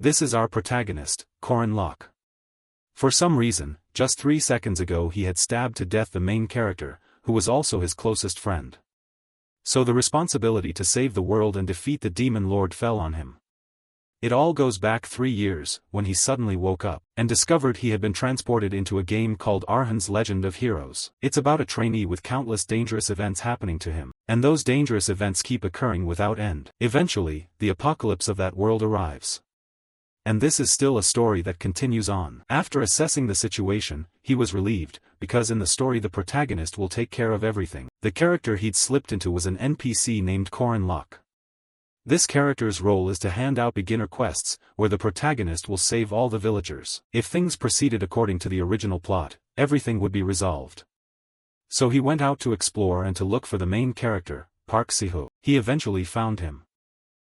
This is our protagonist, Corin Locke. For some reason, just 3 seconds ago he had stabbed to death the main character, who was also his closest friend. So the responsibility to save the world and defeat the Demon Lord fell on him. It all goes back 3 years, when he suddenly woke up, and discovered he had been transported into a game called Arhan's Legend of Heroes. It's about a trainee with countless dangerous events happening to him, and those dangerous events keep occurring without end. Eventually, the apocalypse of that world arrives. And this is still a story that continues on. After assessing the situation, he was relieved, because in the story the protagonist will take care of everything. The character he'd slipped into was an NPC named Corin Locke. This character's role is to hand out beginner quests, where the protagonist will save all the villagers. If things proceeded according to the original plot, everything would be resolved. So he went out to explore and to look for the main character, Park Si-ho. He eventually found him.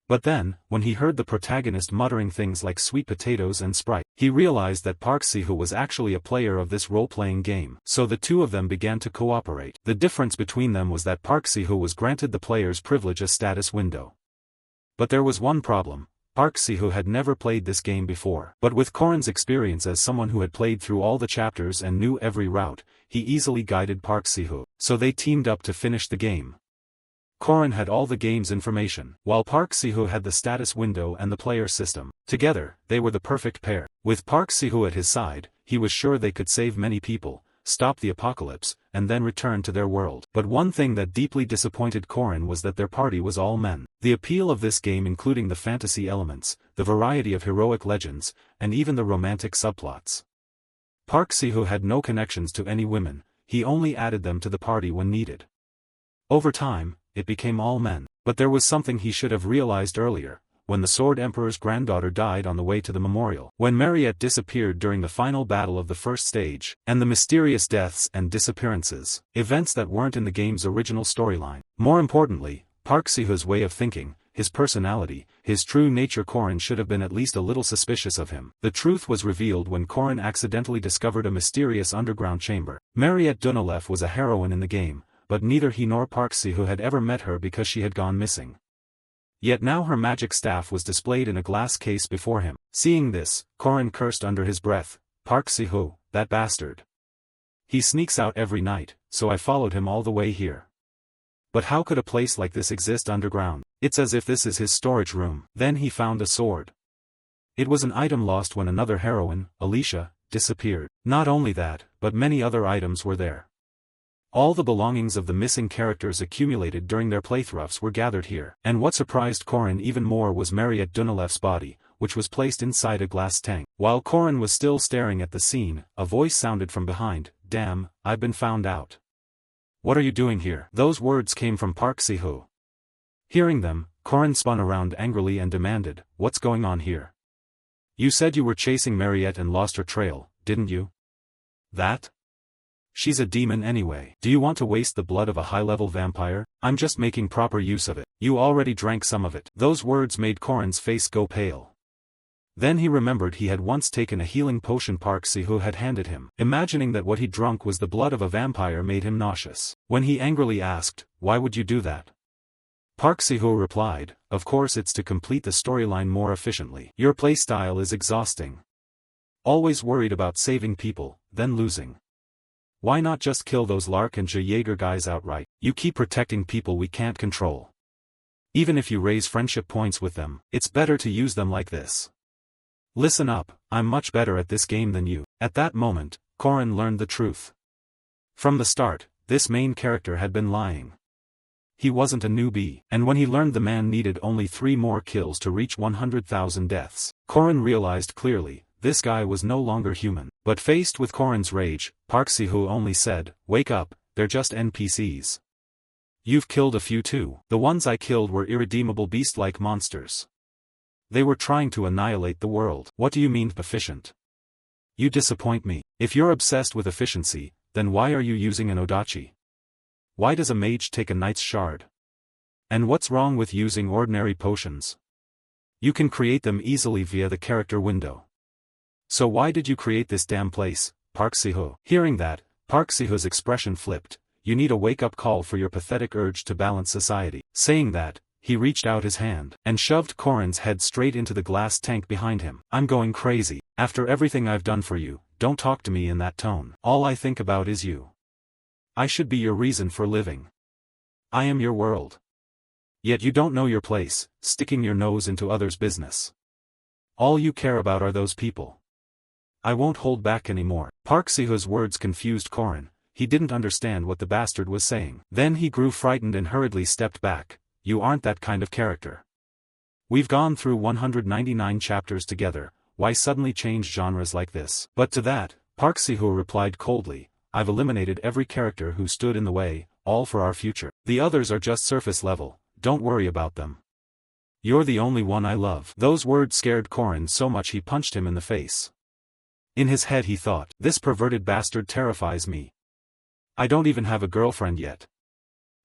But then, when he heard the protagonist muttering things like sweet potatoes and Sprite, he realized that Park Si-ho was actually a player of this role-playing game. So the two of them began to cooperate. The difference between them was that Park Si-ho was granted the player's privilege a status window. But there was one problem. Park Si-ho had never played this game before. But with Corin's experience as someone who had played through all the chapters and knew every route, he easily guided Park Si-ho. So they teamed up to finish the game. Corin had all the game's information, while Park Si-ho had the status window and the player system. Together, they were the perfect pair. With Park Si-ho at his side, he was sure they could save many people, stop the apocalypse, and then return to their world. But one thing that deeply disappointed Corin was that their party was all men. The appeal of this game including the fantasy elements, the variety of heroic legends, and even the romantic subplots. Park Si-ho had no connections to any women, he only added them to the party when needed. Over time, it became all men. But there was something he should have realized earlier, when the Sword Emperor's granddaughter died on the way to the memorial, when Mariette disappeared during the final battle of the first stage, and the mysterious deaths and disappearances, events that weren't in the game's original storyline. More importantly, Park Si-ho's way of thinking, his personality, his true nature. Corin should have been at least a little suspicious of him. The truth was revealed when Corin accidentally discovered a mysterious underground chamber. Mariette Dunolev was a heroine in the game, but neither he nor Park Si-ho had ever met her because she had gone missing. Yet now her magic staff was displayed in a glass case before him. Seeing this, Corin cursed under his breath, "Park Si-ho, that bastard. He sneaks out every night, so I followed him all the way here. But how could a place like this exist underground? It's as if this is his storage room." Then he found a sword. It was an item lost when another heroine, Alicia, disappeared. Not only that, but many other items were there. All the belongings of the missing characters accumulated during their playthroughs were gathered here. And what surprised Corin even more was Mariette Dunolev's body, which was placed inside a glass tank. While Corin was still staring at the scene, a voice sounded from behind, "Damn, I've been found out. What are you doing here?" Those words came from Park Si-ho. Hearing them, Corin spun around angrily and demanded, "What's going on here? You said you were chasing Mariette and lost her trail, didn't you? That? She's a demon anyway. Do you want to waste the blood of a high-level vampire? I'm just making proper use of it. You already drank some of it." Those words made Corin's face go pale. Then he remembered he had once taken a healing potion Park Si-ho had handed him. Imagining that what he'd drunk was the blood of a vampire made him nauseous. When he angrily asked, "Why would you do that?" Park Si-ho replied, "Of course it's to complete the storyline more efficiently. Your playstyle is exhausting. Always worried about saving people, then losing. Why not just kill those Lark and Jaeger guys outright? You keep protecting people we can't control. Even if you raise friendship points with them, it's better to use them like this. Listen up, I'm much better at this game than you." At that moment, Corin learned the truth. From the start, this main character had been lying. He wasn't a newbie, and when he learned the man needed only 3 more kills to reach 100,000 deaths, Corin realized clearly, this guy was no longer human. But faced with Corin's rage, Park Si-ho only said, "Wake up, they're just NPCs. You've killed a few too. The ones I killed were irredeemable beast-like monsters. They were trying to annihilate the world. What do you mean efficient? You disappoint me. If you're obsessed with efficiency, then why are you using an Odachi? Why does a mage take a knight's shard? And what's wrong with using ordinary potions? You can create them easily via the character window. So why did you create this damn place, Park Si-ho?" Hearing that, Park Si-ho's expression flipped. "You need a wake-up call for your pathetic urge to balance society." Saying that, he reached out his hand and shoved Korin's head straight into the glass tank behind him. I'm going crazy. After everything I've done for you, don't talk to me in that tone. All I think about is you. I should be your reason for living. I am your world. Yet you don't know your place, sticking your nose into others' business. All you care about are those people. I won't hold back anymore. Park Si-hoo's words confused Korin. He didn't understand what the bastard was saying. Then he grew frightened and hurriedly stepped back. You aren't that kind of character. We've gone through 199 chapters together, why suddenly change genres like this? But to that, Park Si-hoo replied coldly, I've eliminated every character who stood in the way, all for our future. The others are just surface level, don't worry about them. You're the only one I love. Those words scared Korin so much he punched him in the face. In his head he thought, this perverted bastard terrifies me. I don't even have a girlfriend yet.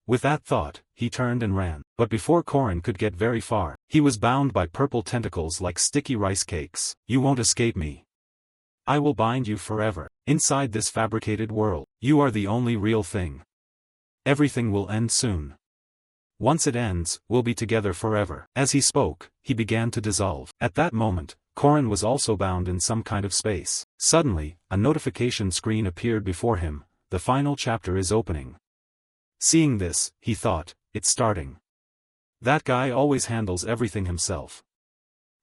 With that thought, he turned and ran. But before Korin could get very far, he was bound by purple tentacles like sticky rice cakes. You won't escape me. I will bind you forever. Inside this fabricated world, you are the only real thing. Everything will end soon. Once it ends, we'll be together forever. As he spoke, he began to dissolve. At that moment, Korin was also bound in some kind of space. Suddenly, a notification screen appeared before him. The final chapter is opening. Seeing this, he thought, it's starting. That guy always handles everything himself.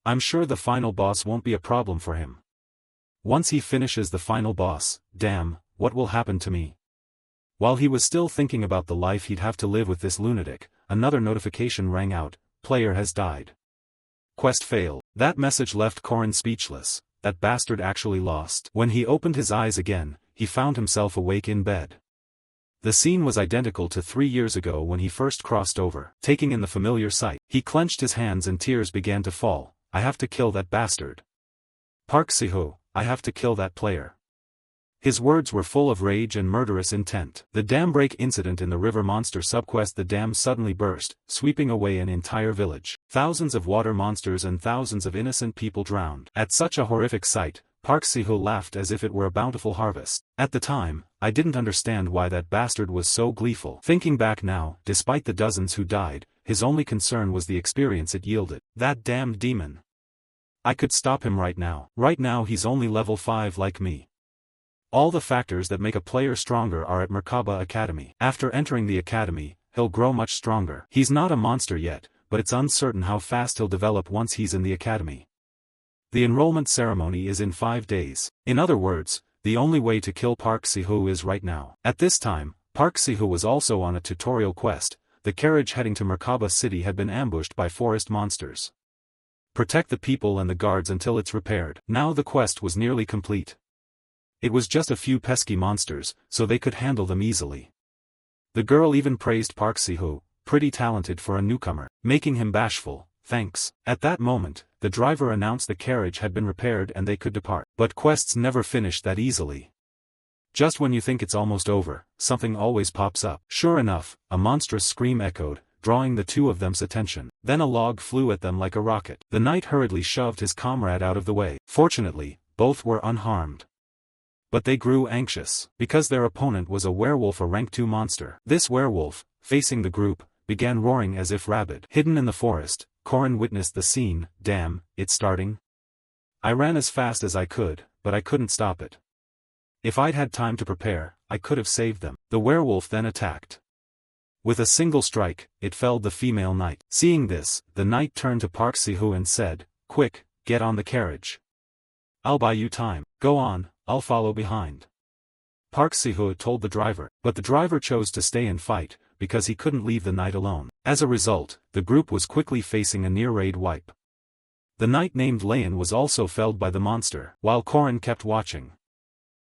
I'm sure the final boss won't be a problem for him. Once he finishes the final boss, damn, what will happen to me? While he was still thinking about the life he'd have to live with this lunatic, another notification rang out, player has died. Quest failed. That message left Korin speechless. That bastard actually lost. When he opened his eyes again, he found himself awake in bed. The scene was identical to 3 years ago when he first crossed over. Taking in the familiar sight, he clenched his hands and tears began to fall. I have to kill that bastard. Park Si-hoo, I have to kill that player. His words were full of rage and murderous intent. The dam break incident in the river monster subquest. The dam suddenly burst, sweeping away an entire village. Thousands of water monsters and thousands of innocent people drowned. At such a horrific sight, Park Si-hoo laughed as if it were a bountiful harvest. At the time, I didn't understand why that bastard was so gleeful. Thinking back now, despite the dozens who died, his only concern was the experience it yielded. That damned demon. I could stop him right now. Right now he's only level 5 like me. All the factors that make a player stronger are at Merkaba Academy. After entering the academy, he'll grow much stronger. He's not a monster yet, but it's uncertain how fast he'll develop once he's in the academy. The enrollment ceremony is in 5 days. In other words, the only way to kill Park Si-hoo is right now. At this time, Park Si-hoo was also on a tutorial quest. The carriage heading to Merkaba City had been ambushed by forest monsters. Protect the people and the guards until it's repaired. Now the quest was nearly complete. It was just a few pesky monsters, so they could handle them easily. The girl even praised Park Si-hoo, pretty talented for a newcomer, making him bashful. Thanks. At that moment, the driver announced the carriage had been repaired and they could depart. But quests never finish that easily. Just when you think it's almost over, something always pops up. Sure enough, a monstrous scream echoed, drawing the two of them's attention. Then a log flew at them like a rocket. The knight hurriedly shoved his comrade out of the way. Fortunately, both were unharmed. But they grew anxious, because their opponent was a werewolf, a rank 2 monster. This werewolf, facing the group, began roaring as if rabid. Hidden in the forest, Korin witnessed the scene. Damn, it's starting. I ran as fast as I could, but I couldn't stop it. If I'd had time to prepare, I could have saved them. The werewolf then attacked. With a single strike, it felled the female knight. Seeing this, the knight turned to Park Si-hoo and said, quick, get on the carriage. I'll buy you time. Go on, I'll follow behind. Park Si-hoo told the driver, but the driver chose to stay and fight, because he couldn't leave the knight alone. As a result, the group was quickly facing a near-raid wipe. The knight named Leon was also felled by the monster, while Korin kept watching.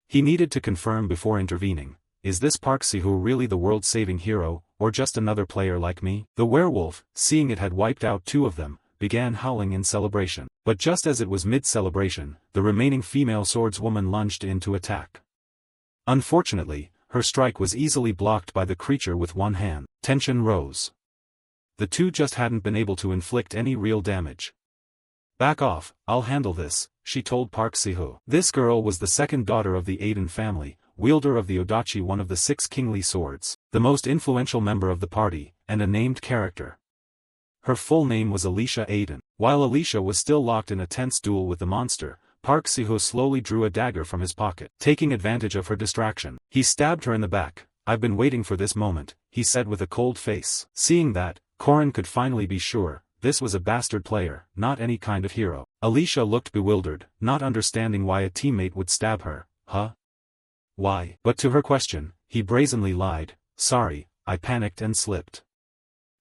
He needed to confirm before intervening, is this Park Si-hoo really the world-saving hero, or just another player like me? The werewolf, seeing it had wiped out 2 of them, began howling in celebration. But just as it was mid-celebration, the remaining female swordswoman lunged in to attack. Unfortunately, her strike was easily blocked by the creature with one hand. Tension rose. The two just hadn't been able to inflict any real damage. Back off, I'll handle this, she told Park Si-hoo. This girl was the second daughter of the Aiden family, wielder of the Odachi, one of the 6 kingly swords, the most influential member of the party, and a named character. Her full name was Alicia Aiden. While Alicia was still locked in a tense duel with the monster, Park Siho slowly drew a dagger from his pocket. Taking advantage of her distraction, he stabbed her in the back. "I've been waiting for this moment," he said with a cold face. Seeing that, Corin could finally be sure, this was a bastard player, not any kind of hero. Alicia looked bewildered, not understanding why a teammate would stab her. Huh? Why? But to her question, he brazenly lied. "Sorry, I panicked and slipped."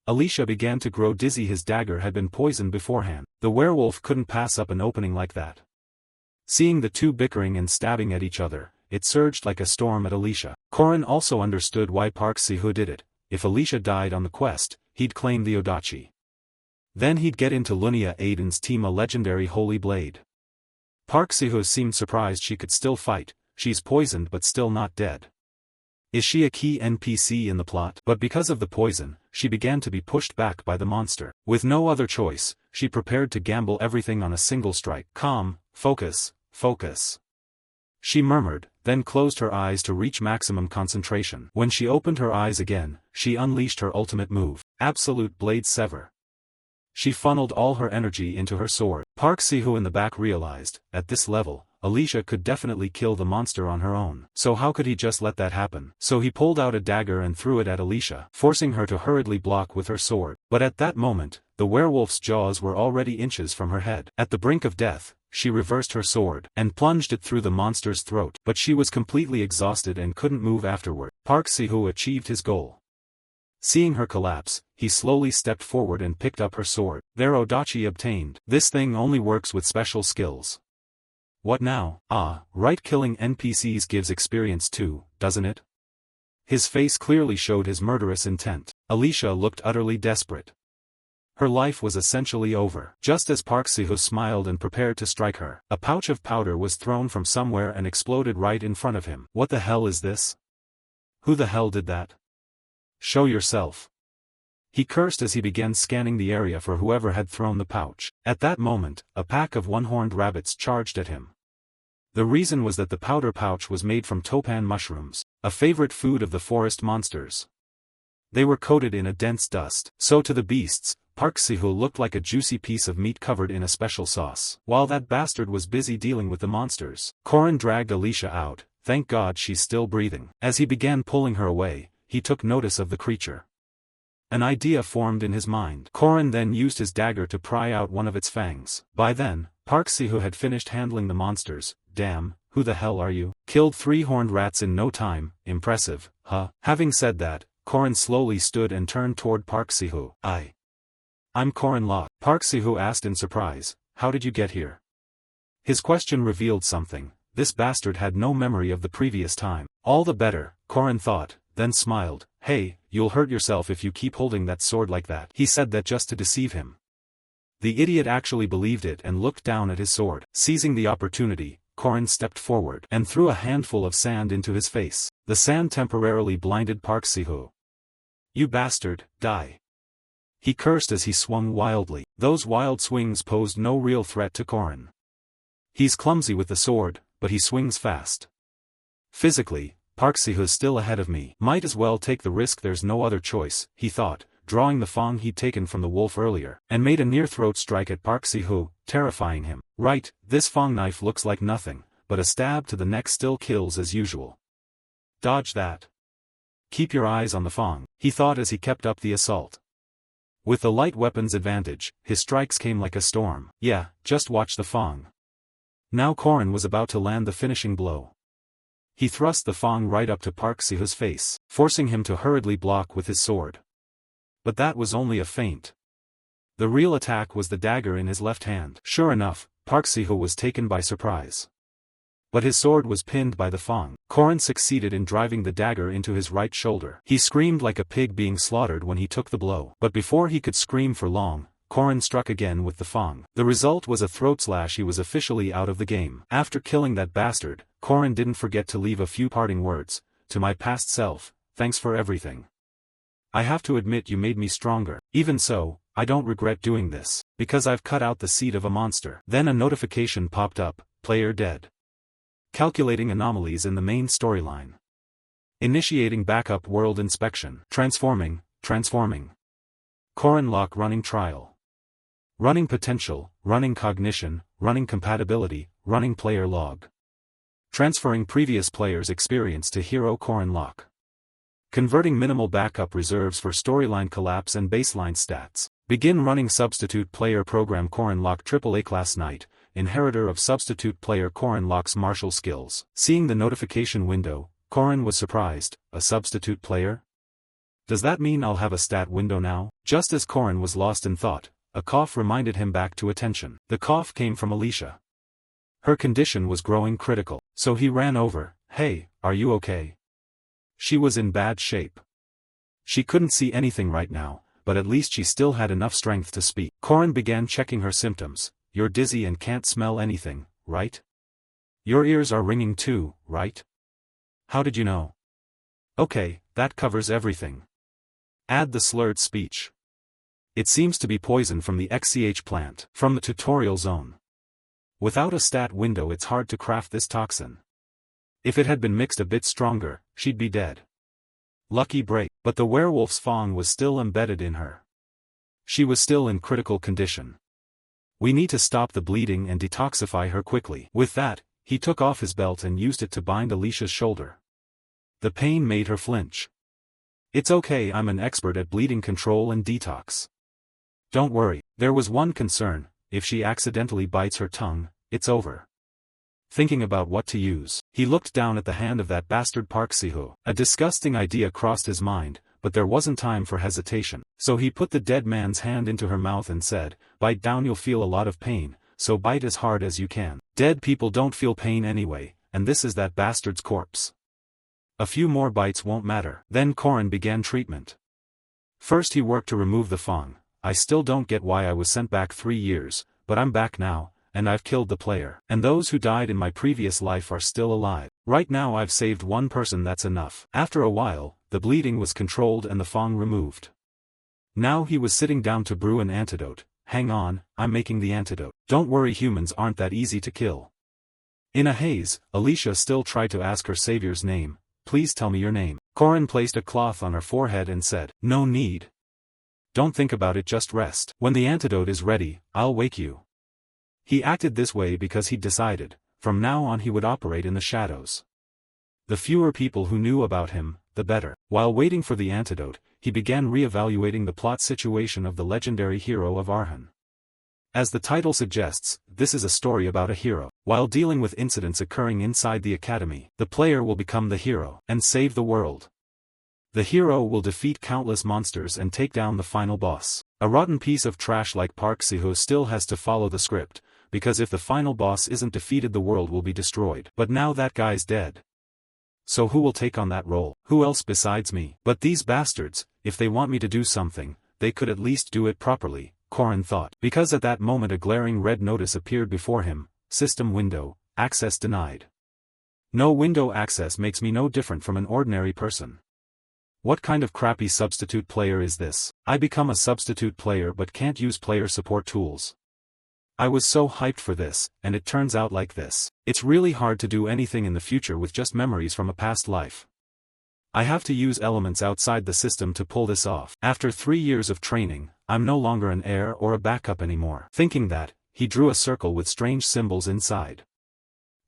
Alicia began to grow dizzy. His dagger had been poisoned beforehand. The werewolf couldn't pass up an opening like that. Seeing the two bickering and stabbing at each other, it surged like a storm at Alicia. Corin also understood why Park Siho did it. If Alicia died on the quest, he'd claim the Odachi. Then he'd get into Lunia Aiden's team a legendary holy blade. Park Siho seemed surprised she could still fight. She's poisoned but still not dead. Is she a key NPC in the plot? But because of the poison, she began to be pushed back by the monster. With no other choice, she prepared to gamble everything on a single strike. "Calm, focus, focus," she murmured, then closed her eyes to reach maximum concentration. When she opened her eyes again, she unleashed her ultimate move, Absolute Blade Sever. She funneled all her energy into her sword. Park Siho in the back realized, at this level, Alicia could definitely kill the monster on her own. So how could he just let that happen? So he pulled out a dagger and threw it at Alicia, forcing her to hurriedly block with her sword. But at that moment, the werewolf's jaws were already inches from her head. At the brink of death, she reversed her sword and plunged it through the monster's throat. But she was completely exhausted and couldn't move afterward. Park Siho achieved his goal. Seeing her collapse, he slowly stepped forward and picked up her sword. Their Odachi obtained. This thing only works with special skills. What now? Ah, right, killing NPCs gives experience too, doesn't it? His face clearly showed his murderous intent. Alicia looked utterly desperate. Her life was essentially over. Just as Park Siho smiled and prepared to strike her, a pouch of powder was thrown from somewhere and exploded right in front of him. What the hell is this? Who the hell did that? Show yourself. He cursed as he began scanning the area for whoever had thrown the pouch. At that moment, a pack of one-horned rabbits charged at him. The reason was that the powder pouch was made from topan mushrooms, a favorite food of the forest monsters. They were coated in a dense dust. So to the beasts, Park Siho looked like a juicy piece of meat covered in a special sauce. While that bastard was busy dealing with the monsters, Corin dragged Alicia out. Thank God she's still breathing. As he began pulling her away, he took notice of the creature. An idea formed in his mind. Corin then used his dagger to pry out one of its fangs. By then, Park Siho had finished handling the monsters. Damn, who the hell are you? Killed 3 horned rats in no time, impressive, huh? Having said that, Corin slowly stood and turned toward Park Siho. I'm Corin Locke. Park Siho asked in surprise, how did you get here? His question revealed something. This bastard had no memory of the previous time. All the better, Corin thought, then smiled. Hey, you'll hurt yourself if you keep holding that sword like that. He said that just to deceive him. The idiot actually believed it and looked down at his sword. Seizing the opportunity, Corin stepped forward and threw a handful of sand into his face. The sand temporarily blinded Park Siho. You bastard, die. He cursed as he swung wildly. Those wild swings posed no real threat to Corin. He's clumsy with the sword, but he swings fast. Physically, Park Siho's still ahead of me. Might as well take the risk, there's no other choice, he thought, drawing the fang he'd taken from the wolf earlier, and made a near-throat strike at Park Siho, terrifying him. Right, this fang knife looks like nothing, but a stab to the neck still kills as usual. Dodge that. Keep your eyes on the fang, he thought as he kept up the assault. With the light weapon's advantage, his strikes came like a storm. Yeah, just watch the fang. Now Corin was about to land the finishing blow. He thrust the fang right up to Park Siho's face, forcing him to hurriedly block with his sword. But that was only a feint. The real attack was the dagger in his left hand. Sure enough, Park Siho was taken by surprise. But his sword was pinned by the fang. Corin succeeded in driving the dagger into his right shoulder. He screamed like a pig being slaughtered when he took the blow. But before he could scream for long, Corin struck again with the fang. The result was a throat slash. He was officially out of the game. After killing that bastard, Corin didn't forget to leave a few parting words. To my past self, thanks for everything. I have to admit you made me stronger. Even so, I don't regret doing this, because I've cut out the seed of a monster. Then a notification popped up, player dead. Calculating anomalies in the main storyline. Initiating backup world inspection. Transforming. Korin Lock running trial. Running potential, running cognition, running compatibility, running player log. Transferring previous player's experience to hero Korin Lock. Converting minimal backup reserves for storyline collapse and baseline stats. Begin running substitute player program Korin Lock AAA class knight, inheritor of substitute player Korin Lock's martial skills. Seeing the notification window, Korin was surprised. A substitute player? Does that mean I'll have a stat window now? Just as Korin was lost in thought, a cough reminded him back to attention. The cough came from Alicia. Her condition was growing critical, so he ran over. Hey, are you okay? She was in bad shape. She couldn't see anything right now, but at least she still had enough strength to speak. Korin began checking her symptoms. You're dizzy and can't smell anything, right? Your ears are ringing too, right? How did you know? Okay, that covers everything. Add the slurred speech. It seems to be poison from the XCH plant. From the tutorial zone. Without a stat window it's hard to craft this toxin. If it had been mixed a bit stronger, she'd be dead. Lucky break, but the werewolf's fang was still embedded in her. She was still in critical condition. We need to stop the bleeding and detoxify her quickly. With that, he took off his belt and used it to bind Alicia's shoulder. The pain made her flinch. It's okay, I'm an expert at bleeding control and detox. Don't worry, there was one concern, if she accidentally bites her tongue, it's over. Thinking about what to use, he looked down at the hand of that bastard Park Siho. A disgusting idea crossed his mind, but there wasn't time for hesitation, so he put the dead man's hand into her mouth and said, bite down, you'll feel a lot of pain, so bite as hard as you can. Dead people don't feel pain anyway, and this is that bastard's corpse. A few more bites won't matter. Then Korin began treatment. First he worked to remove the fang. I still don't get why I was sent back 3 years, but I'm back now, and I've killed the player. And those who died in my previous life are still alive. Right now I've saved one person, that's enough. After a while, the bleeding was controlled and the fang removed. Now he was sitting down to brew an antidote. Hang on, I'm making the antidote. Don't worry, humans aren't that easy to kill. In a haze, Alicia still tried to ask her savior's name. Please tell me your name. Korin placed a cloth on her forehead and said, no need. Don't think about it, just rest. When the antidote is ready, I'll wake you. He acted this way because he'd decided, from now on he would operate in the shadows. The fewer people who knew about him, the better. While waiting for the antidote, he began re-evaluating the plot situation of the legendary hero of Arhan. As the title suggests, this is a story about a hero. While dealing with incidents occurring inside the academy, the player will become the hero and save the world. The hero will defeat countless monsters and take down the final boss. A rotten piece of trash like Park Siho still has to follow the script, because if the final boss isn't defeated the world will be destroyed. But now that guy's dead. So who will take on that role? Who else besides me? But these bastards, if they want me to do something, they could at least do it properly, Korin thought. Because at that moment a glaring red notice appeared before him. System window, access denied. No window access makes me no different from an ordinary person. What kind of crappy substitute player is this? I become a substitute player but can't use player support tools. I was so hyped for this, and it turns out like this. It's really hard to do anything in the future with just memories from a past life. I have to use elements outside the system to pull this off. After 3 years of training, I'm no longer an heir or a backup anymore. Thinking that, he drew a circle with strange symbols inside.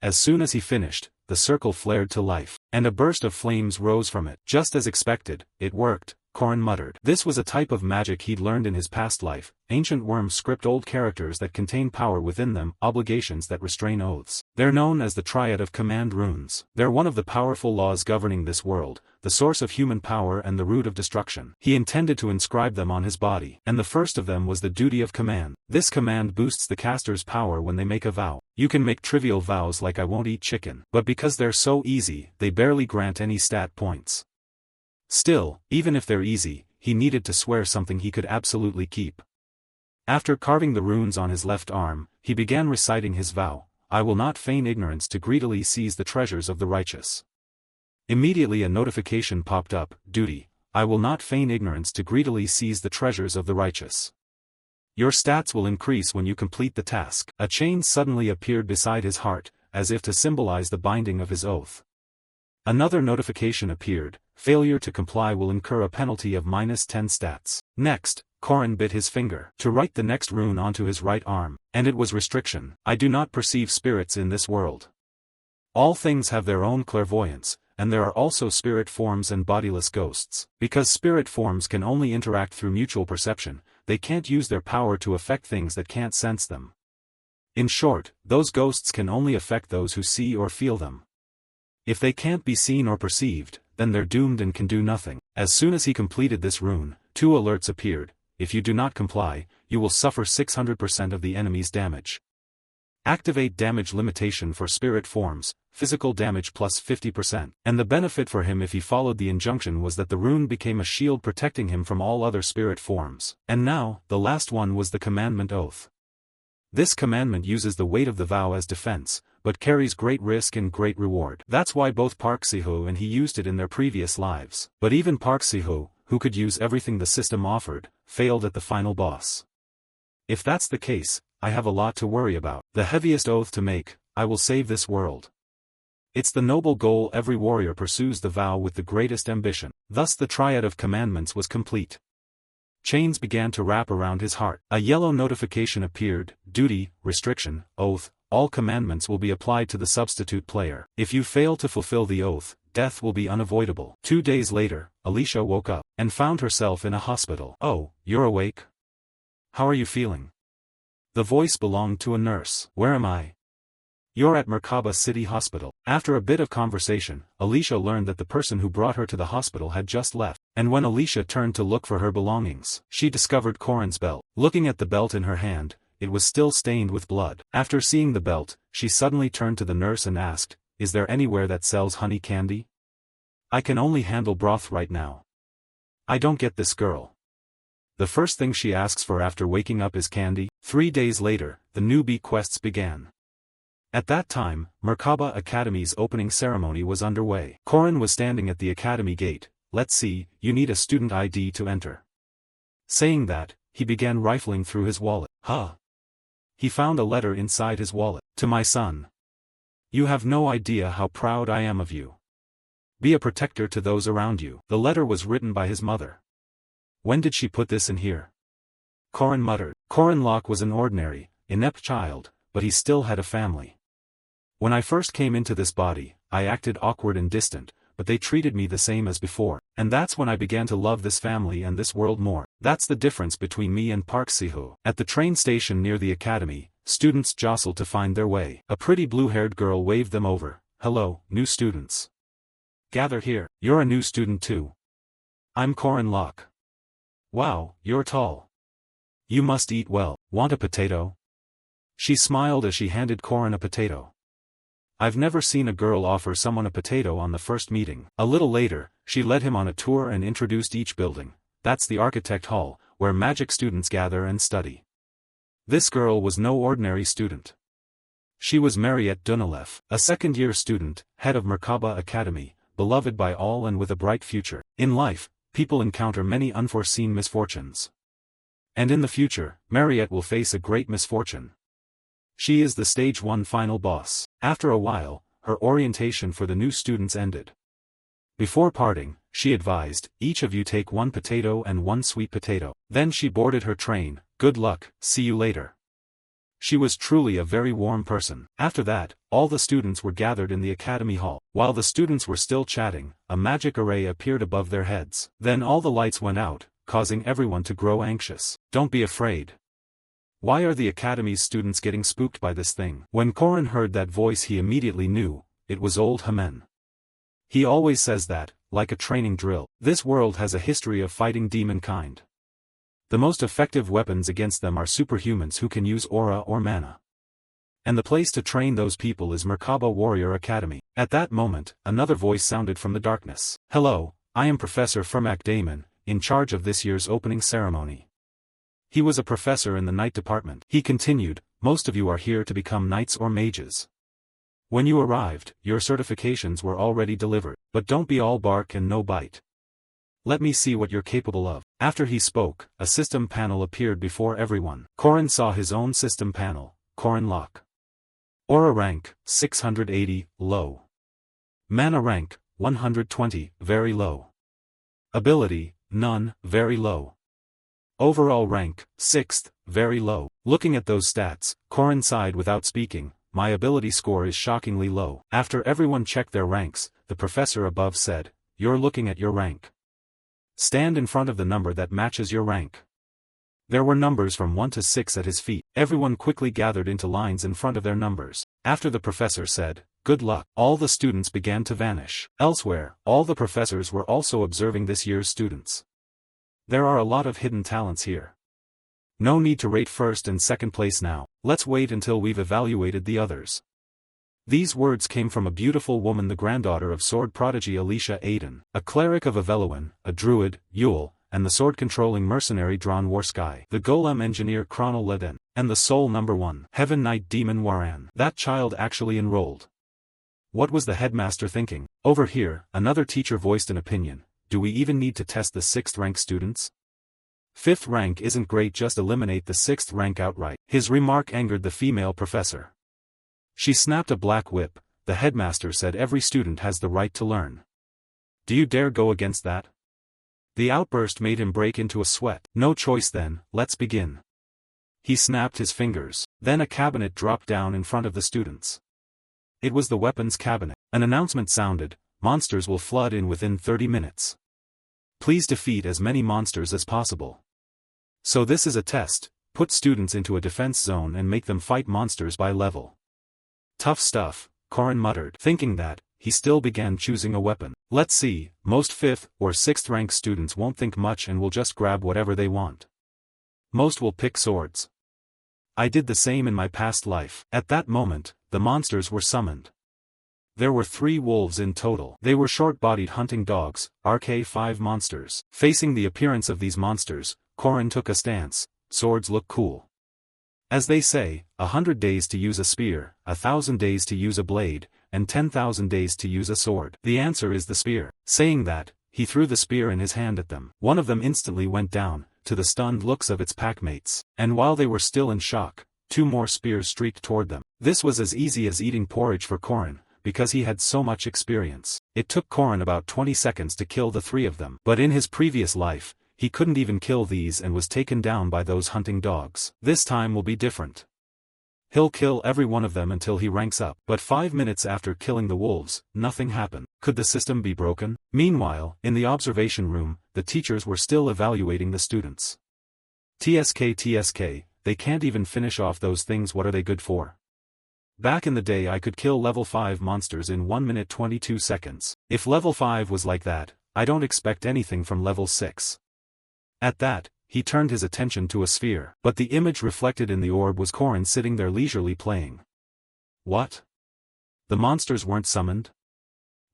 As soon as he finished, the circle flared to life, and a burst of flames rose from it. Just as expected, it worked, Korin muttered. This was a type of magic he'd learned in his past life. Ancient worms script old characters that contain power within them, obligations that restrain oaths. They're known as the Triad of Command Runes. They're one of the powerful laws governing this world, the source of human power and the root of destruction. He intended to inscribe them on his body, and the first of them was the duty of command. This command boosts the caster's power when they make a vow. You can make trivial vows like I won't eat chicken, but because they're so easy, they barely grant any stat points. Still, even if they're easy, he needed to swear something he could absolutely keep. After carving the runes on his left arm, he began reciting his vow, I will not feign ignorance to greedily seize the treasures of the righteous. Immediately a notification popped up, duty, I will not feign ignorance to greedily seize the treasures of the righteous. Your stats will increase when you complete the task. A chain suddenly appeared beside his heart, as if to symbolize the binding of his oath. Another notification appeared, failure to comply will incur a penalty of -10 stats. Next, Korin bit his finger to write the next rune onto his right arm, and it was restriction. I do not perceive spirits in this world. All things have their own clairvoyance, and there are also spirit forms and bodiless ghosts. Because spirit forms can only interact through mutual perception, they can't use their power to affect things that can't sense them. In short, those ghosts can only affect those who see or feel them. If they can't be seen or perceived, then they're doomed and can do nothing. As soon as he completed this rune, 2 alerts appeared. If you do not comply, you will suffer 600% of the enemy's damage. Activate damage limitation for spirit forms, physical damage plus 50%. And the benefit for him if he followed the injunction was that the rune became a shield protecting him from all other spirit forms. And now, the last one was the commandment oath. This commandment uses the weight of the vow as defense, but carries great risk and great reward. That's why both Park Si-ho and he used it in their previous lives. But even Park Si-ho, who could use everything the system offered, failed at the final boss. If that's the case, I have a lot to worry about. The heaviest oath to make: I will save this world. It's the noble goal every warrior pursues, the vow with the greatest ambition. Thus the triad of commandments was complete. Chains began to wrap around his heart. A yellow notification appeared: duty, restriction, oath, all commandments will be applied to the substitute player. If you fail to fulfill the oath, death will be unavoidable. 2 days later, Alicia woke up, and found herself in a hospital. Oh, you're awake? How are you feeling? The voice belonged to a nurse. Where am I? You're at Merkaba City Hospital. After a bit of conversation, Alicia learned that the person who brought her to the hospital had just left, and when Alicia turned to look for her belongings, she discovered Korin's belt. Looking at the belt in her hand, it was still stained with blood. After seeing the belt, she suddenly turned to the nurse and asked, "Is there anywhere that sells honey candy? I can only handle broth right now. I don't get this girl." The first thing she asks for after waking up is candy. 3 days later, the newbie quests began. At that time, Merkaba Academy's opening ceremony was underway. Korin was standing at the academy gate. "Let's see, you need a student ID to enter." Saying that, he began rifling through his wallet. He found a letter inside his wallet. "To my son. You have no idea how proud I am of you. Be a protector to those around you." The letter was written by his mother. "When did she put this in here?" Korin muttered. Korin Locke was an ordinary, inept child, but he still had a family. "When I first came into this body, I acted awkward and distant, but they treated me the same as before, and that's when I began to love this family and this world more. That's the difference between me and Park Si-ho." At the train station near the academy, students jostled to find their way. A pretty blue-haired girl waved them over. "Hello, new students. Gather here. You're a new student too. I'm Korin Locke. Wow, you're tall. You must eat well. Want a potato?" She smiled as she handed Korin a potato. I've never seen a girl offer someone a potato on the first meeting. A little later, she led him on a tour and introduced each building. That's the Architect Hall, where magic students gather and study. This girl was no ordinary student. She was Mariette Dunalev, a second-year student, head of Merkaba Academy, beloved by all and with a bright future. In life, people encounter many unforeseen misfortunes. And in the future, Mariette will face a great misfortune. She is the Stage 1 final boss. After a while, her orientation for the new students ended. Before parting, she advised, "Each of you take 1 potato and 1 sweet potato." Then she boarded her train. "Good luck, see you later." She was truly a very warm person. After that, all the students were gathered in the academy hall. While the students were still chatting, a magic array appeared above their heads. Then all the lights went out, causing everyone to grow anxious. "Don't be afraid. Why are the academy's students getting spooked by this thing?" When Korin heard that voice, he immediately knew, it was old Hamen. He always says that, like a training drill. This world has a history of fighting demonkind. The most effective weapons against them are superhumans who can use aura or mana. And the place to train those people is Merkaba Warrior Academy. At that moment, another voice sounded from the darkness. "Hello, I am Professor Fermac Damon, in charge of this year's opening ceremony." He was a professor in the night department. He continued, "Most of you are here to become knights or mages. When you arrived, your certifications were already delivered, but don't be all bark and no bite. Let me see what you're capable of." After he spoke, a system panel appeared before everyone. Korin saw his own system panel, Korin Locke. Aura rank, 680, low. Mana rank, 120, very low. Ability, none, very low. Overall rank, 6th, very low. Looking at those stats, Korin sighed without speaking. My ability score is shockingly low. After everyone checked their ranks, the professor above said, "You're looking at your rank. Stand in front of the number that matches your rank." There were numbers from 1 to 6 at his feet. Everyone quickly gathered into lines in front of their numbers. After the professor said, "Good luck," all the students began to vanish. Elsewhere, all the professors were also observing this year's students. There are a lot of hidden talents here. No need to rate first and second place now, let's wait until we've evaluated the others. These words came from a beautiful woman, the granddaughter of sword prodigy Alicia Aiden, a cleric of Aveluin, a druid, Yule, and the sword-controlling mercenary Dron Warsky, the golem engineer Kronel Leden, and the soul number 1, Heaven Knight Demon Waran. That child actually enrolled. What was the headmaster thinking? Over here, another teacher voiced an opinion. Do we even need to test the 6th rank students? 5th rank isn't great, just eliminate the 6th rank outright. His remark angered the female professor. She snapped a black whip. The headmaster said every student has the right to learn. Do you dare go against that? The outburst made him break into a sweat. No choice then, let's begin. He snapped his fingers. Then a cabinet dropped down in front of the students. It was the weapons cabinet. An announcement sounded, monsters will flood in within 30 minutes. Please defeat as many monsters as possible. So this is a test, put students into a defense zone and make them fight monsters by level. Tough stuff, Korin muttered. Thinking that, he still began choosing a weapon. Let's see, most 5th or 6th rank students won't think much and will just grab whatever they want. Most will pick swords. I did the same in my past life. At that moment, the monsters were summoned. There were 3 wolves in total. They were short-bodied hunting dogs, RK5 monsters. Facing the appearance of these monsters, Korin took a stance. Swords look cool. As they say, 100 days to use a spear, 1,000 days to use a blade, and 10,000 days to use a sword. The answer is the spear. Saying that, he threw the spear in his hand at them. One of them instantly went down, to the stunned looks of its packmates. And while they were still in shock, 2 more spears streaked toward them. This was as easy as eating porridge for Korin, because he had so much experience. It took Korin about 20 seconds to kill the 3 of them. But in his previous life, he couldn't even kill these and was taken down by those hunting dogs. This time will be different. He'll kill every one of them until he ranks up. But 5 minutes after killing the wolves, nothing happened. Could the system be broken? Meanwhile, in the observation room, the teachers were still evaluating the students. TSK, they can't even finish off those things. What are they good for? Back in the day I could kill level 5 monsters in 1 minute 22 seconds. If level 5 was like that, I don't expect anything from level 6. At that, he turned his attention to a sphere. But the image reflected in the orb was Korin sitting there leisurely playing. What? The monsters weren't summoned?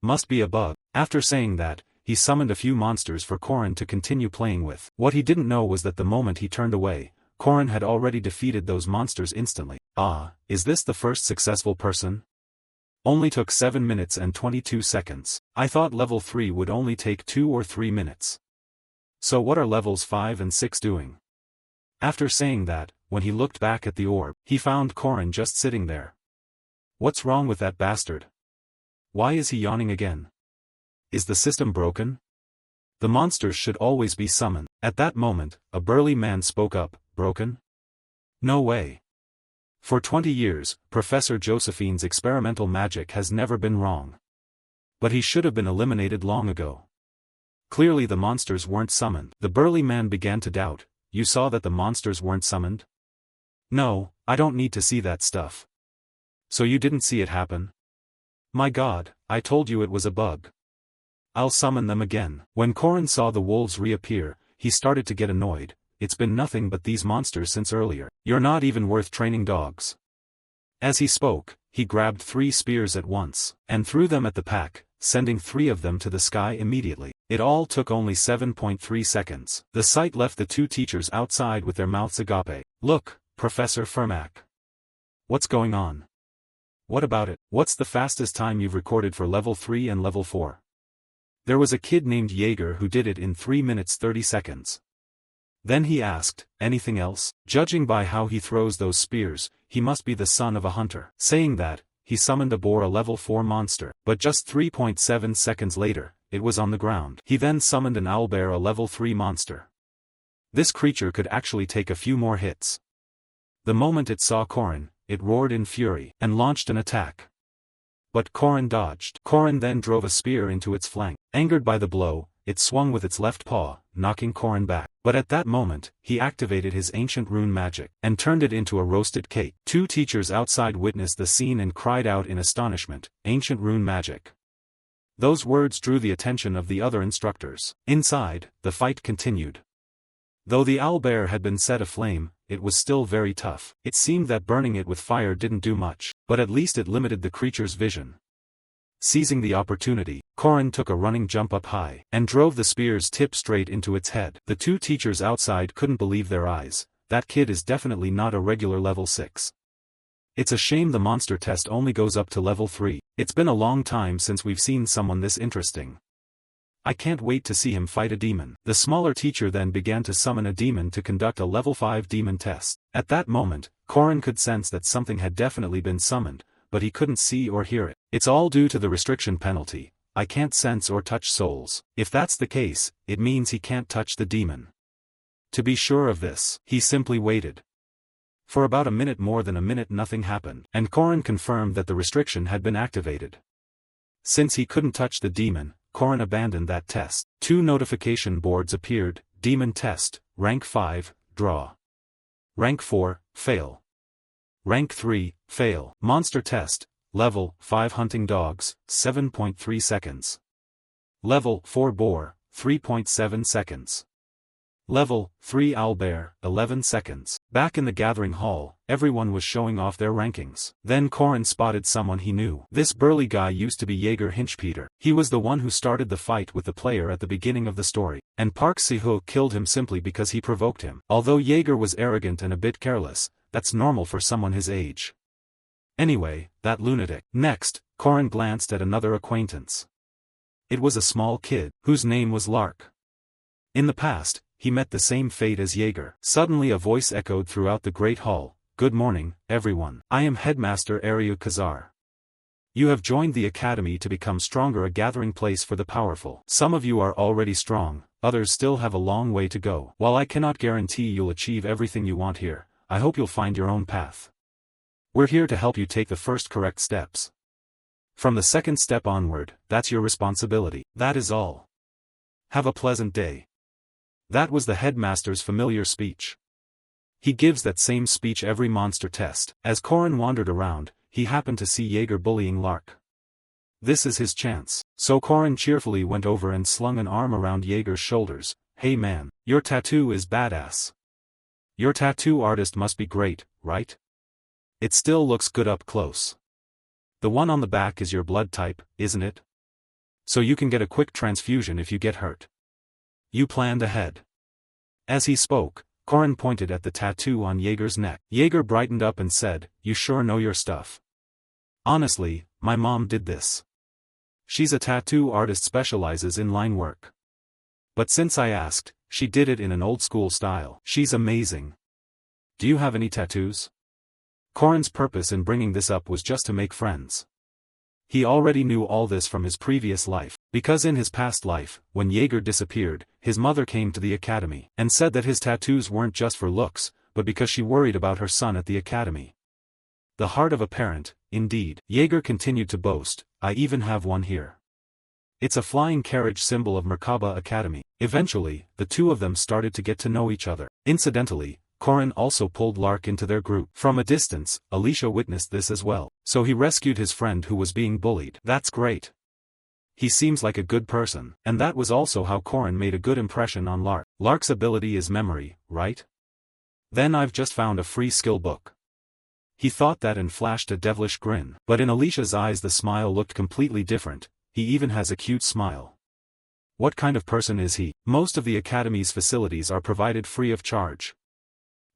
Must be a bug. After saying that, he summoned a few monsters for Korin to continue playing with. What he didn't know was that the moment he turned away, Korin had already defeated those monsters instantly. Ah, is this the first successful person? Only took 7 minutes and 22 seconds. I thought level 3 would only take 2 or 3 minutes. So what are levels 5 and 6 doing? After saying that, when he looked back at the orb, he found Korin just sitting there. What's wrong with that bastard? Why is he yawning again? Is the system broken? The monsters should always be summoned. At that moment, a burly man spoke up. Broken? No way. For 20 years, Professor Josephine's experimental magic has never been wrong. But he should have been eliminated long ago. Clearly the monsters weren't summoned. The burly man began to doubt. You saw that the monsters weren't summoned? No, I don't need to see that stuff. So you didn't see it happen? My God, I told you it was a bug. I'll summon them again. When Korin saw the wolves reappear, he started to get annoyed. It's been nothing but these monsters since earlier. You're not even worth training dogs. As he spoke, he grabbed 3 spears at once, and threw them at the pack, sending 3 of them to the sky immediately. It all took only 7.3 seconds. The sight left the 2 teachers outside with their mouths agape. Look, Professor Fermac. What's going on? What about it? What's the fastest time you've recorded for level 3 and level 4? There was a kid named Jaeger who did it in 3 minutes 30 seconds. Then he asked, anything else? Judging by how he throws those spears, he must be the son of a hunter. Saying that, he summoned a boar, a level 4 monster. But just 3.7 seconds later, it was on the ground. He then summoned an owlbear, a level 3 monster. This creature could actually take a few more hits. The moment it saw Korin, it roared in fury, and launched an attack. But Korin dodged. Korin then drove a spear into its flank. Angered by the blow, it swung with its left paw, knocking Korin back. But at that moment, he activated his ancient rune magic, and turned it into a roasted cake. Two teachers outside witnessed the scene and cried out in astonishment, "Ancient rune magic." Those words drew the attention of the other instructors. Inside, the fight continued. Though the owlbear had been set aflame, it was still very tough. It seemed that burning it with fire didn't do much, but at least it limited the creature's vision. Seizing the opportunity, Korin took a running jump up high, and drove the spear's tip straight into its head. The two teachers outside couldn't believe their eyes. That kid is definitely not a regular level 6. It's a shame the monster test only goes up to level 3. It's been a long time since we've seen someone this interesting. I can't wait to see him fight a demon. The smaller teacher then began to summon a demon to conduct a level 5 demon test. At that moment, Korin could sense that something had definitely been summoned, but he couldn't see or hear it. It's all due to the restriction penalty. I can't sense or touch souls. If that's the case, it means he can't touch the demon. To be sure of this, he simply waited. For about a minute, more than a minute, nothing happened, and Korin confirmed that the restriction had been activated. Since he couldn't touch the demon, Korin abandoned that test. Two notification boards appeared: Demon Test, Rank 5, Draw. Rank 4, Fail. Rank 3, Fail. Monster Test, Level 5 Hunting Dogs, 7.3 seconds. Level 4 Boar, 3.7 seconds. Level 3 Owlbear, 11 seconds. Back in the gathering hall, everyone was showing off their rankings. Then Korin spotted someone he knew. This burly guy used to be Jaeger Hinchpeter. He was the one who started the fight with the player at the beginning of the story, and Park Si-ho killed him simply because he provoked him. Although Jaeger was arrogant and a bit careless, that's normal for someone his age. Anyway, that lunatic. Next, Korin glanced at another acquaintance. It was a small kid, whose name was Lark. In the past, he met the same fate as Jaeger. Suddenly a voice echoed throughout the great hall. "Good morning, everyone. I am Headmaster Aryu Kazar. You have joined the academy to become stronger, a gathering place for the powerful. Some of you are already strong, others still have a long way to go. While I cannot guarantee you'll achieve everything you want here, I hope you'll find your own path. We're here to help you take the first correct steps. From the second step onward, that's your responsibility. That is all. Have a pleasant day." That was the headmaster's familiar speech. He gives that same speech every monster test. As Korin wandered around, he happened to see Jaeger bullying Lark. This is his chance. So Korin cheerfully went over and slung an arm around Jaeger's shoulders. "Hey man, your tattoo is badass. Your tattoo artist must be great, right? It still looks good up close. The one on the back is your blood type, isn't it? So you can get a quick transfusion if you get hurt. You planned ahead." As he spoke, Korin pointed at the tattoo on Jaeger's neck. Jaeger brightened up and said, "You sure know your stuff. Honestly, my mom did this. She's a tattoo artist, specializes in line work. But since I asked, she did it in an old-school style. She's amazing. Do you have any tattoos?" Korin's purpose in bringing this up was just to make friends. He already knew all this from his previous life, because in his past life, when Jaeger disappeared, his mother came to the academy, and said that his tattoos weren't just for looks, but because she worried about her son at the academy. The heart of a parent, indeed. Jaeger continued to boast, "I even have one here. It's a flying carriage symbol of Merkaba Academy." Eventually, the two of them started to get to know each other. Incidentally, Korin also pulled Lark into their group. From a distance, Alicia witnessed this as well, so he rescued his friend who was being bullied. That's great. He seems like a good person, and that was also how Korin made a good impression on Lark. Lark's ability is memory, right? Then I've just found a free skill book. He thought that and flashed a devilish grin, but in Alicia's eyes the smile looked completely different. He even has a cute smile. What kind of person is he? Most of the academy's facilities are provided free of charge.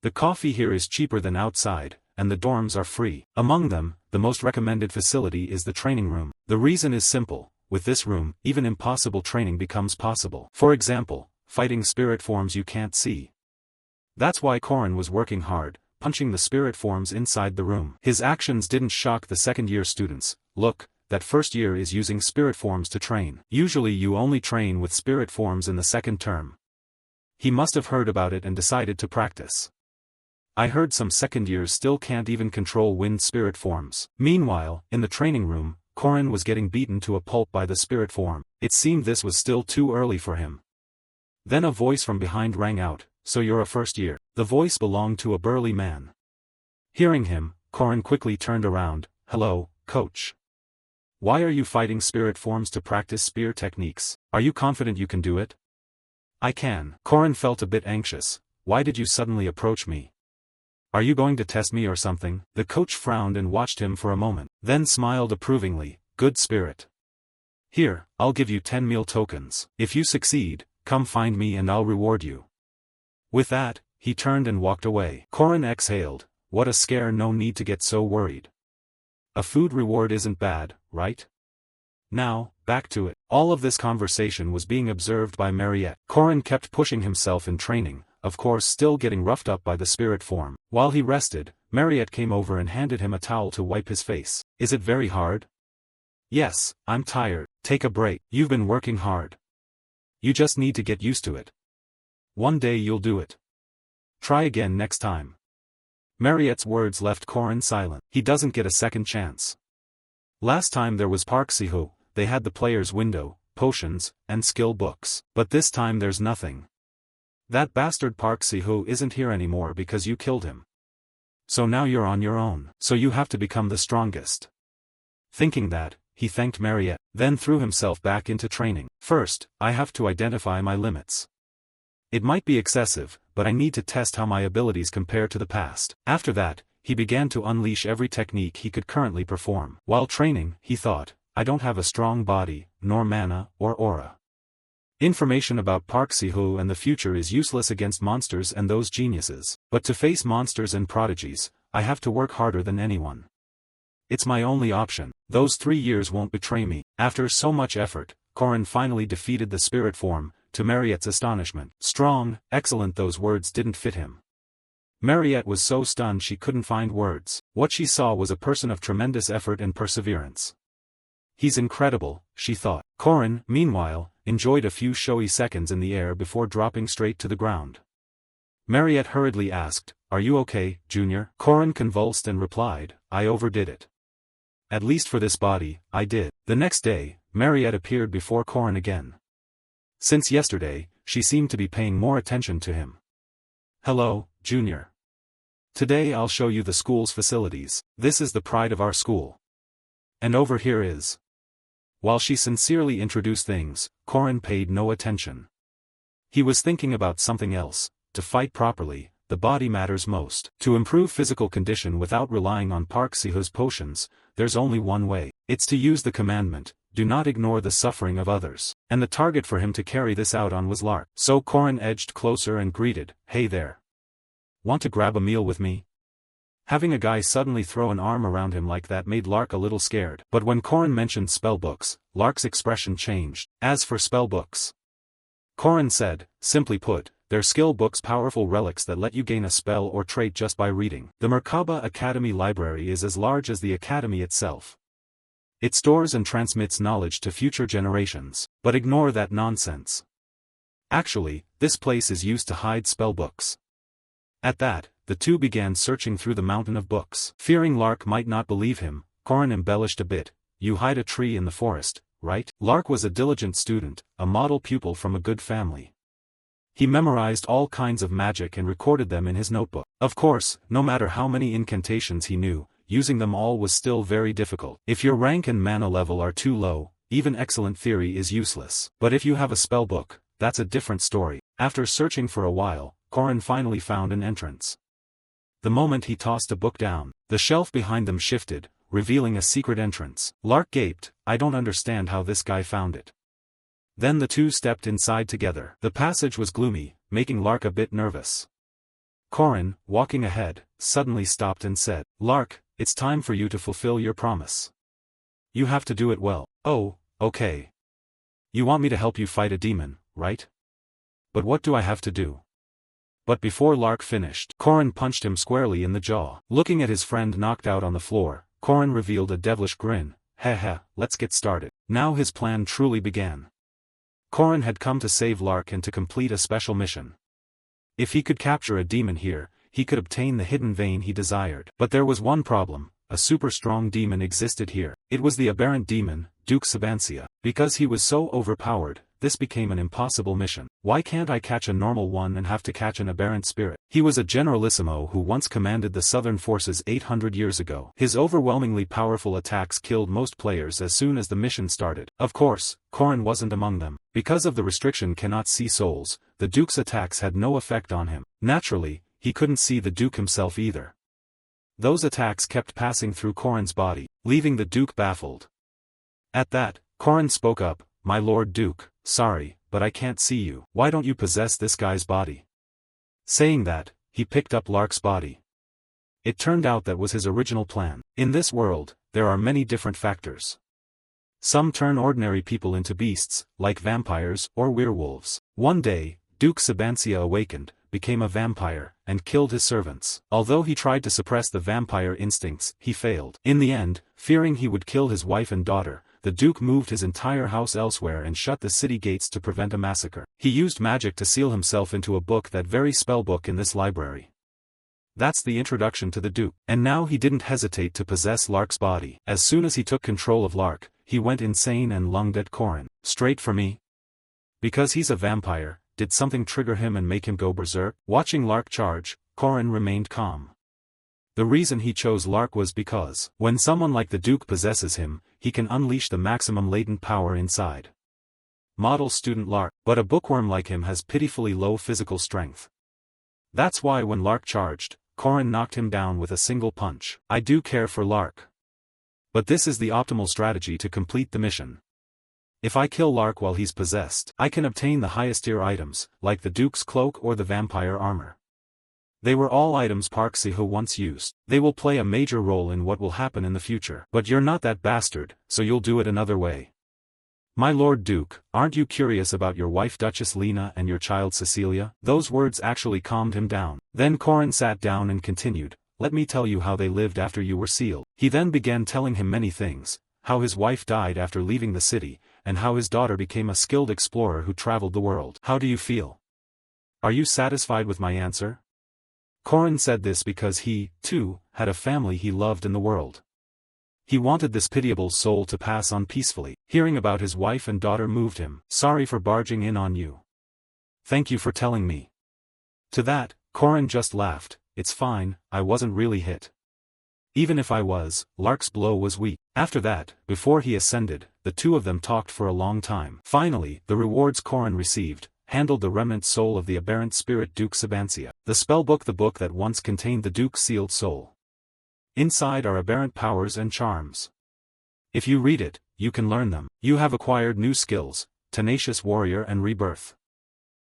The coffee here is cheaper than outside, and the dorms are free. Among them, the most recommended facility is the training room. The reason is simple: with this room, even impossible training becomes possible. For example, fighting spirit forms you can't see. That's why Korin was working hard, punching the spirit forms inside the room. His actions didn't shock the second-year students. Look, that first year is using spirit forms to train. Usually you only train with spirit forms in the second term. He must have heard about it and decided to practice. I heard some second years still can't even control wind spirit forms. Meanwhile, in the training room, Korin was getting beaten to a pulp by the spirit form. It seemed this was still too early for him. Then a voice from behind rang out, "So you're a first year." The voice belonged to a burly man. Hearing him, Korin quickly turned around. "Hello, coach. Why are you fighting spirit forms to practice spear techniques? Are you confident you can do it?" "I can." Korin felt a bit anxious. "Why did you suddenly approach me? Are you going to test me or something?" The coach frowned and watched him for a moment, then smiled approvingly. "Good spirit. Here, I'll give you 10 meal tokens. If you succeed, come find me and I'll reward you." With that, he turned and walked away. Korin exhaled. What a scare, no need to get so worried. A food reward isn't bad, right? Now, back to it. All of this conversation was being observed by Mariette. Korin kept pushing himself in training, of course still getting roughed up by the spirit form. While he rested, Mariette came over and handed him a towel to wipe his face. "Is it very hard?" "Yes, I'm tired. Take a break. You've been working hard. You just need to get used to it. One day you'll do it. Try again next time." Mariette's words left Korin silent. He doesn't get a second chance. Last time there was Park Siho, they had the player's window, potions, and skill books. But this time there's nothing. That bastard Park Siho isn't here anymore because you killed him. So now you're on your own. So you have to become the strongest. Thinking that, he thanked Mariette, then threw himself back into training. "First, I have to identify my limits. It might be excessive, but I need to test how my abilities compare to the past." After that, he began to unleash every technique he could currently perform. While training, he thought, "I don't have a strong body, nor mana, or aura. Information about Park Siho and the future is useless against monsters and those geniuses. But to face monsters and prodigies, I have to work harder than anyone. It's my only option. Those 3 years won't betray me." After so much effort, Korin finally defeated the spirit form, to Mariette's astonishment. Strong, excellent, those words didn't fit him. Mariette was so stunned she couldn't find words. What she saw was a person of tremendous effort and perseverance. "He's incredible," she thought. Korin, meanwhile, enjoyed a few showy seconds in the air before dropping straight to the ground. Mariette hurriedly asked, "Are you okay, Junior?" Korin convulsed and replied, "I overdid it. At least for this body, I did." The next day, Mariette appeared before Korin again. Since yesterday, she seemed to be paying more attention to him. "Hello, Junior. Today I'll show you the school's facilities. This is the pride of our school. And over here is..." While she sincerely introduced things, Korin paid no attention. He was thinking about something else. To fight properly, the body matters most. To improve physical condition without relying on Park Siho's potions, there's only one way. It's to use the commandment, "Do not ignore the suffering of others." And the target for him to carry this out on was Lark. So Korin edged closer and greeted, "Hey there. Want to grab a meal with me?" Having a guy suddenly throw an arm around him like that made Lark a little scared. But when Korin mentioned spellbooks, Lark's expression changed. As for spellbooks, Korin said, "Simply put, they're skill books, powerful relics that let you gain a spell or trait just by reading. The Merkaba Academy library is as large as the academy itself. It stores and transmits knowledge to future generations, but ignore that nonsense. Actually, this place is used to hide spellbooks." At that, the two began searching through the mountain of books. Fearing Lark might not believe him, Korin embellished a bit. "You hide a tree in the forest, right?" Lark was a diligent student, a model pupil from a good family. He memorized all kinds of magic and recorded them in his notebook. Of course, no matter how many incantations he knew, using them all was still very difficult. If your rank and mana level are too low, even excellent theory is useless. But if you have a spellbook, that's a different story. After searching for a while, Korin finally found an entrance. The moment he tossed a book down, the shelf behind them shifted, revealing a secret entrance. Lark gaped, "I don't understand how this guy found it." Then the two stepped inside together. The passage was gloomy, making Lark a bit nervous. Korin, walking ahead, suddenly stopped and said, "Lark, it's time for you to fulfill your promise. You have to do it well." "Oh, okay. You want me to help you fight a demon, right? But what do I have to do?" But before Lark finished, Korin punched him squarely in the jaw. Looking at his friend knocked out on the floor, Korin revealed a devilish grin. "Heh, let's get started." Now his plan truly began. Korin had come to save Lark and to complete a special mission. If he could capture a demon here, he could obtain the hidden vein he desired. But there was one problem. A super strong demon existed here. It was the aberrant demon, Duke Sabancia. Because he was so overpowered, this became an impossible mission. Why can't I catch a normal one and have to catch an aberrant spirit? He was a generalissimo who once commanded the southern forces 800 years ago. His overwhelmingly powerful attacks killed most players as soon as the mission started. Of course, Corrin wasn't among them. Because of the restriction cannot see souls, the Duke's attacks had no effect on him. Naturally, he couldn't see the Duke himself either. Those attacks kept passing through Corrin's body, leaving the Duke baffled. At that, Corrin spoke up, "My Lord Duke, sorry, but I can't see you. Why don't you possess this guy's body?" Saying that, he picked up Lark's body. It turned out that was his original plan. In this world, there are many different factors. Some turn ordinary people into beasts, like vampires or werewolves. One day, Duke Sabancia awakened, became a vampire, and killed his servants. Although he tried to suppress the vampire instincts, he failed. In the end, fearing he would kill his wife and daughter, the Duke moved his entire house elsewhere and shut the city gates to prevent a massacre. He used magic to seal himself into a book, that very spellbook in this library. That's the introduction to the Duke. And now he didn't hesitate to possess Lark's body. As soon as he took control of Lark, he went insane and lunged at Corrin. Straight for me? Because he's a vampire, did something trigger him and make him go berserk? Watching Lark charge, Corrin remained calm. The reason he chose Lark was because, when someone like the Duke possesses him, he can unleash the maximum latent power inside. Model student Lark, but a bookworm like him has pitifully low physical strength. That's why when Lark charged, Corrin knocked him down with a single punch. I do care for Lark. But this is the optimal strategy to complete the mission. If I kill Lark while he's possessed, I can obtain the highest tier items, like the Duke's cloak or the vampire armor. They were all items Park Si-ho once used. They will play a major role in what will happen in the future. But you're not that bastard, so you'll do it another way. My Lord Duke, aren't you curious about your wife Duchess Lena and your child Cecilia? Those words actually calmed him down. Then Corrin sat down and continued, let me tell you how they lived after you were sealed. He then began telling him many things, how his wife died after leaving the city, and how his daughter became a skilled explorer who traveled the world. How do you feel? Are you satisfied with my answer? Corrin said this because he, too, had a family he loved in the world. He wanted this pitiable soul to pass on peacefully. Hearing about his wife and daughter moved him. Sorry for barging in on you. Thank you for telling me. To that, Corrin just laughed. It's fine, I wasn't really hit. Even if I was, Lark's blow was weak. After that, before he ascended, the two of them talked for a long time. Finally, the rewards Corrin received, handled the remnant soul of the aberrant spirit Duke Sabancia. The spellbook, the book that once contained the Duke's sealed soul. Inside are aberrant powers and charms. If you read it, you can learn them. You have acquired new skills, Tenacious Warrior and Rebirth.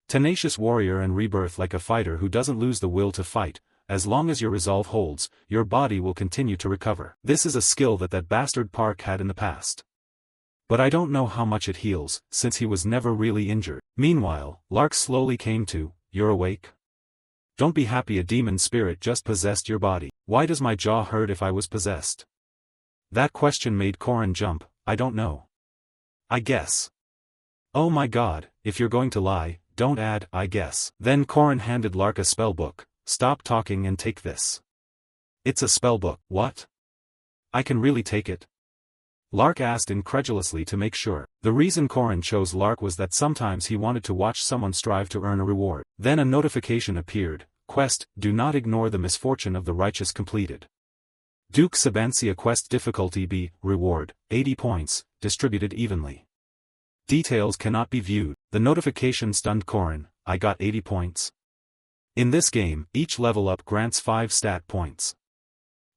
Tenacious Warrior and Rebirth, like a fighter who doesn't lose the will to fight. As long as your resolve holds, your body will continue to recover. This is a skill that bastard Park had in the past. But I don't know how much it heals, since he was never really injured. Meanwhile, Lark slowly came to, you're awake? Don't be happy, a demon spirit just possessed your body. Why does my jaw hurt if I was possessed? That question made Corrin jump. I don't know. I guess. Oh my god, if you're going to lie, don't add, I guess. Then Corrin handed Lark a spellbook. Stop talking and take this. It's a spellbook. What? I can really take it? Lark asked incredulously to make sure. The reason Corrin chose Lark was that sometimes he wanted to watch someone strive to earn a reward. Then a notification appeared. Quest, do not ignore the misfortune of the righteous completed. Duke Sabancia quest difficulty B, reward, 80 points, distributed evenly. Details cannot be viewed. The notification stunned Corrin. I got 80 points. In this game, each level up grants 5 stat points.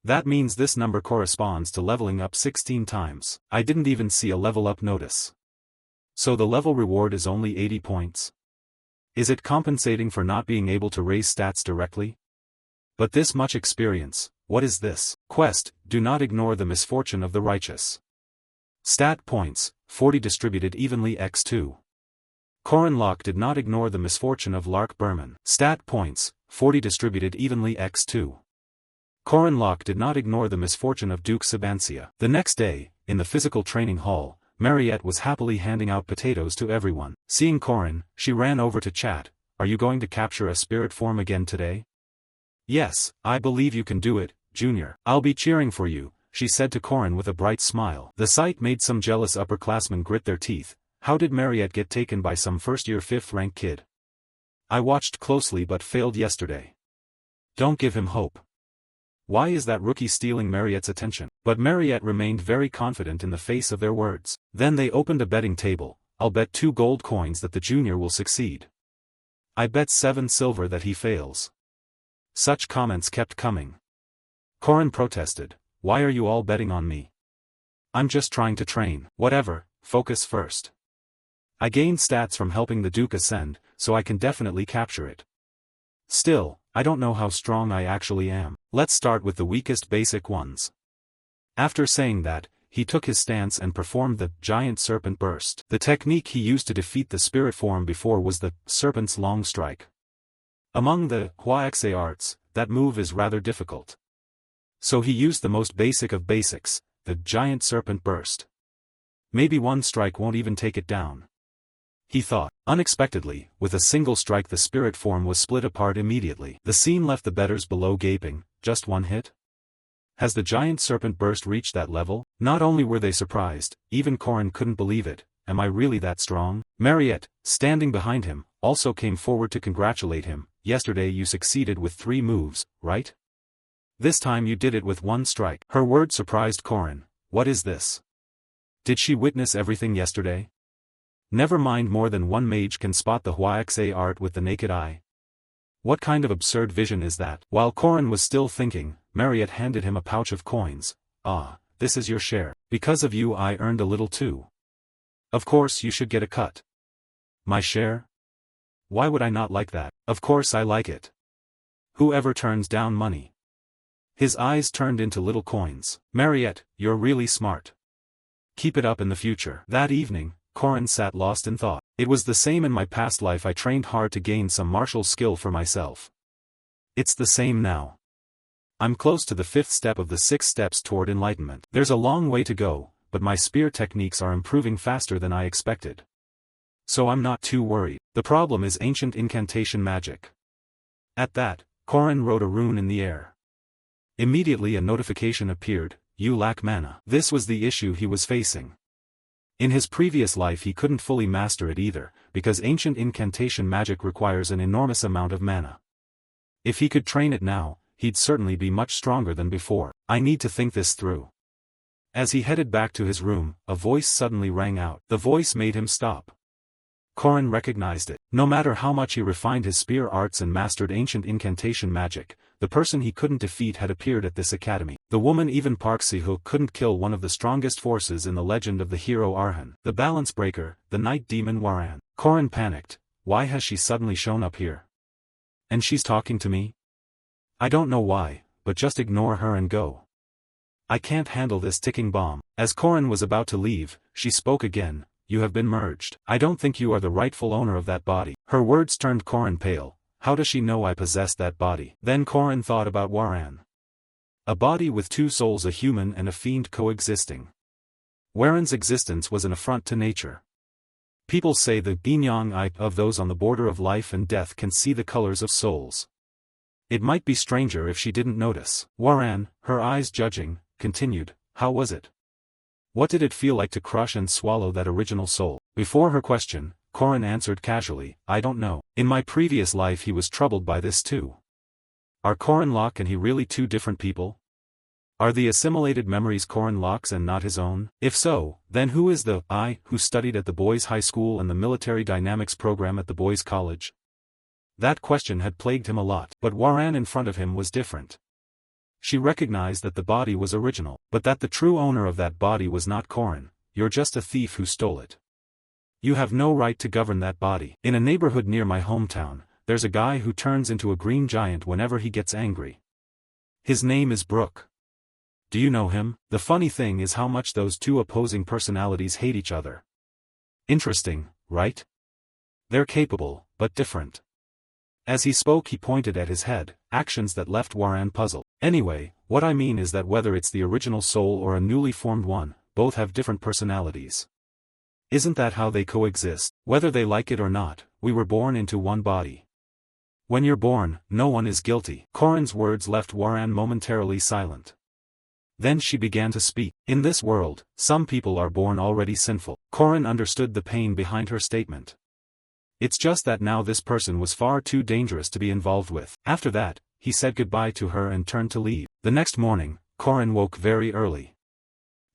That means this number corresponds to leveling up 16 times. I didn't even see a level up notice. So the level reward is only 80 points. Is it compensating for not being able to raise stats directly? But this much experience, what is this? Quest, do not ignore the misfortune of the righteous. Stat points, 40 distributed evenly x2. Corrin Locke did not ignore the misfortune of Lark Berman. Stat points, 40 distributed evenly x2. Corrin Locke did not ignore the misfortune of Duke Sabancia. The next day, in the physical training hall, Mariette was happily handing out potatoes to everyone. Seeing Corrin, she ran over to chat. are you going to capture a spirit form again today? Yes, I believe you can do it, Junior. I'll be cheering for you, she said to Corin with a bright smile. The sight made some jealous upperclassmen grit their teeth. How did Mariette get taken by some first-year 5th-rank kid? I watched closely but failed yesterday. Don't give him hope. Why is that rookie stealing Mariette's attention? But Mariette remained very confident in the face of their words. Then they opened a betting table. I'll bet 2 gold coins that the junior will succeed. I bet 7 silver that he fails. Such comments kept coming. Corin protested. Why are you all betting on me? I'm just trying to train. Whatever, focus first. I gained stats from helping the Duke ascend, so I can definitely capture it. Still, I don't know how strong I actually am. Let's start with the weakest basic ones. After saying that, he took his stance and performed the giant serpent burst. The technique he used to defeat the spirit form before was the serpent's long strike. Among the Hwaxe arts, that move is rather difficult. So he used the most basic of basics, the giant serpent burst. Maybe one strike won't even take it down. He thought. Unexpectedly, with a single strike the spirit form was split apart immediately. The scene left the bettors below gaping. Just one hit? Has the giant serpent burst reached that level? Not only were they surprised, even Corin couldn't believe it. Am I really that strong? Mariette, standing behind him, also came forward to congratulate him. Yesterday you succeeded with 3 moves, right? This time you did it with 1 strike. Her word surprised Corin. What is this? Did she witness everything yesterday? Never mind, more than one mage can spot the Hwaxe art with the naked eye. What kind of absurd vision is that? While Corin was still thinking, Mariette handed him a pouch of coins. Ah, this is your share. Because of you I earned a little too. Of course you should get a cut. My share? Why would I not like that? Of course I like it. Whoever turns down money? His eyes turned into little coins. Mariette, you're really smart. Keep it up in the future. That evening, Corin sat lost in thought. It was the same in my past life. I trained hard to gain some martial skill for myself. It's the same now. I'm close to the 5th step of the 6 steps toward enlightenment. There's a long way to go, but my spear techniques are improving faster than I expected. So I'm not too worried. The problem is ancient incantation magic. At that, Corin wrote a rune in the air. Immediately a notification appeared. You lack mana. This was the issue he was facing. In his previous life he couldn't fully master it either, because ancient incantation magic requires an enormous amount of mana. If he could train it now, he'd certainly be much stronger than before. I need to think this through. As he headed back to his room, a voice suddenly rang out. The voice made him stop. Corin recognized it. No matter how much he refined his spear arts and mastered ancient incantation magic, the person he couldn't defeat had appeared at this academy. The woman even Park Si-hook couldn't kill one of the strongest forces in the legend of the hero Arhan. The balance breaker, the night demon Waran. Corin panicked. Why has she suddenly shown up here? And she's talking to me? I don't know why, but just ignore her and go. I can't handle this ticking bomb. As Corin was about to leave, she spoke again. You have been merged. I don't think you are the rightful owner of that body. Her words turned Corin pale. How does she know I possess that body? Then Corin thought about Waran. A body with 2 souls, a human and a fiend coexisting. Waran's existence was an affront to nature. People say the Binyang eye of those on the border of life and death can see the colors of souls. It might be stranger if she didn't notice. Waran, her eyes judging, continued, how was it? What did it feel like to crush and swallow that original soul? Before her question, Corin answered casually, I don't know. In my previous life he was troubled by this too. Are Corin Locke and he really 2 different people? Are the assimilated memories Corin Locke's and not his own? If so, then who is the I who studied at the boys' high school and the military dynamics program at the boys' college? That question had plagued him a lot, but Waran in front of him was different. She recognized that the body was original, but that the true owner of that body was not Corin. You're just a thief who stole it. You have no right to govern that body. In a neighborhood near my hometown, there's a guy who turns into a green giant whenever he gets angry. His name is Brooke. Do you know him? The funny thing is how much those 2 opposing personalities hate each other. Interesting, right? They're capable, but different. As he spoke he pointed at his head, actions that left Waran puzzled. Anyway, what I mean is that whether it's the original soul or a newly formed one, both have different personalities. Isn't that how they coexist? Whether they like it or not, we were born into one body. When you're born, no one is guilty. Corin's words left Waran momentarily silent. Then she began to speak. In this world, some people are born already sinful. Corin understood the pain behind her statement. It's just that now this person was far too dangerous to be involved with. After that, he said goodbye to her and turned to leave. The next morning, Corin woke very early.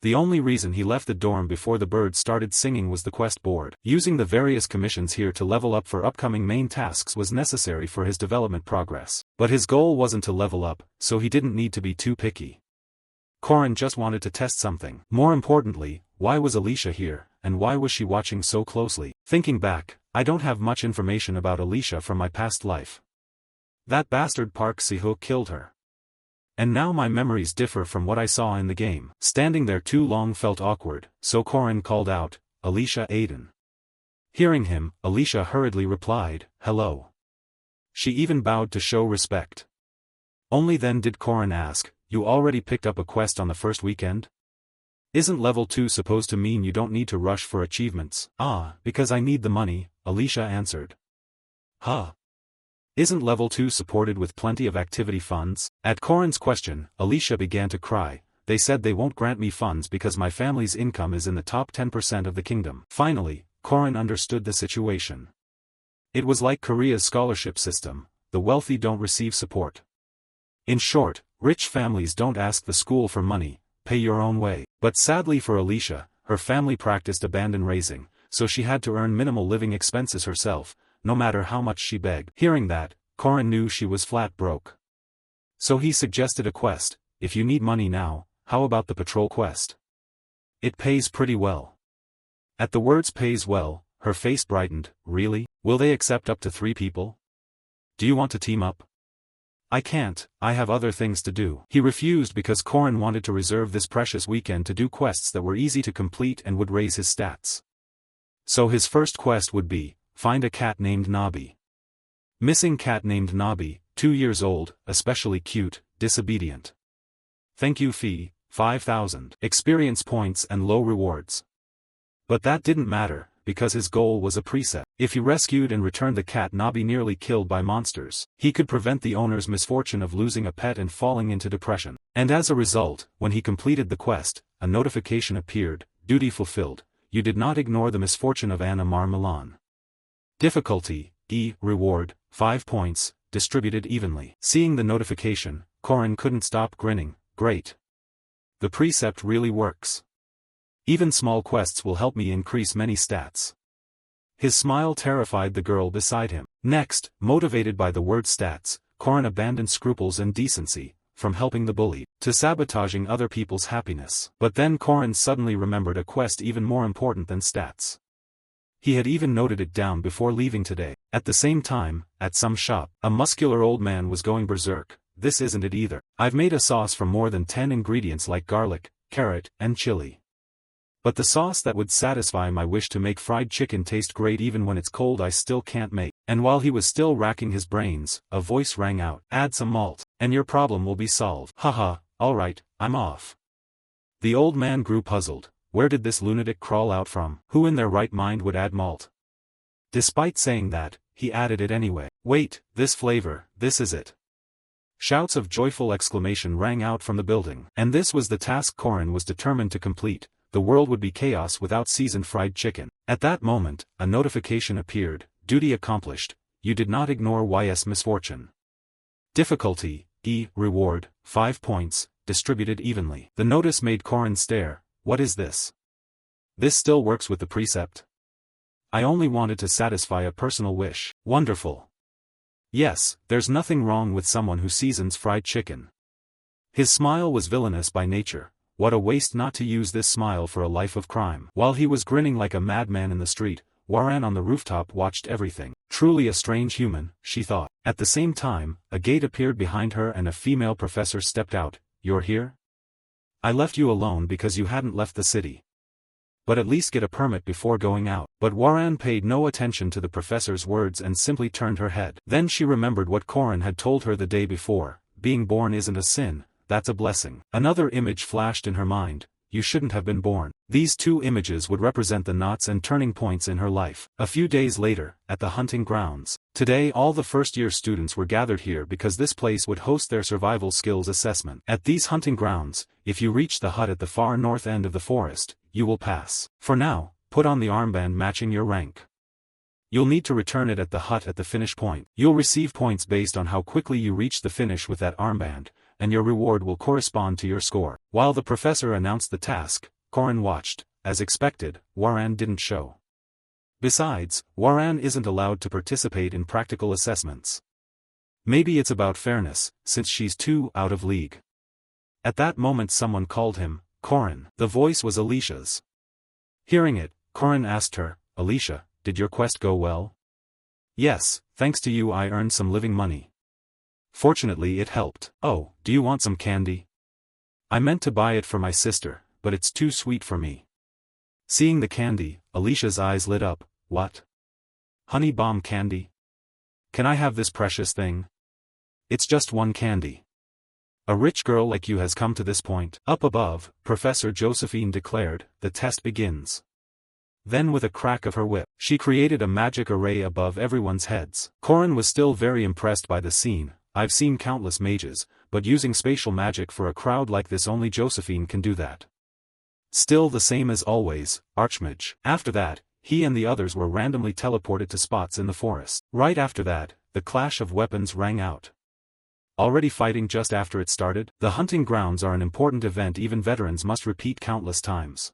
The only reason he left the dorm before the birds started singing was the quest board. Using the various commissions here to level up for upcoming main tasks was necessary for his development progress. But his goal wasn't to level up, so he didn't need to be too picky. Corin just wanted to test something. More importantly, why was Alicia here, and why was she watching so closely? Thinking back, I don't have much information about Alicia from my past life. That bastard Park Si-hook killed her. And now my memories differ from what I saw in the game. Standing there too long felt awkward, so Corin called out, "Alicia Aiden." Hearing him, Alicia hurriedly replied, "Hello." She even bowed to show respect. Only then did Corin ask, "You already picked up a quest on the first weekend? Isn't level 2 supposed to mean you don't need to rush for achievements?" "Ah, because I need the money," Alicia answered. "Huh? Isn't level 2 supported with plenty of activity funds?" At Corin's question, Alicia began to cry. "They said they won't grant me funds because my family's income is in the top 10% of the kingdom." Finally, Corin understood the situation. It was like Korea's scholarship system, the wealthy don't receive support. In short, rich families don't ask the school for money, pay your own way. But sadly for Alicia, her family practiced abandon raising, so she had to earn minimal living expenses herself, no matter how much she begged. Hearing that, Corin knew she was flat broke. So he suggested a quest. "If you need money now, how about the patrol quest? It pays pretty well." At the words "pays well," her face brightened. "Really? Will they accept up to 3 people? Do you want to team up?" "I can't, I have other things to do." He refused because Corin wanted to reserve this precious weekend to do quests that were easy to complete and would raise his stats. So his first quest would be, find a cat named Nobby. Missing cat named Nobby, 2 years old, especially cute, disobedient. Thank you fee, 5,000. Experience points and low rewards. But that didn't matter, because his goal was a preset. If he rescued and returned the cat Nobby nearly killed by monsters, he could prevent the owner's misfortune of losing a pet and falling into depression. And as a result, when he completed the quest, a notification appeared, "Duty fulfilled. You did not ignore the misfortune of Anna Marmelan. Difficulty, E, reward, 5 points, distributed evenly." Seeing the notification, Corin couldn't stop grinning. Great. The precept really works. Even small quests will help me increase many stats. His smile terrified the girl beside him. Next, motivated by the word stats, Corin abandoned scruples and decency, from helping the bully, to sabotaging other people's happiness. But then Corin suddenly remembered a quest even more important than stats. He had even noted it down before leaving today. At the same time, at some shop, a muscular old man was going berserk. "This isn't it either. I've made a sauce from more than 10 ingredients like garlic, carrot, and chili. But the sauce that would satisfy my wish to make fried chicken taste great even when it's cold I still can't make." And while he was still racking his brains, a voice rang out, "Add some malt, and your problem will be solved." "Haha, alright, I'm off." The old man grew puzzled. Where did this lunatic crawl out from? Who in their right mind would add malt? Despite saying that, he added it anyway. "Wait, this flavor, this is it." Shouts of joyful exclamation rang out from the building. And this was the task Corin was determined to complete. The world would be chaos without seasoned fried chicken. At that moment, a notification appeared, "Duty accomplished. You did not ignore YS misfortune. Difficulty, E, reward, 5 points, distributed evenly." The notice made Corin stare. What is this? This still works with the precept? I only wanted to satisfy a personal wish. Wonderful. Yes, there's nothing wrong with someone who seasons fried chicken. His smile was villainous by nature. What a waste not to use this smile for a life of crime. While he was grinning like a madman in the street, Waran on the rooftop watched everything. Truly a strange human, she thought. At the same time, a gate appeared behind her and a female professor stepped out. "You're here? I left you alone because you hadn't left the city. But at least get a permit before going out." But Waran paid no attention to the professor's words and simply turned her head. Then she remembered what Corin had told her the day before. Being born isn't a sin, that's a blessing. Another image flashed in her mind. you shouldn't have been born. These two images would represent the knots and turning points in her life. A few days later, at the hunting grounds. Today all the first-year students were gathered here because this place would host their survival skills assessment. At these hunting grounds, if you reach the hut at the far north end of the forest, you will pass. For now, put on the armband matching your rank. You'll need to return it at the hut at the finish point. You'll receive points based on how quickly you reach the finish with that armband, and your reward will correspond to your score. While the professor announced the task, Corin watched. As expected, Waran didn't show. Besides, Waran isn't allowed to participate in practical assessments. Maybe it's about fairness, since she's too out of league. At that moment someone called him, Corin. The voice was Alicia's. Hearing it, Corin asked her, Alicia, did your quest go well? Yes, thanks to you I earned some living money. Fortunately it helped. Oh, do you want some candy? I meant to buy it for my sister, but it's too sweet for me. Seeing the candy, Alicia's eyes lit up. What? Honey bomb candy? Can I have this precious thing? It's just one candy. A rich girl like you has come to this point. Up above, Professor Josephine declared, the test begins. Then with a crack of her whip, she created a magic array above everyone's heads. Corin was still very impressed by the scene. I've seen countless mages, but using spatial magic for a crowd like this only Josephine can do that. Still the same as always, Archmage. After that, he and the others were randomly teleported to spots in the forest. Right after that, the clash of weapons rang out. Already fighting just after it started? The hunting grounds are an important event even veterans must repeat countless times.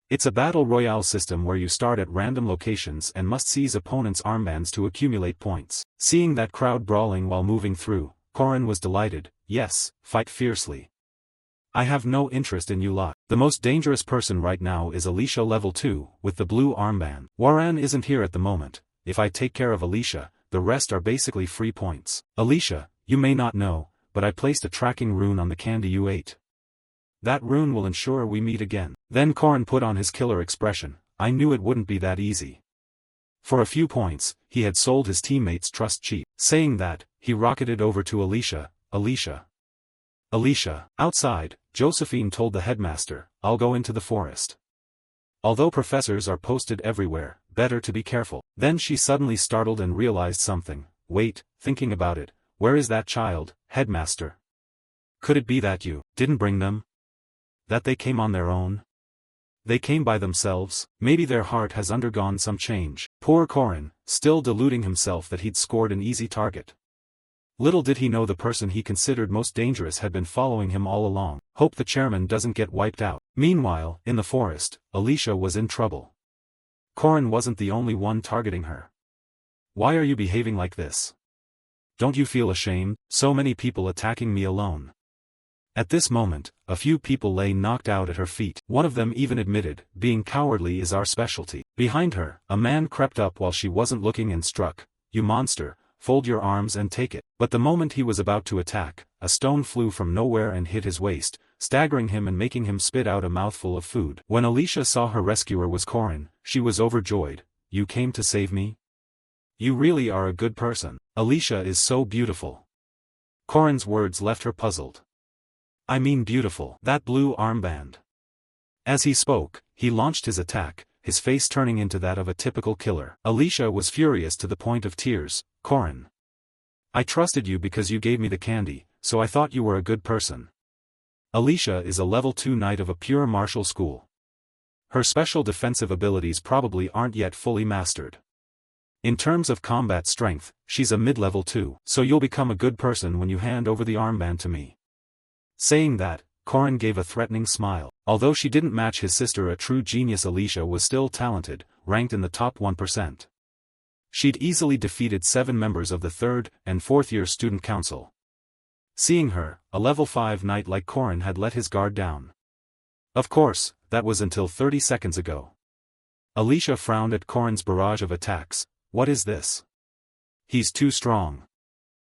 It's a battle royale system where you start at random locations and must seize opponents' armbands to accumulate points. Seeing that crowd brawling while moving through, Corin was delighted. Yes, fight fiercely. I have no interest in you lot. The most dangerous person right now is Alicia level 2, with the blue armband. Waran isn't here at the moment. If I take care of Alicia, the rest are basically free points. Alicia, you may not know, but I placed a tracking rune on the candy you ate. That rune will ensure we meet again. Then Corin put on his killer expression. I knew it wouldn't be that easy. For a few points, he had sold his teammates' trust cheap. Saying that, he rocketed over to Alicia. Alicia. Alicia. Outside, Josephine told the headmaster, I'll go into the forest. Although professors are posted everywhere, better to be careful. Then she suddenly startled and realized something. Wait, thinking about it, where is that child, headmaster? Could it be that you didn't bring them? That they came on their own? They came by themselves? Maybe their heart has undergone some change. Poor Corin, still deluding himself that he'd scored an easy target. Little did he know the person he considered most dangerous had been following him all along. Hope the chairman doesn't get wiped out. Meanwhile, in the forest, Alicia was in trouble. Corin wasn't the only one targeting her. Why are you behaving like this? Don't you feel ashamed? So many people attacking me alone. At this moment, a few people lay knocked out at her feet. One of them even admitted, being cowardly is our specialty. Behind her, a man crept up while she wasn't looking and struck, You monster, fold your arms and take it. But the moment he was about to attack, a stone flew from nowhere and hit his waist, staggering him and making him spit out a mouthful of food. When Alicia saw her rescuer was Corin, she was overjoyed. You came to save me? You really are a good person. Alicia is so beautiful. Corin's words left her puzzled. I mean beautiful. That blue armband. As he spoke, he launched his attack, his face turning into that of a typical killer. Alicia was furious to the point of tears. Corin. I trusted you because you gave me the candy, so I thought you were a good person. Alicia is a level 2 knight of a pure martial school. Her special defensive abilities probably aren't yet fully mastered. In terms of combat strength, she's a mid-level 2. So you'll become a good person when you hand over the armband to me. Saying that, Corin gave a threatening smile. Although she didn't match his sister, a true genius, Alicia was still talented, ranked in the top 1%. She'd easily defeated 7 members of the 3rd and 4th year student council. Seeing her, a level 5 knight like Corin had let his guard down. Of course, that was until 30 seconds ago. Alicia frowned at Corin's barrage of attacks. What is this? He's too strong.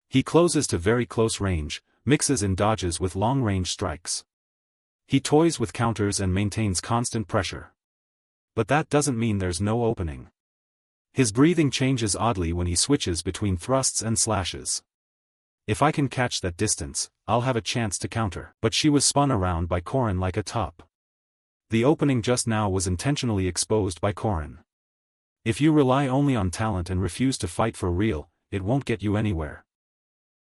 He closes to very close range, mixes in dodges with long-range strikes. He toys with counters and maintains constant pressure. But that doesn't mean there's no opening. His breathing changes oddly when he switches between thrusts and slashes. If I can catch that distance, I'll have a chance to counter. But she was spun around by Corin like a top. The opening just now was intentionally exposed by Korin. If you rely only on talent and refuse to fight for real, it won't get you anywhere.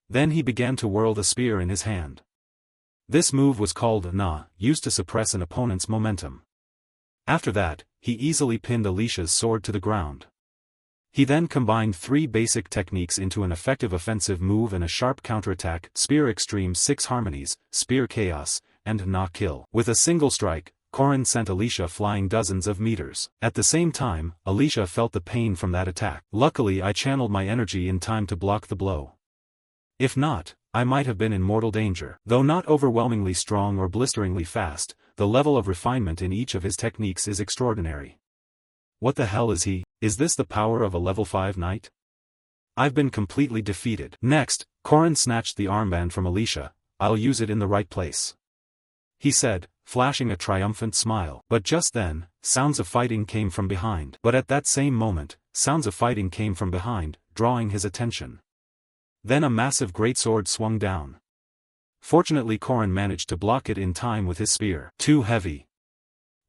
Then he began to whirl the spear in his hand. This move was called Na, used to suppress an opponent's momentum. After that, he easily pinned Alicia's sword to the ground. He then combined 3 basic techniques into an effective offensive move and a sharp counterattack: Spear Extreme 6 Harmonies, Spear Chaos, and Na Kill. With a single strike, Korin sent Alicia flying dozens of meters. At the same time, Alicia felt the pain from that attack. Luckily, I channeled my energy in time to block the blow. If not, I might have been in mortal danger. Though not overwhelmingly strong or blisteringly fast, the level of refinement in each of his techniques is extraordinary. What the hell is he? Is this the power of a level 5 knight? I've been completely defeated. Next, Korin snatched the armband from Alicia. I'll use it in the right place, he said, flashing a triumphant smile. But just then, sounds of fighting came from behind. Drawing his attention. Then a massive greatsword swung down. Fortunately, Korin managed to block it in time with his spear. Too heavy.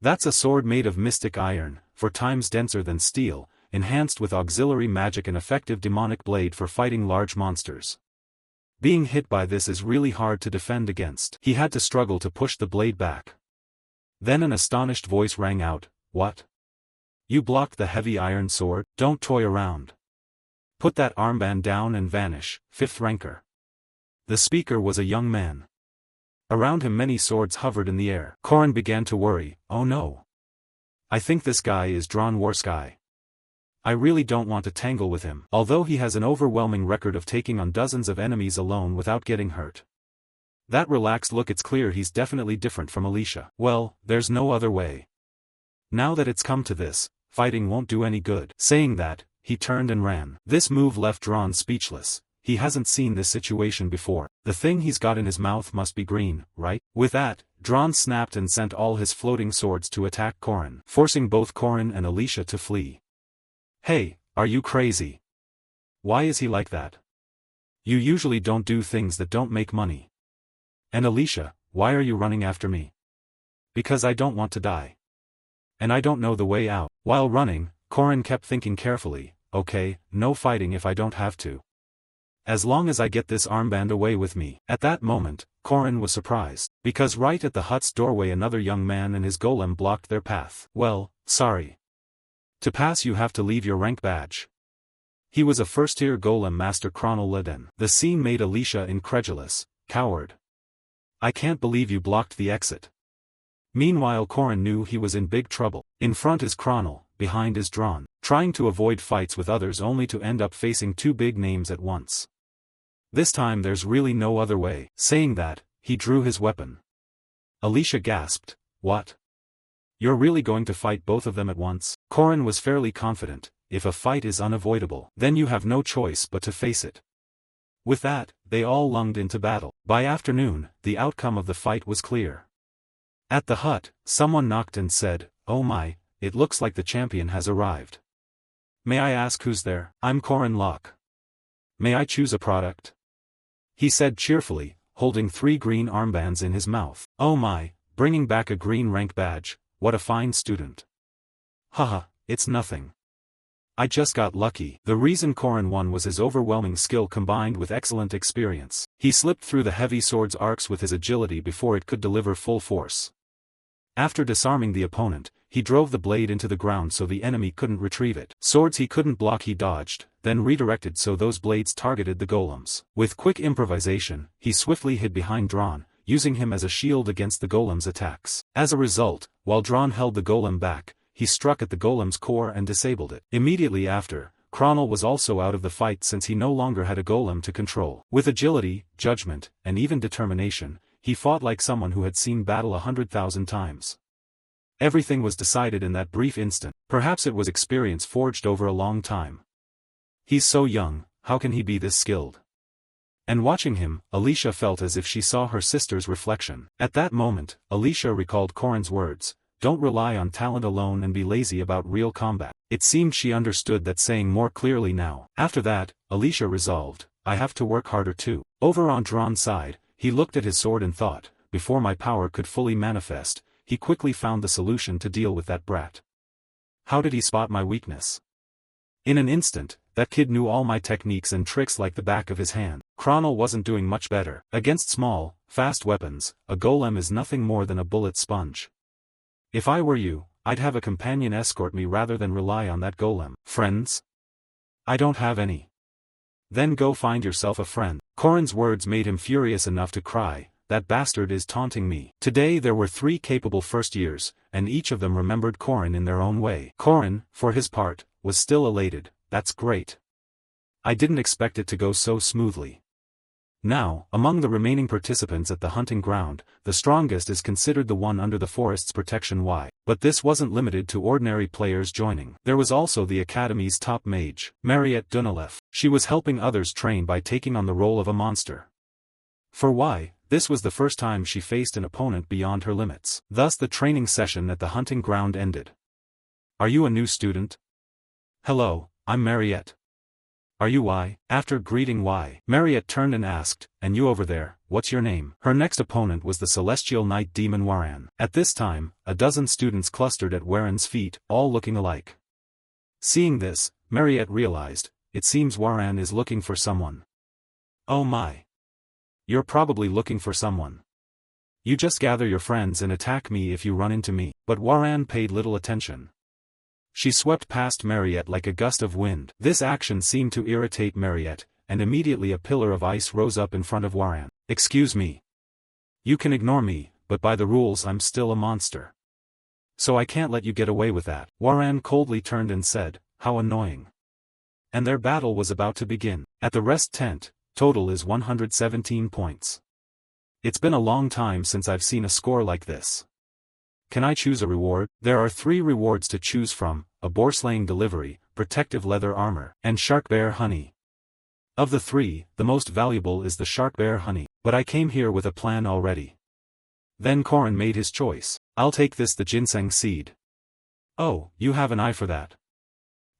That's a sword made of mystic iron, 4 times denser than steel, enhanced with auxiliary magic and effective demonic blade for fighting large monsters. Being hit by this is really hard to defend against. He had to struggle to push the blade back. Then an astonished voice rang out, "What? You blocked the heavy iron sword? Don't toy around. Put that armband down and vanish, 5th ranker." The speaker was a young man. Around him many swords hovered in the air. Korin began to worry. Oh no. I think this guy is Drawn Warsky. I really don't want to tangle with him. Although he has an overwhelming record of taking on dozens of enemies alone without getting hurt. That relaxed look, it's clear he's definitely different from Alicia. Well, there's no other way. Now that it's come to this, fighting won't do any good. Saying that, he turned and ran. This move left Drawn speechless. He hasn't seen this situation before. The thing he's got in his mouth must be green, right? With that, Drawn snapped and sent all his floating swords to attack Korin, forcing both Korin and Alicia to flee. Hey, are you crazy? Why is he like that? You usually don't do things that don't make money. And Alicia, why are you running after me? Because I don't want to die. And I don't know the way out. While running, Korin kept thinking carefully, okay, no fighting if I don't have to. As long as I get this armband away with me. At that moment, Korin was surprised, because right at the hut's doorway another young man and his golem blocked their path. Well, sorry. To pass you have to leave your rank badge. He was a first-tier golem master Kronel Leden. The scene made Alicia incredulous. Coward. I can't believe you blocked the exit. Meanwhile, Korin knew he was in big trouble. In front is Kronel, behind is Drawn, trying to avoid fights with others only to end up facing 2 big names at once. This time there's really no other way. Saying that, he drew his weapon. Alicia gasped, what? You're really going to fight both of them at once? Korin was fairly confident, if a fight is unavoidable, then you have no choice but to face it. With that, they all lunged into battle. By afternoon, the outcome of the fight was clear. At the hut, someone knocked and said, "Oh my, it looks like the champion has arrived. May I ask who's there?" "I'm Korin Locke. May I choose a product?" he said cheerfully, holding 3 green armbands in his mouth. "Oh my, bringing back a green rank badge, what a fine student." "Haha, it's nothing. I just got lucky." The reason Korin won was his overwhelming skill combined with excellent experience. He slipped through the heavy sword's arcs with his agility before it could deliver full force. After disarming the opponent, he drove the blade into the ground so the enemy couldn't retrieve it. Swords he couldn't block he dodged, then redirected so those blades targeted the golems. With quick improvisation, he swiftly hid behind Drawn, using him as a shield against the golem's attacks. As a result, while Drawn held the golem back, he struck at the golem's core and disabled it. Immediately after, Kronel was also out of the fight since he no longer had a golem to control. With agility, judgment, and even determination, he fought like someone who had seen battle 100,000 times. Everything was decided in that brief instant. Perhaps it was experience forged over a long time. He's so young, how can he be this skilled? And watching him, Alicia felt as if she saw her sister's reflection. At that moment, Alicia recalled Korin's words, "Don't rely on talent alone and be lazy about real combat." It seemed she understood that saying more clearly now. After that, Alicia resolved, I have to work harder too. Over on Drawn's side, he looked at his sword and thought, before my power could fully manifest, he quickly found the solution to deal with that brat. How did he spot my weakness? In an instant, that kid knew all my techniques and tricks like the back of his hand. Kronel wasn't doing much better. Against small, fast weapons, a golem is nothing more than a bullet sponge. If I were you, I'd have a companion escort me rather than rely on that golem. Friends? I don't have any. Then go find yourself a friend. Korin's words made him furious enough to cry, that bastard is taunting me. Today there were 3 capable first years, and each of them remembered Korin in their own way. Korin, for his part, was still elated. That's great. I didn't expect it to go so smoothly. Now, among the remaining participants at the hunting ground, the strongest is considered the one under the forest's protection. Why? But this wasn't limited to ordinary players joining. There was also the Academy's top mage, Mariette Dunalev. She was helping others train by taking on the role of a monster. For why? This was the first time she faced an opponent beyond her limits. Thus the training session at the hunting ground ended. Are you a new student? Hello, I'm Mariette. Are you Y? After greeting Y, Mariette turned and asked, and you over there, what's your name? Her next opponent was the celestial knight demon Waran. At this time, a dozen students clustered at Waran's feet, all looking alike. Seeing this, Mariette realized, it seems Waran is looking for someone. Oh my. You're probably looking for someone. You just gather your friends and attack me if you run into me. But Waran paid little attention. She swept past Mariette like a gust of wind. This action seemed to irritate Mariette, and immediately a pillar of ice rose up in front of Waran. Excuse me. You can ignore me, but by the rules I'm still a monster. So I can't let you get away with that. Waran coldly turned and said, how annoying. And their battle was about to begin. At the rest tent, total is 117 points. It's been a long time since I've seen a score like this. Can I choose a reward? There are 3 rewards to choose from, a boar-slaying delivery, protective leather armor, and shark bear honey. Of the 3, the most valuable is the shark bear honey, but I came here with a plan already. Then Korin made his choice. I'll take the ginseng seed. Oh, you have an eye for that.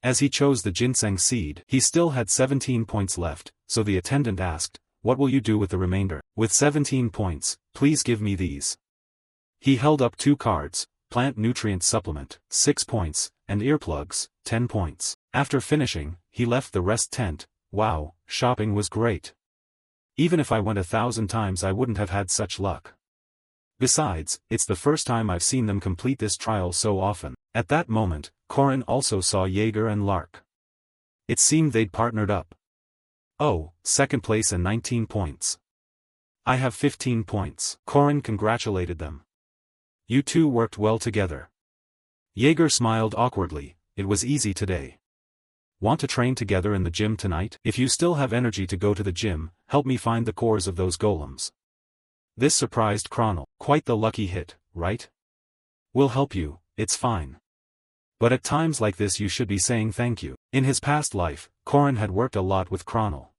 As he chose the ginseng seed, he still had 17 points left, so the attendant asked, what will you do with the remainder? With 17 points, please give me these. He held up 2 cards, plant nutrient supplement, 6 points, and earplugs, 10 points. After finishing, he left the rest tent. Wow, shopping was great. Even if I went 1,000 times I wouldn't have had such luck. Besides, it's the first time I've seen them complete this trial so often. At that moment, Korin also saw Jaeger and Lark. It seemed they'd partnered up. Oh, second place and 19 points. I have 15 points. Korin congratulated them. You two worked well together. Jaeger smiled awkwardly. It was easy today. Want to train together in the gym tonight? If you still have energy to go to the gym, help me find the cores of those golems. This surprised Kronel. Quite the lucky hit, right? We'll help you, it's fine. But at times like this you should be saying thank you. In his past life, Korin had worked a lot with Kronel.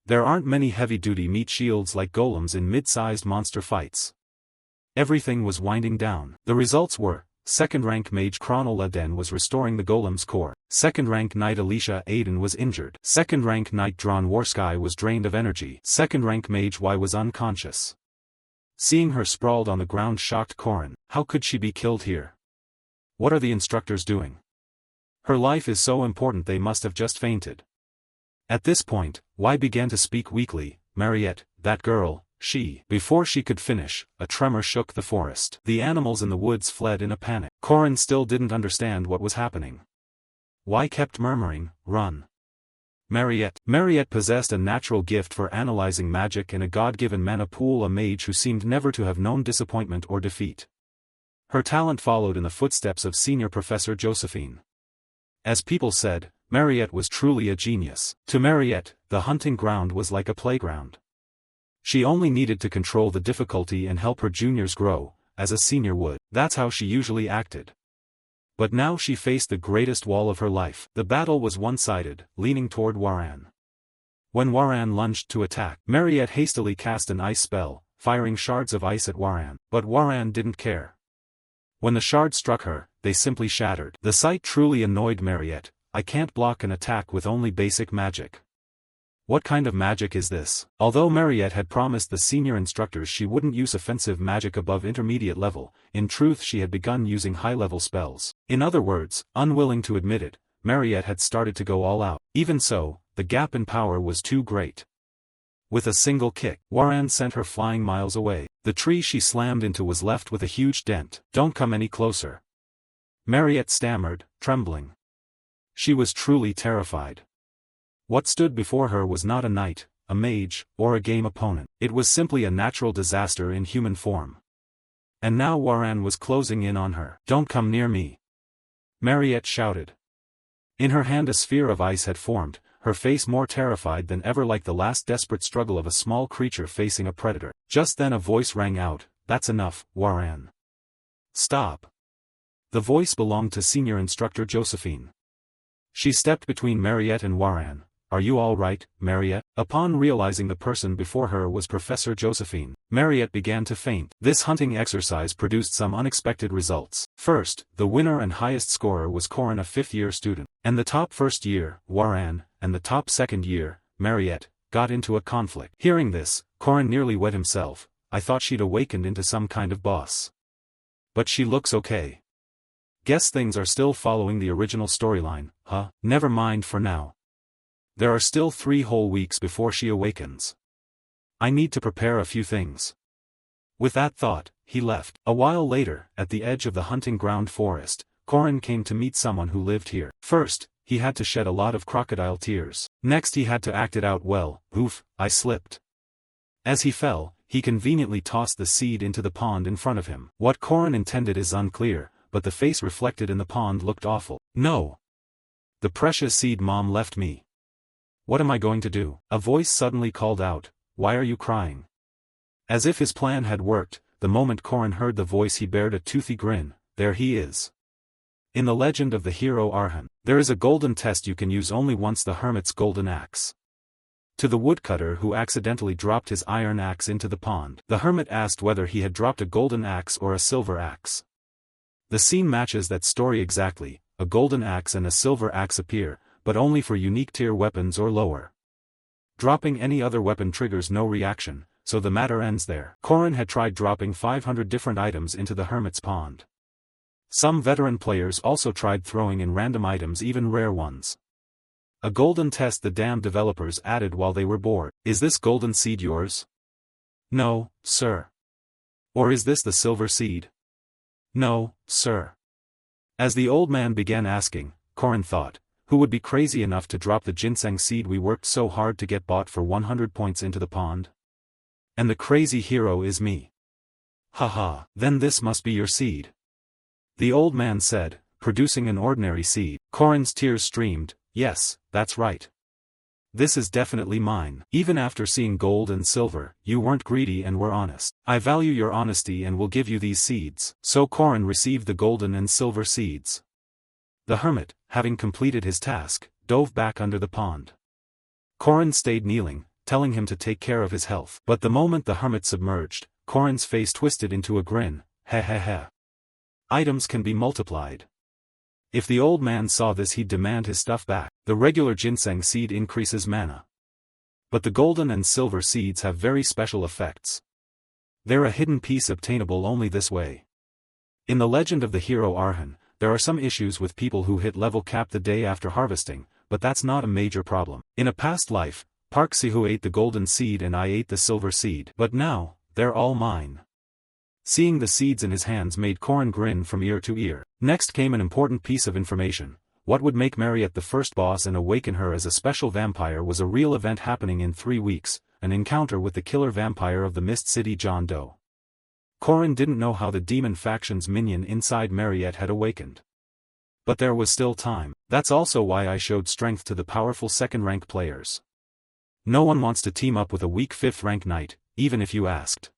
There aren't many heavy-duty meat shields like golems in mid-sized monster fights. Everything was winding down. The results were, second-rank mage Kronel Laden was restoring the golem's core. Second-rank knight Alicia Aiden was injured. Second-rank knight Drawn Warsky was drained of energy. Second-rank mage Y was unconscious. Seeing her sprawled on the ground shocked Korin. How could she be killed here? What are the instructors doing? Her life is so important they must have just fainted. At this point, Y began to speak weakly. Mariette, that girl. Before she could finish, a tremor shook the forest. The animals in the woods fled in a panic. Korin still didn't understand what was happening. Y kept murmuring, run. Mariette possessed a natural gift for analyzing magic and a god-given mana pool, a mage who seemed never to have known disappointment or defeat. Her talent followed in the footsteps of Senior Professor Josephine. As people said, Mariette was truly a genius. To Mariette, the hunting ground was like a playground. She only needed to control the difficulty and help her juniors grow, as a senior would. That's how she usually acted. But now she faced the greatest wall of her life. The battle was one-sided, leaning toward Waran. When Waran lunged to attack, Mariette hastily cast an ice spell, firing shards of ice at Waran. But Waran didn't care. When the shards struck her, they simply shattered. The sight truly annoyed Mariette. I can't block an attack with only basic magic. What kind of magic is this? Although Mariette had promised the senior instructors she wouldn't use offensive magic above intermediate level, in truth she had begun using high-level spells. In other words, unwilling to admit it, Mariette had started to go all out. Even so, the gap in power was too great. With a single kick, Waran sent her flying miles away. The tree she slammed into was left with a huge dent. "Don't come any closer," Mariette stammered, trembling. She was truly terrified. What stood before her was not a knight, a mage, or a game opponent. It was simply a natural disaster in human form. And now Waran was closing in on her. "Don't come near me," Mariette shouted. In her hand a sphere of ice had formed, her face more terrified than ever, like the last desperate struggle of a small creature facing a predator. Just then a voice rang out, "That's enough, Waran. Stop." The voice belonged to Senior Instructor Josephine. She stepped between Mariette and Waran. "Are you all right, Mariette?" Upon realizing the person before her was Professor Josephine, Mariette began to faint. This hunting exercise produced some unexpected results. First, the winner and highest scorer was Corin, a fifth-year student, and the top first year, Waran, and the top second year, Mariette, got into a conflict. Hearing this, Corin nearly wet himself. "I thought she'd awakened into some kind of boss. But she looks okay. Guess things are still following the original storyline, huh? Never mind for now. There are still 3 whole weeks before she awakens. I need to prepare a few things." With that thought, he left. A while later, at the edge of the hunting ground forest, Corin came to meet someone who lived here. First, he had to shed a lot of crocodile tears. Next he had to act it out well. "Oof, I slipped." As he fell, he conveniently tossed the seed into the pond in front of him. What Corin intended is unclear, but the face reflected in the pond looked awful. "No. The precious seed Mom left me. What am I going to do?" A voice suddenly called out, "Why are you crying?" As if his plan had worked, the moment Corin heard the voice he bared a toothy grin. "There he is. In the legend of the hero Arhan, there is a golden test you can use only once: the hermit's golden axe." To the woodcutter who accidentally dropped his iron axe into the pond, the hermit asked whether he had dropped a golden axe or a silver axe. The scene matches that story exactly. A golden axe and a silver axe appear, but only for unique tier weapons or lower. Dropping any other weapon triggers no reaction, so the matter ends there. Corin had tried dropping 500 different items into the hermit's pond. Some veteran players also tried throwing in random items, even rare ones. A golden test the damned developers added while they were bored. "Is this golden seed yours?" "No, sir." "Or is this the silver seed?" "No, sir." As the old man began asking, Corin thought, who would be crazy enough to drop the ginseng seed we worked so hard to get bought for 100 points into the pond? And the crazy hero is me. "Haha, then this must be your seed," the old man said, producing an ordinary seed. Corin's tears streamed. "Yes, that's right. This is definitely mine. Even after seeing gold and silver, you weren't greedy and were honest. I value your honesty and will give you these seeds." So Corin received the golden and silver seeds. The hermit, having completed his task, dove back under the pond. Corin stayed kneeling, telling him to take care of his health. But the moment the hermit submerged, Corin's face twisted into a grin. "Heh heh heh. Items can be multiplied." If the old man saw this, he'd demand his stuff back. The regular ginseng seed increases mana. But the golden and silver seeds have very special effects. They're a hidden piece obtainable only this way. In the legend of the hero Arhan, there are some issues with people who hit level cap the day after harvesting, but that's not a major problem. In a past life, Park Sihu ate the golden seed and I ate the silver seed. But now, they're all mine. Seeing the seeds in his hands made Corin grin from ear to ear. Next came an important piece of information. What would make Mariette the first boss and awaken her as a special vampire was a real event happening in 3 weeks, an encounter with the killer vampire of the Mist City, John Doe. Corin didn't know how the demon faction's minion inside Mariette had awakened. But there was still time. That's also why I showed strength to the powerful second-rank players. No one wants to team up with a weak 5th-rank knight, even if you asked.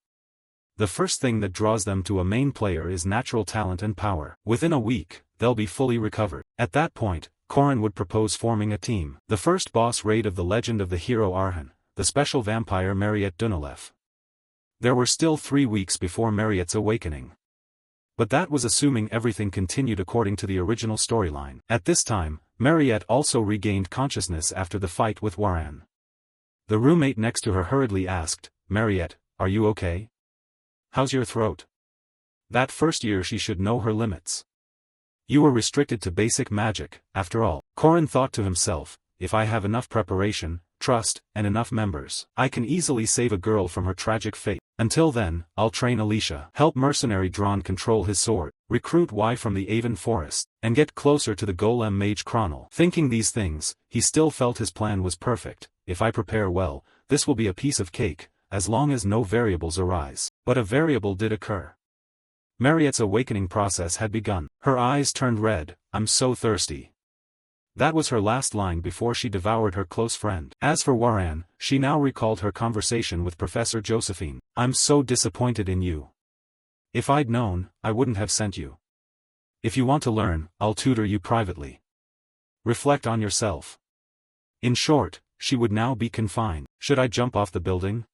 The first thing that draws them to a main player is natural talent and power. Within a week, they'll be fully recovered. At that point, Corin would propose forming a team. The first boss raid of the legend of the hero Arhan, the special vampire Mariette Dunalef. There were still 3 weeks before Mariette's awakening. But that was assuming everything continued according to the original storyline. At this time, Mariette also regained consciousness after the fight with Waran. The roommate next to her hurriedly asked, "Mariette, are you okay? How's your throat?" That first year she should know her limits. You were restricted to basic magic, after all. Corin thought to himself, if I have enough preparation, trust, and enough members, I can easily save a girl from her tragic fate. Until then, I'll train Alicia, help mercenary Drawn control his sword, recruit Y from the Avon Forest, and get closer to the Golem Mage Chronal. Thinking these things, he still felt his plan was perfect. If I prepare well, this will be a piece of cake, as long as no variables arise. But a variable did occur. Mariette's awakening process had begun. Her eyes turned red. "I'm so thirsty." That was her last line before she devoured her close friend. As for Waran, she now recalled her conversation with Professor Josephine. "I'm so disappointed in you. If I'd known, I wouldn't have sent you. If you want to learn, I'll tutor you privately. Reflect on yourself." In short, she would now be confined. Should I jump off the building?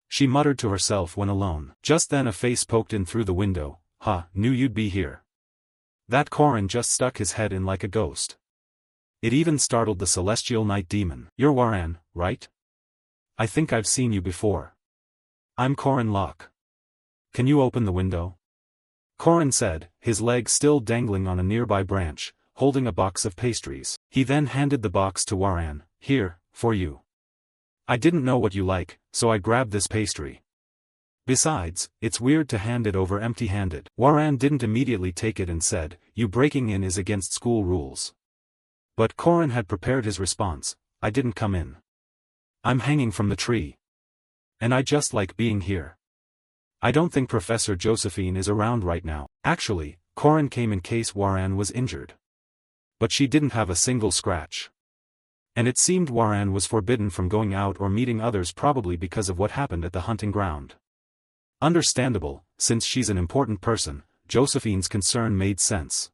She muttered to herself when alone. Just then a face poked in through the window. Knew you'd be here. That Corin just stuck his head in like a ghost. It even startled the celestial night demon. "You're Waran, right? I think I've seen you before." "I'm Corin Locke. Can you open the window?" Corin said, his legs still dangling on a nearby branch, holding a box of pastries. He then handed the box to Waran. "Here, for you. I didn't know what you like, so I grabbed this pastry. Besides, it's weird to hand it over empty-handed." Waran didn't immediately take it and said, "You breaking in is against school rules." But Corin had prepared his response. "I didn't come in. I'm hanging from the tree. And I just like being here. I don't think Professor Josephine is around right now." Actually, Corin came in case Waran was injured. But she didn't have a single scratch. And it seemed Waran was forbidden from going out or meeting others, probably because of what happened at the hunting ground. Understandable, since she's an important person. Josephine's concern made sense.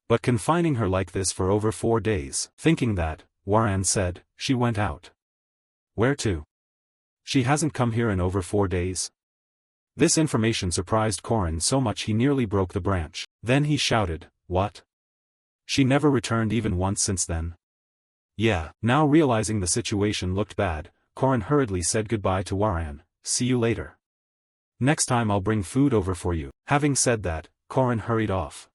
But confining her like this for over 4 days. Thinking that, Waran said, "She went out." "Where to?" "She hasn't come here in over 4 days." This information surprised Corin so much he nearly broke the branch. Then he shouted, "What? She never returned even once since then?" "Yeah." Now realizing the situation looked bad, Corin hurriedly said goodbye to Waran. "See you later. Next time I'll bring food over for you." Having said that, Corin hurried off.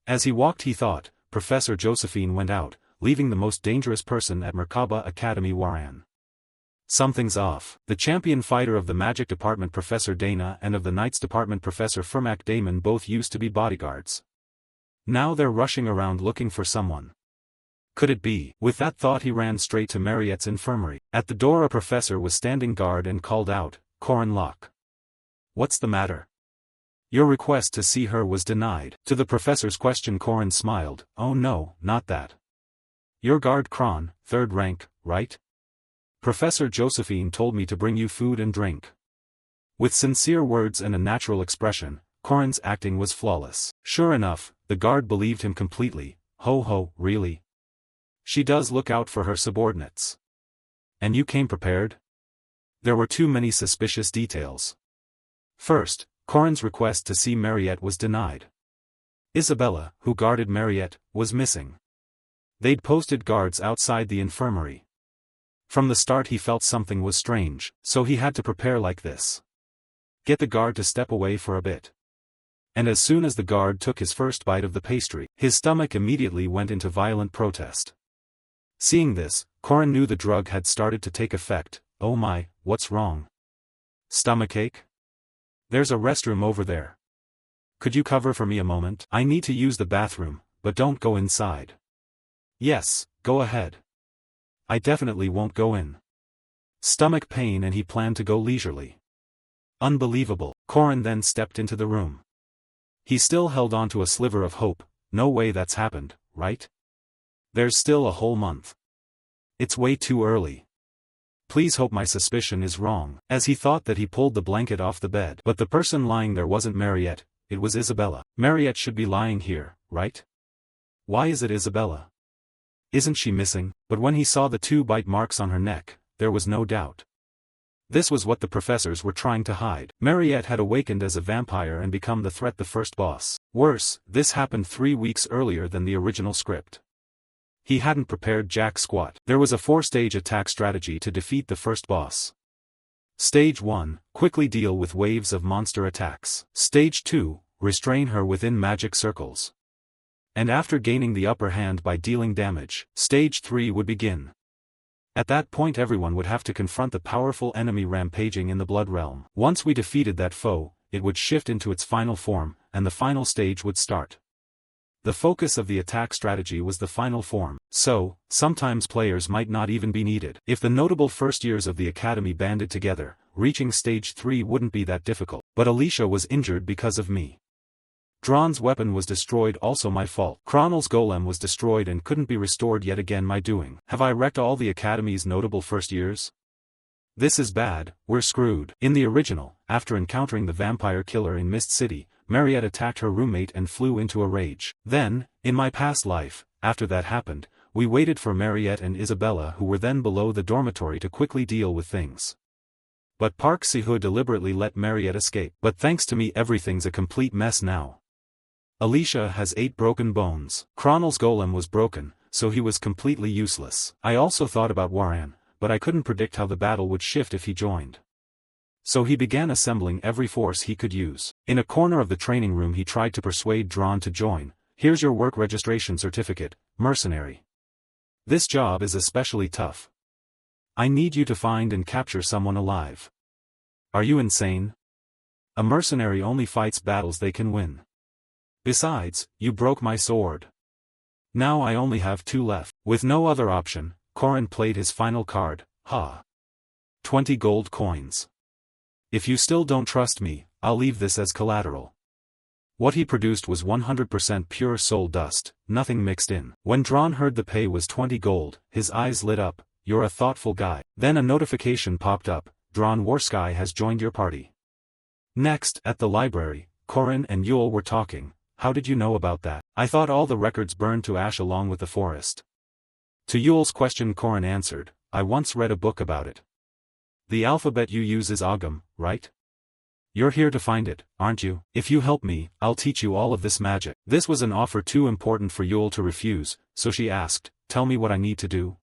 As he walked he thought, Professor Josephine went out, leaving the most dangerous person at Merkaba Academy, Waran. Something's off. The champion fighter of the Magic Department Professor Dana and of the Knights Department Professor Fermac Damon both used to be bodyguards. Now they're rushing around looking for someone. Could it be? With that thought he ran straight to Mariette's infirmary. At the door a professor was standing guard and called out, "Corin Locke. What's the matter?" "Your request to see her was denied." To the professor's question Corin smiled. "Oh no, not that. You're guard Kron, 3rd rank, right? Professor Josephine told me to bring you food and drink." With sincere words and a natural expression, Corin's acting was flawless. Sure enough, the guard believed him completely. Ho, really? She does look out for her subordinates. And you came prepared? There were too many suspicious details. First, Corin's request to see Mariette was denied. Isabella, who guarded Mariette, was missing. They'd posted guards outside the infirmary. From the start he felt something was strange, so he had to prepare like this. Get the guard to step away for a bit. And as soon as the guard took his first bite of the pastry, his stomach immediately went into violent protest. Seeing this, Corin knew the drug had started to take effect. "Oh my, what's wrong? Stomachache? There's a restroom over there. Could you cover for me a moment? I need to use the bathroom, but don't go inside." "Yes, go ahead. I definitely won't go in." Stomach pain, and he planned to go leisurely. Unbelievable. Corin then stepped into the room. He still held on to a sliver of hope. No way that's happened, right? There's still a whole month. It's way too early. Please hope my suspicion is wrong. As he thought that, he pulled the blanket off the bed. But the person lying there wasn't Mariette, it was Isabella. Mariette should be lying here, right? Why is it Isabella? Isn't she missing? But when he saw the 2 bite marks on her neck, there was no doubt. This was what the professors were trying to hide. Mariette had awakened as a vampire and become the threat, the first boss. Worse, this happened 3 weeks earlier than the original script. He hadn't prepared jack squat. There was a 4-stage attack strategy to defeat the first boss. Stage 1, quickly deal with waves of monster attacks. Stage 2, restrain her within magic circles. And after gaining the upper hand by dealing damage, Stage 3 would begin. At that point everyone would have to confront the powerful enemy rampaging in the Blood Realm. Once we defeated that foe, it would shift into its final form, and the final stage would start. The focus of the attack strategy was the final form, so, sometimes players might not even be needed. If the notable first years of the academy banded together, reaching Stage 3 wouldn't be that difficult. But Alicia was injured because of me. Dron's weapon was destroyed, also my fault. Kronel's golem was destroyed and couldn't be restored, yet again my doing. Have I wrecked all the academy's notable first years? This is bad, we're screwed. In the original, after encountering the vampire killer in Mist City, Mariette attacked her roommate and flew into a rage. Then, in my past life, after that happened, we waited for Mariette and Isabella, who were then below the dormitory, to quickly deal with things. But Park Si-hoo deliberately let Mariette escape. But thanks to me everything's a complete mess now. Alicia has 8 broken bones. Kronel's golem was broken, so he was completely useless. I also thought about Waran, but I couldn't predict how the battle would shift if he joined. So he began assembling every force he could use. In a corner of the training room he tried to persuade Dron to join. Here's your work registration certificate, mercenary. This job is especially tough. I need you to find and capture someone alive. Are you insane? A mercenary only fights battles they can win. Besides, you broke my sword. Now I only have 2 left. With no other option, Korin played his final card, 20 gold coins. If you still don't trust me, I'll leave this as collateral. What he produced was 100% pure soul dust, nothing mixed in. When Dron heard the pay was 20 gold, his eyes lit up. You're a thoughtful guy. Then a notification popped up, Dron Warsky has joined your party. Next, at the library, Korin and Yule were talking. How did you know about that? I thought all the records burned to ash along with the forest. To Yule's question Korin answered, I once read a book about it. The alphabet you use is Agam, right? You're here to find it, aren't you? If you help me, I'll teach you all of this magic. This was an offer too important for Yule to refuse, so she asked, tell me what I need to do.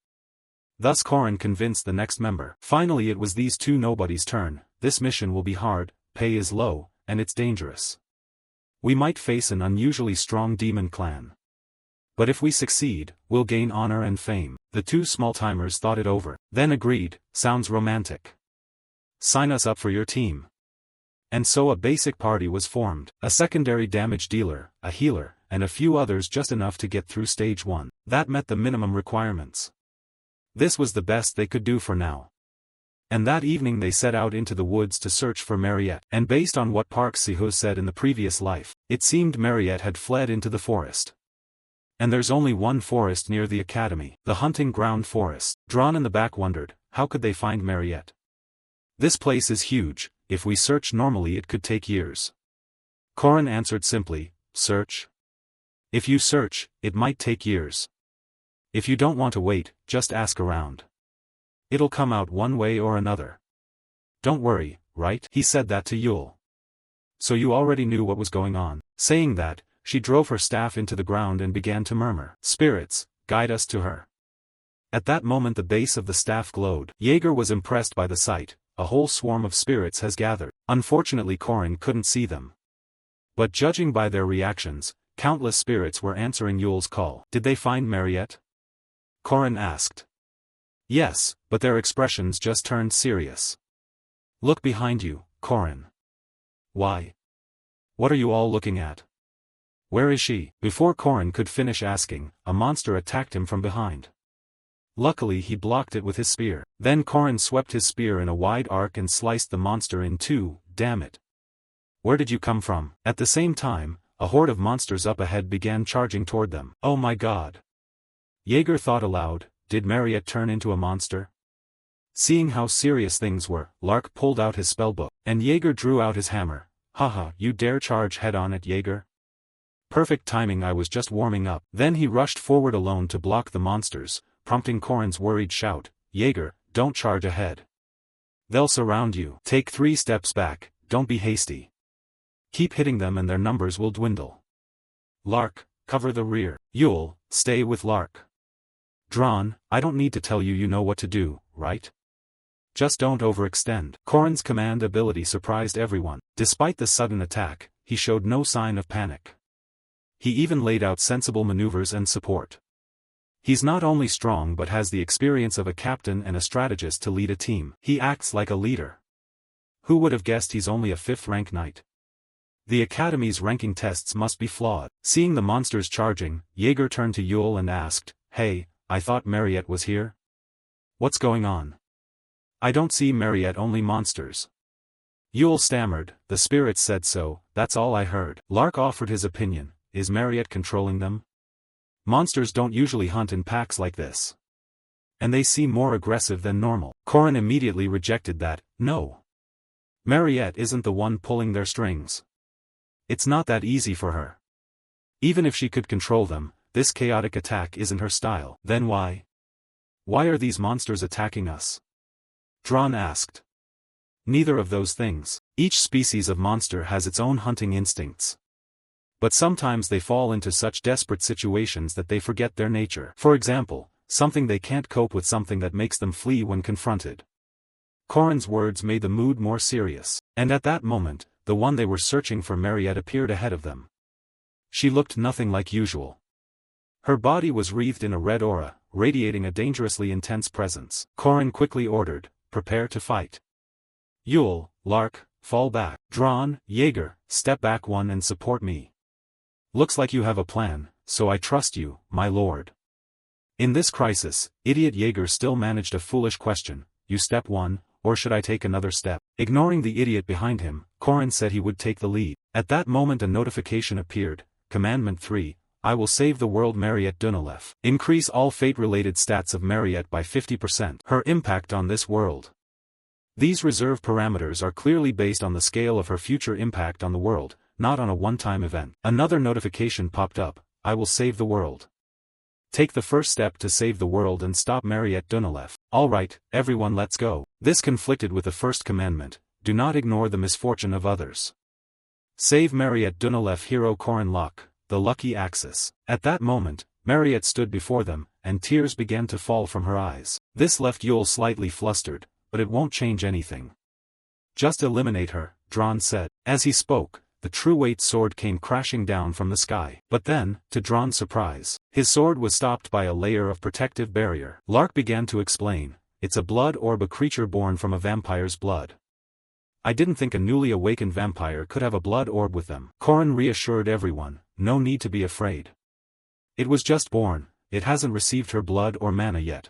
Thus Korin convinced the next member. Finally it was these 2 nobodies' turn. This mission will be hard, pay is low, and it's dangerous. We might face an unusually strong demon clan. But if we succeed, we'll gain honor and fame. The 2 small-timers thought it over, then agreed, sounds romantic. Sign us up for your team. And so a basic party was formed, a secondary damage dealer, a healer, and a few others, just enough to get through Stage 1. That met the minimum requirements. This was the best they could do for now. And that evening they set out into the woods to search for Mariette. And based on what Park Si-hoo said in the previous life, it seemed Mariette had fled into the forest. And there's only one forest near the academy, the hunting ground forest. Dron in the back wondered, how could they find Mariette? This place is huge, if we search normally it could take years. Korin answered simply, search? If you search, it might take years. If you don't want to wait, just ask around. It'll come out one way or another. Don't worry, right? He said that to Yule. So you already knew what was going on. Saying that, she drove her staff into the ground and began to murmur, spirits, guide us to her. At that moment the base of the staff glowed. Jaeger was impressed by the sight. A whole swarm of spirits has gathered. Unfortunately Korin couldn't see them. But judging by their reactions, countless spirits were answering Yule's call. Did they find Mariette? Korin asked. Yes, but their expressions just turned serious. Look behind you, Korin. Why? What are you all looking at? Where is she? Before Korin could finish asking, a monster attacked him from behind. Luckily he blocked it with his spear. Then Korin swept his spear in a wide arc and sliced the monster in 2, damn it. Where did you come from? At the same time, a horde of monsters up ahead began charging toward them. Oh my god. Jaeger thought aloud, did Mariette turn into a monster? Seeing how serious things were, Lark pulled out his spellbook, and Jaeger drew out his hammer. Haha, you dare charge head-on at Jaeger? Perfect timing, I was just warming up. Then he rushed forward alone to block the monsters, prompting Korin's worried shout, Jaeger, don't charge ahead. They'll surround you. Take 3 steps back, don't be hasty. Keep hitting them and their numbers will dwindle. Lark, cover the rear. Yule, stay with Lark. Drawn, I don't need to tell you, you know what to do, right? Just don't overextend. Corrin's command ability surprised everyone. Despite the sudden attack, he showed no sign of panic. He even laid out sensible maneuvers and support. He's not only strong but has the experience of a captain and a strategist to lead a team. He acts like a leader. Who would have guessed he's only a 5th rank knight? The Academy's ranking tests must be flawed. Seeing the monsters charging, Jaeger turned to Yule and asked, "Hey, I thought Mariette was here? What's going on? I don't see Mariette, only monsters." Yule stammered, "The spirits said so, that's all I heard." Lark offered his opinion, "Is Mariette controlling them? Monsters don't usually hunt in packs like this. And they seem more aggressive than normal." Corrin immediately rejected that. "No. Mariette isn't the one pulling their strings. It's not that easy for her. Even if she could control them, this chaotic attack isn't her style." "Then why? Why are these monsters attacking us?" Drawn asked. "Neither of those things. Each species of monster has its own hunting instincts. But sometimes they fall into such desperate situations that they forget their nature. For example, something they can't cope with, something that makes them flee when confronted." Corrin's words made the mood more serious. And at that moment, the one they were searching for, Mariette, appeared ahead of them. She looked nothing like usual. Her body was wreathed in a red aura, radiating a dangerously intense presence. Corrin quickly ordered, "Prepare to fight. Yule, Lark, fall back. Drawn, Jaeger, step back one and support me. Looks like you have a plan, so I trust you, my lord." In this crisis, idiot Jaeger still managed a foolish question, "You step one, or should I take another step?" Ignoring the idiot behind him, Corrin said he would take the lead. At that moment a notification appeared, Commandment 3, I will save the world. Mariette Dunalev. Increase all fate-related stats of Mariette by 50%. Her impact on this world. These reserve parameters are clearly based on the scale of her future impact on the world, not on a one-time event. Another notification popped up, I will save the world. Take the first step to save the world and stop Mariette Dunalev. Alright, everyone, let's go. This conflicted with the first commandment, do not ignore the misfortune of others. Save Mariette Dunalev. Hero Corrin Locke, the lucky axis. At that moment, Mariette stood before them, and tears began to fall from her eyes. This left Yule slightly flustered, but it won't change anything. Just eliminate her, Drawn said. As he spoke, the true weight sword came crashing down from the sky. But then, to Drawn's surprise, his sword was stopped by a layer of protective barrier. Lark began to explain, it's a blood orb, a creature born from a vampire's blood. I didn't think a newly awakened vampire could have a blood orb with them. Corrin reassured everyone, no need to be afraid. It was just born, it hasn't received her blood or mana yet.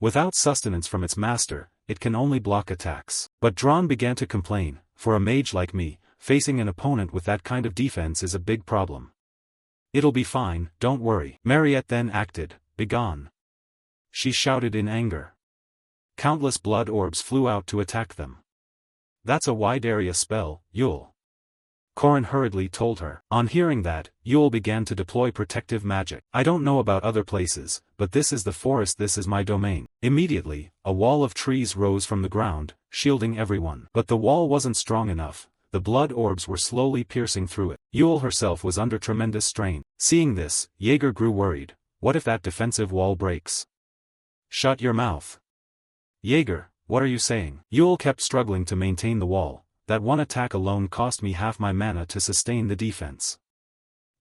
Without sustenance from its master, it can only block attacks. But Drawn began to complain, for a mage like me, facing an opponent with that kind of defense is a big problem. It'll be fine, don't worry. Mariette then acted, begone. She shouted in anger. Countless blood orbs flew out to attack them. That's a wide area spell, Yule. Corrin hurriedly told her. On hearing that, Yule began to deploy protective magic. I don't know about other places, but this is the forest, this is my domain. Immediately, a wall of trees rose from the ground, shielding everyone. But the wall wasn't strong enough, the blood orbs were slowly piercing through it. Yule herself was under tremendous strain. Seeing this, Jaeger grew worried. What if that defensive wall breaks? Shut your mouth. Jaeger, what are you saying? Yule kept struggling to maintain the wall. That one attack alone cost me half my mana to sustain the defense.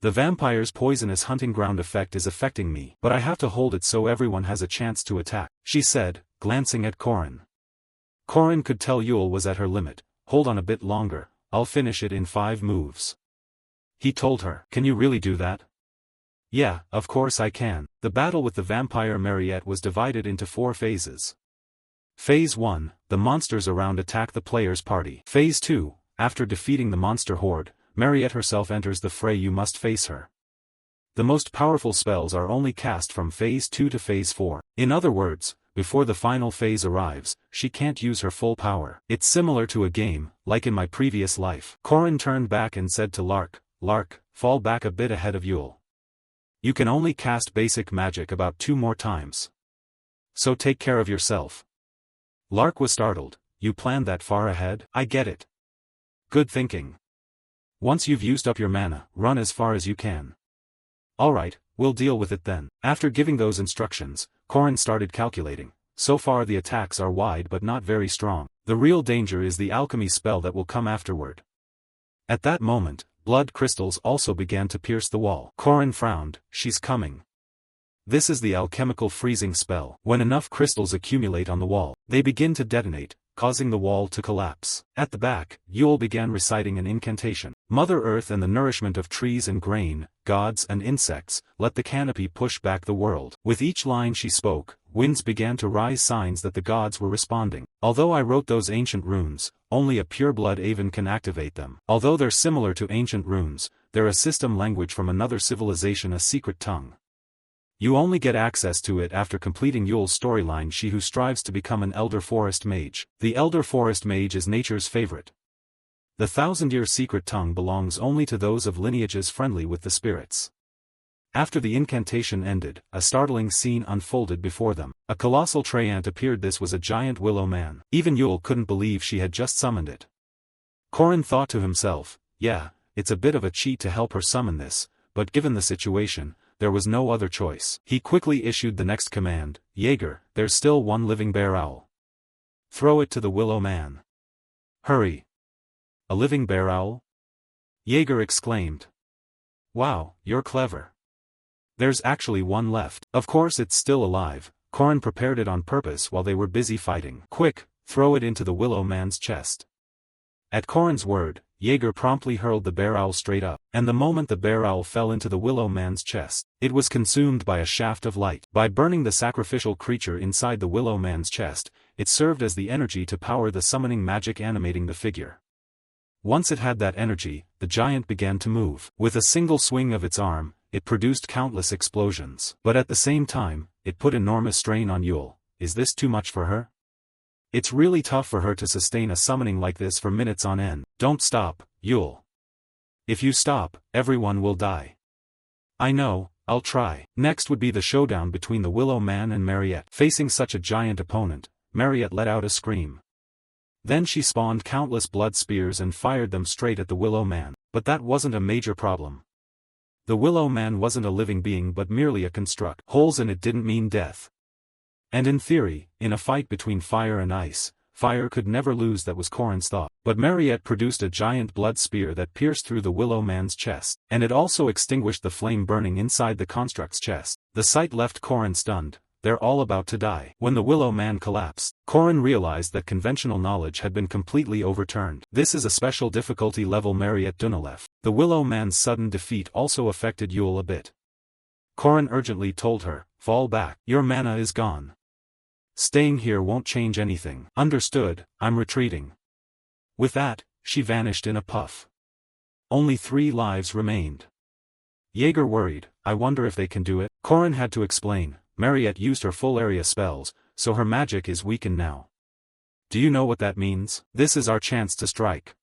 The vampire's poisonous hunting ground effect is affecting me, but I have to hold it so everyone has a chance to attack, she said, glancing at Corrin. Corrin could tell Yule was at her limit. Hold on a bit longer, I'll finish it in 5 moves. He told her. Can you really do that? Yeah, of course I can. The battle with the vampire Mariette was divided into 4 phases. Phase 1, the monsters around attack the player's party. Phase 2, after defeating the monster horde, Mariette herself enters the fray. You must face her. The most powerful spells are only cast from Phase 2 to Phase 4. In other words, before the final phase arrives, she can't use her full power. It's similar to a game, like in my previous life. Corrin turned back and said to Lark, Lark, fall back a bit ahead of Yule. You can only cast basic magic about 2 more times. So take care of yourself. Lark was startled. You planned that far ahead? I get it. Good thinking. Once you've used up your mana, run as far as you can. Alright, we'll deal with it then. After giving those instructions, Korin started calculating. So far the attacks are wide but not very strong. The real danger is the alchemy spell that will come afterward. At that moment, blood crystals also began to pierce the wall. Korin frowned. She's coming. This is the alchemical freezing spell. When enough crystals accumulate on the wall, they begin to detonate, causing the wall to collapse. At the back, Yule began reciting an incantation. Mother Earth and the nourishment of trees and grain, gods and insects, let the canopy push back the world. With each line she spoke, winds began to rise, signs that the gods were responding. Although I wrote those ancient runes, only a pure-blood Aven can activate them. Although they're similar to ancient runes, they're a system language from another civilization, a secret tongue. You only get access to it after completing Yule's storyline. She who strives to become an Elder Forest Mage. The Elder Forest Mage is nature's favorite. The 1000-year secret tongue belongs only to those of lineages friendly with the spirits. After the incantation ended, a startling scene unfolded before them. A colossal treant appeared. This was a giant willow man. Even Yule couldn't believe she had just summoned it. Korin thought to himself, yeah, it's a bit of a cheat to help her summon this, but given the situation, there was no other choice. He quickly issued the next command, Jaeger, there's still one living bear owl. Throw it to the willow man. Hurry. A living bear owl? Jaeger exclaimed. Wow, you're clever. There's actually one left. Of course it's still alive. Korin prepared it on purpose while they were busy fighting. Quick, throw it into the willow man's chest. At Korin's word, Jaeger promptly hurled the bear owl straight up, and the moment the bear owl fell into the willow man's chest, it was consumed by a shaft of light. By burning the sacrificial creature inside the willow man's chest, it served as the energy to power the summoning magic animating the figure. Once it had that energy, the giant began to move. With a single swing of its arm, it produced countless explosions. But at the same time, it put enormous strain on Yule. Is this too much for her? It's really tough for her to sustain a summoning like this for minutes on end. Don't stop, Yule. If you stop, everyone will die. I know, I'll try. Next would be the showdown between the Willow Man and Mariette. Facing such a giant opponent, Mariette let out a scream. Then she spawned countless blood spears and fired them straight at the Willow Man. But that wasn't a major problem. The Willow Man wasn't a living being but merely a construct. Holes in it didn't mean death. And in theory, in a fight between fire and ice, fire could never lose. That was Korin's thought. But Mariette produced a giant blood spear that pierced through the Willow Man's chest, and it also extinguished the flame burning inside the construct's chest. The sight left Korin stunned. They're all about to die. When the Willow Man collapsed, Korin realized that conventional knowledge had been completely overturned. This is a special difficulty level Mariette Dunalev. The Willow Man's sudden defeat also affected Yule a bit. Korin urgently told her, fall back. Your mana is gone. Staying here won't change anything. Understood, I'm retreating. With that, she vanished in a puff. Only 3 lives remained. Jaeger worried, I wonder if they can do it. Korin had to explain, Mariette used her full area spells, so her magic is weakened now. Do you know what that means? This is our chance to strike.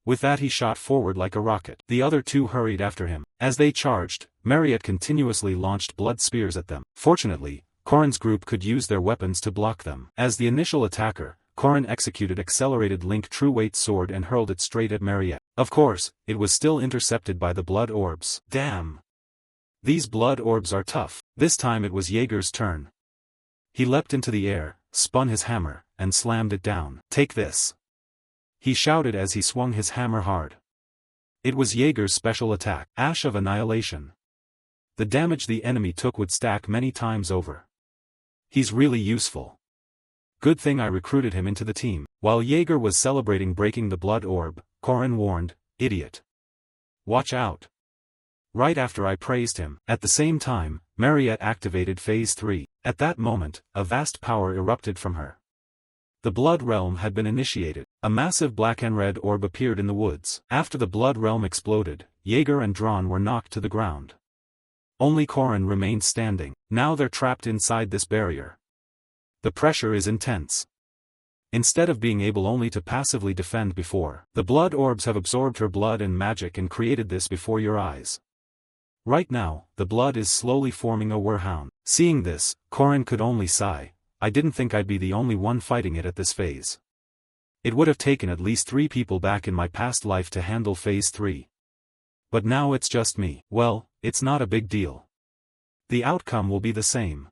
With that he shot forward like a rocket. The other 2 hurried after him. As they charged, Mariette continuously launched blood spears at them. Fortunately, Korin's group could use their weapons to block them. As the initial attacker, Korin executed Accelerated Link True Weight Sword and hurled it straight at Mariette. Of course, it was still intercepted by the blood orbs. Damn! These blood orbs are tough. This time it was Jaeger's turn. He leapt into the air, spun his hammer, and slammed it down. Take this! He shouted as he swung his hammer hard. It was Jaeger's special attack, Ash of Annihilation. The damage the enemy took would stack many times over. He's really useful. Good thing I recruited him into the team. While Jaeger was celebrating breaking the blood orb, Korin warned, idiot. Watch out. Right after I praised him. At the same time, Mariette activated Phase 3. At that moment, a vast power erupted from her. The Blood Realm had been initiated. A massive black and red orb appeared in the woods. After the Blood Realm exploded, Jaeger and Drawn were knocked to the ground. Only Korin remained standing. Now they're trapped inside this barrier. The pressure is intense. Instead of being able only to passively defend before, the blood orbs have absorbed her blood and magic and created this before your eyes. Right now, the blood is slowly forming a werhound. Seeing this, Korin could only sigh. I didn't think I'd be the only one fighting it at this phase. It would have taken at least 3 people back in my past life to handle Phase 3. But now it's just me. Well, it's not a big deal. The outcome will be the same.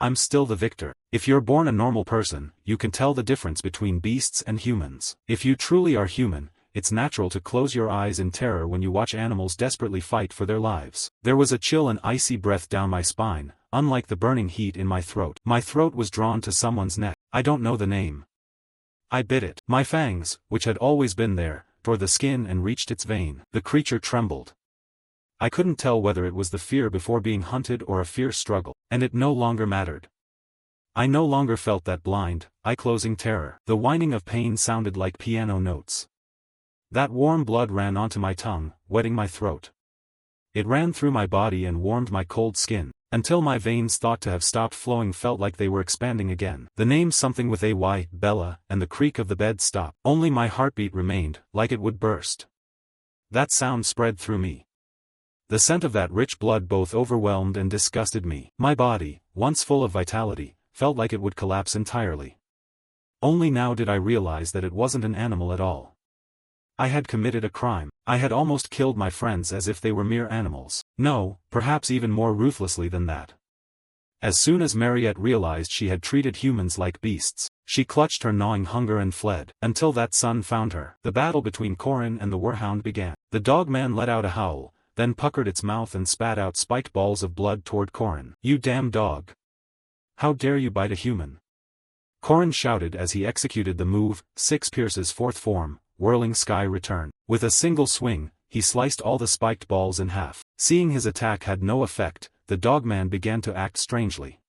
I'm still the victor. If you're born a normal person, you can tell the difference between beasts and humans. If you truly are human, it's natural to close your eyes in terror when you watch animals desperately fight for their lives. There was a chill and icy breath down my spine, unlike the burning heat in my throat. My throat was drawn to someone's neck. I don't know the name. I bit it. My fangs, which had always been there, tore the skin and reached its vein. The creature trembled. I couldn't tell whether it was the fear before being hunted or a fierce struggle, and it no longer mattered. I no longer felt that blind, eye-closing terror. The whining of pain sounded like piano notes. That warm blood ran onto my tongue, wetting my throat. It ran through my body and warmed my cold skin, until my veins thought to have stopped flowing felt like they were expanding again. The name something with AY, Bella, and the creak of the bed stopped. Only my heartbeat remained, like it would burst. That sound spread through me. The scent of that rich blood both overwhelmed and disgusted me. My body, once full of vitality, felt like it would collapse entirely. Only now did I realize that it wasn't an animal at all. I had committed a crime. I had almost killed my friends as if they were mere animals. No, perhaps even more ruthlessly than that. As soon as Mariette realized she had treated humans like beasts, she clutched her gnawing hunger and fled, until that sun found her. The battle between Corin and the Werhound began. The dogman let out a howl, then puckered its mouth and spat out spiked balls of blood toward Corin. "You damn dog! How dare you bite a human?" Corin shouted as he executed the move, Six Pierce's fourth form, Whirling Sky Return. With a single swing, he sliced all the spiked balls in half. Seeing his attack had no effect, the dogman began to act strangely.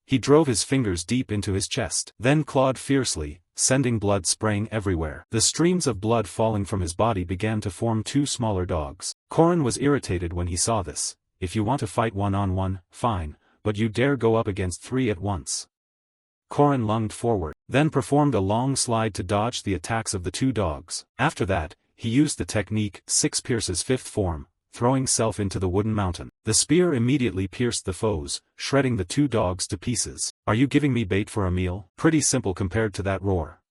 He drove his fingers deep into his chest, then clawed fiercely, sending blood spraying everywhere. The streams of blood falling from his body began to form two smaller dogs. Corin was irritated when he saw this. "If you want to fight one-on-one, fine, but you dare go up against three at once." Corin lunged forward, then performed a long slide to dodge the attacks of the two dogs. After that, he used the technique, Six Pierce's fifth form, throwing self into the wooden mountain. The spear immediately pierced the foes, shredding the two dogs to pieces. "Are you giving me bait for a meal?" Pretty simple compared to that roar.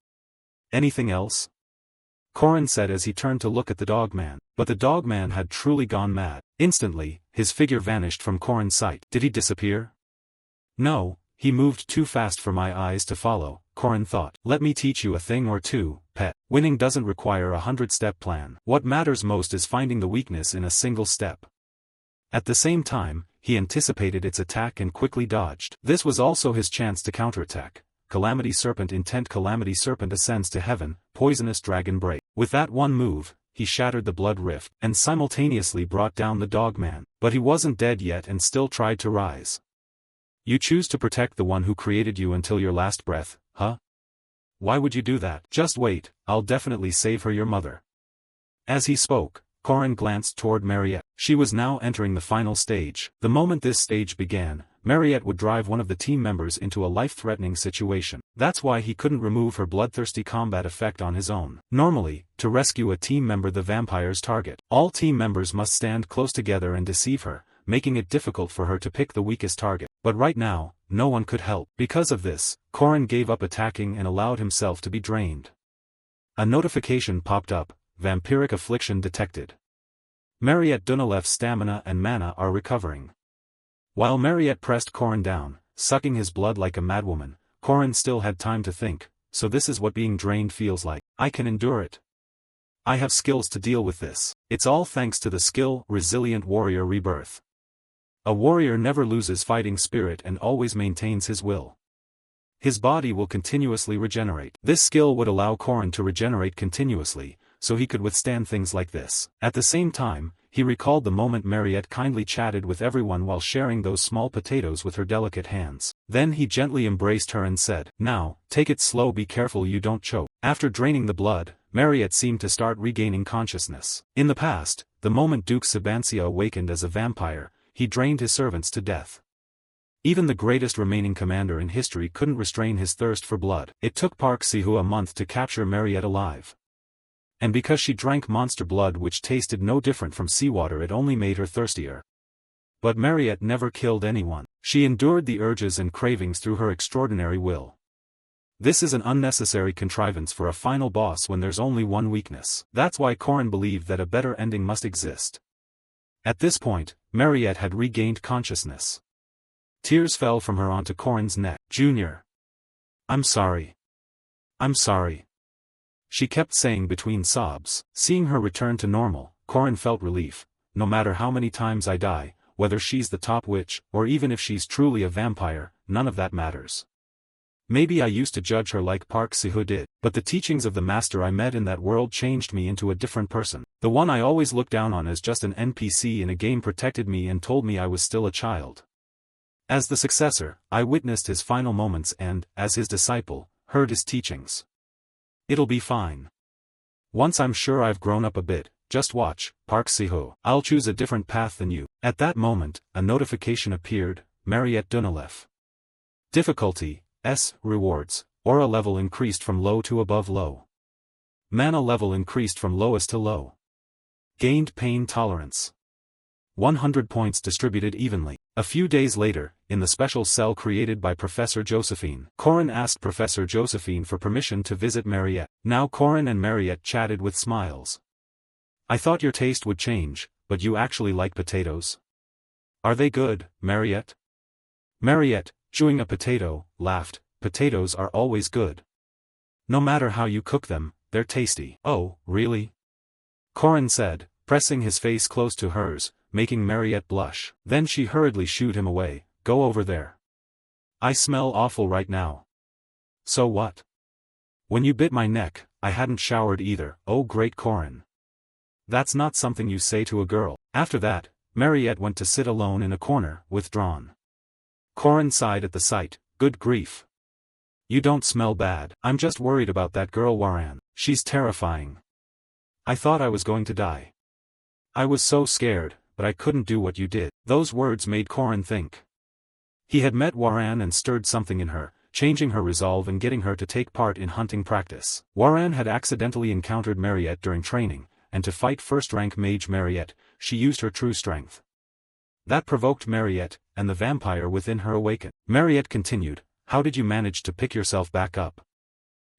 "Anything else?" Corin said as he turned to look at the dogman. But the dogman had truly gone mad. Instantly, his figure vanished from Corin's sight. Did he disappear? No. He moved too fast for my eyes to follow, Corin thought. "Let me teach you a thing or two, pet. Winning doesn't require a 100-step plan. What matters most is finding the weakness in a single step." At the same time, he anticipated its attack and quickly dodged. This was also his chance to counterattack. Calamity Serpent Intent. Calamity Serpent ascends to heaven, Poisonous Dragon Break. With that one move, he shattered the blood rift, and simultaneously brought down the dogman. But he wasn't dead yet and still tried to rise. "You choose to protect the one who created you until your last breath, huh? Why would you do that?" "Just wait, I'll definitely save her your mother." As he spoke, Corin glanced toward Mariette. She was now entering the final stage. The moment this stage began, Mariette would drive one of the team members into a life-threatening situation. That's why he couldn't remove her bloodthirsty combat effect on his own. Normally, to rescue a team member, the vampire's target, all team members must stand close together and deceive her, making it difficult for her to pick the weakest target. But right now, no one could help. Because of this, Corin gave up attacking and allowed himself to be drained. A notification popped up, Vampiric Affliction detected. Mariette Dunalef's stamina and mana are recovering. While Mariette pressed Corin down, sucking his blood like a madwoman, Corin still had time to think, so this is what being drained feels like. I can endure it. I have skills to deal with this. It's all thanks to the skill, Resilient Warrior Rebirth. A warrior never loses fighting spirit and always maintains his will. His body will continuously regenerate. This skill would allow Corin to regenerate continuously, so he could withstand things like this. At the same time, he recalled the moment Mariette kindly chatted with everyone while sharing those small potatoes with her delicate hands. Then he gently embraced her and said, "Now, take it slow, be careful you don't choke." After draining the blood, Mariette seemed to start regaining consciousness. In the past, the moment Duke Sabancia awakened as a vampire, he drained his servants to death. Even the greatest remaining commander in history couldn't restrain his thirst for blood. It took Park Sihu a month to capture Mariette alive. And because she drank monster blood which tasted no different from seawater, it only made her thirstier. But Mariette never killed anyone. She endured the urges and cravings through her extraordinary will. This is an unnecessary contrivance for a final boss when there's only one weakness. That's why Corin believed that a better ending must exist. At this point, Mariette had regained consciousness. Tears fell from her onto Corin's neck. Junior. I'm sorry. I'm sorry. She kept saying between sobs. Seeing her return to normal, Corin felt relief. No matter how many times I die, whether she's the top witch, or even if she's truly a vampire, none of that matters. Maybe I used to judge her like Park Si-hoo did, but the teachings of the master I met in that world changed me into a different person. The one I always looked down on as just an NPC in a game protected me and told me I was still a child. As the successor, I witnessed his final moments and, as his disciple, heard his teachings. It'll be fine. Once I'm sure I've grown up a bit, just watch, Park Si-hoo. I'll choose a different path than you. At that moment, a notification appeared, Mariette Dunalef. Difficulty, S, rewards, aura level increased from low to above low. Mana level increased from lowest to low. Gained pain tolerance. 100 points distributed evenly. A few days later, in the special cell created by Professor Josephine, Corin asked Professor Josephine for permission to visit Mariette. Now Corin and Mariette chatted with smiles. I thought your taste would change, but you actually like potatoes? Are they good, Mariette? Mariette, chewing a potato, laughed. Potatoes are always good. No matter how you cook them, they're tasty. Oh, really? Corin said, pressing his face close to hers, making Mariette blush. Then she hurriedly shooed him away. Go over there. I smell awful right now. So what? When you bit my neck, I hadn't showered either. Oh great Corin. That's not something you say to a girl. After that, Mariette went to sit alone in a corner, withdrawn. Corin sighed at the sight. Good grief. You don't smell bad. I'm just worried about that girl Waran. She's terrifying. I thought I was going to die. I was so scared, but I couldn't do what you did. Those words made Corin think. He had met Waran and stirred something in her, changing her resolve and getting her to take part in hunting practice. Waran had accidentally encountered Mariette during training, and to fight first-rank mage Mariette, she used her true strength. That provoked Mariette, and the vampire within her awakened. Mariette continued, how did you manage to pick yourself back up?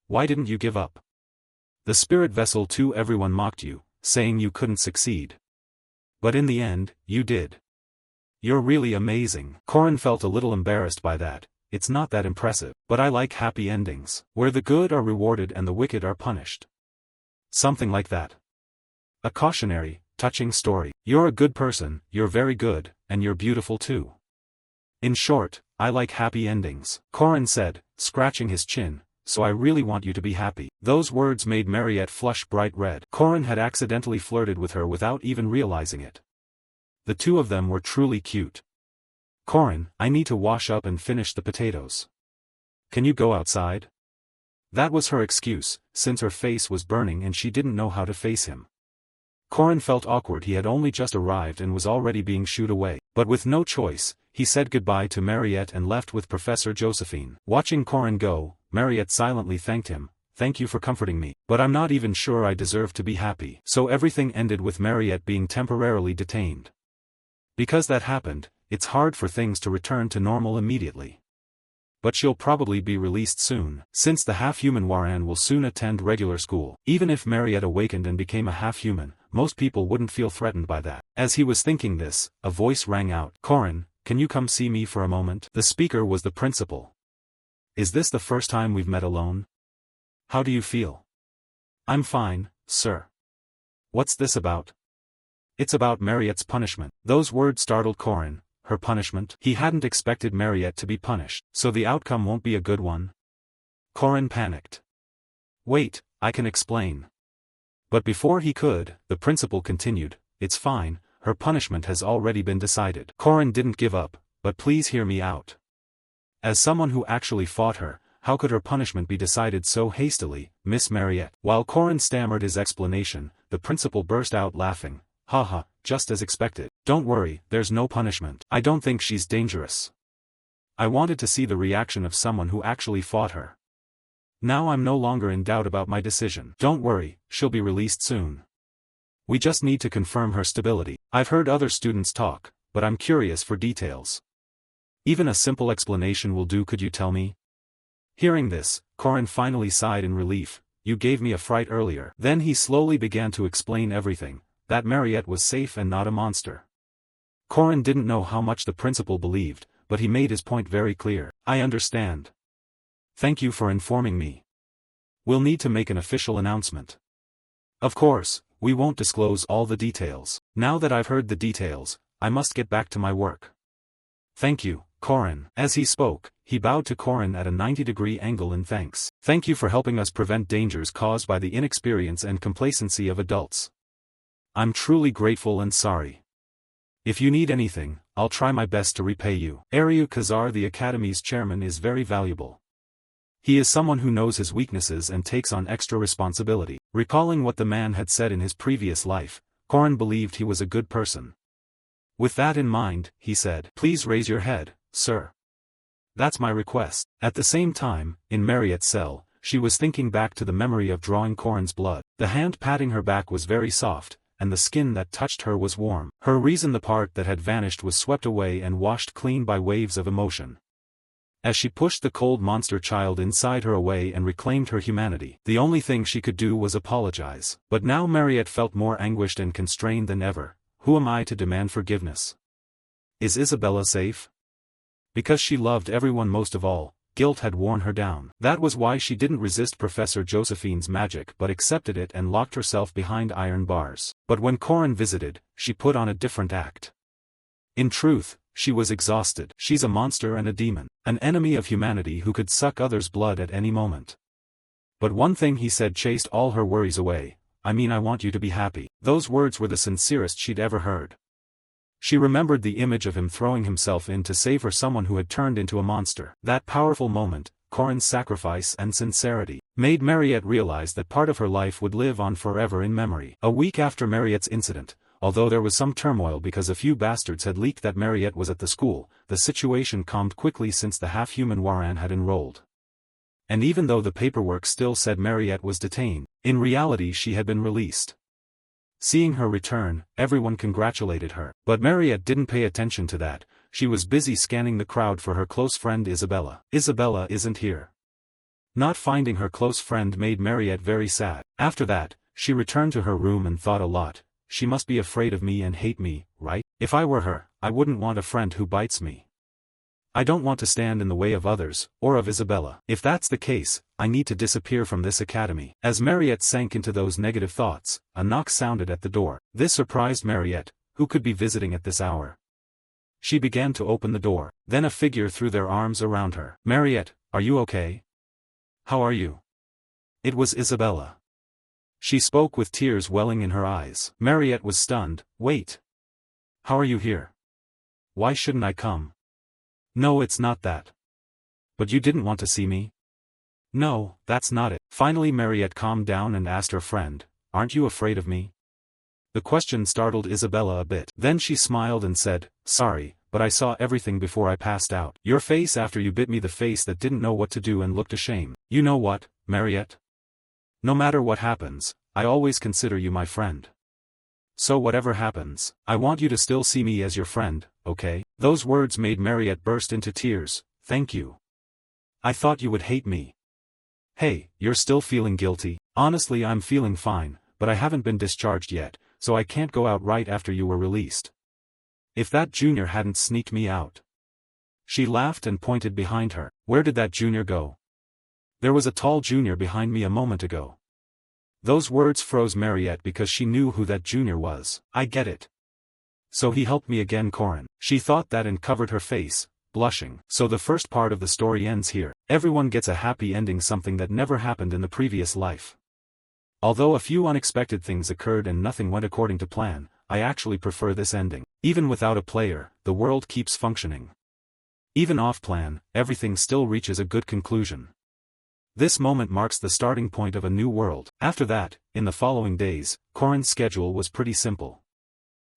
Why didn't you give up? The spirit vessel too, everyone mocked you, saying you couldn't succeed. But in the end, you did. You're really amazing. Corin felt a little embarrassed by that. It's not that impressive, but I like happy endings, where the good are rewarded and the wicked are punished. Something like that. A cautionary, touching story. You're a good person, you're very good, and you're beautiful too. In short, I like happy endings, Corin said, scratching his chin, so I really want you to be happy. Those words made Mariette flush bright red. Corin had accidentally flirted with her without even realizing it. The two of them were truly cute. Corin, I need to wash up and finish the potatoes. Can you go outside? That was her excuse, since her face was burning and she didn't know how to face him. Corin felt awkward. He had only just arrived and was already being shooed away, but with no choice, he said goodbye to Mariette and left with Professor Josephine. Watching Corin go, Mariette silently thanked him, thank you for comforting me, but I'm not even sure I deserve to be happy. So everything ended with Mariette being temporarily detained. Because that happened, it's hard for things to return to normal immediately. But she'll probably be released soon, since the half-human Waran will soon attend regular school. Even if Mariette awakened and became a half-human, most people wouldn't feel threatened by that. As he was thinking this, a voice rang out, Corin, can you come see me for a moment? The speaker was the principal. Is this the first time we've met alone? How do you feel? I'm fine, sir. What's this about? It's about Mariette's punishment. Those words startled Corin. Her punishment? He hadn't expected Mariette to be punished, so the outcome won't be a good one. Corin panicked. Wait, I can explain. But before he could, the principal continued, it's fine, her punishment has already been decided. Corin didn't give up, but please hear me out. As someone who actually fought her, how could her punishment be decided so hastily, Miss Mariette? While Corin stammered his explanation, the principal burst out laughing. Haha, just as expected. Don't worry, there's no punishment. I don't think she's dangerous. I wanted to see the reaction of someone who actually fought her. Now I'm no longer in doubt about my decision. Don't worry, she'll be released soon. We just need to confirm her stability. I've heard other students talk, but I'm curious for details. Even a simple explanation will do. Could you tell me? Hearing this, Corin finally sighed in relief. You gave me a fright earlier. Then he slowly began to explain everything. That Mariette was safe and not a monster. Corin didn't know how much the principal believed, but he made his point very clear. I understand. Thank you for informing me. We'll need to make an official announcement. Of course, we won't disclose all the details. Now that I've heard the details, I must get back to my work. Thank you, Corin. As he spoke, he bowed to Corin at a 90-degree angle in thanks. Thank you for helping us prevent dangers caused by the inexperience and complacency of adults. I'm truly grateful and sorry. If you need anything, I'll try my best to repay you. Aryu Kazar, the Academy's chairman, is very valuable. He is someone who knows his weaknesses and takes on extra responsibility. Recalling what the man had said in his previous life, Corin believed he was a good person. With that in mind, he said, Please raise your head, sir. That's my request. At the same time, in Mariette's cell, she was thinking back to the memory of drawing Corin's blood. The hand patting her back was very soft, and the skin that touched her was warm. Her reason, the part that had vanished, was swept away and washed clean by waves of emotion. As she pushed the cold monster child inside her away and reclaimed her humanity, the only thing she could do was apologize. But now Mariette felt more anguished and constrained than ever. Who am I to demand forgiveness? Is Isabella safe? Because she loved everyone most of all, guilt had worn her down. That was why she didn't resist Professor Josephine's magic but accepted it and locked herself behind iron bars. But when Corin visited, she put on a different act. In truth, she was exhausted. She's a monster and a demon, an enemy of humanity who could suck others' blood at any moment. But one thing he said chased all her worries away. I want you to be happy. Those words were the sincerest she'd ever heard. She remembered the image of him throwing himself in to save her, someone who had turned into a monster. That powerful moment, Corin's sacrifice and sincerity, made Mariette realize that part of her life would live on forever in memory. A week after Mariette's incident, although there was some turmoil because a few bastards had leaked that Mariette was at the school, the situation calmed quickly since the half-human Waran had enrolled. And even though the paperwork still said Mariette was detained, in reality she had been released. Seeing her return, everyone congratulated her. But Mariette didn't pay attention to that. She was busy scanning the crowd for her close friend Isabella. Isabella isn't here. Not finding her close friend made Mariette very sad. After that, she returned to her room and thought a lot. She must be afraid of me and hate me, right? If I were her, I wouldn't want a friend who bites me. I don't want to stand in the way of others, or of Isabella. If that's the case, I need to disappear from this academy. As Mariette sank into those negative thoughts, a knock sounded at the door. This surprised Mariette. Who could be visiting at this hour? She began to open the door. Then a figure threw their arms around her. Mariette, are you okay? How are you? It was Isabella. She spoke with tears welling in her eyes. Mariette was stunned. Wait. How are you here? Why shouldn't I come? No, it's not that. But you didn't want to see me? No, that's not it. Finally Mariette calmed down and asked her friend, Aren't you afraid of me? The question startled Isabella a bit. Then she smiled and said, Sorry, but I saw everything before I passed out. Your face after you bit me, the face that didn't know what to do and looked ashamed. You know what, Mariette? No matter what happens, I always consider you my friend. So whatever happens, I want you to still see me as your friend, okay? Those words made Mariette burst into tears. Thank you. I thought you would hate me. Hey, you're still feeling guilty? Honestly, I'm feeling fine, but I haven't been discharged yet, so I can't go out right after you were released. If that junior hadn't sneaked me out. She laughed and pointed behind her. Where did that junior go? There was a tall junior behind me a moment ago. Those words froze Mariette because she knew who that junior was. I get it. So he helped me again, Corin. She thought that and covered her face, blushing. So the first part of the story ends here. Everyone gets a happy ending, something that never happened in the previous life. Although a few unexpected things occurred and nothing went according to plan, I actually prefer this ending. Even without a player, the world keeps functioning. Even off-plan, everything still reaches a good conclusion. This moment marks the starting point of a new world. After that, in the following days, Corin's schedule was pretty simple.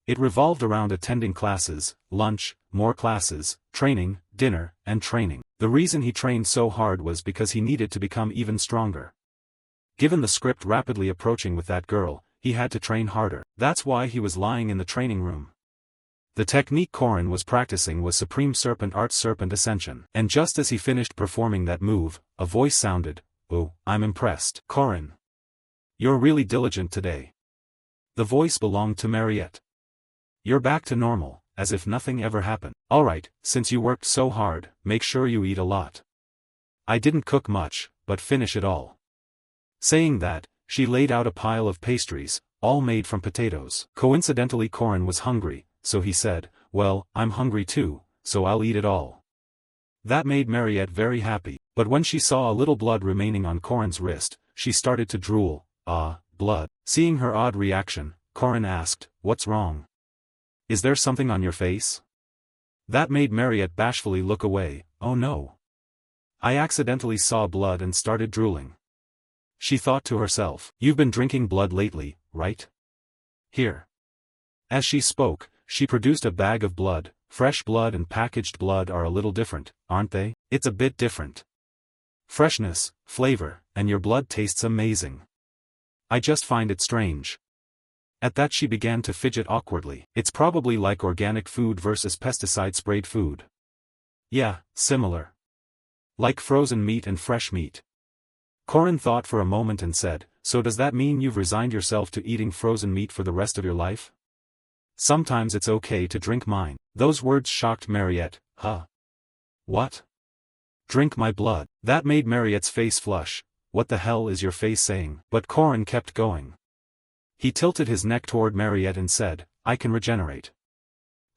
It revolved around attending classes, lunch, more classes, training, dinner, and training. The reason he trained so hard was because he needed to become even stronger. Given the script rapidly approaching with that girl, he had to train harder. That's why he was lying in the training room. The technique Corin was practicing was Supreme Serpent Art Serpent Ascension. And just as he finished performing that move, a voice sounded, Oh, I'm impressed. Corin. You're really diligent today. The voice belonged to Mariette. You're back to normal, as if nothing ever happened. Alright, since you worked so hard, make sure you eat a lot. I didn't cook much, but finish it all. Saying that, she laid out a pile of pastries, all made from potatoes. Coincidentally Corin was hungry, so he said, well, I'm hungry too, so I'll eat it all. That made Mariette very happy, but when she saw a little blood remaining on Corin's wrist, she started to drool. Ah, blood. Seeing her odd reaction, Corin asked, what's wrong? Is there something on your face? That made Mariette bashfully look away. Oh no. I accidentally saw blood and started drooling. She thought to herself, you've been drinking blood lately, right? Here. As she spoke, she produced a bag of blood. Fresh blood and packaged blood are a little different, aren't they? It's a bit different. Freshness, flavor, and your blood tastes amazing. I just find it strange. At that she began to fidget awkwardly. It's probably like organic food versus pesticide-sprayed food. Yeah, similar. Like frozen meat and fresh meat. Corin thought for a moment and said, so does that mean you've resigned yourself to eating frozen meat for the rest of your life? Sometimes it's okay to drink mine. Those words shocked Mariette. Huh? What? Drink my blood. That made Mariette's face flush. What the hell is your face saying? But Corin kept going. He tilted his neck toward Mariette and said, I can regenerate.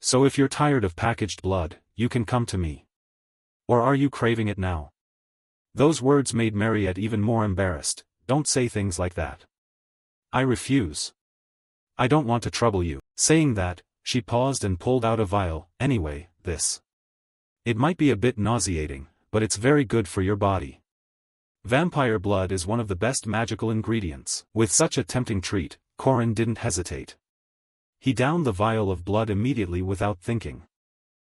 So if you're tired of packaged blood, you can come to me. Or are you craving it now? Those words made Mariette even more embarrassed. Don't say things like that. I refuse. I don't want to trouble you. Saying that, she paused and pulled out a vial. Anyway, this. It might be a bit nauseating, but it's very good for your body. Vampire blood is one of the best magical ingredients. With such a tempting treat, Corin didn't hesitate. He downed the vial of blood immediately without thinking.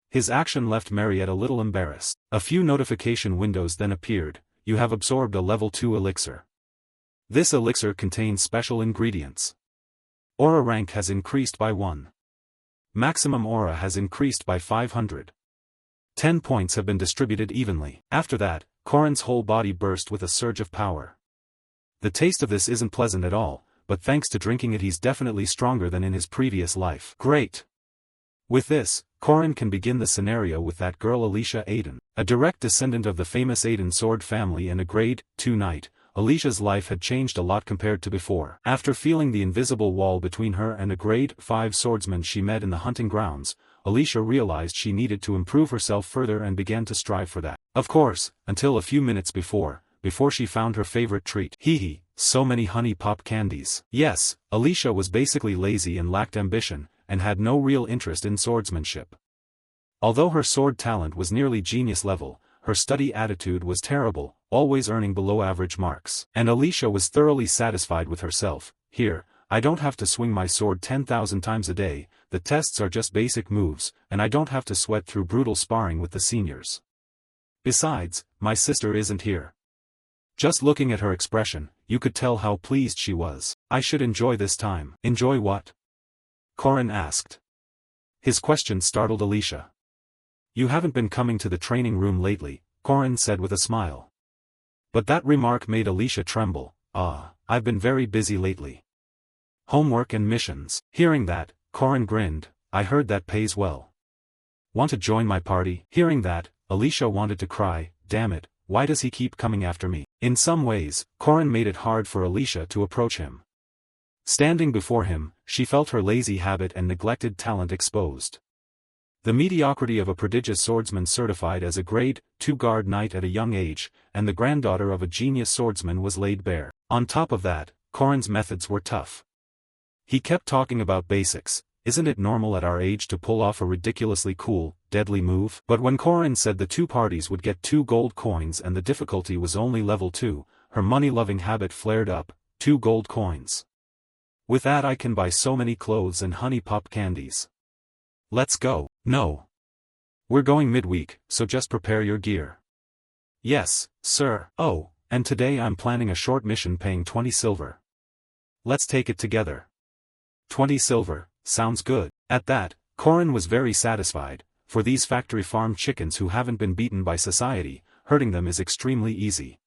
His action left Mariette a little embarrassed. A few notification windows then appeared. You have absorbed a level 2 elixir. This elixir contains special ingredients. Aura rank has increased by 1. Maximum aura has increased by 500. 10 points have been distributed evenly. After that, Corin's whole body burst with a surge of power. The taste of this isn't pleasant at all, but thanks to drinking it he's definitely stronger than in his previous life. Great! With this, Corin can begin the scenario with that girl Alicia Aiden. A direct descendant of the famous Aiden sword family and a grade 2 knight, Alicia's life had changed a lot compared to before. After feeling the invisible wall between her and a grade 5 swordsman she met in the hunting grounds, Alicia realized she needed to improve herself further and began to strive for that. Of course, until a few minutes before she found her favorite treat. Hee, so many honey pop candies. Yes, Alicia was basically lazy and lacked ambition, and had no real interest in swordsmanship. Although her sword talent was nearly genius level, her study attitude was terrible, always earning below average marks. And Alicia was thoroughly satisfied with herself. Here, I don't have to swing my sword 10,000 times a day, the tests are just basic moves, and I don't have to sweat through brutal sparring with the seniors. Besides, my sister isn't here. Just looking at her expression, you could tell how pleased she was. I should enjoy this time. Enjoy what? Corin asked. His question startled Alicia. You haven't been coming to the training room lately, Corin said with a smile. But that remark made Alicia tremble. I've been very busy lately. Homework and missions. Hearing that, Corin grinned. I heard that pays well. Want to join my party? Hearing that, Alicia wanted to cry. Damn it, why does he keep coming after me? In some ways, Corin made it hard for Alicia to approach him. Standing before him, she felt her lazy habit and neglected talent exposed. The mediocrity of a prodigious swordsman certified as a grade 2 guard knight at a young age, and the granddaughter of a genius swordsman was laid bare. On top of that, Corin's methods were tough. He kept talking about basics. Isn't it normal at our age to pull off a ridiculously cool, deadly move? But when Corin said the two parties would get 2 gold coins and the difficulty was only level 2, her money-loving habit flared up. 2 gold coins. With that I can buy so many clothes and honey pop candies. Let's go. No. We're going midweek, so just prepare your gear. Yes, sir. Oh, and today I'm planning a short mission paying 20 silver. Let's take it together. 20 silver, sounds good. At that, Corin was very satisfied. For these factory farm chickens who haven't been beaten by society, hurting them is extremely easy.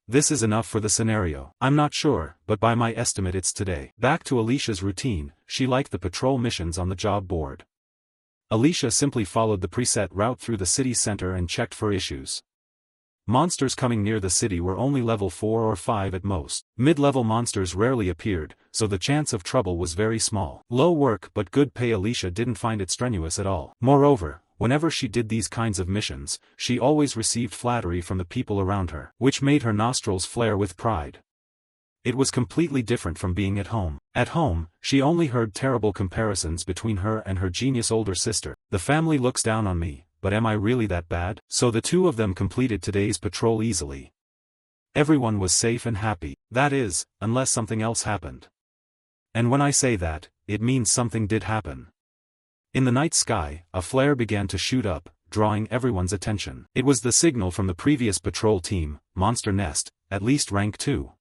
This is enough for the scenario. I'm not sure, but by my estimate it's today. Back to Alicia's routine, she liked the patrol missions on the job board. Alicia simply followed the preset route through the city center and checked for issues. Monsters coming near the city were only level 4 or 5 at most. Mid-level monsters rarely appeared, so the chance of trouble was very small. Low work but good pay. Alicia didn't find it strenuous at all. Moreover, whenever she did these kinds of missions, she always received flattery from the people around her, which made her nostrils flare with pride. It was completely different from being at home. At home, she only heard terrible comparisons between her and her genius older sister. The family looks down on me, but am I really that bad? So the two of them completed today's patrol easily. Everyone was safe and happy. That is, unless something else happened. And when I say that, it means something did happen. In the night sky, a flare began to shoot up, drawing everyone's attention. It was the signal from the previous patrol team, Monster Nest, at least rank 2.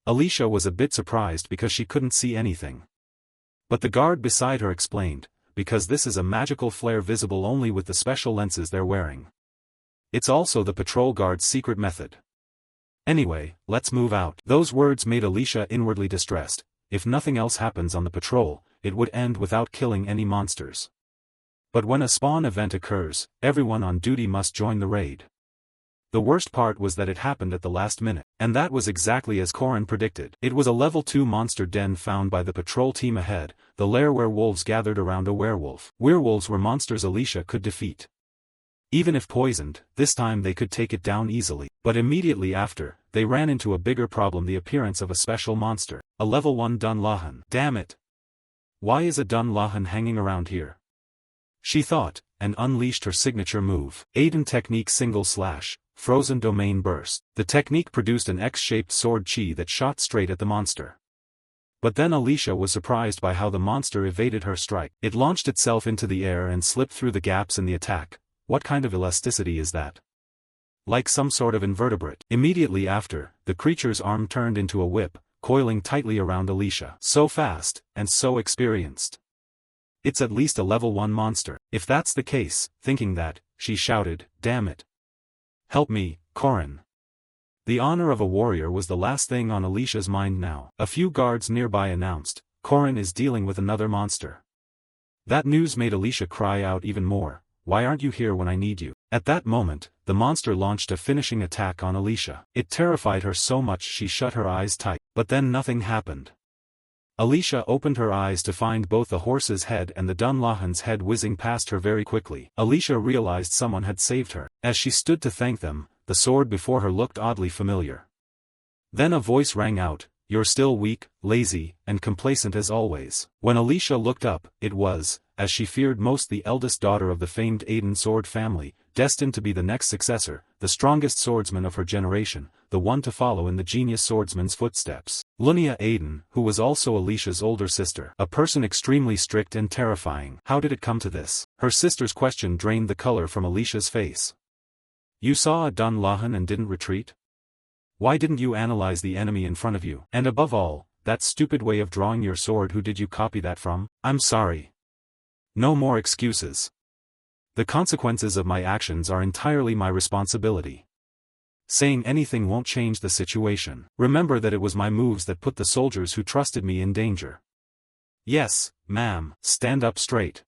Alicia was a bit surprised because she couldn't see anything. But the guard beside her explained, because this is a magical flare visible only with the special lenses they're wearing. It's also the patrol guard's secret method. Anyway, let's move out. Those words made Alicia inwardly distressed. If nothing else happens on the patrol, it would end without killing any monsters. But when a spawn event occurs, everyone on duty must join the raid. The worst part was that it happened at the last minute, and that was exactly as Corin predicted. It was a level 2 monster den found by the patrol team ahead, the lair where wolves gathered around a werewolf. Werewolves were monsters Alicia could defeat. Even if poisoned, this time they could take it down easily. But immediately after, they ran into a bigger problem: the appearance of a special monster, a level 1 Dunlahan. Damn it! Why is a Dunlahan hanging around here? She thought, and unleashed her signature move. Aiden technique single slash. Frozen Domain Burst. The technique produced an X-shaped sword chi that shot straight at the monster. But then Alicia was surprised by how the monster evaded her strike. It launched itself into the air and slipped through the gaps in the attack. What kind of elasticity is that? Like some sort of invertebrate. Immediately after, the creature's arm turned into a whip, coiling tightly around Alicia. So fast, and so experienced. It's at least a level 1 monster. If that's the case, thinking that, she shouted, "Damn it! Help me, Corin." The honor of a warrior was the last thing on Alicia's mind now. A few guards nearby announced, "Corin is dealing with another monster." That news made Alicia cry out even more, "Why aren't you here when I need you?" At that moment, the monster launched a finishing attack on Alicia. It terrified her so much she shut her eyes tight, but then nothing happened. Alicia opened her eyes to find both the horse's head and the Dunlahan's head whizzing past her very quickly. Alicia realized someone had saved her. As she stood to thank them, the sword before her looked oddly familiar. Then a voice rang out, "You're still weak, lazy, and complacent as always." When Alicia looked up, it was, as she feared most, the eldest daughter of the famed Aiden sword family, destined to be the next successor, the strongest swordsman of her generation, the one to follow in the genius swordsman's footsteps. Lunia Aiden, who was also Alicia's older sister, a person extremely strict and terrifying. How did it come to this? Her sister's question drained the color from Alicia's face. You saw a Dunlahan and didn't retreat? Why didn't you analyze the enemy in front of you? And above all, that stupid way of drawing your sword, who did you copy that from? I'm sorry. No more excuses. The consequences of my actions are entirely my responsibility. Saying anything won't change the situation. Remember that it was my moves that put the soldiers who trusted me in danger. Yes, ma'am. Stand up straight.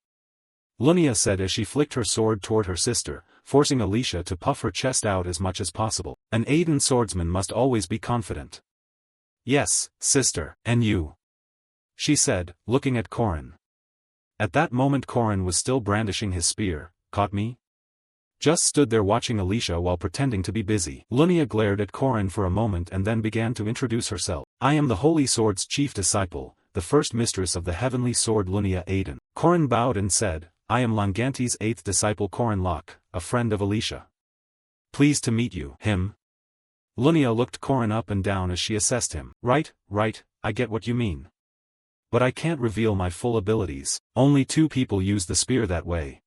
Lunia said as she flicked her sword toward her sister, forcing Alicia to puff her chest out as much as possible. An Aiden swordsman must always be confident. Yes, sister. And you? She said, looking at Corin. At that moment Corin was still brandishing his spear. Caught me? Just stood there watching Alicia while pretending to be busy. Lunia glared at Corin for a moment and then began to introduce herself. I am the Holy Sword's chief disciple, the first mistress of the heavenly sword Lunia Aiden. Corin bowed and said, I am Langanti's 8th disciple Corin Locke, a friend of Alicia. Pleased to meet you. Him? Lunia looked Corin up and down as she assessed him. Right, I get what you mean. But I can't reveal my full abilities. Only 2 people use the spear that way.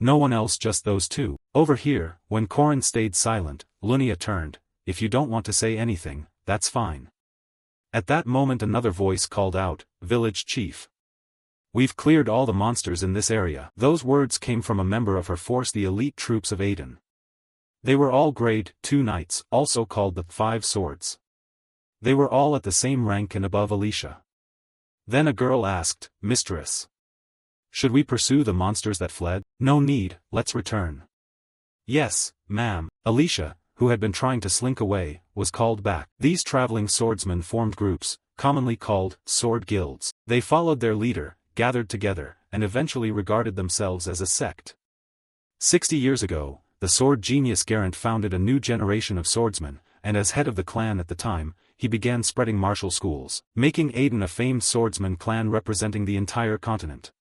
No one else, just those 2. Over here. When Corin stayed silent, Lunia turned. If you don't want to say anything, that's fine. At that moment another voice called out, Village Chief. We've cleared all the monsters in this area. Those words came from a member of her force, the elite troops of Aiden. They were all grade 2 knights, also called the 5 swords. They were all at the same rank and above Alicia. Then a girl asked, Mistress. Should we pursue the monsters that fled? No need, let's return. Yes, ma'am. Alicia, who had been trying to slink away, was called back. These traveling swordsmen formed groups, commonly called sword guilds. They followed their leader, gathered together, and eventually regarded themselves as a sect. 60 years ago, the sword genius Garant founded a new generation of swordsmen, and as head of the clan at the time, he began spreading martial schools, making Aiden a famed swordsman clan representing the entire continent.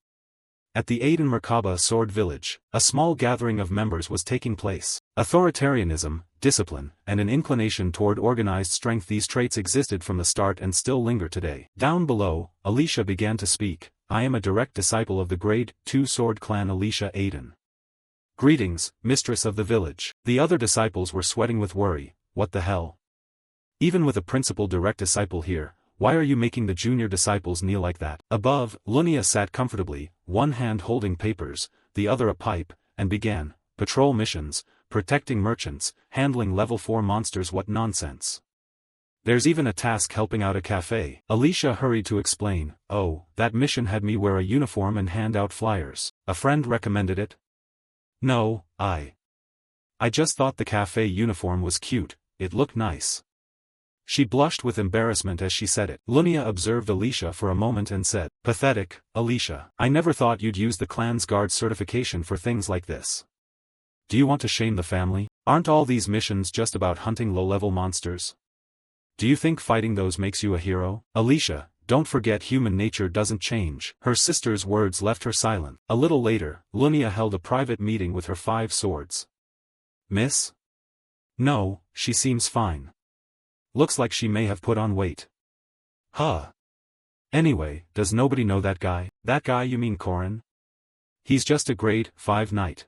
At the Aiden Merkaba Sword Village, a small gathering of members was taking place. Authoritarianism, discipline, and an inclination toward organized strength, these traits existed from the start and still linger today. Down below, Alicia began to speak. I am a direct disciple of the Grade 2 Sword Clan Alicia Aiden. Greetings, mistress of the village. The other disciples were sweating with worry. What the hell? Even with a principal direct disciple here, why are you making the junior disciples kneel like that? Above, Lunia sat comfortably, one hand holding papers, the other a pipe, and began, patrol missions, protecting merchants, handling level 4 monsters. What nonsense. There's even a task helping out a cafe. Alicia hurried to explain, oh, that mission had me wear a uniform and hand out flyers. A friend recommended it? No, I just thought the cafe uniform was cute, it looked nice. She blushed with embarrassment as she said it. Lunia observed Alicia for a moment and said, pathetic, Alicia. I never thought you'd use the clan's guard certification for things like this. Do you want to shame the family? Aren't all these missions just about hunting low-level monsters? Do you think fighting those makes you a hero? Alicia, don't forget human nature doesn't change. Her sister's words left her silent. A little later, Lunia held a private meeting with her 5 swords. Miss? No, she seems fine. Looks like she may have put on weight. Huh. Anyway, does nobody know that guy? That guy, you mean Corin? He's just a grade 5 knight.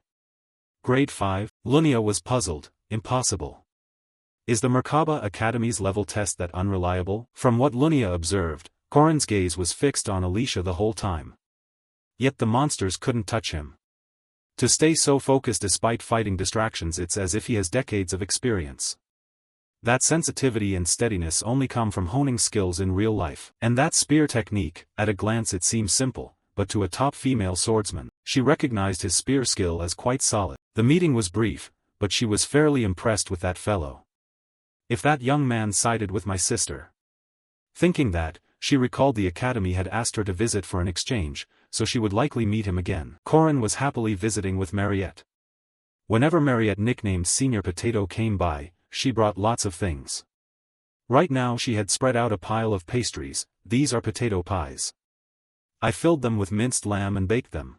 Grade 5? Lunia was puzzled. Impossible. Is the Merkaba Academy's level test that unreliable? From what Lunia observed, Corin's gaze was fixed on Alicia the whole time. Yet the monsters couldn't touch him. To stay so focused despite fighting distractions, it's as if he has decades of experience. That sensitivity and steadiness only come from honing skills in real life. And that spear technique, at a glance it seems simple, but to a top female swordsman, she recognized his spear skill as quite solid. The meeting was brief, but she was fairly impressed with that fellow. If that young man sided with my sister. Thinking that, she recalled the academy had asked her to visit for an exchange, so she would likely meet him again. Corin was happily visiting with Mariette. Whenever Mariette, nicknamed Senior Potato, came by, she brought lots of things. Right now she had spread out a pile of pastries. These are potato pies. I filled them with minced lamb and baked them.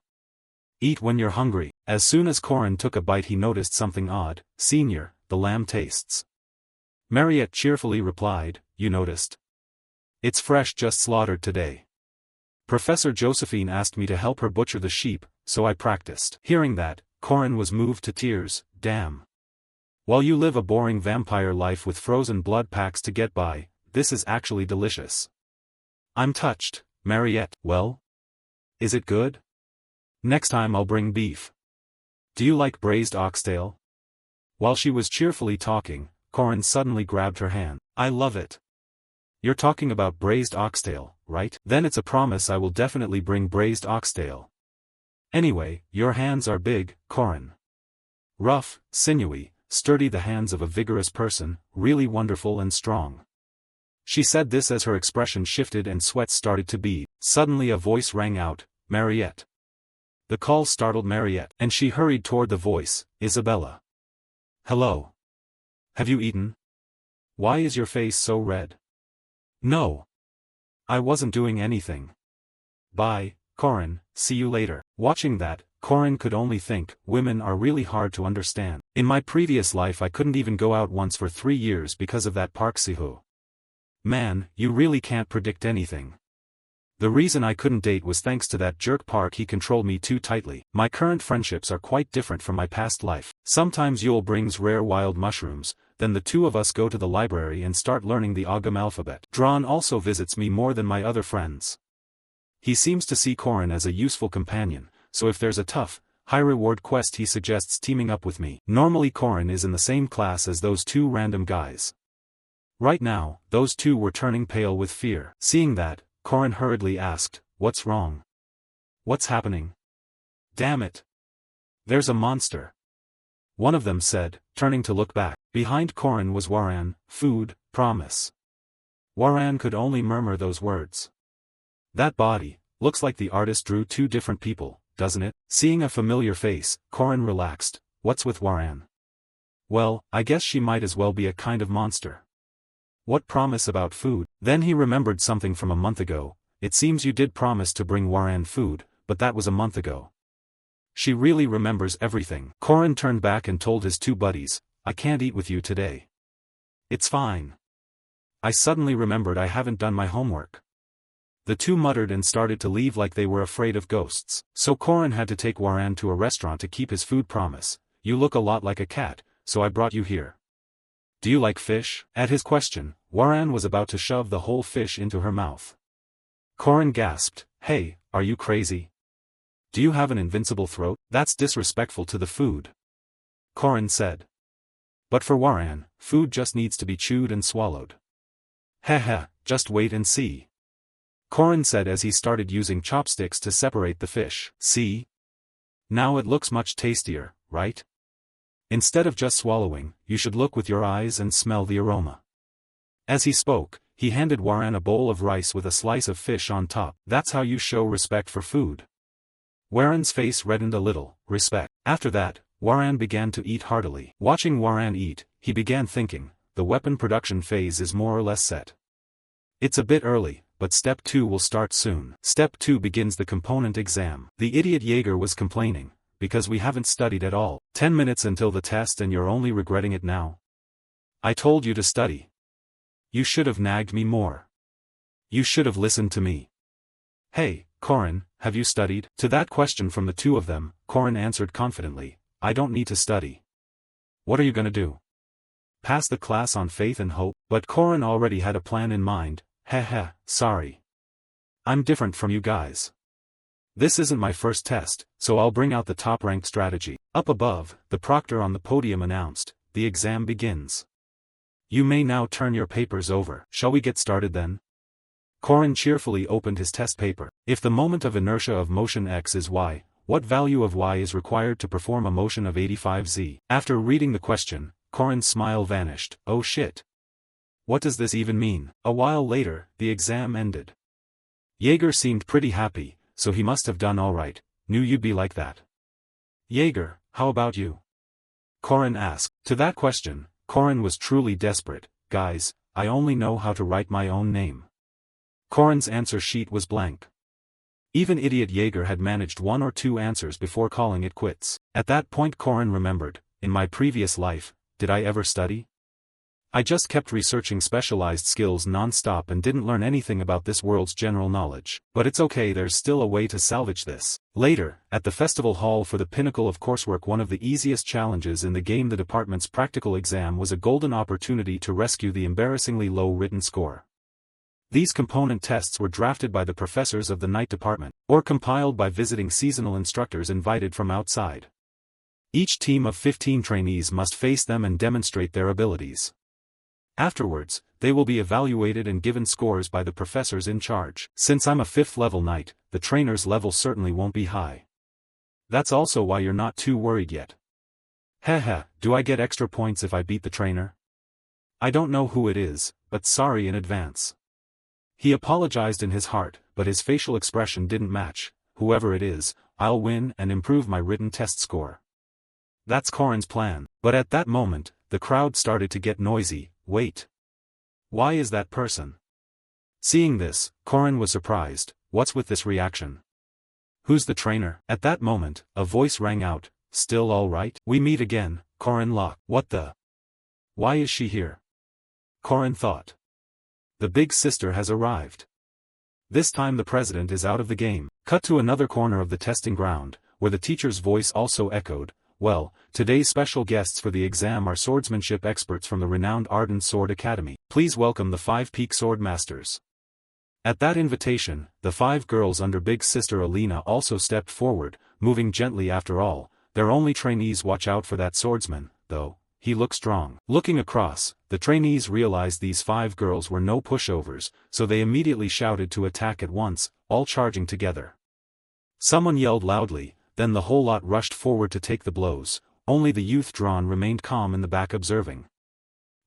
Eat when you're hungry. As soon as Corin took a bite he noticed something odd. Senior, the lamb tastes. Mariette cheerfully replied, you noticed? It's fresh, just slaughtered today. Professor Josephine asked me to help her butcher the sheep, so I practiced. Hearing that, Corin was moved to tears. Damn. While you live a boring vampire life with frozen blood packs to get by, this is actually delicious. I'm touched, Mariette. Well? Is it good? Next time I'll bring beef. Do you like braised oxtail? While she was cheerfully talking, Corin suddenly grabbed her hand. I love it. You're talking about braised oxtail, right? Then it's a promise I will definitely bring braised oxtail. Anyway, your hands are big, Corin. Rough, sinewy, sturdy, the hands of a vigorous person, really wonderful and strong. She said this as her expression shifted and sweat started to bead. Suddenly a voice rang out, Mariette. The call startled Mariette, and she hurried toward the voice. Isabella. Hello. Have you eaten? Why is your face so red? No. I wasn't doing anything. Bye, Corin, see you later. Watching that, Corin could only think, women are really hard to understand. In my previous life I couldn't even go out once for 3 years because of that Park Sihu. Man, you really can't predict anything. The reason I couldn't date was thanks to that jerk Park. He controlled me too tightly. My current friendships are quite different from my past life. Sometimes Yule brings rare wild mushrooms, then the two of us go to the library and start learning the Ogham alphabet. Drawn also visits me more than my other friends. He seems to see Corin as a useful companion, so if there's a tough, high-reward quest he suggests teaming up with me. Normally Corin is in the same class as those 2 random guys. Right now, those 2 were turning pale with fear. Seeing that, Corin hurriedly asked, what's wrong? What's happening? Damn it! There's a monster. One of them said, turning to look back. Behind Korin was Waran, food, promise. Waran could only murmur those words. That body, looks like the artist drew two different people, doesn't it? Seeing a familiar face, Korin relaxed. What's with Waran? Well, I guess she might as well be a kind of monster. What promise about food? Then he remembered something from a month ago. It seems you did promise to bring Waran food, but that was a month ago. She really remembers everything. Korin turned back and told his two buddies, I can't eat with you today. It's fine. I suddenly remembered I haven't done my homework. The two muttered and started to leave like they were afraid of ghosts. So Korin had to take Waran to a restaurant to keep his food promise. You look a lot like a cat, so I brought you here. Do you like fish? At his question, Waran was about to shove the whole fish into her mouth. Korin gasped, Hey, are you crazy? Do you have an invincible throat? That's disrespectful to the food. Korin said. But for Waran, food just needs to be chewed and swallowed. Heh, just wait and see. Korin said as he started using chopsticks to separate the fish. See? Now it looks much tastier, right? Instead of just swallowing, you should look with your eyes and smell the aroma. As he spoke, he handed Waran a bowl of rice with a slice of fish on top. That's how you show respect for food. Waran's face reddened a little. Respect. After that, Waran began to eat heartily. Watching Waran eat, he began thinking, the weapon production phase is more or less set. It's a bit early, but Step 2 will start soon. Step 2 begins the component exam. The idiot Jaeger was complaining, because we haven't studied at all. 10 minutes until the test and you're only regretting it now. I told you to study. You should have nagged me more. You should have listened to me. Hey, Korin, have you studied? To that question from the two of them, Korin answered confidently, I don't need to study. What are you gonna do? Pass the class on faith and hope? But Korin already had a plan in mind. Sorry. I'm different from you guys. This isn't my first test, so I'll bring out the top-ranked strategy. Up above, the proctor on the podium announced, the exam begins. You may now turn your papers over. Shall we get started then? Korin cheerfully opened his test paper. If the moment of inertia of motion x is y, what value of y is required to perform a motion of 85z? After reading the question, Korin's smile vanished. Oh shit. What does this even mean? A while later, the exam ended. Jaeger seemed pretty happy, so he must have done alright. Knew you'd be like that. Jaeger, how about you? Korin asked. To that question, Korin was truly desperate. Guys, I only know how to write my own name. Korin's answer sheet was blank. Even idiot Jaeger had managed one or two answers before calling it quits. At that point Korin remembered, in my previous life, did I ever study? I just kept researching specialized skills non-stop and didn't learn anything about this world's general knowledge. But it's okay, there's still a way to salvage this. Later, at the festival hall for the pinnacle of coursework, one of the easiest challenges in the game, the department's practical exam, was a golden opportunity to rescue the embarrassingly low written score. These component tests were drafted by the professors of the night department, or compiled by visiting seasonal instructors invited from outside. Each team of 15 trainees must face them and demonstrate their abilities. Afterwards, they will be evaluated and given scores by the professors in charge. Since I'm a 5th level knight, the trainer's level certainly won't be high. That's also why you're not too worried yet. Do I get extra points if I beat the trainer? I don't know who it is, but sorry in advance. He apologized in his heart, but his facial expression didn't match. Whoever it is, I'll win and improve my written test score. That's Korin's plan. But at that moment, the crowd started to get noisy. Wait. Why is that person? Seeing this, Korin was surprised. What's with this reaction? Who's the trainer? At that moment, a voice rang out. Still all right? We meet again, Korin Locke. What the? Why is she here? Korin thought. The big sister has arrived. This time the president is out of the game. Cut to another corner of the testing ground, where the teacher's voice also echoed. Well, today's special guests for the exam are swordsmanship experts from the renowned Arden Sword Academy. Please welcome the 5 Peak Sword Masters. At that invitation, the 5 girls under big sister Alina also stepped forward, moving gently. After all, they're only trainees. Watch out for that swordsman, though. He looks strong. Looking across, the trainees realized these 5 girls were no pushovers, so they immediately shouted to attack at once, all charging together. Someone yelled loudly, then the whole lot rushed forward to take the blows, only the youth Drawn remained calm in the back observing.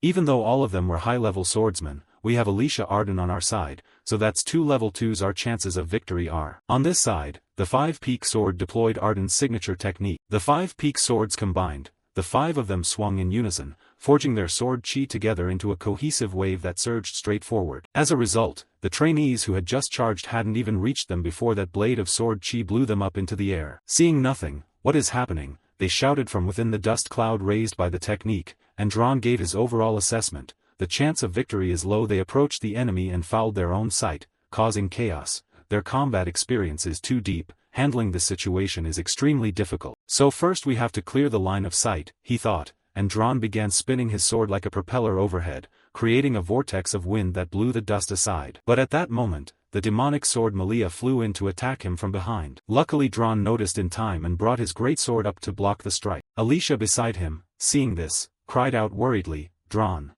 Even though all of them were high-level swordsmen, we have Alicia Arden on our side, so that's 2 level 2s. Our chances of victory are. On this side, the 5-peak sword deployed Arden's signature technique. The 5-peak swords combined, the 5 of them swung in unison, forging their sword chi together into a cohesive wave that surged straight forward. As a result, the trainees who had just charged hadn't even reached them before that blade of sword chi blew them up into the air. Seeing nothing, what is happening, they shouted from within the dust cloud raised by the technique, and Drawn gave his overall assessment. The chance of victory is low. They approached the enemy and fouled their own sight, causing chaos. Their combat experience is too deep, handling this situation is extremely difficult. So first we have to clear the line of sight, he thought, and Drawn began spinning his sword like a propeller overhead, creating a vortex of wind that blew the dust aside. But at that moment, the demonic sword Malia flew in to attack him from behind. Luckily Drawn noticed in time and brought his great sword up to block the strike. Alicia beside him, seeing this, cried out worriedly, "Drawn."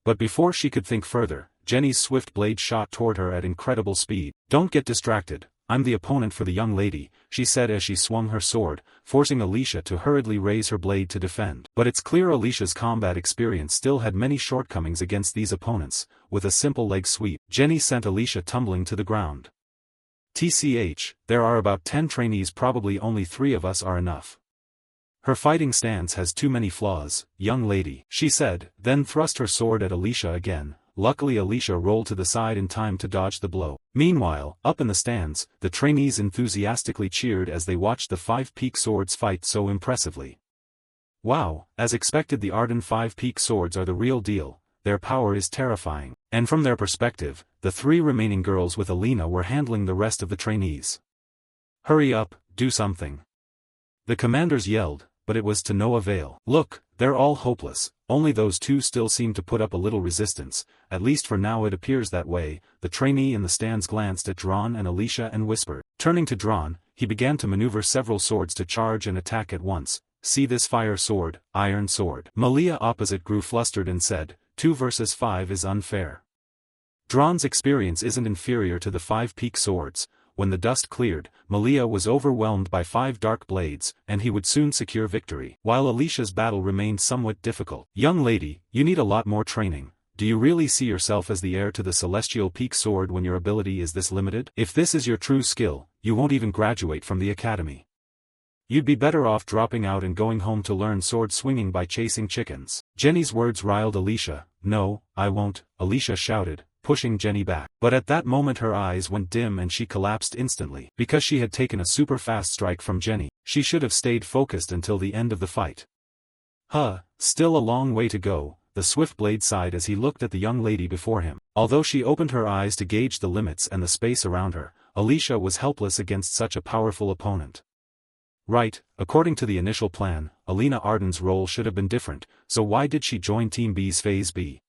But before she could think further, Jenny's swift blade shot toward her at incredible speed. "Don't get distracted, I'm the opponent for the young lady," she said as she swung her sword, forcing Alicia to hurriedly raise her blade to defend. But it's clear Alicia's combat experience still had many shortcomings against these opponents. With a simple leg sweep, Jenny sent Alicia tumbling to the ground. "TCH, there are about 10 trainees, probably only 3 of us are enough. Her fighting stance has too many flaws, young lady," she said, then thrust her sword at Alicia again. Luckily Alicia rolled to the side in time to dodge the blow. Meanwhile, up in the stands, the trainees enthusiastically cheered as they watched the 5-peak swords fight so impressively. Wow, as expected the Arden 5-peak swords are the real deal, their power is terrifying. And from their perspective, the 3 remaining girls with Alina were handling the rest of the trainees. "Hurry up, do something," the commanders yelled, but it was to no avail. "Look, they're all hopeless, only those 2 still seem to put up a little resistance, at least for now it appears that way." The trainee in the stands glanced at Drawn and Alicia and whispered. Turning to Drawn, he began to maneuver several swords to charge and attack at once. "See this fire sword, iron sword." Malia opposite grew flustered and said, 2 versus 5 is unfair. Drawn's experience isn't inferior to the 5-peak swords. When the dust cleared, Malia was overwhelmed by 5 dark blades, and he would soon secure victory. While Alicia's battle remained somewhat difficult. "Young lady, you need a lot more training. Do you really see yourself as the heir to the celestial peak sword when your ability is this limited? If this is your true skill, you won't even graduate from the academy. You'd be better off dropping out and going home to learn sword swinging by chasing chickens." Jenny's words riled Alicia. "No, I won't," Alicia shouted, pushing Jenny back. But at that moment her eyes went dim and she collapsed instantly. Because she had taken a super fast strike from Jenny, she should have stayed focused until the end of the fight. Still a long way to go, the swift blade sighed as he looked at the young lady before him. Although she opened her eyes to gauge the limits and the space around her, Alicia was helpless against such a powerful opponent. Right, according to the initial plan, Alina Arden's role should have been different, so why did she join Team B's Phase B?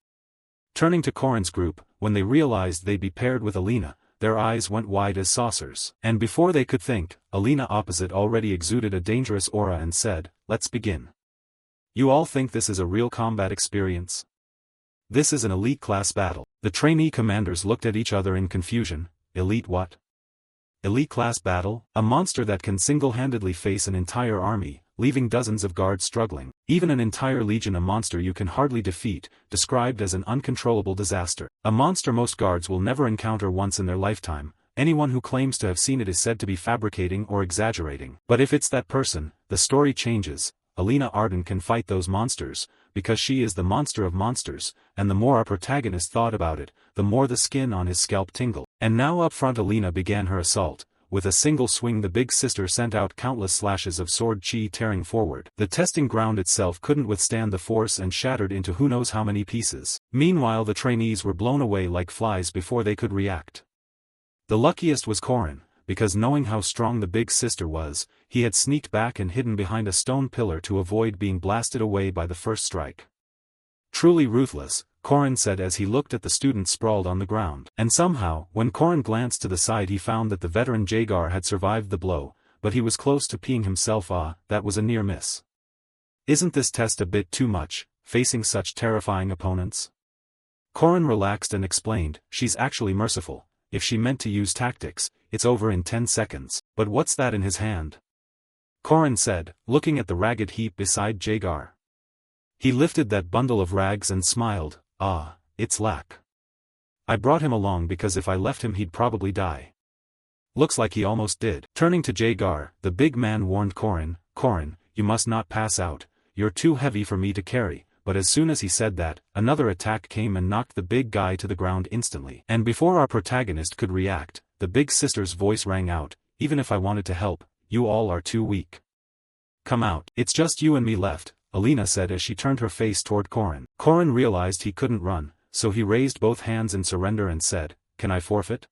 Turning to Corin's group, when they realized they'd be paired with Alina, their eyes went wide as saucers. And before they could think, Alina opposite already exuded a dangerous aura and said, "Let's begin. You all think this is a real combat experience? This is an elite class battle." The trainee commanders looked at each other in confusion. Elite what? Elite class battle? A monster that can single-handedly face an entire army, leaving dozens of guards struggling. Even an entire legion, a monster you can hardly defeat, described as an uncontrollable disaster. A monster most guards will never encounter once in their lifetime. Anyone who claims to have seen it is said to be fabricating or exaggerating. But if it's that person, the story changes. Alina Arden can fight those monsters, because she is the monster of monsters, and the more our protagonist thought about it, the more the skin on his scalp tingled. And now up front Alina began her assault. With a single swing the big sister sent out countless slashes of sword chi tearing forward. The testing ground itself couldn't withstand the force and shattered into who knows how many pieces. Meanwhile the trainees were blown away like flies before they could react. The luckiest was Corin, because knowing how strong the big sister was, he had sneaked back and hidden behind a stone pillar to avoid being blasted away by the first strike. "Truly ruthless," Corin said as he looked at the student sprawled on the ground. And somehow, when Corin glanced to the side he found that the veteran Jagar had survived the blow, but he was close to peeing himself. That was a near miss. "Isn't this test a bit too much, facing such terrifying opponents?" Corin relaxed and explained, "She's actually merciful. if she meant to use tactics, it's over in 10 seconds. But what's that in his hand? Korin said, looking at the ragged heap beside Jagar. He lifted that bundle of rags and smiled. Ah, it's Lak. I brought him along because if I left him he'd probably die. Looks like he almost did. Turning to Jagar, the big man warned Korin, Korin, you must not pass out, you're too heavy for me to carry. But as soon as he said that, another attack came and knocked the big guy to the ground instantly. And before our protagonist could react, the big sister's voice rang out, even if I wanted to help, you all are too weak. Come out. It's just you and me left, Alina said as she turned her face toward Korin. Korin realized he couldn't run, so he raised both hands in surrender and said, can I forfeit?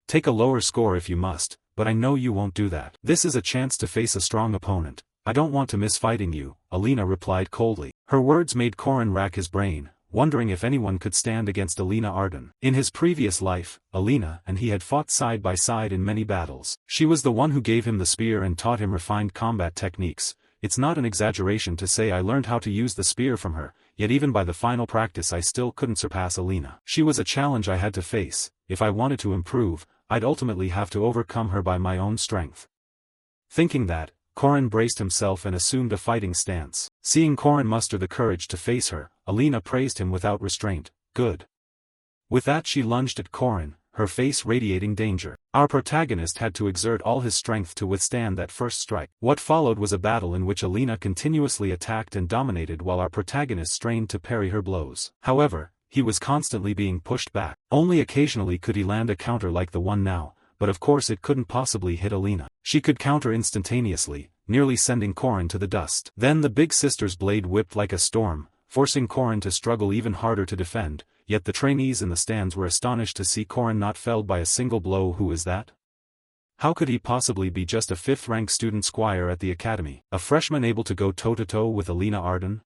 Take a lower score if you must, but I know you won't do that. This is a chance to face a strong opponent. I don't want to miss fighting you, Alina replied coldly. Her words made Korin rack his brain, wondering if anyone could stand against Alina Arden. In his previous life, Alina and he had fought side by side in many battles. She was the one who gave him the spear and taught him refined combat techniques. It's not an exaggeration to say I learned how to use the spear from her, yet even by the final practice I still couldn't surpass Alina. She was a challenge I had to face. If I wanted to improve, I'd ultimately have to overcome her by my own strength. Thinking that, Korin braced himself and assumed a fighting stance. Seeing Korin muster the courage to face her, Alina praised him without restraint. Good. With that she lunged at Korin, her face radiating danger. Our protagonist had to exert all his strength to withstand that first strike. What followed was a battle in which Alina continuously attacked and dominated while our protagonist strained to parry her blows. However, he was constantly being pushed back. Only occasionally could he land a counter like the one now, but of course it couldn't possibly hit Alina. She could counter instantaneously, nearly sending Korin to the dust. Then the big sister's blade whipped like a storm, forcing Korin to struggle even harder to defend, yet the trainees in the stands were astonished to see Korin not felled by a single blow. Who is that? How could he possibly be just a 5th-rank student squire at the academy? A freshman able to go toe-to-toe with Alina Arden?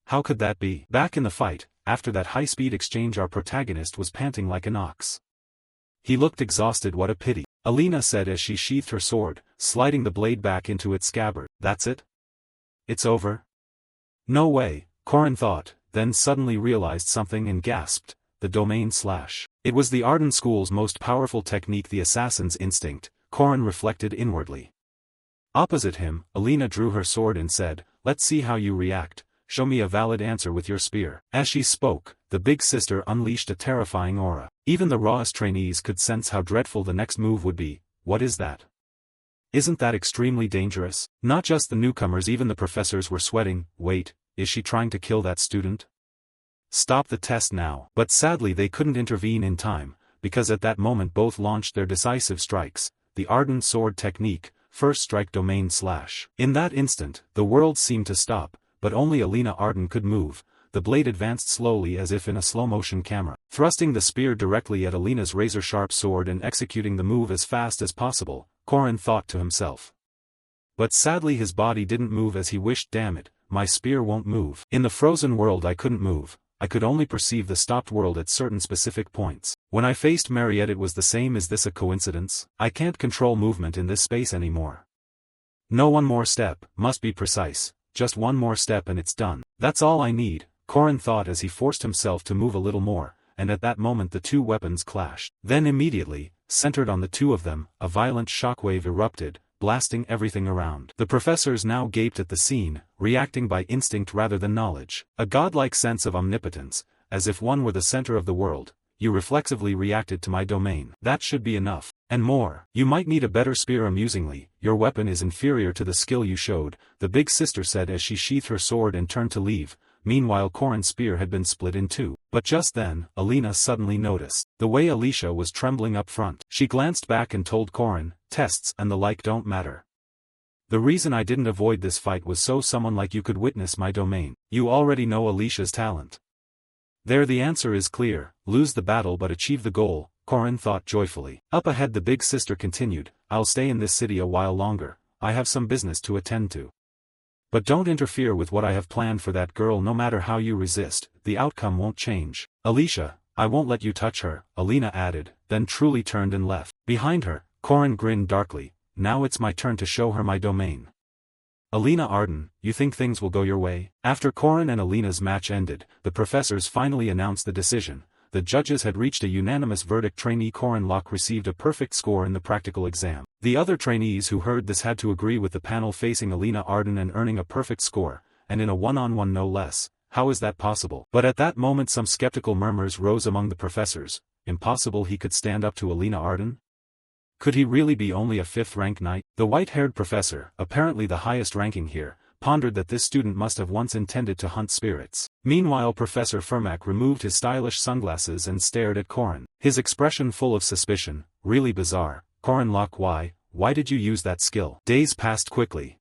How could that be? Back in the fight, after that high-speed exchange our protagonist was panting like an ox. He looked exhausted. What a pity, Alina said as she sheathed her sword, sliding the blade back into its scabbard. That's it? It's over? No way, Korin thought, then suddenly realized something and gasped, the domain slash. It was the Arden School's most powerful technique, the assassin's instinct, Korin reflected inwardly. Opposite him, Alina drew her sword and said, let's see how you react. Show me a valid answer with your spear. As she spoke, the big sister unleashed a terrifying aura. Even the rawest trainees could sense how dreadful the next move would be. What is that? Isn't that extremely dangerous? Not just the newcomers, even the professors were sweating. Wait, is she trying to kill that student? Stop the test now. But sadly they couldn't intervene in time, because at that moment both launched their decisive strikes, the Arden sword technique, first strike domain slash. In that instant, the world seemed to stop. But only Alina Arden could move. The blade advanced slowly as if in a slow-motion camera, thrusting the spear directly at Alina's razor-sharp sword and executing the move as fast as possible, Korin thought to himself. But sadly his body didn't move as he wished. Damn it, my spear won't move. In the frozen world I couldn't move, I could only perceive the stopped world at certain specific points. When I faced Mariette it was the same. Is this a coincidence? I can't control movement in this space anymore. No, one more step, must be precise. Just one more step and it's done. That's all I need, Korin thought as he forced himself to move a little more, and at that moment the two weapons clashed. Then immediately, centered on the two of them, a violent shockwave erupted, blasting everything around. The professors now gaped at the scene, reacting by instinct rather than knowledge. A godlike sense of omnipotence, as if one were the center of the world. You reflexively reacted to my domain. That should be enough. And more. You might need a better spear. Amusingly, your weapon is inferior to the skill you showed, the big sister said as she sheathed her sword and turned to leave. Meanwhile Korin's spear had been split in two. But just then, Alina suddenly noticed the way Alicia was trembling up front. She glanced back and told Korin, tests and the like don't matter. The reason I didn't avoid this fight was so someone like you could witness my domain. You already know Alicia's talent. There, the answer is clear, lose the battle but achieve the goal, Korin thought joyfully. Up ahead the big sister continued, I'll stay in this city a while longer, I have some business to attend to. But don't interfere with what I have planned for that girl. No matter how you resist, the outcome won't change. Alicia, I won't let you touch her, Alina added, then truly turned and left. Behind her, Korin grinned darkly, now it's my turn to show her my domain. Alina Arden, you think things will go your way? After Korin and Alina's match ended, the professors finally announced the decision. the judges had reached a unanimous verdict: trainee Corin Locke received a perfect score in the practical exam. The other trainees who heard this had to agree with the panel, facing Alina Arden and earning a perfect score, and in a one-on-one no less. How is that possible? But at that moment some skeptical murmurs rose among the professors. Impossible he could stand up to Alina Arden? Could he really be only a fifth-rank knight? The white-haired professor, apparently the highest ranking here, pondered that this student must have once intended to hunt spirits. Meanwhile Professor Fermac removed his stylish sunglasses and stared at Corin, his expression full of suspicion. Really bizarre. Corin Locke, why did you use that skill? Days passed quickly.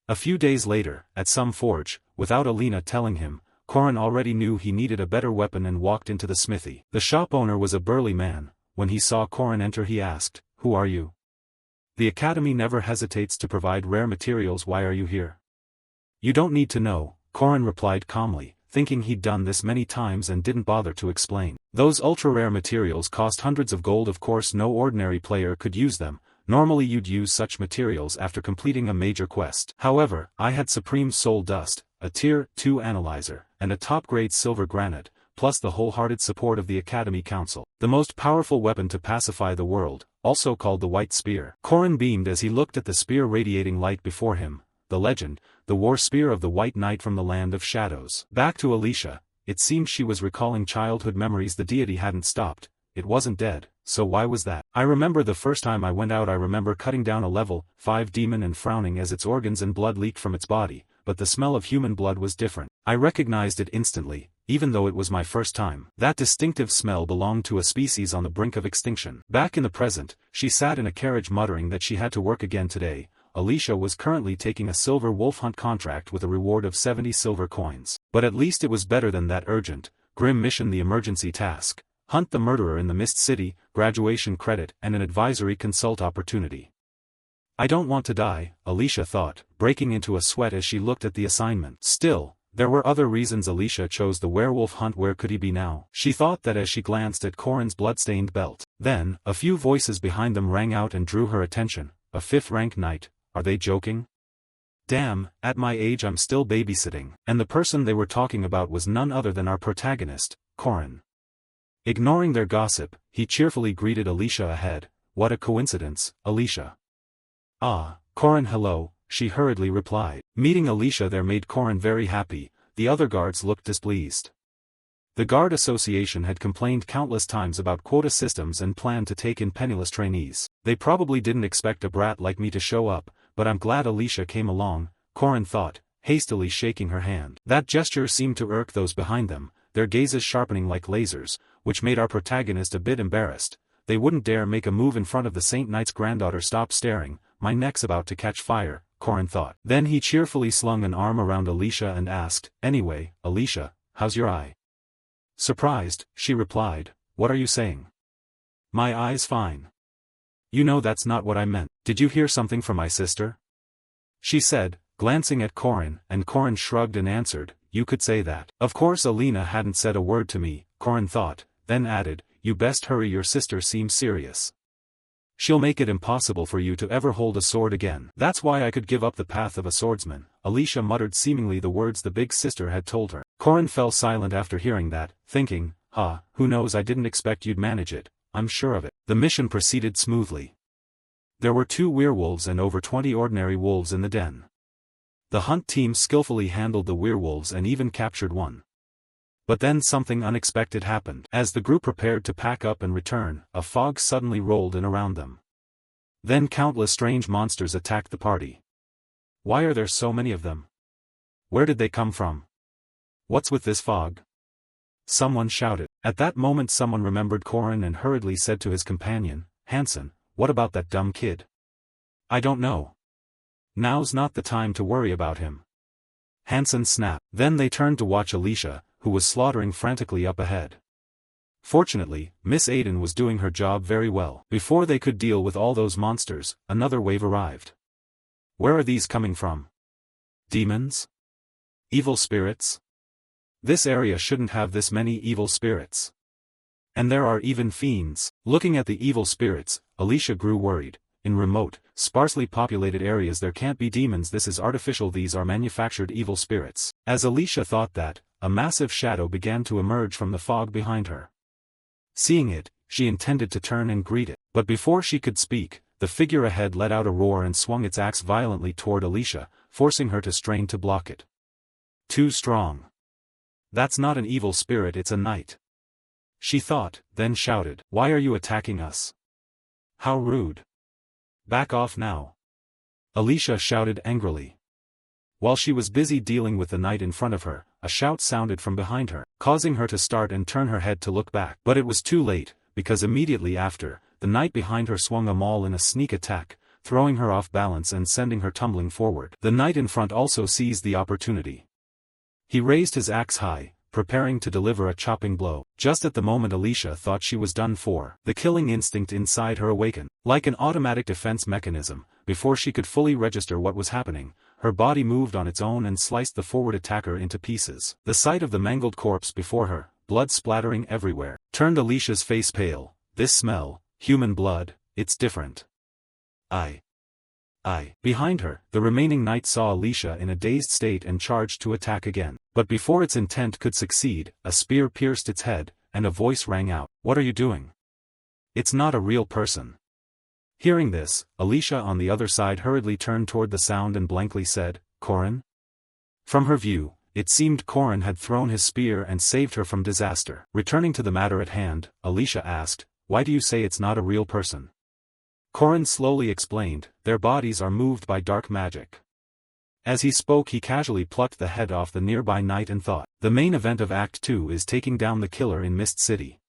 A few days later, at some forge, without Alina telling him, Corin already knew he needed a better weapon and walked into the smithy. The shop owner was a burly man. When he saw Corin enter he asked, "Who are you? The academy never hesitates to provide rare materials. Why are you here?" "You don't need to know," Corin replied calmly, thinking he'd done this many times and didn't bother to explain. "Those ultra-rare materials cost hundreds of gold. Of course no ordinary player could use them. Normally you'd use such materials after completing a major quest. However, I had Supreme Soul Dust, a Tier 2 analyzer, and a top-grade silver granite, plus the wholehearted support of the Academy Council. The most powerful weapon to pacify the world, also called the White Spear." Corin beamed as he looked at the spear radiating light before him. The legend, the war spear of the White Knight from the Land of Shadows. Back to Alicia, it seemed she was recalling childhood memories. The deity hadn't stopped. It wasn't dead, so why was that? "I remember the first time I went out. I remember cutting down a level 5 demon and frowning as its organs and blood leaked from its body, but the smell of human blood was different. I recognized it instantly, even though it was my first time. That distinctive smell belonged to a species on the brink of extinction." Back in the present, she sat in a carriage muttering that she had to work again today. Alicia was currently taking a silver wolf hunt contract with a reward of 70 silver coins. But at least it was better than that urgent, grim mission: the emergency task. Hunt the murderer in the Mist City, graduation credit and an advisory consult opportunity. "I don't want to die," Alicia thought, breaking into a sweat as she looked at the assignment. Still, there were other reasons Alicia chose the werewolf hunt. Where could he be now? She thought that as she glanced at Corin's bloodstained belt. Then, a few voices behind them rang out and drew her attention. A fifth-rank knight. Are they joking? Damn, at my age I'm still babysitting. And the person they were talking about was none other than our protagonist, Corin. Ignoring their gossip, he cheerfully greeted Alicia ahead. "What a coincidence, Alicia." "Ah, Corin, hello," she hurriedly replied. Meeting Alicia there made Corin very happy. The other guards looked displeased. The Guard Association had complained countless times about quota systems and planned to take in penniless trainees. They probably didn't expect a brat like me to show up, but I'm glad Alicia came along, Corin thought, hastily shaking her hand. That gesture seemed to irk those behind them, their gazes sharpening like lasers, which made our protagonist a bit embarrassed. They wouldn't dare make a move in front of the Saint Knight's granddaughter. "Stop staring, my neck's about to catch fire," Corin thought. Then he cheerfully slung an arm around Alicia and asked, "Anyway, Alicia, how's your eye?" Surprised, she replied, "What are you saying?" "My eye's fine." "You know that's not what I meant. Did you hear something from my sister?" she said, glancing at Corin, and Corin shrugged and answered, "You could say that." Of course Alina hadn't said a word to me, Corin thought, then added, "You best hurry, your sister seems serious. She'll make it impossible for you to ever hold a sword again." "That's why I could give up the path of a swordsman," Alicia muttered, seemingly the words the big sister had told her. Corin fell silent after hearing that, thinking, who knows, I didn't expect you'd manage it, I'm sure of it. The mission proceeded smoothly. There were 2 werewolves and over 20 ordinary wolves in the den. The hunt team skillfully handled the werewolves and even captured one. But then something unexpected happened. As the group prepared to pack up and return, a fog suddenly rolled in around them. Then countless strange monsters attacked the party. "Why are there so many of them? Where did they come from? What's with this fog?" someone shouted. At that moment someone remembered Corin and hurriedly said to his companion, "Hansen, what about that dumb kid?" "I don't know. Now's not the time to worry about him," Hansen snapped. Then they turned to watch Alicia, who was slaughtering frantically up ahead. Fortunately, Miss Aiden was doing her job very well. Before they could deal with all those monsters, another wave arrived. Where are these coming from? Demons? Evil spirits? This area shouldn't have this many evil spirits. And there are even fiends. Looking at the evil spirits, Alicia grew worried. In remote, sparsely populated areas there can't be demons. This is artificial. These are manufactured evil spirits. As Alicia thought that, a massive shadow began to emerge from the fog behind her. Seeing it, she intended to turn and greet it, but before she could speak, the figure ahead let out a roar and swung its axe violently toward Alicia, forcing her to strain to block it. Too strong. That's not an evil spirit, it's a knight. She thought, then shouted, "Why are you attacking us? How rude. Back off now." Alicia shouted angrily. While she was busy dealing with the knight in front of her, a shout sounded from behind her, causing her to start and turn her head to look back. But it was too late, because immediately after, the knight behind her swung a maul in a sneak attack, throwing her off balance and sending her tumbling forward. The knight in front also seized the opportunity. He raised his axe high, preparing to deliver a chopping blow. Just at the moment Alicia thought she was done for, the killing instinct inside her awakened. Like an automatic defense mechanism, before she could fully register what was happening, her body moved on its own and sliced the forward attacker into pieces. The sight of the mangled corpse before her, blood splattering everywhere, turned Alicia's face pale. This smell, human blood, it's different. Behind her, the remaining knight saw Alicia in a dazed state and charged to attack again. But before its intent could succeed, a spear pierced its head, and a voice rang out, "What are you doing? It's not a real person." Hearing this, Alicia on the other side hurriedly turned toward the sound and blankly said, "Corin?" From her view, it seemed Corin had thrown his spear and saved her from disaster. Returning to the matter at hand, Alicia asked, "Why do you say it's not a real person?" Corin slowly explained, "Their bodies are moved by dark magic." As he spoke he casually plucked the head off the nearby knight and thought, the main event of Act 2 is taking down the killer in Mist City.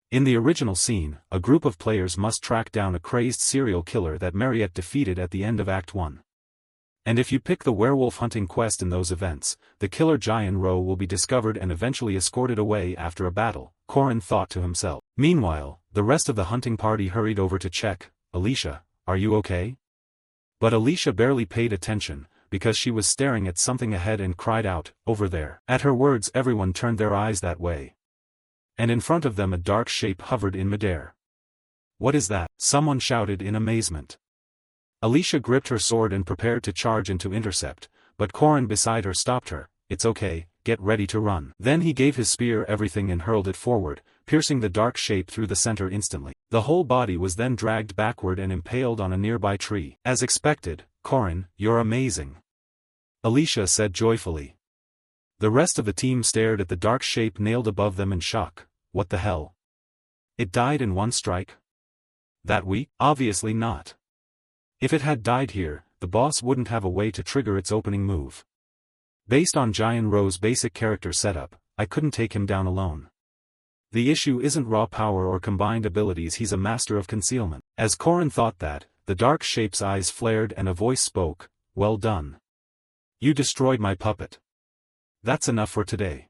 In the original scene, a group of players must track down a crazed serial killer that Mariette defeated at the end of Act 1. And if you pick the werewolf hunting quest in those events, the killer Jian Ro will be discovered and eventually escorted away after a battle, Corin thought to himself. Meanwhile, the rest of the hunting party hurried over to check. "Alicia, are you okay?" But Alicia barely paid attention, because she was staring at something ahead and cried out, "Over there." At her words everyone turned their eyes that way. And in front of them a dark shape hovered in midair. "What is that?" someone shouted in amazement. Alicia gripped her sword and prepared to charge and to intercept, but Corin beside her stopped her. "It's okay, get ready to run." Then he gave his spear everything and hurled it forward, piercing the dark shape through the center instantly. The whole body was then dragged backward and impaled on a nearby tree. "As expected, Corin, you're amazing," Alicia said joyfully. The rest of the team stared at the dark shape nailed above them in shock. What the hell? It died in one strike? That weak? Obviously not. If it had died here, the boss wouldn't have a way to trigger its opening move. Based on Jian Ro's basic character setup, I couldn't take him down alone. The issue isn't raw power or combined abilities, he's a master of concealment. As Corin thought that, the dark shape's eyes flared and a voice spoke, "Well done. You destroyed my puppet. That's enough for today.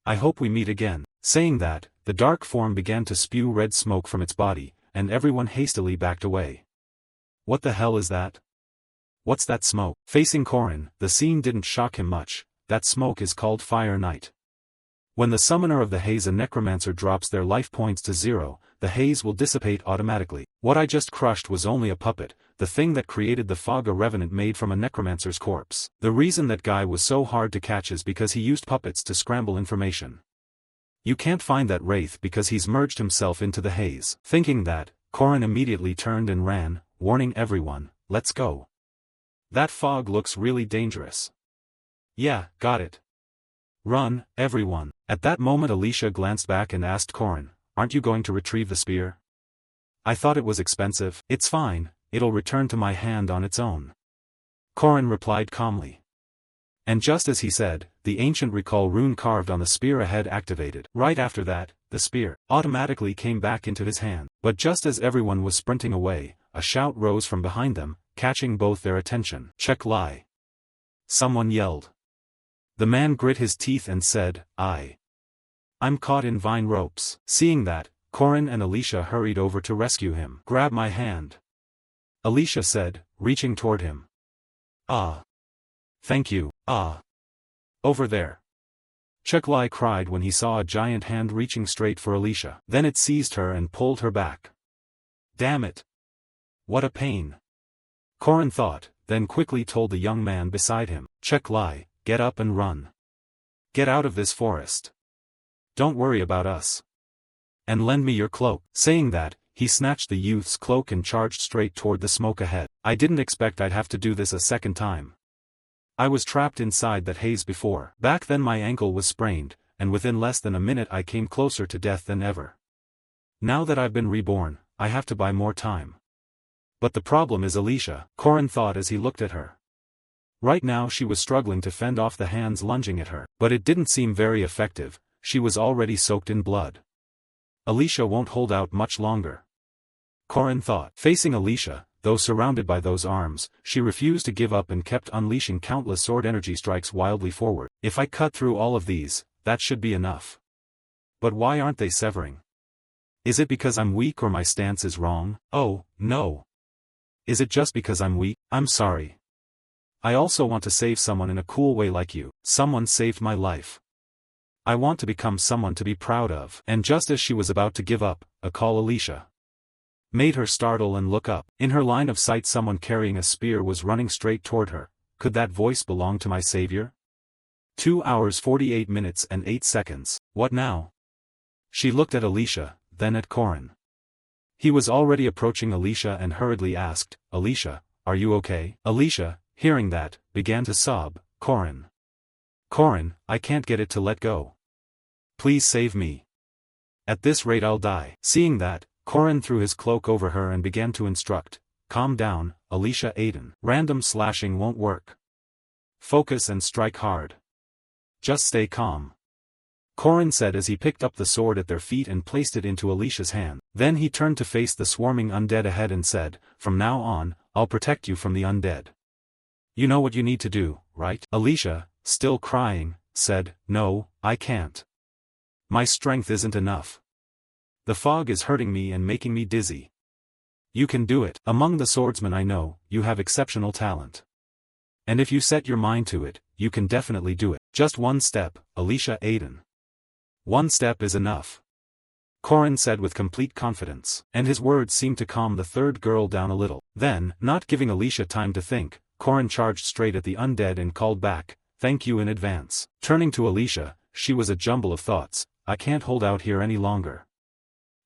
I hope we meet again." Saying that, the dark form began to spew red smoke from its body, and everyone hastily backed away. "What the hell is that? What's that smoke?" Facing Corin, the scene didn't shock him much. That smoke is called Fire Night. When the summoner of the haze, a necromancer, drops their life points to 0, the haze will dissipate automatically. What I just crushed was only a puppet, the thing that created the fog a revenant made from a necromancer's corpse. The reason that guy was so hard to catch is because he used puppets to scramble information. You can't find that wraith because he's merged himself into the haze. Thinking that, Corin immediately turned and ran, warning everyone, "Let's go. That fog looks really dangerous." "Yeah, got it. Run, everyone." At that moment Alicia glanced back and asked Corin, "Aren't you going to retrieve the spear? I thought it was expensive." "It's fine, it'll return to my hand on its own," Corin replied calmly. And just as he said, the ancient recall rune carved on the spear ahead activated. Right after that, the spear automatically came back into his hand. But just as everyone was sprinting away, a shout rose from behind them, catching both their attention. "Check Lai!" someone yelled. The man grit his teeth and said, I'm caught in vine ropes." Seeing that, Corin and Alicia hurried over to rescue him. "Grab my hand," Alicia said, reaching toward him. "Ah. Thank you, over there," Chuck Lai cried when he saw a giant hand reaching straight for Alicia. Then it seized her and pulled her back. "Damn it. What a pain," Corin thought, then quickly told the young man beside him, "Chuck Lai, get up and run. Get out of this forest. Don't worry about us. and lend me your cloak. Saying that, he snatched the youth's cloak and charged straight toward the smoke ahead. I didn't expect I'd have to do this a second time. I was trapped inside that haze before. Back then my ankle was sprained, and within less than a minute I came closer to death than ever. Now that I've been reborn, I have to buy more time. But the problem is Alicia, Corin thought as he looked at her. Right now she was struggling to fend off the hands lunging at her, but it didn't seem very effective. She was already soaked in blood. Alicia won't hold out much longer, Corin thought. Facing Alicia, though surrounded by those arms, she refused to give up and kept unleashing countless sword energy strikes wildly forward. If I cut through all of these, that should be enough. But why aren't they severing? Is it because I'm weak or my stance is wrong? Oh, no. Is it just because I'm weak? I'm sorry. I also want to save someone in a cool way like you. Someone saved my life. I want to become someone to be proud of. And just as she was about to give up, a call Alicia made her startle and look up. In her line of sight someone carrying a spear was running straight toward her. Could that voice belong to my savior? 2 hours 48 minutes and 8 seconds. What now? She looked at Alicia, then at Corin. He was already approaching Alicia and hurriedly asked, Alicia, are you okay? Alicia, hearing that, began to sob. Corin. Corin, I can't get it to let go. Please save me. At this rate I'll die. Seeing that, Corin threw his cloak over her and began to instruct, calm down, Alicia Aiden. Random slashing won't work. Focus and strike hard. Just stay calm, Corin said as he picked up the sword at their feet and placed it into Alicia's hand. Then he turned to face the swarming undead ahead and said, from now on, I'll protect you from the undead. You know what you need to do, right? Alicia, still crying, said, no, I can't. My strength isn't enough. The fog is hurting me and making me dizzy. You can do it. Among the swordsmen I know, you have exceptional talent. And if you set your mind to it, you can definitely do it. Just one step, Alicia Aiden. One step is enough, Corin said with complete confidence, and his words seemed to calm the third girl down a little. Then, not giving Alicia time to think, Corin charged straight at the undead and called back, thank you in advance. Turning to Alicia, she was a jumble of thoughts, I can't hold out here any longer.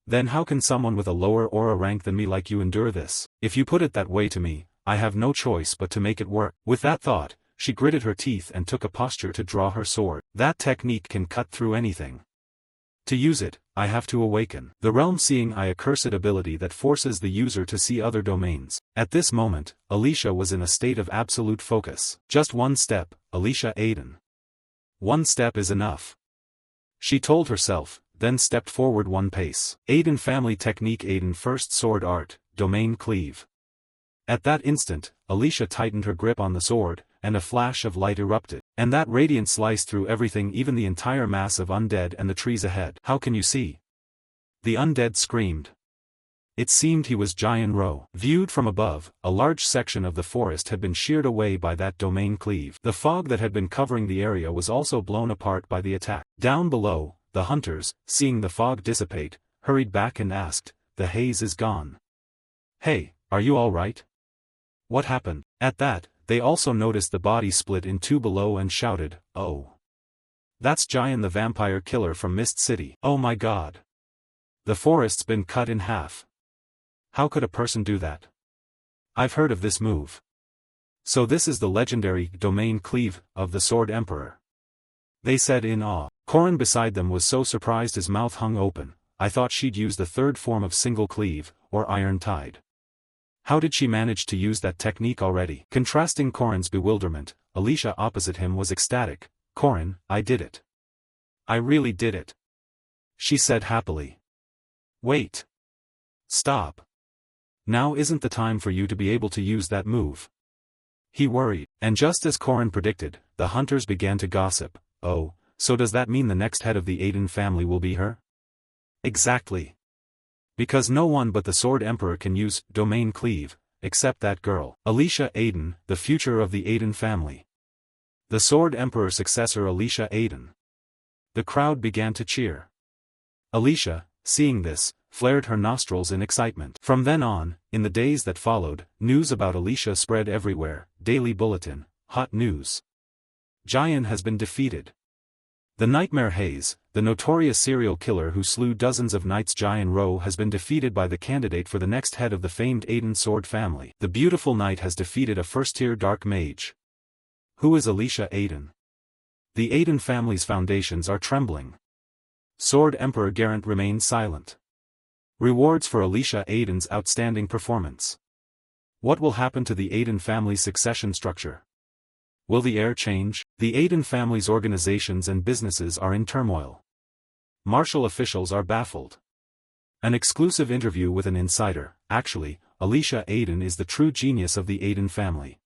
Then how can someone with a lower aura rank than me like you endure this? If you put it that way to me, I have no choice but to make it work. With that thought, she gritted her teeth and took a posture to draw her sword. That technique can cut through anything. To use it, I have to awaken the realm-seeing eye, a cursed ability that forces the user to see other domains. At this moment, Alicia was in a state of absolute focus. Just one step, Alicia Aiden. One step is enough, she told herself, then stepped forward one pace. Aiden family technique, Aiden first sword art, domain cleave. At that instant, Alicia tightened her grip on the sword, and a flash of light erupted, and that radiance sliced through everything, even the entire mass of undead and the trees ahead. How can you see? The undead screamed. It seemed he was Jian Ro. Viewed from above, a large section of the forest had been sheared away by that domain cleave. The fog that had been covering the area was also blown apart by the attack. Down below, the hunters, seeing the fog dissipate, hurried back and asked, the haze is gone. Hey, are you all right? What happened? At that, they also noticed the body split in two below and shouted, oh. That's Jian the vampire killer from Mist City. Oh my god. The forest's been cut in half. How could a person do that? I've heard of this move. So this is the legendary domain cleave of the Sword Emperor, they said in awe. Corin beside them was so surprised his mouth hung open. I thought she'd use the third form of single cleave, or iron tide. How did she manage to use that technique already? Contrasting Corin's bewilderment, Alicia opposite him was ecstatic. Corin, I did it. I really did it, she said happily. Wait. Stop. Now isn't the time for you to be able to use that move. He worried, and just as Corin predicted, the hunters began to gossip. Oh, so does that mean the next head of the Aiden family will be her? Exactly. Because no one but the Sword Emperor can use domain cleave, except that girl. Alicia Aiden, the future of the Aiden family. The Sword Emperor successor Alicia Aiden. The crowd began to cheer. Alicia, seeing this, flared her nostrils in excitement. From then on, in the days that followed, news about Alicia spread everywhere. Daily bulletin, hot news. Jian has been defeated. The nightmare haze, the notorious serial killer who slew dozens of knights Jian Ro has been defeated by the candidate for the next head of the famed Aiden sword family. The beautiful knight has defeated a first-tier dark mage. Who is Alicia Aiden? The Aiden family's foundations are trembling. Sword Emperor Garant remains silent. Rewards for Alicia Aiden's outstanding performance. What will happen to the Aiden family's succession structure? Will the heir change? The Aiden family's organizations and businesses are in turmoil. Martial officials are baffled. An exclusive interview with an insider. Actually, Alicia Aiden is the true genius of the Aiden family.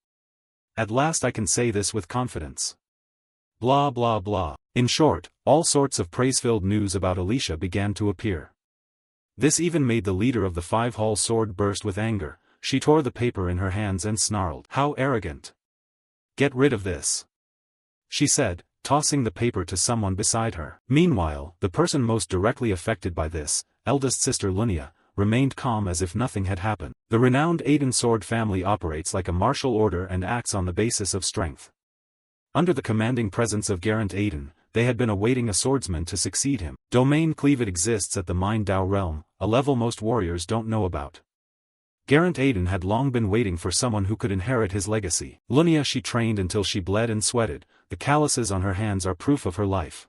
At last I can say this with confidence. Blah blah blah. In short, all sorts of praise-filled news about Alicia began to appear. This even made the leader of the five-hall sword burst with anger. She tore the paper in her hands and snarled. How arrogant! Get rid of this, she said, tossing the paper to someone beside her. Meanwhile, the person most directly affected by this, eldest sister Lunia, remained calm as if nothing had happened. The renowned Aiden sword family operates like a martial order and acts on the basis of strength. Under the commanding presence of Garant Aiden, they had been awaiting a swordsman to succeed him. Domain cleavage exists at the Mind Dao realm, a level most warriors don't know about. Garant Aiden had long been waiting for someone who could inherit his legacy. Lunia she trained until she bled and sweated, the calluses on her hands are proof of her life.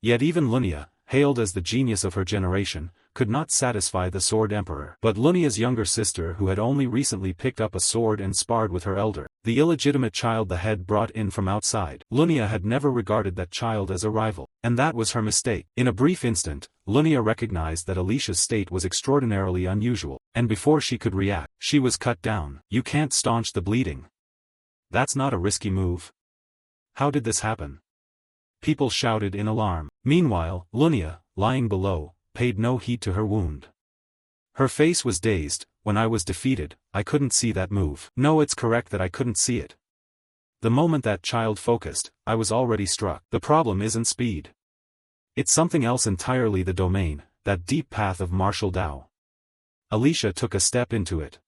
Yet even Lunia, hailed as the genius of her generation, could not satisfy the Sword Emperor. But Lunia's younger sister who had only recently picked up a sword and sparred with her elder, the illegitimate child the head brought in from outside. Lunia had never regarded that child as a rival, and that was her mistake. In a brief instant, Lunia recognized that Alicia's state was extraordinarily unusual, and before she could react, she was cut down. You can't staunch the bleeding. That's not a risky move. How did this happen? People shouted in alarm. Meanwhile, Lunia, lying below, paid no heed to her wound. Her face was dazed. When I was defeated, I couldn't see that move. No, it's correct that I couldn't see it. The moment that child focused, I was already struck. The problem isn't speed. It's something else entirely, the domain, that deep path of martial Dao. Alicia took a step into it.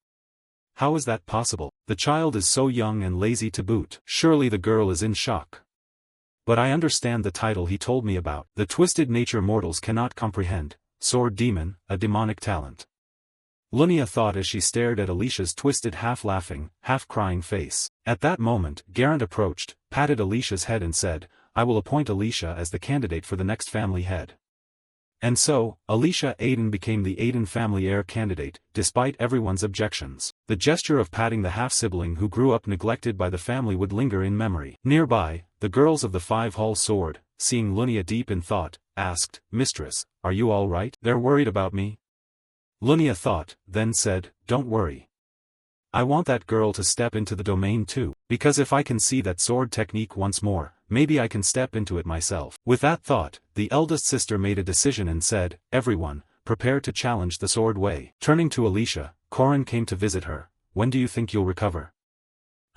How is that possible? The child is so young and lazy to boot. Surely the girl is in shock. But I understand the title he told me about. The twisted nature mortals cannot comprehend. Sword Demon, a demonic talent. Lunia thought as she stared at Alicia's twisted half-laughing, half-crying face. At that moment, Garant approached, patted Alicia's head and said, I will appoint Alicia as the candidate for the next family head. And so, Alicia Aiden became the Aiden family heir candidate, despite everyone's objections. The gesture of patting the half-sibling who grew up neglected by the family would linger in memory. Nearby, the girls of the five-hall sword, seeing Lunia deep in thought, asked, Mistress, are you all right? They're worried about me. Lunia thought, then said, don't worry. I want that girl to step into the domain too, because if I can see that sword technique once more, maybe I can step into it myself. With that thought, the eldest sister made a decision and said, everyone, prepare to challenge the sword way. Turning to Alicia, Corin came to visit her. When do you think you'll recover?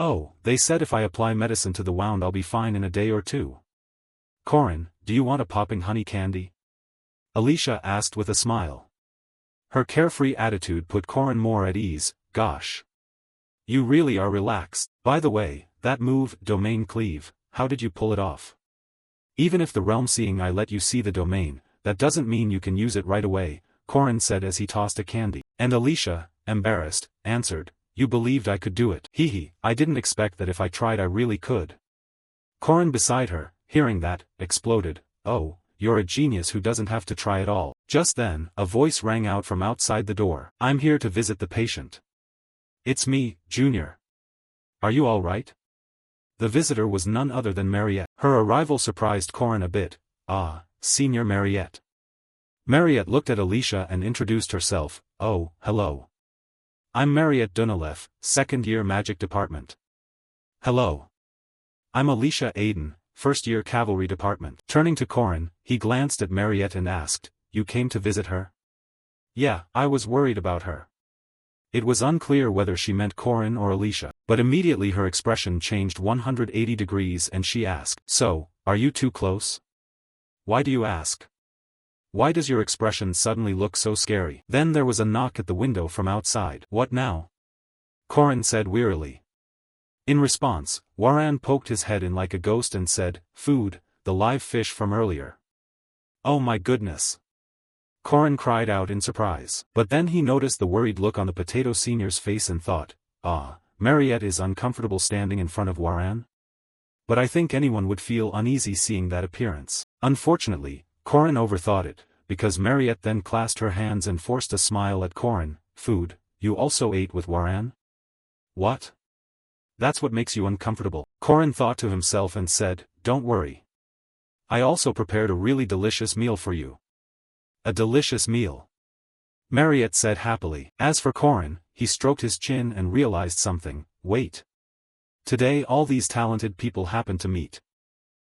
Oh, they said if I apply medicine to the wound I'll be fine in a day or two. Corin, do you want a popping honey candy? Alicia asked with a smile. Her carefree attitude put Corin more at ease. Gosh. You really are relaxed. By the way, that move, domain cleave, how did you pull it off? Even if the realm seeing eye let you see the domain, that doesn't mean you can use it right away, Corin said as he tossed a candy. And Alicia, embarrassed, answered, you believed I could do it. Hee, I didn't expect that if I tried I really could. Corin beside her, hearing that, exploded, oh, you're a genius who doesn't have to try at all. Just then, a voice rang out from outside the door. I'm here to visit the patient. It's me, Junior. Are you all right? The visitor was none other than Mariette. Her arrival surprised Corin a bit. Ah, Senior Mariette. Mariette looked at Alicia and introduced herself. Oh, hello. I'm Mariette Dunaleff, second-year magic department. Hello. I'm Alicia Aiden, first-year cavalry department. Turning to Corin, he glanced at Mariette and asked, you came to visit her? Yeah, I was worried about her. It was unclear whether she meant Corin or Alicia, but immediately her expression changed 180 degrees and she asked, so, are you too close? Why do you ask? Why does your expression suddenly look so scary? Then there was a knock at the window from outside. What now? Corin said wearily. In response, Waran poked his head in like a ghost and said, food, the live fish from earlier. Oh my goodness. Corin cried out in surprise. But then he noticed the worried look on the Potato Senior's face and thought, Mariette is uncomfortable standing in front of Waran? But I think anyone would feel uneasy seeing that appearance. Unfortunately, Corin overthought it, because Mariette then clasped her hands and forced a smile at Corin. Food, you also ate with Waran? What? That's what makes you uncomfortable. Corin thought to himself and said, don't worry. I also prepared a really delicious meal for you. A delicious meal. Mariette said happily. As for Corin, he stroked his chin and realized something. Wait. Today all these talented people happen to meet.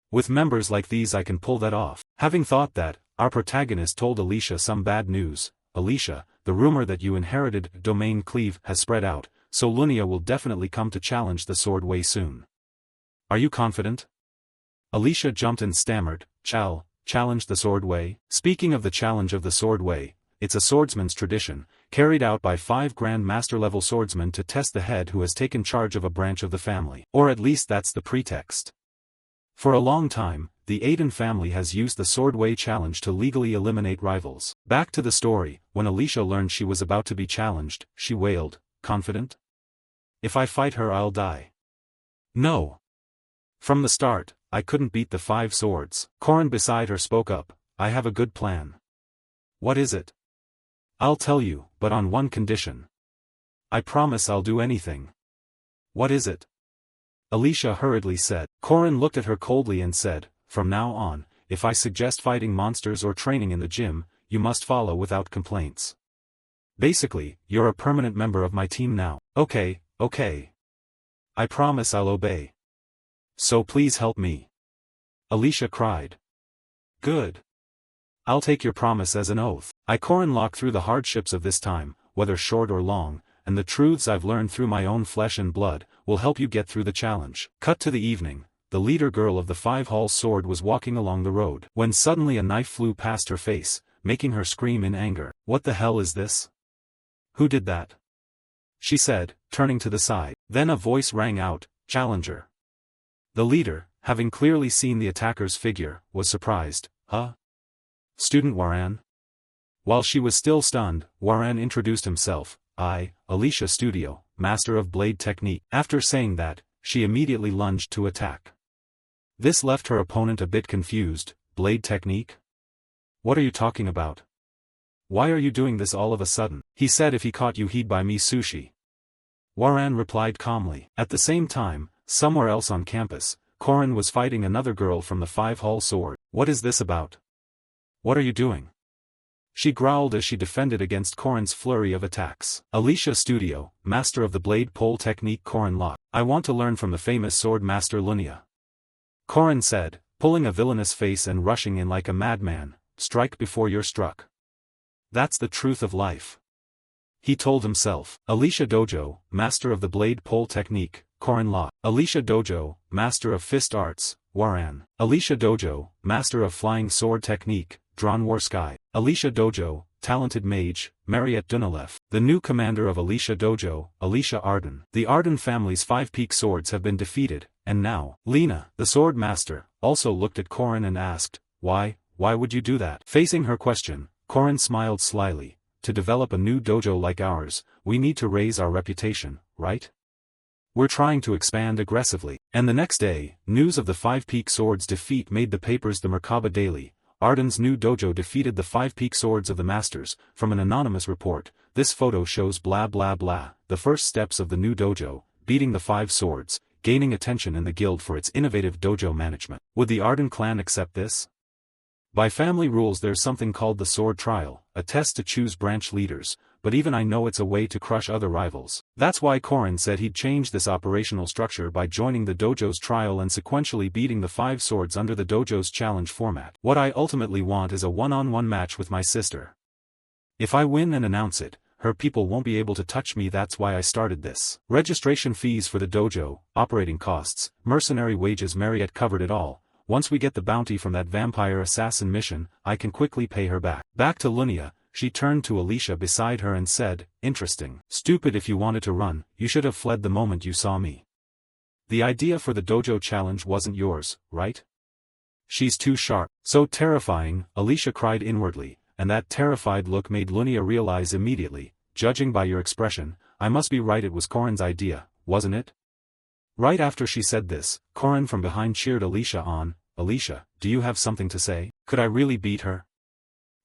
With members like these I can pull that off. Having thought that, our protagonist told Alicia some bad news. Alicia, the rumor that you inherited Domain Cleave has spread out, so Lunia will definitely come to challenge the Sword Way soon. Are you confident? Alicia jumped and stammered, challenge the Sword Way? Speaking of the challenge of the Sword Way, it's a swordsman's tradition, carried out by 5 Grand Master-level swordsmen to test the head who has taken charge of a branch of the family. Or at least that's the pretext. For a long time, the Aiden family has used the Sword Way challenge to legally eliminate rivals. Back to the story, when Alicia learned she was about to be challenged, she wailed, confident? If I fight her I'll die. No. From the start, I couldn't beat the 5 swords. Corin beside her spoke up, I have a good plan. What is it? I'll tell you, but on one condition. I promise I'll do anything. What is it? Alicia hurriedly said. Corin looked at her coldly and said, from now on, if I suggest fighting monsters or training in the gym, you must follow without complaints. Basically, you're a permanent member of my team now. Okay. I promise I'll obey. So please help me. Alicia cried. Good. I'll take your promise as an oath. Corin locked through the hardships of this time, whether short or long, and the truths I've learned through my own flesh and blood, will help you get through the challenge. Cut to the evening, the leader girl of the 5 Hall Sword was walking along the road, when suddenly a knife flew past her face, making her scream in anger. What the hell is this? Who did that? She said, turning to the side. Then a voice rang out, Challenger. The leader, having clearly seen the attacker's figure, was surprised. Huh? Student Waran? While she was still stunned, Waran introduced himself. Alicia Studio, Master of Blade Technique. After saying that, she immediately lunged to attack. This left her opponent a bit confused. Blade Technique? What are you talking about? Why are you doing this all of a sudden? He said if he caught you he'd buy me sushi. Waran replied calmly. At the same time, somewhere else on campus, Corin was fighting another girl from the 5 Hall Sword. What is this about? What are you doing? She growled as she defended against Corin's flurry of attacks. Alicia Studio, Master of the Blade Pole Technique. Corin locked. I want to learn from the famous sword master Lunia. Corin said, pulling a villainous face and rushing in like a madman. Strike before you're struck. That's the truth of life. He told himself. Alicia Dojo, Master of the Blade Pole Technique. Corin locked. Alicia Dojo, Master of Fist Arts. Waran. Alicia Dojo, Master of Flying Sword Technique. Drawn War Sky. Alicia Dojo, Talented Mage, Mariette Dunalev. The new commander of Alicia Dojo, Alicia Arden. The Arden family's 5 peak swords have been defeated, and now, Lena, the sword master, also looked at Corin and asked, why would you do that? Facing her question, Corin smiled slyly. To develop a new dojo like ours, we need to raise our reputation, right? We're trying to expand aggressively. And the next day, news of the 5 peak swords defeat made the papers. The Merkaba Daily. Arden's new dojo defeated the 5 peak swords of the masters. From an anonymous report, this photo shows blah blah blah, the first steps of the new dojo, beating the 5 swords, gaining attention in the guild for its innovative dojo management. Would the Arden clan accept this? By family rules there's something called the sword trial, a test to choose branch leaders, but even I know it's a way to crush other rivals. That's why Corin said he'd change this operational structure by joining the dojo's trial and sequentially beating the 5 swords under the dojo's challenge format. What I ultimately want is a one-on-one match with my sister. If I win and announce it, her people won't be able to touch me. That's why I started this. Registration fees for the dojo, operating costs, mercenary wages. Mariette covered it all. Once we get the bounty from that vampire assassin mission, I can quickly pay her back. Back to Lunia, she turned to Alicia beside her and said, interesting. Stupid. If you wanted to run, you should have fled the moment you saw me. The idea for the dojo challenge wasn't yours, right? She's too sharp. So terrifying, Alicia cried inwardly, and that terrified look made Lunia realize immediately, judging by your expression, I must be right, it was Corin's idea, wasn't it? Right after she said this, Corin from behind cheered Alicia on. Alicia, do you have something to say? Could I really beat her?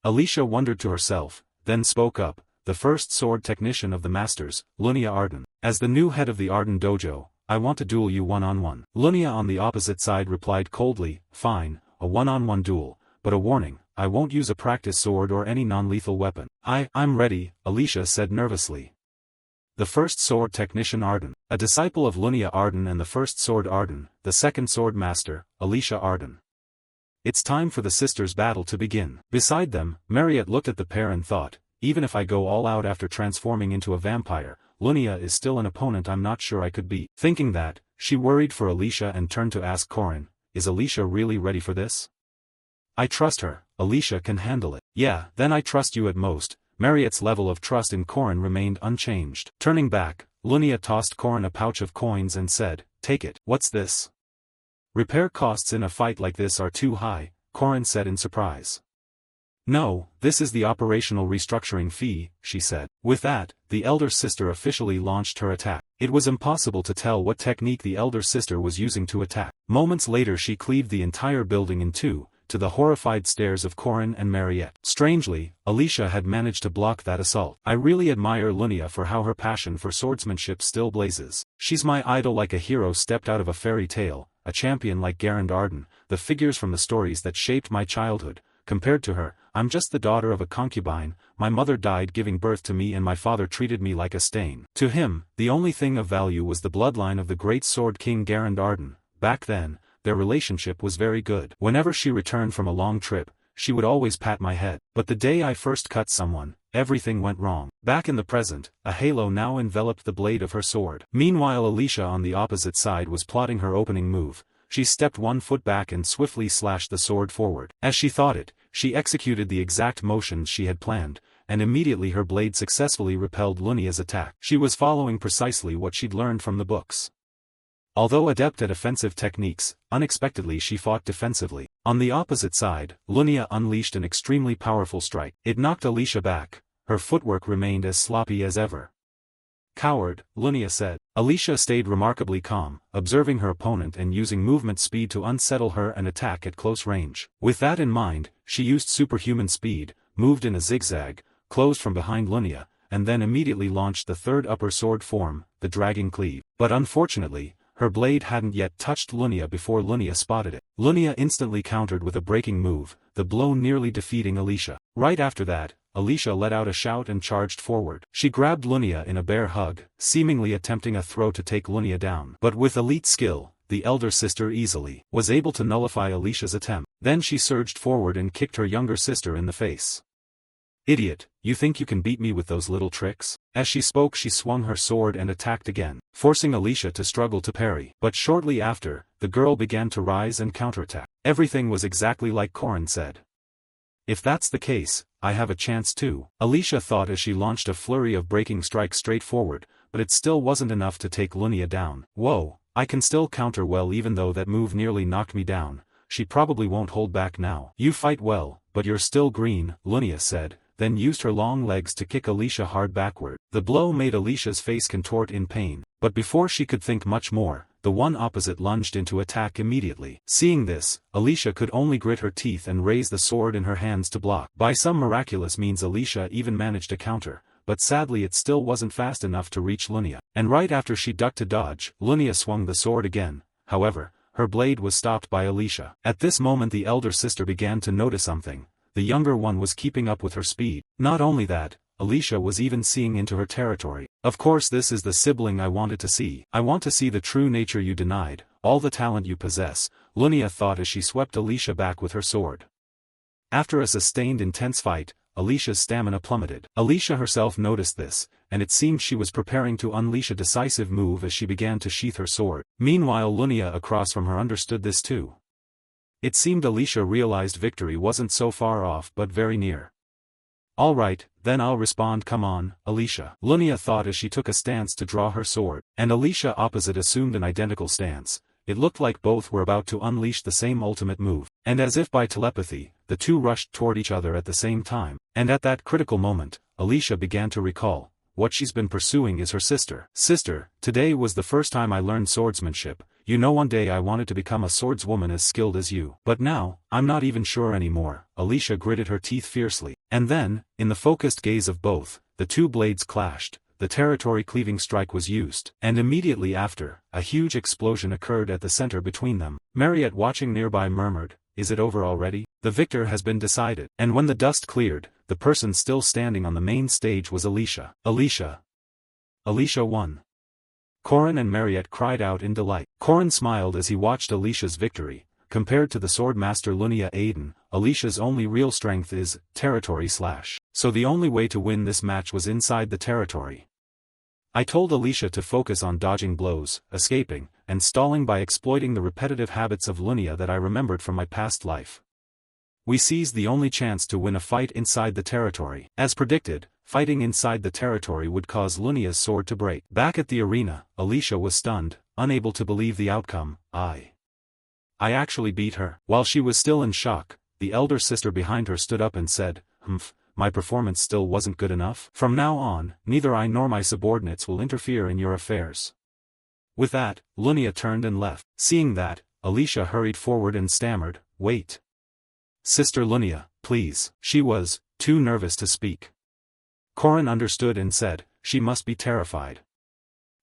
Alicia wondered to herself, then spoke up, the first sword technician of the masters, Lunia Arden. As the new head of the Arden dojo, I want to duel you one-on-one. Lunia on the opposite side replied coldly, fine, a one-on-one duel, but a warning, I won't use a practice sword or any non-lethal weapon. I'm ready, Alicia said nervously. The first sword technician Arden, a disciple of Lunia Arden and the first sword Arden, the second sword master, Alicia Arden. It's time for the sisters' battle to begin. Beside them, Marriott looked at the pair and thought, even if I go all out after transforming into a vampire, Lunia is still an opponent I'm not sure I could beat. Thinking that, she worried for Alicia and turned to ask Corin, is Alicia really ready for this? I trust her, Alicia can handle it. Yeah, then I trust you at most. Marriott's level of trust in Corin remained unchanged. Turning back, Lunia tossed Corin a pouch of coins and said, take it. What's this? Repair costs in a fight like this are too high, Corin said in surprise. No, this is the operational restructuring fee, she said. With that, the elder sister officially launched her attack. It was impossible to tell what technique the elder sister was using to attack. Moments later she cleaved the entire building in two, to the horrified stares of Corin and Marriott. Strangely, Alicia had managed to block that assault. I really admire Lunia for how her passion for swordsmanship still blazes. She's my idol, like a hero stepped out of a fairy tale, a champion like Garand Arden, the figures from the stories that shaped my childhood. Compared to her, I'm just the daughter of a concubine, my mother died giving birth to me and my father treated me like a stain. To him, the only thing of value was the bloodline of the great sword king Garand Arden. Back then, their relationship was very good. Whenever she returned from a long trip, she would always pat my head. But the day I first cut someone, everything went wrong. Back in the present, a halo now enveloped the blade of her sword. Meanwhile Alicia on the opposite side was plotting her opening move. She stepped 1 foot back and swiftly slashed the sword forward. As she thought it, she executed the exact motions she had planned, and immediately her blade successfully repelled Lunia's attack. She was following precisely what she'd learned from the books. Although adept at offensive techniques, unexpectedly she fought defensively. On the opposite side, Lunia unleashed an extremely powerful strike. It knocked Alicia back. Her footwork remained as sloppy as ever. Coward, Lunia said. Alicia stayed remarkably calm, observing her opponent and using movement speed to unsettle her and attack at close range. With that in mind, she used superhuman speed, moved in a zigzag, closed from behind Lunia, and then immediately launched the third upper sword form, the dragging cleave. But unfortunately, her blade hadn't yet touched Lunia before Lunia spotted it. Lunia instantly countered with a breaking move, the blow nearly defeating Alicia. Right after that, Alicia let out a shout and charged forward. She grabbed Lunia in a bear hug, seemingly attempting a throw to take Lunia down. But with elite skill, the elder sister easily was able to nullify Alicia's attempt. Then she surged forward and kicked her younger sister in the face. Idiot, you think you can beat me with those little tricks? As she spoke she swung her sword and attacked again, forcing Alicia to struggle to parry. But shortly after, the girl began to rise and counterattack. Everything was exactly like Corin said. If that's the case, I have a chance too, Alicia thought as she launched a flurry of breaking strikes straight forward, but it still wasn't enough to take Lunia down. Whoa, I can still counter well even though that move nearly knocked me down. She probably won't hold back now. You fight well, but you're still green, Lunia said, then used her long legs to kick Alicia hard backward. The blow made Alicia's face contort in pain, but before she could think much more, the one opposite lunged into attack immediately. Seeing this, Alicia could only grit her teeth and raise the sword in her hands to block. By some miraculous means Alicia even managed to counter, but sadly it still wasn't fast enough to reach Lunia. And right after she ducked to dodge, Lunia swung the sword again. However, her blade was stopped by Alicia. At this moment the elder sister began to notice something. The younger one was keeping up with her speed. Not only that, Alicia was even seeing into her territory. Of course this is the sibling I wanted to see. I want to see the true nature you denied, all the talent you possess, Lunia thought as she swept Alicia back with her sword. After a sustained intense fight, Alicia's stamina plummeted. Alicia herself noticed this, and it seemed she was preparing to unleash a decisive move as she began to sheath her sword. Meanwhile Lunia across from her understood this too. It seemed Alicia realized victory wasn't so far off but very near. All right, then I'll respond. Come on, Alicia, Lunia thought as she took a stance to draw her sword, and Alicia opposite assumed an identical stance. It looked like both were about to unleash the same ultimate move. And as if by telepathy, the two rushed toward each other at the same time. And at that critical moment, Alicia began to recall, what she's been pursuing is her sister. Sister, today was the first time I learned swordsmanship. You know, one day I wanted to become a swordswoman as skilled as you. But now, I'm not even sure anymore. Alicia gritted her teeth fiercely. And then, in the focused gaze of both, the two blades clashed. The territory-cleaving strike was used, and immediately after, a huge explosion occurred at the center between them. Marriott, watching nearby, murmured, "Is it over already? The victor has been decided." And when the dust cleared, the person still standing on the main stage was Alicia. Alicia won. Corin and Marriott cried out in delight. Corin smiled as he watched Alicia's victory. Compared to the swordmaster Lunia Aiden, Alicia's only real strength is territory slash. So the only way to win this match was inside the territory. I told Alicia to focus on dodging blows, escaping, and stalling by exploiting the repetitive habits of Lunia that I remembered from my past life. We seized the only chance to win a fight inside the territory. As predicted, fighting inside the territory would cause Lunia's sword to break. Back at the arena, Alicia was stunned, unable to believe the outcome. I actually beat her. While she was still in shock, the elder sister behind her stood up and said, My performance still wasn't good enough. From now on, neither I nor my subordinates will interfere in your affairs." With that, Lunia turned and left. Seeing that, Alicia hurried forward and stammered, "Wait. Sister Lunia, please." She was too nervous to speak. Corin understood and said, "She must be terrified.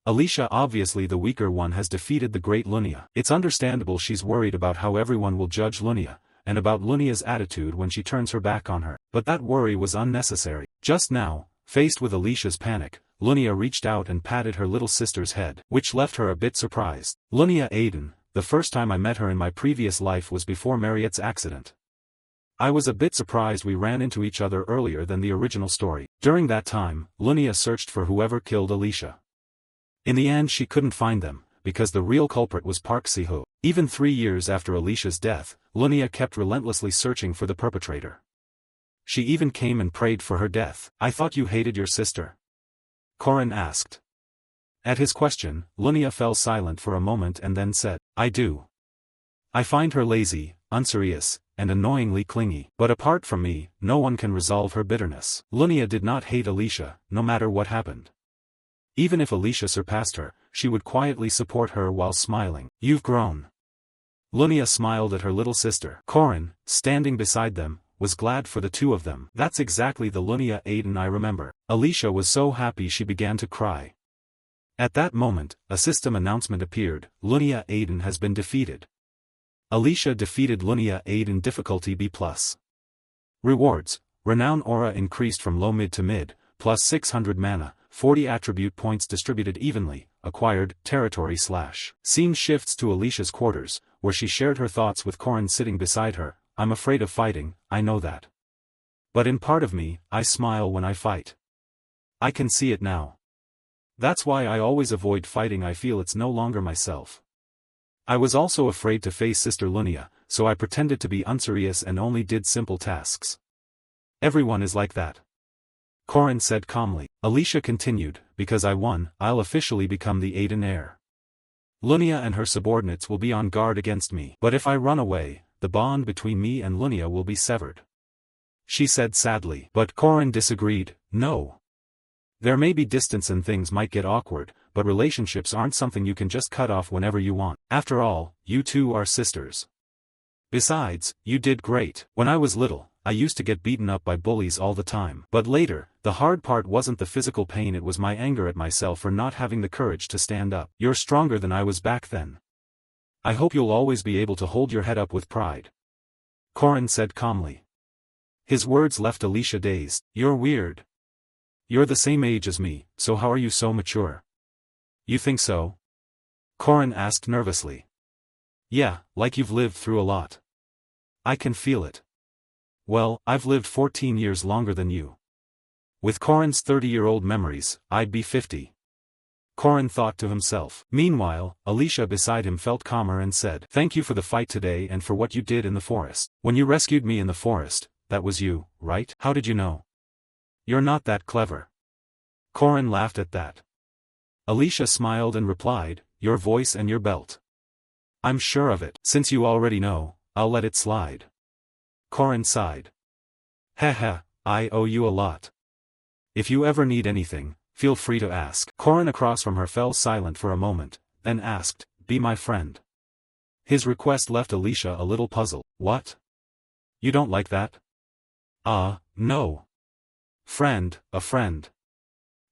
Alicia, obviously the weaker one, has defeated the great Lunia. It's understandable she's worried about how everyone will judge Lunia, and about Lunia's attitude when she turns her back on her. But that worry was unnecessary. Just now, faced with Alicia's panic, Lunia reached out and patted her little sister's head, which left her a bit surprised. Lunia Aiden, the first time I met her in my previous life was before Marriott's accident. I was a bit surprised we ran into each other earlier than the original story. During that time, Lunia searched for whoever killed Alicia. In the end she couldn't find them, because the real culprit was Park Si-ho. Even 3 years after Alicia's death, Lunia kept relentlessly searching for the perpetrator. She even came and prayed for her death. "I thought you hated your sister?" Corin asked. At his question, Lunia fell silent for a moment and then said, "I do. I find her lazy, unserious, and annoyingly clingy. But apart from me, no one can resolve her bitterness." Lunia did not hate Alicia, no matter what happened. Even if Alicia surpassed her, she would quietly support her while smiling. "You've grown." Lunia smiled at her little sister. Corin, standing beside them, was glad for the two of them. That's exactly the Lunia Aiden I remember. Alicia was so happy she began to cry. At that moment, a system announcement appeared: Lunia Aiden has been defeated. Alicia defeated Lunia Aiden, difficulty B+. Rewards: Renown aura increased from low mid to mid, plus 600 mana, 40 attribute points distributed evenly, acquired, territory / Scene shifts to Alicia's quarters, where she shared her thoughts with Corin sitting beside her. "I'm afraid of fighting, I know that. But in part of me, I smile when I fight. I can see it now. That's why I always avoid fighting. I feel it's no longer myself. I was also afraid to face Sister Lunia, so I pretended to be unserious and only did simple tasks. Everyone is like that," Corin said calmly. Alicia continued, "Because I won, I'll officially become the Aiden heir. Lunia and her subordinates will be on guard against me. But if I run away, the bond between me and Lunia will be severed," she said sadly. But Corin disagreed. "No. There may be distance and things might get awkward, but relationships aren't something you can just cut off whenever you want. After all, you two are sisters. Besides, you did great. When I was little, I used to get beaten up by bullies all the time. But later, the hard part wasn't the physical pain, it was my anger at myself for not having the courage to stand up. You're stronger than I was back then. I hope you'll always be able to hold your head up with pride," Corin said calmly. His words left Alicia dazed. "You're weird. You're the same age as me, so how are you so mature?" "You think so?" Corin asked nervously. "Yeah, like you've lived through a lot. I can feel it." "Well, I've lived 14 years longer than you. With Corin's 30-year-old memories, I'd be 50. Corin thought to himself. Meanwhile, Alicia beside him felt calmer and said, "Thank you for the fight today and for what you did in the forest. When you rescued me in the forest, that was you, right? How did you know?" "You're not that clever." Corin laughed at that. Alicia smiled and replied, "Your voice and your belt." "I'm sure of it. Since you already know, I'll let it slide. Corin sighed. Heh, I owe you a lot. If you ever need anything, feel free to ask. Corin across from her fell silent for a moment, then asked, be my friend. His request left Alicia a little puzzled. What? You don't like that? No. A friend.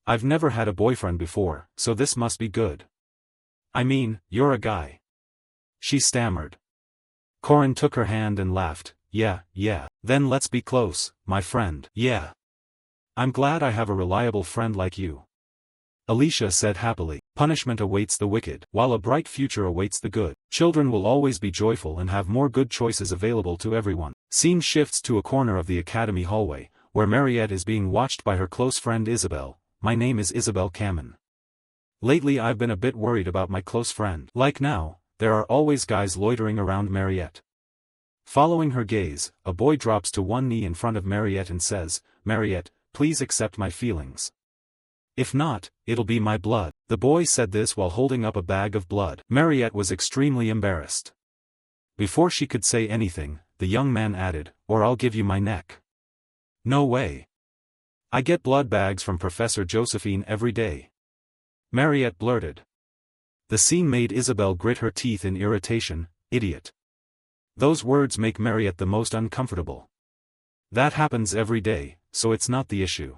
I've never had a boyfriend before, so this must be good. I mean, you're a guy. She stammered. Corin took her hand and laughed. Yeah. Then let's be close, my friend. Yeah. I'm glad I have a reliable friend like you. Alicia said happily. Punishment awaits the wicked, while a bright future awaits the good. Children will always be joyful and have more good choices available to everyone. Scene shifts to a corner of the academy hallway, where Mariette is being watched by her close friend Isabel. My name is Isabel Kamen. Lately I've been a bit worried about my close friend. Like now, there are always guys loitering around Mariette. Following her gaze, a boy drops to one knee in front of Mariette and says, Mariette, please accept my feelings. If not, it'll be my blood. The boy said this while holding up a bag of blood. Mariette was extremely embarrassed. Before she could say anything, the young man added, or I'll give you my neck. No way. I get blood bags from Professor Josephine every day. Mariette blurted. The scene made Isabel grit her teeth in irritation. Idiot. Those words make Mariette the most uncomfortable. That happens every day, so it's not the issue.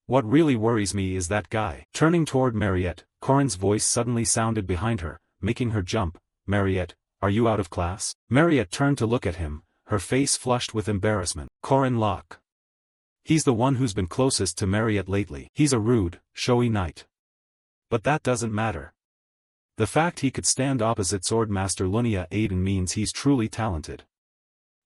What really worries me is that guy. Turning toward Mariette, Corin's voice suddenly sounded behind her, making her jump. Mariette, are you out of class? Mariette turned to look at him, her face flushed with embarrassment. Corin Locke. He's the one who's been closest to Mariette lately. He's a rude, showy knight. But that doesn't matter. The fact he could stand opposite Swordmaster Lunia Aiden means he's truly talented.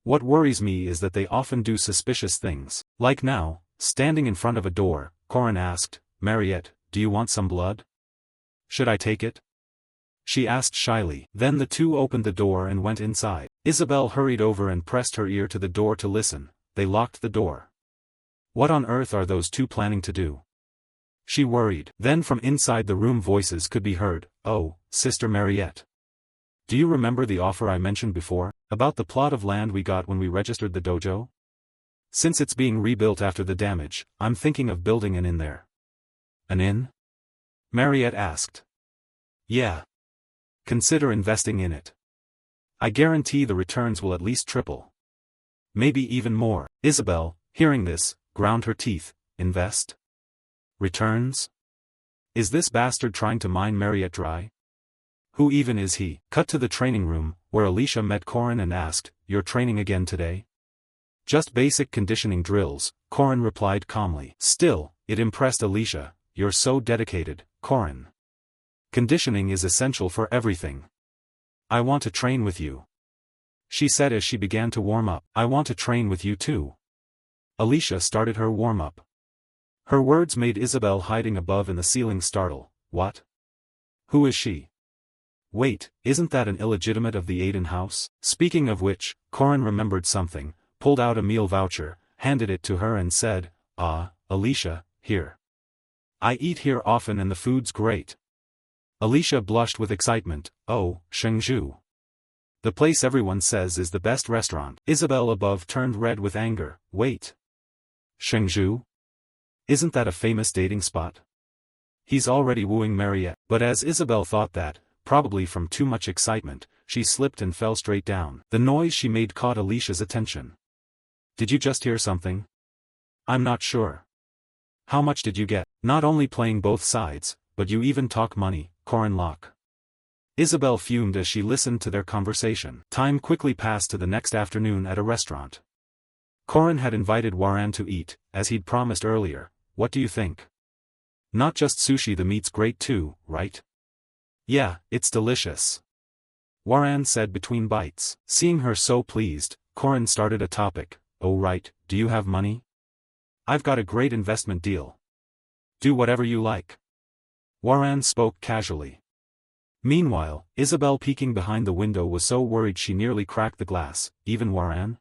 What worries me is that they often do suspicious things. Like now, standing in front of a door, Corin asked, Mariette, do you want some blood? Should I take it? She asked shyly. Then the two opened the door and went inside. Isabel hurried over and pressed her ear to the door to listen. They locked the door. What on earth are those two planning to do? She worried. Then from inside the room voices could be heard. Oh, Sister Mariette. Do you remember the offer I mentioned before, about the plot of land we got when we registered the dojo? Since it's being rebuilt after the damage, I'm thinking of building an inn there. An inn? Mariette asked. Yeah. Consider investing in it. I guarantee the returns will at least triple. Maybe even more. Isabel, hearing this, ground her teeth. Invest? Returns? Is this bastard trying to mine Mariette dry? Who even is he? Cut to the training room, where Alicia met Corin and asked, You're training again today? Just basic conditioning drills, Corin replied calmly. Still, it impressed Alicia. You're so dedicated, Corin. Conditioning is essential for everything. I want to train with you. She said as she began to warm up. I want to train with you too. Alicia started her warm-up. Her words made Isabel hiding above in the ceiling startle. What? Who is she? Wait, isn't that an illegitimate of the Aiden house? Speaking of which, Corin remembered something, pulled out a meal voucher, handed it to her and said, Alicia, here. I eat here often and the food's great. Alicia blushed with excitement. Oh, Shengzhou. The place everyone says is the best restaurant. Isabel above turned red with anger. Wait. Shengzhou? Isn't that a famous dating spot? He's already wooing Mariette. But as Isabel thought that, probably from too much excitement, she slipped and fell straight down. The noise she made caught Alicia's attention. Did you just hear something? I'm not sure. How much did you get? Not only playing both sides, but you even talk money, Corin Locke. Isabel fumed as she listened to their conversation. Time quickly passed to the next afternoon at a restaurant. Corin had invited Waran to eat, as he'd promised earlier. What do you think? Not just sushi, the meat's great too, right? Yeah, it's delicious. Waran said between bites. Seeing her so pleased, Corin started a topic. Oh right, do you have money? I've got a great investment deal. Do whatever you like. Waran spoke casually. Meanwhile, Isabel peeking behind the window was so worried she nearly cracked the glass. Even Waran?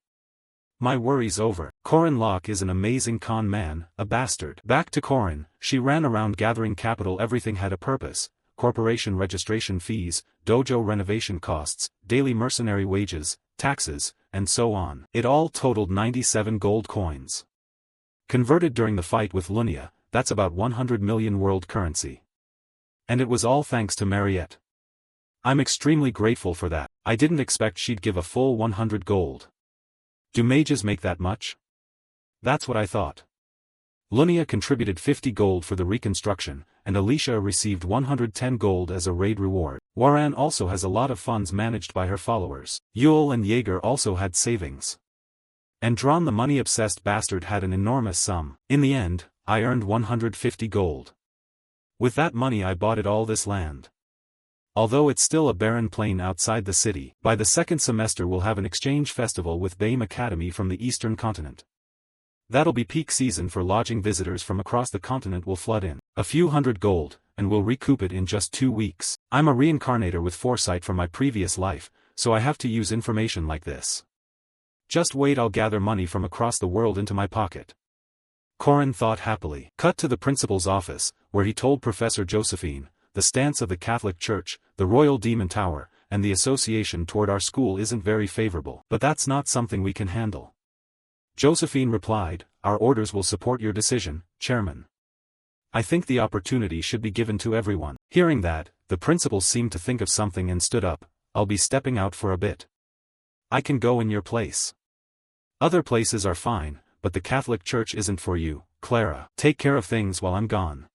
My worry's over. Corin Locke is an amazing con man, a bastard. Back to Corin, she ran around gathering capital. Everything had a purpose. Corporation registration fees, dojo renovation costs, daily mercenary wages, taxes, and so on. It all totaled 97 gold coins. Converted during the fight with Lunia, that's about 100 million world currency. And it was all thanks to Mariette. I'm extremely grateful for that. I didn't expect she'd give a full 100 gold. Do mages make that much? That's what I thought. Lunia contributed 50 gold for the reconstruction, and Alicia received 110 gold as a raid reward. Waran also has a lot of funds managed by her followers. Yule and Jaeger also had savings. And Dron, the money-obsessed bastard, had an enormous sum. In the end, I earned 150 gold. With that money I bought all this land. Although it's still a barren plain outside the city, by the second semester we'll have an exchange festival with BAME Academy from the eastern continent. That'll be peak season for lodging. Visitors from across the continent will flood in. A few hundred gold, and we'll recoup it in just 2 weeks. I'm a reincarnator with foresight from my previous life, so I have to use information like this. Just wait, I'll gather money from across the world into my pocket. Corin thought happily. Cut to the principal's office, where he told Professor Josephine, the stance of the Catholic Church, the Royal Demon Tower, and the association toward our school isn't very favorable. But that's not something we can handle. Josephine replied, our orders will support your decision, Chairman. I think the opportunity should be given to everyone. Hearing that, the principal seemed to think of something and stood up. I'll be stepping out for a bit. I can go in your place. Other places are fine, but the Catholic Church isn't for you, Clara. Take care of things while I'm gone.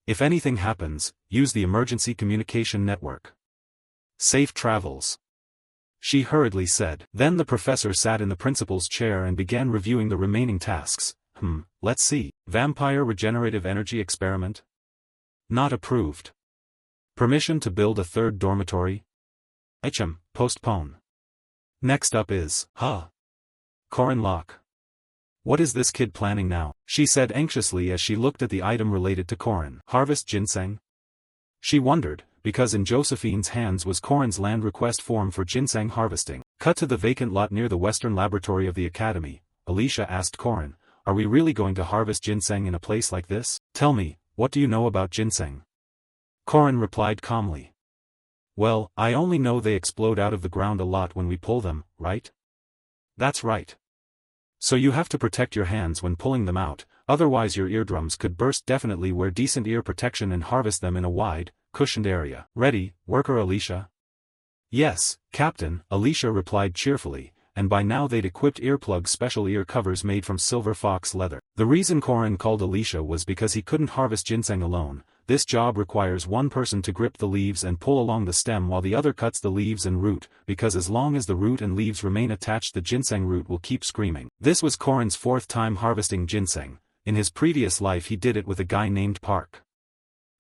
If anything happens, use the emergency communication network. Safe travels. She hurriedly said. Then the professor sat in the principal's chair and began reviewing the remaining tasks. Let's see. Vampire regenerative energy experiment? Not approved. Permission to build a third dormitory? Postpone. Next up is, Corin Locke. What is this kid planning now? She said anxiously as she looked at the item related to Corin. Harvest ginseng? She wondered, because in Josephine's hands was Corin's land request form for ginseng harvesting. Cut to the vacant lot near the western laboratory of the academy. Alicia asked Corin, are we really going to harvest ginseng in a place like this? Tell me, what do you know about ginseng? Corin replied calmly. Well, I only know they explode out of the ground a lot when we pull them, right? That's right. So you have to protect your hands when pulling them out, otherwise your eardrums could burst. Definitely wear decent ear protection and harvest them in a wide, cushioned area. Ready, worker Alicia? Yes, Captain, Alicia replied cheerfully, and by now they'd equipped earplugs, special ear covers made from silver fox leather. The reason Corin called Alicia was because he couldn't harvest ginseng alone. This job requires one person to grip the leaves and pull along the stem while the other cuts the leaves and root, because as long as the root and leaves remain attached the ginseng root will keep screaming. This was Corin's 4th time harvesting ginseng. In his previous life he did it with a guy named Park.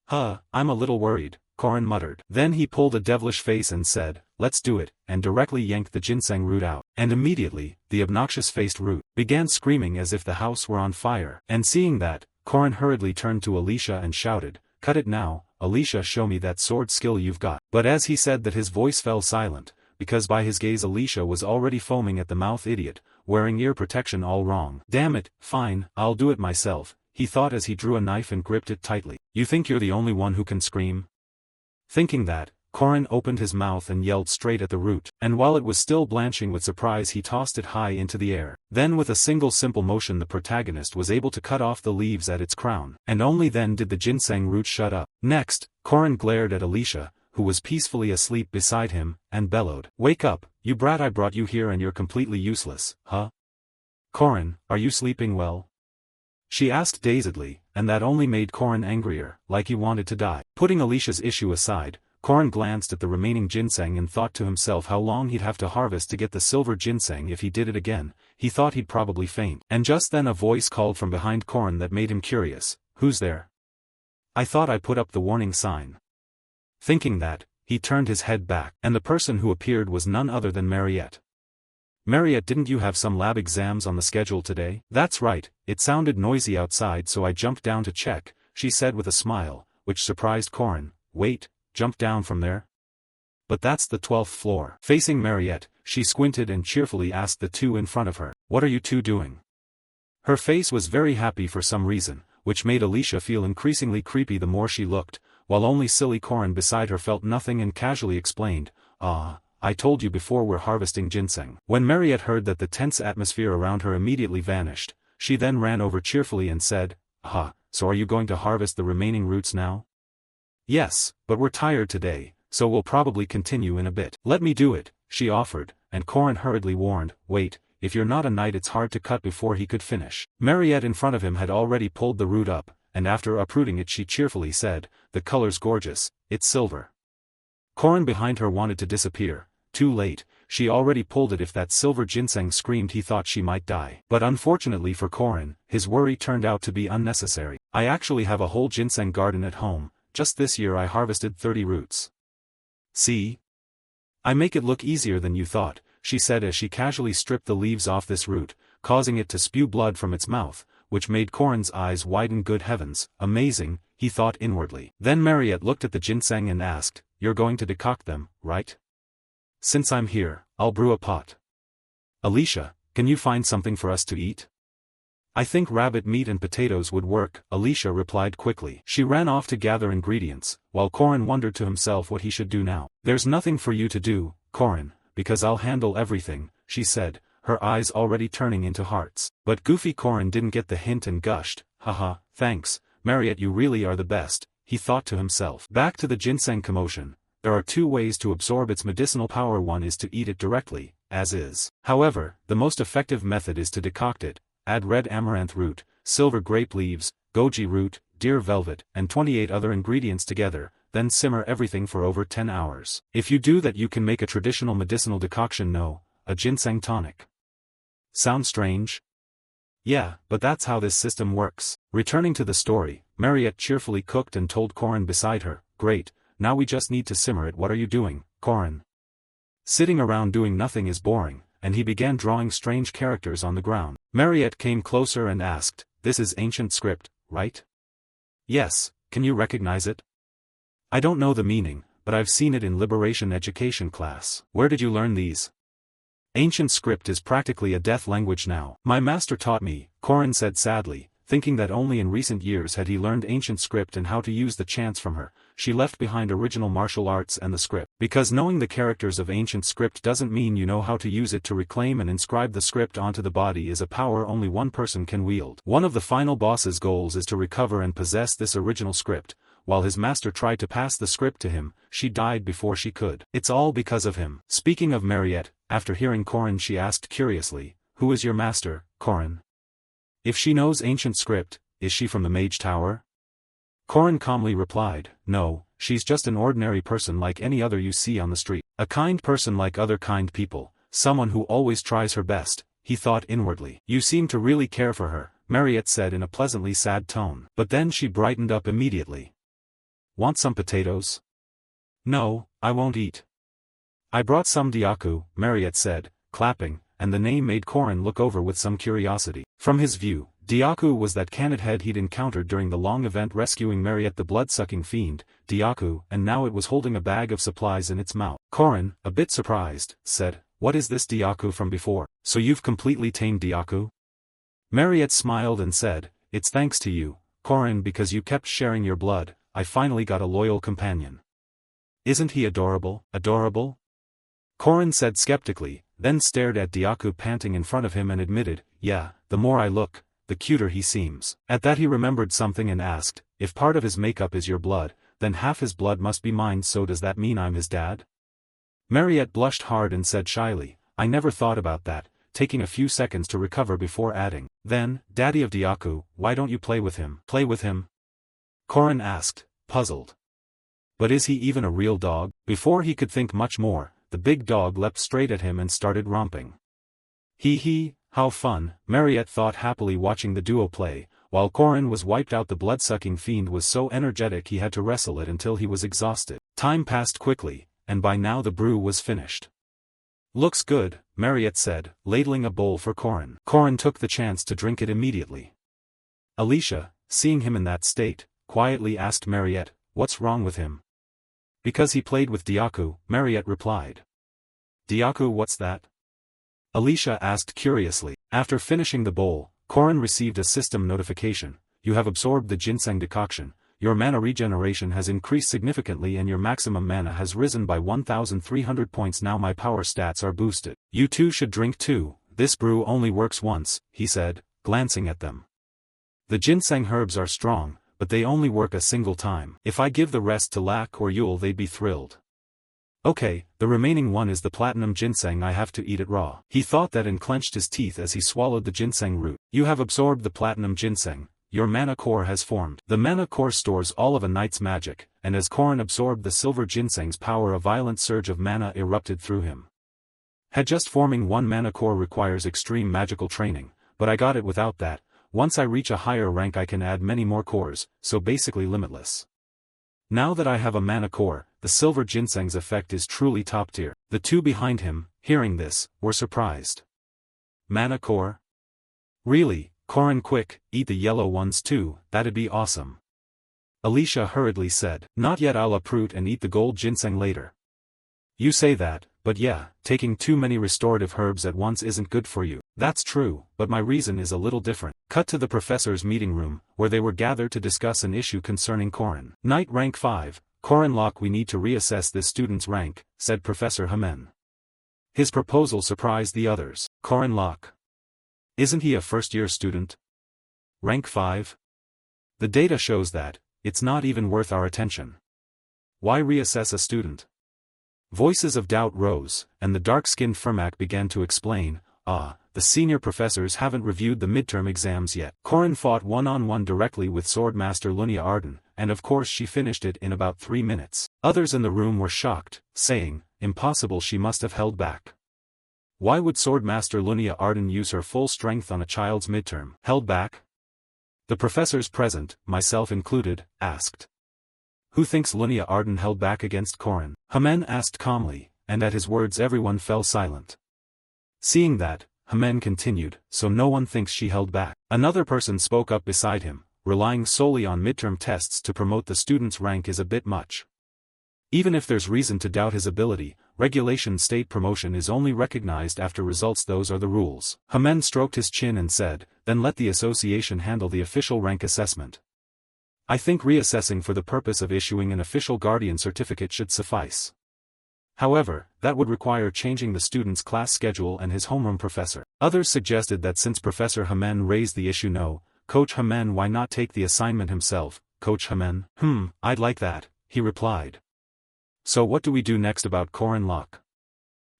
I'm a little worried, Corin muttered. Then he pulled a devilish face and said, let's do it, and directly yanked the ginseng root out. And immediately, the obnoxious-faced root began screaming as if the house were on fire. And seeing that, Corin hurriedly turned to Alicia and shouted, cut it now, Alicia, show me that sword skill you've got. But as he said that his voice fell silent, because by his gaze Alicia was already foaming at the mouth. Idiot, wearing ear protection all wrong. Damn it, fine, I'll do it myself, he thought as he drew a knife and gripped it tightly. You think you're the only one who can scream? Thinking that, Corin opened his mouth and yelled straight at the root, and while it was still blanching with surprise he tossed it high into the air. Then with a single simple motion the protagonist was able to cut off the leaves at its crown, and only then did the ginseng root shut up. Next, Corin glared at Alicia, who was peacefully asleep beside him, and bellowed, wake up, you brat, I brought you here and you're completely useless, Corin, are you sleeping well? She asked dazedly, and that only made Corin angrier, like he wanted to die. Putting Alicia's issue aside, Corin glanced at the remaining ginseng and thought to himself how long he'd have to harvest to get the silver ginseng. If he did it again, he thought he'd probably faint. And just then a voice called from behind Corin that made him curious, who's there? I thought I put up the warning sign. Thinking that, he turned his head back, and the person who appeared was none other than Mariette. Mariette, didn't you have some lab exams on the schedule today? That's right, it sounded noisy outside so I jumped down to check, she said with a smile, which surprised Corin. Wait, jump down from there? But that's the 12th floor. Facing Mariette, she squinted and cheerfully asked the two in front of her, what are you two doing? Her face was very happy for some reason, which made Alicia feel increasingly creepy the more she looked, while only silly Corin beside her felt nothing and casually explained, I told you before we're harvesting ginseng. When Mariette heard that, the tense atmosphere around her immediately vanished. She then ran over cheerfully and said, "Aha, so are you going to harvest the remaining roots now?" "Yes, but we're tired today, so we'll probably continue in a bit." "Let me do it," she offered, and Corin hurriedly warned, "Wait, if you're not a knight it's hard to cut." Before he could finish, Mariette in front of him had already pulled the root up, and after uprooting it she cheerfully said, "The color's gorgeous, it's silver." Corin behind her wanted to disappear. Too late, she already pulled it. If that silver ginseng screamed, he thought she might die. But unfortunately for Corin, his worry turned out to be unnecessary. "I actually have a whole ginseng garden at home. Just this year I harvested 30 roots. See? I make it look easier than you thought," she said as she casually stripped the leaves off this root, causing it to spew blood from its mouth, which made Corin's eyes widen. Good heavens, amazing, he thought inwardly. Then Mariette looked at the ginseng and asked, "You're going to decoct them, right? Since I'm here, I'll brew a pot. Alicia, can you find something for us to eat?" "I think rabbit meat and potatoes would work," Alicia replied quickly. She ran off to gather ingredients, while Corin wondered to himself what he should do now. "There's nothing for you to do, Corin, because I'll handle everything," she said, her eyes already turning into hearts. But goofy Corin didn't get the hint and gushed, "Haha, thanks, Mariette, you really are the best," he thought to himself. Back to the ginseng commotion. There are two ways to absorb its medicinal power. One is to eat it directly, as is. However, the most effective method is to decoct it. Add red amaranth root, silver grape leaves, goji root, deer velvet, and 28 other ingredients together, then simmer everything for over 10 hours. If you do that, you can make a traditional medicinal decoction. No, a ginseng tonic. Sound strange? Yeah, but that's how this system works. Returning to the story, Mariette cheerfully cooked and told Corin beside her, "Great, now we just need to simmer it." "What are you doing, Corin? Sitting around doing nothing is boring," and he began drawing strange characters on the ground. Mariette came closer and asked, "This is ancient script, right?" "Yes, can you recognize it?" "I don't know the meaning, but I've seen it in liberation education class." "Where did you learn these?" "Ancient script is practically a death language now. My master taught me," Corin said sadly, thinking that only in recent years had he learned ancient script and how to use the chants from her. She left behind original martial arts and the script. Because knowing the characters of ancient script doesn't mean you know how to use it to reclaim and inscribe the script onto the body is a power only one person can wield. One of the final boss's goals is to recover and possess this original script. While his master tried to pass the script to him, she died before she could. It's all because of him. Speaking of Mariette, after hearing Corin she asked curiously, "Who is your master, Corin? If she knows ancient script, is she from the Mage Tower?" Corin calmly replied, "No, she's just an ordinary person like any other you see on the street. A kind person like other kind people, someone who always tries her best," he thought inwardly. "You seem to really care for her," Mariette said in a pleasantly sad tone. But then she brightened up immediately. "Want some potatoes?" "No, I won't eat." "I brought some diaku," Mariette said, clapping, and the name made Corin look over with some curiosity. From his view, Diaku was that canid head he'd encountered during the long event rescuing Mariette the blood-sucking fiend, Diaku, and now it was holding a bag of supplies in its mouth. Corin, a bit surprised, said, "What is this Diaku from before? So you've completely tamed Diaku?" Mariette smiled and said, "It's thanks to you, Corin, because you kept sharing your blood, I finally got a loyal companion." "Isn't he adorable?" "Adorable?" Corin said skeptically, then stared at Diaku panting in front of him and admitted, "Yeah, the more I look, the cuter he seems." At that he remembered something and asked, "If part of his makeup is your blood, then half his blood must be mine, so does that mean I'm his dad?" Mariette blushed hard and said shyly, "I never thought about that," taking a few seconds to recover before adding, "Then, daddy of Diaku, why don't you play with him?" "Play with him?" Corin asked, puzzled. "But is he even a real dog?" Before he could think much more, the big dog leapt straight at him and started romping. Hee, how fun, Mariette thought happily watching the duo play, while Corin was wiped out. The blood-sucking fiend was so energetic he had to wrestle it until he was exhausted. Time passed quickly, and by now the brew was finished. "Looks good," Mariette said, ladling a bowl for Corin. Corin took the chance to drink it immediately. Alicia, seeing him in that state, quietly asked Mariette, "What's wrong with him?" "Because he played with Diaku," Mariette replied. "Diaku, what's that?" Alicia asked curiously. After finishing the bowl, Corin received a system notification. "You have absorbed the ginseng decoction. your mana regeneration has increased significantly and your maximum mana has risen by 1,300 points. Now my power stats are boosted. You two should drink too. This brew only works once, he said, glancing at them. The ginseng herbs are strong, but they only work a single time. If I give the rest to Lak or Yule, they'd be thrilled. Okay, the remaining one is the platinum ginseng. I have to eat it raw. He thought that and clenched his teeth as he swallowed the ginseng root. You have absorbed the platinum ginseng. Your mana core has formed. The mana core stores all of a knight's magic, and as Korin absorbed the silver ginseng's power, a violent surge of mana erupted through him. Just forming one mana core requires extreme magical training, but I got it without that. Once I reach a higher rank I can add many more cores, so basically limitless. Now that I have a mana core, the silver ginseng's effect is truly top tier. The two behind him, hearing this, were surprised. Mana core? Really, Korin, quick, eat the yellow ones too, that'd be awesome. Alicia hurriedly said. Not yet, I'll uproot and eat the gold ginseng later. You say that, but yeah, taking too many restorative herbs at once isn't good for you. That's true, but my reason is a little different. Cut to the professor's meeting room, where they were gathered to discuss an issue concerning Korin. Knight rank 5, Korin Locke. We need to reassess this student's rank, said Professor Hamen. His proposal surprised the others. Korin Locke. Isn't he a first-year student? Rank 5? The data shows that, it's not even worth our attention. Why reassess a student? Voices of doubt rose, and the dark-skinned Firmak began to explain, the senior professors haven't reviewed the midterm exams yet. Korin fought one-on-one directly with Swordmaster Lunia Arden, and of course she finished it in about 3 minutes. Others in the room were shocked, saying, impossible, she must have held back. Why would Swordmaster Lunia Arden use her full strength on a child's midterm? Held back? The professors present, myself included, asked. Who thinks Lunia Arden held back against Korin? Hamen asked calmly, and at his words everyone fell silent. Seeing that, Hamen continued, so no one thinks she held back. Another person spoke up beside him, relying solely on midterm tests to promote the student's rank is a bit much. Even if there's reason to doubt his ability, regulation state promotion is only recognized after results. Those are the rules. Hamen stroked his chin and said, then let the association handle the official rank assessment. I think reassessing for the purpose of issuing an official guardian certificate should suffice. However, that would require changing the student's class schedule and his homeroom professor. Others suggested that since Professor Hamen raised the issue, Coach Hamen, why not take the assignment himself? Coach Hamen, I'd like that, he replied. So what do we do next about Korin Locke?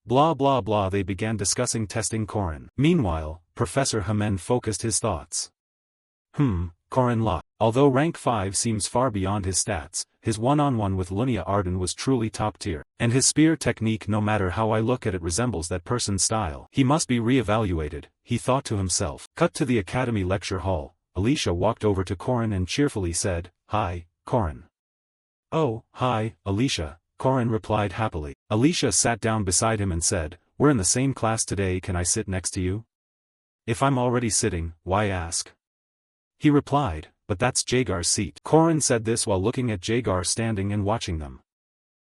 Blah blah blah. They began discussing testing Korin. Meanwhile, Professor Hamen focused his thoughts. Korin Locke. Although rank 5 seems far beyond his stats, his one-on-one with Lunia Arden was truly top tier. And his spear technique, no matter how I look at it, resembles that person's style. He must be re-evaluated, he thought to himself. Cut to the Academy lecture hall. Alicia walked over to Korin and cheerfully said, Hi, Korin. Oh, hi, Alicia, Korin replied happily. Alicia sat down beside him and said, we're in the same class today, can I sit next to you? If I'm already sitting, why ask? He replied, but that's Jagar's seat. Korin said this while looking at Jagar standing and watching them.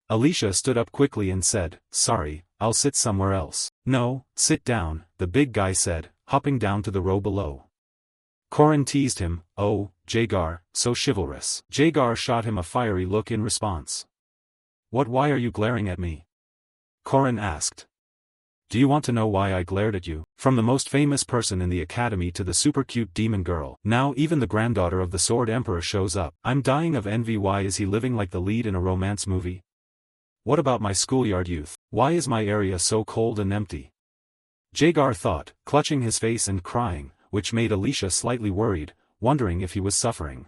Alicia stood up quickly and said, sorry, I'll sit somewhere else. No, sit down, the big guy said, hopping down to the row below. Korin teased him, oh, Jagar, so chivalrous. Jagar shot him a fiery look in response. Why are you glaring at me? Korin asked. Do you want to know why I glared at you? From the most famous person in the academy to the super cute demon girl, now even the granddaughter of the Sword Emperor shows up. I'm dying of envy. Why is he living like the lead in a romance movie? What about my schoolyard youth? Why is my area so cold and empty? Jagar thought, clutching his face and crying, which made Alicia slightly worried, wondering if he was suffering.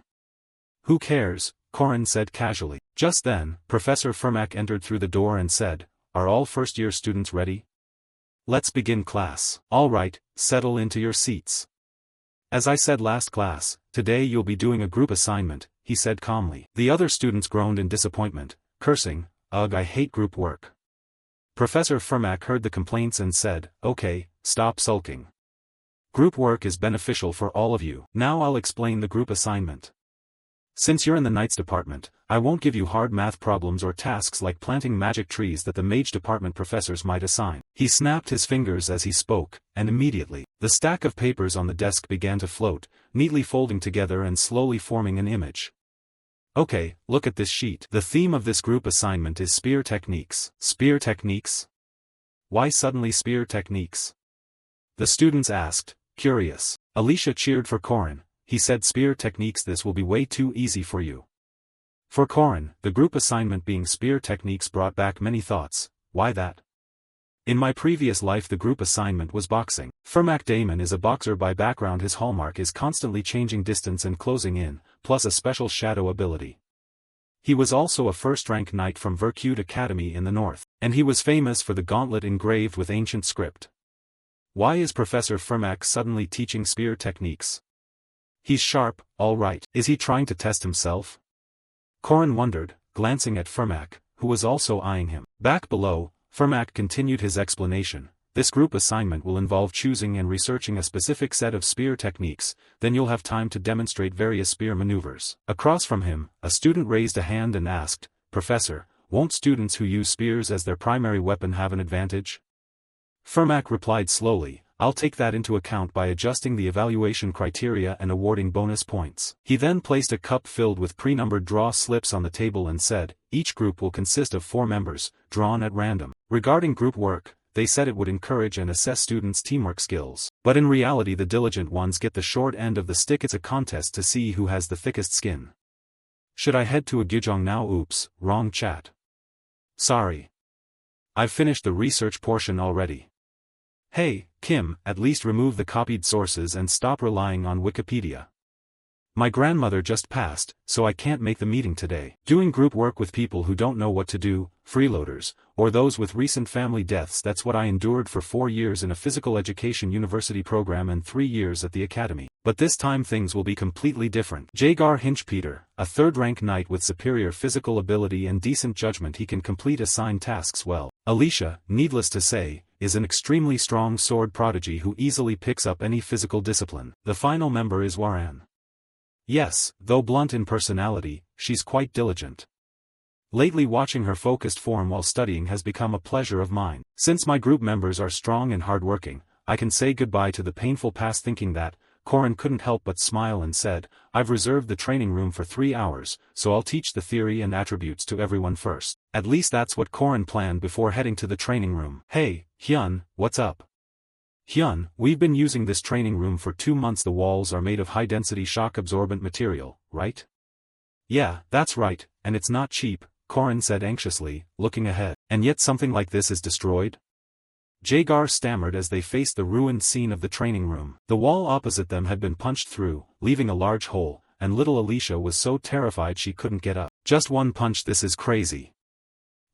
Who cares? Korin said casually. Just then, Professor Firmak entered through the door and said, are all first-year students ready? Let's begin class. All right, settle into your seats. As I said last class, today you'll be doing a group assignment, he said calmly. The other students groaned in disappointment, cursing, ugh, I hate group work. Professor Firmak heard the complaints and said, okay, stop sulking. Group work is beneficial for all of you. Now I'll explain the group assignment. Since you're in the Knights department, I won't give you hard math problems or tasks like planting magic trees that the Mage department professors might assign. He snapped his fingers as he spoke, and immediately, the stack of papers on the desk began to float, neatly folding together and slowly forming an image. Okay, look at this sheet. The theme of this group assignment is spear techniques. Spear techniques? Why suddenly spear techniques? The students asked, curious. Alicia cheered for Corin. He said spear techniques, this will be way too easy for you. For Corin, the group assignment being spear techniques brought back many thoughts. Why that? In my previous life the group assignment was boxing. Fermac Damon is a boxer by background, his hallmark is constantly changing distance and closing in, plus a special shadow ability. He was also a first-rank knight from Vercute Academy in the north, and he was famous for the gauntlet engraved with ancient script. Why is Professor Fermac suddenly teaching spear techniques? He's sharp, all right. Is he trying to test himself? Corin wondered, glancing at Fermac, who was also eyeing him. Back below, Fermac continued his explanation. This group assignment will involve choosing and researching a specific set of spear techniques, then you'll have time to demonstrate various spear maneuvers. Across from him, a student raised a hand and asked, Professor, won't students who use spears as their primary weapon have an advantage? Fermac replied slowly, I'll take that into account by adjusting the evaluation criteria and awarding bonus points. He then placed a cup filled with pre-numbered draw slips on the table and said, each group will consist of 4 members, drawn at random. Regarding group work, they said it would encourage and assess students' teamwork skills. But in reality the diligent ones get the short end of the stick. It's a contest to see who has the thickest skin. Should I head to a Gijong now? Oops, wrong chat. Sorry. I've finished the research portion already. Hey, Kim, at least remove the copied sources and stop relying on Wikipedia. My grandmother just passed, so I can't make the meeting today. Doing group work with people who don't know what to do, freeloaders, or those with recent family deaths, that's what I endured for 4 years in a physical education university program and 3 years at the academy. But this time things will be completely different. Jagar Hinchpeter, a third-rank knight with superior physical ability and decent judgment, he can complete assigned tasks well. Alicia, needless to say, is an extremely strong sword prodigy who easily picks up any physical discipline. The final member is Waran. Yes, though blunt in personality, she's quite diligent. Lately watching her focused form while studying has become a pleasure of mine. Since my group members are strong and hardworking, I can say goodbye to the painful past. Thinking that, Corin couldn't help but smile and said, I've reserved the training room for 3 hours, so I'll teach the theory and attributes to everyone first. At least that's what Corin planned before heading to the training room. Hey, Hyun, what's up? Hyun, we've been using this training room for 2 months. The walls are made of high-density shock-absorbent material, right? Yeah, that's right, and it's not cheap, Corin said anxiously, looking ahead. And yet something like this is destroyed? Jagar stammered as they faced the ruined scene of the training room. The wall opposite them had been punched through, leaving a large hole, and little Alicia was so terrified she couldn't get up. Just one punch, this is crazy.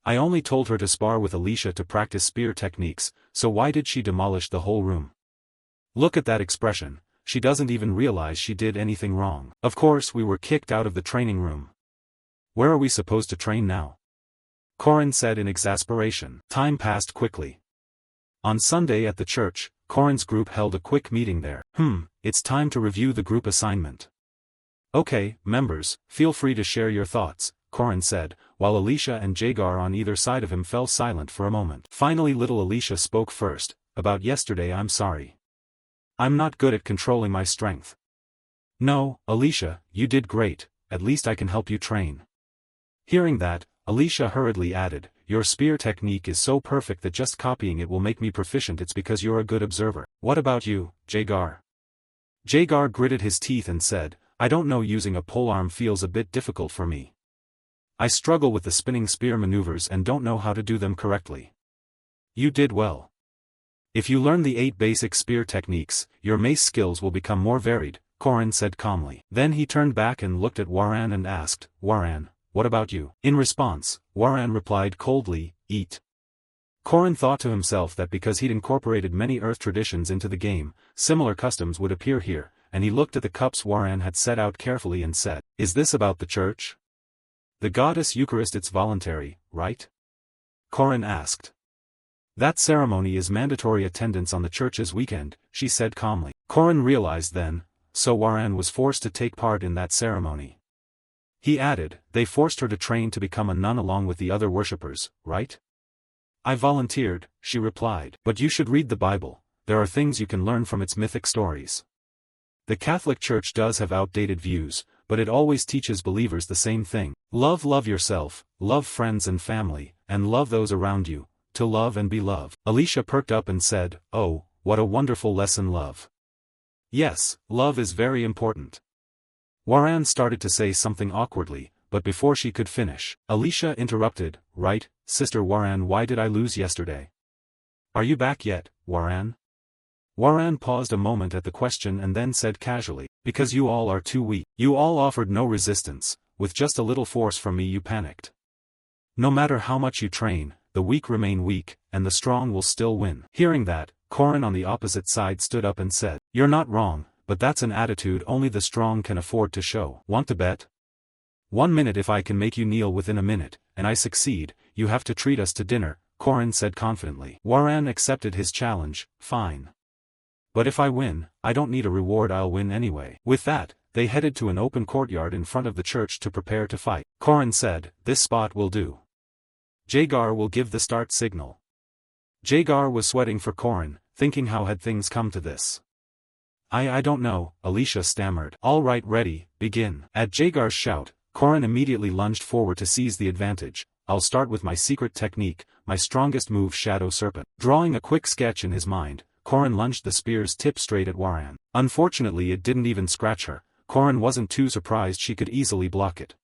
I only told her to spar with Alicia to practice spear techniques, so why did she demolish the whole room? Look at that expression, she doesn't even realize she did anything wrong. Of course we were kicked out of the training room. Where are we supposed to train now? Corin said in exasperation. Time passed quickly. On Sunday at the church, Corin's group held a quick meeting there. It's time to review the group assignment. Okay, members, feel free to share your thoughts, Corin said, while Alicia and Jagar on either side of him fell silent for a moment. Finally little Alicia spoke first. About yesterday, I'm sorry. I'm not good at controlling my strength. No, Alicia, you did great, at least I can help you train. Hearing that, Alicia hurriedly added, your spear technique is so perfect that just copying it will make me proficient. It's because you're a good observer. What about you, Jagar? Jagar gritted his teeth and said, I don't know, using a polearm feels a bit difficult for me. I struggle with the spinning spear maneuvers and don't know how to do them correctly. You did well. If you learn the 8 basic spear techniques, your mace skills will become more varied, Corin said calmly. Then he turned back and looked at Waran and asked, Waran, what about you? In response, Waran replied coldly, eat. Corin thought to himself that because he'd incorporated many Earth traditions into the game, similar customs would appear here, and he looked at the cups Waran had set out carefully and said, is this about the church? The goddess Eucharist, it's voluntary, right? Corin asked. That ceremony is mandatory attendance on the church's weekend, she said calmly. Corin realized then, so Waran was forced to take part in that ceremony. He added, they forced her to train to become a nun along with the other worshippers, right? I volunteered, she replied. But you should read the Bible, there are things you can learn from its mythic stories. The Catholic Church does have outdated views, but it always teaches believers the same thing. Love yourself, love friends and family, and love those around you, to love and be loved. Alicia perked up and said, "Oh, what a wonderful lesson, love." Yes, love is very important. Warren started to say something awkwardly, but before she could finish, Alicia interrupted, "Right, Sister Warren, why did I lose yesterday? Are you back yet, Warren?" Warren paused a moment at the question and then said casually, "Because you all are too weak. You all offered no resistance, with just a little force from me you panicked. No matter how much you train, the weak remain weak, and the strong will still win." Hearing that, Corin on the opposite side stood up and said, "You're not wrong, but that's an attitude only the strong can afford to show. Want to bet? 1 minute if I can make you kneel within a minute, and I succeed, you have to treat us to dinner," Corin said confidently. Warren accepted his challenge. "Fine. But if I win, I don't need a reward, I'll win anyway." With that, they headed to an open courtyard in front of the church to prepare to fight. Corin said, "This spot will do. Jagar will give the start signal." Jagar was sweating for Corin, thinking how had things come to this. I don't know," Alicia stammered. "All right, ready, begin." At Jagar's shout, Corin immediately lunged forward to seize the advantage. "I'll start with my secret technique, my strongest move, Shadow Serpent." Drawing a quick sketch in his mind, Corin lunged the spear's tip straight at Warren. Unfortunately it didn't even scratch her. Corin wasn't too surprised, she could easily block it.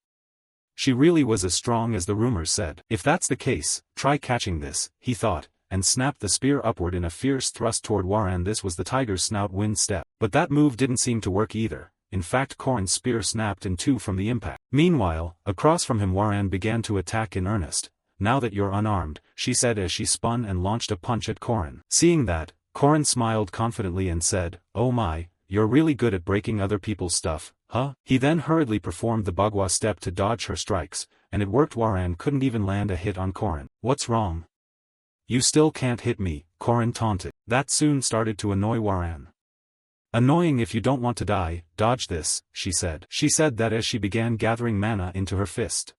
She really was as strong as the rumors said. If that's the case, try catching this, he thought, and snapped the spear upward in a fierce thrust toward Warren. This was the tiger's snout wind step. But that move didn't seem to work either. In fact, Corin's spear snapped in two from the impact. Meanwhile, across from him Warren began to attack in earnest. "Now that you're unarmed," she said as she spun and launched a punch at Corin. Seeing that, Corin smiled confidently and said, "Oh my, you're really good at breaking other people's stuff, huh?" He then hurriedly performed the Bagua step to dodge her strikes, and it worked. Warren couldn't even land a hit on Corin. "What's wrong? You still can't hit me," Corin taunted. That soon started to annoy Warren. "Annoying if you don't want to die, dodge this," she said. She said that as she began gathering mana into her fist.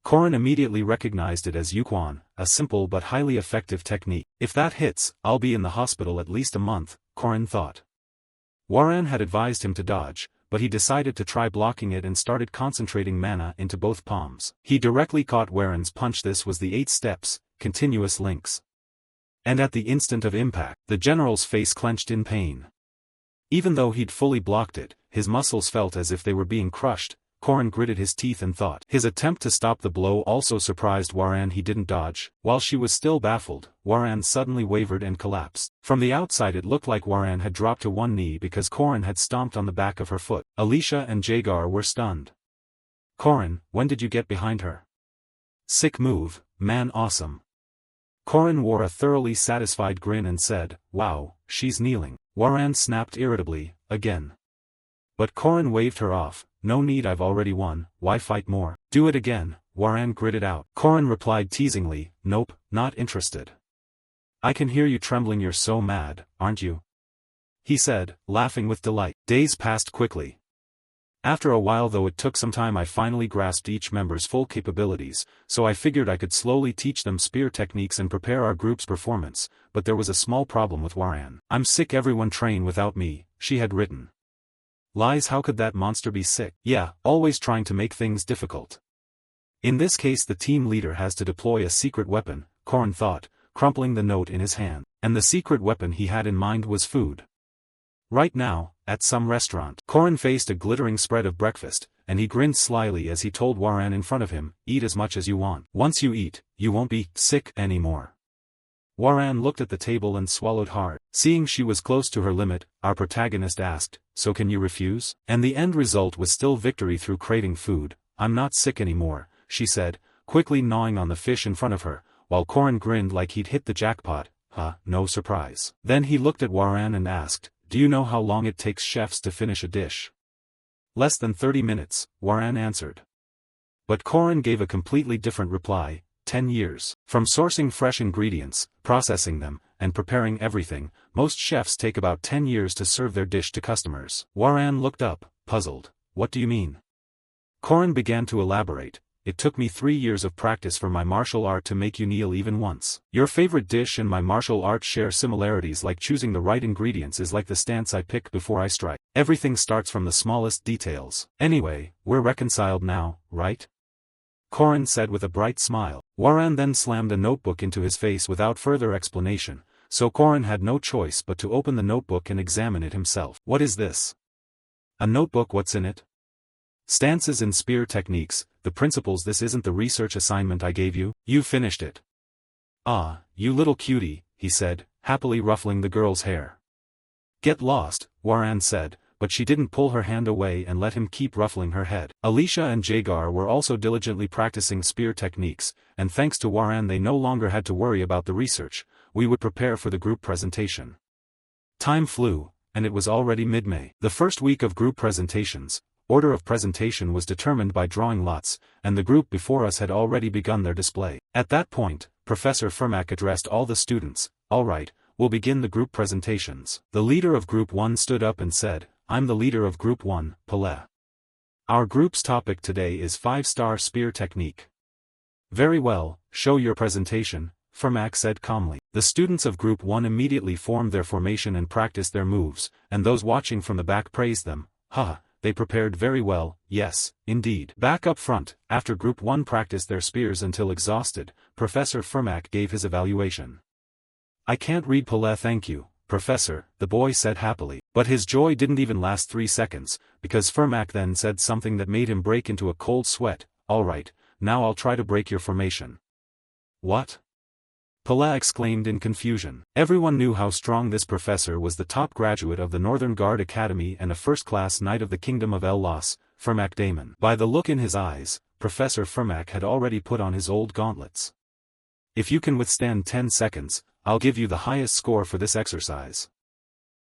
Corin immediately recognized it as Yuquan, a simple but highly effective technique. "If that hits, I'll be in the hospital at least a month," Corin thought. Warren had advised him to dodge, but he decided to try blocking it and started concentrating mana into both palms. He directly caught Warren's punch. This was the 8 steps, continuous links. And at the instant of impact, the general's face clenched in pain. Even though he'd fully blocked it, his muscles felt as if they were being crushed. Corin gritted his teeth and thought. His attempt to stop the blow also surprised Warren. He didn't dodge. While she was still baffled, Warren suddenly wavered and collapsed. From the outside it looked like Warren had dropped to one knee because Corin had stomped on the back of her foot. Alicia and Jagar were stunned. "Corin, when did you get behind her? Sick move, man, awesome." Corin wore a thoroughly satisfied grin and said, "Wow, she's kneeling." Warren snapped irritably, "Again." But Corin waved her off. "No need, I've already won, why fight more?" "Do it again," Warren gritted out. Corin replied teasingly, "Nope, not interested." "I can hear you trembling, you're so mad, aren't you?" he said, laughing with delight. Days passed quickly. After a while, though it took some time, I finally grasped each member's full capabilities, so I figured I could slowly teach them spear techniques and prepare our group's performance, but there was a small problem with Warren. "I'm sick, everyone train without me," she had written. Lies, how could that monster be sick? Yeah, always trying to make things difficult. In this case the team leader has to deploy a secret weapon, Corin thought, crumpling the note in his hand. And the secret weapon he had in mind was food. Right now, at some restaurant, Corin faced a glittering spread of breakfast, and he grinned slyly as he told Warren in front of him, "Eat as much as you want. Once you eat, you won't be sick anymore." Warren looked at the table and swallowed hard. Seeing she was close to her limit, our protagonist asked, "So can you refuse?" And the end result was still victory through craving food. "I'm not sick anymore," she said, quickly gnawing on the fish in front of her, while Corin grinned like he'd hit the jackpot. No surprise. Then he looked at Warren and asked, "Do you know how long it takes chefs to finish a dish?" "Less than 30 minutes, Warren answered. But Corin gave a completely different reply, 10 years. From sourcing fresh ingredients, processing them, and preparing everything, most chefs take about 10 years to serve their dish to customers. Warren looked up, puzzled. "What do you mean?" Corin began to elaborate. it took me 3 years of practice for my martial art to make you kneel even once. Your favorite dish and my martial art share similarities, like choosing the right ingredients is like the stance I pick before I strike. Everything starts from the smallest details. Anyway, we're reconciled now, right? Korin said with a bright smile. Waran then slammed a notebook into his face without further explanation, so Korin had no choice but to open the notebook and examine it himself. What is this? A notebook? What's in it? Stances in spear techniques, the principles. This isn't the research assignment I gave you. You finished it. Ah, you little cutie, he said, happily ruffling the girl's hair. Get lost, Waran said, but she didn't pull her hand away and let him keep ruffling her head. Alicia and Jagar were also diligently practicing spear techniques, and thanks to Waran they no longer had to worry about the research. We would prepare for the group presentation. Time flew, and it was already mid-May. The first week of group presentations, order of presentation was determined by drawing lots, and the group before us had already begun their display. At that point, Professor Fermack addressed all the students. All right, we'll begin the group presentations. The leader of Group 1 stood up and said, I'm the leader of Group 1, Pele. Our group's topic today is 5-star spear technique. Very well, show your presentation, Fermack said calmly. The students of Group 1 immediately formed their formation and practiced their moves, and those watching from the back praised them. Haha. They prepared very well, yes, indeed. Back up front, after Group 1 practiced their spears until exhausted, Professor Fermack gave his evaluation. I can't read Pele, thank you, Professor, the boy said happily. But his joy didn't even last 3 seconds, because Fermack then said something that made him break into a cold sweat. All right, now I'll try to break your formation. What? Pele exclaimed in confusion. Everyone knew how strong this professor was, the top graduate of the Northern Guard Academy and a first-class knight of the Kingdom of El-Las, Fermack Damon. By the look in his eyes, Professor Fermack had already put on his old gauntlets. If you can withstand 10 seconds, I'll give you the highest score for this exercise.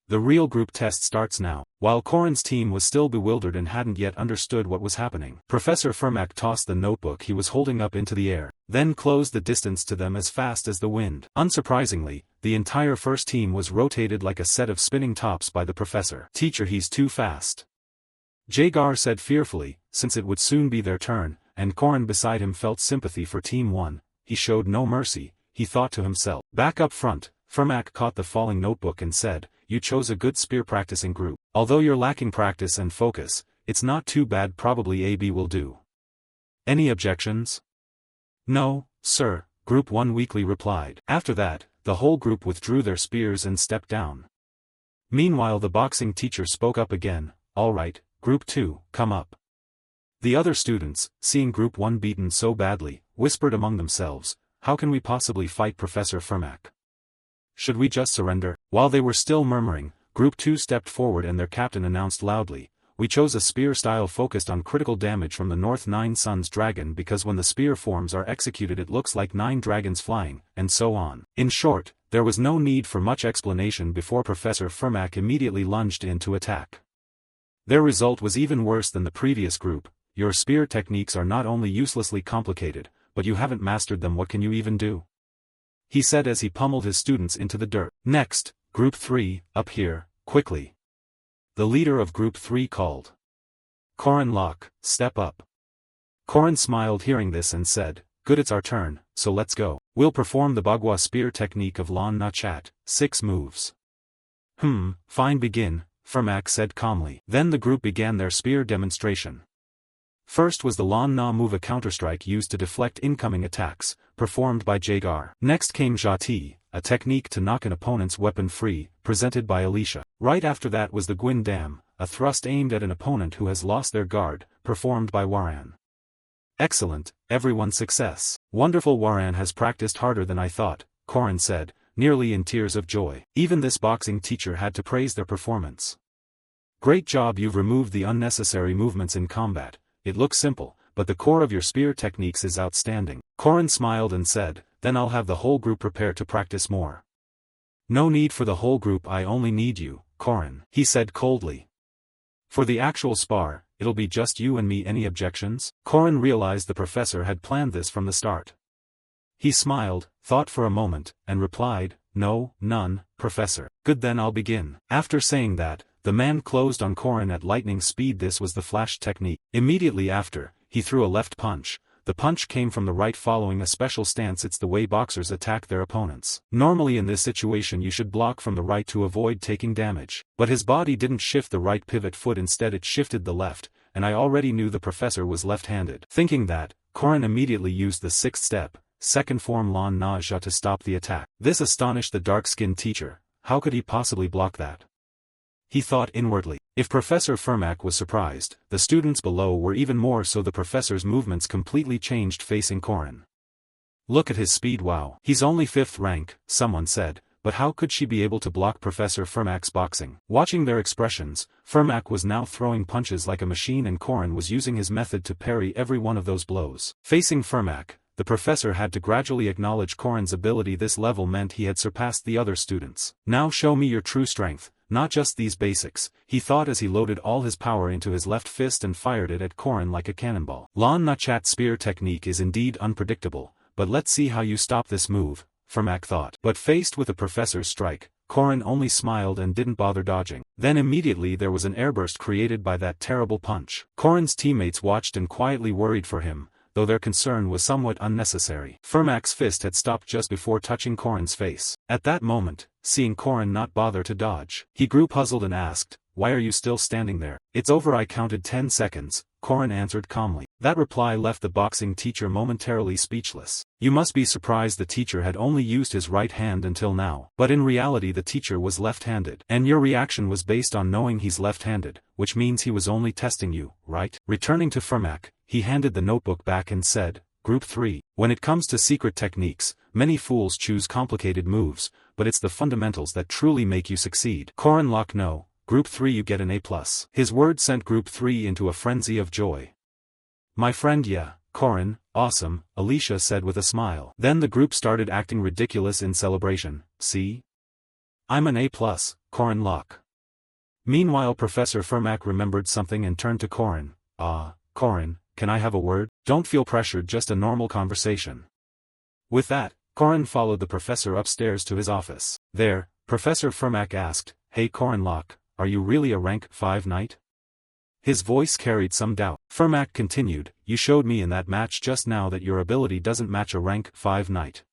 The real group test starts now. While Korin's team was still bewildered and hadn't yet understood what was happening, Professor Fermack tossed the notebook he was holding up into the air, then closed the distance to them as fast as the wind. Unsurprisingly, the entire first team was rotated like a set of spinning tops by the professor. Teacher, he's too fast. Jagar said fearfully, since it would soon be their turn, and Korin beside him felt sympathy for Team 1. He showed no mercy, he thought to himself. Back up front, Fermack caught the falling notebook and said, you chose a good spear practicing group. Although you're lacking practice and focus, it's not too bad, probably AB will do. Any objections? No, sir, Group 1 weakly replied. After that, the whole group withdrew their spears and stepped down. Meanwhile the boxing teacher spoke up again, all right, Group 2, come up. The other students, seeing Group 1 beaten so badly, whispered among themselves, how can we possibly fight Professor Fermack? Should we just surrender? While they were still murmuring, Group 2 stepped forward and their captain announced loudly, we chose a spear style focused on critical damage from the North 9 Suns dragon because when the spear forms are executed it looks like 9 dragons flying, and so on. In short, there was no need for much explanation before Professor Fermack immediately lunged in to attack. Their result was even worse than the previous group. Your spear techniques are not only uselessly complicated, but you haven't mastered them. What can you even do? He said as he pummeled his students into the dirt. Next, Group 3, up here, quickly. The leader of Group 3 called. Korin Locke, step up. Korin smiled hearing this and said, good, it's our turn, so let's go. We'll perform the Bagua spear technique of Lon Na Chat, 6 moves. Fine, begin, Fermack said calmly. Then the group began their spear demonstration. First was the Lon Na move, a counterstrike used to deflect incoming attacks, performed by Jagar. Next came Jati, a technique to knock an opponent's weapon free, presented by Alicia. Right after that was the Gwyn Dam, a thrust aimed at an opponent who has lost their guard, performed by Waran. Excellent, everyone's success. Wonderful, Waran has practiced harder than I thought, Korin said, nearly in tears of joy. Even this boxing teacher had to praise their performance. Great job, you've removed the unnecessary movements in combat. It looks simple, but the core of your spear techniques is outstanding. Korin smiled and said, then I'll have the whole group prepare to practice more. No need for the whole group, I only need you, Korin, he said coldly. For the actual spar, it'll be just you and me. Any objections? Korin realized the professor had planned this from the start. He smiled, thought for a moment, and replied, no, none, Professor. Good, then I'll begin. After saying that, the man closed on Korin at lightning speed. This was the flash technique. Immediately after, he threw a left punch. The punch came from the right following a special stance. It's the way boxers attack their opponents. Normally in this situation you should block from the right to avoid taking damage. But his body didn't shift the right pivot foot, instead it shifted the left, and I already knew the professor was left-handed. Thinking that, Korin immediately used the sixth step, second form Lan Na Jia, to stop the attack. This astonished the dark-skinned teacher. How could he possibly block that? He thought inwardly. If Professor Fermac was surprised, the students below were even more so. The professor's movements completely changed facing Korin. Look at his speed, wow. He's only 5th rank, someone said, but how could she be able to block Professor Fermac's boxing? Watching their expressions, Fermac was now throwing punches like a machine and Korin was using his method to parry every one of those blows. Facing Fermac, the professor had to gradually acknowledge Korin's ability. This level meant he had surpassed the other students. Now show me your true strength. Not just these basics, he thought as he loaded all his power into his left fist and fired it at Korin like a cannonball. Lan Na Chat spear technique is indeed unpredictable, but let's see how you stop this move, Fermac thought. But faced with the professor's strike, Korin only smiled and didn't bother dodging. Then immediately there was an airburst created by that terrible punch. Korin's teammates watched and quietly worried for him, though their concern was somewhat unnecessary. Fermac's fist had stopped just before touching Korin's face. At that moment, seeing Korin not bother to dodge, he grew puzzled and asked, "Why are you still standing there?" "It's over, I counted 10 seconds, Korin answered calmly. That reply left the boxing teacher momentarily speechless. You must be surprised the teacher had only used his right hand until now. But in reality the teacher was left-handed. And your reaction was based on knowing he's left-handed, which means he was only testing you, right? Returning to Fermac, he handed the notebook back and said, Group 3. When it comes to secret techniques, many fools choose complicated moves, but it's the fundamentals that truly make you succeed. Korin Lok no. Group 3, you get an A+. His words sent Group 3 into a frenzy of joy. My friend, yeah, Korin, awesome, Alicia said with a smile. Then the group started acting ridiculous in celebration. See? I'm an A+, Korin Lok. Meanwhile Professor Fermac remembered something and turned to Korin. Korin, can I have a word? Don't feel pressured, just a normal conversation. With that, Korin followed the professor upstairs to his office. There, Professor Fermac asked, Hey Korin Lok, are you really a rank 5 knight? His voice carried some doubt. Fermac continued, You showed me in that match just now that your ability doesn't match a rank 5 knight.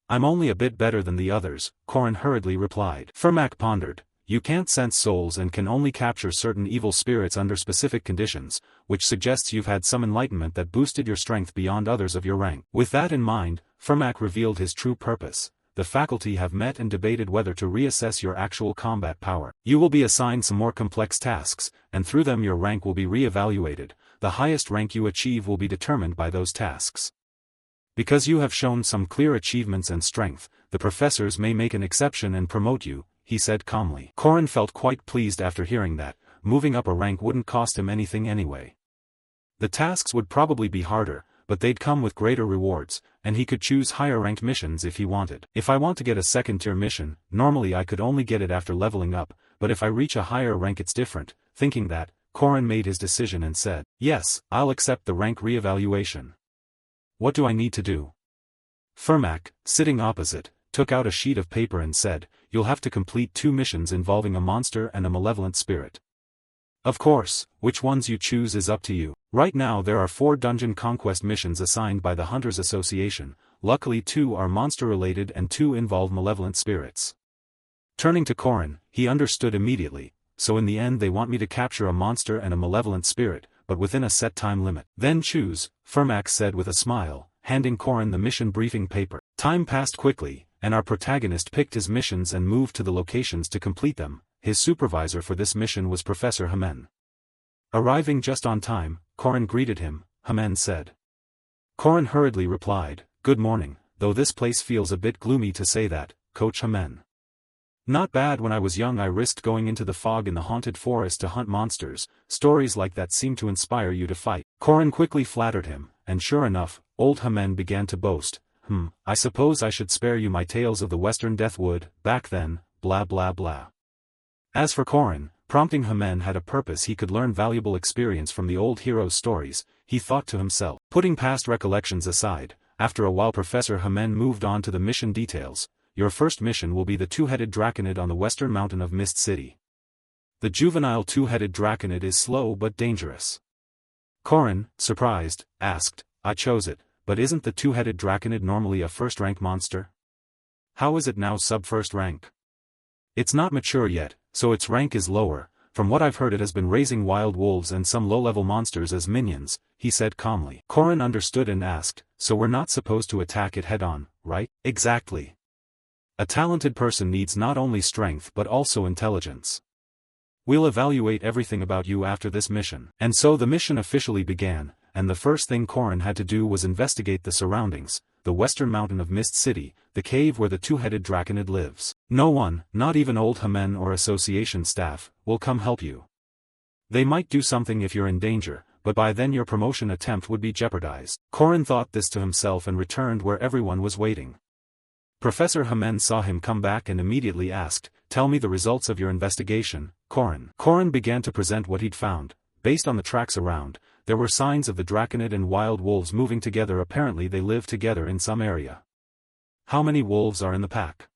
I'm only a bit better than the others, Korin hurriedly replied. Fermac pondered. You can't sense souls and can only capture certain evil spirits under specific conditions, which suggests you've had some enlightenment that boosted your strength beyond others of your rank. With that in mind, Fermac revealed his true purpose. The faculty have met and debated whether to reassess your actual combat power. You will be assigned some more complex tasks, and through them your rank will be re-evaluated. The highest rank you achieve will be determined by those tasks. Because you have shown some clear achievements and strength, the professors may make an exception and promote you, he said calmly. Korin felt quite pleased after hearing that. Moving up a rank wouldn't cost him anything anyway. The tasks would probably be harder, but they'd come with greater rewards, and he could choose higher-ranked missions if he wanted. If I want to get a second-tier mission, normally I could only get it after leveling up, but if I reach a higher rank it's different. Thinking that, Korin made his decision and said, Yes, I'll accept the rank re-evaluation. What do I need to do? Fermac, sitting opposite, took out a sheet of paper and said, You'll have to complete 2 missions involving a monster and a malevolent spirit. Of course, which ones you choose is up to you. Right now there are 4 dungeon conquest missions assigned by the Hunters Association, luckily 2 are monster-related and 2 involve malevolent spirits. Turning to Korin, he understood immediately, so in the end they want me to capture a monster and a malevolent spirit, but within a set time limit. Then choose, Fermac said with a smile, handing Korin the mission briefing paper. Time passed quickly, and our protagonist picked his missions and moved to the locations to complete them. His supervisor for this mission was Professor Hamen. Arriving just on time, Korin greeted him. Hamen said. Korin hurriedly replied, Good morning, though this place feels a bit gloomy to say that, Coach Hamen. Not bad. When I was young I risked going into the fog in the haunted forest to hunt monsters. Stories like that seem to inspire you to fight. Korin quickly flattered him, and sure enough, old Hamen began to boast. I suppose I should spare you my tales of the Western Deathwood, back then, blah blah blah. As for Korin, prompting Hamen had a purpose. He could learn valuable experience from the old hero's stories, he thought to himself. Putting past recollections aside, after a while Professor Hamen moved on to the mission details. Your first mission will be the 2-headed Draconid on the western mountain of Mist City. The juvenile 2-headed Draconid is slow but dangerous. Korin, surprised, asked, I chose it, but isn't the two-headed draconid normally a first-rank monster? How is it now sub-first rank? It's not mature yet, so its rank is lower. From what I've heard it has been raising wild wolves and some low-level monsters as minions, he said calmly. Korin understood and asked, so we're not supposed to attack it head-on, right? Exactly. A talented person needs not only strength but also intelligence. We'll evaluate everything about you after this mission. And so the mission officially began, and the first thing Korin had to do was investigate the surroundings, the western mountain of Mist City, the cave where the two-headed draconid lives. No one, not even old Hamen or association staff, will come help you. They might do something if you're in danger, but by then your promotion attempt would be jeopardized. Korin thought this to himself and returned where everyone was waiting. Professor Hamen saw him come back and immediately asked, "Tell me the results of your investigation, Korin." Korin began to present what he'd found. Based on the tracks around, there were signs of the draconid and wild wolves moving together. Apparently they live together in some area. How many wolves are in the pack?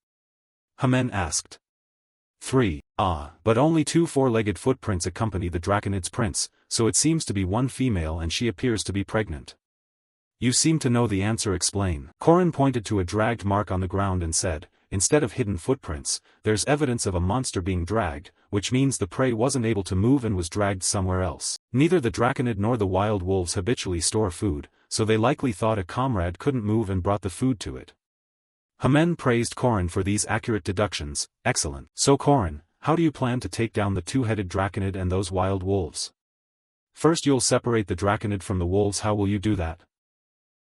Hamen asked. 3. But only 2 four-legged footprints accompany the draconid's prints, so it seems to be one female and she appears to be pregnant. You seem to know the answer. Explain. Korin pointed to a dragged mark on the ground and said, instead of hidden footprints, there's evidence of a monster being dragged, which means the prey wasn't able to move and was dragged somewhere else. Neither the draconid nor the wild wolves habitually store food, so they likely thought a comrade couldn't move and brought the food to it. Hamen praised Korin for these accurate deductions. Excellent. So Korin, how do you plan to take down the two-headed draconid and those wild wolves? First you'll separate the draconid from the wolves. How will you do that?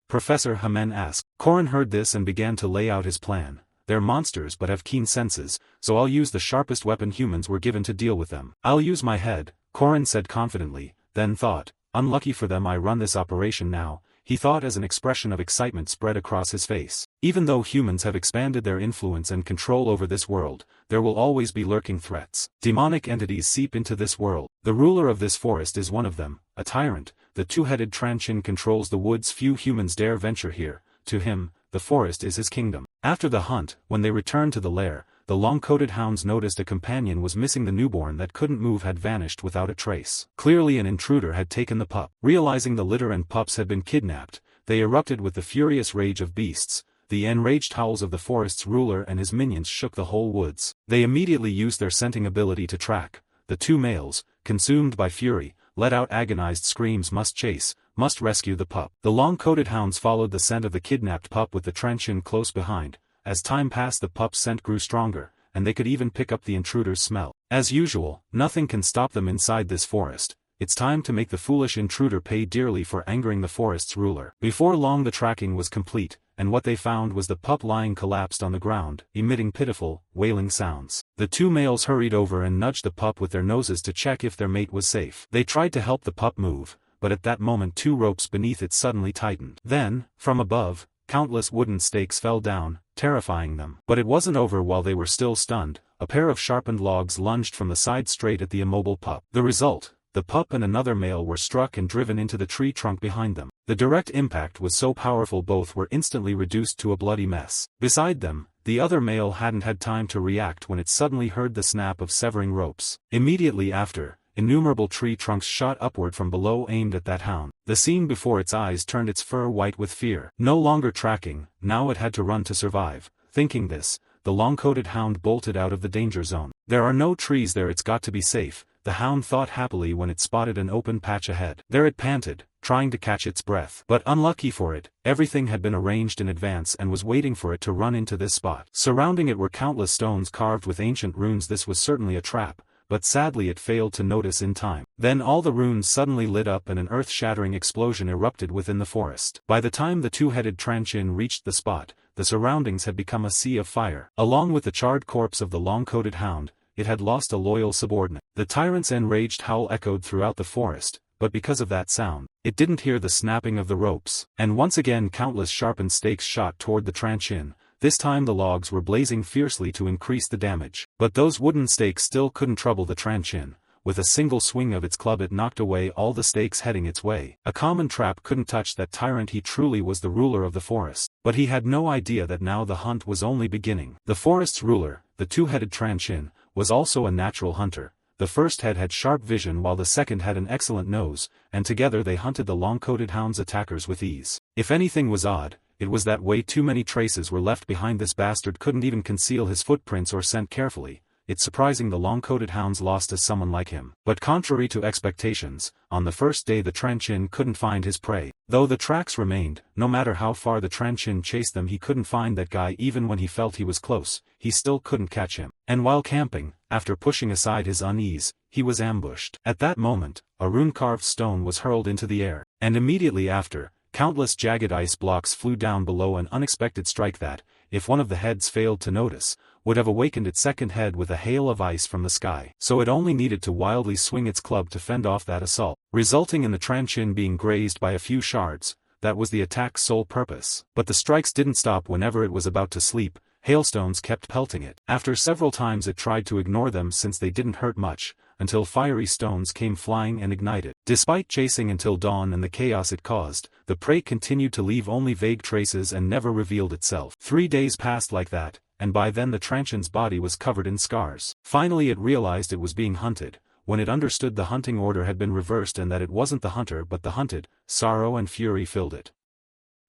Professor Hamen asked. Korin heard this and began to lay out his plan. They're monsters but have keen senses, so I'll use the sharpest weapon humans were given to deal with them. I'll use my head, Korin said confidently, then thought, unlucky for them I run this operation now, he thought as an expression of excitement spread across his face. Even though humans have expanded their influence and control over this world, there will always be lurking threats. Demonic entities seep into this world. The ruler of this forest is one of them, a tyrant. The two-headed Tranchin controls the woods. Few humans dare venture here. To him, the forest is his kingdom. After the hunt, when they returned to the lair, the long-coated hounds noticed a companion was missing. The newborn that couldn't move had vanished without a trace. Clearly an intruder had taken the pup. Realizing the litter and pups had been kidnapped, they erupted with the furious rage of beasts. The enraged howls of the forest's ruler and his minions shook the whole woods. They immediately used their scenting ability to track. The two males, consumed by fury, let out agonized screams. Must chase, must rescue the pup. The long-coated hounds followed the scent of the kidnapped pup with the Tranchin close behind. As time passed the pup's scent grew stronger, and they could even pick up the intruder's smell. As usual, nothing can stop them inside this forest. It's time to make the foolish intruder pay dearly for angering the forest's ruler. Before long the tracking was complete, and what they found was the pup lying collapsed on the ground, emitting pitiful, wailing sounds. The two males hurried over and nudged the pup with their noses to check if their mate was safe. They tried to help the pup move, but at that moment 2 ropes beneath it suddenly tightened. Then, from above, countless wooden stakes fell down, terrifying them. But it wasn't over while they were still stunned. A pair of sharpened logs lunged from the side straight at the immobile pup. The result, the pup and another male were struck and driven into the tree trunk behind them. The direct impact was so powerful both were instantly reduced to a bloody mess. Beside them, the other male hadn't had time to react when it suddenly heard the snap of severing ropes. Immediately after, innumerable tree trunks shot upward from below aimed at that hound. The scene before its eyes turned its fur white with fear. No longer tracking, now it had to run to survive. Thinking this, the long-coated hound bolted out of the danger zone. There are no trees there, it's got to be safe, the hound thought happily when it spotted an open patch ahead. There it panted, trying to catch its breath. But unlucky for it, everything had been arranged in advance and was waiting for it to run into this spot. Surrounding it were countless stones carved with ancient runes. This was certainly a trap, but sadly it failed to notice in time. Then all the runes suddenly lit up and an earth-shattering explosion erupted within the forest. By the time the two-headed Tranchin reached the spot, the surroundings had become a sea of fire. Along with the charred corpse of the long-coated hound, it had lost a loyal subordinate. The tyrant's enraged howl echoed throughout the forest, but because of that sound, it didn't hear the snapping of the ropes. And once again countless sharpened stakes shot toward the Tranchin. This time the logs were blazing fiercely to increase the damage. But those wooden stakes still couldn't trouble the Tranchin. With a single swing of its club it knocked away all the stakes heading its way. A common trap couldn't touch that tyrant. He truly was the ruler of the forest. But he had no idea that now the hunt was only beginning. The forest's ruler, the two-headed Tranchin, was also a natural hunter. The first head had sharp vision while the second had an excellent nose, and together they hunted the long-coated hound's attackers with ease. If anything was odd, it was that way too many traces were left behind. This bastard couldn't even conceal his footprints or scent carefully. It's surprising the long-coated hounds lost as someone like him. But contrary to expectations, on the first day the Tranchin couldn't find his prey. Though the tracks remained, no matter how far the Tranchin chased them he couldn't find that guy. Even when he felt he was close, he still couldn't catch him. And while camping, after pushing aside his unease, he was ambushed. At that moment, a rune-carved stone was hurled into the air, and immediately after, countless jagged ice blocks flew down below. An unexpected strike that, if one of the heads failed to notice, would have awakened its second head with a hail of ice from the sky. So it only needed to wildly swing its club to fend off that assault, resulting in the Tranchin being grazed by a few shards. That was the attack's sole purpose. But the strikes didn't stop. Whenever it was about to sleep, hailstones kept pelting it. After several times it tried to ignore them since they didn't hurt much, until fiery stones came flying and ignited. Despite chasing until dawn and the chaos it caused, the prey continued to leave only vague traces and never revealed itself. 3 days passed like that, and by then the Tranchin's body was covered in scars. Finally it realized it was being hunted. When it understood the hunting order had been reversed and that it wasn't the hunter but the hunted, sorrow and fury filled it.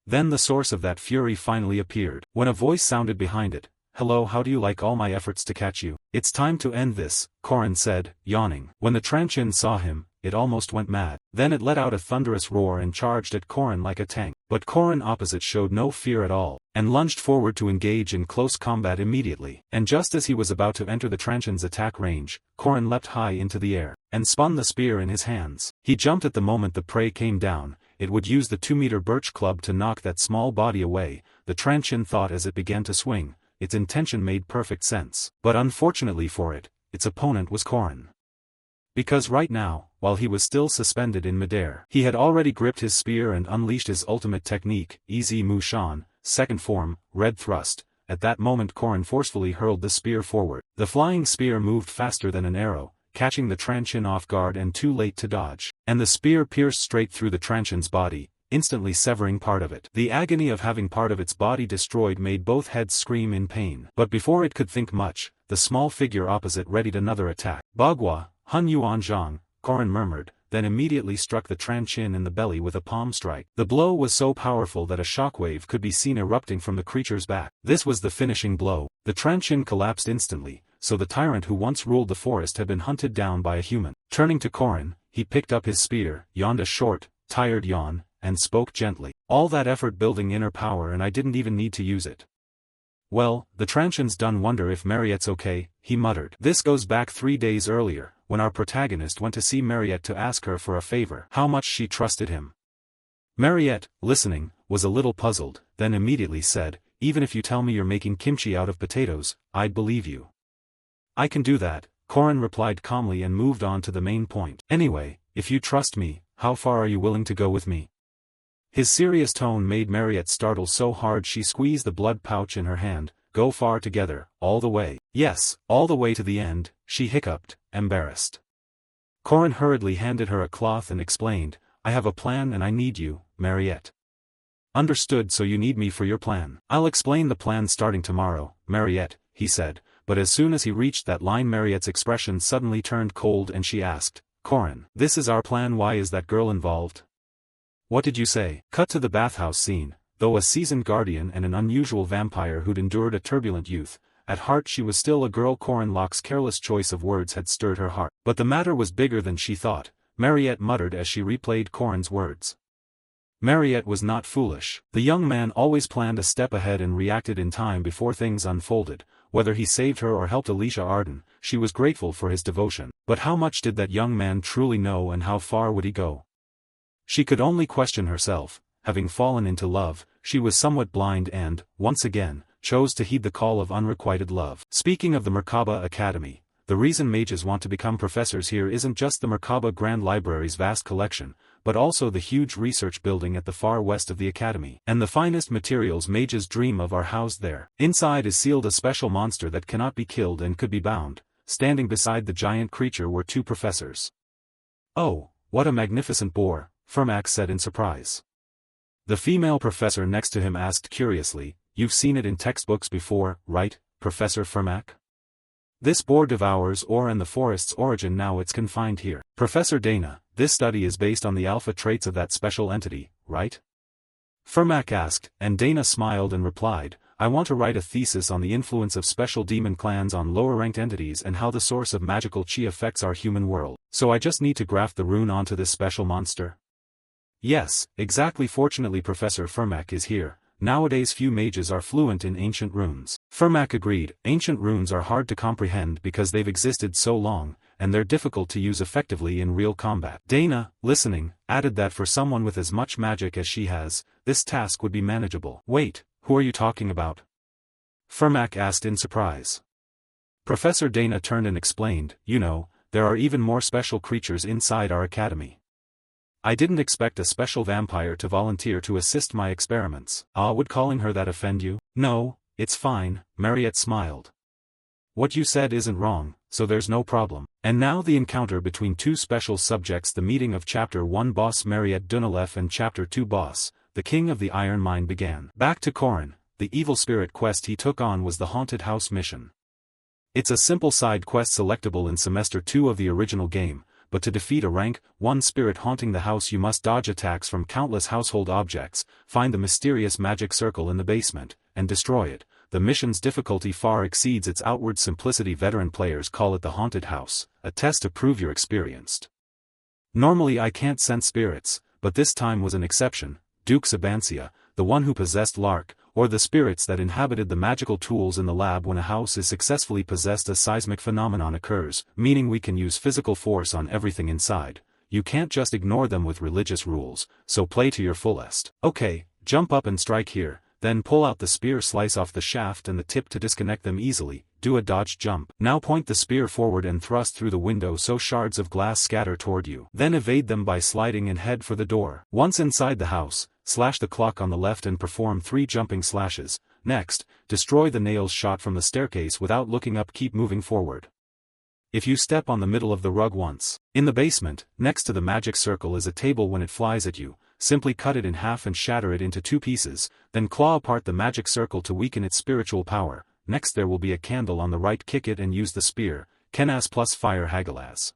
Then the source of that fury finally appeared, when a voice sounded behind it. "Hello, how do you like all my efforts to catch you? It's time to end this," Korin said, yawning. When the Tranchin saw him, it almost went mad. Then it let out a thunderous roar and charged at Korin like a tank. But Korin opposite showed no fear at all, and lunged forward to engage in close combat immediately. And just as he was about to enter the Tranchin's attack range, Korin leapt high into the air, and spun the spear in his hands. He jumped at the moment the prey came down. It would use the 2-meter birch club to knock that small body away, the Tranchin thought as it began to swing. Its intention made perfect sense. But unfortunately for it, its opponent was Korin. Because right now, while he was still suspended in midair, he had already gripped his spear and unleashed his ultimate technique, Easy Mushan, second form, Red Thrust. At that moment Korin forcefully hurled the spear forward. The flying spear moved faster than an arrow, catching the Tranchin off guard and too late to dodge. And the spear pierced straight through the Tranchin's body, instantly severing part of it. The agony of having part of its body destroyed made both heads scream in pain. But before it could think much, the small figure opposite readied another attack. "Bagua, Hun Yuan Zhang," Korin murmured, then immediately struck the Tranchin in the belly with a palm strike. The blow was so powerful that a shockwave could be seen erupting from the creature's back. This was the finishing blow. The Tranchin collapsed instantly, so the tyrant who once ruled the forest had been hunted down by a human. Turning to Korin, he picked up his spear, yawned a short, tired yawn, and spoke gently. "All that effort building inner power and I didn't even need to use it." "Well, the Tranchin's done. Wonder if Mariette's okay," he muttered. This goes back 3 days earlier, when our protagonist went to see Mariette to ask her for a favor. How much she trusted him. Mariette, listening, was a little puzzled, then immediately said, "Even if you tell me you're making kimchi out of potatoes, I'd believe you." "I can do that," Korin replied calmly and moved on to the main point. "Anyway, if you trust me, how far are you willing to go with me?" His serious tone made Mariette startle so hard she squeezed the blood pouch in her hand. "Go far together, all the way." "Yes, all the way to the end," she hiccuped, embarrassed. Korin hurriedly handed her a cloth and explained, "I have a plan and I need you, Mariette." "Understood, so you need me for your plan." "I'll explain the plan starting tomorrow, Mariette," he said, but as soon as he reached that line Mariette's expression suddenly turned cold and she asked, "Korin, this is our plan, why is that girl involved?" "What did you say?" Cut to the bathhouse scene. Though a seasoned guardian and an unusual vampire who'd endured a turbulent youth, at heart she was still a girl. Korin Locke's careless choice of words had stirred her heart. But the matter was bigger than she thought, Mariette muttered as she replayed Korin's words. Mariette was not foolish. The young man always planned a step ahead and reacted in time before things unfolded. Whether he saved her or helped Alicia Arden, she was grateful for his devotion. But how much did that young man truly know and how far would he go? She could only question herself. Having fallen into love, she was somewhat blind and, once again, chose to heed the call of unrequited love. Speaking of the Merkaba Academy, the reason mages want to become professors here isn't just the Merkaba Grand Library's vast collection, but also the huge research building at the far west of the academy. And the finest materials mages dream of are housed there. Inside is sealed a special monster that cannot be killed and could be bound. Standing beside the giant creature were 2 professors. "Oh, what a magnificent boar," Fermac said in surprise. The female professor next to him asked curiously, "You've seen it in textbooks before, right, Professor Fermac?" This boar devours ore and the forest's origin, now it's confined here. Professor Dana, this study is based on the alpha traits of that special entity, right? Fermac asked, and Dana smiled and replied, I want to write a thesis on the influence of special demon clans on lower-ranked entities and how the source of magical chi affects our human world. So I just need to graft the rune onto this special monster? Yes, exactly. Fortunately Professor Fermac is here. Nowadays few mages are fluent in ancient runes. Fermac agreed, ancient runes are hard to comprehend because they've existed so long, and they're difficult to use effectively in real combat. Dana, listening, added that for someone with as much magic as she has, this task would be manageable. Wait, who are you talking about? Fermac asked in surprise. Professor Dana turned and explained, you know, there are even more special creatures inside our academy. I didn't expect a special vampire to volunteer to assist my experiments. Would calling her that offend you? No, it's fine, Mariette smiled. What you said isn't wrong, so there's no problem. And now the encounter between two special subjects, the meeting of Chapter 1 boss Mariette Dunalef and Chapter 2 boss, the King of the Iron Mine began. Back to Corin, the evil spirit quest he took on was the Haunted House mission. It's a simple side quest selectable in Semester 2 of the original game, but to defeat a rank 1 spirit haunting the house you must dodge attacks from countless household objects, find the mysterious magic circle in the basement, and destroy it. The mission's difficulty far exceeds its outward simplicity. Veteran players call it the Haunted House, a test to prove you're experienced. Normally I can't sense spirits, but this time was an exception. Duke Sabancia, the one who possessed Lark, or the spirits that inhabited the magical tools in the lab. When a house is successfully possessed, a seismic phenomenon occurs, meaning we can use physical force on everything inside. You can't just ignore them with religious rules, so play to your fullest. Okay, jump up and strike here, then pull out the spear, slice off the shaft and the tip to disconnect them easily, do a dodge jump. Now point the spear forward and thrust through the window so shards of glass scatter toward you. Then evade them by sliding and head for the door. Once inside the house, slash the clock on the left and perform 3 jumping slashes. Next, destroy the nails shot from the staircase without looking up. Keep moving forward. If you step on the middle of the rug once, in the basement, next to the magic circle is a table. When it flies at you, simply cut it in half and shatter it into 2 pieces, then claw apart the magic circle to weaken its spiritual power. Next there will be a candle on the right, kick it and use the spear, Kenas plus fire Hagalaz.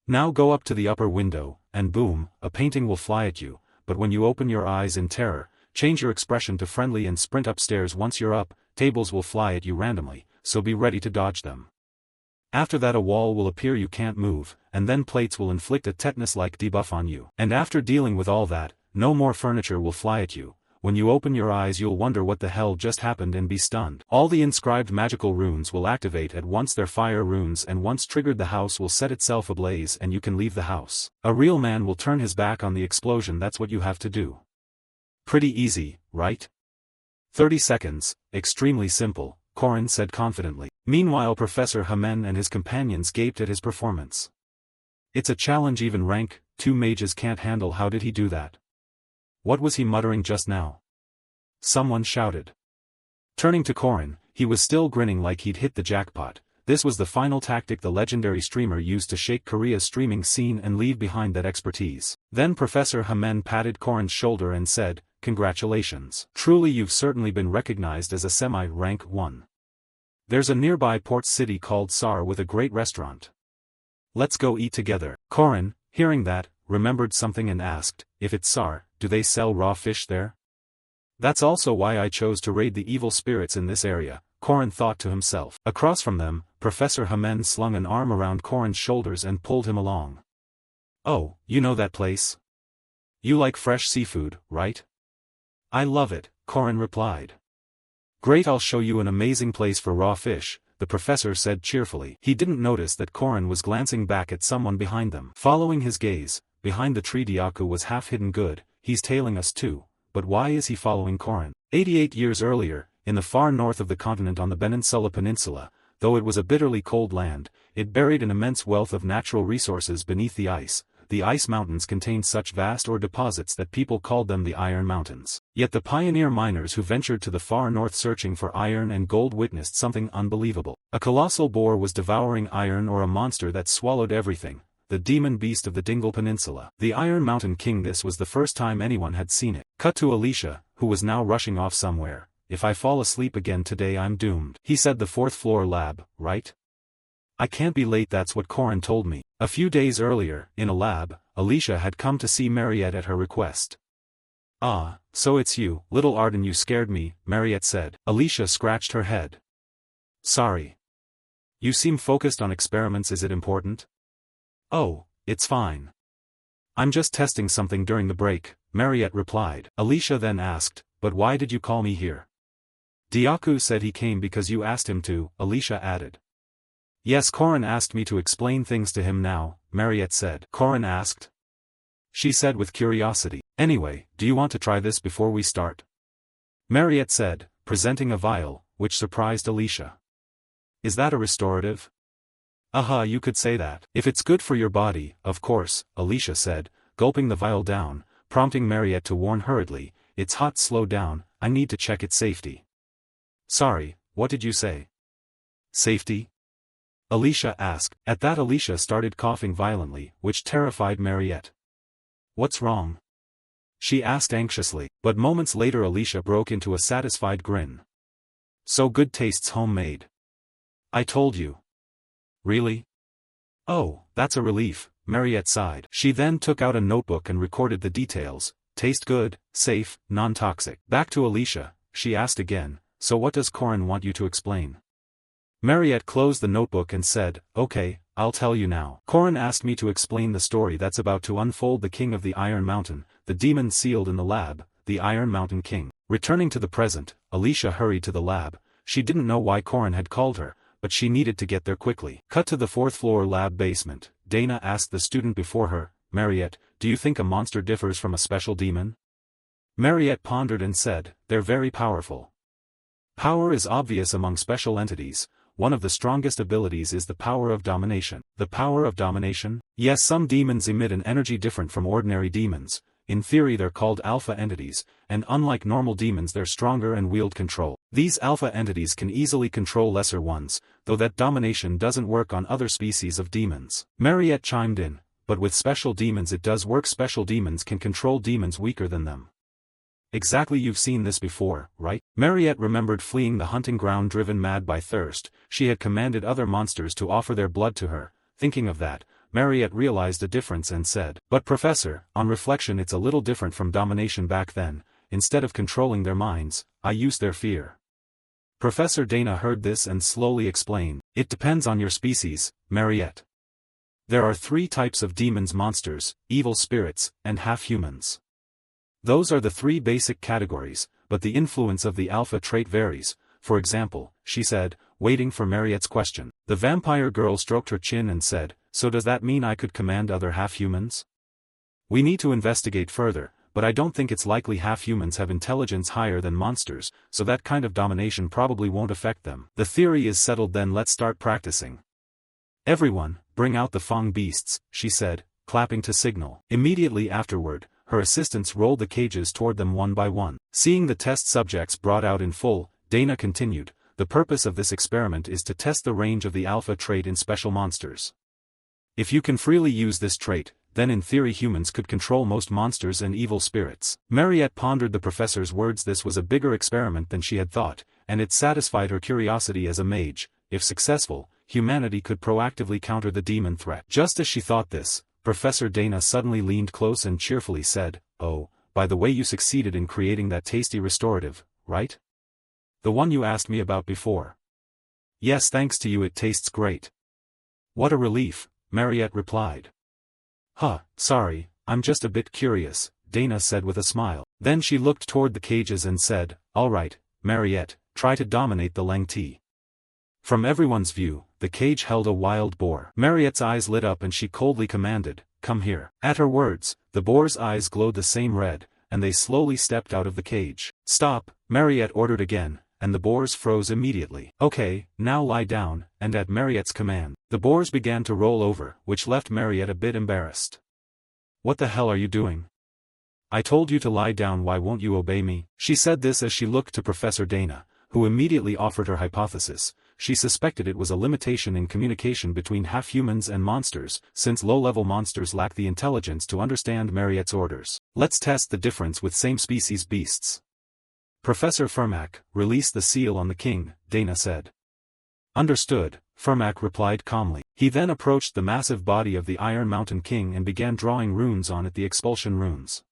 Now go up to the upper window, and boom, a painting will fly at you, but when you open your eyes in terror, change your expression to friendly and sprint upstairs. Once you're up, tables will fly at you randomly, so be ready to dodge them. After that a wall will appear you can't move, and then plates will inflict a tetanus-like debuff on you. And after dealing with all that, no more furniture will fly at you. When you open your eyes you'll wonder what the hell just happened and be stunned. All the inscribed magical runes will activate at once. They're fire runes, and once triggered the house will set itself ablaze and you can leave the house. A real man will turn his back on the explosion. That's what you have to do. Pretty easy, right? 30 seconds, extremely simple, Corin said confidently. Meanwhile Professor Hamen and his companions gaped at his performance. It's a challenge even rank 2 mages can't handle. How did he do that? What was he muttering just now? Someone shouted. Turning to Corin, he was still grinning like he'd hit the jackpot. This was the final tactic the legendary streamer used to shake Korea's streaming scene and leave behind that expertise. Then Professor Hamen patted Corin's shoulder and said, "Congratulations. Truly you've certainly been recognized as a semi-rank 1. There's a nearby port city called Sar with a great restaurant. Let's go eat together." Corin, hearing that, remembered something and asked, if it's Sar, do they sell raw fish there? That's also why I chose to raid the evil spirits in this area, Corin thought to himself. Across from them, Professor Hamen slung an arm around Corin's shoulders and pulled him along. Oh, you know that place? You like fresh seafood, right? I love it, Corin replied. Great, I'll show you an amazing place for raw fish, the professor said cheerfully. He didn't notice that Corin was glancing back at someone behind them. Following his gaze, behind the tree Diaku was half hidden. Good, he's tailing us too, but why is he following Corin? 88 years earlier, in the far north of the continent on the Peninsula Peninsula, though it was a bitterly cold land, it buried an immense wealth of natural resources beneath the ice. The ice mountains contained such vast ore deposits that people called them the Iron Mountains. Yet the pioneer miners who ventured to the far north searching for iron and gold witnessed something unbelievable. A colossal boar was devouring iron, or a monster that swallowed everything, the demon beast of the Dingle Peninsula. The Iron Mountain King. This was the first time anyone had seen it. Cut to Alicia, who was now rushing off somewhere. If I fall asleep again today I'm doomed. He said the 4th floor lab, right? I can't be late, that's what Corin told me. A few days earlier, in a lab, Alicia had come to see Mariette at her request. Ah, so it's you, little Arden, you scared me, Mariette said. Alicia scratched her head. Sorry. You seem focused on experiments, is it important? Oh, it's fine. I'm just testing something during the break, Mariette replied. Alicia then asked, but why did you call me here? Diaku said he came because you asked him to, Alicia added. Yes, Corin asked me to explain things to him now, Mariette said. Corin asked? She said with curiosity. Anyway, do you want to try this before we start? Mariette said, presenting a vial, which surprised Alicia. Is that a restorative? You could say that. If it's good for your body, of course, Alicia said, gulping the vial down, prompting Mariette to warn hurriedly, it's hot, slow down, I need to check its safety. Sorry, what did you say? Safety? Alicia asked. At that Alicia started coughing violently, which terrified Mariette. What's wrong? She asked anxiously, but moments later Alicia broke into a satisfied grin. So good, tastes homemade. I told you. Really? Oh, that's a relief, Mariette sighed. She then took out a notebook and recorded the details. Taste good, safe, non-toxic. Back to Alicia, she asked again, so what does Corin want you to explain? Mariette closed the notebook and said, okay, I'll tell you now. Corin asked me to explain the story that's about to unfold. The king of the Iron Mountain, the demon sealed in the lab, the Iron Mountain King. Returning to the present, Alicia hurried to the lab. She didn't know why Corin had called her, but she needed to get there quickly. Cut to the 4th floor lab basement. Dana asked the student before her, Mariette, do you think a monster differs from a special demon? Mariette pondered and said, they're very powerful. Power is obvious among special entities. One of the strongest abilities is the power of domination. The power of domination? Yes, some demons emit an energy different from ordinary demons. In theory they're called alpha entities, and unlike normal demons they're stronger and wield control. These alpha entities can easily control lesser ones, though that domination doesn't work on other species of demons. Mariette chimed in, but with special demons it does work. Special demons can control demons weaker than them. Exactly, you've seen this before, right? Mariette remembered fleeing the hunting ground driven mad by thirst. She had commanded other monsters to offer their blood to her. Thinking of that, Mariette realized a difference and said, but Professor, on reflection it's a little different from domination. Back then, instead of controlling their minds, I used their fear. Professor Dana heard this and slowly explained, it depends on your species, Mariette. There are 3 types of demons: monsters, evil spirits, and half-humans. Those are the 3 basic categories, but the influence of the alpha trait varies. For example, she said, waiting for Mariette's question. The vampire girl stroked her chin and said, so does that mean I could command other half-humans? We need to investigate further, but I don't think it's likely. Half-humans have intelligence higher than monsters, so that kind of domination probably won't affect them. The theory is settled, then let's start practicing. Everyone, bring out the Fong beasts, she said, clapping to signal. Immediately afterward, her assistants rolled the cages toward them one by one. Seeing the test subjects brought out in full, Dana continued, the purpose of this experiment is to test the range of the alpha trait in special monsters. If you can freely use this trait, then in theory humans could control most monsters and evil spirits. Mariette pondered the professor's words. This was a bigger experiment than she had thought, and it satisfied her curiosity as a mage. If successful, humanity could proactively counter the demon threat. Just as she thought this, Professor Dana suddenly leaned close and cheerfully said, oh, by the way, you succeeded in creating that tasty restorative, right? The one you asked me about before. Yes, thanks to you it tastes great. What a relief, Mariette replied. Sorry, I'm just a bit curious, Dana said with a smile. Then she looked toward the cages and said, all right, Mariette, try to dominate the Lengti. From everyone's view, the cage held a wild boar. Mariette's eyes lit up and she coldly commanded, come here. At her words, the boar's eyes glowed the same red, and they slowly stepped out of the cage. Stop, Mariette ordered again, and the boars froze immediately. Okay, now lie down, and at Mariette's command, the boars began to roll over, which left Mariette a bit embarrassed. What the hell are you doing? I told you to lie down, why won't you obey me? She said this as she looked to Professor Dana, who immediately offered her hypothesis. She suspected it was a limitation in communication between half-humans and monsters, since low-level monsters lack the intelligence to understand Mariette's orders. Let's test the difference with same-species beasts. Professor Fermac, release the seal on the king, Dana said. Understood, Fermac replied calmly. He then approached the massive body of the Iron Mountain King and began drawing runes on it, the expulsion runes.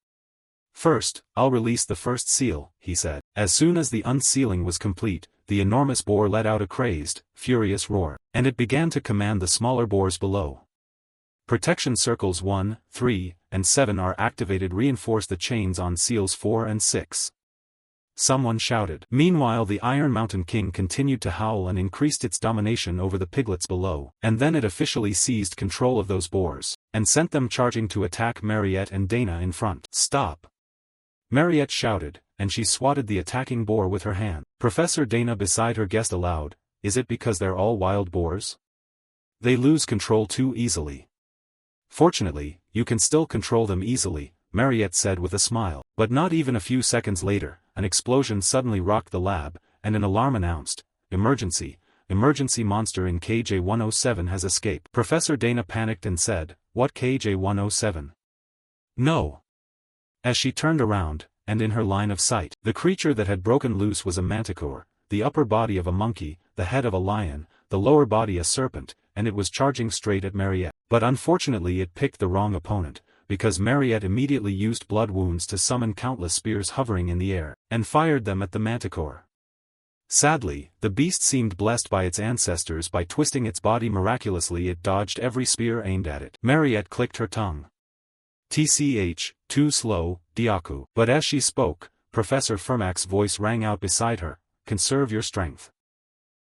First, I'll release the first seal, he said. As soon as the unsealing was complete, the enormous boar let out a crazed, furious roar, and it began to command the smaller boars below. Protection circles 1, 3, and 7 are activated. Reinforce the chains on seals 4 and 6. Someone shouted. Meanwhile, the Iron Mountain King continued to howl and increased its domination over the piglets below, and then it officially seized control of those boars, and sent them charging to attack Mariette and Dana in front. Stop! Mariette shouted, and she swatted the attacking boar with her hand. Professor Dana beside her guessed aloud, is it because they're all wild boars? They lose control too easily. Fortunately, you can still control them easily, Mariette said with a smile. But not even a few seconds later, an explosion suddenly rocked the lab, and an alarm announced, emergency, emergency monster in KJ-107 has escaped. Professor Dana panicked and said, what KJ-107? No. As she turned around, and in her line of sight, the creature that had broken loose was a manticore, the upper body of a monkey, the head of a lion, the lower body a serpent, and it was charging straight at Mariette. But unfortunately it picked the wrong opponent, because Mariette immediately used blood wounds to summon countless spears hovering in the air, and fired them at the manticore. Sadly, the beast seemed blessed by its ancestors. By twisting its body miraculously it dodged every spear aimed at it. Mariette clicked her tongue. TCH, too slow, Diaku. But as she spoke, Professor Fermac's voice rang out beside her, conserve your strength.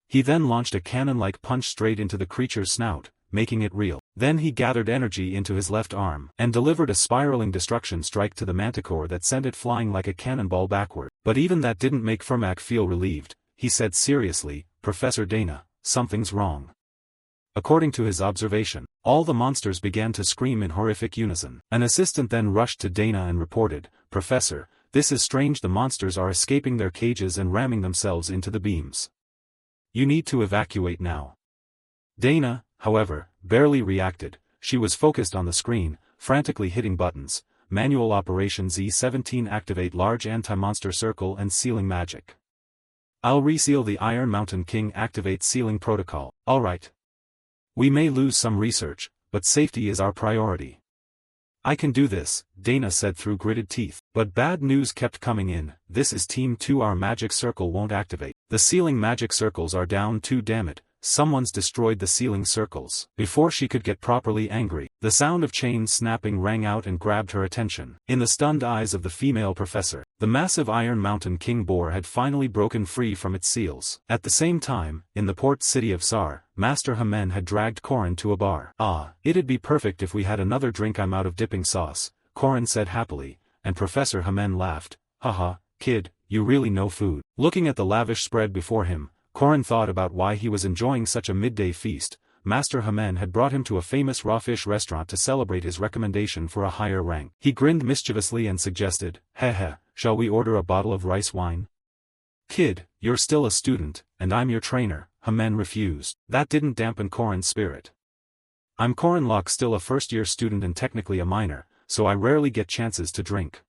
He then launched a cannon-like punch straight into the creature's snout, making it reel. Then he gathered energy into his left arm, and delivered a spiraling destruction strike to the manticore that sent it flying like a cannonball backward. But even that didn't make Fermac feel relieved. He said seriously, Professor Dana, something's wrong. According to his observation, all the monsters began to scream in horrific unison. An assistant then rushed to Dana and reported, Professor, this is strange, the monsters are escaping their cages and ramming themselves into the beams. You need to evacuate now. Dana, however, barely reacted. She was focused on the screen, frantically hitting buttons. Manual operation Z17, activate large anti-monster circle and sealing magic. I'll reseal the Iron Mountain King, activate sealing protocol. Alright. We may lose some research, but safety is our priority. I can do this, Dana said through gritted teeth. But bad news kept coming in. This is Team 2, our magic circle won't activate. The sealing magic circles are down too, damn it. Someone's destroyed the sealing circles. Before she could get properly angry, the sound of chains snapping rang out and grabbed her attention. In the stunned eyes of the female professor, the massive Iron Mountain King boar had finally broken free from its seals. At the same time, in the port city of Sar, Master Hamen had dragged Corin to a bar. Ah, it'd be perfect if we had another drink. I'm out of dipping sauce, Corin said happily, and Professor Hamen laughed. Haha, kid, you really know food. Looking at the lavish spread before him, Corin thought about why he was enjoying such a midday feast. Master Hamen had brought him to a famous raw fish restaurant to celebrate his recommendation for a higher rank. He grinned mischievously and suggested, heh, shall we order a bottle of rice wine? Kid, you're still a student, and I'm your trainer, Hamen refused. That didn't dampen Corin's spirit. I'm Corin Locke, still a first-year student and technically a minor, so I rarely get chances to drink.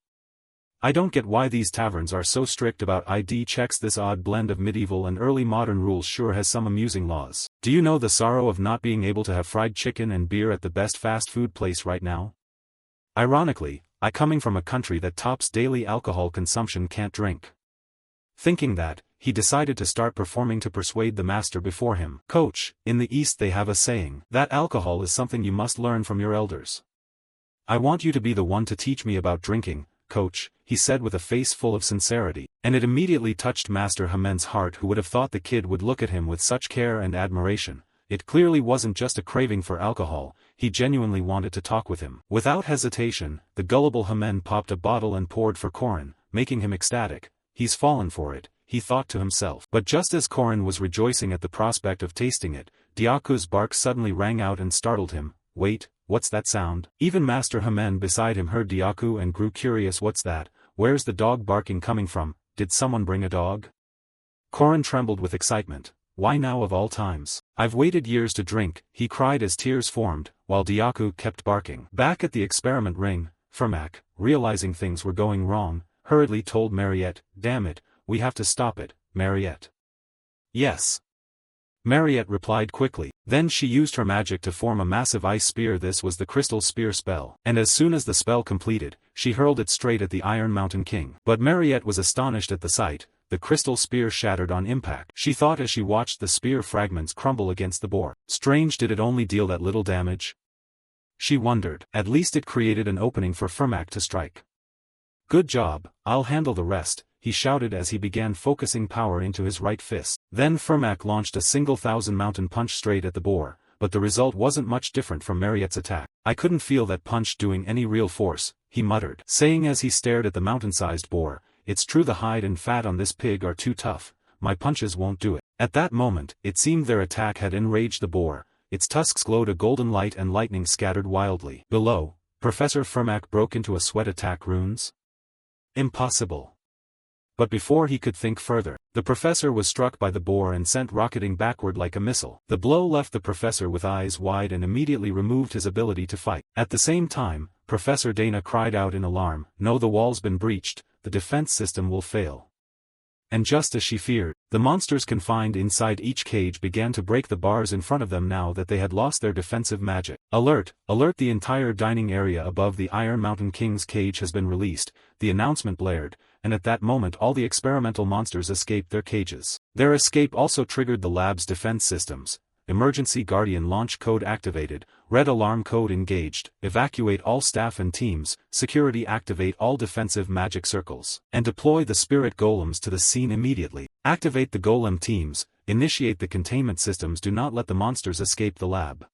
I don't get why these taverns are so strict about ID checks. This odd blend of medieval and early modern rules sure has some amusing laws. Do you know the sorrow of not being able to have fried chicken and beer at the best fast food place right now? Ironically, I coming from a country that tops daily alcohol consumption can't drink. Thinking that, he decided to start performing to persuade the master before him. Coach, in the East they have a saying, that alcohol is something you must learn from your elders. I want you to be the one to teach me about drinking, Coach, he said with a face full of sincerity, and it immediately touched Master Hamen's heart. Who would have thought the kid would look at him with such care and admiration? It clearly wasn't just a craving for alcohol, he genuinely wanted to talk with him. Without hesitation, the gullible Hamen popped a bottle and poured for Corin, making him ecstatic. He's fallen for it, he thought to himself. But just as Corin was rejoicing at the prospect of tasting it, Diaku's bark suddenly rang out and startled him. Wait, what's that sound? Even Master Hamen beside him heard Diaku and grew curious. What's that? Where's the dog barking coming from? Did someone bring a dog? Corin trembled with excitement. Why now of all times? I've waited years to drink, he cried as tears formed, while Diaku kept barking. Back at the experiment ring, Fermac, realizing things were going wrong, hurriedly told Mariette, damn it, we have to stop it, Mariette. Yes. Mariette replied quickly. Then she used her magic to form a massive ice spear. This was the crystal spear spell. And as soon as the spell completed, she hurled it straight at the Iron Mountain King. But Mariette was astonished at the sight. The crystal spear shattered on impact. She thought as she watched the spear fragments crumble against the boar. Strange, did it only deal that little damage? She wondered. At least it created an opening for Fermac to strike. Good job, I'll handle the rest, he shouted as he began focusing power into his right fist. Then Fermac launched a single 1,000 punch straight at the boar, but the result wasn't much different from Mariette's attack. I couldn't feel that punch doing any real force, he muttered, saying as he stared at the mountain-sized boar. It's true the hide and fat on this pig are too tough, my punches won't do it. At that moment, it seemed their attack had enraged the boar. Its tusks glowed a golden light and lightning scattered wildly. Below, Professor Fermac broke into a sweat. Attack runes? Impossible. But before he could think further, the professor was struck by the boar and sent rocketing backward like a missile. The blow left the professor with eyes wide and immediately removed his ability to fight. At the same time, Professor Dana cried out in alarm, "No, the wall's been breached, the defense system will fail." And just as she feared, the monsters confined inside each cage began to break the bars in front of them now that they had lost their defensive magic. Alert! Alert! The entire dining area above the Iron Mountain King's cage has been released, the announcement blared, and at that moment all the experimental monsters escaped their cages. Their escape also triggered the lab's defense systems. Emergency Guardian launch code activated, red alarm code engaged, evacuate all staff and teams, security activate all defensive magic circles, and deploy the spirit golems to the scene immediately. Activate the golem teams, initiate the containment systems, do not let the monsters escape the lab.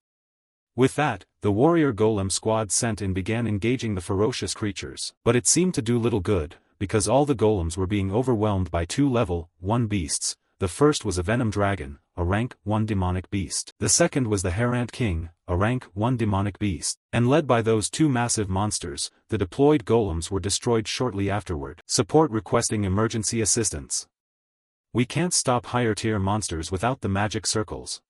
With that, the warrior golem squad sent in began engaging the ferocious creatures. But it seemed to do little good, because all the golems were being overwhelmed by two level 1 beasts. The first was a venom dragon, a rank 1 demonic beast. The second was the Herant King, a rank 1 demonic beast. And led by those two massive monsters, the deployed golems were destroyed shortly afterward. Support requesting emergency assistance. We can't stop higher tier monsters without the magic circles.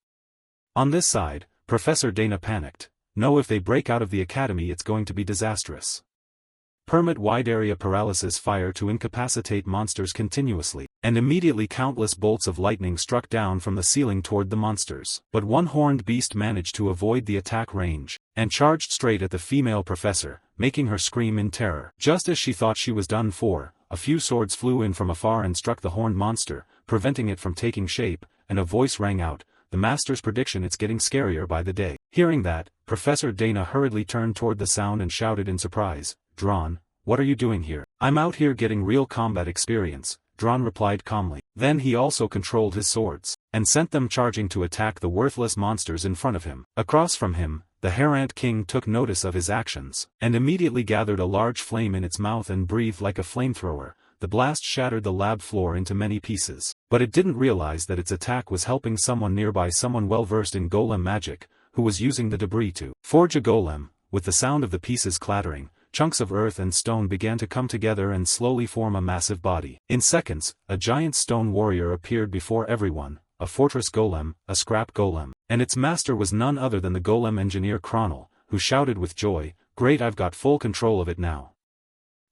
On this side, Professor Dana panicked. No, if they break out of the academy it's going to be disastrous. Permit wide area paralysis fire to incapacitate monsters continuously, and immediately countless bolts of lightning struck down from the ceiling toward the monsters. But one horned beast managed to avoid the attack range, and charged straight at the female professor, making her scream in terror. Just as she thought she was done for, a few swords flew in from afar and struck the horned monster, preventing it from taking shape, and a voice rang out, "The master's prediction, it's getting scarier by the day." Hearing that, Professor Dana hurriedly turned toward the sound and shouted in surprise, "Drawn, what are you doing here?" "I'm out here getting real combat experience," Drawn replied calmly. Then he also controlled his swords, and sent them charging to attack the worthless monsters in front of him. Across from him, the Herant King took notice of his actions, and immediately gathered a large flame in its mouth and breathed like a flamethrower. The blast shattered the lab floor into many pieces, but it didn't realize that its attack was helping someone nearby, someone well versed in golem magic, who was using the debris to forge a golem. With the sound of the pieces clattering, chunks of earth and stone began to come together and slowly form a massive body. In seconds, a giant stone warrior appeared before everyone, a fortress golem, a scrap golem, and its master was none other than the golem engineer Kronel, who shouted with joy, "Great, I've got full control of it now.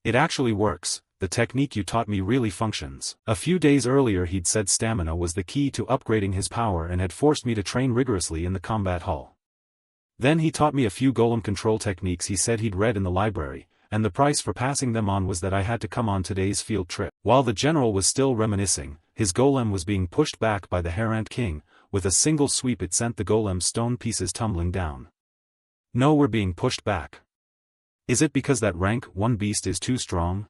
It actually works. The technique you taught me really functions." A few days earlier he'd said stamina was the key to upgrading his power and had forced me to train rigorously in the combat hall. Then he taught me a few golem control techniques he said he'd read in the library, and the price for passing them on was that I had to come on today's field trip. While the general was still reminiscing, his golem was being pushed back by the Herant King. With a single sweep it sent the golem's stone pieces tumbling down. "No, we're being pushed back. Is it because that rank 1 beast is too strong?"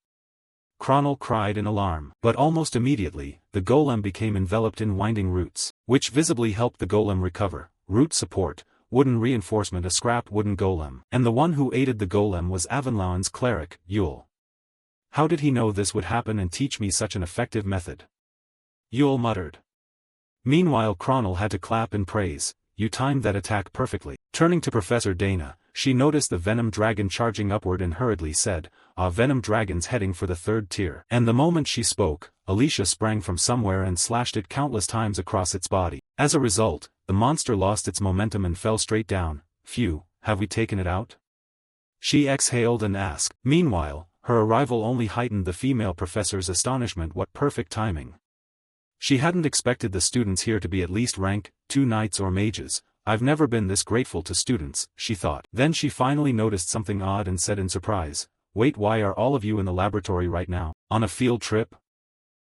Kronel cried in alarm. But almost immediately, the golem became enveloped in winding roots, which visibly helped the golem recover. Root support, wooden reinforcement, a scrap wooden golem. And the one who aided the golem was Avonlauen's cleric, Yule. How did he know this would happen and teach me such an effective method? Yule muttered. Meanwhile Kronel had to clap in praise. "You timed that attack perfectly." Turning to Professor Dana, she noticed the venom dragon charging upward and hurriedly said, "Ah, venom dragon's heading for the 3rd tier." And the moment she spoke, Alicia sprang from somewhere and slashed it countless times across its body. As a result, the monster lost its momentum and fell straight down. "Phew, have we taken it out?" she exhaled and asked. Meanwhile, her arrival only heightened the female professor's astonishment. What perfect timing. She hadn't expected the students here to be at least rank 2 knights or mages. I've never been this grateful to students, she thought. Then she finally noticed something odd and said in surprise, "Wait, why are all of you in the laboratory right now? On a field trip?"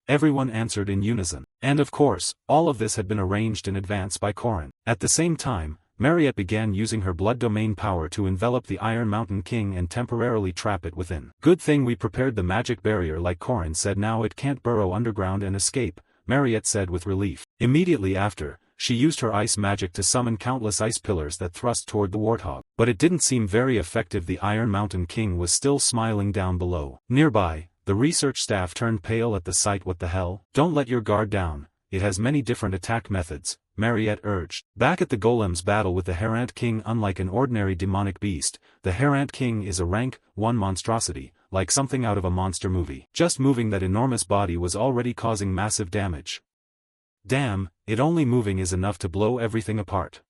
Everyone answered in unison. And of course, all of this had been arranged in advance by Corin. At the same time, Mariette began using her blood domain power to envelop the Iron Mountain King and temporarily trap it within. Good thing we prepared the magic barrier, like Corin said. Now it can't burrow underground and escape, Mariette said with relief. Immediately after, she used her ice magic to summon countless ice pillars that thrust toward the warthog. But it didn't seem very effective. The Iron Mountain King was still smiling down below. Nearby, the research staff turned pale at the sight. What the hell? Don't let your guard down, it has many different attack methods, Mariette urged. Back at the Golem's battle with the Herant King, unlike an ordinary demonic beast, the Herant King is a rank 1 monstrosity, like something out of a monster movie. Just moving that enormous body was already causing massive damage. Damn, it only moving is enough to blow everything apart.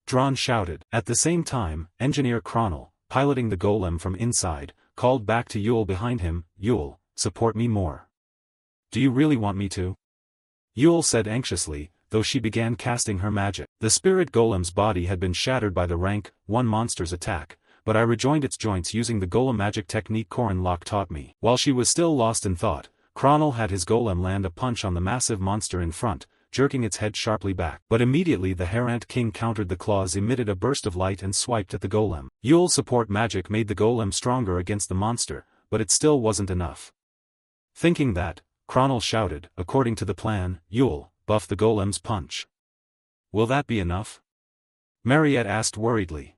Dron shouted. At the same time, Engineer Kronel, piloting the golem from inside, called back to Yule behind him, "Yule, support me more." "Do you really want me to?" Yule said anxiously, though she began casting her magic. The spirit golem's body had been shattered by the rank 1 monster's attack, but I rejoined its joints using the golem magic technique Corin Locke taught me. While she was still lost in thought, Kronel had his golem land a punch on the massive monster in front, jerking its head sharply back. But immediately the Herant King countered. The claws emitted a burst of light and swiped at the golem. Yule's support magic made the golem stronger against the monster, but it still wasn't enough. Thinking that, Kronel shouted, "According to the plan, Yule, buff the golem's punch." "Will that be enough?" Mariette asked worriedly.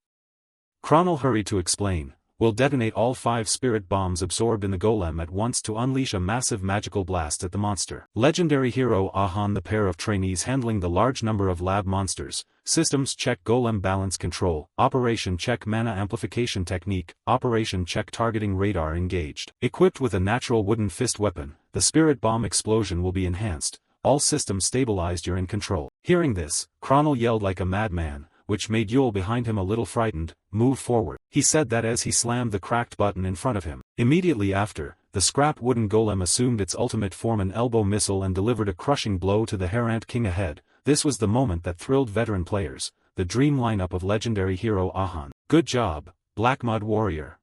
Kronel hurried to explain, "We'll detonate all 5 spirit bombs absorbed in the golem at once to unleash a massive magical blast at the monster." Legendary hero Ahan. The pair of trainees handling the large number of lab monsters. Systems check golem balance control, operation check mana amplification technique, operation check targeting radar engaged. Equipped with a natural wooden fist weapon, the spirit bomb explosion will be enhanced. All systems stabilized. You're in control. Hearing this, Kronel yelled like a madman, which made Yule behind him a little frightened. "Move forward," he said that as he slammed the cracked button in front of him. Immediately after, the scrap wooden golem assumed its ultimate form, an elbow missile, and delivered a crushing blow to the Herant King ahead. This was the moment that thrilled veteran players, the dream lineup of legendary hero Ahan. "Good job, Black Mud Warrior."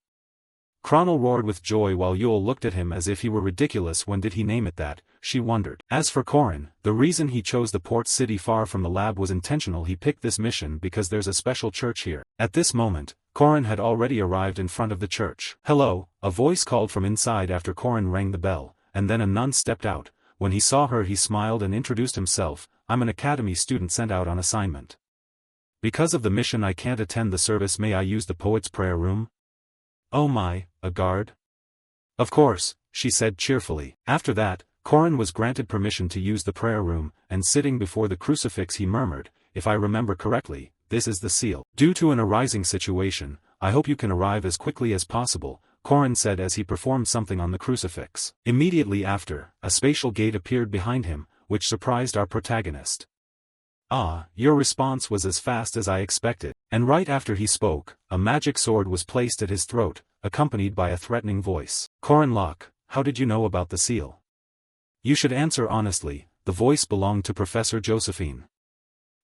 Kronel roared with joy while Yule looked at him as if he were ridiculous. When did he name it that, she wondered. As for Corin, the reason he chose the port city far from the lab was intentional. He picked this mission because there's a special church here. At this moment, Corin had already arrived in front of the church. "Hello," a voice called from inside after Corin rang the bell, and then a nun stepped out. When he saw her, he smiled and introduced himself. "I'm an academy student sent out on assignment. Because of the mission I can't attend the service. May I use the poet's prayer room?" "Oh my, a guard?" "Of course," she said cheerfully. After that, Corin was granted permission to use the prayer room, and sitting before the crucifix he murmured, "If I remember correctly, this is the seal. Due to an arising situation, I hope you can arrive as quickly as possible," Corin said as he performed something on the crucifix. Immediately after, a spatial gate appeared behind him, which surprised our protagonist. "Ah, your response was as fast as I expected." And right after he spoke, a magic sword was placed at his throat, accompanied by a threatening voice. "Corin Locke, how did you know about the seal?" "You should answer honestly." The voice belonged to Professor Josephine.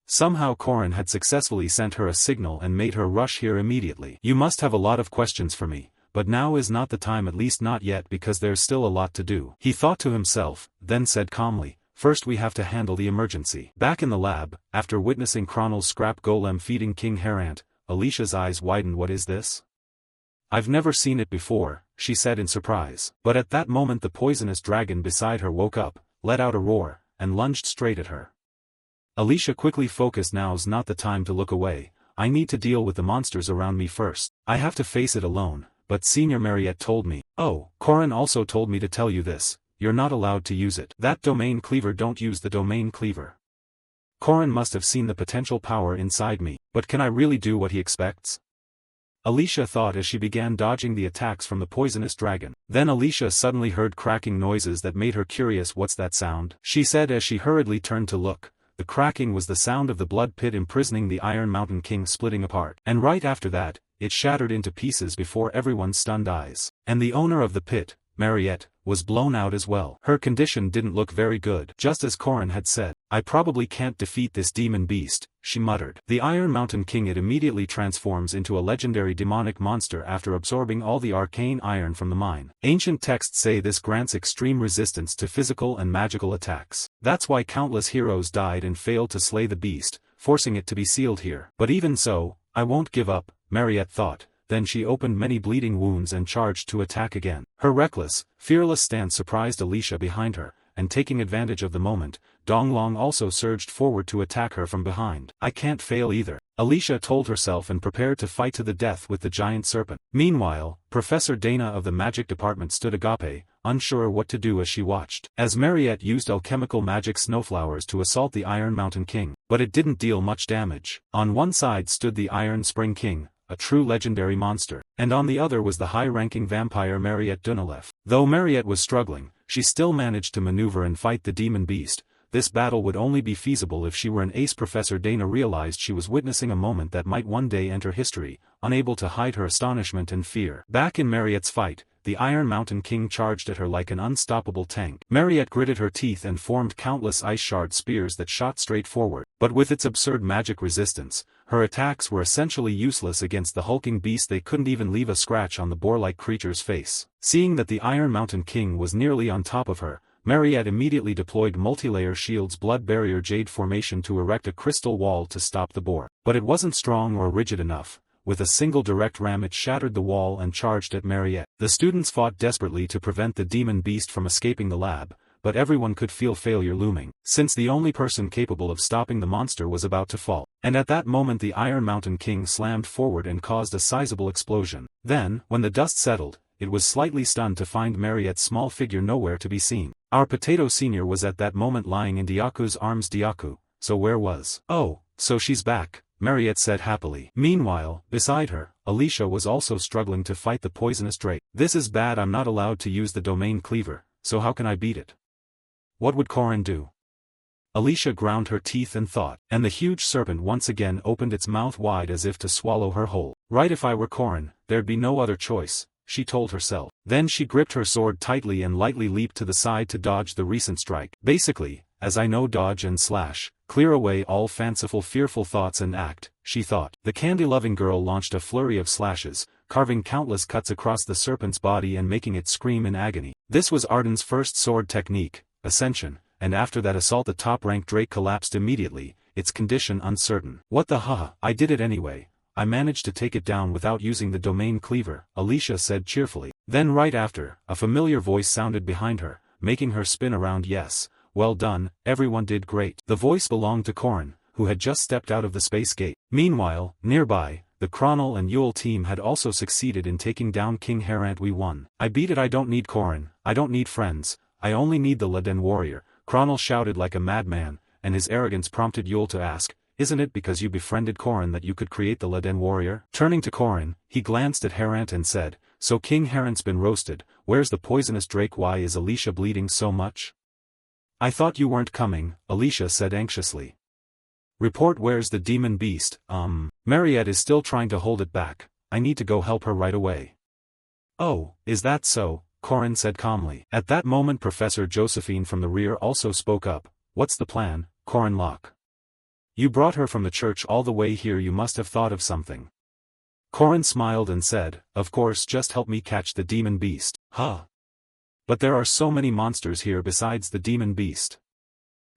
Somehow Corin had successfully sent her a signal and made her rush here immediately. "You must have a lot of questions for me, but now is not the time, at least not yet, because there's still a lot to do," he thought to himself, then said calmly, "First we have to handle the emergency." Back in the lab, after witnessing Kronel's scrap golem feeding King Herant, Alicia's eyes widened. "What is this? I've never seen it before," she said in surprise. But at that moment the poisonous dragon beside her woke up, let out a roar, and lunged straight at her. Alicia quickly focused. "Now's not the time to look away. I need to deal with the monsters around me first. I have to face it alone, but Senior Mariette told me." "Oh, Corin also told me to tell you this. You're not allowed to use it. That domain cleaver, don't use the domain cleaver. Corin must have seen the potential power inside me, but can I really do what he expects?" Alicia thought as she began dodging the attacks from the poisonous dragon. Then Alicia suddenly heard cracking noises that made her curious. "What's that sound?" she said as she hurriedly turned to look. The cracking was the sound of the blood pit imprisoning the Iron Mountain King splitting apart. And right after that, it shattered into pieces before everyone's stunned eyes. And the owner of the pit, Mariette, was blown out as well. Her condition didn't look very good. Just as Corrin had said, "I probably can't defeat this demon beast," she muttered. The Iron Mountain King. It immediately transforms into a legendary demonic monster after absorbing all the arcane iron from the mine. Ancient texts say this grants extreme resistance to physical and magical attacks. That's why countless heroes died and failed to slay the beast, forcing it to be sealed here. But even so, I won't give up, Mariette thought. Then she opened many bleeding wounds and charged to attack again. Her reckless, fearless stance surprised Alicia behind her, and taking advantage of the moment, Donglong also surged forward to attack her from behind. I can't fail either, Alicia told herself and prepared to fight to the death with the giant serpent. Meanwhile, Professor Dana of the magic department stood agape, unsure what to do as she watched. As Mariette used alchemical magic snowflowers to assault the Iron Mountain King, but it didn't deal much damage. On one side stood the Iron Spring King, a true legendary monster, and on the other was the high-ranking vampire Mariette Dunalef. Though Mariette was struggling, she still managed to maneuver and fight the demon beast. This battle would only be feasible if she were an ace. Professor Dana realized she was witnessing a moment that might one day enter history, unable to hide her astonishment and fear. Back in Mariette's fight, the Iron Mountain King charged at her like an unstoppable tank. Mariette gritted her teeth and formed countless ice shard spears that shot straight forward, but with its absurd magic resistance, her attacks were essentially useless against the hulking beast. They couldn't even leave a scratch on the boar-like creature's face. Seeing that the Iron Mountain King was nearly on top of her, Mariette immediately deployed multi-layer shield's blood barrier jade formation to erect a crystal wall to stop the boar. But it wasn't strong or rigid enough. With a single direct ram it shattered the wall and charged at Mariette. The students fought desperately to prevent the demon beast from escaping the lab, but everyone could feel failure looming, since the only person capable of stopping the monster was about to fall. And at that moment the Iron Mountain King slammed forward and caused a sizable explosion. Then, when the dust settled, it was slightly stunned to find Mariette's small figure nowhere to be seen. Our potato senior was at that moment lying in Diaku's arms. Diaku, so where was? Oh, so she's back, Mariette said happily. Meanwhile, beside her, Alicia was also struggling to fight the poisonous drake. This is bad. I'm not allowed to use the domain cleaver, so how can I beat it? What would Corrin do? Alicia ground her teeth and thought, and the huge serpent once again opened its mouth wide as if to swallow her whole. Right, if I were Corrin, there'd be no other choice, she told herself. Then she gripped her sword tightly and lightly leaped to the side to dodge the recent strike. Basically, as I know, dodge and slash, clear away all fanciful fearful thoughts and act, she thought. The candy-loving girl launched a flurry of slashes, carving countless cuts across the serpent's body and making it scream in agony. This was Arden's first sword technique, Ascension, and after that assault the top-ranked Drake collapsed immediately, its condition uncertain. What the haha, I did it anyway. I managed to take it down without using the domain cleaver, Alicia said cheerfully. Then right after, a familiar voice sounded behind her, making her spin around. Yes, well done, everyone did great. The voice belonged to Corrin, who had just stepped out of the space gate. Meanwhile, nearby, the Chronal and Yule team had also succeeded in taking down King Harant. We won. I beat it. I don't need Corrin, I don't need friends, I only need the Laden warrior, Chronal shouted like a madman, and his arrogance prompted Yule to ask, isn't it because you befriended Corrin that you could create the Laden warrior? Turning to Corrin, he glanced at Harant and said, so King Harant's been roasted, where's the poisonous drake? Why is Alicia bleeding so much? I thought you weren't coming, Alicia said anxiously. Report, where's the demon beast? Mariette is still trying to hold it back, I need to go help her right away. Oh, is that so? Corrin said calmly. At that moment Professor Josephine from the rear also spoke up. What's the plan, Corrin Locke? You brought her from the church all the way here. You must have thought of something. Corrin smiled and said, of course, just help me catch the demon beast. Huh? But there are so many monsters here besides the demon beast.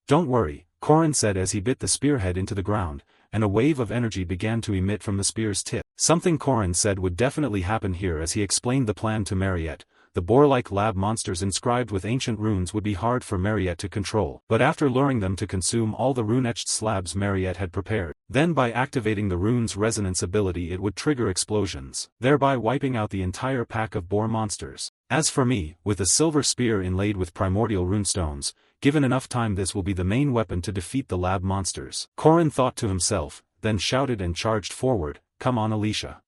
Don't worry, Corrin said as he bit the spearhead into the ground, and a wave of energy began to emit from the spear's tip. Something Corrin said would definitely happen here as he explained the plan to Mariette. The boar-like lab monsters inscribed with ancient runes would be hard for Mariette to control, but after luring them to consume all the rune-etched slabs Mariette had prepared, then by activating the rune's resonance ability it would trigger explosions, thereby wiping out the entire pack of boar monsters. As for me, with a silver spear inlaid with primordial runestones, given enough time this will be the main weapon to defeat the lab monsters. Corrin thought to himself, then shouted and charged forward, come on Alicia.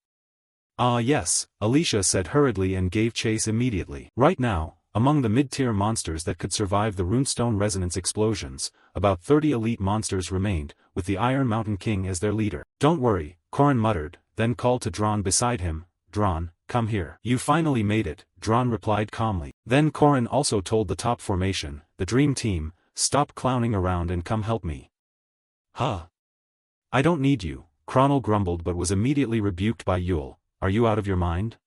Ah yes, Alicia said hurriedly and gave chase immediately. Right now, among the mid-tier monsters that could survive the runestone resonance explosions, about 30 elite monsters remained, with the Iron Mountain King as their leader. Don't worry, Corrin muttered, then called to Dron beside him, Dron, come here. You finally made it, Dron replied calmly. Then Korin also told the top formation, the Dream Team, stop clowning around and come help me. Huh? I don't need you, Kronel grumbled but was immediately rebuked by Yule. Are you out of your mind?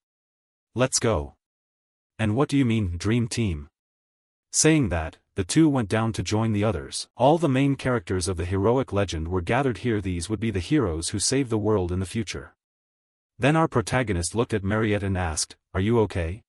Let's go. And what do you mean, Dream Team? Saying that, the two went down to join the others. All the main characters of the heroic legend were gathered here. These would be the heroes who save the world in the future. Then our protagonist looked at Mariette and asked, are you okay?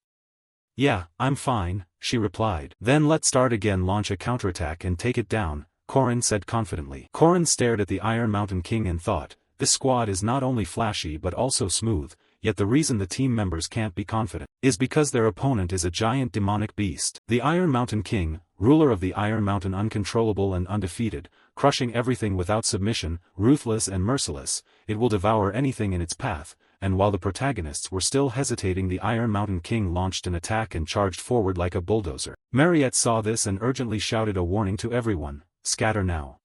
Yeah, I'm fine, she replied. Then let's start again. Launch a counterattack and take it down, Korin said confidently. Korin stared at the Iron Mountain King and thought, this squad is not only flashy but also smooth, yet the reason the team members can't be confident is because their opponent is a giant demonic beast. The Iron Mountain King, ruler of the Iron Mountain, uncontrollable and undefeated, crushing everything without submission, ruthless and merciless, it will devour anything in its path. And while the protagonists were still hesitating, the Iron Mountain King launched an attack and charged forward like a bulldozer. Mariette saw this and urgently shouted a warning to everyone, scatter now.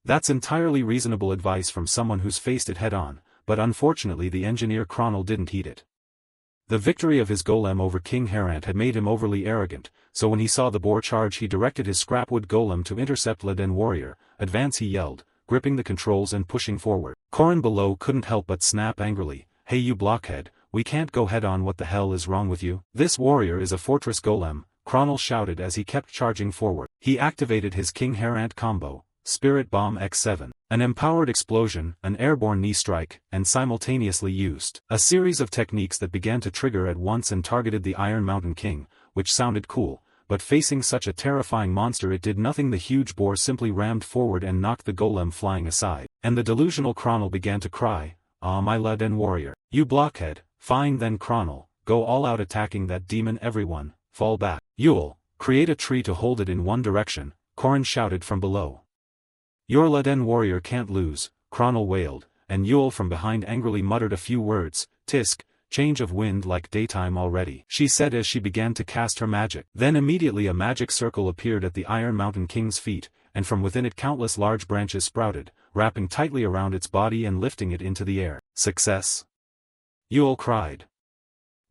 That's entirely reasonable advice from someone who's faced it head-on, but unfortunately the engineer Kronel didn't heed it. The victory of his golem over King Harant had made him overly arrogant, so when he saw the boar charge he directed his scrapwood golem to intercept Leden Warrior. Advance, he yelled, gripping the controls and pushing forward. Korin below couldn't help but snap angrily, hey you blockhead, we can't go head-on, what the hell is wrong with you? This warrior is a fortress golem, Kronel shouted as he kept charging forward. He activated his King Harant combo, Spirit Bomb X7, an empowered explosion, an airborne knee strike, and simultaneously used a series of techniques that began to trigger at once and targeted the Iron Mountain King, which sounded cool, but facing such a terrifying monster it did nothing. The huge boar simply rammed forward and knocked the golem flying aside, and the delusional Kronel began to cry, ah my Leden Warrior, you blockhead. Fine then Kronel, go all out attacking that demon. Everyone, fall back. Yule, create a tree to hold it in one direction, Korin shouted from below. Your Leden Warrior can't lose, Kronel wailed, and Yule from behind angrily muttered a few words. Tisk, change of wind like daytime already, she said as she began to cast her magic. Then immediately a magic circle appeared at the Iron Mountain King's feet, and from within it countless large branches sprouted, wrapping tightly around its body and lifting it into the air. Success! Yule cried.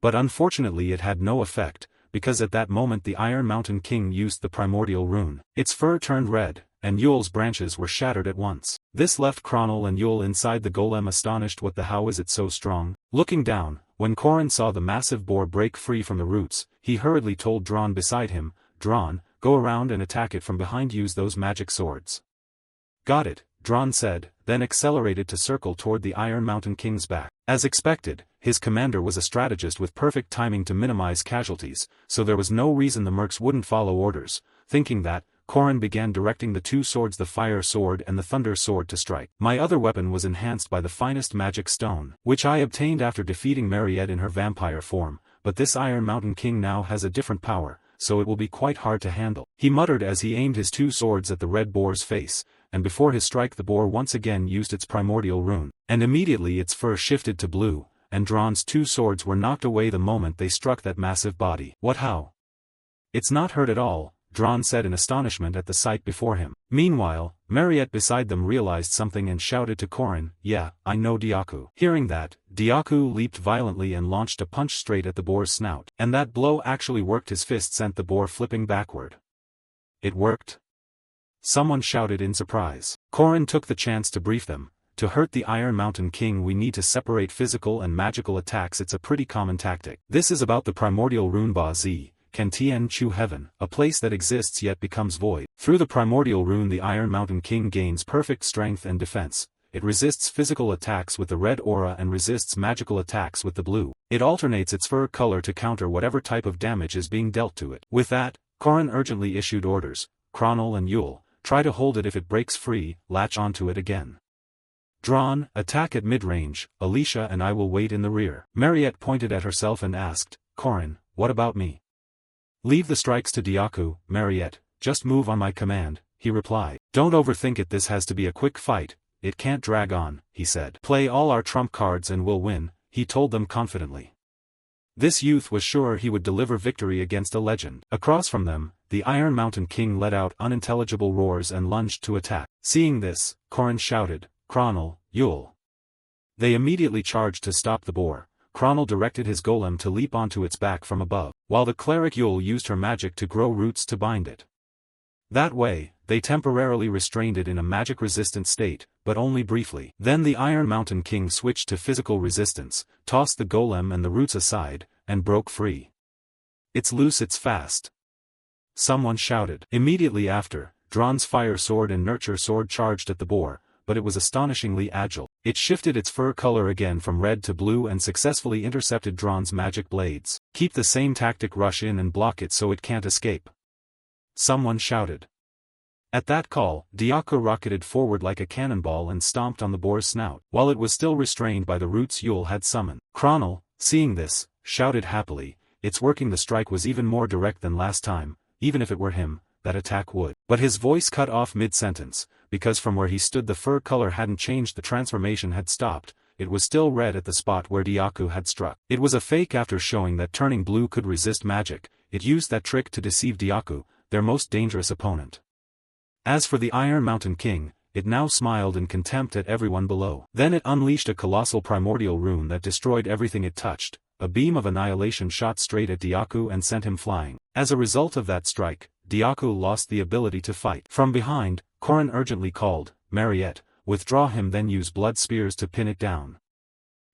But unfortunately it had no effect, because at that moment the Iron Mountain King used the primordial rune. Its fur turned red, and Yule's branches were shattered at once. This left Kronel and Yule inside the golem astonished. What the how is it so strong? Looking down, when Korin saw the massive boar break free from the roots, he hurriedly told Dron beside him, Dron, go around and attack it from behind, use those magic swords. Got it, Dron said, then accelerated to circle toward the Iron Mountain King's back. As expected, his commander was a strategist with perfect timing to minimize casualties, so there was no reason the mercs wouldn't follow orders. Thinking that, Korin began directing the two swords, the fire sword and the thunder sword, to strike. My other weapon was enhanced by the finest magic stone, which I obtained after defeating Mariette in her vampire form, but this Iron Mountain King now has a different power, so it will be quite hard to handle, he muttered as he aimed his two swords at the red boar's face, and before his strike the boar once again used its primordial rune, and immediately its fur shifted to blue, and Dron's two swords were knocked away the moment they struck that massive body. What how? It's not hurt at all, Dron said in astonishment at the sight before him. Meanwhile, Mariette beside them realized something and shouted to Korin, yeah, I know Diaku. Hearing that, Diaku leaped violently and launched a punch straight at the boar's snout, and that blow actually worked. His fist sent the boar flipping backward. It worked? Someone shouted in surprise. Korin took the chance to brief them. To hurt the Iron Mountain King we need to separate physical and magical attacks. It's a pretty common tactic. This is about the primordial rune Ba Zi, Can Tien Chu Heaven, a place that exists yet becomes void. Through the primordial rune the Iron Mountain King gains perfect strength and defense. It resists physical attacks with the red aura and resists magical attacks with the blue. It alternates its fur color to counter whatever type of damage is being dealt to it. With that, Korin urgently issued orders, Kronel and Yule, try to hold it. If it breaks free, latch onto it again. Dron, attack at mid-range, Alicia and I will wait in the rear. Mariette pointed at herself and asked, Korin, what about me? Leave the strikes to Diaku, Mariette, just move on my command, he replied. Don't overthink it, this has to be a quick fight, it can't drag on, he said. Play all our trump cards and we'll win, he told them confidently. This youth was sure he would deliver victory against a legend. Across from them, the Iron Mountain King let out unintelligible roars and lunged to attack. Seeing this, Korin shouted, Kronel, Yule. They immediately charged to stop the boar. Kronel directed his golem to leap onto its back from above, while the cleric Yule used her magic to grow roots to bind it. That way, they temporarily restrained it in a magic-resistant state, but only briefly. Then the Iron Mountain King switched to physical resistance, tossed the golem and the roots aside, and broke free. "It's loose, it's fast," someone shouted. Immediately after, Dron's fire sword and nurture sword charged at the boar, but it was astonishingly agile. It shifted its fur color again from red to blue and successfully intercepted Dron's magic blades. "Keep the same tactic, rush in and block it so it can't escape," someone shouted. At that call, Diaku rocketed forward like a cannonball and stomped on the boar's snout, while it was still restrained by the roots Yule had summoned. Kronel, seeing this, shouted happily, "It's working." The strike was even more direct than last time. Even if it were him, that attack would. But his voice cut off mid-sentence, because from where he stood the fur color hadn't changed, the transformation had stopped. It was still red at the spot where Diaku had struck. It was a fake. After showing that turning blue could resist magic, it used that trick to deceive Diaku, their most dangerous opponent. As for the Iron Mountain King, it now smiled in contempt at everyone below. Then it unleashed a colossal primordial rune that destroyed everything it touched. A beam of annihilation shot straight at Diaku and sent him flying. As a result of that strike, Diaku lost the ability to fight. From behind, Korin urgently called, "Mariette, withdraw him, then use blood spears to pin it down."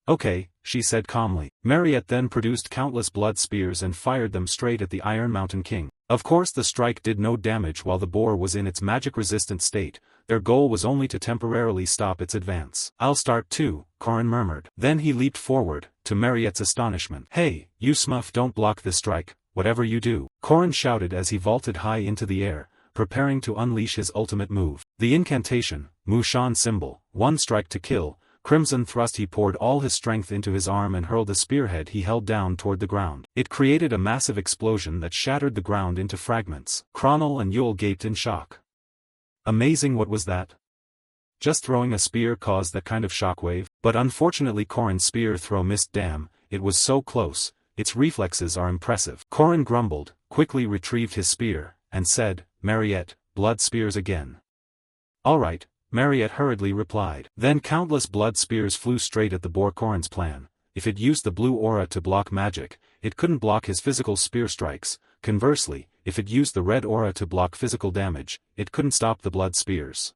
"Okay," she said calmly. Mariette then produced countless blood spears and fired them straight at the Iron Mountain King. Of course the strike did no damage while the boar was in its magic-resistant state. Their goal was only to temporarily stop its advance. "I'll start too," Korin murmured. Then he leaped forward, to Mariette's astonishment. "Hey, you Smuff, don't block this strike, whatever you do," Korin shouted as he vaulted high into the air, preparing to unleash his ultimate move. The incantation, Mushan symbol, one strike to kill. Crimson thrust. He poured all his strength into his arm and hurled the spearhead he held down toward the ground. It created a massive explosion that shattered the ground into fragments. Kronel and Yule gaped in shock. Amazing, what was that? Just throwing a spear caused that kind of shockwave? But unfortunately Korin's spear throw missed. Damn, it was so close. Its reflexes are impressive. Korin grumbled, quickly retrieved his spear, and said, "Mariette, blood spears again." "Alright," Mariette hurriedly replied. Then countless blood spears flew straight at the boar. Korin's plan: if it used the blue aura to block magic, it couldn't block his physical spear strikes. Conversely, if it used the red aura to block physical damage, it couldn't stop the blood spears.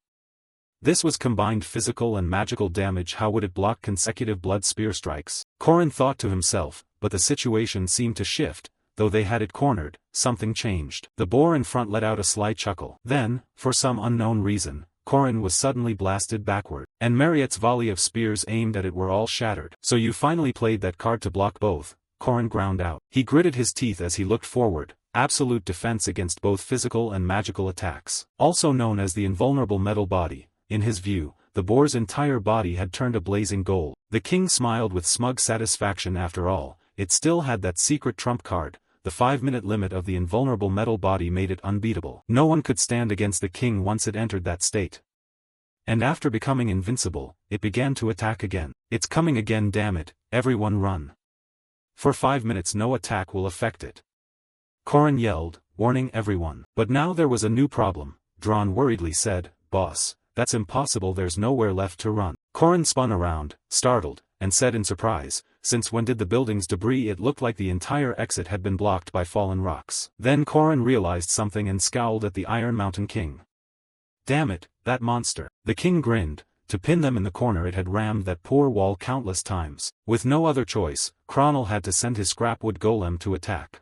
This was combined physical and magical damage. How would it block consecutive blood spear strikes? Korin thought to himself, but the situation seemed to shift. Though they had it cornered, something changed. The boar in front let out a sly chuckle. Then, for some unknown reason, Korin was suddenly blasted backward, and Mariette's volley of spears aimed at it were all shattered. "So you finally played that card to block both," Korin ground out. He gritted his teeth as he looked forward. Absolute defense against both physical and magical attacks. Also known as the invulnerable metal body, in his view, the boar's entire body had turned a blazing gold. The king smiled with smug satisfaction. After all, it still had that secret trump card. The 5-minute limit of the invulnerable metal body made it unbeatable. No one could stand against the king once it entered that state. And after becoming invincible, it began to attack again. "It's coming again, damn it, everyone run. For 5 minutes no attack will affect it," Korin yelled, warning everyone. But now there was a new problem. Dron worriedly said, "Boss, that's impossible, there's nowhere left to run." Korin spun around, startled, and said in surprise, "Since when did the building's debris?" It looked like the entire exit had been blocked by fallen rocks. Then Korin realized something and scowled at the Iron Mountain King. "Damn it, that monster." The king grinned. To pin them in the corner it had rammed that poor wall countless times. With no other choice, Kronel had to send his scrapwood golem to attack.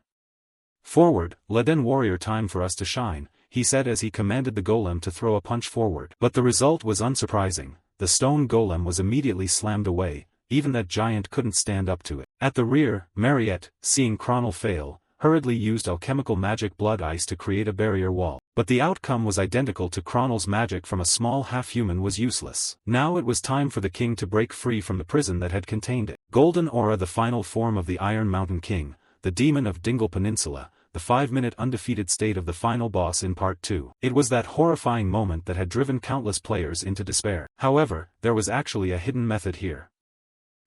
"Forward, Leden warrior, time for us to shine," he said as he commanded the golem to throw a punch forward. But the result was unsurprising. The stone golem was immediately slammed away. Even that giant couldn't stand up to it. At the rear, Mariette, seeing Kronel fail, hurriedly used alchemical magic blood ice to create a barrier wall. But the outcome was identical to Kronel's magic from a small half-human was useless. Now it was time for the king to break free from the prison that had contained it. Golden Aura, the final form of the Iron Mountain King, the demon of Dingle Peninsula, the 5-minute undefeated state of the final boss in Part 2. It was that horrifying moment that had driven countless players into despair. However, there was actually a hidden method here.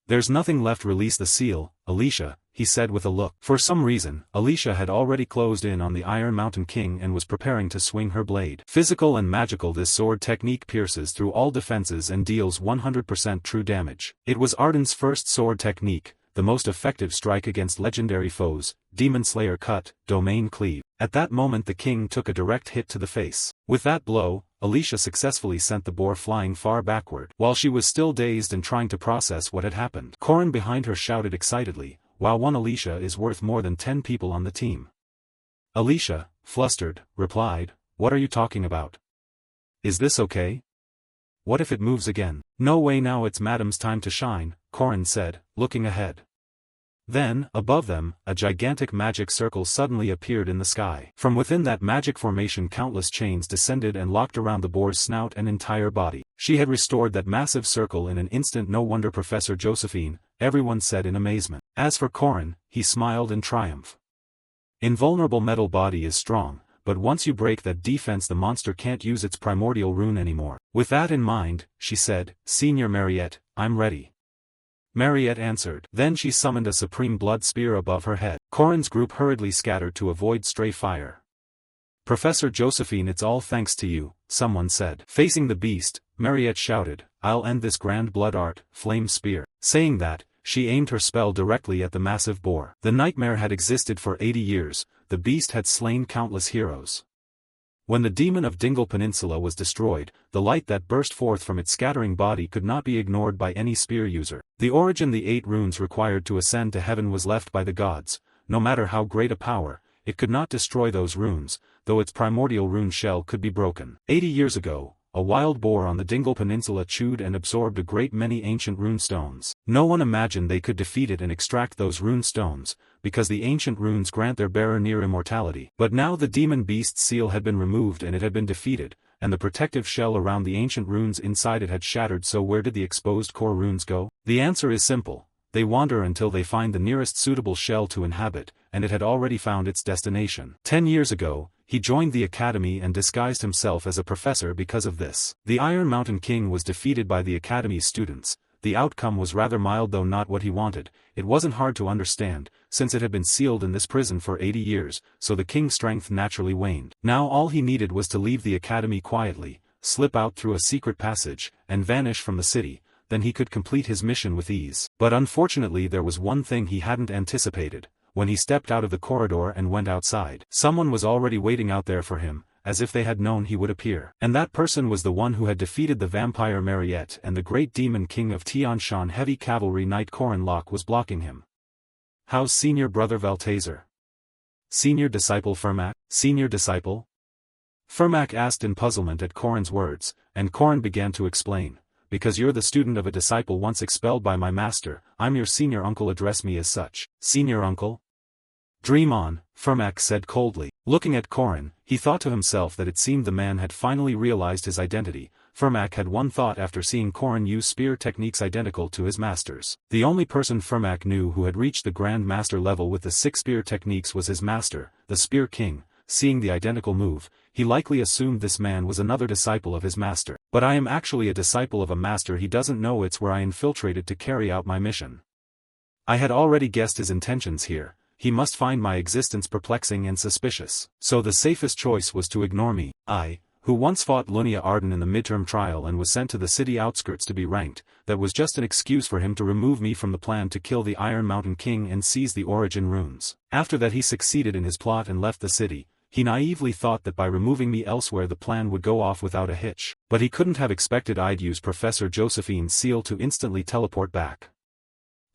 "There's nothing left. Release the seal, Alicia," he said with a look. For some reason, Alicia had already closed in on the Iron Mountain King and was preparing to swing her blade. Physical and magical, this sword technique pierces through all defenses and deals 100% true damage. It was Arden's first sword technique, the most effective strike against legendary foes, Demon Slayer Cut, Domain Cleave. At that moment the king took a direct hit to the face. With that blow, Alicia successfully sent the boar flying far backward. While she was still dazed and trying to process what had happened, Korin behind her shouted excitedly, "Wow, one Alicia is worth more than 10 people on the team." Alicia, flustered, replied, "What are you talking about? Is this okay? What if it moves again?" "No way, now it's Madam's time to shine," Korin said, looking ahead. Then, above them, a gigantic magic circle suddenly appeared in the sky. From within that magic formation countless chains descended and locked around the boar's snout and entire body. She had restored that massive circle in an instant. No wonder Professor Josephine, everyone said in amazement. As for Korin, he smiled in triumph. Invulnerable metal body is strong, but once you break that defense the monster can't use its primordial rune anymore. With that in mind, she said, "Senior Mariette, I'm ready." Mariette answered. Then she summoned a supreme blood spear above her head. Korin's group hurriedly scattered to avoid stray fire. "Professor Josephine, it's all thanks to you," someone said. Facing the beast, Mariette shouted, "I'll end this grand blood art, flame spear." Saying that, she aimed her spell directly at the massive boar. The nightmare had existed for 80 years, the beast had slain countless heroes. When the demon of Dingle Peninsula was destroyed, the light that burst forth from its scattering body could not be ignored by any spear user. The origin the 8 runes required to ascend to heaven was left by the gods. No matter how great a power, it could not destroy those runes, though its primordial rune shell could be broken. 80 years ago, a wild boar on the Dingle Peninsula chewed and absorbed a great many ancient rune stones. No one imagined they could defeat it and extract those rune stones, because the ancient runes grant their bearer near immortality. But now the demon beast's seal had been removed and it had been defeated, and the protective shell around the ancient runes inside it had shattered. So where did the exposed core runes go? The answer is simple. They wander until they find the nearest suitable shell to inhabit, and it had already found its destination. 10 years ago, he joined the academy and disguised himself as a professor because of this. The Iron Mountain King was defeated by the academy's students. The outcome was rather mild, though not what he wanted. It wasn't hard to understand, since it had been sealed in this prison for 80 years, so the king's strength naturally waned. Now all he needed was to leave the academy quietly, slip out through a secret passage, and vanish from the city. Then he could complete his mission with ease. But unfortunately there was one thing he hadn't anticipated. When he stepped out of the corridor and went outside, someone was already waiting out there for him, as if they had known he would appear. And that person was the one who had defeated the vampire Mariette and the great demon king of Tianshan. Heavy cavalry knight Korin Locke was blocking him. "How's senior brother Valtazer? Senior disciple Fermac? Senior disciple?" Fermac asked in puzzlement at Korin's words, and Korin began to explain. "Because you're the student of a disciple once expelled by my master, I'm your senior uncle. Address me as such." "Senior uncle?" "Dream on," Fermac said coldly. Looking at Korin, he thought to himself that it seemed the man had finally realized his identity. Fermac had one thought after seeing Korin use spear techniques identical to his master's. The only person Fermac knew who had reached the Grand Master level with the 6 spear techniques was his master, the Spear King. Seeing the identical move, he likely assumed this man was another disciple of his master. "But I am actually a disciple of a master. He doesn't know it's where I infiltrated to carry out my mission. I had already guessed his intentions here. He must find my existence perplexing and suspicious. So the safest choice was to ignore me. I, who once fought Lunia Arden in the midterm trial and was sent to the city outskirts to be ranked, that was just an excuse for him to remove me from the plan to kill the Iron Mountain King and seize the origin runes. After that he succeeded in his plot and left the city. He naively thought that by removing me elsewhere the plan would go off without a hitch. But he couldn't have expected I'd use Professor Josephine's seal to instantly teleport back."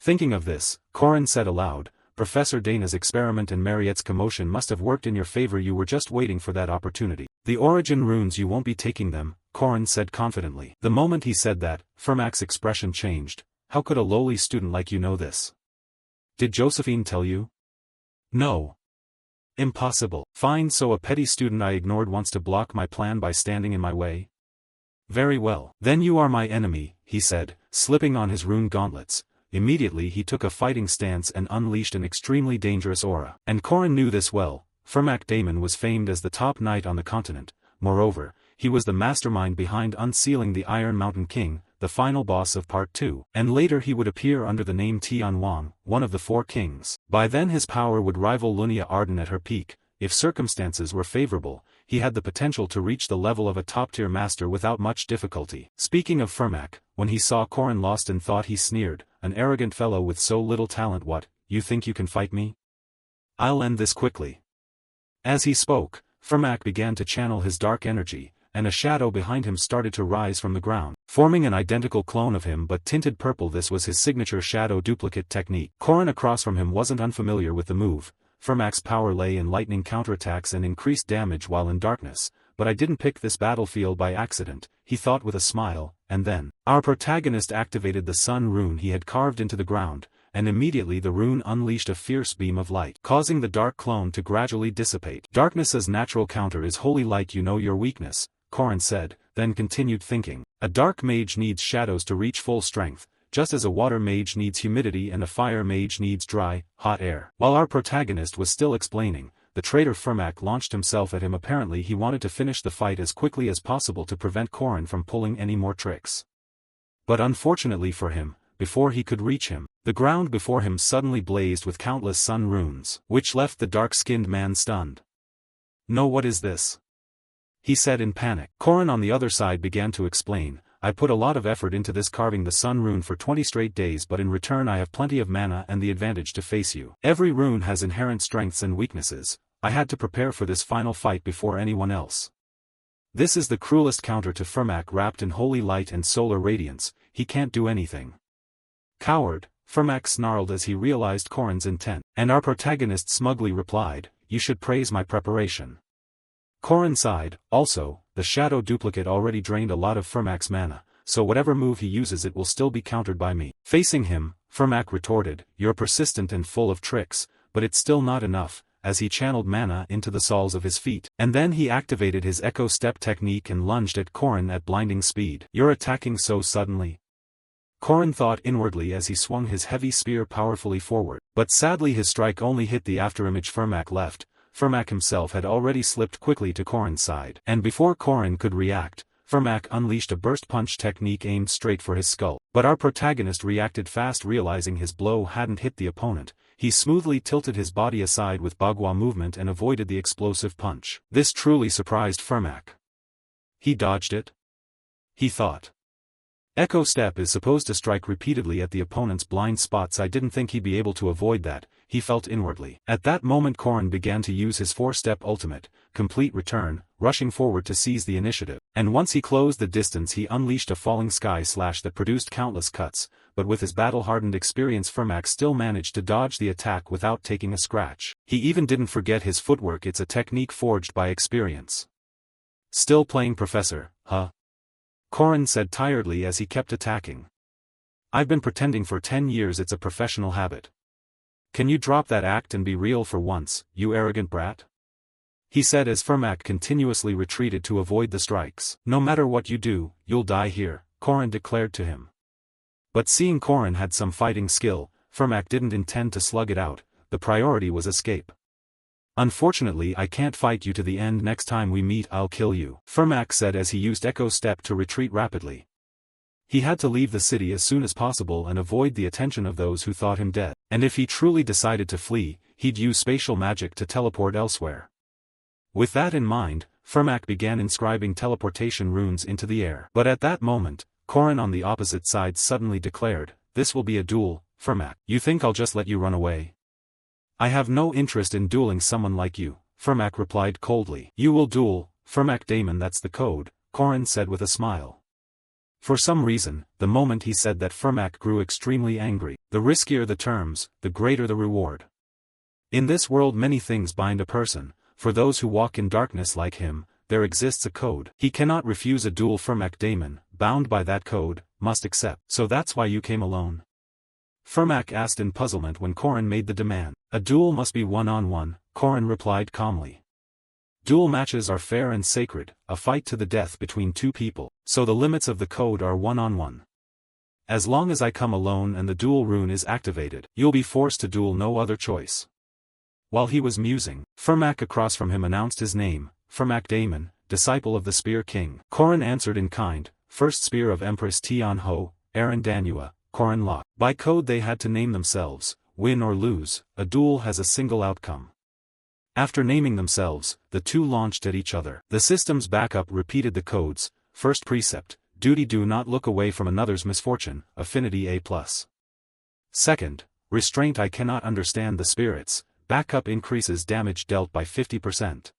Thinking of this, Korin said aloud, "Professor Dana's experiment and Mariette's commotion must have worked in your favor. You were just waiting for that opportunity. The origin runes, you won't be taking them," Korin said confidently. The moment he said that, Fermac's expression changed. "How could a lowly student like you know this? Did Josephine tell you?" "No. Impossible." "Fine, so a petty student I ignored wants to block my plan by standing in my way? Very well. Then you are my enemy," he said, slipping on his rune gauntlets. Immediately he took a fighting stance and unleashed an extremely dangerous aura. And Korin knew this well. Fermac Damon was famed as the top knight on the continent. Moreover, he was the mastermind behind unsealing the Iron Mountain King, the final boss of Part 2. And later he would appear under the name Tian Wang, one of the 4 kings. By then his power would rival Lunia Arden at her peak. If circumstances were favorable, he had the potential to reach the level of a top-tier master without much difficulty. Speaking of Fermac, when he saw Korin lost and thought, he sneered, an arrogant fellow with so little talent. What, you think you can fight me? I'll end this quickly. As he spoke, Firmak began to channel his dark energy, and a shadow behind him started to rise from the ground, forming an identical clone of him but tinted purple. This was his signature shadow duplicate technique. Korin across from him wasn't unfamiliar with the move. Firmak's power lay in lightning counterattacks and increased damage while in darkness, but I didn't pick this battlefield by accident, he thought with a smile, and then, our protagonist activated the sun rune he had carved into the ground, and immediately the rune unleashed a fierce beam of light, causing the dark clone to gradually dissipate. Darkness's natural counter is holy light. You know your weakness, Korin said, then continued thinking. A dark mage needs shadows to reach full strength, just as a water mage needs humidity and a fire mage needs dry, hot air. While our protagonist was still explaining, the traitor Firmak launched himself at him. Apparently he wanted to finish the fight as quickly as possible to prevent Korin from pulling any more tricks. But unfortunately for him, before he could reach him, the ground before him suddenly blazed with countless sun runes, which left the dark-skinned man stunned. "No, what is this?" he said in panic. Korin on the other side began to explain, "I put a lot of effort into this, carving the sun rune for 20 straight days, but in return I have plenty of mana and the advantage to face you. Every rune has inherent strengths and weaknesses. I had to prepare for this final fight before anyone else. This is the cruelest counter to Firmak wrapped in holy light and solar radiance. He can't do anything." "Coward," Firmak snarled as he realized Korin's intent, and our protagonist smugly replied, "You should praise my preparation." Korin sighed. Also, the shadow duplicate already drained a lot of Firmak's mana, so whatever move he uses it will still be countered by me. Facing him, Firmak retorted, "You're persistent and full of tricks, but it's still not enough," as he channeled mana into the soles of his feet, and then he activated his echo step technique and lunged at Korin at blinding speed. "You're attacking so suddenly?" Korin thought inwardly as he swung his heavy spear powerfully forward, but sadly his strike only hit the afterimage Firmak left. Firmak himself had already slipped quickly to Korin's side, and before Korin could react, Firmak unleashed a burst punch technique aimed straight for his skull. But our protagonist reacted fast. Realizing his blow hadn't hit the opponent, he smoothly tilted his body aside with Bagua movement and avoided the explosive punch. This truly surprised Firmak. He dodged it? He thought. Echo Step is supposed to strike repeatedly at the opponent's blind spots. I didn't think he'd be able to avoid that, he felt inwardly. At that moment Korin began to use his 4-step ultimate, Complete Return, rushing forward to seize the initiative. And once he closed the distance he unleashed a falling sky slash that produced countless cuts, but with his battle-hardened experience Firmak still managed to dodge the attack without taking a scratch. He even didn't forget his footwork. It's a technique forged by experience. "Still playing, Professor, huh?" Korin said tiredly as he kept attacking. "I've been pretending for 10 years. It's a professional habit. Can you drop that act and be real for once, you arrogant brat?" he said as Firmak continuously retreated to avoid the strikes. "No matter what you do, you'll die here," Korin declared to him. But seeing Korin had some fighting skill, Firmak didn't intend to slug it out. The priority was escape. "Unfortunately I can't fight you to the end. Next time we meet I'll kill you," Firmak said as he used Echo Step to retreat rapidly. He had to leave the city as soon as possible and avoid the attention of those who thought him dead, and if he truly decided to flee, he'd use spatial magic to teleport elsewhere. With that in mind, Firmak began inscribing teleportation runes into the air. But at that moment, Korin on the opposite side suddenly declared, "This will be a duel, Firmak. You think I'll just let you run away?" "I have no interest in dueling someone like you," Firmak replied coldly. "You will duel, Firmak Damon. That's the code," Korin said with a smile. For some reason, the moment he said that Firmak grew extremely angry. The riskier the terms, the greater the reward. In this world many things bind a person. For those who walk in darkness like him, there exists a code. He cannot refuse a duel. Firmak Damon, bound by that code, must accept. "So that's why you came alone?" Firmak asked in puzzlement when Korin made the demand. "A duel must be one-on-one," Korin replied calmly. "Duel matches are fair and sacred, a fight to the death between two people, so the limits of the code are one-on-one. As long as I come alone and the duel rune is activated, you'll be forced to duel. No other choice." While he was musing, Firmak across from him announced his name, Firmak Damon, disciple of the Spear King. Korin answered in kind, "First Spear of Empress Tian Ho, Aaron Danua, Korin Locke." By code they had to name themselves. Win or lose, a duel has a single outcome. After naming themselves, the two launched at each other. The system's backup repeated the codes. First precept, duty: do not look away from another's misfortune, affinity A+. Second, restraint. I cannot understand the spirits. Backup increases damage dealt by 50%.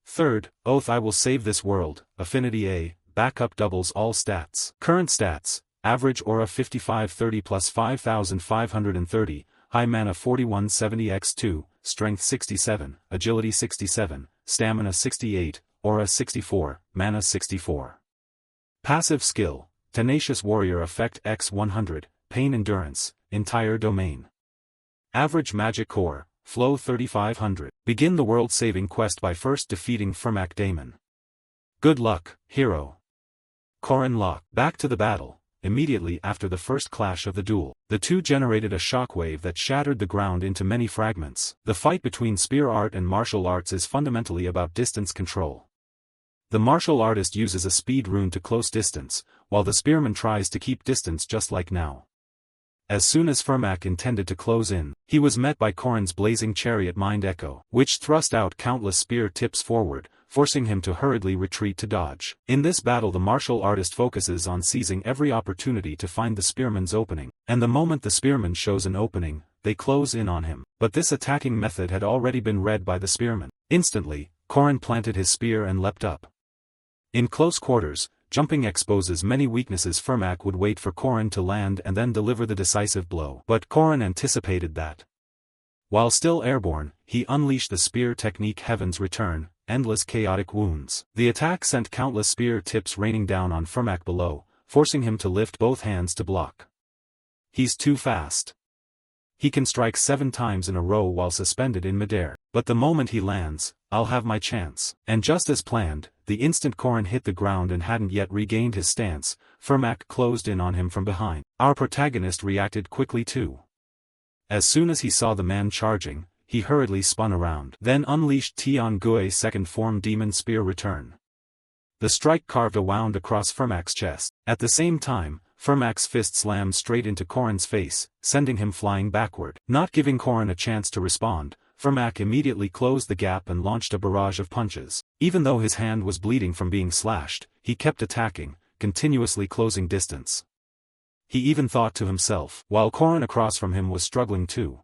Third, oath. I will save this world. Affinity A, backup doubles all stats. Current stats, average aura 5530 plus 5530, high mana 4170x2, strength 67, agility 67, stamina 68, aura 64, mana 64. Passive skill, tenacious warrior effect x100, pain endurance, entire domain. Average magic core, flow 3500. Begin the world-saving quest by first defeating Firmak Daemon. Good luck, hero. Korin Locke. Back to the battle. Immediately after the first clash of the duel, the two generated a shockwave that shattered the ground into many fragments. The fight between spear art and martial arts is fundamentally about distance control. The martial artist uses a speed rune to close distance, while the spearman tries to keep distance just like now. As soon as Firmak intended to close in, he was met by Korin's blazing chariot mind echo, which thrust out countless spear tips forward, forcing him to hurriedly retreat to dodge. In this battle the martial artist focuses on seizing every opportunity to find the spearman's opening, and the moment the spearman shows an opening, they close in on him. But this attacking method had already been read by the spearman. Instantly, Korin planted his spear and leapt up. In close quarters, jumping exposes many weaknesses. Firmak would wait for Korin to land and then deliver the decisive blow. But Korin anticipated that. While still airborne, he unleashed the spear technique Heaven's Return, endless chaotic wounds. The attack sent countless spear tips raining down on Firmak below, forcing him to lift both hands to block. He's too fast. He can strike 7 times in a row while suspended in midair. But the moment he lands, I'll have my chance. And just as planned, the instant Korin hit the ground and hadn't yet regained his stance, Firmak closed in on him from behind. Our protagonist reacted quickly too. As soon as he saw the man charging, he hurriedly spun around, then unleashed Tian Gui's second form Demon Spear Return. The strike carved a wound across Firmak's chest. At the same time, Firmak's fist slammed straight into Korin's face, sending him flying backward. Not giving Korin a chance to respond, Firmak immediately closed the gap and launched a barrage of punches. Even though his hand was bleeding from being slashed, he kept attacking, continuously closing distance. He even thought to himself, while Korin across from him was struggling too.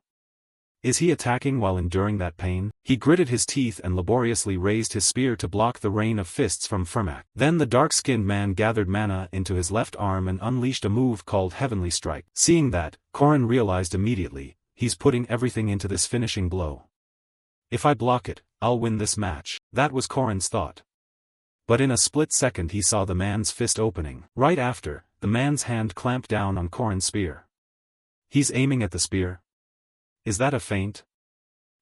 Is he attacking while enduring that pain? He gritted his teeth and laboriously raised his spear to block the rain of fists from Firmak. Then the dark-skinned man gathered mana into his left arm and unleashed a move called Heavenly Strike. Seeing that, Korin realized immediately, he's putting everything into this finishing blow. If I block it, I'll win this match. That was Korin's thought. But in a split second he saw the man's fist opening. Right after, the man's hand clamped down on Korin's spear. He's aiming at the spear? Is that a feint?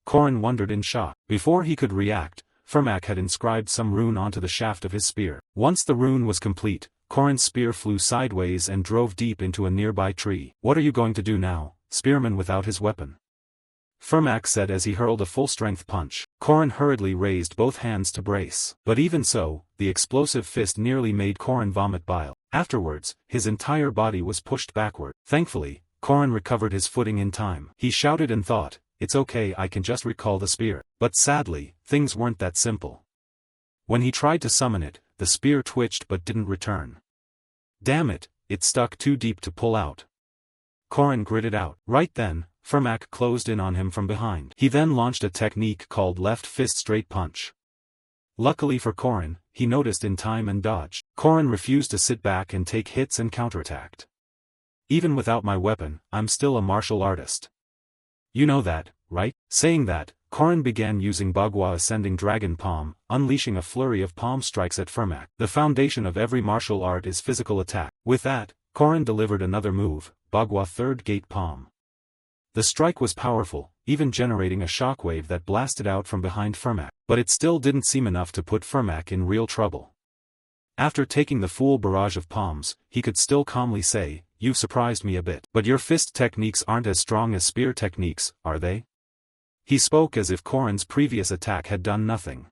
Korin wondered in shock. Before he could react, Firmak had inscribed some rune onto the shaft of his spear. Once the rune was complete, Korin's spear flew sideways and drove deep into a nearby tree. What are you going to do now, spearman without his weapon? Firmak said as he hurled a full-strength punch. Korin hurriedly raised both hands to brace. But even so, the explosive fist nearly made Korin vomit bile. Afterwards, his entire body was pushed backward. Thankfully, Korin recovered his footing in time. He shouted and thought, it's okay, I can just recall the spear. But sadly, things weren't that simple. When he tried to summon it, the spear twitched but didn't return. Damn it, it stuck too deep to pull out. Korin gritted out. Right then, Firmak closed in on him from behind. He then launched a technique called left fist straight punch. Luckily for Korin, he noticed in time and dodged. Korin refused to sit back and take hits and counterattacked. Even without my weapon, I'm still a martial artist. You know that, right? Saying that, Korin began using Bagua Ascending Dragon Palm, unleashing a flurry of palm strikes at Firmak. The foundation of every martial art is physical attack. With that, Korin delivered another move, Bagua Third Gate Palm. The strike was powerful, even generating a shockwave that blasted out from behind Firmak. But it still didn't seem enough to put Firmak in real trouble. After taking the full barrage of palms, he could still calmly say, "You've surprised me a bit. But your fist techniques aren't as strong as spear techniques, are they?" He spoke as if Korin's previous attack had done nothing.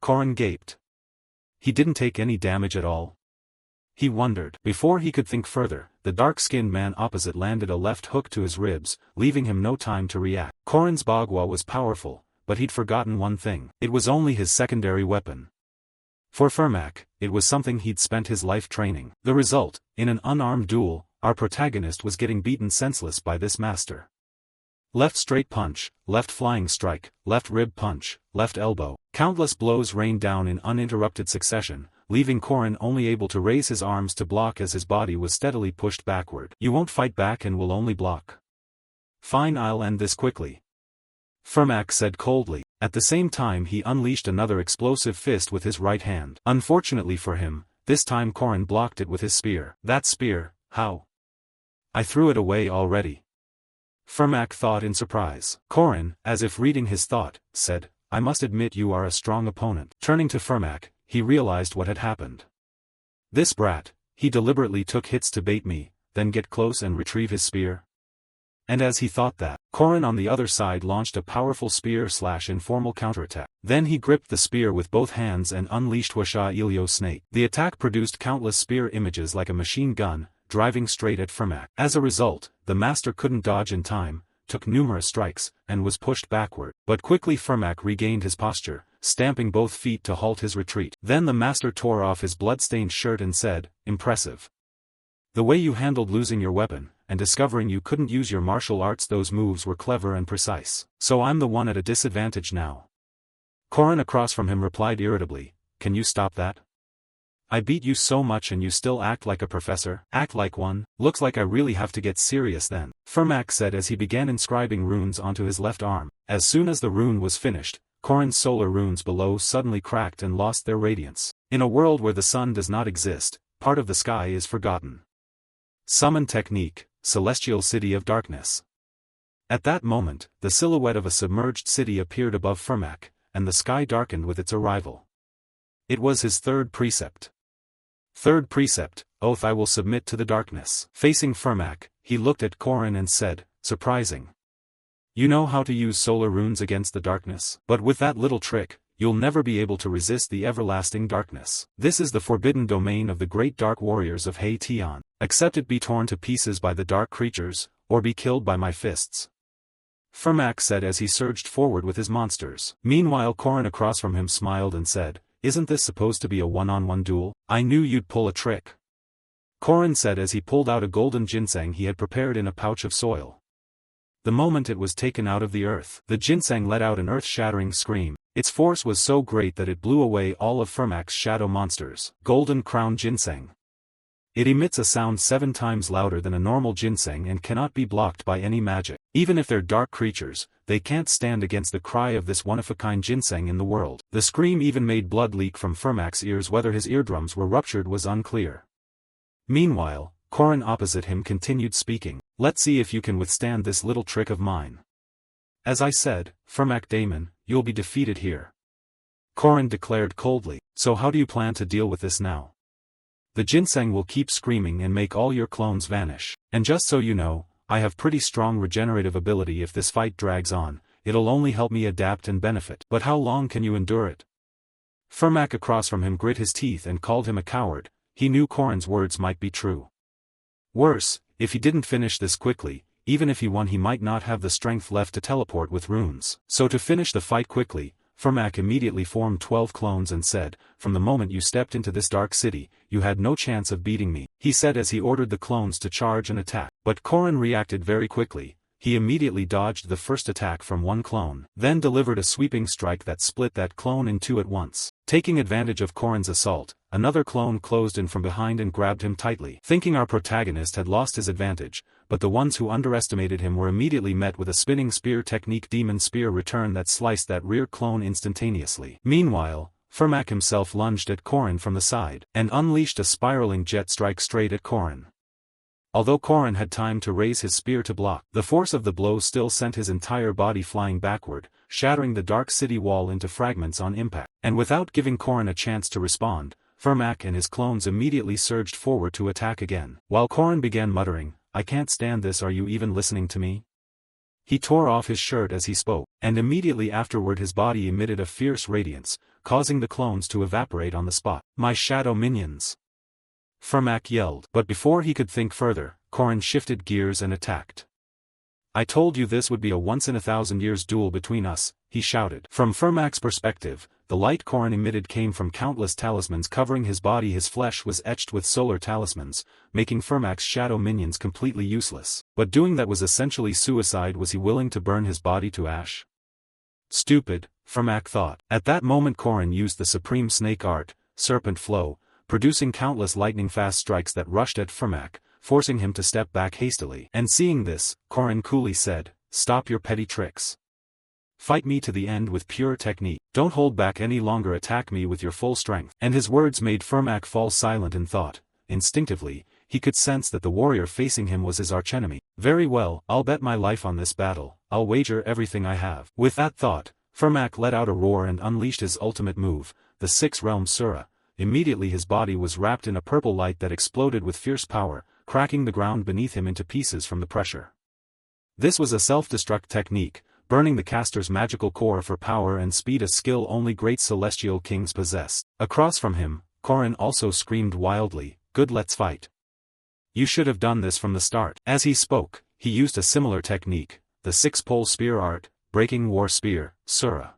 Korin gaped. He didn't take any damage at all? He wondered. Before he could think further, the dark-skinned man opposite landed a left hook to his ribs, leaving him no time to react. Korin's Bagua was powerful, but he'd forgotten one thing. It was only his secondary weapon. For Firmak, it was something he'd spent his life training. The result, in an unarmed duel, our protagonist was getting beaten senseless by this master. Left straight punch, left flying strike, left rib punch, left elbow. Countless blows rained down in uninterrupted succession, leaving Korin only able to raise his arms to block as his body was steadily pushed backward. You won't fight back and will only block. Fine, I'll end this quickly. Firmak said coldly. At the same time he unleashed another explosive fist with his right hand. Unfortunately for him, this time Korin blocked it with his spear. That spear, how? I threw it away already. Firmak thought in surprise. Korin, as if reading his thought, said, I must admit you are a strong opponent. Turning to Firmak, he realized what had happened. This brat, he deliberately took hits to bait me, then get close and retrieve his spear. And as he thought that, Korin on the other side launched a powerful spear/informal counterattack. Then he gripped the spear with both hands and unleashed Hwasha Ilyo Snake. The attack produced countless spear images like a machine gun, driving straight at Firmak. As a result, the master couldn't dodge in time, took numerous strikes, and was pushed backward. But quickly Firmak regained his posture, stamping both feet to halt his retreat. Then the master tore off his blood-stained shirt and said, Impressive. The way you handled losing your weapon, and discovering you couldn't use your martial arts, those moves were clever and precise. So I'm the one at a disadvantage now. Korin across from him replied irritably, Can you stop that? I beat you so much and you still act like a professor? Act like one? Looks like I really have to get serious then. Firmak said as he began inscribing runes onto his left arm. As soon as the rune was finished, Korin's solar runes below suddenly cracked and lost their radiance. In a world where the sun does not exist, part of the sky is forgotten. Summon technique, Celestial City of Darkness. At that moment, the silhouette of a submerged city appeared above Firmak, and the sky darkened with its arrival. It was his third precept. Third precept, Oath, I will submit to the darkness. Facing Firmak, he looked at Korin and said, Surprising. You know how to use solar runes against the darkness? But with that little trick, you'll never be able to resist the everlasting darkness. This is the forbidden domain of the great dark warriors of Haitian. Except it be torn to pieces by the dark creatures, or be killed by my fists. Firmak said as he surged forward with his monsters. Meanwhile Korin across from him smiled and said, Isn't this supposed to be a one-on-one duel? I knew you'd pull a trick. Korin said as he pulled out a golden ginseng he had prepared in a pouch of soil. The moment it was taken out of the earth, the ginseng let out an earth-shattering scream. Its force was so great that it blew away all of Firmak's shadow monsters. Golden Crown Ginseng. It emits a sound 7 times louder than a normal ginseng and cannot be blocked by any magic. Even if they're dark creatures, they can't stand against the cry of this one-of-a-kind ginseng in the world. The scream even made blood leak from Firmak's ears. Whether his eardrums were ruptured was unclear. Meanwhile, Korin opposite him continued speaking. Let's see if you can withstand this little trick of mine. As I said, Firmak Daemon, you'll be defeated here. Korin declared coldly. So how do you plan to deal with this now? The ginseng will keep screaming and make all your clones vanish. And just so you know, I have pretty strong regenerative ability. If this fight drags on, it'll only help me adapt and benefit. But how long can you endure it? Firmak across from him grit his teeth and called him a coward. He knew Korin's words might be true. Worse, if he didn't finish this quickly, even if he won he might not have the strength left to teleport with runes. So to finish the fight quickly, Firmak immediately formed 12 clones and said, From the moment you stepped into this dark city, you had no chance of beating me. He said as he ordered the clones to charge and attack. But Korin reacted very quickly. He immediately dodged the first attack from one clone, then delivered a sweeping strike that split that clone in 2 at once. Taking advantage of Korin's assault, another clone closed in from behind and grabbed him tightly. Thinking our protagonist had lost his advantage, but the ones who underestimated him were immediately met with a spinning spear technique demon spear return that sliced that rear clone instantaneously. Meanwhile, Firmak himself lunged at Korin from the side, and unleashed a spiraling jet strike straight at Korin. Although Korin had time to raise his spear to block, the force of the blow still sent his entire body flying backward, shattering the dark city wall into fragments on impact. And without giving Korin a chance to respond, Firmak and his clones immediately surged forward to attack again. While Korin began muttering, I can't stand this, are you even listening to me? He tore off his shirt as he spoke, and immediately afterward his body emitted a fierce radiance, causing the clones to evaporate on the spot. My shadow minions! Firmak yelled. But before he could think further, Korin shifted gears and attacked. I told you this would be a once-in-a-thousand-years duel between us, he shouted. From Firmak's perspective, the light Corrin emitted came from countless talismans covering his body. His flesh was etched with solar talismans, making Fermac's shadow minions completely useless. But doing that was essentially suicide. Was he willing to burn his body to ash? Stupid, Fermac thought. At that moment Corrin used the supreme snake art, Serpent Flow, producing countless lightning-fast strikes that rushed at Fermac, forcing him to step back hastily. And seeing this, Corrin coolly said, "Stop your petty tricks. Fight me to the end with pure technique. Don't hold back any longer. Attack me with your full strength." And his words made Fermac fall silent in thought. Instinctively, he could sense that the warrior facing him was his archenemy. "Very well, I'll bet my life on this battle. I'll wager everything I have." With that thought, Fermac let out a roar and unleashed his ultimate move, the Six-Realm Sura. Immediately his body was wrapped in a purple light that exploded with fierce power, cracking the ground beneath him into pieces from the pressure. This was a self-destruct technique, burning the caster's magical core for power and speed, a skill only great celestial kings possess. Across from him, Corrin also screamed wildly, "Good, let's fight. You should have done this from the start." As he spoke, he used a similar technique, the Six-Pole Spear art, Breaking War Spear, Sura.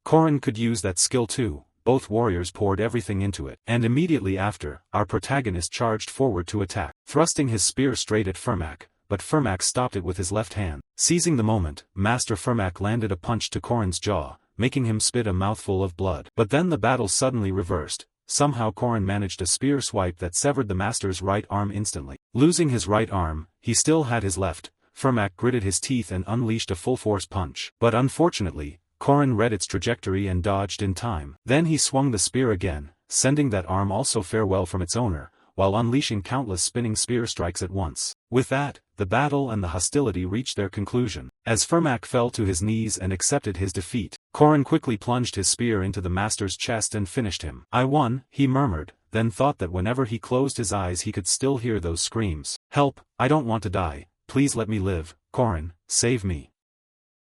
Corrin could use that skill too. Both warriors poured everything into it. And immediately after, our protagonist charged forward to attack, thrusting his spear straight at Fermac, but Fermac stopped it with his left hand. Seizing the moment, Master Fermac landed a punch to Corrin's jaw, making him spit a mouthful of blood. But then the battle suddenly reversed. Somehow Corrin managed a spear swipe that severed the master's right arm instantly. Losing his right arm, he still had his left. Fermac gritted his teeth and unleashed a full-force punch. But unfortunately, Corrin read its trajectory and dodged in time. Then he swung the spear again, sending that arm also farewell from its owner, while unleashing countless spinning spear strikes at once. With that, the battle and the hostility reached their conclusion. As Fermac fell to his knees and accepted his defeat, Corrin quickly plunged his spear into the master's chest and finished him. "I won," he murmured, then thought that whenever he closed his eyes he could still hear those screams. "Help, I don't want to die, please let me live, Corrin, save me."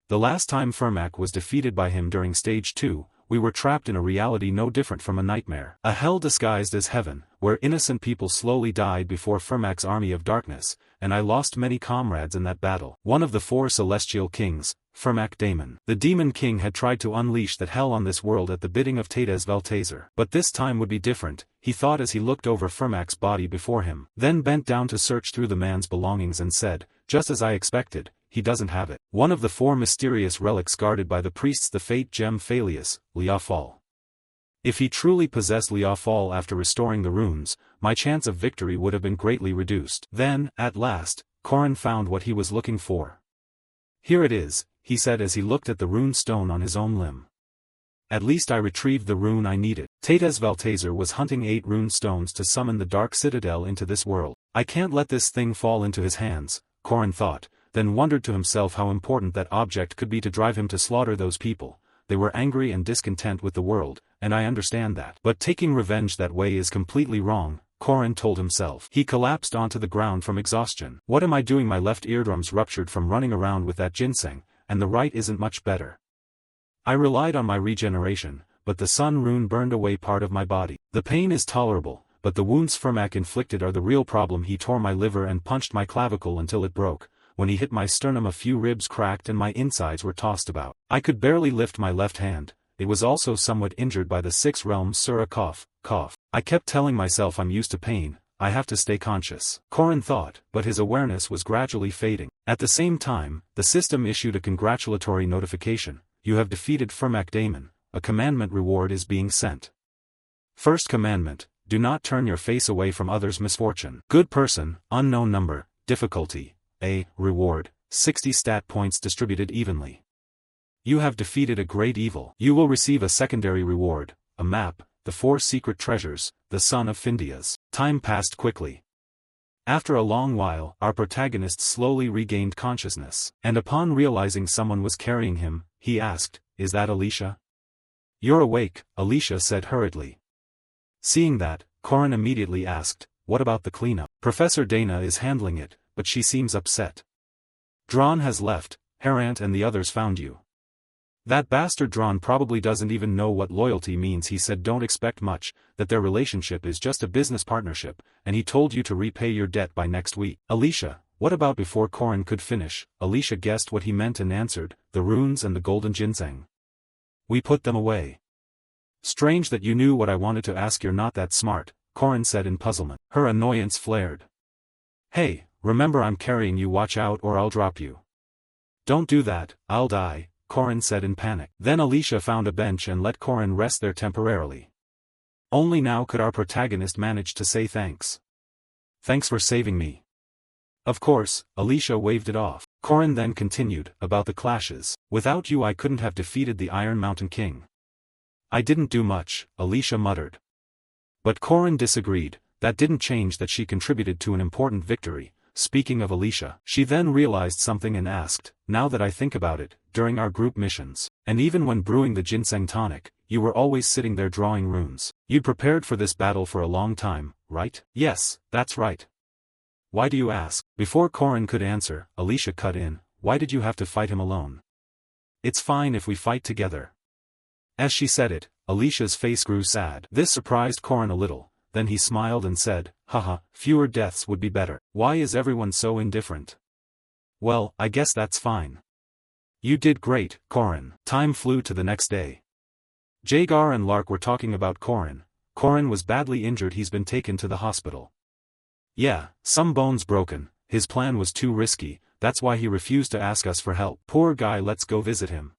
The last time Fermac was defeated by him during Stage 2, we were trapped in a reality no different from a nightmare. A hell disguised as heaven, where innocent people slowly died before Fermac's army of darkness, and I lost many comrades in that battle. One of the 4 celestial kings, Fermac Daemon. The Demon King had tried to unleash that hell on this world at the bidding of Tates Veltazer. But this time would be different, he thought as he looked over Fermac's body before him, then bent down to search through the man's belongings and said, "Just as I expected, he doesn't have it." One of the 4 mysterious relics guarded by the priests, the Fate Gem Phalius, Liafal. If he truly possessed Liafal after restoring the runes, my chance of victory would have been greatly reduced. Then, at last, Corrin found what he was looking for. "Here it is," he said as he looked at the rune stone on his own limb. "At least I retrieved the rune I needed." Tates Veltazer was hunting 8 rune stones to summon the Dark Citadel into this world. "I can't let this thing fall into his hands," Corrin thought, then wondered to himself how important that object could be to drive him to slaughter those people. They were angry and discontent with the world, and I understand that. But taking revenge that way is completely wrong, Corrin told himself. He collapsed onto the ground from exhaustion. "What am I doing? My left eardrum's ruptured from running around with that ginseng, and the right isn't much better. I relied on my regeneration, but the sun rune burned away part of my body. The pain is tolerable, but the wounds Fermac inflicted are the real problem. He tore my liver and punched my clavicle until it broke. When he hit my sternum, a few ribs cracked and my insides were tossed about. I could barely lift my left hand. It was also somewhat injured by the 6-realm Sura." Cough. "I kept telling myself I'm used to pain, I have to stay conscious," Corrin thought, but his awareness was gradually fading. At the same time, the system issued a congratulatory notification. "You have defeated Fermac Daemon, a commandment reward is being sent. First commandment, do not turn your face away from others' misfortune. Good person, unknown number, difficulty, A, reward, 60 stat points distributed evenly. You have defeated a great evil. You will receive a secondary reward, a map, the 4 secret treasures, the son of Findias." Time passed quickly. After a long while, our protagonist slowly regained consciousness, and upon realizing someone was carrying him, he asked, "Is that Alicia?" "You're awake," Alicia said hurriedly. Seeing that, Corrin immediately asked, "What about the cleanup?" "Professor Dana is handling it, but she seems upset. Dron has left, Harant and the others found you." "That bastard Dron probably doesn't even know what loyalty means," he said. "Don't expect much, that their relationship is just a business partnership, and he told you to repay your debt by next week." "Alicia, what about?" Before Corrin could finish, Alicia guessed what he meant and answered, "The runes and the golden ginseng. We put them away. Strange that you knew what I wanted to ask. You're not that smart, Corin said in puzzlement. Her annoyance flared. Hey, remember I'm carrying you. Watch out or I'll drop you. Don't do that, I'll die, Corin said in panic. Then Alicia found a bench and let Corin rest there temporarily. Only now could our protagonist manage to say thanks. Thanks for saving me. Of course, Alicia waved it off. Corin then continued, about the clashes. Without you I couldn't have defeated the Iron Mountain King. I didn't do much, Alicia muttered. But Corin disagreed. That didn't change that she contributed to an important victory. Speaking of Alicia, she then realized something and asked, now that I think about it, during our group missions, and even when brewing the ginseng tonic, you were always sitting there drawing runes. You'd prepared for this battle for a long time, right? Yes, that's right. Why do you ask? Before Corin could answer, Alicia cut in, why did you have to fight him alone? It's fine if we fight together. As she said it, Alicia's face grew sad. This surprised Corin a little. Then he smiled and said, haha, fewer deaths would be better. Why is everyone so indifferent? Well, I guess that's fine. You did great, Corin. Time flew to the next day. Jagar and Lark were talking about Corin. Corin was badly injured. He's been taken to the hospital. Yeah, some bones broken. His plan was too risky, that's why he refused to ask us for help. Poor guy, let's go visit him.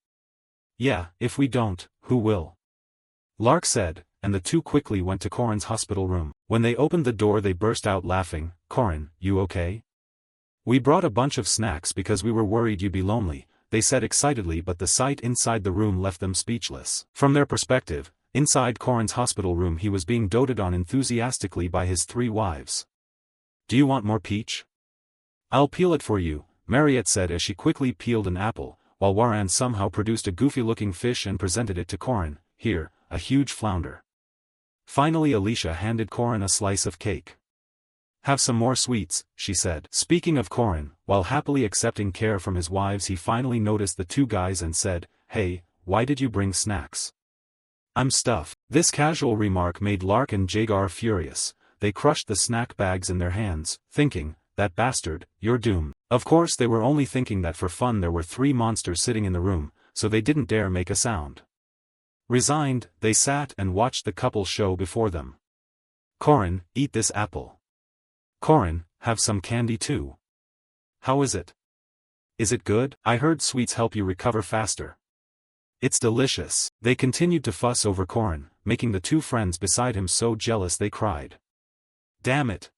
Yeah, if we don't, who will? Lark said, and the two quickly went to Corin's hospital room. When they opened the door they burst out laughing. Corin, you okay? We brought a bunch of snacks because we were worried you'd be lonely, they said excitedly, but the sight inside the room left them speechless. From their perspective, inside Corin's hospital room he was being doted on enthusiastically by his 3 wives. Do you want more peach? I'll peel it for you, Mariette said as she quickly peeled an apple, while Waran somehow produced a goofy-looking fish and presented it to Corin. Here, a huge flounder. Finally Alicia handed Corin a slice of cake. Have some more sweets, she said. Speaking of Corin, while happily accepting care from his wives he finally noticed the 2 guys and said, hey, why did you bring snacks? I'm stuffed. This casual remark made Lark and Jagar furious. They crushed the snack bags in their hands, thinking, that bastard, you're doomed. Of course they were only thinking that for fun. There were 3 monsters sitting in the room, so they didn't dare make a sound. Resigned, they sat and watched the couple show before them. Corin, eat this apple. Corin, have some candy too. How is it? Is it good? I heard sweets help you recover faster. It's delicious. They continued to fuss over Corin, making the 2 friends beside him so jealous they cried. Damn it.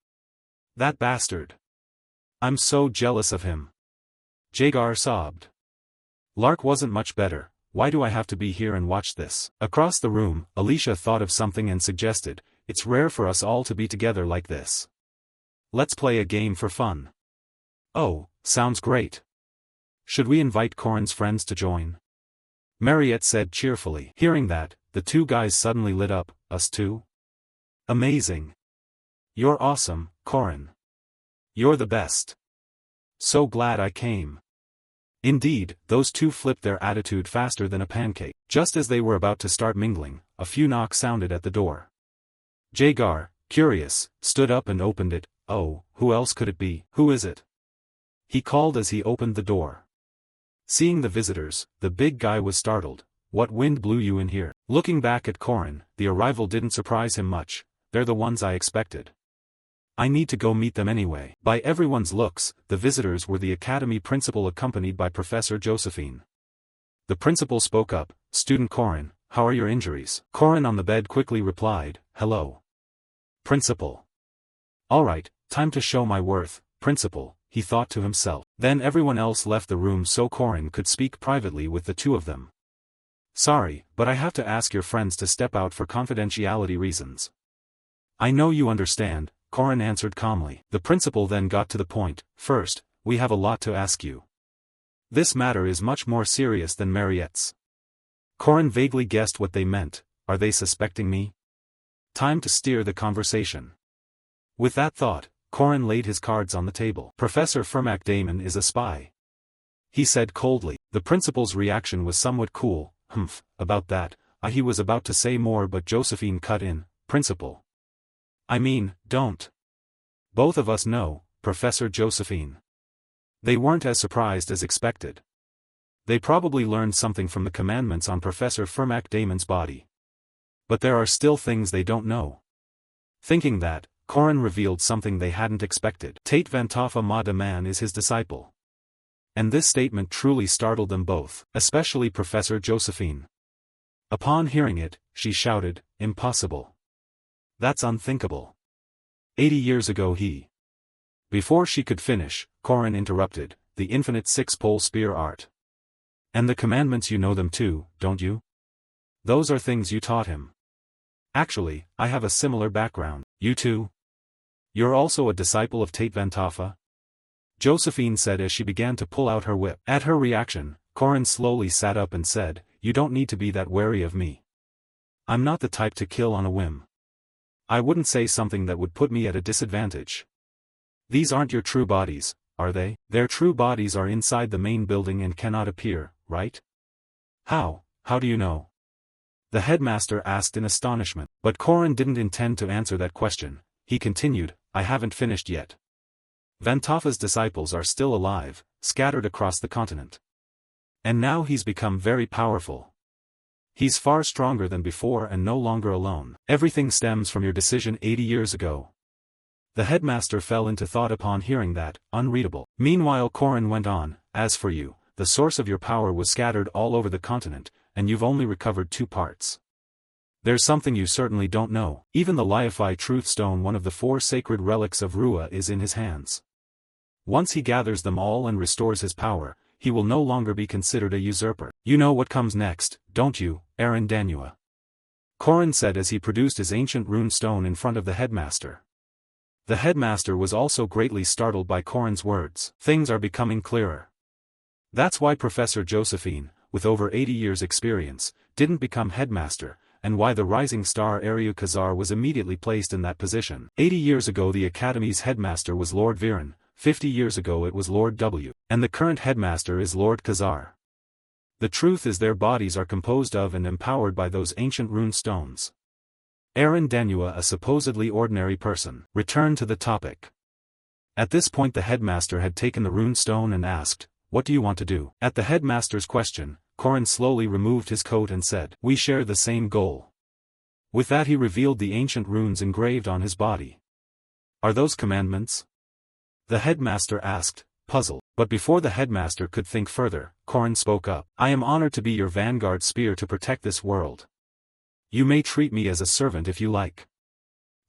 That bastard. I'm so jealous of him. Jagar sobbed. Lark wasn't much better. Why do I have to be here and watch this? Across the room, Alicia thought of something and suggested, it's rare for us all to be together like this. Let's play a game for fun. Oh, sounds great. Should we invite Corin's friends to join? Mariette said cheerfully. Hearing that, the 2 guys suddenly lit up. Us too? Amazing. You're awesome, Corin. You're the best. So glad I came. Indeed, those 2 flipped their attitude faster than a pancake. Just as they were about to start mingling, a few knocks sounded at the door. Jagar, curious, stood up and opened it. Oh, who else could it be? Who is it? He called as he opened the door. Seeing the visitors, the big guy was startled. What wind blew you in here? Looking back at Corin, the arrival didn't surprise him much. They're the ones I expected. I need to go meet them anyway. By everyone's looks, the visitors were the academy principal accompanied by Professor Josephine. The principal spoke up, Student Corin, how are your injuries? Corin on the bed quickly replied, hello. Principal. Alright, time to show my worth, Principal, he thought to himself. Then everyone else left the room so Corin could speak privately with the 2 of them. Sorry, but I have to ask your friends to step out for confidentiality reasons. I know you understand, Corin answered calmly. The principal then got to the point. First, we have a lot to ask you. This matter is much more serious than Mariette's. Corin vaguely guessed what they meant. Are they suspecting me? Time to steer the conversation. With that thought, Corin laid his cards on the table. Professor Fermac Damon is a spy. He said coldly. The principal's reaction was somewhat cool. About that, he was about to say more but Josephine cut in. Principal. I mean, don't. Both of us know, Professor Josephine. They weren't as surprised as expected. They probably learned something from the commandments on Professor Fermac Damon's body. But there are still things they don't know. Thinking that, Corin revealed something they hadn't expected. Tate Vantapha Ma De Man is his disciple. And this statement truly startled them both, especially Professor Josephine. Upon hearing it, she shouted, "Impossible. That's unthinkable. 80 years ago he—" Before she could finish, Corin interrupted, "The infinite six-pole spear art. And the commandments, you know them too, don't you? Those are things you taught him." "Actually, I have a similar background." "You too? You're also a disciple of Tate Vantapha?" Josephine said as she began to pull out her whip. At her reaction, Corin slowly sat up and said, "You don't need to be that wary of me. I'm not the type to kill on a whim. I wouldn't say something that would put me at a disadvantage. These aren't your true bodies, are they?" "Their true bodies are inside the main building and cannot appear, right?" How do you know?" the headmaster asked in astonishment. But Corin didn't intend to answer that question. He continued, "I haven't finished yet. Vantapha's disciples are still alive, scattered across the continent. And now he's become very powerful. He's far stronger than before and no longer alone. Everything stems from your decision 80 years ago." The headmaster fell into thought upon hearing that, unreadable. Meanwhile Corin went on, "As for you, the source of your power was scattered all over the continent, and you've only recovered 2 parts. There's something you certainly don't know. Even the Liafi Truth Stone, one of the 4 sacred relics of Rua, is in his hands. Once he gathers them all and restores his power, he will no longer be considered a usurper. You know what comes next, don't you, Aaron Danua?" Corin said as he produced his ancient rune stone in front of the headmaster. The headmaster was also greatly startled by Corin's words. Things are becoming clearer. That's why Professor Josephine, with over 80 years' experience, didn't become headmaster, and why the rising star Ariu Khazar was immediately placed in that position. 80 years ago the Academy's headmaster was Lord Viren, 50 years ago it was Lord W, and the current headmaster is Lord Khazar. The truth is their bodies are composed of and empowered by those ancient rune stones. Aaron Danua, a supposedly ordinary person, returned to the topic. At this point the headmaster had taken the rune stone and asked, "What do you want to do?" At the headmaster's question, Corin slowly removed his coat and said, "We share the same goal." With that he revealed the ancient runes engraved on his body. "Are those commandments?" the headmaster asked, puzzled. But before the headmaster could think further, Corin spoke up. "I am honored to be your vanguard spear to protect this world. You may treat me as a servant if you like,"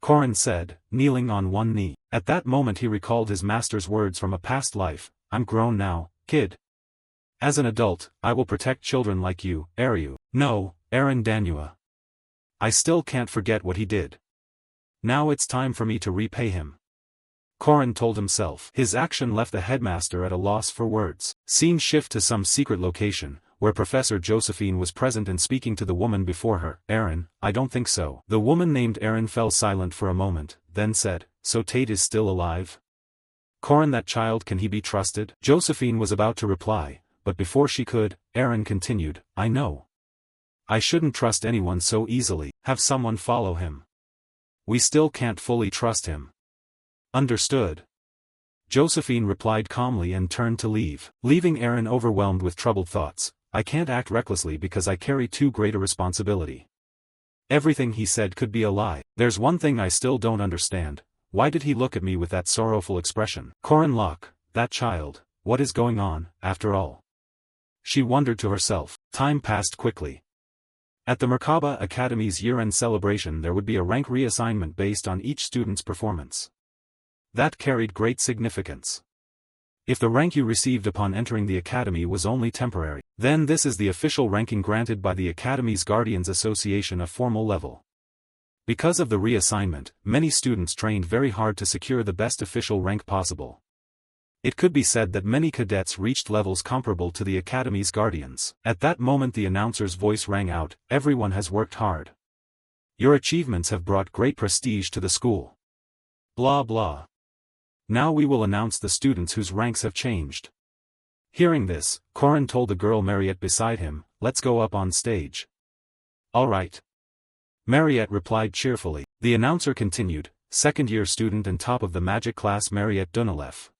Corin said, kneeling on one knee. At that moment he recalled his master's words from a past life, "I'm grown now, kid. As an adult, I will protect children like you, Ariu." "No, Aaron Danua. I still can't forget what he did. Now it's time for me to repay him," Corin told himself. His action left the headmaster at a loss for words. Scene shift to some secret location, where Professor Josephine was present and speaking to the woman before her. "Aaron, I don't think so." The woman named Aaron fell silent for a moment, then said, "So Tate is still alive? Corin, that child, can he be trusted?" Josephine was about to reply, but before she could, Aaron continued, "I know. I shouldn't trust anyone so easily. Have someone follow him. We still can't fully trust him." "Understood." Josephine replied calmly and turned to leave, leaving Aaron overwhelmed with troubled thoughts. "I can't act recklessly because I carry too great a responsibility. Everything he said could be a lie. There's one thing I still don't understand. Why did he look at me with that sorrowful expression? Corin Locke, that child, what is going on, after all?" She wondered to herself. Time passed quickly. At the Merkaba Academy's year-end celebration there would be a rank reassignment based on each student's performance. That carried great significance. If the rank you received upon entering the Academy was only temporary, then this is the official ranking granted by the Academy's Guardians Association, a formal level. Because of the reassignment, many students trained very hard to secure the best official rank possible. It could be said that many cadets reached levels comparable to the Academy's Guardians. At that moment the announcer's voice rang out, "Everyone has worked hard. Your achievements have brought great prestige to the school. Blah blah. Now we will announce the students whose ranks have changed." Hearing this, Corin told the girl Mariette beside him, "Let's go up on stage." "All right." Mariette replied cheerfully. The announcer continued, "Second-year student and top of the magic class Mariette Dunalev."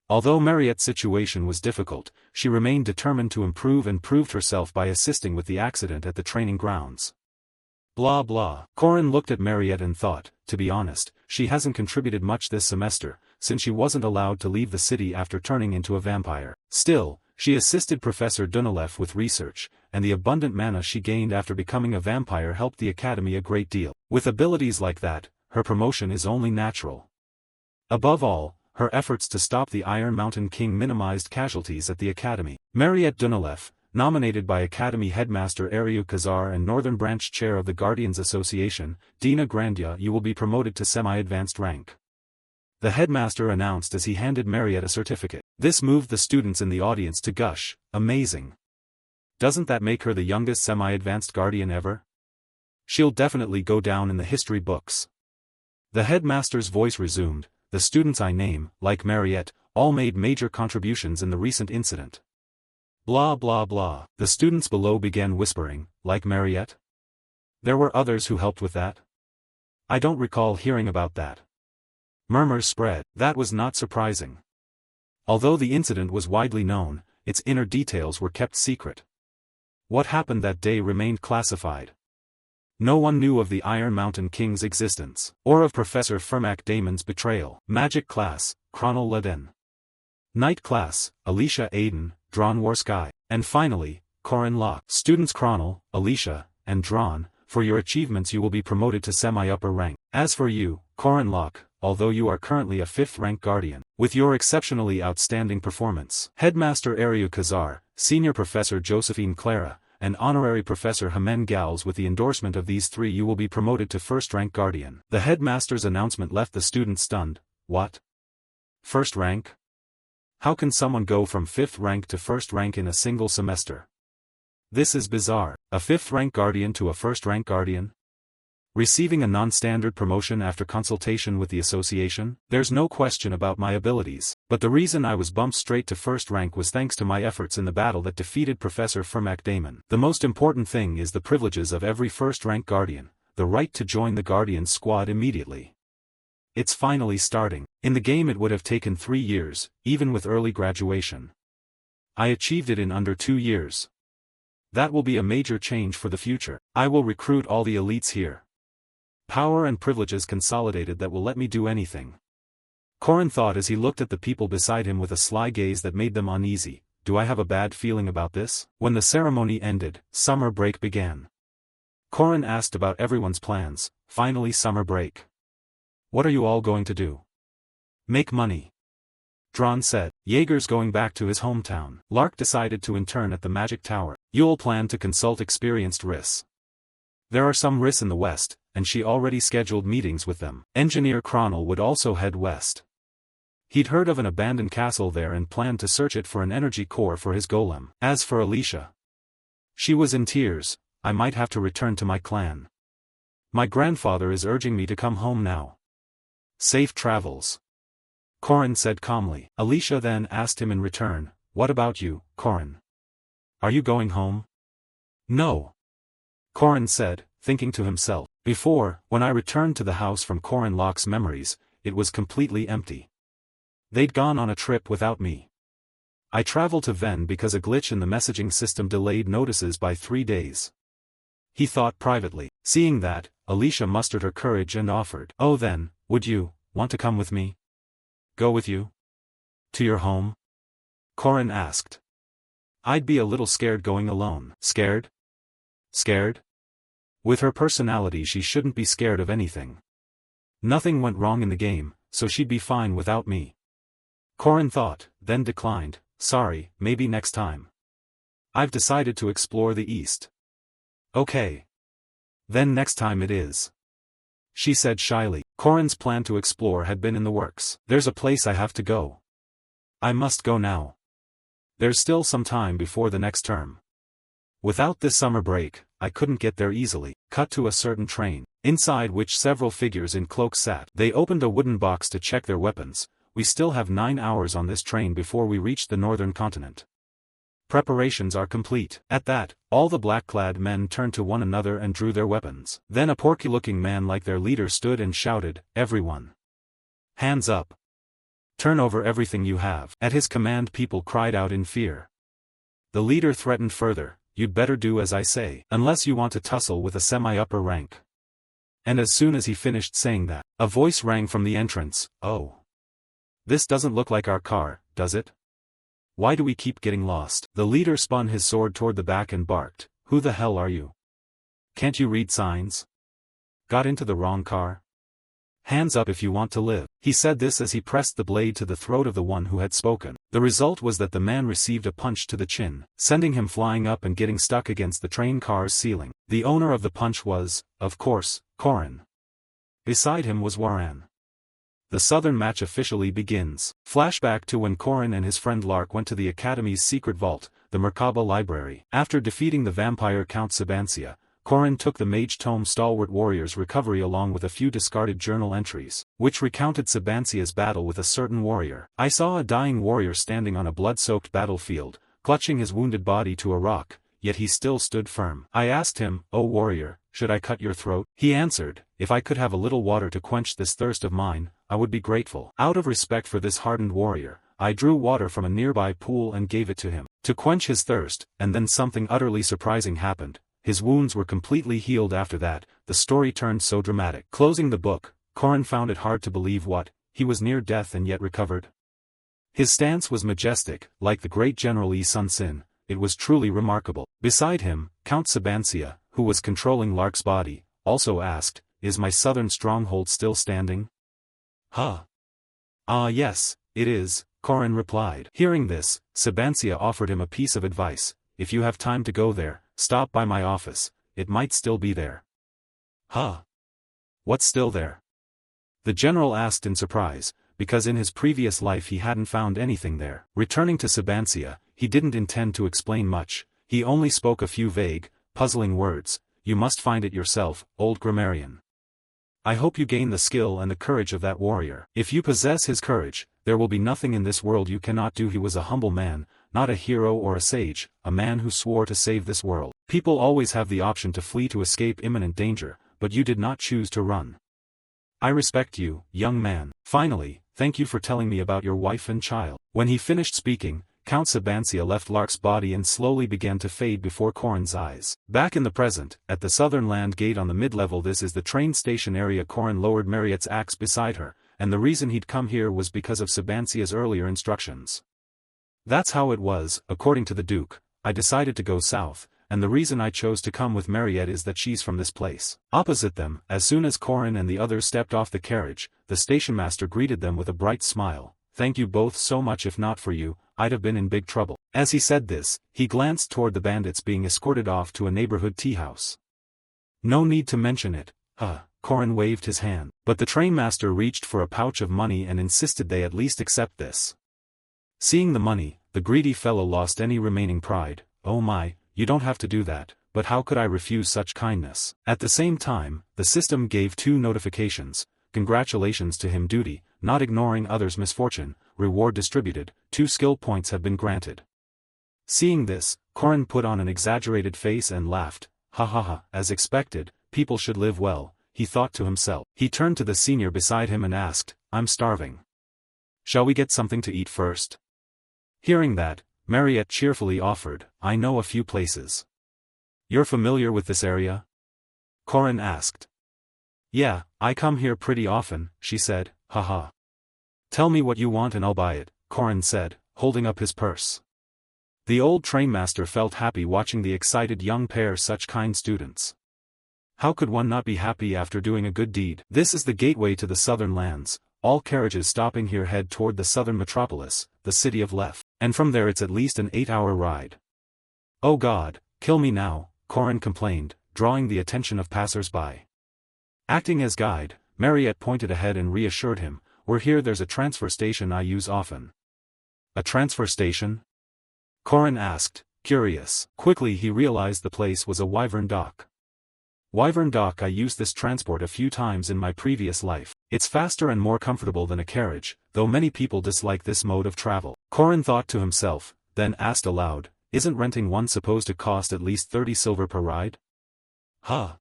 Although Mariette's situation was difficult, she remained determined to improve and proved herself by assisting with the accident at the training grounds. Blah blah. Corin looked at Mariette and thought, to be honest, she hasn't contributed much this semester, since she wasn't allowed to leave the city after turning into a vampire. Still, she assisted Professor Dunilef with research, and the abundant mana she gained after becoming a vampire helped the academy a great deal. With abilities like that, her promotion is only natural. Above all, her efforts to stop the Iron Mountain King minimized casualties at the academy. Mariette Dunilef, nominated by Academy Headmaster Ariu Kazar and Northern Branch Chair of the Guardians Association, Dina Grandia, you will be promoted to semi-advanced rank. The headmaster announced as he handed Mariette a certificate. This moved the students in the audience to gush, amazing. Doesn't that make her the youngest semi-advanced guardian ever? She'll definitely go down in the history books. The headmaster's voice resumed, the students I name, like Mariette, all made major contributions in the recent incident. Blah blah blah. The students below began whispering, like Mariette? There were others who helped with that? I don't recall hearing about that. Murmurs spread. That was not surprising. Although the incident was widely known, its inner details were kept secret. What happened that day remained classified. No one knew of the Iron Mountain King's existence, or of Professor Fermac Damon's betrayal. Magic class, Kronel Laden. Night class, Alicia Aiden, Drawn Warsky. And finally, Corin Locke. Students Kronel, Alicia, and Drawn, for your achievements you will be promoted to semi-upper rank. As for you, Corin Locke, although you are currently a 5th rank guardian, with your exceptionally outstanding performance, Headmaster Ariu Kazar, Senior Professor Josephine Clara, and Honorary Professor Jimen Gals, with the endorsement of these three you will be promoted to 1st rank guardian. The headmaster's announcement left the students stunned. What? 1st rank? How can someone go from 5th rank to 1st rank in a single semester? This is bizarre. A 5th rank guardian to a 1st rank guardian? Receiving a non-standard promotion after consultation with the association? There's no question about my abilities, but the reason I was bumped straight to 1st rank was thanks to my efforts in the battle that defeated Professor Fermac Damon. The most important thing is the privileges of every 1st rank guardian, the right to join the Guardians squad immediately. It's finally starting. In the game it would have taken 3 years, even with early graduation. I achieved it in under 2 years. That will be a major change for the future. I will recruit all the elites here. Power and privileges consolidated that will let me do anything. Corin thought as he looked at the people beside him with a sly gaze that made them uneasy. Do I have a bad feeling about this? When the ceremony ended, summer break began. Corin asked about everyone's plans. Finally, summer break. What are you all going to do? Make money. Drawn said. Jaeger's going back to his hometown. Lark decided to intern at the Magic Tower. Yule planned to consult experienced RIS. There are some RIS in the west, and she already scheduled meetings with them. Engineer Kronel would also head west. He'd heard of an abandoned castle there and planned to search it for an energy core for his golem. As for Alicia, she was in tears. I might have to return to my clan. My grandfather is urging me to come home now. Safe travels. Corin said calmly. Alicia then asked him in return, what about you, Corin? Are you going home? No. Corin said, thinking to himself. Before, when I returned to the house from Corin Locke's memories, it was completely empty. They'd gone on a trip without me. I traveled to Ven because a glitch in the messaging system delayed notices by 3 days. He thought privately. Seeing that, Alicia mustered her courage and offered. Oh then, would you want to come with me? Go with you? To your home? Corin asked. I'd be a little scared going alone. Scared? Scared? With her personality she shouldn't be scared of anything. Nothing went wrong in the game, so she'd be fine without me. Corin thought, then declined. Sorry, maybe next time. I've decided to explore the east. Okay. Then next time it is. She said shyly. Corin's plan to explore had been in the works. There's a place I have to go. I must go now. There's still some time before the next term. Without this summer break, I couldn't get there easily. Cut to a certain train, inside which several figures in cloaks sat. They opened a wooden box to check their weapons. We still have 9 hours on this train before we reach the northern continent. Preparations are complete. At that, all the black-clad men turned to one another and drew their weapons. Then a porky-looking man like their leader stood and shouted, everyone. Hands up. Turn over everything you have. At his command people cried out in fear. The leader threatened further, you'd better do as I say, unless you want to tussle with a semi-upper rank. And as soon as he finished saying that, a voice rang from the entrance, "Oh. This doesn't look like our car, does it? Why do we keep getting lost?" The leader spun his sword toward the back and barked, "Who the hell are you? Can't you read signs? Got into the wrong car? Hands up if you want to live." He said this as he pressed the blade to the throat of the one who had spoken. The result was that the man received a punch to the chin, sending him flying up and getting stuck against the train car's ceiling. The owner of the punch was, of course, Korin. Beside him was Waran. The southern match officially begins. Flashback to when Korin and his friend Lark went to the Academy's secret vault, the Merkaba Library. After defeating the vampire Count Sabancia, Korin took the Mage Tome Stalwart Warrior's recovery along with a few discarded journal entries, which recounted Sabancia's battle with a certain warrior. "I saw a dying warrior standing on a blood-soaked battlefield, clutching his wounded body to a rock, yet he still stood firm. I asked him, 'O warrior, should I cut your throat?' He answered, 'If I could have a little water to quench this thirst of mine, I would be grateful.' Out of respect for this hardened warrior, I drew water from a nearby pool and gave it to him, to quench his thirst, and then something utterly surprising happened. His wounds were completely healed after that." The story turned so dramatic. Closing the book, Korin found it hard to believe he was near death and yet recovered. His stance was majestic, like the great General Yi Sun Sin. It was truly remarkable. Beside him, Count Sabancia, who was controlling Lark's body, also asked, "Is my southern stronghold still standing?" "Huh. Ah yes, it is," Korin replied. Hearing this, Sabancia offered him a piece of advice: "If you have time to go there, stop by my office, it might still be there." "Huh? What's still there?" the general asked in surprise, because in his previous life he hadn't found anything there. Returning to Sabancia, he didn't intend to explain much, he only spoke a few vague, puzzling words: "You must find it yourself, old grammarian. I hope you gain the skill and the courage of that warrior. If you possess his courage, there will be nothing in this world you cannot do." He was a humble man, not a hero or a sage, a man who swore to save this world. People always have the option to flee to escape imminent danger, but you did not choose to run. I respect you, young man. Finally, thank you for telling me about your wife and child. When he finished speaking, Count Sabancia left Lark's body and slowly began to fade before Korin's eyes. Back in the present, at the southern land gate on the mid-level, this is the train station area. Korin lowered Mariette's axe beside her, and the reason he'd come here was because of Sabancia's earlier instructions. "That's how it was, according to the Duke. I decided to go south, and the reason I chose to come with Mariette is that she's from this place." Opposite them, as soon as Korin and the others stepped off the carriage, the stationmaster greeted them with a bright smile. "Thank you both so much. If not for you, I'd have been in big trouble." As he said this, he glanced toward the bandits being escorted off to a neighborhood tea house. "No need to mention it." Korin waved his hand. But the trainmaster reached for a pouch of money and insisted they at least accept this. Seeing the money, the greedy fellow lost any remaining pride. "Oh my, you don't have to do that, but how could I refuse such kindness?" At the same time, the system gave 2 notifications: "Congratulations to him, duty, not ignoring others' misfortune, reward distributed, 2 skill points have been granted." Seeing this, Korin put on an exaggerated face and laughed. "Ha ha ha, as expected, people should live well," he thought to himself. He turned to the senior beside him and asked, "I'm starving. Shall we get something to eat first?" Hearing that, Mariette cheerfully offered, "I know a few places." "You're familiar with this area?" Korin asked. "Yeah, I come here pretty often," she said, "haha." "Tell me what you want and I'll buy it," Korin said, holding up his purse. The old trainmaster felt happy watching the excited young pair, such kind students. How could one not be happy after doing a good deed? This is the gateway to the southern lands. All carriages stopping here head toward the southern metropolis, the city of Lef, and from there it's at least an 8-hour ride. "Oh God, kill me now," Korin complained, drawing the attention of passers-by. Acting as guide, Mariette pointed ahead and reassured him, "We're here. There's a transfer station I use often." "A transfer station?" Korin asked, curious. Quickly he realized the place was a Wyvern Dock. "Wyvern Dock. I used this transport a few times in my previous life. It's faster and more comfortable than a carriage, though many people dislike this mode of travel." Korin thought to himself, then asked aloud, "Isn't renting one supposed to cost at least 30 silver per ride?" "Huh.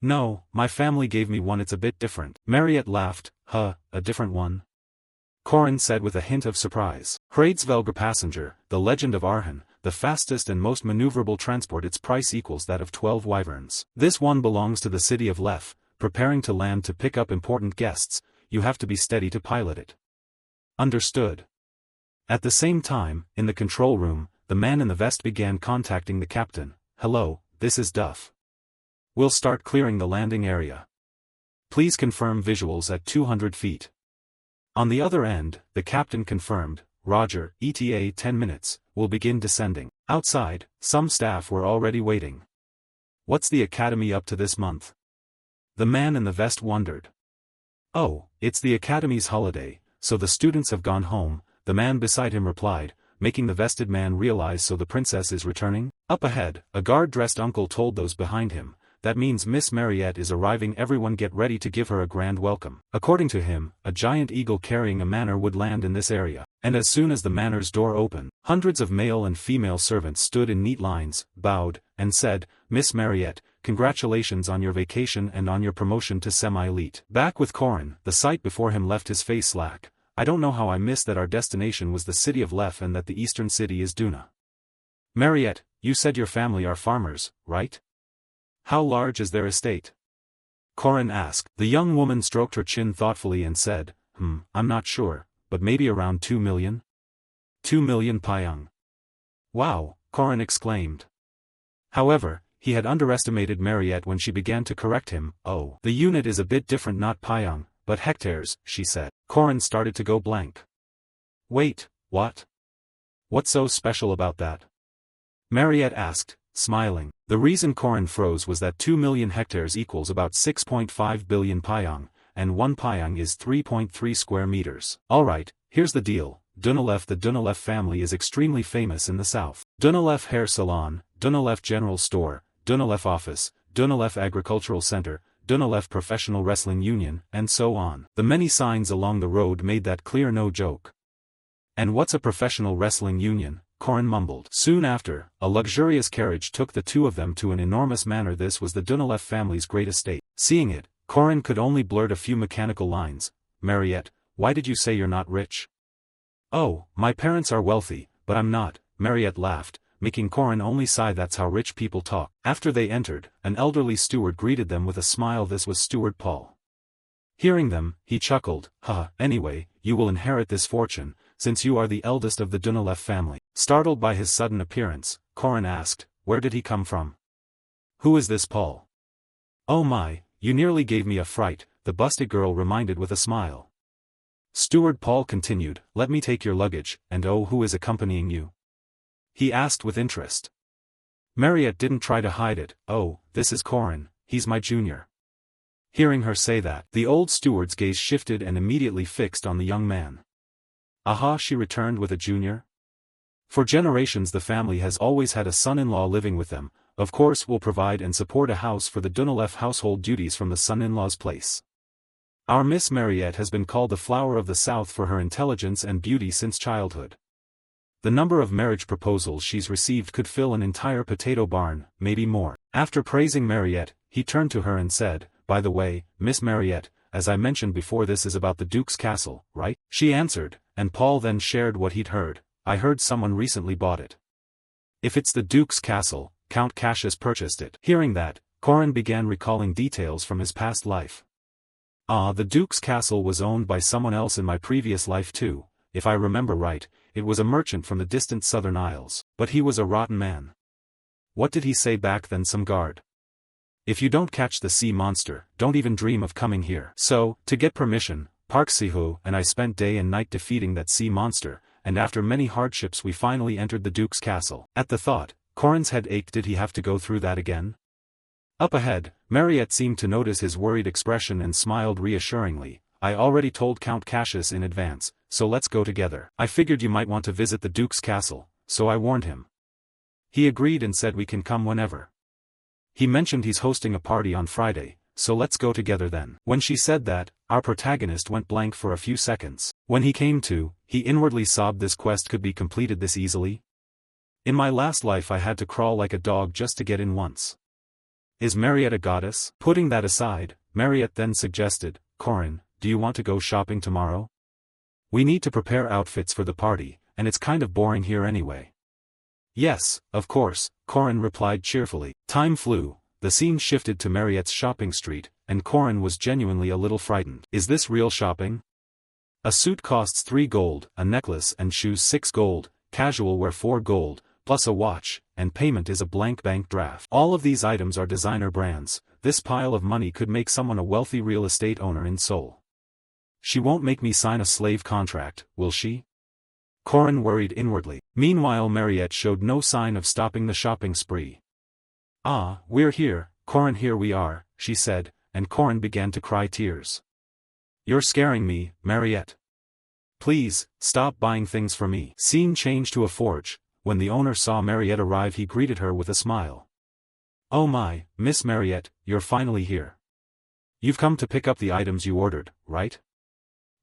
No, my family gave me one. It's a bit different." Mariette laughed. "Huh, a different one?" Korin said with a hint of surprise. Hrade's Velger passenger, the legend of Arhan, the fastest and most maneuverable transport. Its price equals that of 12 wyverns. This one belongs to the city of Lef, preparing to land to pick up important guests. You have to be steady to pilot it. Understood. At the same time, in the control room, the man in the vest began contacting the captain. Hello, this is Duff. We'll start clearing the landing area. Please confirm visuals at 200 feet. On the other end, the captain confirmed, Roger, ETA 10 minutes, we'll begin descending. Outside, some staff were already waiting. What's the academy up to this month? The man in the vest wondered. Oh, it's the academy's holiday, so the students have gone home, the man beside him replied, making the vested man realize. So the princess is returning? Up ahead, a guard-dressed uncle told those behind him, that means Miss Mariette is arriving. Everyone get ready to give her a grand welcome. According to him, a giant eagle carrying a manor would land in this area, and as soon as the manor's door opened, hundreds of male and female servants stood in neat lines, bowed, and said, Miss Mariette, congratulations on your vacation and on your promotion to semi-elite. Back with Corin, the sight before him left his face slack. I don't know how I missed that our destination was the city of Lef and that the eastern city is Duna. Mariette, you said your family are farmers, right? How large is their estate? Corin asked. The young woman stroked her chin thoughtfully and said, I'm not sure, but maybe around 2 million? 2 million pyong. Wow, Corin exclaimed. However, he had underestimated Mariette when she began to correct him. Oh, the unit is a bit different, not pyong, but hectares, she said. Corin started to go blank. Wait, what? What's so special about that? Mariette asked, smiling. The reason Corin froze was that 2 million hectares equals about 6.5 billion pyong, and 1 pyong is 3.3 square meters. Alright, here's the deal. Dunalef. The Dunalef family is extremely famous in the south. Dunalef Hair Salon, Dunalef General Store, Dunalef Office, Dunalef Agricultural Center, Dunalef Professional Wrestling Union, and so on. The many signs along the road made that clear, no joke. And what's a professional wrestling union? Corin mumbled. Soon after, a luxurious carriage took the two of them to an enormous manor. This was the Dunalef family's great estate. Seeing it, Corin could only blurt a few mechanical lines. Mariette, why did you say you're not rich? Oh, my parents are wealthy, but I'm not, Mariette laughed, making Corin only sigh. That's how rich people talk. After they entered, an elderly steward greeted them with a smile. This was Steward Paul. Hearing them, he chuckled, anyway, you will inherit this fortune, since you are the eldest of the Dunalef family. Startled by his sudden appearance, Corin asked, where did he come from? Who is this Paul? Oh my, you nearly gave me a fright, the busty girl reminded with a smile. Steward Paul continued, let me take your luggage, and oh, who is accompanying you? He asked with interest. Mariette didn't try to hide it. Oh, this is Corin, he's my junior. Hearing her say that, the old steward's gaze shifted and immediately fixed on the young man. Aha, she returned, with a junior? For generations the family has always had a son-in-law living with them. Of course we'll provide and support a house for the Dunalef household duties from the son-in-law's place. Our Miss Mariette has been called the flower of the South for her intelligence and beauty since childhood. The number of marriage proposals she's received could fill an entire potato barn, maybe more. After praising Mariette, he turned to her and said, by the way, Miss Mariette, as I mentioned before, this is about the Duke's castle, right? She answered, and Paul then shared what he'd heard. I heard someone recently bought it. If it's the Duke's castle, Count Cassius purchased it. Hearing that, Corin began recalling details from his past life. The Duke's castle was owned by someone else in my previous life too. If I remember right, it was a merchant from the distant southern isles, but he was a rotten man. What did he say back then? Some guard. If you don't catch the sea monster, don't even dream of coming here. So, to get permission, Park Siho and I spent day and night defeating that sea monster, and after many hardships we finally entered the Duke's castle. At the thought, Corin's head ached. Did he have to go through that again? Up ahead, Mariette seemed to notice his worried expression and smiled reassuringly. I already told Count Cassius in advance, so let's go together. I figured you might want to visit the Duke's castle, so I warned him. He agreed and said we can come whenever. He mentioned he's hosting a party on Friday, so let's go together then. When she said that, our protagonist went blank for a few seconds. When he came to, he inwardly sobbed. This quest could be completed this easily? In my last life I had to crawl like a dog just to get in once. Is Mariette a goddess? Putting that aside, Mariette then suggested, Corin, do you want to go shopping tomorrow? We need to prepare outfits for the party, and it's kind of boring here anyway. Yes, of course, Corin replied cheerfully. Time flew, the scene shifted to Mariette's shopping street, and Corin was genuinely a little frightened. Is this real shopping? A suit costs 3 gold, a necklace and shoes 6 gold, casual wear 4 gold, plus a watch, and payment is a blank bank draft. All of these items are designer brands. This pile of money could make someone a wealthy real estate owner in Seoul. She won't make me sign a slave contract, will she? Corin worried inwardly. Meanwhile, Mariette showed no sign of stopping the shopping spree. Ah, we're here, Corin, here we are, she said, and Corin began to cry tears. You're scaring me, Mariette. Please, stop buying things for me. Scene changed to a forge. When the owner saw Mariette arrive, he greeted her with a smile. Oh my, Miss Mariette, you're finally here. You've come to pick up the items you ordered, right?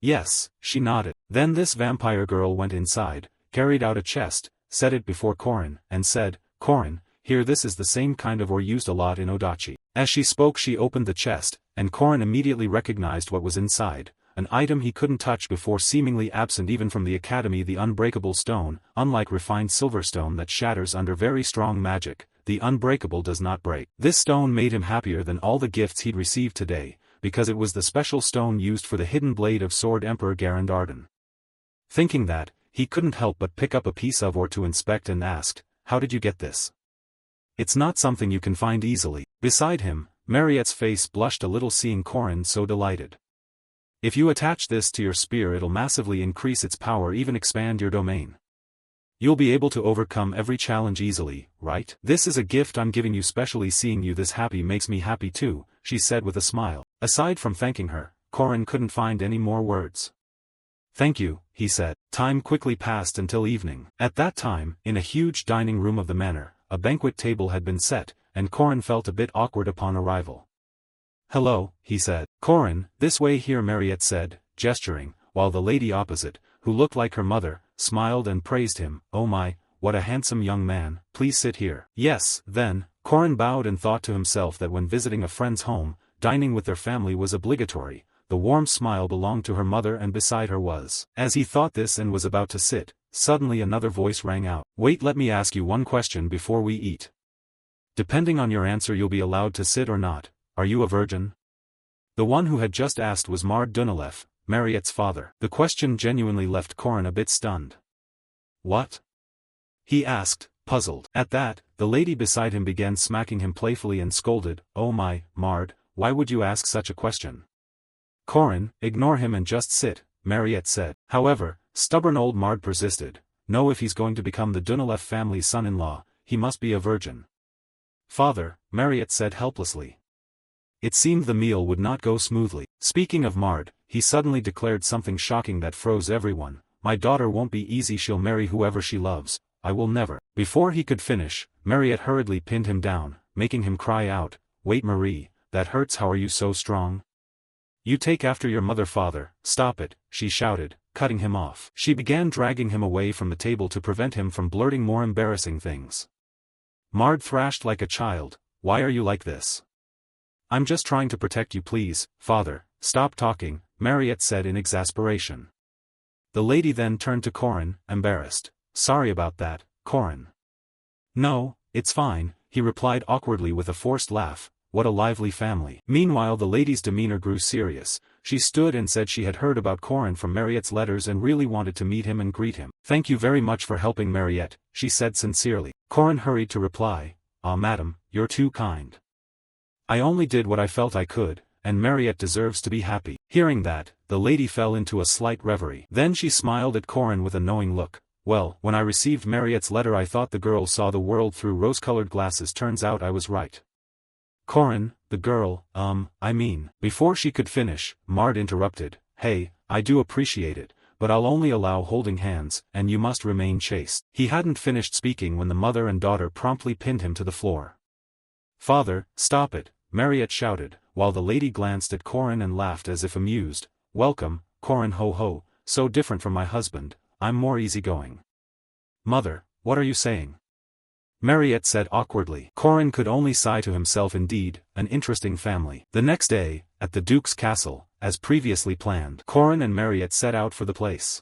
Yes, she nodded. Then this vampire girl went inside, carried out a chest, set it before Corin, and said, Corin, here, this is the same kind of ore used a lot in Odachi. As she spoke, she opened the chest, and Corin immediately recognized what was inside, an item he couldn't touch before, seemingly absent even from the academy: the unbreakable stone. Unlike refined silverstone that shatters under very strong magic, the unbreakable does not break. This stone made him happier than all the gifts he'd received today, because it was the special stone used for the hidden blade of sword Emperor Garandarden. Thinking that, he couldn't help but pick up a piece of ore to inspect and asked, how did you get this? It's not something you can find easily. Beside him, Mariette's face blushed a little seeing Corin so delighted. If you attach this to your spear, it'll massively increase its power, even expand your domain. You'll be able to overcome every challenge easily, right? This is a gift I'm giving you specially. Seeing you this happy makes me happy too, she said with a smile. Aside from thanking her, Corin couldn't find any more words. Thank you, he said. Time quickly passed until evening. At that time, in a huge dining room of the manor, a banquet table had been set, and Corin felt a bit awkward upon arrival. Hello, he said. Corin, this way here, Mariette said, gesturing, while the lady opposite, who looked like her mother, smiled and praised him. Oh my, what a handsome young man, please sit here. Yes, then, Corin bowed and thought to himself that when visiting a friend's home, dining with their family was obligatory. The warm smile belonged to her mother, and beside her was. As he thought this and was about to sit, suddenly another voice rang out. Wait, let me ask you one question before we eat. Depending on your answer, you'll be allowed to sit or not. Are you a virgin? The one who had just asked was Mard Dunilef, Mariette's father. The question genuinely left Corin a bit stunned. What? He asked, puzzled. At that, the lady beside him began smacking him playfully and scolded. Oh my, Mard, why would you ask such a question? Corin, ignore him and just sit, Mariette said. However, stubborn old Mard persisted. No, if he's going to become the Dunilef family's son-in-law, he must be a virgin. Father, Mariette said helplessly. It seemed the meal would not go smoothly. Speaking of Mard, he suddenly declared something shocking that froze everyone. My daughter won't be easy, she'll marry whoever she loves. I will never. Before he could finish, Mariette hurriedly pinned him down, making him cry out, Wait, Marie, that hurts. How are you so strong? You take after your mother. Father, stop it, she shouted, cutting him off. She began dragging him away from the table to prevent him from blurting more embarrassing things. Mard thrashed like a child. Why are you like this? I'm just trying to protect you. Please, father, stop talking, Mariette said in exasperation. The lady then turned to Corin, embarrassed. Sorry about that, Corin. No, it's fine, he replied awkwardly with a forced laugh. What a lively family. Meanwhile, the lady's demeanor grew serious. She stood and said she had heard about Corin from Mariette's letters and really wanted to meet him and greet him. Thank you very much for helping, Mariette, she said sincerely. Corin hurried to reply, Ah, madam, you're too kind. I only did what I felt I could, and Mariette deserves to be happy. Hearing that, the lady fell into a slight reverie. Then she smiled at Corin with a knowing look. Well, when I received Mariette's letter, I thought the girl saw the world through rose-colored glasses. Turns out I was right. Corin, the girl, Before she could finish, Mard interrupted. Hey, I do appreciate it, but I'll only allow holding hands, and you must remain chaste. He hadn't finished speaking when the mother and daughter promptly pinned him to the floor. Father, stop it, Mariette shouted, while the lady glanced at Corin and laughed as if amused. Welcome, Corin, ho ho, so different from my husband, I'm more easygoing. Mother, what are you saying? Mariette said awkwardly. Corin could only sigh to himself. Indeed, an interesting family. The next day, at the Duke's castle, as previously planned, Corin and Mariette set out for the place.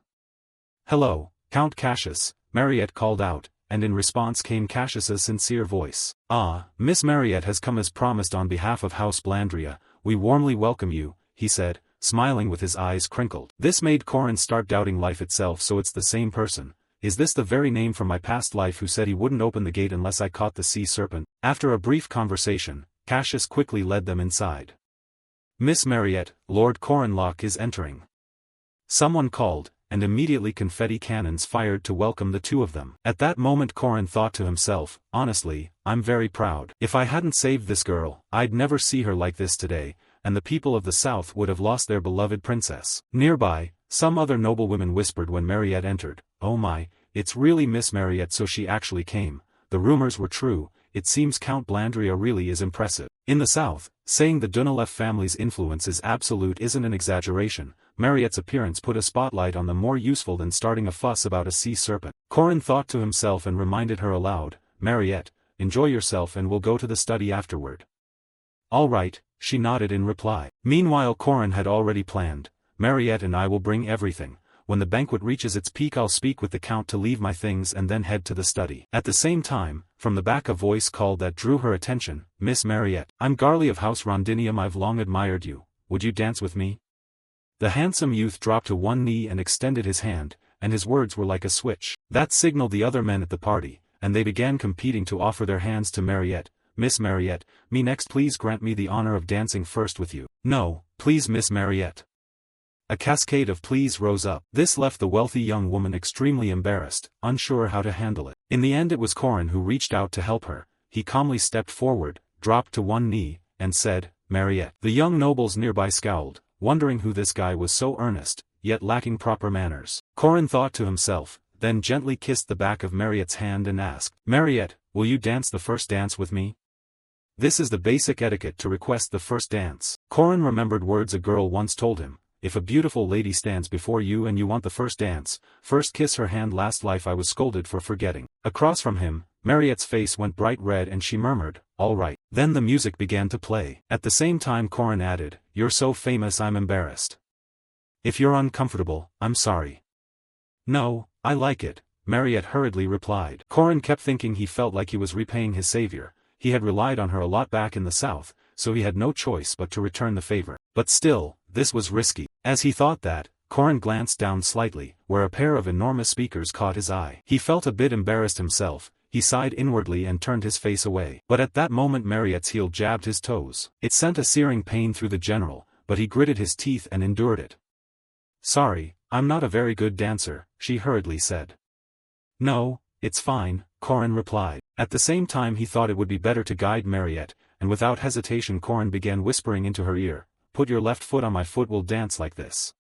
Hello, Count Cassius, Mariette called out, and in response came Cassius's sincere voice. "Ah, Miss Mariette has come as promised on behalf of House Blandria. We warmly welcome you," he said, smiling with his eyes crinkled. This made Corin start doubting life itself. So it's the same person. Is this the very name from my past life who said he wouldn't open the gate unless I caught the sea serpent? After a brief conversation, Cassius quickly led them inside. "Miss Mariette, Lord Corinlock is entering," someone called, and immediately confetti cannons fired to welcome the two of them. At that moment Corin thought to himself, honestly, I'm very proud. If I hadn't saved this girl, I'd never see her like this today, and the people of the south would have lost their beloved princess. Nearby, some other noblewomen whispered when Mariette entered, "Oh my, it's really Miss Mariette, so she actually came. The rumors were true. It seems Count Blandria really is impressive." In the south, saying the Dunalev family's influence is absolute isn't an exaggeration. Mariette's appearance put a spotlight on them more useful than starting a fuss about a sea serpent. Corin thought to himself and reminded her aloud, "Mariette, enjoy yourself and we'll go to the study afterward." "All right," she nodded in reply. Meanwhile Corin had already planned, "Mariette and I will bring everything. When the banquet reaches its peak I'll speak with the Count to leave my things and then head to the study." At the same time, from the back a voice called that drew her attention, "Miss Mariette, I'm Garly of House Rondinium. I've long admired you. Would you dance with me?" The handsome youth dropped to one knee and extended his hand, and his words were like a switch. That signaled the other men at the party, and they began competing to offer their hands to Mariette. "Miss Mariette, me next, please grant me the honor of dancing first with you." "No, please Miss Mariette." A cascade of pleas rose up. This left the wealthy young woman extremely embarrassed, unsure how to handle it. In the end it was Corin who reached out to help her. He calmly stepped forward, dropped to one knee, and said, "Mariette." The young nobles nearby scowled, wondering who this guy was so earnest, yet lacking proper manners. Corin thought to himself, then gently kissed the back of Mariette's hand and asked, "Mariette, will you dance the first dance with me?" This is the basic etiquette to request the first dance. Corin remembered words a girl once told him. If a beautiful lady stands before you and you want the first dance, first kiss her hand. Last life I was scolded for forgetting. Across from him, Mariette's face went bright red and she murmured, "All right." Then the music began to play. At the same time Corin added, "You're so famous I'm embarrassed. If you're uncomfortable, I'm sorry." "No, I like it," Mariette hurriedly replied. Corin kept thinking he felt like he was repaying his savior. He had relied on her a lot back in the south, so he had no choice but to return the favor. But still, this was risky. As he thought that, Corin glanced down slightly, where a pair of enormous speakers caught his eye. He felt a bit embarrassed himself. He sighed inwardly and turned his face away. But at that moment Mariette's heel jabbed his toes. It sent a searing pain through the general, but he gritted his teeth and endured it. "Sorry, I'm not a very good dancer," she hurriedly said. "No, it's fine," Corin replied. At the same time he thought it would be better to guide Mariette, and without hesitation Corin began whispering into her ear, "Put your left foot on my foot, we'll dance like this.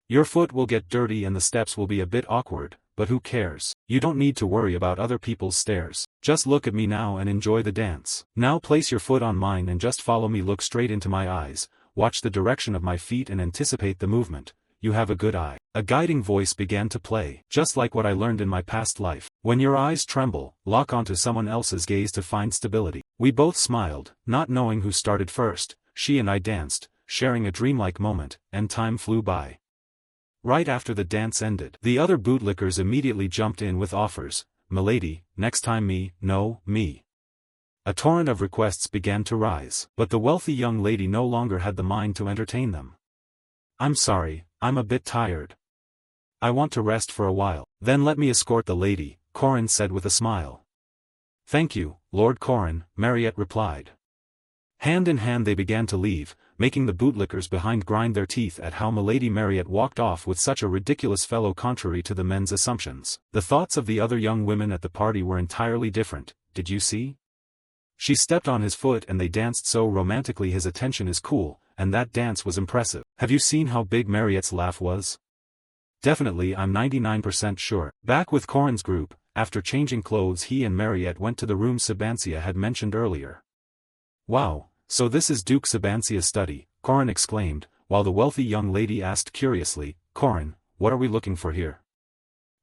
Your foot will get dirty and the steps will be a bit awkward, but who cares? You don't need to worry about other people's stares. Just look at me now and enjoy the dance. Now place your foot on mine and just follow me. Look straight into my eyes, watch the direction of my feet and anticipate the movement. You have a good eye." A guiding voice began to play, "Just like what I learned in my past life. When your eyes tremble, lock onto someone else's gaze to find stability." We both smiled, not knowing who started first. She and I danced, sharing a dreamlike moment, and time flew by. Right after the dance ended, the other bootlickers immediately jumped in with offers. "Milady, next time me, no, me." A torrent of requests began to rise, but the wealthy young lady no longer had the mind to entertain them. "I'm sorry, I'm a bit tired. I want to rest for a while." "Then let me escort the lady," Corin said with a smile. "Thank you, Lord Corin," Mariette replied. Hand in hand they began to leave, making the bootlickers behind grind their teeth at how Milady Mariette walked off with such a ridiculous fellow contrary to the men's assumptions. The thoughts of the other young women at the party were entirely different. "Did you see? She stepped on his foot and they danced so romantically. His attention is cool, and that dance was impressive. Have you seen how big Mariette's laugh was? Definitely, I'm 99% sure." Back with Corin's group, after changing clothes he and Mariette went to the room Sabancia had mentioned earlier. "Wow, so this is Duke Sabancia's study," Corin exclaimed, while the wealthy young lady asked curiously, "Corin, what are we looking for here?"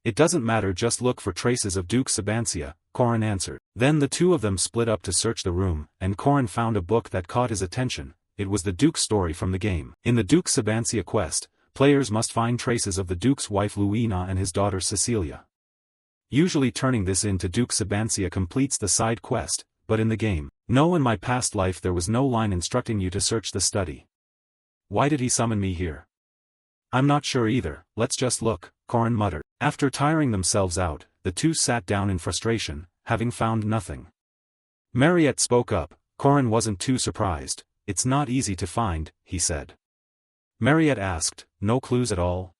"It doesn't matter, just look for traces of Duke Sabancia," Corin answered. Then the two of them split up to search the room, and Corin found a book that caught his attention. It was the Duke's story from the game. In the Duke Sabancia quest, players must find traces of the Duke's wife Luina and his daughter Cecilia. Usually turning this into Duke Sabancia completes the side quest, but in the game, no, in my past life there was no line instructing you to search the study. Why did he summon me here? I'm not sure either, let's just look, Corin muttered. After tiring themselves out, the two sat down in frustration, having found nothing. Mariette spoke up. Corin wasn't too surprised. It's not easy to find, he said. Mariette asked, no clues at all?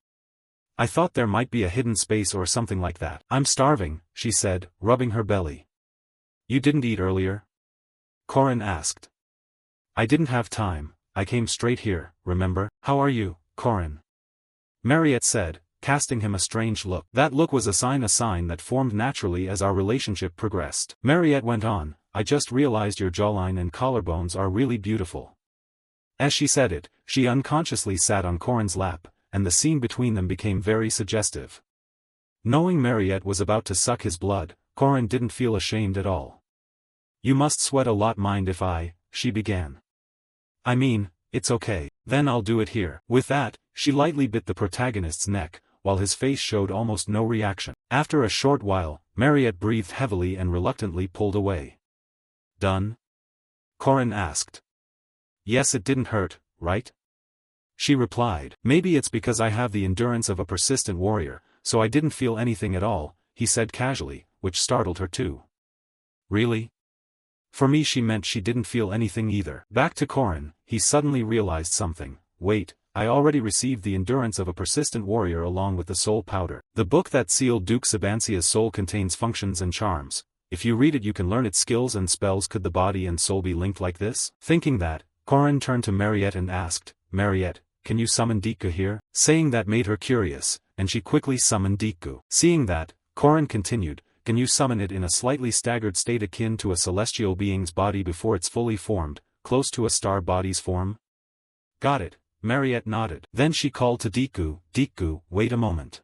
I thought there might be a hidden space or something like that. I'm starving, she said, rubbing her belly. You didn't eat earlier? Corin asked. I didn't have time, I came straight here, remember? How are you, Corin? Mariette said, casting him a strange look. That look was a sign that formed naturally as our relationship progressed. Mariette went on, I just realized your jawline and collarbones are really beautiful. As she said it, she unconsciously sat on Corin's lap, and the scene between them became very suggestive. Knowing Mariette was about to suck his blood, Corin didn't feel ashamed at all. You must sweat a lot, mind if she began. I mean, it's okay, then I'll do it here. With that, she lightly bit the protagonist's neck, while his face showed almost no reaction. After a short while, Mariette breathed heavily and reluctantly pulled away. Done? Corin asked. Yes, it didn't hurt, right? She replied. Maybe it's because I have the endurance of a persistent warrior, so I didn't feel anything at all, he said casually, which startled her too. Really? For me she meant she didn't feel anything either. Back to Corin, he suddenly realized something. Wait, I already received the endurance of a persistent warrior along with the soul powder. The book that sealed Duke Sabancia's soul contains functions and charms. If you read it you can learn its skills and spells. Could the body and soul be linked like this? Thinking that, Corin turned to Mariette and asked, Mariette, can you summon Deku here? Saying that made her curious, and she quickly summoned Deku. Seeing that, Corin continued, can you summon it in a slightly staggered state akin to a celestial being's body before it's fully formed, close to a star body's form? Got it, Mariette nodded. Then she called to Deku, Deku, wait a moment.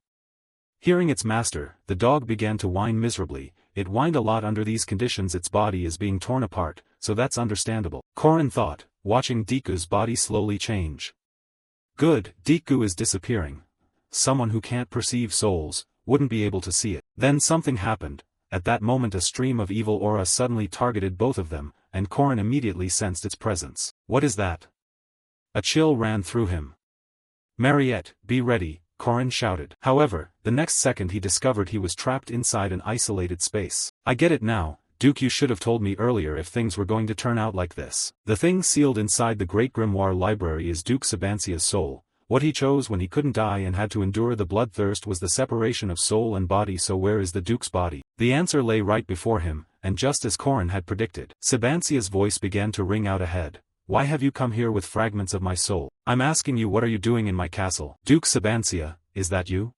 Hearing its master, the dog began to whine miserably. It whined a lot under these conditions. Its body is being torn apart, so that's understandable, Corin thought, watching Deku's body slowly change. Good, Deku is disappearing. Someone who can't perceive souls wouldn't be able to see it. Then something happened. At that moment a stream of evil aura suddenly targeted both of them, and Corin immediately sensed its presence. What is that? A chill ran through him. Mariette, be ready, Corin shouted. However, the next second he discovered he was trapped inside an isolated space. I get it now, Duke, you should have told me earlier if things were going to turn out like this. The thing sealed inside the Great Grimoire Library is Duke Sabancia's soul. What he chose when he couldn't die and had to endure the bloodthirst was the separation of soul and body. So where is the Duke's body? The answer lay right before him, and just as Corin had predicted, Sabancia's voice began to ring out ahead. Why have you come here with fragments of my soul? I'm asking you, what are you doing in my castle? Duke Sabancia, is that you?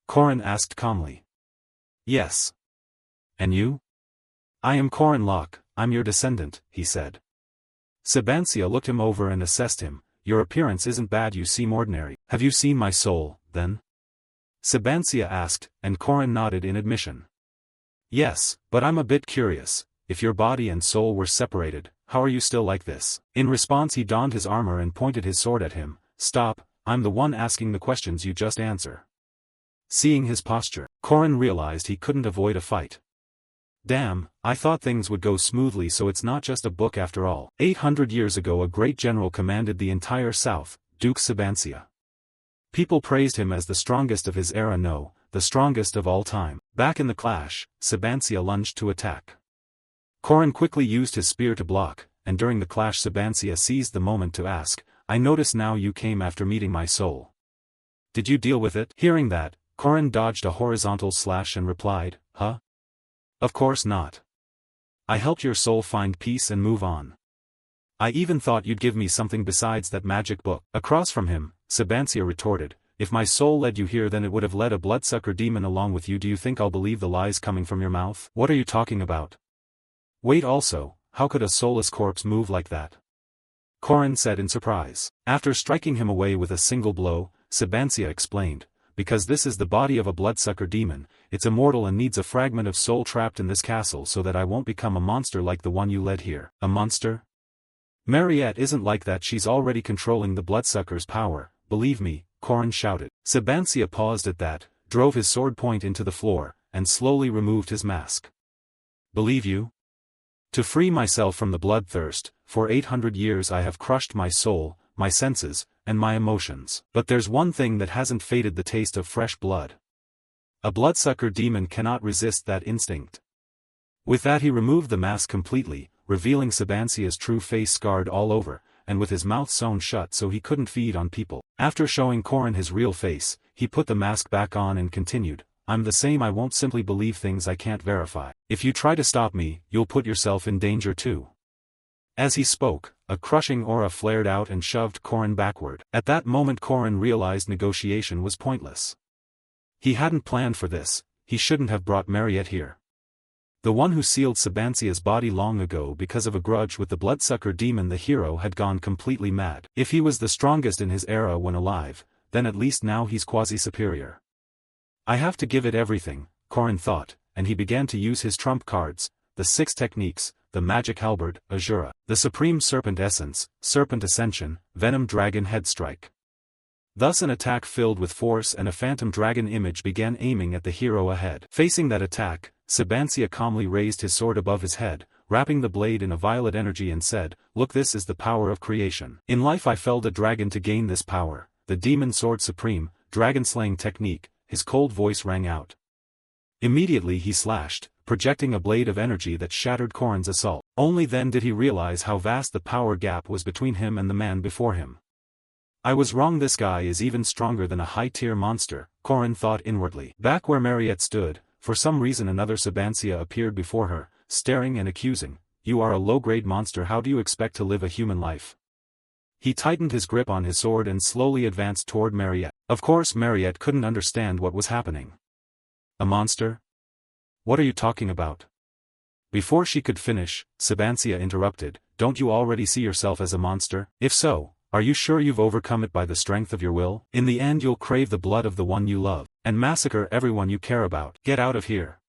Corin asked calmly. Yes. And you? I am Corin Locke, I'm your descendant, he said. Sabancia looked him over and assessed him. Your appearance isn't bad, you seem ordinary. Have you seen my soul, then? Sabancia asked, and Corin nodded in admission. Yes, but I'm a bit curious. If your body and soul were separated, how are you still like this? In response he donned his armor and pointed his sword at him. Stop, I'm the one asking the questions, you just answer. Seeing his posture, Corin realized he couldn't avoid a fight. Damn, I thought things would go smoothly, so it's not just a book after all. 800 years ago a great general commanded the entire South, Duke Sabancia. People praised him as the strongest of his era, no, the strongest of all time. Back in the clash, Sabancia lunged to attack. Corin quickly used his spear to block, and during the clash Sabancia seized the moment to ask, I notice now you came after meeting my soul. Did you deal with it? Hearing that, Corin dodged a horizontal slash and replied, huh? Of course not. I helped your soul find peace and move on. I even thought you'd give me something besides that magic book. Across from him, Sabancia retorted, if my soul led you here then it would have led a bloodsucker demon along with you. Do you think I'll believe the lies coming from your mouth? What are you talking about? Wait, also, how could a soulless corpse move like that? Corin said in surprise. After striking him away with a single blow, Sabancia explained, because this is the body of a bloodsucker demon, it's immortal and needs a fragment of soul trapped in this castle so that I won't become a monster like the one you led here. A monster? Mariette isn't like that, she's already controlling the bloodsucker's power, believe me, Corin shouted. Sabancia paused at that, drove his sword point into the floor, and slowly removed his mask. Believe you? To free myself from the bloodthirst, for 800 years I have crushed my soul, my senses, and my emotions. But there's one thing that hasn't faded: the taste of fresh blood. A bloodsucker demon cannot resist that instinct. With that he removed the mask completely, revealing Sabancia's true face scarred all over, and with his mouth sewn shut so he couldn't feed on people. After showing Korin his real face, he put the mask back on and continued, I'm the same. I won't simply believe things I can't verify. If you try to stop me, you'll put yourself in danger too. As he spoke, a crushing aura flared out and shoved Korin backward. At that moment Korin realized negotiation was pointless. He hadn't planned for this, he shouldn't have brought Mariette here. The one who sealed Sabancia's body long ago because of a grudge with the bloodsucker demon, the hero, had gone completely mad. If he was the strongest in his era when alive, then at least now he's quasi-superior. I have to give it everything, Korin thought, and he began to use his trump cards, the 6 techniques, the magic halberd, Azura, the supreme serpent essence, serpent ascension, venom dragon head strike. Thus an attack filled with force and a phantom dragon image began aiming at the hero ahead. Facing that attack, Sabancia calmly raised his sword above his head, wrapping the blade in a violet energy and said, Look, this is the power of creation. In life I felled a dragon to gain this power, the demon sword supreme, dragon-slaying technique. His cold voice rang out. Immediately he slashed, projecting a blade of energy that shattered Korin's assault. Only then did he realize how vast the power gap was between him and the man before him. I was wrong, this guy is even stronger than a high-tier monster, Korin thought inwardly. Back where Mariette stood, for some reason another Sabancia appeared before her, staring and accusing, You are a low-grade monster, how do you expect to live a human life? He tightened his grip on his sword and slowly advanced toward Mariette. Of course Mariette couldn't understand what was happening. A monster? What are you talking about? Before she could finish, Sabancia interrupted, Don't you already see yourself as a monster? If so, are you sure you've overcome it by the strength of your will? In the end you'll crave the blood of the one you love, and massacre everyone you care about. Get out of here!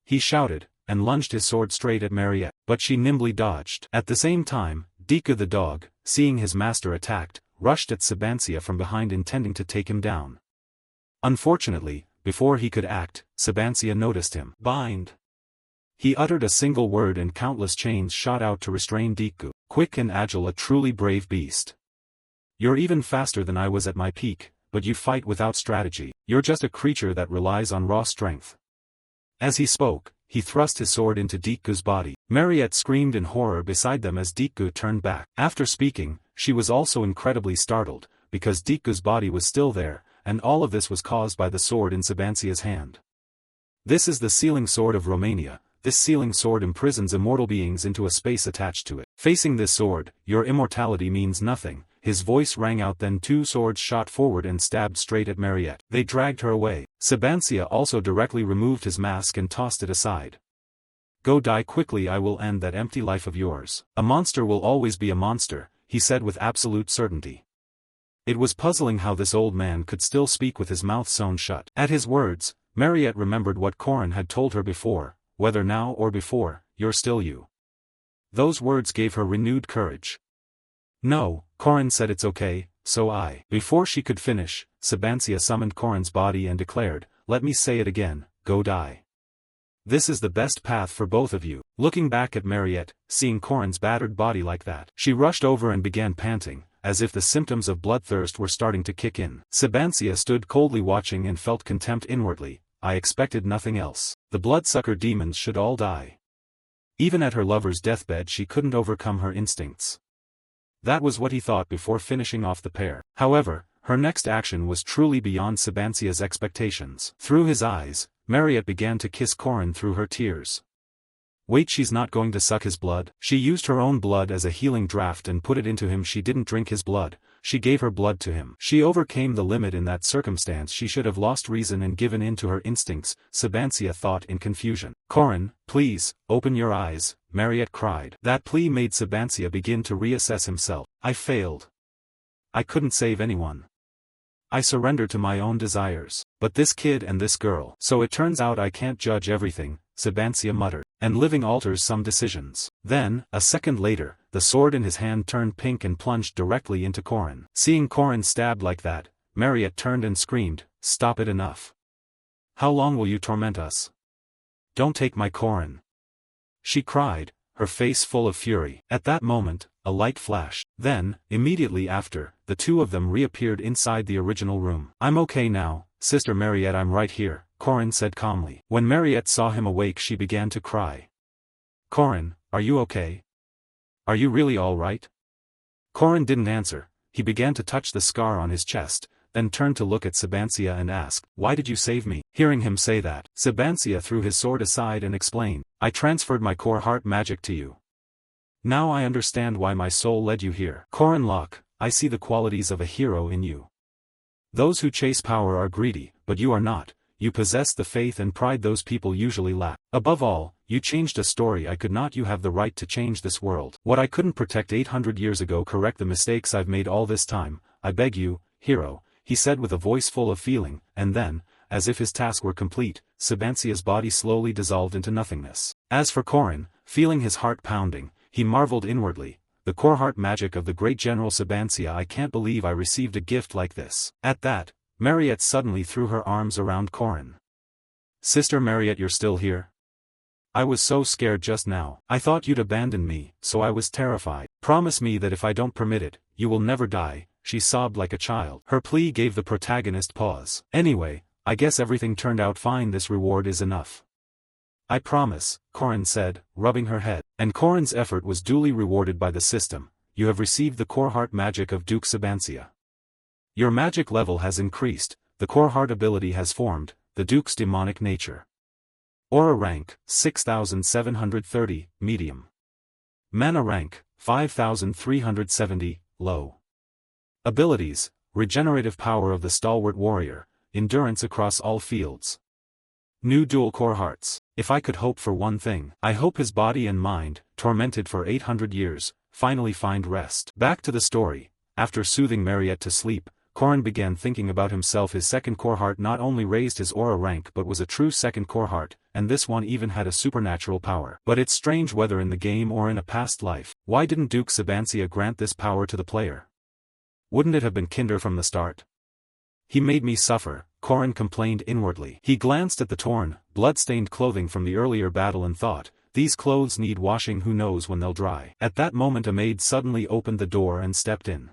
He shouted, and lunged his sword straight at Mariette, but she nimbly dodged. At the same time, Deku the dog, seeing his master attacked, rushed at Sabancia from behind intending to take him down. Unfortunately, before he could act, Sabancia noticed him. Bind! He uttered a single word and countless chains shot out to restrain Deku. Quick and agile, a truly brave beast. You're even faster than I was at my peak, but you fight without strategy. You're just a creature that relies on raw strength. As he spoke, he thrust his sword into Deku's body. Mariette screamed in horror beside them as Deku turned back. After speaking, she was also incredibly startled, because Deku's body was still there, and all of this was caused by the sword in Sabancia's hand. This is the sealing sword of Romania. This sealing sword imprisons immortal beings into a space attached to it. Facing this sword, your immortality means nothing. His voice rang out, then 2 swords shot forward and stabbed straight at Mariette. They dragged her away. Sabancia also directly removed his mask and tossed it aside. Go die quickly, I will end that empty life of yours. A monster will always be a monster, he said with absolute certainty. It was puzzling how this old man could still speak with his mouth sewn shut. At his words, Mariette remembered what Korin had told her before, whether now or before, you're still you. Those words gave her renewed courage. No, Korin said, it's okay, so I. Before she could finish, Sabancia summoned Korin's body and declared, let me say it again, go die. This is the best path for both of you. Looking back at Mariette, seeing Korin's battered body like that, she rushed over and began panting, as if the symptoms of bloodthirst were starting to kick in. Sabancia stood coldly watching and felt contempt inwardly. I expected nothing else. The bloodsucker demons should all die. Even at her lover's deathbed she couldn't overcome her instincts. That was what he thought before finishing off the pair. However, her next action was truly beyond Sabancia's expectations. Through his eyes, Mariette began to kiss Korin through her tears. Wait, she's not going to suck his blood? She used her own blood as a healing draft and put it into him. She didn't drink his blood, she gave her blood to him. She overcame the limit in that circumstance. She should have lost reason and given in to her instincts, Sabancia thought in confusion. Korin, please, open your eyes, Mariette cried. That plea made Sabancia begin to reassess himself. I failed. I couldn't save anyone. I surrendered to my own desires. But this kid and this girl. So it turns out I can't judge everything, Sabancia muttered. And living alters some decisions. Then, a second later, the sword in his hand turned pink and plunged directly into Korin. Seeing Korin stabbed like that, Mariette turned and screamed, stop it, enough. How long will you torment us? Don't take my Korin!" she cried, her face full of fury. At that moment, a light flashed. Then, immediately after, the two of them reappeared inside the original room. "I'm okay now, Sister Mariette, I'm right here," Korin said calmly. When Mariette saw him awake, she began to cry. "Korin, are you okay? Are you really all right?" Korin didn't answer. He began to touch the scar on his chest, then turned to look at Sabancia and asked, "Why did you save me?" Hearing him say that, Sabancia threw his sword aside and explained, "I transferred my core heart magic to you. Now I understand why my soul led you here. Korin Locke, I see the qualities of a hero in you. Those who chase power are greedy, but you are not. You possess the faith and pride those people usually lack. Above all, you changed a story I could not. You have the right to change this world. What I couldn't protect 800 years ago, correct the mistakes I've made all this time. I beg you, hero," he said with a voice full of feeling, and then, as if his task were complete, Sabancia's body slowly dissolved into nothingness. As for Korin, feeling his heart pounding, he marveled inwardly, "The core heart magic of the great General Sabancia, I can't believe I received a gift like this." At that, Mariette suddenly threw her arms around Korin. "Sister Mariette, you're still here? I was so scared just now. I thought you'd abandoned me, so I was terrified. Promise me that if I don't permit it, you will never die," she sobbed like a child. Her plea gave the protagonist pause. "Anyway, I guess everything turned out fine. This reward is enough." "I promise," Korin said, rubbing her head. And Korin's effort was duly rewarded by the system. "You have received the core heart magic of Duke Sabancia. Your magic level has increased, the core heart ability has formed, the Duke's demonic nature. Aura rank, 6730, medium. Mana rank, 5370, low. Abilities, regenerative power of the stalwart warrior, endurance across all fields. New dual core hearts. If I could hope for one thing, I hope his body and mind, tormented for 800 years, finally find rest." Back to the story. After soothing Mariette to sleep, Korin began thinking about himself. His second core heart not only raised his aura rank but was a true second core heart, and this one even had a supernatural power. But it's strange, whether in the game or in a past life, why didn't Duke Sabancia grant this power to the player? Wouldn't it have been kinder from the start? "He made me suffer," Korin complained inwardly. He glanced at the torn, blood-stained clothing from the earlier battle and thought, "These clothes need washing, who knows when they'll dry." At that moment a maid suddenly opened the door and stepped in.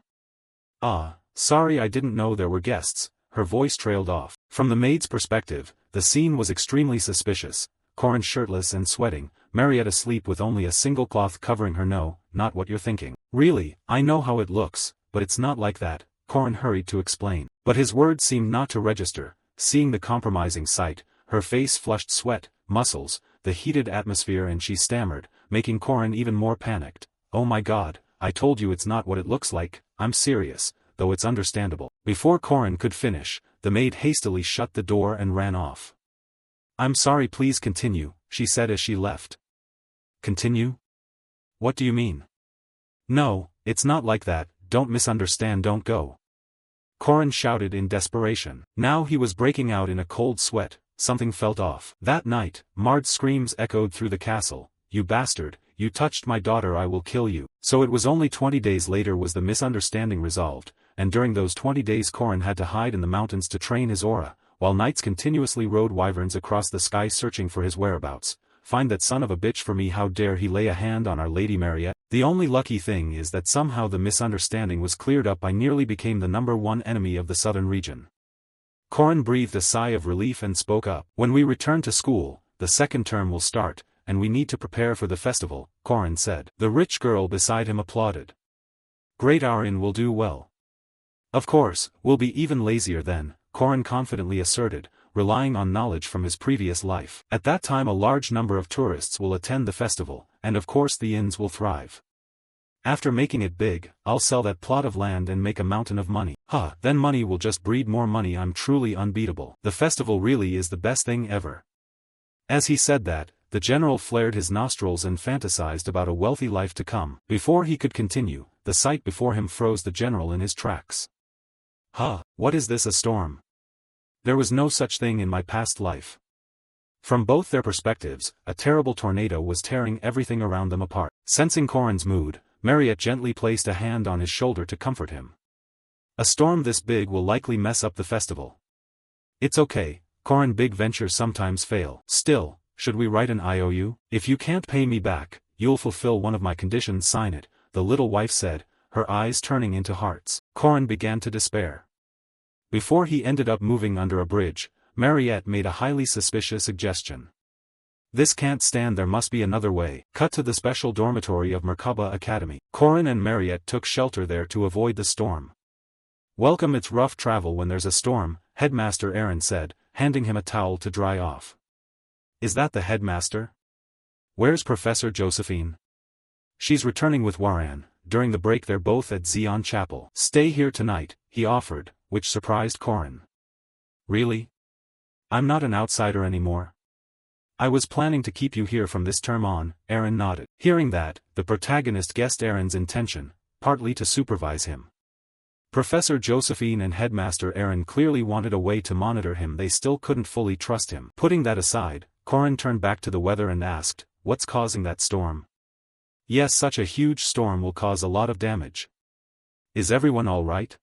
"Ah, sorry, I didn't know there were guests," her voice trailed off. From the maid's perspective, the scene was extremely suspicious. Korin shirtless and sweating, Mariette asleep with only a single cloth covering her. "No, not what you're thinking. Really, I know how it looks, but it's not like that," Korin hurried to explain. But his words seemed not to register. Seeing the compromising sight, her face flushed sweat, muscles, the heated atmosphere, and she stammered, making Korin even more panicked. "Oh my God, I told you it's not what it looks like. I'm serious, though it's understandable." Before Korin could finish, the maid hastily shut the door and ran off. "I'm sorry, please continue," she said as she left. "Continue? What do you mean?" "No, it's not like that, don't misunderstand, don't go," Korin shouted in desperation. Now he was breaking out in a cold sweat. Something felt off. That night, Mard's screams echoed through the castle. "You bastard, you touched my daughter, I will kill you." So it was only 20 days later was the misunderstanding resolved, and during those 20 days Korin had to hide in the mountains to train his aura, while knights continuously rode wyverns across the sky searching for his whereabouts. "Find that son of a bitch for me, how dare he lay a hand on Our Lady Mariette." The only lucky thing is that somehow the misunderstanding was cleared up. I nearly became the #1 enemy of the southern region. Korin breathed a sigh of relief and spoke up. "When we return to school, the second term will start, and we need to prepare for the festival," Korin said. The rich girl beside him applauded. "Great, Arin will do well." "Of course, we'll be even lazier then," Korin confidently asserted, relying on knowledge from his previous life. "At that time a large number of tourists will attend the festival, and of course the inns will thrive. After making it big, I'll sell that plot of land and make a mountain of money. Then money will just breed more money. I'm truly unbeatable. The festival really is the best thing ever." As he said that, the general flared his nostrils and fantasized about a wealthy life to come. Before he could continue, the sight before him froze the general in his tracks. What is this, a storm? There was no such thing in my past life." From both their perspectives, a terrible tornado was tearing everything around them apart. Sensing Korin's mood, Mariette gently placed a hand on his shoulder to comfort him. "A storm this big will likely mess up the festival." "It's okay," Corin, big ventures sometimes fail. Still, should we write an IOU? If you can't pay me back, you'll fulfill one of my conditions. Sign it, the little wife said, her eyes turning into hearts. Corin began to despair. Before he ended up moving under a bridge, Mariette made a highly suspicious suggestion. This can't stand, there must be another way. Cut to the special dormitory of Merkaba Academy. Corin and Mariette took shelter there to avoid the storm. Welcome, it's rough travel when there's a storm, Headmaster Aaron said, handing him a towel to dry off. Is that the headmaster? Where's Professor Josephine? She's returning with Waran. During the break they're both at Zion Chapel. Stay here tonight, he offered, which surprised Corin. Really? I'm not an outsider anymore. I was planning to keep you here from this term on, Aaron nodded. Hearing that, the protagonist guessed Aaron's intention, partly to supervise him. Professor Josephine and Headmaster Aaron clearly wanted a way to monitor him, they still couldn't fully trust him. Putting that aside, Corin turned back to the weather and asked, what's causing that storm? Yes, such a huge storm will cause a lot of damage. Is everyone all right?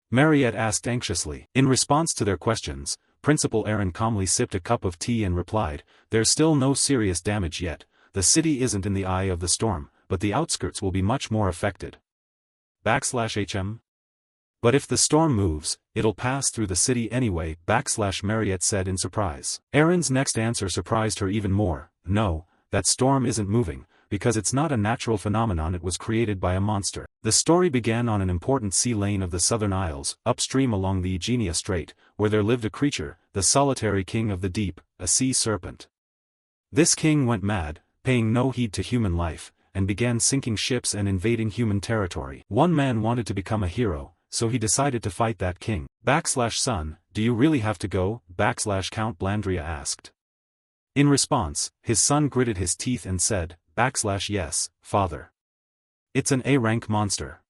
Mariette asked anxiously. In response to their questions, Principal Aaron calmly sipped a cup of tea and replied, there's still no serious damage yet, the city isn't in the eye of the storm, but the outskirts will be much more affected. /HM? But if the storm moves, it'll pass through the city anyway, Mariette said in surprise. Aaron's next answer surprised her even more. No, that storm isn't moving, because it's not a natural phenomenon, it was created by a monster. The story began on an important sea lane of the Southern Isles, upstream along the Eugenia Strait, where there lived a creature, the solitary king of the deep, a sea serpent. This king went mad, paying no heed to human life, and began sinking ships and invading human territory. One man wanted to become a hero, so he decided to fight that king. Son, do you really have to go? Count Blandria asked. In response, his son gritted his teeth and said, yes, father. It's an A-rank monster.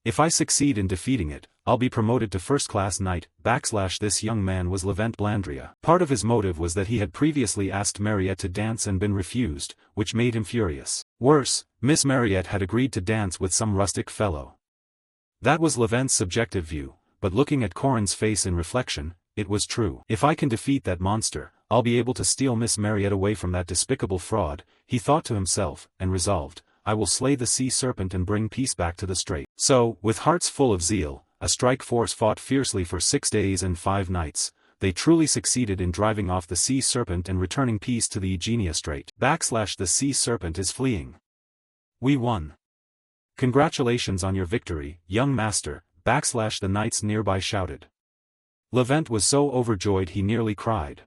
If I succeed in defeating it, I'll be promoted to first-class knight. This young man was Levent Blandria. Part of his motive was that he had previously asked Mariette to dance and been refused, which made him furious. Worse, Miss Mariette had agreed to dance with some rustic fellow. That was Levent's subjective view, but looking at Corin's face in reflection, it was true. If I can defeat that monster, I'll be able to steal Miss Mariette away from that despicable fraud, he thought to himself, and resolved, I will slay the sea serpent and bring peace back to the strait. So, with hearts full of zeal, a strike force fought fiercely for 6 days and 5 nights. They truly succeeded in driving off the sea serpent and returning peace to the Eugenia Strait. The sea serpent is fleeing. We won. Congratulations on your victory, young master, the knights nearby shouted. Levent was so overjoyed he nearly cried.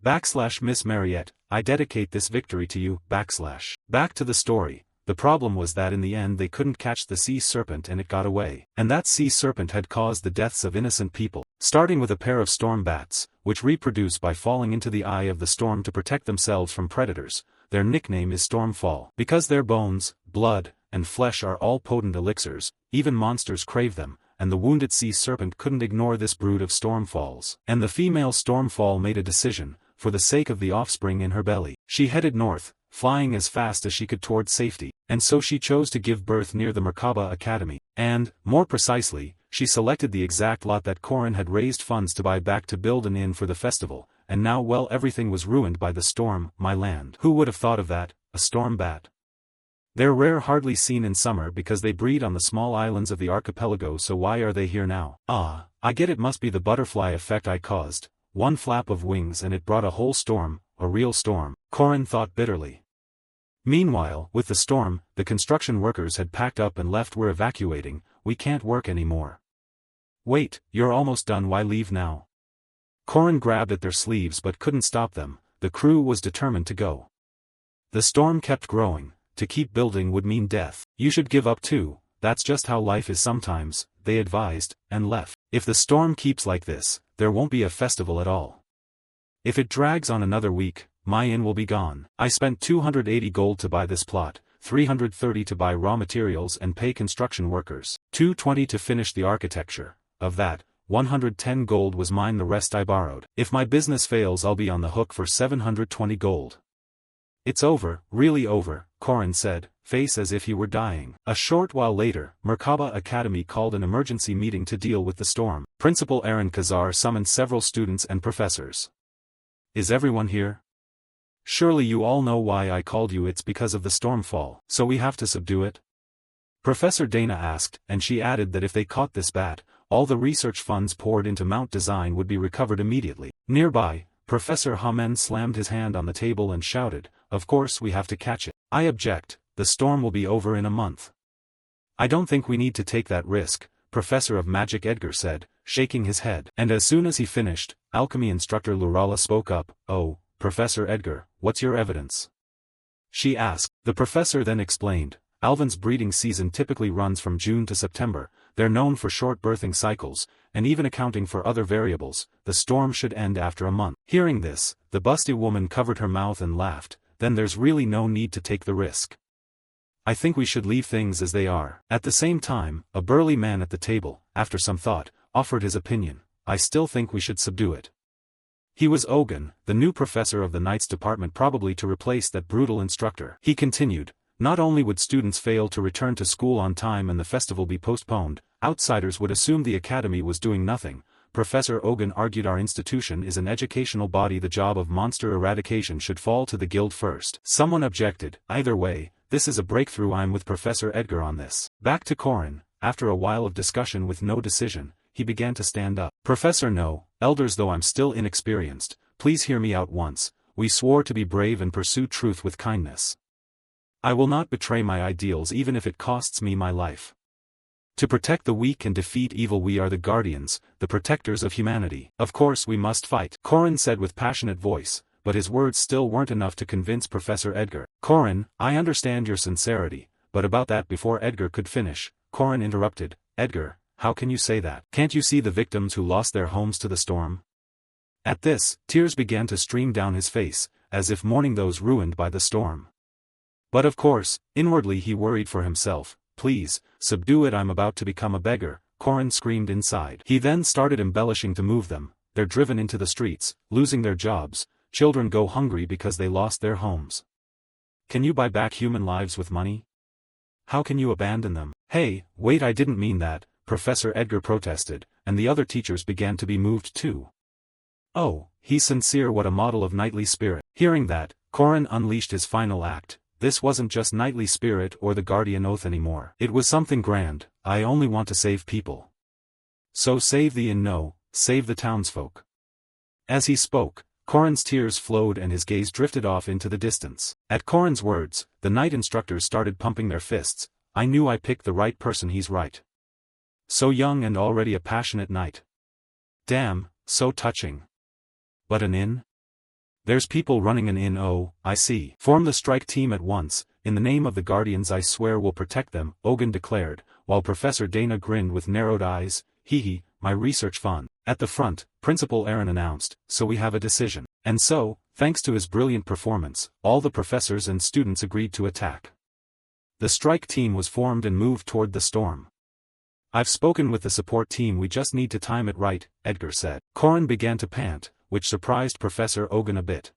Miss Mariette, I dedicate this victory to you, Back to the story. The problem was that in the end they couldn't catch the sea serpent and it got away. And that sea serpent had caused the deaths of innocent people, starting with a pair of storm bats, which reproduce by falling into the eye of the storm to protect themselves from predators. Their nickname is Stormfall. Because their bones, blood, and flesh are all potent elixirs, even monsters crave them, and the wounded sea serpent couldn't ignore this brood of Stormfalls. And the female Stormfall made a decision, for the sake of the offspring in her belly. She headed north, flying as fast as she could toward safety, and so she chose to give birth near the Merkaba Academy, and, more precisely, she selected the exact lot that Corin had raised funds to buy back to build an inn for the festival, and now everything was ruined by the storm. My land. Who would have thought of that, a storm bat? They're rare, hardly seen in summer because they breed on the small islands of the archipelago, so why are they here now? Ah, I get it, must be the butterfly effect I caused. One flap of wings and it brought a whole storm, a real storm, Corin thought bitterly. Meanwhile, with the storm, the construction workers had packed up and left. We're evacuating, we can't work anymore. Wait, you're almost done, why leave now? Corin grabbed at their sleeves but couldn't stop them. The crew was determined to go. The storm kept growing. To keep building would mean death. You should give up too, that's just how life is sometimes, they advised, and left. If the storm keeps like this, there won't be a festival at all. If it drags on another week, my inn will be gone. I spent 280 gold to buy this plot, 330 to buy raw materials and pay construction workers, 220 to finish the architecture. Of that, 110 gold was mine, the rest I borrowed. If my business fails, I'll be on the hook for 720 gold. It's over, really over, Corin said, face as if he were dying. A short while later, Merkaba Academy called an emergency meeting to deal with the storm. Principal Aaron Kazar summoned several students and professors. Is everyone here? Surely you all know why I called you. It's because of the stormfall. So we have to subdue it? Professor Dana asked, and she added that if they caught this bat, all the research funds poured into Mount Design would be recovered immediately. Nearby, Professor Hamen slammed his hand on the table and shouted, "Of course we have to catch it." "I object, the storm will be over in a month." "I don't think we need to take that risk," Professor of Magic Edgar said, shaking his head. And as soon as he finished, alchemy instructor Lurala spoke up, "Oh, Professor Edgar, what's your evidence?" she asked. The professor then explained, "Alvin's breeding season typically runs from June to September, they're known for short birthing cycles, and even accounting for other variables, the storm should end after a month." Hearing this, the busty woman covered her mouth and laughed. "Then there's really no need to take the risk. I think we should leave things as they are." At the same time, a burly man at the table, after some thought, offered his opinion. "I still think we should subdue it." He was Ogun, the new professor of the Knights Department, probably to replace that brutal instructor. He continued, "Not only would students fail to return to school on time and the festival be postponed, outsiders would assume the academy was doing nothing." Professor Ogun argued, "Our institution is an educational body. The job of monster eradication should fall to the guild first." Someone objected, "Either way, this is a breakthrough. I'm with Professor Edgar on this." Back to Korin, after a while of discussion with no decision, he began to stand up. "Professor No, elders, though I'm still inexperienced, please hear me out once. We swore to be brave and pursue truth with kindness. I will not betray my ideals even if it costs me my life. To protect the weak and defeat evil, we are the guardians, the protectors of humanity. Of course we must fight," Korin said with passionate voice, but his words still weren't enough to convince Professor Edgar. "Korin, I understand your sincerity, but about that..." Before Edgar could finish, Korin interrupted, "Edgar, how can you say that? Can't you see the victims who lost their homes to the storm?" At this, tears began to stream down his face, as if mourning those ruined by the storm. But of course, inwardly he worried for himself. "Please, subdue it, I'm about to become a beggar," Korin screamed inside. He then started embellishing to move them. "They're driven into the streets, losing their jobs, children go hungry because they lost their homes. Can you buy back human lives with money? How can you abandon them?" "Hey, wait, I didn't mean that," Professor Edgar protested, and the other teachers began to be moved too. "Oh, he's sincere, what a model of knightly spirit." Hearing that, Korin unleashed his final act. This wasn't just knightly spirit or the guardian oath anymore. It was something grand. "I only want to save people. So save the inn, no, save the townsfolk." As he spoke, Korin's tears flowed and his gaze drifted off into the distance. At Korin's words, the knight instructors started pumping their fists. "I knew I picked the right person, he's right. So young and already a passionate knight. Damn, so touching. But an inn? There's people running an inn, oh, I see. Form the strike team at once, in the name of the guardians I swear we'll protect them," Ogun declared, while Professor Dana grinned with narrowed eyes. "Hee, my research fund." At the front, Principal Aaron announced, "So we have a decision." And so, thanks to his brilliant performance, all the professors and students agreed to attack. The strike team was formed and moved toward the storm. "I've spoken with the support team, we just need to time it right," Edgar said. Korin began to pant, which surprised Professor Ogun a bit.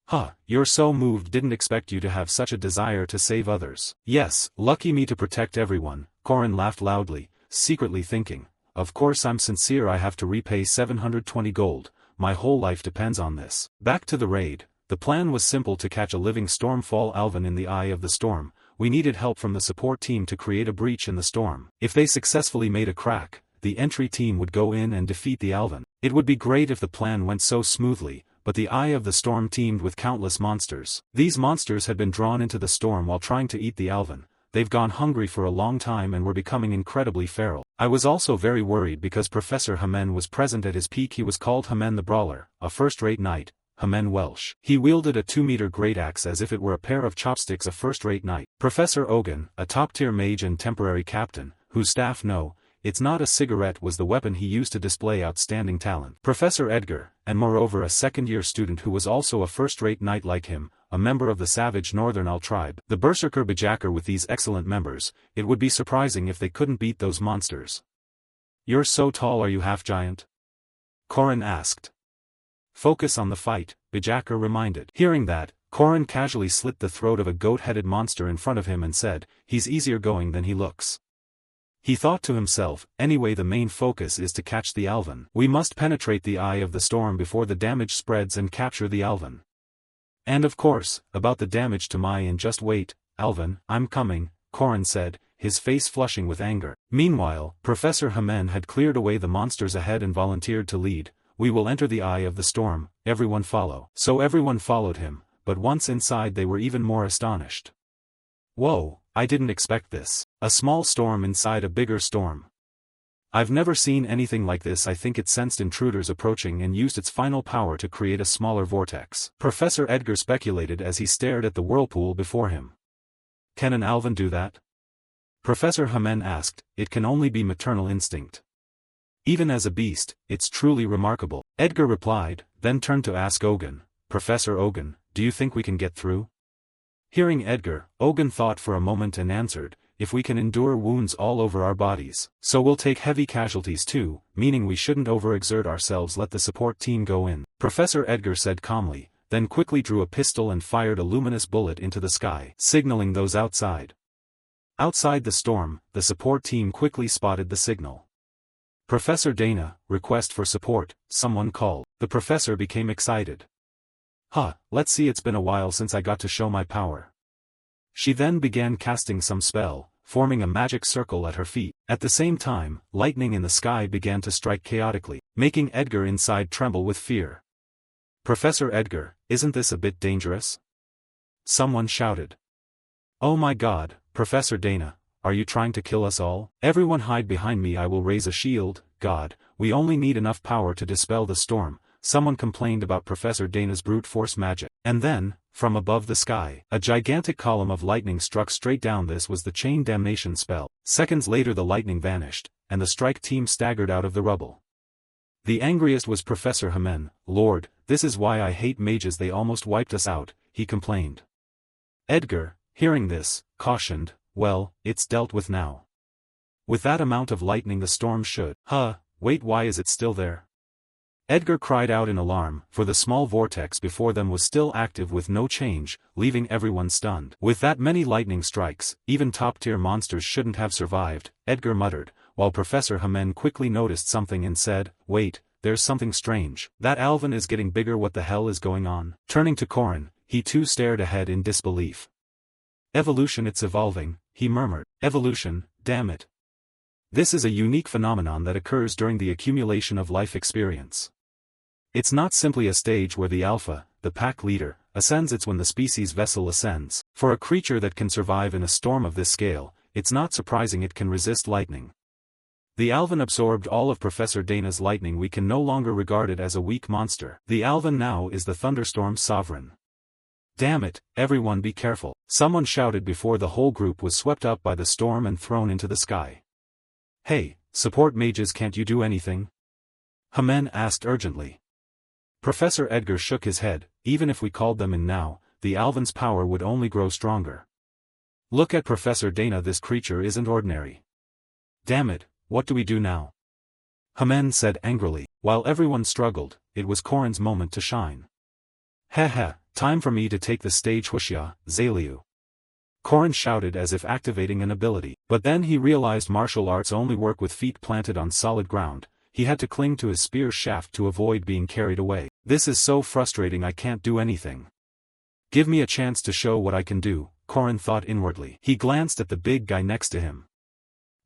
"Huh, you're so moved, didn't expect you to have such a desire to save others." "Yes, lucky me to protect everyone," Korin laughed loudly, secretly thinking, "Of course I'm sincere, I have to repay 720 gold, my whole life depends on this." Back to the raid, the plan was simple: to catch a living stormfall Alvin in the eye of the storm. We needed help from the support team to create a breach in the storm. If they successfully made a crack, the entry team would go in and defeat the Alvin. It would be great if the plan went so smoothly, but the eye of the storm teemed with countless monsters. These monsters had been drawn into the storm while trying to eat the Alvin. They've gone hungry for a long time and were becoming incredibly feral. I was also very worried because Professor Hamen was present at his peak. He was called Hamen the Brawler, a first-rate knight, Hamen Welsh. He wielded a 2-meter great axe as if it were a pair of chopsticks, a first-rate knight. Professor Ogun, a top-tier mage and temporary captain, whose staff know, it's not a cigarette, was the weapon he used to display outstanding talent. Professor Edgar, and moreover a second-year student who was also a first-rate knight like him, a member of the savage Northern Al tribe. The Berserker Bajacker. With these excellent members, it would be surprising if they couldn't beat those monsters. "You're so tall, are you half-giant?" Korin asked. "Focus on the fight," Bajacker reminded. Hearing that, Korin casually slit the throat of a goat-headed monster in front of him and said, "He's easier going than he looks." He thought to himself, anyway the main focus is to catch the Alvin. We must penetrate the eye of the storm before the damage spreads and capture the Alvin. And of course, about the damage to Mai and just wait, Alvin, I'm coming, Korin said, his face flushing with anger. Meanwhile, Professor Hamen had cleared away the monsters ahead and volunteered to lead. We will enter the eye of the storm, everyone follow. So everyone followed him, but once inside they were even more astonished. Whoa, I didn't expect this. A small storm inside a bigger storm. I've never seen anything like this. I think it sensed intruders approaching and used its final power to create a smaller vortex. Professor Edgar speculated as he stared at the whirlpool before him. Can an Alvin do that? Professor Hamen asked. It can only be maternal instinct. Even as a beast, it's truly remarkable. Edgar replied, then turned to ask Ogun, Professor Ogun, do you think we can get through? Hearing Edgar, Ogun thought for a moment and answered, if we can endure wounds all over our bodies, so we'll take heavy casualties too, meaning we shouldn't overexert ourselves. Let the support team go in. Professor Edgar said calmly, then quickly drew a pistol and fired a luminous bullet into the sky, signaling those outside. Outside the storm, the support team quickly spotted the signal. Professor Dana, request for support, someone called. The professor became excited. Let's see, it's been a while since I got to show my power. She then began casting some spell, forming a magic circle at her feet. At the same time, lightning in the sky began to strike chaotically, making Edgar inside tremble with fear. Professor Edgar, isn't this a bit dangerous? Someone shouted. Oh my God, Professor Dana, are you trying to kill us all? Everyone hide behind me. I will raise a shield. God, we only need enough power to dispel the storm. Someone complained about Professor Dana's brute force magic. And then, from above the sky, a gigantic column of lightning struck straight down. This was the chain damnation spell. Seconds later the lightning vanished, and the strike team staggered out of the rubble. The angriest was Professor Hamen. Lord, this is why I hate mages. They almost wiped us out, he complained. Edgar, hearing this, cautioned, well, it's dealt with now. With that amount of lightning the storm should. Wait, why is it still there? Edgar cried out in alarm, for the small vortex before them was still active with no change, leaving everyone stunned. With that many lightning strikes, even top-tier monsters shouldn't have survived, Edgar muttered, while Professor Hamen quickly noticed something and said, wait, there's something strange. That Alvin is getting bigger. What the hell is going on? Turning to Korin, he too stared ahead in disbelief. Evolution, it's evolving, he murmured. Evolution, damn it. This is a unique phenomenon that occurs during the accumulation of life experience. It's not simply a stage where the alpha, the pack leader, ascends. It's when the species vessel ascends. For a creature that can survive in a storm of this scale, it's not surprising it can resist lightning. The Alvin absorbed all of Professor Dana's lightning. We can no longer regard it as a weak monster. The Alvin now is the thunderstorm's sovereign. Damn it, everyone be careful, someone shouted before the whole group was swept up by the storm and thrown into the sky. Hey, support mages, can't you do anything? Hamen asked urgently. Professor Edgar shook his head. Even if we called them in now, the Alvin's power would only grow stronger. Look at Professor Dana, this creature isn't ordinary. Damn it, what do we do now? Hamen said angrily. While everyone struggled, it was Korin's moment to shine. Time for me to take the stage. Wuxia, Zaliu. Korin shouted as if activating an ability, but then he realized martial arts only work with feet planted on solid ground. He had to cling to his spear shaft to avoid being carried away. This is so frustrating. I can't do anything. Give me a chance to show what I can do, Korin thought inwardly. He glanced at the big guy next to him.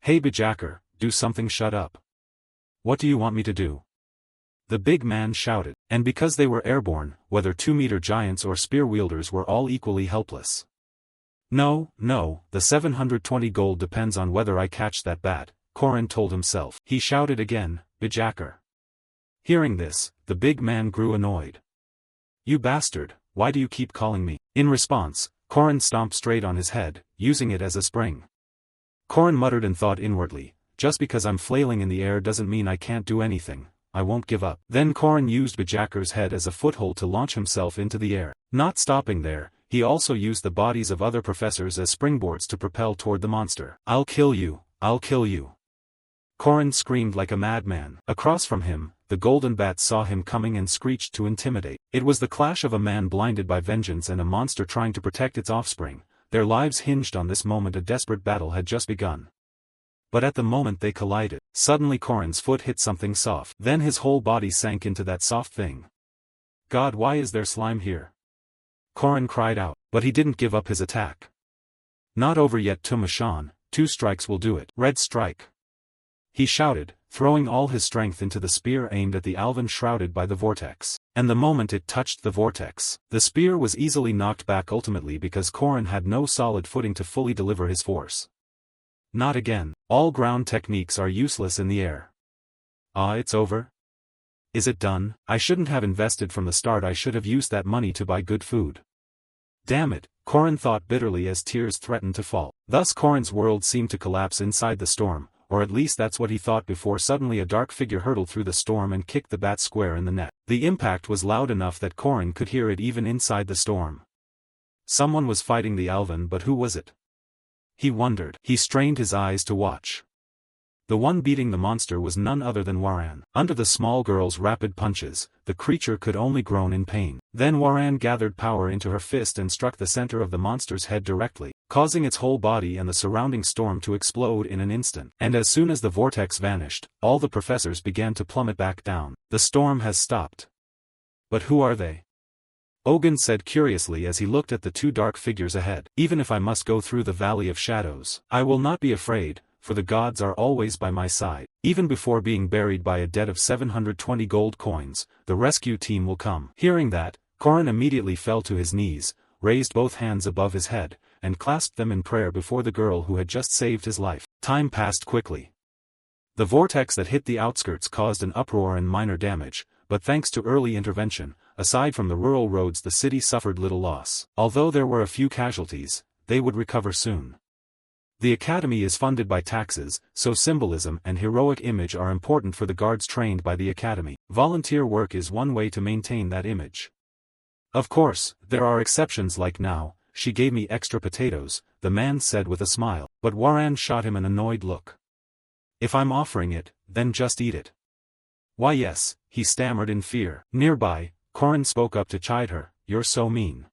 Hey Bijacker, do something. Shut up. What do you want me to do? The big man shouted, and because they were airborne, whether 2-meter giants or spear wielders were all equally helpless. No, the 720 gold depends on whether I catch that bat, Korin told himself. He shouted again, Bijacker. Hearing this, the big man grew annoyed. You bastard, why do you keep calling me? In response, Korin stomped straight on his head, using it as a spring. Korin muttered and thought inwardly, just because I'm flailing in the air doesn't mean I can't do anything. I won't give up. Then Korin used Bijacker's head as a foothold to launch himself into the air. Not stopping there, he also used the bodies of other professors as springboards to propel toward the monster. I'll kill you, I'll kill you. Korin screamed like a madman. Across from him, the golden bat saw him coming and screeched to intimidate. It was the clash of a man blinded by vengeance and a monster trying to protect its offspring. Their lives hinged on this moment. A desperate battle had just begun. But at the moment they collided, suddenly Corin's foot hit something soft. Then his whole body sank into that soft thing. God, why is there slime here? Corin cried out, but he didn't give up his attack. Not over yet, Tumashan, 2 strikes will do it. Red strike. He shouted, throwing all his strength into the spear aimed at the Alvin shrouded by the vortex. And the moment it touched the vortex, the spear was easily knocked back, ultimately because Corin had no solid footing to fully deliver his force. Not again. All ground techniques are useless in the air. Ah, it's over? Is it done? I shouldn't have invested from the start. I should have used that money to buy good food. Damn it, Corin thought bitterly as tears threatened to fall. Thus Corin's world seemed to collapse inside the storm, or at least that's what he thought before suddenly a dark figure hurtled through the storm and kicked the bat square in the neck. The impact was loud enough that Corin could hear it even inside the storm. Someone was fighting the Alvin, but who was it? He wondered. He strained his eyes to watch. The one beating the monster was none other than Waran. Under the small girl's rapid punches, the creature could only groan in pain. Then Waran gathered power into her fist and struck the center of the monster's head directly, causing its whole body and the surrounding storm to explode in an instant. And as soon as the vortex vanished, all the professors began to plummet back down. The storm has stopped. But who are they? Ogun said curiously as he looked at the 2 dark figures ahead. Even if I must go through the valley of shadows, I will not be afraid, for the gods are always by my side. Even before being buried by a debt of 720 gold coins, the rescue team will come. Hearing that, Corin immediately fell to his knees, raised both hands above his head, and clasped them in prayer before the girl who had just saved his life. Time passed quickly. The vortex that hit the outskirts caused an uproar and minor damage, but thanks to early intervention, aside from the rural roads, the city suffered little loss. Although there were a few casualties, they would recover soon. The academy is funded by taxes, so symbolism and heroic image are important for the guards trained by the academy. Volunteer work is one way to maintain that image. Of course, there are exceptions like now. She gave me extra potatoes, the man said with a smile, but Waran shot him an annoyed look. If I'm offering it, then just eat it. Why yes, he stammered in fear. Nearby, Corin spoke up to chide her, you're so mean.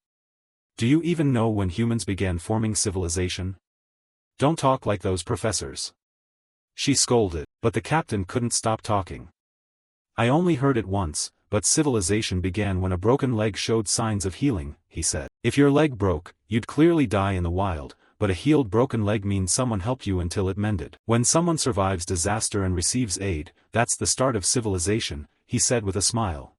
Do you even know when humans began forming civilization? Don't talk like those professors. She scolded, but the captain couldn't stop talking. I only heard it once, but civilization began when a broken leg showed signs of healing, he said. If your leg broke, you'd clearly die in the wild, but a healed broken leg means someone helped you until it mended. When someone survives disaster and receives aid, that's the start of civilization, he said with a smile.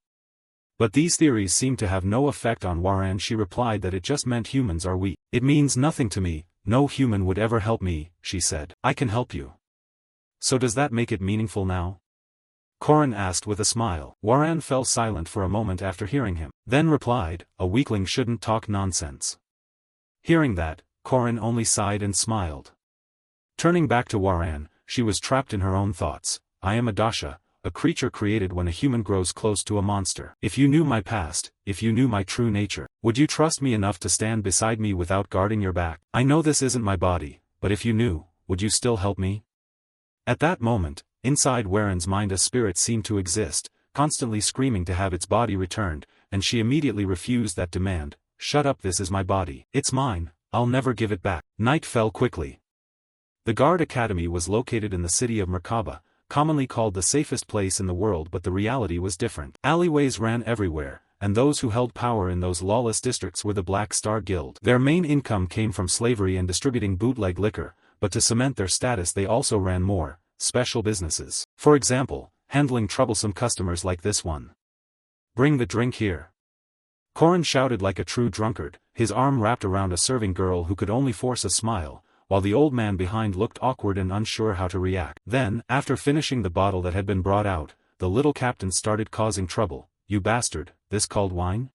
But these theories seem to have no effect on Waran. She replied that it just meant humans are weak. It means nothing to me, no human would ever help me, she said. I can help you. So does that make it meaningful now? Corin asked with a smile. Waran fell silent for a moment after hearing him, then replied, a weakling shouldn't talk nonsense. Hearing that, Corin only sighed and smiled. Turning back to Waran, she was trapped in her own thoughts. I am a dasha, a creature created when a human grows close to a monster. If you knew my past, if you knew my true nature, would you trust me enough to stand beside me without guarding your back? I know this isn't my body, but if you knew, would you still help me? At that moment, inside Waran's mind a spirit seemed to exist, constantly screaming to have its body returned, and she immediately refused that demand. Shut up, this is my body. It's mine, I'll never give it back. Night fell quickly. The Guard Academy was located in the city of Merkaba, commonly called the safest place in the world, but the reality was different. Alleyways ran everywhere, and those who held power in those lawless districts were the Black Star Guild. Their main income came from slavery and distributing bootleg liquor, but to cement their status they also ran more special businesses. For example, handling troublesome customers like this one. Bring the drink here. Corin shouted like a true drunkard, his arm wrapped around a serving girl who could only force a smile, while the old man behind looked awkward and unsure how to react. Then, after finishing the bottle that had been brought out, the little captain started causing trouble. You bastard, this called wine?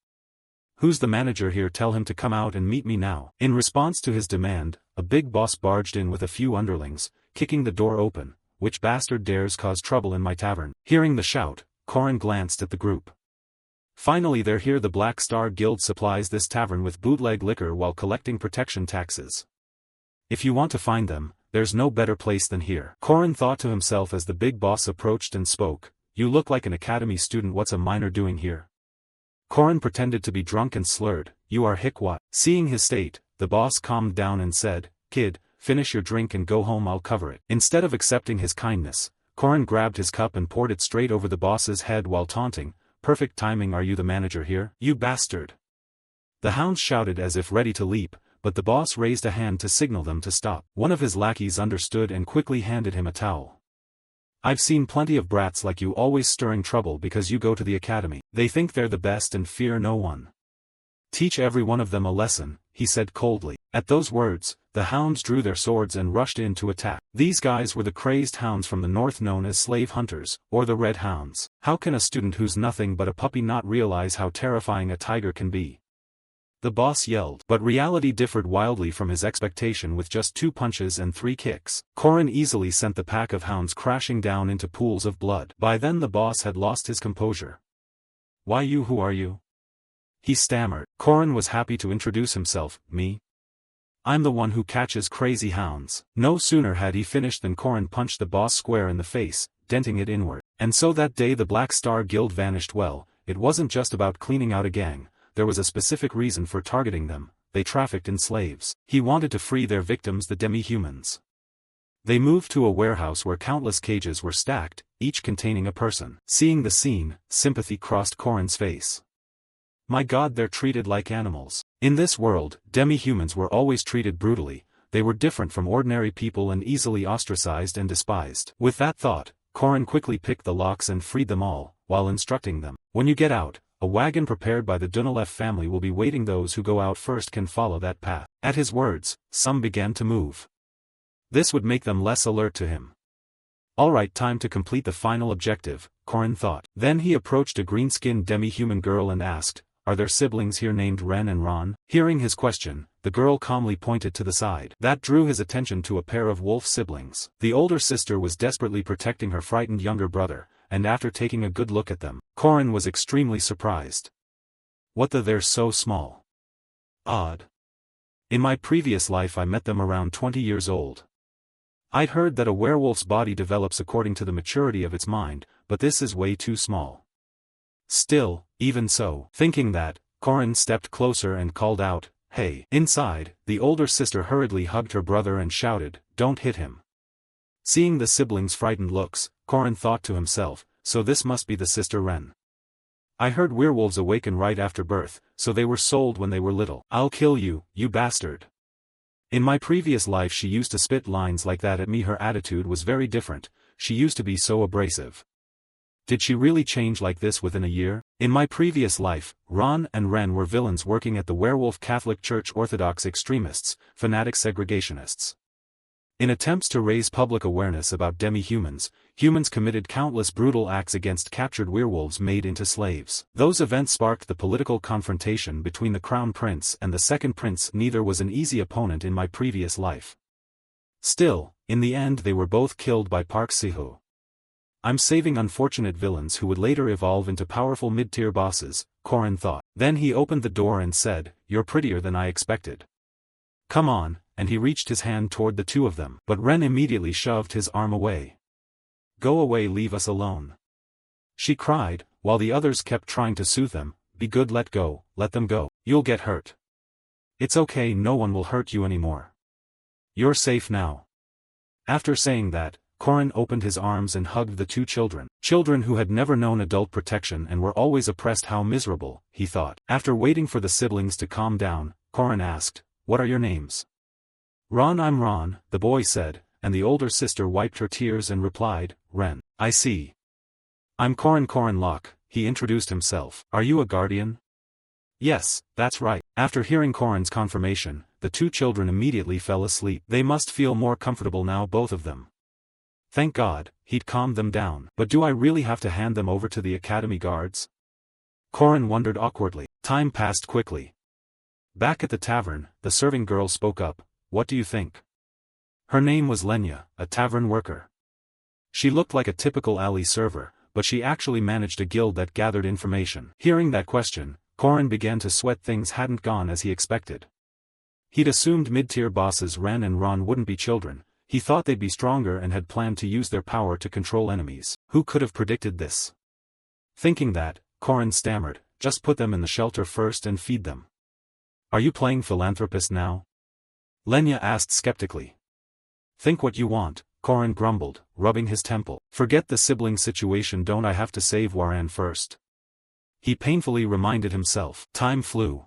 Who's the manager here? Tell him to come out and meet me now. In response to his demand, a big boss barged in with a few underlings, kicking the door open. Which bastard dares cause trouble in my tavern? Hearing the shout, Corin glanced at the group. Finally, they're here. The Black Star Guild supplies this tavern with bootleg liquor while collecting protection taxes. If you want to find them, there's no better place than here. Corin thought to himself as the big boss approached and spoke. you look like an academy student. What's a minor doing here? Corin pretended to be drunk and slurred, you are Hikwa. Seeing his state, the boss calmed down and said, kid, finish your drink and go home, I'll cover it. Instead of accepting his kindness, Corin grabbed his cup and poured it straight over the boss's head while taunting, perfect timing. Are you the manager here? You bastard! The hounds shouted as if ready to leap, but the boss raised a hand to signal them to stop. One of his lackeys understood and quickly handed him a towel. I've seen plenty of brats like you always stirring trouble because you go to the academy. They think they're the best and fear no one. Teach every one of them a lesson, he said coldly. At those words, the hounds drew their swords and rushed in to attack. These guys were the crazed hounds from the north known as slave hunters, or the red hounds. How can a student who's nothing but a puppy not realize how terrifying a tiger can be? The boss yelled, but reality differed wildly from his expectation. With just 2 punches and 3 kicks, Corin easily sent the pack of hounds crashing down into pools of blood. By then the boss had lost his composure. Why you? Who are you? He stammered. Corin was happy to introduce himself. Me? I'm the one who catches crazy hounds. No sooner had he finished than Corin punched the boss square in the face, denting it inward. And so that day the Black Star Guild vanished. Well, it wasn't just about cleaning out a gang. There was a specific reason for targeting them. They trafficked in slaves. He wanted to free their victims, the demi-humans. They moved to a warehouse where countless cages were stacked, each containing a person. Seeing the scene, sympathy crossed Corin's face. My God, they're treated like animals. In this world, demi-humans were always treated brutally. They were different from ordinary people and easily ostracized and despised. With that thought, Corin quickly picked the locks and freed them all, while instructing them. When you get out, a wagon prepared by the Dunalev family will be waiting. Those who go out first can follow that path. At his words, some began to move. This would make them less alert to him. Alright, time to complete the final objective, Corin thought. Then he approached a green-skinned demi-human girl and asked, are there siblings here named Ren and Ron? Hearing his question, the girl calmly pointed to the side. That drew his attention to a pair of wolf siblings. The older sister was desperately protecting her frightened younger brother, and after taking a good look at them, Corin was extremely surprised. What the? They're so small. Odd. In my previous life I met them around 20 years old. I'd heard that a werewolf's body develops according to the maturity of its mind, but this is way too small. Still, even so, thinking that, Corin stepped closer and called out, hey. Inside, the older sister hurriedly hugged her brother and shouted, don't hit him. Seeing the siblings' frightened looks, Corin thought to himself, so this must be the sister Ren. I heard werewolves awaken right after birth, so they were sold when they were little. I'll kill you, you bastard. In my previous life she used to spit lines like that at me. Her attitude was very different, she used to be so abrasive. Did she really change like this within a year? In my previous life, Ron and Ren were villains working at the Werewolf Catholic Church, orthodox extremists, fanatic segregationists. In attempts to raise public awareness about demi-humans, humans committed countless brutal acts against captured werewolves made into slaves. Those events sparked the political confrontation between the Crown Prince and the Second Prince. Neither was an easy opponent in my previous life. Still, in the end they were both killed by Park Siho. I'm saving unfortunate villains who would later evolve into powerful mid-tier bosses, Corin thought. Then he opened the door and said, you're prettier than I expected. Come on, and he reached his hand toward the two of them. But Ren immediately shoved his arm away. Go away, leave us alone. She cried, while the others kept trying to soothe them. Be good, let them go. You'll get hurt. It's okay, no one will hurt you anymore. You're safe now. After saying that, Corin opened his arms and hugged the two children. Children who had never known adult protection and were always oppressed. How miserable, he thought. After waiting for the siblings to calm down, Corin asked, what are your names? Ron. I'm Ron, the boy said, and the older sister wiped her tears and replied, Ren. I see. I'm Corin Locke, he introduced himself. Are you a guardian? Yes, that's right. After hearing Corin's confirmation, the two children immediately fell asleep. They must feel more comfortable now, both of them. Thank God, he'd calmed them down. But do I really have to hand them over to the academy guards? Corin wondered awkwardly. Time passed quickly. Back at the tavern, the serving girl spoke up. What do you think? Her name was Lenya, a tavern worker. She looked like a typical alley server, but she actually managed a guild that gathered information. Hearing that question, Corin began to sweat. Things hadn't gone as he expected. He'd assumed mid-tier bosses Ren and Ron wouldn't be children. he thought they'd be stronger and had planned to use their power to control enemies. Who could have predicted this? Thinking that, Corin stammered, just put them in the shelter first and feed them. Are you playing philanthropist now? Lenya asked skeptically. Think what you want, Corin grumbled, rubbing his temple. Forget the sibling situation, don't I have to save Waran first? He painfully reminded himself. Time flew.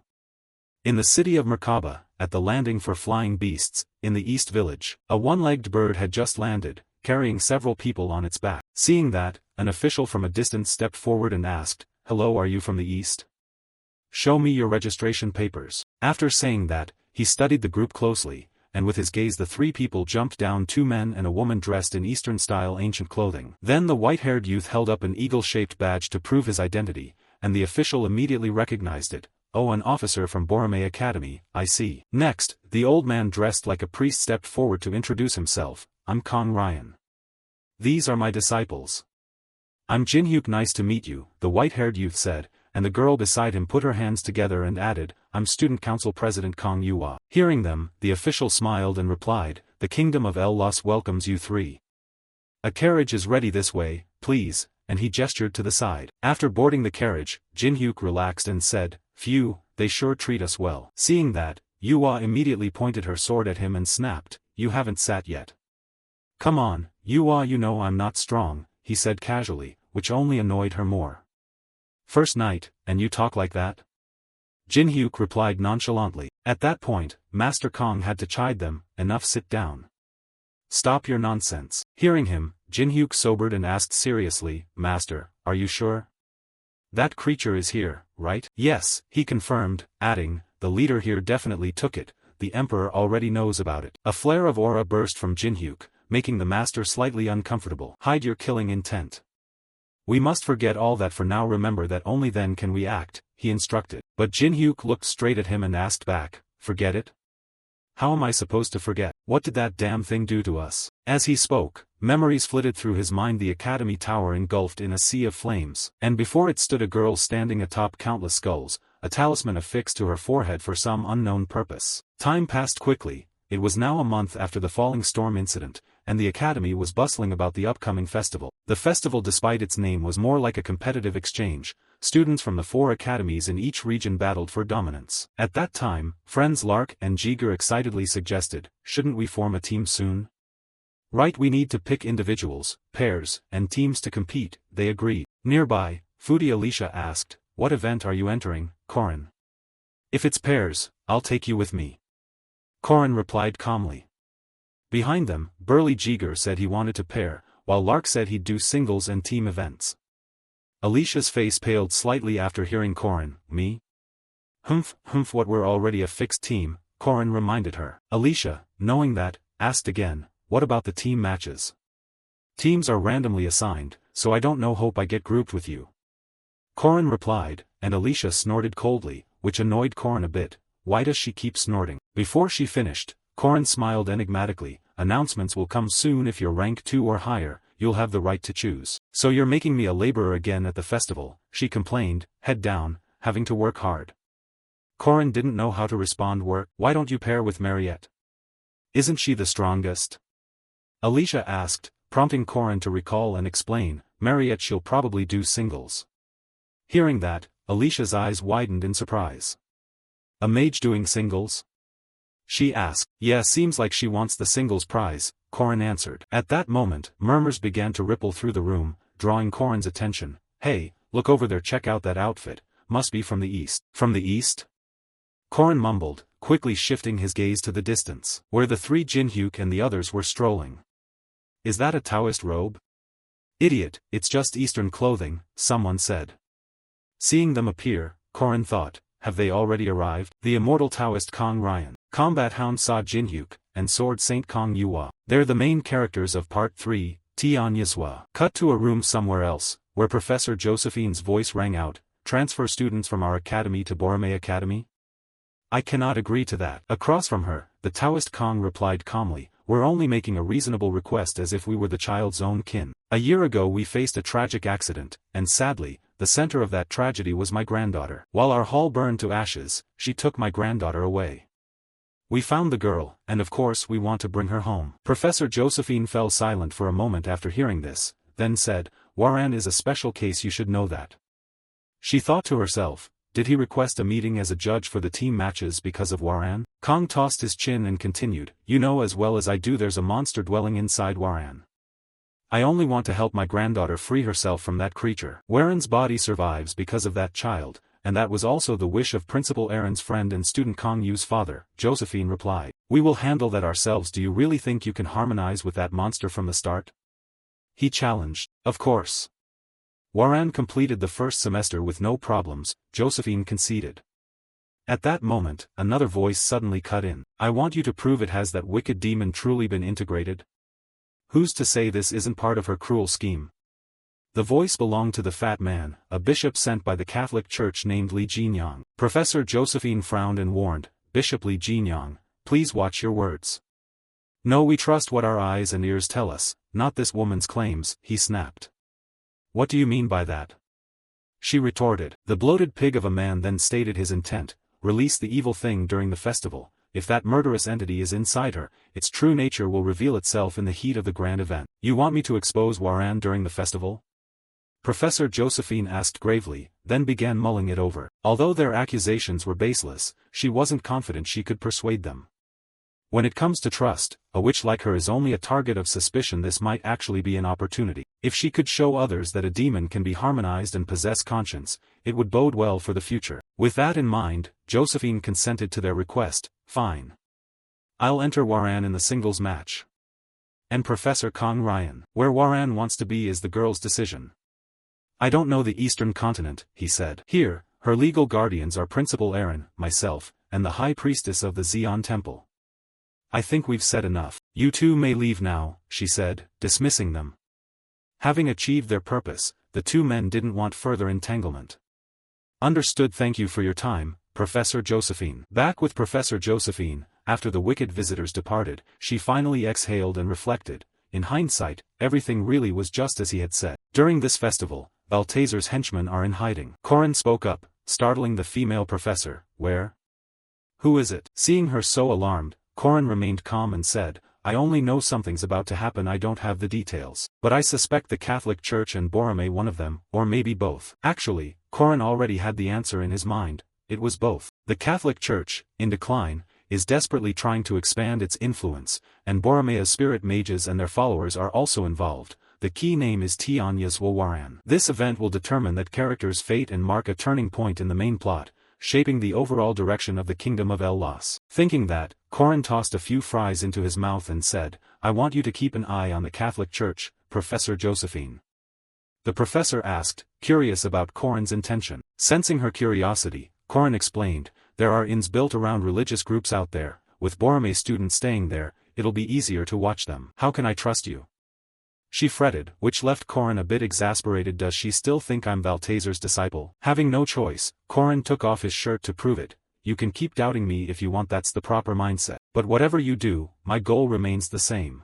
In the city of Merkaba, at the landing for flying beasts, in the East Village, a one-legged bird had just landed, carrying several people on its back. Seeing that, an official from a distance stepped forward and asked, "Hello, are you from the East? Show me your registration papers." After saying that, he studied the group closely, and with his gaze the three people jumped down, two men and a woman dressed in Eastern-style ancient clothing. Then the white-haired youth held up an eagle-shaped badge to prove his identity, and the official immediately recognized it. "Oh, an officer from Borome Academy, I see." Next, the old man dressed like a priest stepped forward to introduce himself. "I'm Kong Ryan. These are my disciples." "I'm Jinhyuk, nice to meet you," the white-haired youth said, and the girl beside him put her hands together and added, "I'm Student Council President Kong Yua." Hearing them, the official smiled and replied, "The Kingdom of El Los welcomes you three. A carriage is ready this way, please," and he gestured to the side. After boarding the carriage, Jinhyuk relaxed and said, "Phew, they sure treat us well." Seeing that, Yua immediately pointed her sword at him and snapped, "You haven't sat yet." "Come on, Yua, you know I'm not strong," he said casually, which only annoyed her more. "First night, and you talk like that?" Jinhyuk replied nonchalantly. At that point, Master Kong had to chide them, "Enough, sit down. Stop your nonsense." Hearing him, Jinhyuk sobered and asked seriously, "Master, are you sure? That creature is here, right?" "Yes," he confirmed, adding, "The leader here definitely took it, the Emperor already knows about it." A flare of aura burst from Jinhyuk, making the master slightly uncomfortable. "Hide your killing intent. We must forget all that for now, remember that only then can we act," he instructed. But Jinhyuk looked straight at him and asked back, "Forget it? How am I supposed to forget? What did that damn thing do to us?" As he spoke, memories flitted through his mind. The academy tower engulfed in a sea of flames, and before it stood a girl standing atop countless skulls, a talisman affixed to her forehead for some unknown purpose. Time passed quickly. It was now a month after the falling storm incident, and the academy was bustling about the upcoming festival. The festival, despite its name, was more like a competitive exchange. Students from the 4 academies in each region battled for dominance. At that time, friends Lark and Jiger excitedly suggested, "Shouldn't we form a team soon?" "Right, we need to pick individuals, pairs, and teams to compete," they agreed. Nearby, Foodie Alicia asked, "What event are you entering, Corin?" "If it's pairs, I'll take you with me," Corin replied calmly. Behind them, burly Jiger said he wanted to pair, while Lark said he'd do singles and team events. Alicia's face paled slightly after hearing Corin. "Me? Humph, what, we're already a fixed team," Corin reminded her. Alicia, knowing that, asked again, "What about the team matches?" "Teams are randomly assigned, so I don't know, hope I get grouped with you," Corin replied, and Alicia snorted coldly, which annoyed Corin a bit. Why does she keep snorting? Before she finished, Corin smiled enigmatically. "Announcements will come soon. If you're rank 2 or higher, you'll have the right to choose." "So you're making me a laborer again at the festival," she complained, head down, having to work hard. Corin didn't know how to respond. "Work? Why don't you pair with Mariette? Isn't she the strongest?" Alicia asked, prompting Corin to recall and explain. "Mariette, she'll probably do singles." Hearing that, Alicia's eyes widened in surprise. "A mage doing singles?" she asked. "Yeah, seems like she wants the singles prize," Corin answered. At that moment, murmurs began to ripple through the room, drawing Corin's attention. "Hey, look over there, check out that outfit, must be from the east." "From the east?" Corin mumbled, quickly shifting his gaze to the distance, where the 3 Jinhyuk and the others were strolling. "Is that a Taoist robe?" "Idiot, it's just Eastern clothing," someone said. Seeing them appear, Corin thought, have they already arrived? The immortal Taoist Kong Ryan, Combat Hound Sa Jinhyuk, and Sword Saint Kong Yua. They're the main characters of Part 3, Tian Yiswa. Cut to a room somewhere else, where Professor Josephine's voice rang out, "Transfer students from our academy to Borome Academy?" "I cannot agree to that." Across from her, the Taoist Kong replied calmly, "We're only making a reasonable request, as if we were the child's own kin. A year ago we faced a tragic accident, and sadly, the center of that tragedy was my granddaughter. While our hall burned to ashes, she took my granddaughter away. We found the girl, and of course we want to bring her home. Professor Josephine fell silent for a moment after hearing this, then said, Waran is a special case, you should know that. She thought to herself, did he request a meeting as a judge for the team matches because of Waran? Kong tossed his chin and continued, you know as well as I do there's a monster dwelling inside Waran. I only want to help my granddaughter free herself from that creature. Waran's body survives because of that child, and that was also the wish of Principal Aaron's friend and student Kong Yu's father, Josephine replied. We will handle that ourselves. Do you really think you can harmonize with that monster from the start? He challenged. Of course. Waran completed the first semester with no problems, Josephine conceded. At that moment, another voice suddenly cut in. I want you to prove it. Has that wicked demon truly been integrated? Who's to say this isn't part of her cruel scheme? The voice belonged to the fat man, a bishop sent by the Catholic Church named Li Jinyang. Professor Josephine frowned and warned, Bishop Li Jinyang, please watch your words. No, we trust what our eyes and ears tell us, not this woman's claims, he snapped. What do you mean by that? She retorted. The bloated pig of a man then stated his intent, release the evil thing during the festival. If that murderous entity is inside her, its true nature will reveal itself in the heat of the grand event. You want me to expose Waran during the festival? Professor Josephine asked gravely, then began mulling it over. Although their accusations were baseless, she wasn't confident she could persuade them. When it comes to trust, a witch like her is only a target of suspicion. This might actually be an opportunity. If she could show others that a demon can be harmonized and possess conscience, it would bode well for the future. With that in mind, Josephine consented to their request. Fine. I'll enter Waran in the singles match. And Professor Kong Ryan. Where Waran wants to be is the girl's decision. I don't know the Eastern continent, he said. Here, her legal guardians are Principal Aaron, myself, and the High Priestess of the Xian Temple. I think we've said enough. You two may leave now, she said, dismissing them. Having achieved their purpose, the two men didn't want further entanglement. Understood. Thank you for your time, Professor Josephine. Back with Professor Josephine, after the wicked visitors departed, she finally exhaled and reflected. In hindsight, everything really was just as he had said. During this festival, Balthazar's henchmen are in hiding. Corin spoke up, startling the female professor. Where? Who is it? Seeing her so alarmed, Corin remained calm and said, I only know something's about to happen. I don't have the details. But I suspect the Catholic Church and Borome one of them, or maybe both. Actually, Corin already had the answer in his mind. It was both. The Catholic Church, in decline, is desperately trying to expand its influence, and Boromea's spirit mages and their followers are also involved. The key name is Tianyas Waran. This event will determine that character's fate and mark a turning point in the main plot, shaping the overall direction of the Kingdom of El-Las. Thinking that, Corin tossed a few fries into his mouth and said, I want you to keep an eye on the Catholic Church, Professor Josephine. The professor asked, curious about Corin's intention. Sensing her curiosity, Corin explained, there are inns built around religious groups out there. With Borome students staying there, it'll be easier to watch them. How can I trust you? She fretted, which left Corin a bit exasperated. Does she still think I'm Balthazar's disciple? Having no choice, Corin took off his shirt to prove it. You can keep doubting me if you want. That's the proper mindset. But whatever you do, my goal remains the same.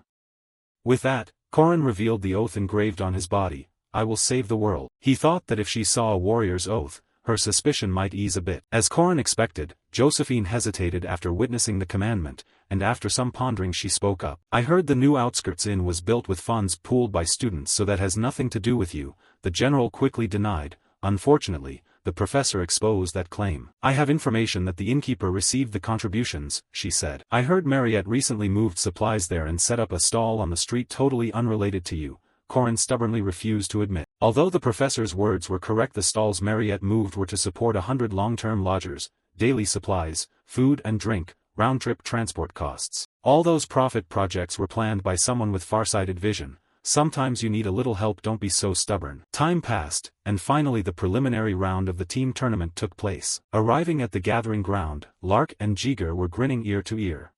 With that, Corin revealed the oath engraved on his body. I will save the world. He thought that if she saw a warrior's oath, her suspicion might ease a bit. As Corin expected, Josephine hesitated after witnessing the commandment, and after some pondering she spoke up. I heard the new Outskirts Inn was built with funds pooled by students, so that has nothing to do with you, the general quickly denied. Unfortunately, the professor exposed that claim. I have information that the innkeeper received the contributions, she said. I heard Mariette recently moved supplies there and set up a stall on the street totally unrelated to you. Corin stubbornly refused to admit. Although the professor's words were correct, the stalls Mariette moved were to support 100 long-term lodgers, daily supplies, food and drink, round-trip transport costs. All those profit projects were planned by someone with far-sighted vision. Sometimes you need a little help. Don't be so stubborn. Time passed, and finally the preliminary round of the team tournament took place. Arriving at the gathering ground, Lark and Jiger were grinning ear to ear.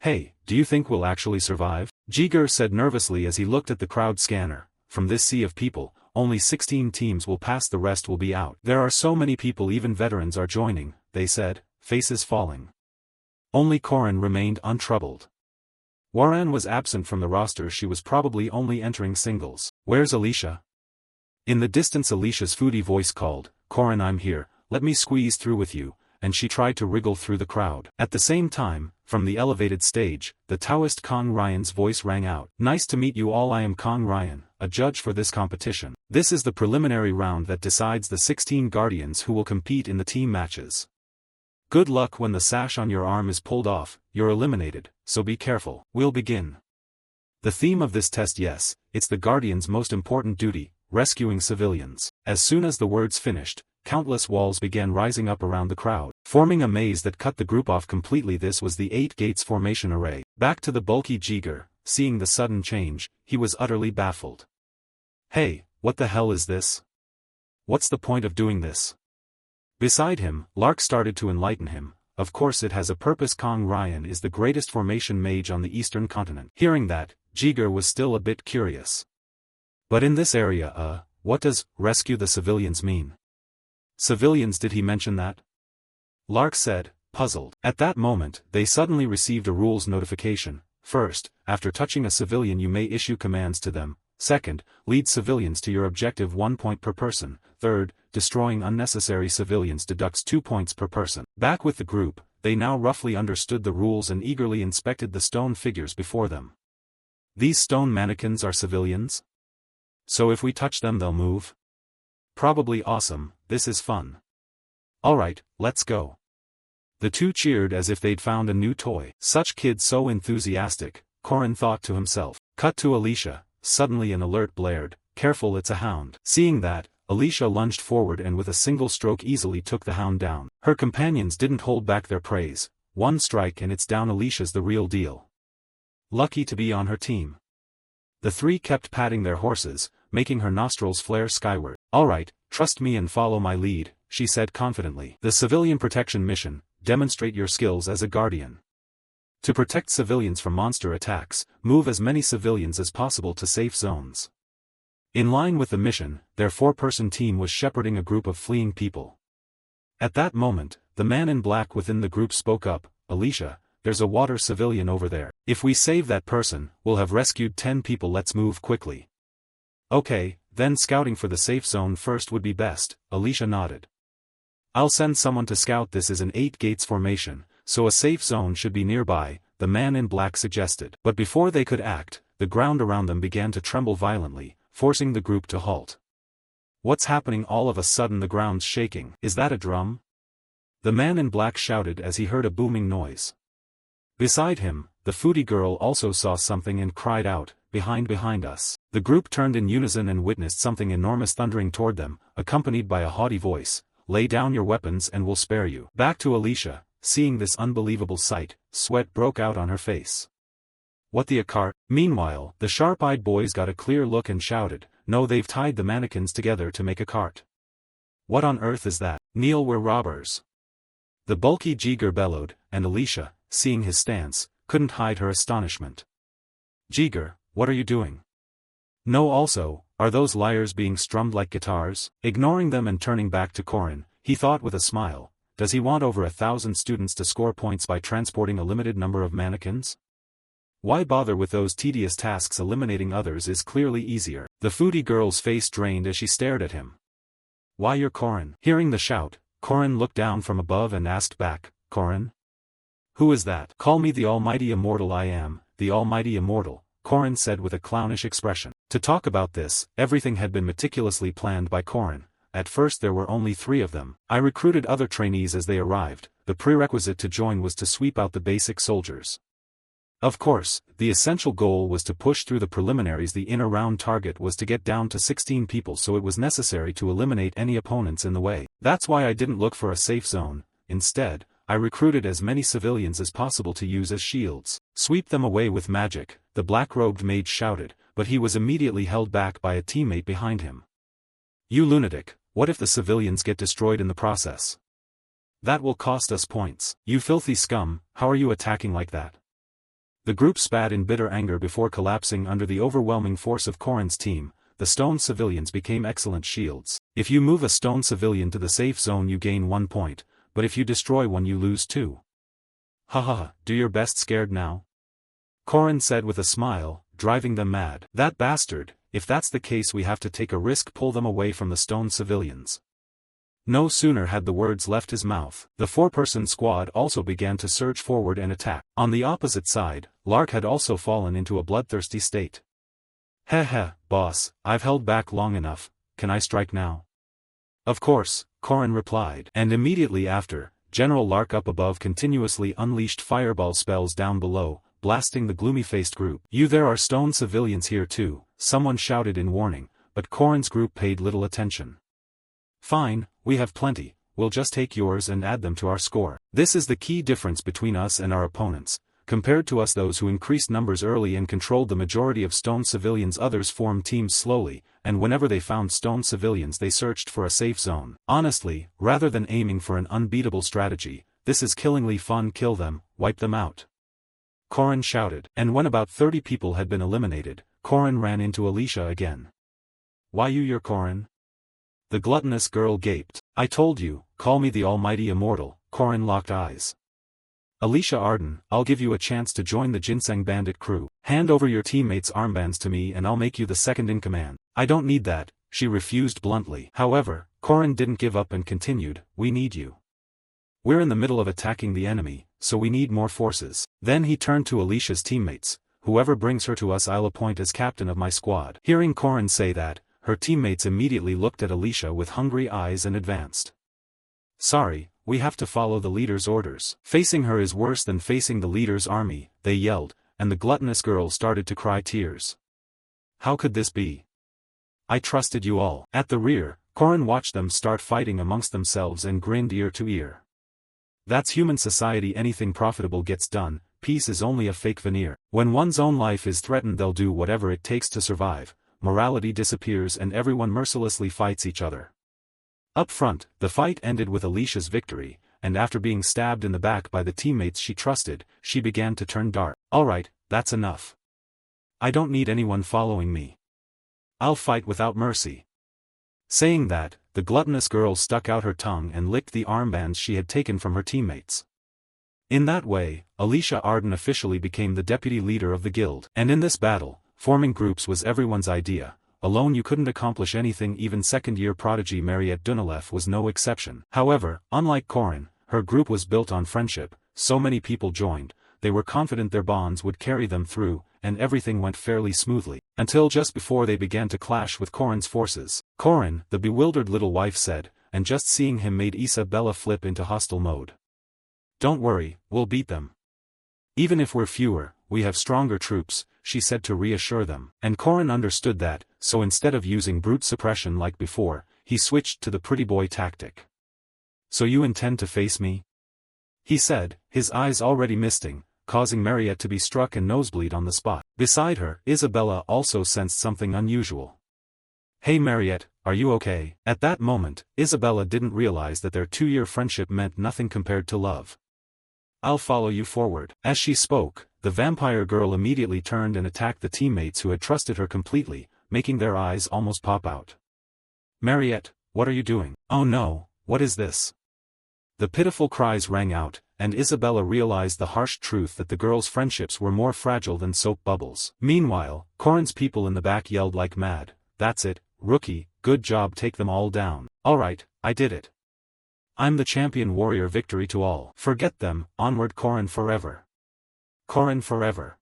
Hey, do you think we'll actually survive? Jiger said nervously as he looked at the crowd scanner. From this sea of people, only 16 teams will pass, the rest will be out. There are so many people, even veterans are joining, they said, faces falling. Only Corin remained untroubled. Waran was absent from the roster. She was probably only entering singles. Where's Alicia? In the distance Alicia's foodie voice called, Corin, I'm here, let me squeeze through with you. and she tried to wriggle through the crowd. At the same time, from the elevated stage, the Taoist Kong Ryan's voice rang out. "Nice to meet you all. I am Kong Ryan, a judge for this competition. This is the preliminary round that decides the 16 guardians who will compete in the team matches. Good luck. When the sash on your arm is pulled off, you're eliminated, so be careful. We'll begin. The theme of this test, yes, it's the guardian's most important duty, rescuing civilians." As soon as the words finished, countless walls began rising up around the crowd, forming a maze that cut the group off completely. This was the 8 gates formation array. Back to the bulky Jiger, seeing the sudden change, he was utterly baffled. "Hey, what the hell is this? What's the point of doing this?" Beside him, Lark started to enlighten him. "Of course it has a purpose. Kong Ryan is the greatest formation mage on the eastern continent." Hearing that, Jiger was still a bit curious. "But in this area, what does rescue the civilians mean?" "Civilians, did he mention that?" Lark said, puzzled. At that moment, they suddenly received a rules notification. First, after touching a civilian you may issue commands to them. Second, lead civilians to your objective 1 point per person. Third, destroying unnecessary civilians deducts 2 points per person. Back with the group, they now roughly understood the rules and eagerly inspected the stone figures before them. These stone mannequins are civilians? So if we touch them they'll move? Probably. Awesome, this is fun. Alright, let's go. The two cheered as if they'd found a new toy. Such kids, so enthusiastic, Corin thought to himself. Cut to Alicia. Suddenly an alert blared. Careful, it's a hound. Seeing that, Alicia lunged forward and with a single stroke easily took the hound down. Her companions didn't hold back their praise. One strike and it's down. Alicia's the real deal. Lucky to be on her team. The three kept patting their horses, making her nostrils flare skyward. Alright, trust me and follow my lead, she said confidently. The civilian protection mission, demonstrate your skills as a guardian. To protect civilians from monster attacks, move as many civilians as possible to safe zones. In line with the mission, their 4-person team was shepherding a group of fleeing people. At that moment, the man in black within the group spoke up. Alicia, there's a water civilian over there. If we save that person, we'll have rescued 10 people. Let's move quickly. Okay, then scouting for the safe zone first would be best, Alicia nodded. I'll send someone to scout. This is an 8 gates formation, so a safe zone should be nearby, the man in black suggested. But before they could act, the ground around them began to tremble violently, forcing the group to halt. What's happening? All of a sudden the ground's shaking. Is that a drum? The man in black shouted as he heard a booming noise. Beside him, the foodie girl also saw something and cried out, behind us. The group turned in unison and witnessed something enormous thundering toward them, accompanied by a haughty voice. Lay down your weapons and we'll spare you. Back to Alicia, seeing this unbelievable sight, sweat broke out on her face. What the a cart? Meanwhile, the sharp-eyed boys got a clear look and shouted, no, they've tied the mannequins together to make a cart. What on earth is that? Neil, we're robbers. The bulky Jiger bellowed, and Alicia, seeing his stance, couldn't hide her astonishment. Jiger, what are you doing? No, also, are those lyres being strummed like guitars? Ignoring them and turning back to Corin, he thought with a smile, does he want over 1,000 students to score points by transporting a limited number of mannequins? Why bother with those tedious tasks? Eliminating others is clearly easier. The foodie girl's face drained as she stared at him. Why, you're Corin. Hearing the shout, Corin looked down from above and asked back, Corin? Who is that? Call me the Almighty Immortal. I am, the Almighty Immortal, Corin said with a clownish expression. To talk about this, everything had been meticulously planned by Corin. At first there were only 3 of them. I recruited other trainees as they arrived. The prerequisite to join was to sweep out the basic soldiers. Of course, the essential goal was to push through the preliminaries. The inner round target was to get down to 16 people, so it was necessary to eliminate any opponents in the way. That's why I didn't look for a safe zone. Instead, I recruited as many civilians as possible to use as shields. Sweep them away with magic, the black-robed mage shouted, but he was immediately held back by a teammate behind him. You lunatic, what if the civilians get destroyed in the process? That will cost us points. You filthy scum, how are you attacking like that? The group spat in bitter anger before collapsing under the overwhelming force of Corin's team. The stone civilians became excellent shields. If you move a stone civilian to the safe zone you gain 1 point, but if you destroy one you lose 2. Haha, do your best. Scared now? Corin said with a smile, driving them mad. That bastard, if that's the case we have to take a risk. Pull them away from the stone civilians. No sooner had the words left his mouth, the four-person squad also began to surge forward and attack. On the opposite side, Lark had also fallen into a bloodthirsty state. Heh heh, boss, I've held back long enough, can I strike now? Of course, Corrin replied. And immediately after, General Lark up above continuously unleashed fireball spells down below, blasting the gloomy-faced group. There are stone civilians here too, someone shouted in warning, but Corrin's group paid little attention. Fine, we have plenty, we'll just take yours and add them to our score. This is the key difference between us and our opponents. Compared to us, those who increased numbers early and controlled the majority of stone civilians, others formed teams slowly, and whenever they found stone civilians they searched for a safe zone. Honestly, rather than aiming for an unbeatable strategy, this is killingly fun. Kill them, wipe them out. Corrin shouted, and when about 30 people had been eliminated, Corrin ran into Alicia again. Why you're Corrin? The gluttonous girl gaped. I told you, call me the almighty immortal. Corrin locked eyes. Alicia Arden, I'll give you a chance to join the Ginseng Bandit crew. Hand over your teammates' armbands to me and I'll make you the second in command. I don't need that, she refused bluntly. However, Corrin didn't give up and continued, we need you. We're in the middle of attacking the enemy, so we need more forces. Then he turned to Alicia's teammates, whoever brings her to us I'll appoint as captain of my squad. Hearing Corrin say that, her teammates immediately looked at Alicia with hungry eyes and advanced. Sorry, we have to follow the leader's orders. Facing her is worse than facing the leader's army, they yelled, and the gluttonous girl started to cry tears. How could this be? I trusted you all. At the rear, Corrin watched them start fighting amongst themselves and grinned ear to ear. That's human society. Anything profitable gets done, peace is only a fake veneer. When one's own life is threatened they'll do whatever it takes to survive. Morality disappears and everyone mercilessly fights each other. Up front, the fight ended with Alicia's victory, and after being stabbed in the back by the teammates she trusted, she began to turn dark. Alright, that's enough. I don't need anyone following me. I'll fight without mercy. Saying that, the gluttonous girl stuck out her tongue and licked the armbands she had taken from her teammates. In that way, Alicia Arden officially became the deputy leader of the guild. And in this battle, forming groups was everyone's idea. Alone you couldn't accomplish anything. Even second-year prodigy Mariette Dunaleff was no exception. However, unlike Corrin, her group was built on friendship. So many people joined, they were confident their bonds would carry them through, and everything went fairly smoothly, until just before they began to clash with Corrin's forces. Corrin, the bewildered little wife said, and just seeing him made Isabella flip into hostile mode. Don't worry, we'll beat them. Even if we're fewer, we have stronger troops, she said to reassure them. And Corrin understood that, so instead of using brute suppression like before, he switched to the pretty boy tactic. So you intend to face me? He said, his eyes already misting, causing Mariette to be struck and nosebleed on the spot. Beside her, Isabella also sensed something unusual. Hey Mariette, are you okay? At that moment, Isabella didn't realize that their 2-year friendship meant nothing compared to love. I'll follow you forward. As she spoke, the vampire girl immediately turned and attacked the teammates who had trusted her completely, making their eyes almost pop out. Mariette, what are you doing? Oh no, what is this? The pitiful cries rang out, and Isabella realized the harsh truth that the girls' friendships were more fragile than soap bubbles. Meanwhile, Corrin's people in the back yelled like mad, that's it, rookie, good job, take them all down. Alright, I did it. I'm the champion warrior, victory to all. Forget them, onward Corrin forever. Corrin forever.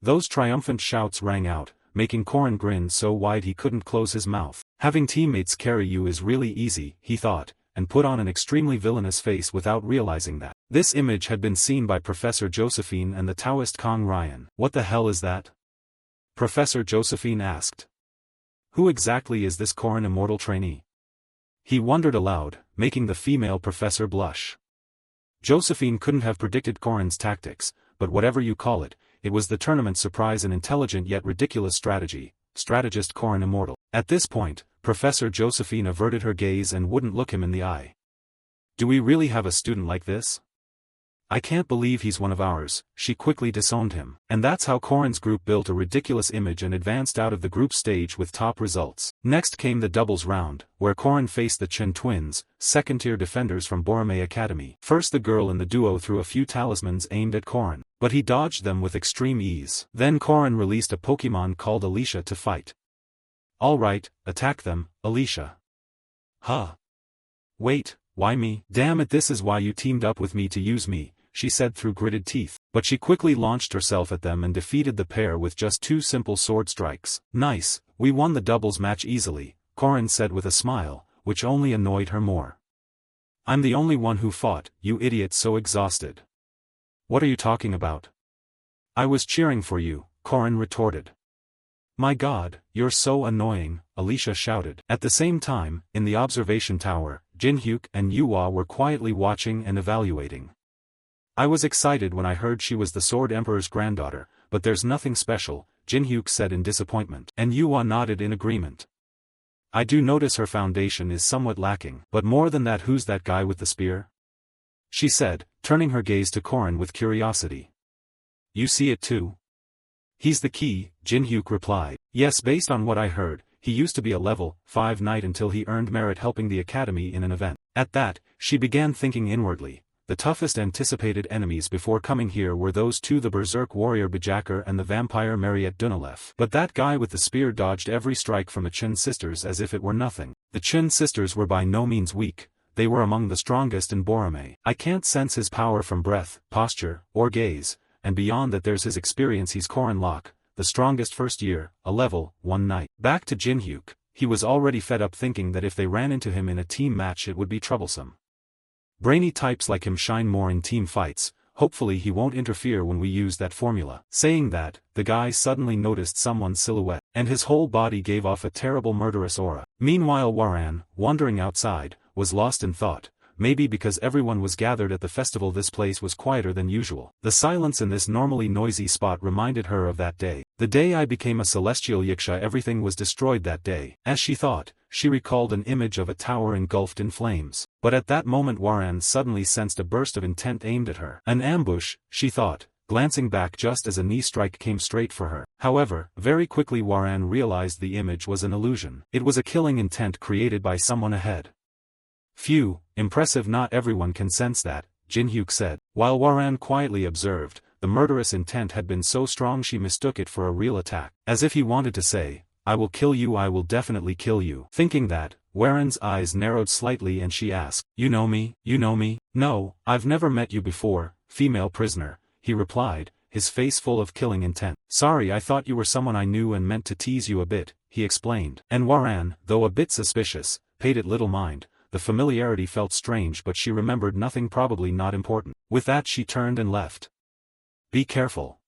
Those triumphant shouts rang out, making Corrin grin so wide he couldn't close his mouth. Having teammates carry you is really easy, he thought, and put on an extremely villainous face without realizing that. This image had been seen by Professor Josephine and the Taoist Kong Ryan. What the hell is that? Professor Josephine asked. Who exactly is this Corrin immortal trainee? He wondered aloud, making the female professor blush. Josephine couldn't have predicted Corrin's tactics, but whatever you call it, it was the tournament's surprise and intelligent yet ridiculous strategy, strategist Corrin immortal. At this point, Professor Josephine averted her gaze and wouldn't look him in the eye. Do we really have a student like this? I can't believe he's one of ours, she quickly disowned him. And that's how Corrin's group built a ridiculous image and advanced out of the group stage with top results. Next came the doubles round, where Corrin faced the Chen twins, second-tier defenders from Borome Academy. First the girl in the duo threw a few talismans aimed at Corrin, but he dodged them with extreme ease. Then Corrin released a Pokemon called Alicia to fight. Alright, attack them, Alicia. Huh. Wait, why me? Damn it, this is why you teamed up with me to use me, she said through gritted teeth. But she quickly launched herself at them and defeated the pair with just 2 simple sword strikes. Nice, we won the doubles match easily, Corin said with a smile, which only annoyed her more. I'm the only one who fought, you idiot, so exhausted. What are you talking about? I was cheering for you, Corin retorted. My god, you're so annoying, Alicia shouted. At the same time, in the observation tower, Jin-hyuk and Yuhua were quietly watching and evaluating. I was excited when I heard she was the Sword Emperor's granddaughter, but there's nothing special, Jin-hyuk said in disappointment. And Yuhua nodded in agreement. I do notice her foundation is somewhat lacking. But more than that, who's that guy with the spear? She said, turning her gaze to Corin with curiosity. You see it too? He's the key, Jin-hyuk replied. Yes, based on what I heard, he used to be a level 5 knight until he earned merit helping the academy in an event. At that, she began thinking inwardly. The toughest anticipated enemies before coming here were those 2, the berserk warrior Bajakar and the vampire Mariette Dunalev. But that guy with the spear dodged every strike from the Chun sisters as if it were nothing. The Chun sisters were by no means weak, they were among the strongest in Borome. I can't sense his power from breath, posture, or gaze, and beyond that there's his experience. He's Corin Locke, the strongest first year, a level 1 knight. Back to Jin-hyuk, he was already fed up thinking that if they ran into him in a team match it would be troublesome. Brainy types like him shine more in team fights, hopefully he won't interfere when we use that formula. Saying that, the guy suddenly noticed someone's silhouette, and his whole body gave off a terrible murderous aura. Meanwhile Waran, wandering outside, was lost in thought. Maybe because everyone was gathered at the festival this place was quieter than usual. The silence in this normally noisy spot reminded her of that day. The day I became a celestial yiksha, everything was destroyed that day. As she thought, she recalled an image of a tower engulfed in flames. But at that moment Waran suddenly sensed a burst of intent aimed at her. An ambush, she thought, glancing back just as a knee strike came straight for her. However, very quickly Waran realized the image was an illusion. It was a killing intent created by someone ahead. Phew, impressive, not everyone can sense that, Jin-hyuk said. While Waran quietly observed, the murderous intent had been so strong she mistook it for a real attack. As if he wanted to say, I will kill you, I will definitely kill you. Thinking that, Waran's eyes narrowed slightly and she asked, You know me? You know me? No, I've never met you before, female prisoner, he replied, his face full of killing intent. Sorry, I thought you were someone I knew and meant to tease you a bit, he explained. And Waran, though a bit suspicious, paid it little mind. The familiarity felt strange, but she remembered nothing, probably not important. With that she turned and left. Be careful.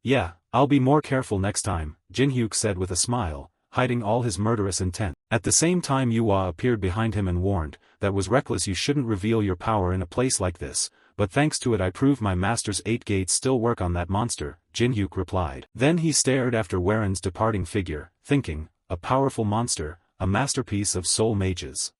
Yeah, I'll be more careful next time, Jin-hyuk said with a smile, hiding all his murderous intent. At the same time Yuhua appeared behind him and warned, that was reckless, you shouldn't reveal your power in a place like this, but thanks to it I proved my master's 8 gates still work on that monster, Jin-hyuk replied. Then he stared after Waran's departing figure, thinking, a powerful monster, a masterpiece of soul mages.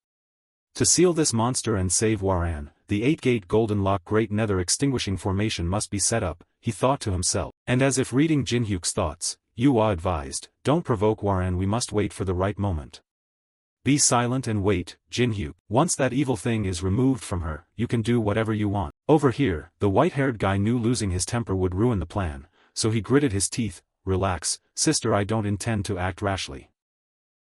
To seal this monster and save Waran, the 8-gate Golden Lock Great Nether Extinguishing Formation must be set up, he thought to himself. And as if reading Jin-hyuk's thoughts, Yuhua advised, don't provoke Waran, we must wait for the right moment. Be silent and wait, Jin-hyuk. Once that evil thing is removed from her, you can do whatever you want. Over here, the white-haired guy knew losing his temper would ruin the plan, so he gritted his teeth. Relax, sister, I don't intend to act rashly.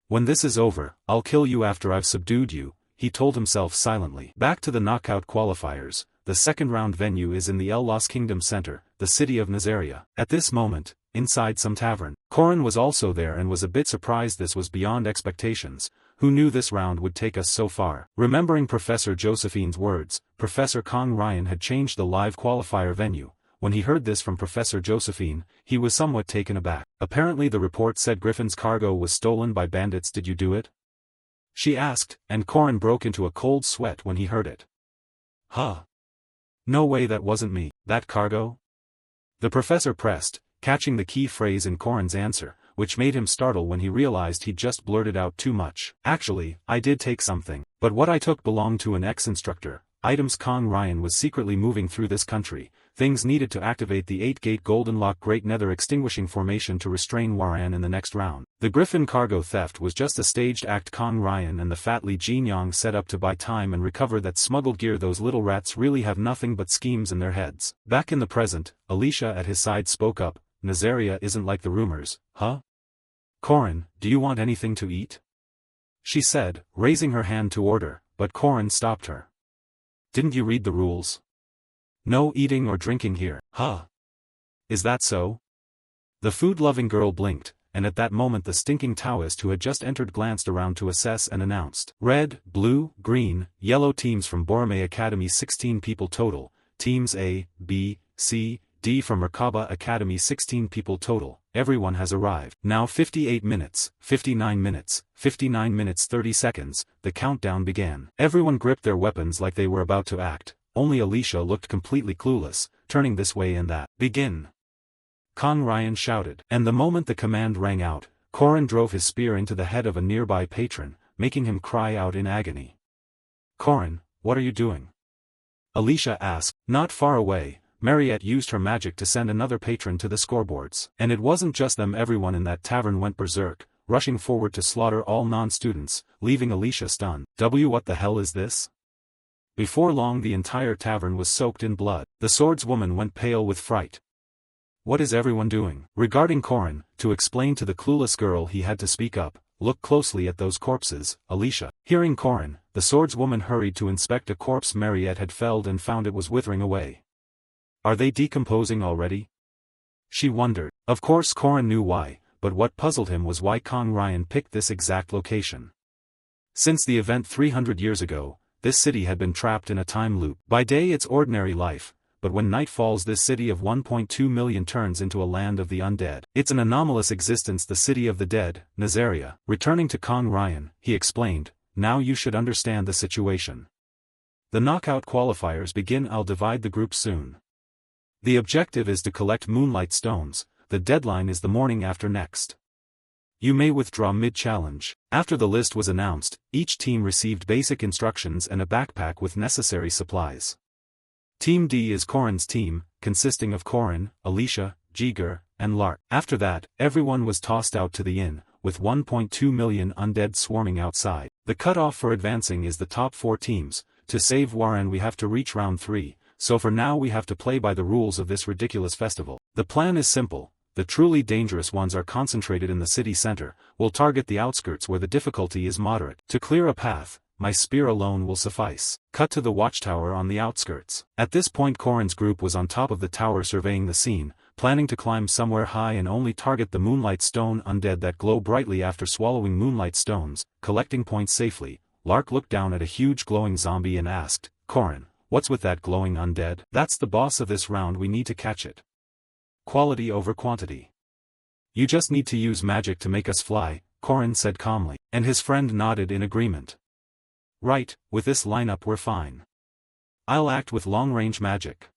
When this is over, I'll kill you after I've subdued you, he told himself silently. Back to the knockout qualifiers, the second round venue is in the El Lost Kingdom Center, the city of Nazaria. At this moment, inside some tavern, Corin was also there and was a bit surprised. This was beyond expectations. Who knew this round would take us so far? Remembering Professor Josephine's words, Professor Kong Ryan had changed the live qualifier venue. When he heard this from Professor Josephine, he was somewhat taken aback. Apparently the report said Griffin's cargo was stolen by bandits. Did you do it? She asked, and Corin broke into a cold sweat when he heard it. Huh? No way, that wasn't me. That cargo? The professor pressed, catching the key phrase in Corin's answer, which made him startle when he realized he'd just blurted out too much. Actually, I did take something, but what I took belonged to an ex-instructor. Items Kong Ryan was secretly moving through this country, things needed to activate the 8-gate Golden Lock Great Nether Extinguishing Formation to restrain Waran in the next round. The Griffin cargo theft was just a staged act. Kong Ryan and the fat Li Jinyang set up to buy time and recover that smuggled gear. Those little rats really have nothing but schemes in their heads. Back in the present, Alicia at his side spoke up, Nazaria isn't like the rumors, huh? Corin, do you want anything to eat? She said, raising her hand to order, but Corin stopped her. Didn't you read the rules? No eating or drinking here. Huh? Is that so? The food-loving girl blinked, and at that moment the stinking Taoist who had just entered glanced around to assess and announced. Red, blue, green, yellow teams from Borome Academy 16 people total, teams A, B, C, D from Merkaba Academy 16 people total, everyone has arrived. Now 58 minutes, 59 minutes, 59 minutes 30 seconds, the countdown began. Everyone gripped their weapons like they were about to act, only Alicia looked completely clueless, turning this way and that. Begin! Kong Ryan shouted, and the moment the command rang out, Corin drove his spear into the head of a nearby patron, making him cry out in agony. Corin, what are you doing? Alicia asked. Not far away, Mariette used her magic to send another patron to the scoreboards. And it wasn't just them, everyone in that tavern went berserk, rushing forward to slaughter all non-students, leaving Alicia stunned. What the hell is this? Before long the entire tavern was soaked in blood. The swordswoman went pale with fright. What is everyone doing? Regarding Corin, to explain to the clueless girl he had to speak up, look closely at those corpses, Alicia. Hearing Corin, the swordswoman hurried to inspect a corpse Mariette had felled and found it was withering away. Are they decomposing already? She wondered. Of course Corin knew why, but what puzzled him was why Kong Ryan picked this exact location. Since the event 300 years ago, this city had been trapped in a time loop. By day it's ordinary life, but when night falls this city of 1.2 million turns into a land of the undead. It's an anomalous existence, the city of the dead, Nazaria. Returning to Kong Ryan, he explained, now you should understand the situation. The knockout qualifiers begin. I'll divide the group soon. The objective is to collect moonlight stones, the deadline is the morning after next. You may withdraw mid-challenge. After the list was announced, each team received basic instructions and a backpack with necessary supplies. Team D is Corin's team, consisting of Corin, Alicia, Jiger, and Lark. After that, everyone was tossed out to the inn, with 1.2 million undead swarming outside. The cutoff for advancing is the top 4 teams. To save Warren we have to reach round 3, so for now we have to play by the rules of this ridiculous festival. The plan is simple. The truly dangerous ones are concentrated in the city center. We'll target the outskirts where the difficulty is moderate. To clear a path, my spear alone will suffice. Cut to the watchtower on the outskirts. At this point Corin's group was on top of the tower surveying the scene, planning to climb somewhere high and only target the moonlight stone undead that glow brightly after swallowing moonlight stones, collecting points safely. Lark looked down at a huge glowing zombie and asked, Corin, what's with that glowing undead? That's the boss of this round, we need to catch it. Quality over quantity. You just need to use magic to make us fly, Corin said calmly, and his friend nodded in agreement. Right, with this lineup we're fine. I'll act with long-range magic.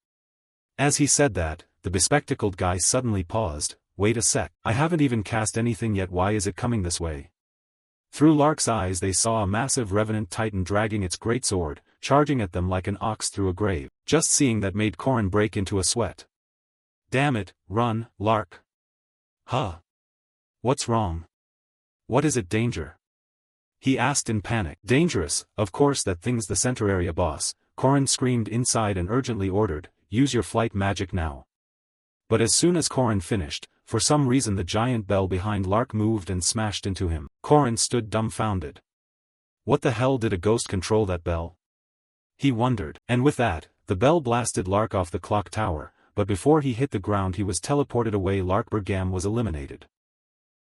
As he said that, the bespectacled guy suddenly paused. Wait a sec, I haven't even cast anything yet, why is it coming this way? Through Lark's eyes they saw a massive revenant titan dragging its great sword, charging at them like an ox through a grave. Just seeing that made Corin break into a sweat. Damn it, run, Lark. Huh? What's wrong? What is it, danger? He asked in panic. Dangerous, of course, that thing's the center area boss, Corin screamed inside and urgently ordered, use your flight magic now. But as soon as Corin finished, for some reason the giant bell behind Lark moved and smashed into him. Corin stood dumbfounded. What the hell, did a ghost control that bell? He wondered, and with that, the bell blasted Lark off the clock tower, but before he hit the ground he was teleported away. Lark Bergam was eliminated.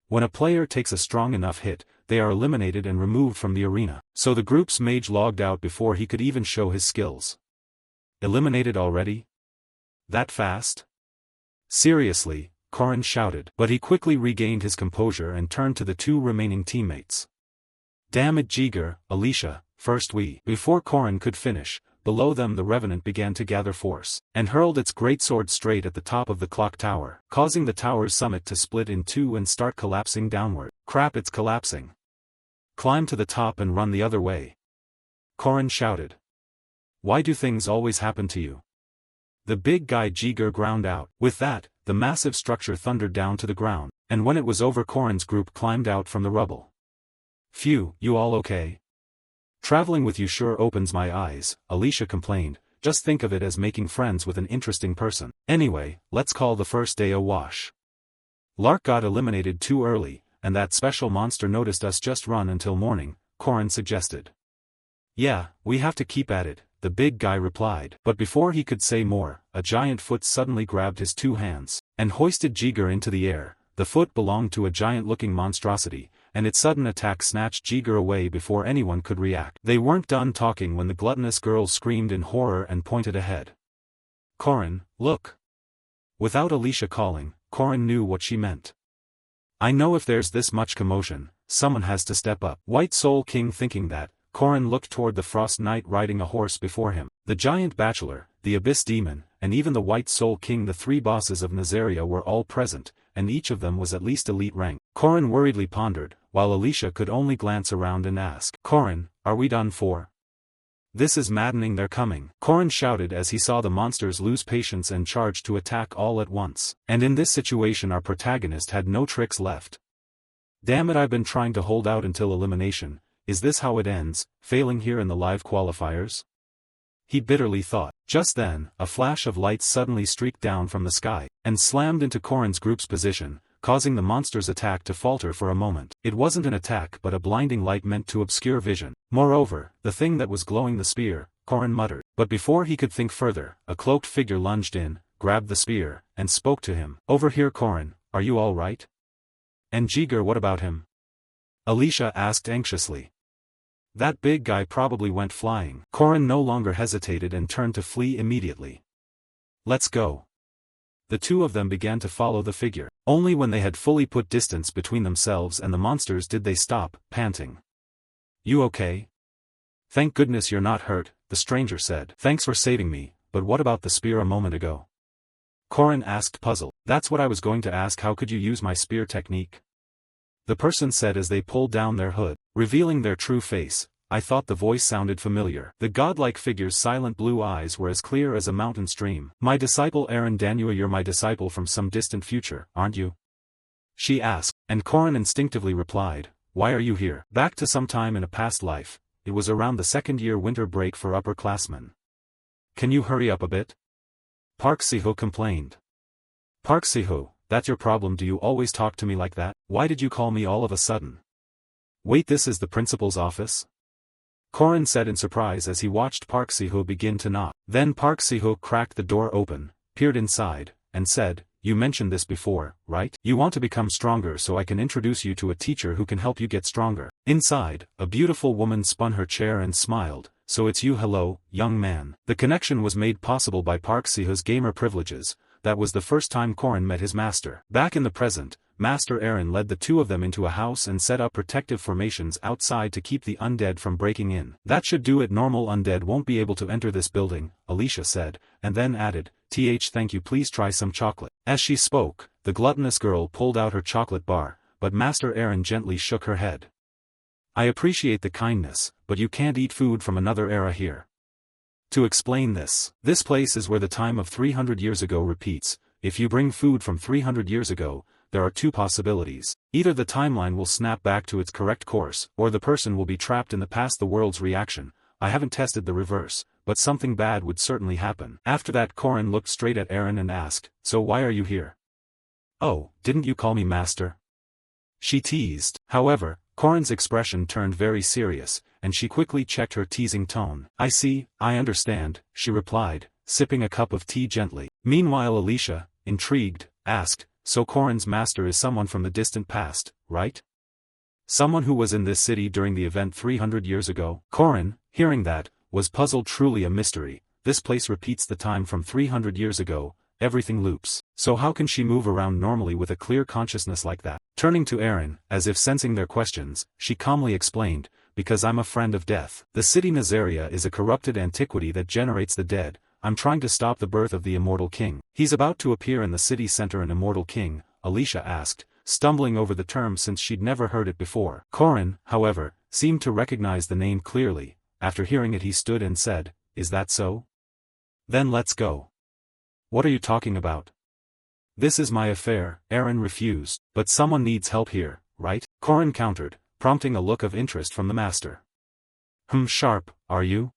When a player takes a strong enough hit, they are eliminated and removed from the arena, so the group's mage logged out before he could even show his skills. Eliminated already? That fast? Seriously, Corin shouted, but he quickly regained his composure and turned to the 2 remaining teammates. Damn it, Jiger, Alicia, first we. Before Corin could finish, below them the revenant began to gather force, and hurled its greatsword straight at the top of the clock tower, causing the tower's summit to split in 2 and start collapsing downward. Crap, it's collapsing. Climb to the top and run the other way. Corin shouted. Why do things always happen to you? The big guy Jiger ground out. With that, the massive structure thundered down to the ground, and when it was over Corin's group climbed out from the rubble. Phew, you all okay? Traveling with you sure opens my eyes, Alicia complained, just think of it as making friends with an interesting person. Anyway, let's call the first day a wash. Lark got eliminated too early, and that special monster noticed us. Just run until morning, Corin suggested. Yeah, we have to keep at it, the big guy replied. But before he could say more, a giant foot suddenly grabbed his two hands, and hoisted Jiger into the air. The foot belonged to a giant-looking monstrosity, and its sudden attack snatched Jiger away before anyone could react. They weren't done talking when the gluttonous girl screamed in horror and pointed ahead. Corin, look! Without Alicia calling, Corin knew what she meant. I know if there's this much commotion, someone has to step up. White Soul King thinking that, Corin looked toward the Frost Knight riding a horse before him. The Giant Bachelor, the Abyss Demon, and even the White Soul King, the three bosses of Nazaria, were all present, and each of them was at least elite rank. Corin worriedly pondered, while Alicia could only glance around and ask, Corin, are we done for? This is maddening, they're coming. Corin shouted as he saw the monsters lose patience and charge to attack all at once. And in this situation our protagonist had no tricks left. Damn it, I've been trying to hold out until elimination. Is this how it ends, failing here in the live qualifiers? He bitterly thought. Just then, a flash of light suddenly streaked down from the sky, and slammed into Corin's group's position, causing the monster's attack to falter for a moment. It wasn't an attack but a blinding light meant to obscure vision. Moreover, the thing that was glowing the spear, Corin muttered. But before he could think further, a cloaked figure lunged in, grabbed the spear, and spoke to him. Over here, Corin, are you all right? And Jiger, what about him? Alicia asked anxiously. That big guy probably went flying. Corin no longer hesitated and turned to flee immediately. Let's go. The two of them began to follow the figure. Only when they had fully put distance between themselves and the monsters did they stop, panting. You okay? Thank goodness you're not hurt, the stranger said. Thanks for saving me, but what about the spear a moment ago? Corin asked, puzzled. That's what I was going to ask, how could you use my spear technique? The person said as they pulled down their hood, revealing their true face. I thought the voice sounded familiar. The godlike figure's silent blue eyes were as clear as a mountain stream. My disciple Aaron Danua, you're my disciple from some distant future, aren't you? She asked, and Corin instinctively replied, why are you here? Back to some time in a past life. It was around the second-year winter break for upperclassmen. Can you hurry up a bit? Park Siho complained. Park Siho, that's your problem, do you always talk to me like that? Why did you call me all of a sudden? Wait, this is the principal's office? Corin said in surprise as he watched Park Siho begin to knock. Then Park Siho cracked the door open, peered inside, and said, you mentioned this before, right? You want to become stronger so I can introduce you to a teacher who can help you get stronger. Inside, a beautiful woman spun her chair and smiled. So it's you, hello, young man. The connection was made possible by Park Siho's gamer privileges. That was the first time Corin met his master. Back in the present, Master Aaron led the two of them into a house and set up protective formations outside to keep the undead from breaking in. That should do it. Normal undead won't be able to enter this building, Alicia said, and then added, thank you, please try some chocolate. As she spoke, the gluttonous girl pulled out her chocolate bar, but Master Aaron gently shook her head. I appreciate the kindness, but you can't eat food from another era here. To explain this place is where the time of 300 years ago repeats. If you bring food from 300 years ago, there are two possibilities. Either the timeline will snap back to its correct course, or the person will be trapped in the past. The world's reaction. I haven't tested the reverse, but something bad would certainly happen. After that, Corin looked straight at Aaron and asked, so why are you here? Oh, didn't you call me master? She teased. However, Corin's expression turned very serious, and she quickly checked her teasing tone. I see, I understand, she replied, sipping a cup of tea gently. Meanwhile Alicia, intrigued, asked, so Corin's master is someone from the distant past, right? Someone who was in this city during the event 300 years ago? Corin, hearing that, was puzzled. Truly a mystery. This place repeats the time from 300 years ago, everything loops. So how can she move around normally with a clear consciousness like that? Turning to Aaron, as if sensing their questions, she calmly explained, because I'm a friend of death. The city Nazaria is a corrupted antiquity that generates the dead. I'm trying to stop the birth of the immortal king. He's about to appear in the city center. An immortal king? Alicia asked, stumbling over the term since she'd never heard it before. Corin, however, seemed to recognize the name clearly. After hearing it he stood and said, is that so? Then let's go. What are you talking about? This is my affair. Aaron refused. But someone needs help here, right? Corin countered, prompting a look of interest from the master. Sharp, are you?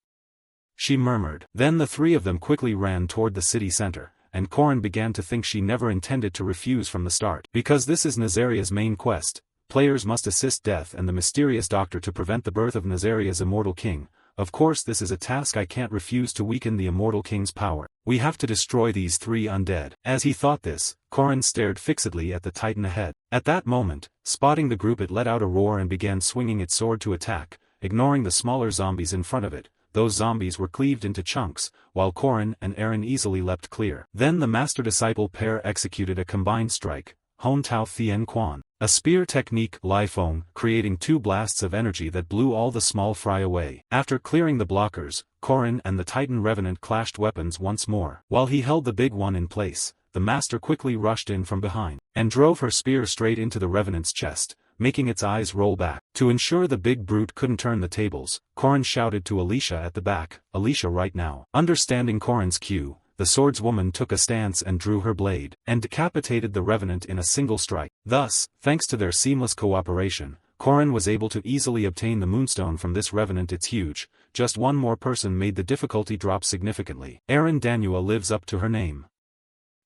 She murmured. Then the three of them quickly ran toward the city center, and Corin began to think she never intended to refuse from the start. Because this is Nazaria's main quest, players must assist Death and the mysterious doctor to prevent the birth of Nazaria's immortal king. of course this is a task I can't refuse to weaken the immortal king's power. We have to destroy these 3 undead. As he thought this, Korin stared fixedly at the titan ahead. At that moment, spotting the group, it let out a roar and began swinging its sword to attack, ignoring the smaller zombies in front of it. Those zombies were cleaved into chunks, while Korin and Eren easily leapt clear. Then the master-disciple pair executed a combined strike, Hon Tao Thien Quan, a spear technique, Lifeng, creating 2 blasts of energy that blew all the small fry away. After clearing the blockers, Korin and the Titan Revenant clashed weapons once more. While he held the big one in place, the master quickly rushed in from behind, and drove her spear straight into the Revenant's chest, making its eyes roll back. To ensure the big brute couldn't turn the tables, Korin shouted to Alicia at the back, "Alicia, right now." Understanding Korin's cue, the swordswoman took a stance and drew her blade, and decapitated the Revenant in a single strike. Thus, thanks to their seamless cooperation, Korin was able to easily obtain the Moonstone from this Revenant. It's huge. Just one more person made the difficulty drop significantly. Eren Danua lives up to her name.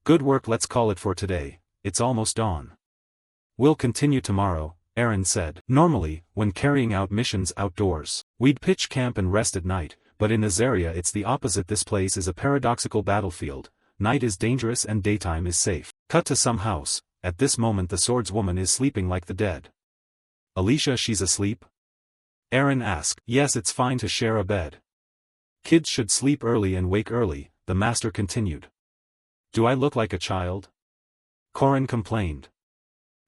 Good work, let's call it for today, it's almost dawn. We'll continue tomorrow, Eren said. Normally, when carrying out missions outdoors, we'd pitch camp and rest at night, but in this area it's the opposite. This place is a paradoxical battlefield. Night is dangerous and daytime is safe. Cut to some house. At this moment the swordswoman is sleeping like the dead. Alicia, she's asleep? Eren asked. Yes, it's fine to share a bed. Kids should sleep early and wake early, the master continued. Do I look like a child? Korin complained.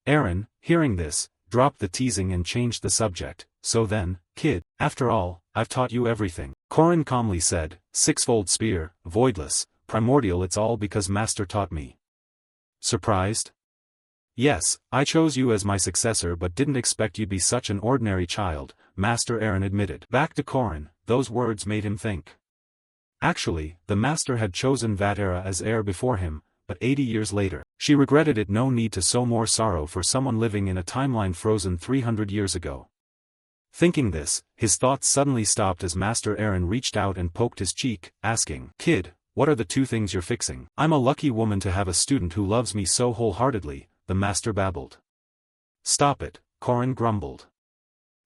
Eren, hearing this, dropped the teasing and changed the subject. So then, kid, after all, I've taught you everything. Korin calmly said, "Sixfold spear, voidless, primordial, it's all because master taught me." Surprised? Yes, I chose you as my successor but didn't expect you'd be such an ordinary child, Master Eren admitted. Back to Korin, those words made him think. Actually, the master had chosen Vatera as heir before him, but 80 years later, she regretted it. No need to sow more sorrow for someone living in a timeline frozen 300 years ago. Thinking this, his thoughts suddenly stopped as Master Eren reached out and poked his cheek, asking, "Kid, what are the 2 things you're fixing?" "I'm a lucky woman to have a student who loves me so wholeheartedly," the master babbled. "Stop it," Korin grumbled.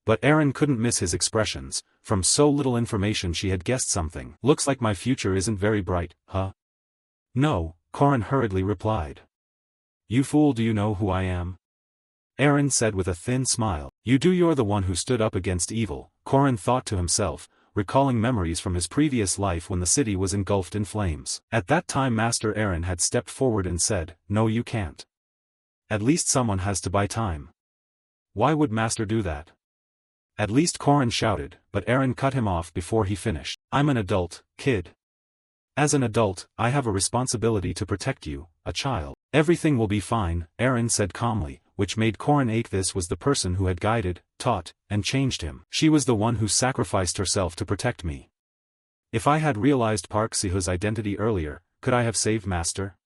But Eren couldn't miss his expressions. From so little information she had guessed something. "Looks like my future isn't very bright, huh?" "No," Korin hurriedly replied. "You fool, do you know who I am?" Eren said with a thin smile. "You do, you're the one who stood up against evil," Korin thought to himself, recalling memories from his previous life when the city was engulfed in flames. At that time Master Eren had stepped forward and said, "No, you can't. At least someone has to buy time." Why would Master do that? At least, Korin shouted, but Eren cut him off before he finished. "I'm an adult, kid. As an adult, I have a responsibility to protect you, a child." "Everything will be fine," Eren said calmly, which made Korin ache. This was the person who had guided, taught, and changed him. She was the one who sacrificed herself to protect me. If I had realized Park Sihu's identity earlier, could I have saved Master?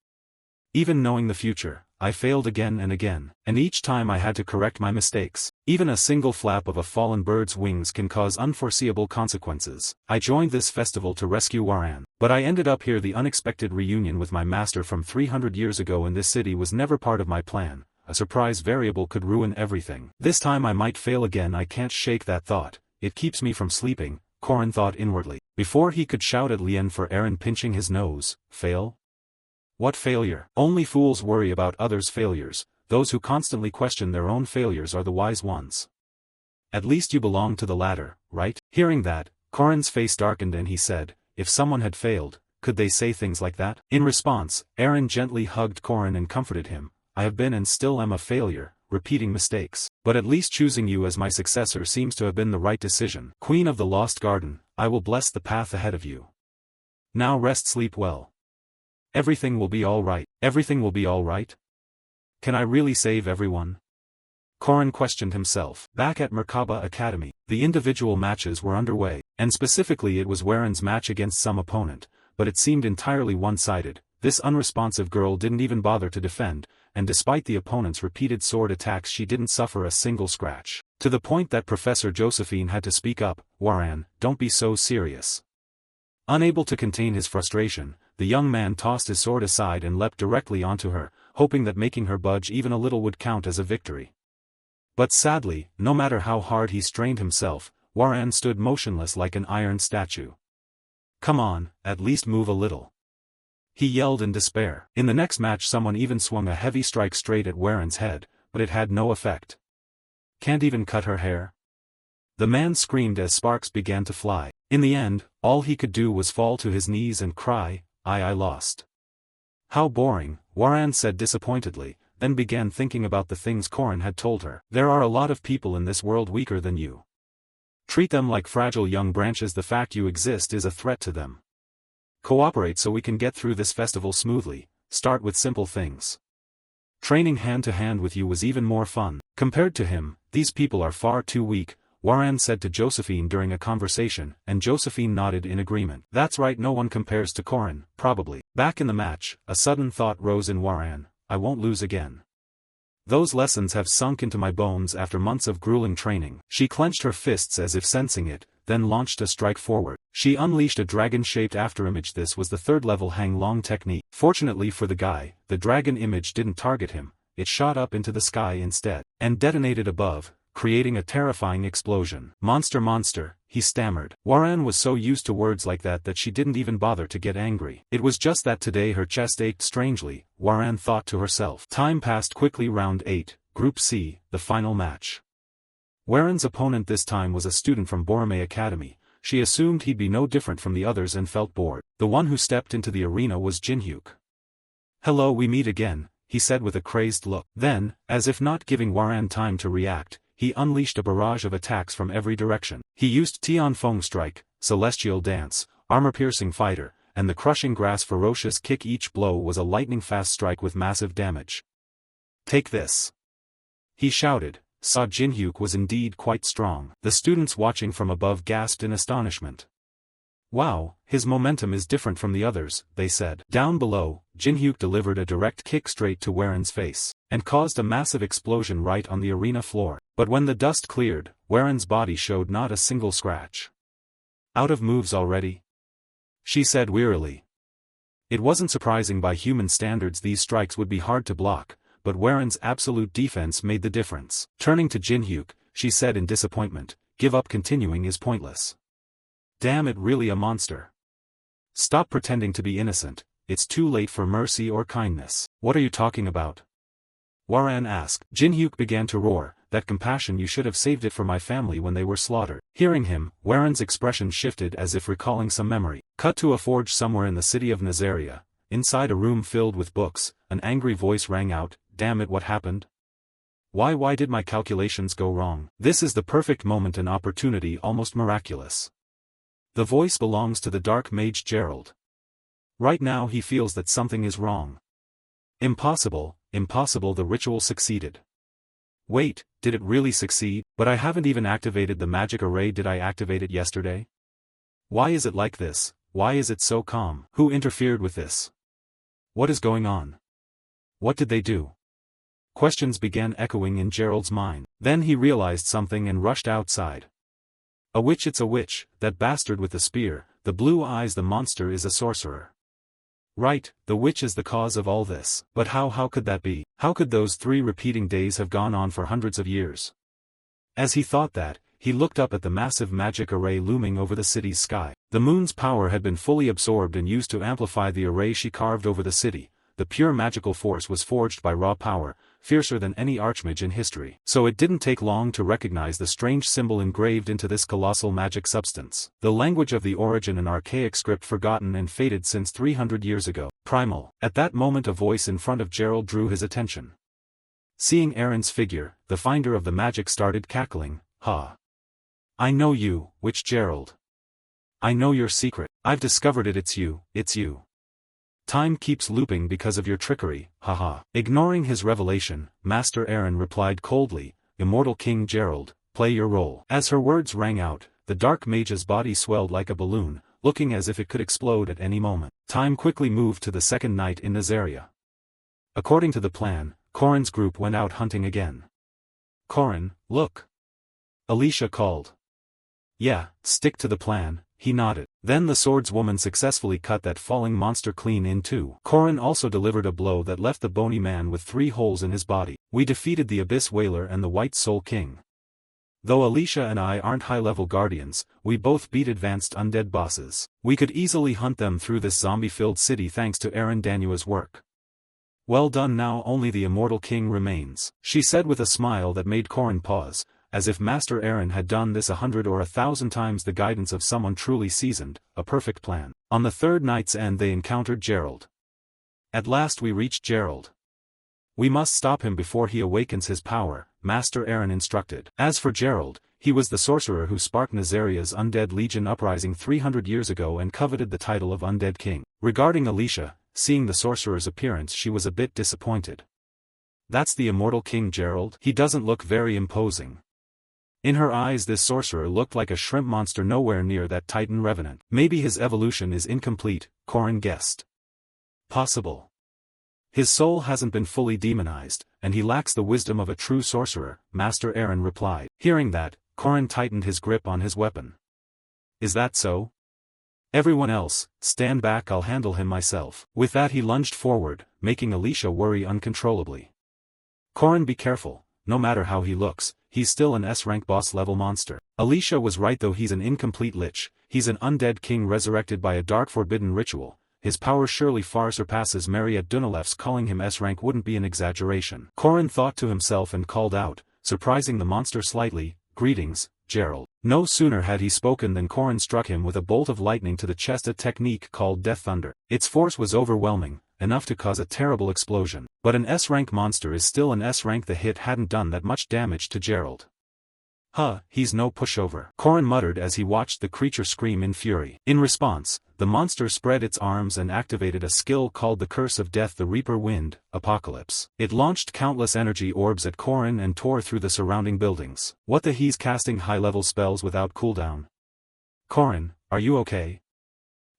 Even knowing the future, I failed again and again, and each time I had to correct my mistakes. Even a single flap of a fallen bird's wings can cause unforeseeable consequences. I joined this festival to rescue Waran, but I ended up here. The unexpected reunion with my master from 300 years ago in this city was never part of my plan. A surprise variable could ruin everything. This time I might fail again. I can't shake that thought. It keeps me from sleeping, Korin thought inwardly. Before he could shout at Lien for Eren pinching his nose, "Fail? What failure?" "Only fools worry about others' failures. Those who constantly question their own failures are the wise ones. At least you belong to the latter, right?" Hearing that, Korin's face darkened and he said, "If someone had failed, could they say things like that?" In response, Eren gently hugged Korin and comforted him. "I have been and still am a failure, repeating mistakes. But at least choosing you as my successor seems to have been the right decision. Queen of the Lost Garden, I will bless the path ahead of you. Now rest, sleep well. Everything will be all right." Everything will be all right? Can I really save everyone? Korin questioned himself. Back at Merkaba Academy, the individual matches were underway, and specifically it was Waren's match against some opponent, but it seemed entirely one-sided. This unresponsive girl didn't even bother to defend, and despite the opponent's repeated sword attacks she didn't suffer a single scratch. To the point that Professor Josephine had to speak up, "Waran, don't be so serious." Unable to contain his frustration, the young man tossed his sword aside and leapt directly onto her, hoping that making her budge even a little would count as a victory. But sadly, no matter how hard he strained himself, Waran stood motionless like an iron statue. "Come on, at least move a little," he yelled in despair. In the next match someone even swung a heavy strike straight at Waran's head, but it had no effect. "Can't even cut her hair?" the man screamed as sparks began to fly. In the end, all he could do was fall to his knees and cry, I lost." "How boring," Waran said disappointedly, then began thinking about the things Korin had told her. "There are a lot of people in this world weaker than you. Treat them like fragile young branches. The fact you exist is a threat to them. Cooperate so we can get through this festival smoothly. Start with simple things. Training hand to hand with you was even more fun. Compared to him, these people are far too weak," Waran said to Josephine during a conversation, and Josephine nodded in agreement. "That's right, no one compares to Korin, probably." Back in the match, a sudden thought rose in Waran: "I won't lose again. Those lessons have sunk into my bones after months of grueling training." She clenched her fists as if sensing it, then launched a strike forward. She unleashed a dragon-shaped afterimage. This was the third-level hang-long technique. Fortunately for the guy, the dragon image didn't target him, it shot up into the sky instead, and detonated above, creating a terrifying explosion. Monster, he stammered. Waran was so used to words like that she didn't even bother to get angry. It was just that today her chest ached strangely, Waran thought to herself. Time passed quickly. Round 8, Group C, the final match. Waran's opponent this time was a student from Borome Academy. She assumed he'd be no different from the others and felt bored. The one who stepped into the arena was Jinhyuk. "Hello, we meet again," he said with a crazed look. Then, as if not giving Waran time to react, he unleashed a barrage of attacks from every direction. He used Tianfeng Strike, Celestial Dance, Armor-Piercing Fighter, and the Crushing Grass Ferocious Kick. Each blow was a lightning-fast strike with massive damage. "Take this," he shouted. Saw Jinhyuk was indeed quite strong. The students watching from above gasped in astonishment. "Wow, his momentum is different from the others," they said. Down below, Jinhyuk delivered a direct kick straight to Waran's face, and caused a massive explosion right on the arena floor. But when the dust cleared, Waran's body showed not a single scratch. "Out of moves already?" she said wearily. It wasn't surprising by human standards. These strikes would be hard to block, but Waran's absolute defense made the difference. Turning to Jinhyuk, she said in disappointment, "Give up, continuing is pointless. Damn it, really a monster. Stop pretending to be innocent, it's too late for mercy or kindness." "What are you talking about?" Waran asked. Jinhyuk began to roar, "That compassion, you should have saved it for my family when they were slaughtered." Hearing him, Waran's expression shifted as if recalling some memory. Cut to a forge somewhere in the city of Nazaria. Inside a room filled with books, an angry voice rang out, "Damn it, what happened? Why did my calculations go wrong? This is the perfect moment, an opportunity almost miraculous." The voice belongs to the dark mage Gerald. Right now he feels that something is wrong. Impossible, the ritual succeeded. Wait, did it really succeed? But I haven't even activated the magic array. Did I activate it yesterday? Why is it like this? Why is it so calm? Who interfered with this? What is going on? What did they do? Questions began echoing in Gerald's mind. Then he realized something and rushed outside. "A witch, it's a witch, that bastard with the spear, the blue eyes, the monster is a sorcerer. Right, the witch is the cause of all this. But how could that be? How could those 3 repeating days have gone on for hundreds of years?" As he thought that, he looked up at the massive magic array looming over the city's sky. The moon's power had been fully absorbed and used to amplify the array she carved over the city. The pure magical force was forged by raw power, fiercer than any archmage in history. So it didn't take long to recognize the strange symbol engraved into this colossal magic substance. The language of the origin, an archaic script forgotten and faded since 300 years ago. Primal. At that moment a voice in front of Gerald drew his attention. Seeing Aaron's figure, the finder of the magic started cackling, "Ha! I know you, Witch Gerald. I know your secret. I've discovered it, it's you. Time keeps looping because of your trickery, haha." Ignoring his revelation, Master Aaron replied coldly, "Immortal King Gerald, play your role." As her words rang out, the dark mage's body swelled like a balloon, looking as if it could explode at any moment. Time quickly moved to the second night in Nazaria. According to the plan, Korin's group went out hunting again. "Korin, look!" Alicia called. "Yeah, stick to the plan," he nodded. Then the swordswoman successfully cut that falling monster clean in two. Korin also delivered a blow that left the bony man with 3 holes in his body. "We defeated the Abyss Wailer and the White Soul King. Though Alicia and I aren't high-level guardians, we both beat advanced undead bosses. We could easily hunt them through this zombie-filled city thanks to Aaron Danua's work. Well done, now only the immortal king remains, she said with a smile that made Corrin pause, as if Master Aaron had done this 100 or 1,000 times. The guidance of someone truly seasoned, a perfect plan. On the third night's end they encountered Gerald. At last we reached Gerald. We must stop him before he awakens his power, Master Aaron instructed. As for Gerald, he was the sorcerer who sparked Nazaria's undead legion uprising 300 years ago and coveted the title of Undead King. Regarding Alicia, seeing the sorcerer's appearance, she was a bit disappointed. That's the immortal king Gerald? He doesn't look very imposing. In her eyes this sorcerer looked like a shrimp monster, nowhere near that Titan revenant. Maybe his evolution is incomplete, Corrin guessed. Possible. His soul hasn't been fully demonized, and he lacks the wisdom of a true sorcerer, Master Aaron replied. Hearing that, Corrin tightened his grip on his weapon. Is that so? Everyone else, stand back, I'll handle him myself. With that he lunged forward, making Alicia worry uncontrollably. Corrin, be careful, no matter how he looks, he's still an S-rank boss-level monster. Alicia was right, though he's an incomplete lich, he's an undead king resurrected by a dark forbidden ritual. His power surely far surpasses Mariette Dunalef's. Calling him S-rank wouldn't be an exaggeration. Corrin thought to himself and called out, surprising the monster slightly, greetings, Gerald. No sooner had he spoken than Corrin struck him with a bolt of lightning to the chest, a technique called Death Thunder. Its force was overwhelming, enough to cause a terrible explosion. But an S-rank monster is still an S-rank. The hit hadn't done that much damage to Gerald. Huh, he's no pushover, Corrin muttered as he watched the creature scream in fury. In response, the monster spread its arms and activated a skill called the Curse of Death, the Reaper Wind, Apocalypse. It launched countless energy orbs at Corrin and tore through the surrounding buildings. What the, he's casting high-level spells without cooldown. Corrin, are you okay?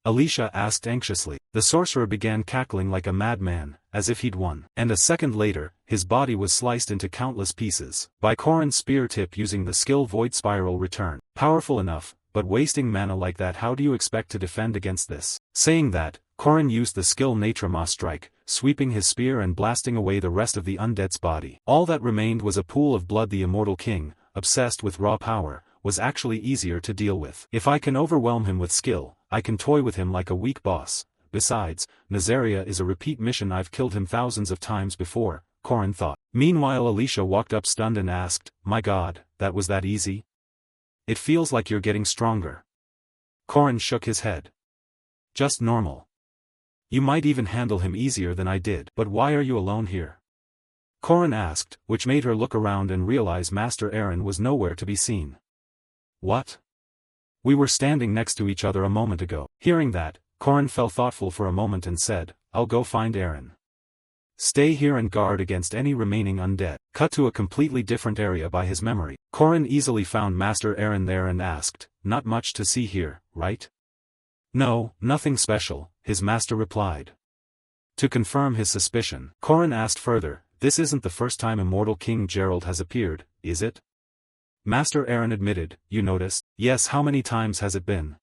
Alicia asked anxiously. The sorcerer began cackling like a madman, as if he'd won. And a second later, his body was sliced into countless pieces by Corrin's spear tip using the skill Void Spiral Return. Powerful enough, but wasting mana like that, how do you expect to defend against this? Saying that, Corrin used the skill Natrama Strike, sweeping his spear and blasting away the rest of the undead's body. All that remained was a pool of blood. The immortal king, obsessed with raw power, was actually easier to deal with. If I can overwhelm him with skill, I can toy with him like a weak boss. Besides, Nazaria is a repeat mission. I've killed him thousands of times before, Corrin thought. Meanwhile Alicia walked up stunned and asked, my god, that was that easy? It feels like you're getting stronger. Corrin shook his head. Just normal. You might even handle him easier than I did. But why are you alone here? Corrin asked, which made her look around and realize Master Aaron was nowhere to be seen. What? We were standing next to each other a moment ago. Hearing that, Corrin fell thoughtful for a moment and said, I'll go find Aaron. Stay here and guard against any remaining undead. Cut to a completely different area by his memory. Corrin easily found Master Aaron there and asked, not much to see here, right? No, nothing special, his master replied. To confirm his suspicion, Corrin asked further, this isn't the first time immortal King Gerald has appeared, is it? Master Aaron admitted, you noticed? Yes, how many times has it been?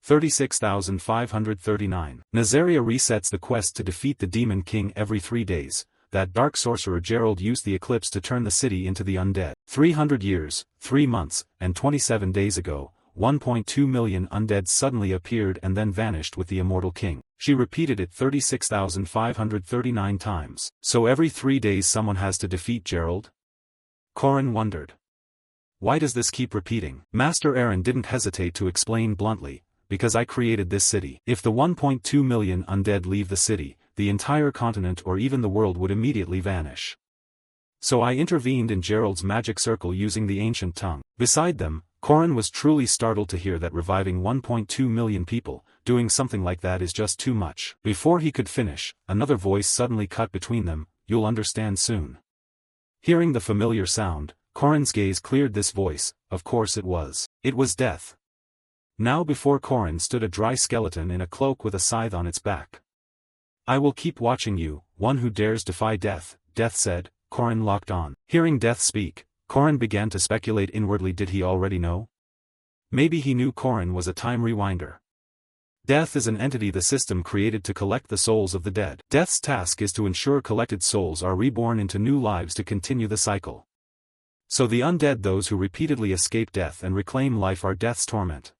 36,539. Nazaria resets the quest to defeat the Demon King every 3 days. That dark sorcerer Gerald used the eclipse to turn the city into the undead. 300 years, 3 months, and 27 days ago, 1.2 million undead suddenly appeared and then vanished with the immortal king. She repeated it 36,539 times. So every 3 days someone has to defeat Gerald? Corrin wondered. Why does this keep repeating? Master Aaron didn't hesitate to explain bluntly, because I created this city. If the 1.2 million undead leave the city, the entire continent or even the world would immediately vanish. So I intervened in Gerald's magic circle using the ancient tongue. Beside them, Corrin was truly startled to hear that reviving 1.2 million people, doing something like that is just too much. Before he could finish, another voice suddenly cut between them, you'll understand soon. Hearing the familiar sound, Corrin's gaze cleared. This voice, of course it was. It was Death. Now before Corrin stood a dry skeleton in a cloak with a scythe on its back. I will keep watching you, one who dares defy death, Death said. Corrin locked on. Hearing Death speak, Corrin began to speculate inwardly. Did he already know? Maybe he knew Corrin was a time rewinder. Death is an entity the system created to collect the souls of the dead. Death's task is to ensure collected souls are reborn into new lives to continue the cycle. So the undead, those who repeatedly escape death and reclaim life, are death's torment.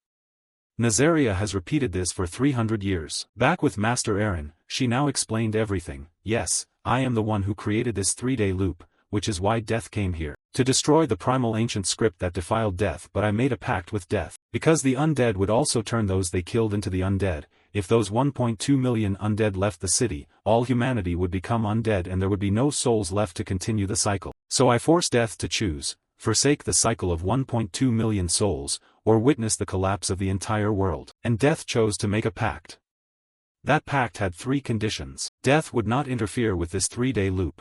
Nazaria has repeated this for 300 years. Back with Master Aaron, she now explained everything. Yes, I am the one who created this 3-day loop, which is why death came here. To destroy the primal ancient script that defiled death, but I made a pact with death. Because the undead would also turn those they killed into the undead. If those 1.2 million undead left the city, all humanity would become undead and there would be no souls left to continue the cycle. So I forced death to choose, forsake the cycle of 1.2 million souls, or witness the collapse of the entire world. And death chose to make a pact. That pact had 3 conditions. Death would not interfere with this 3-day loop.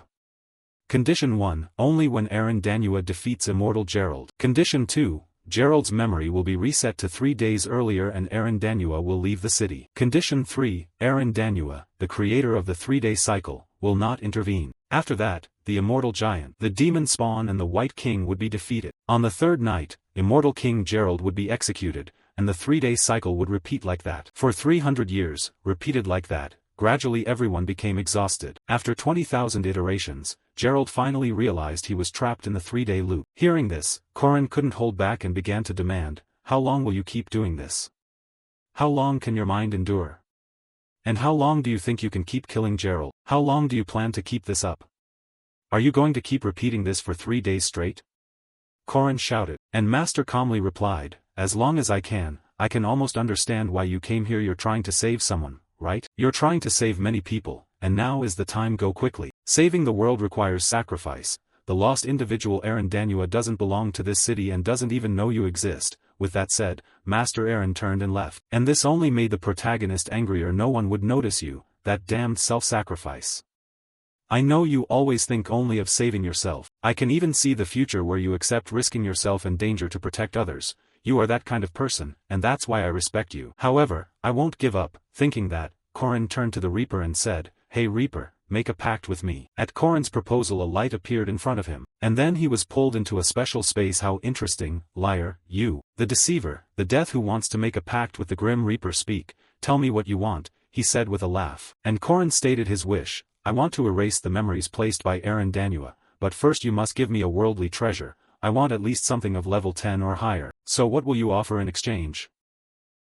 Condition 1, only when Aaron Danua defeats immortal Gerald. Condition 2, Gerald's memory will be reset to 3 days earlier and Aaron Danua will leave the city. Condition 3, Aaron Danua, the creator of the 3-day cycle, will not intervene. After that, the immortal giant, the demon spawn and the White King would be defeated. On the 3rd night, immortal King Gerald would be executed, and the 3-day cycle would repeat like that. For 300 years, repeated like that. Gradually everyone became exhausted. After 20,000 iterations, Gerald finally realized he was trapped in the 3-day loop. Hearing this, Corin couldn't hold back and began to demand, "How long will you keep doing this? How long can your mind endure? And how long do you think you can keep killing Gerald? How long do you plan to keep this up? Are you going to keep repeating this for 3 days straight?" Corin shouted, and Master calmly replied, "As long as I can almost understand why you came here. You're trying to save someone, right? You're trying to save many people, and now is the time. Go quickly. Saving the world requires sacrifice. The lost individual Aaron Danua doesn't belong to this city and doesn't even know you exist." With that said, Master Aaron turned and left. And this only made the protagonist angrier. "No one would notice you, that damned self-sacrifice. I know you always think only of saving yourself. I can even see the future where you accept risking yourself and danger to protect others. You are that kind of person, and that's why I respect you. However, I won't give up." Thinking that, Corin turned to the Reaper and said, "Hey Reaper, make a pact with me." At Corin's proposal a light appeared in front of him, and then he was pulled into a special space. "How interesting, liar, you, the deceiver, the death who wants to make a pact with the Grim Reaper. Speak, tell me what you want," he said with a laugh. And Corin stated his wish, "I want to erase the memories placed by Aaron Danua, but first you must give me a worldly treasure. I want at least something of level 10 or higher. So what will you offer in exchange?"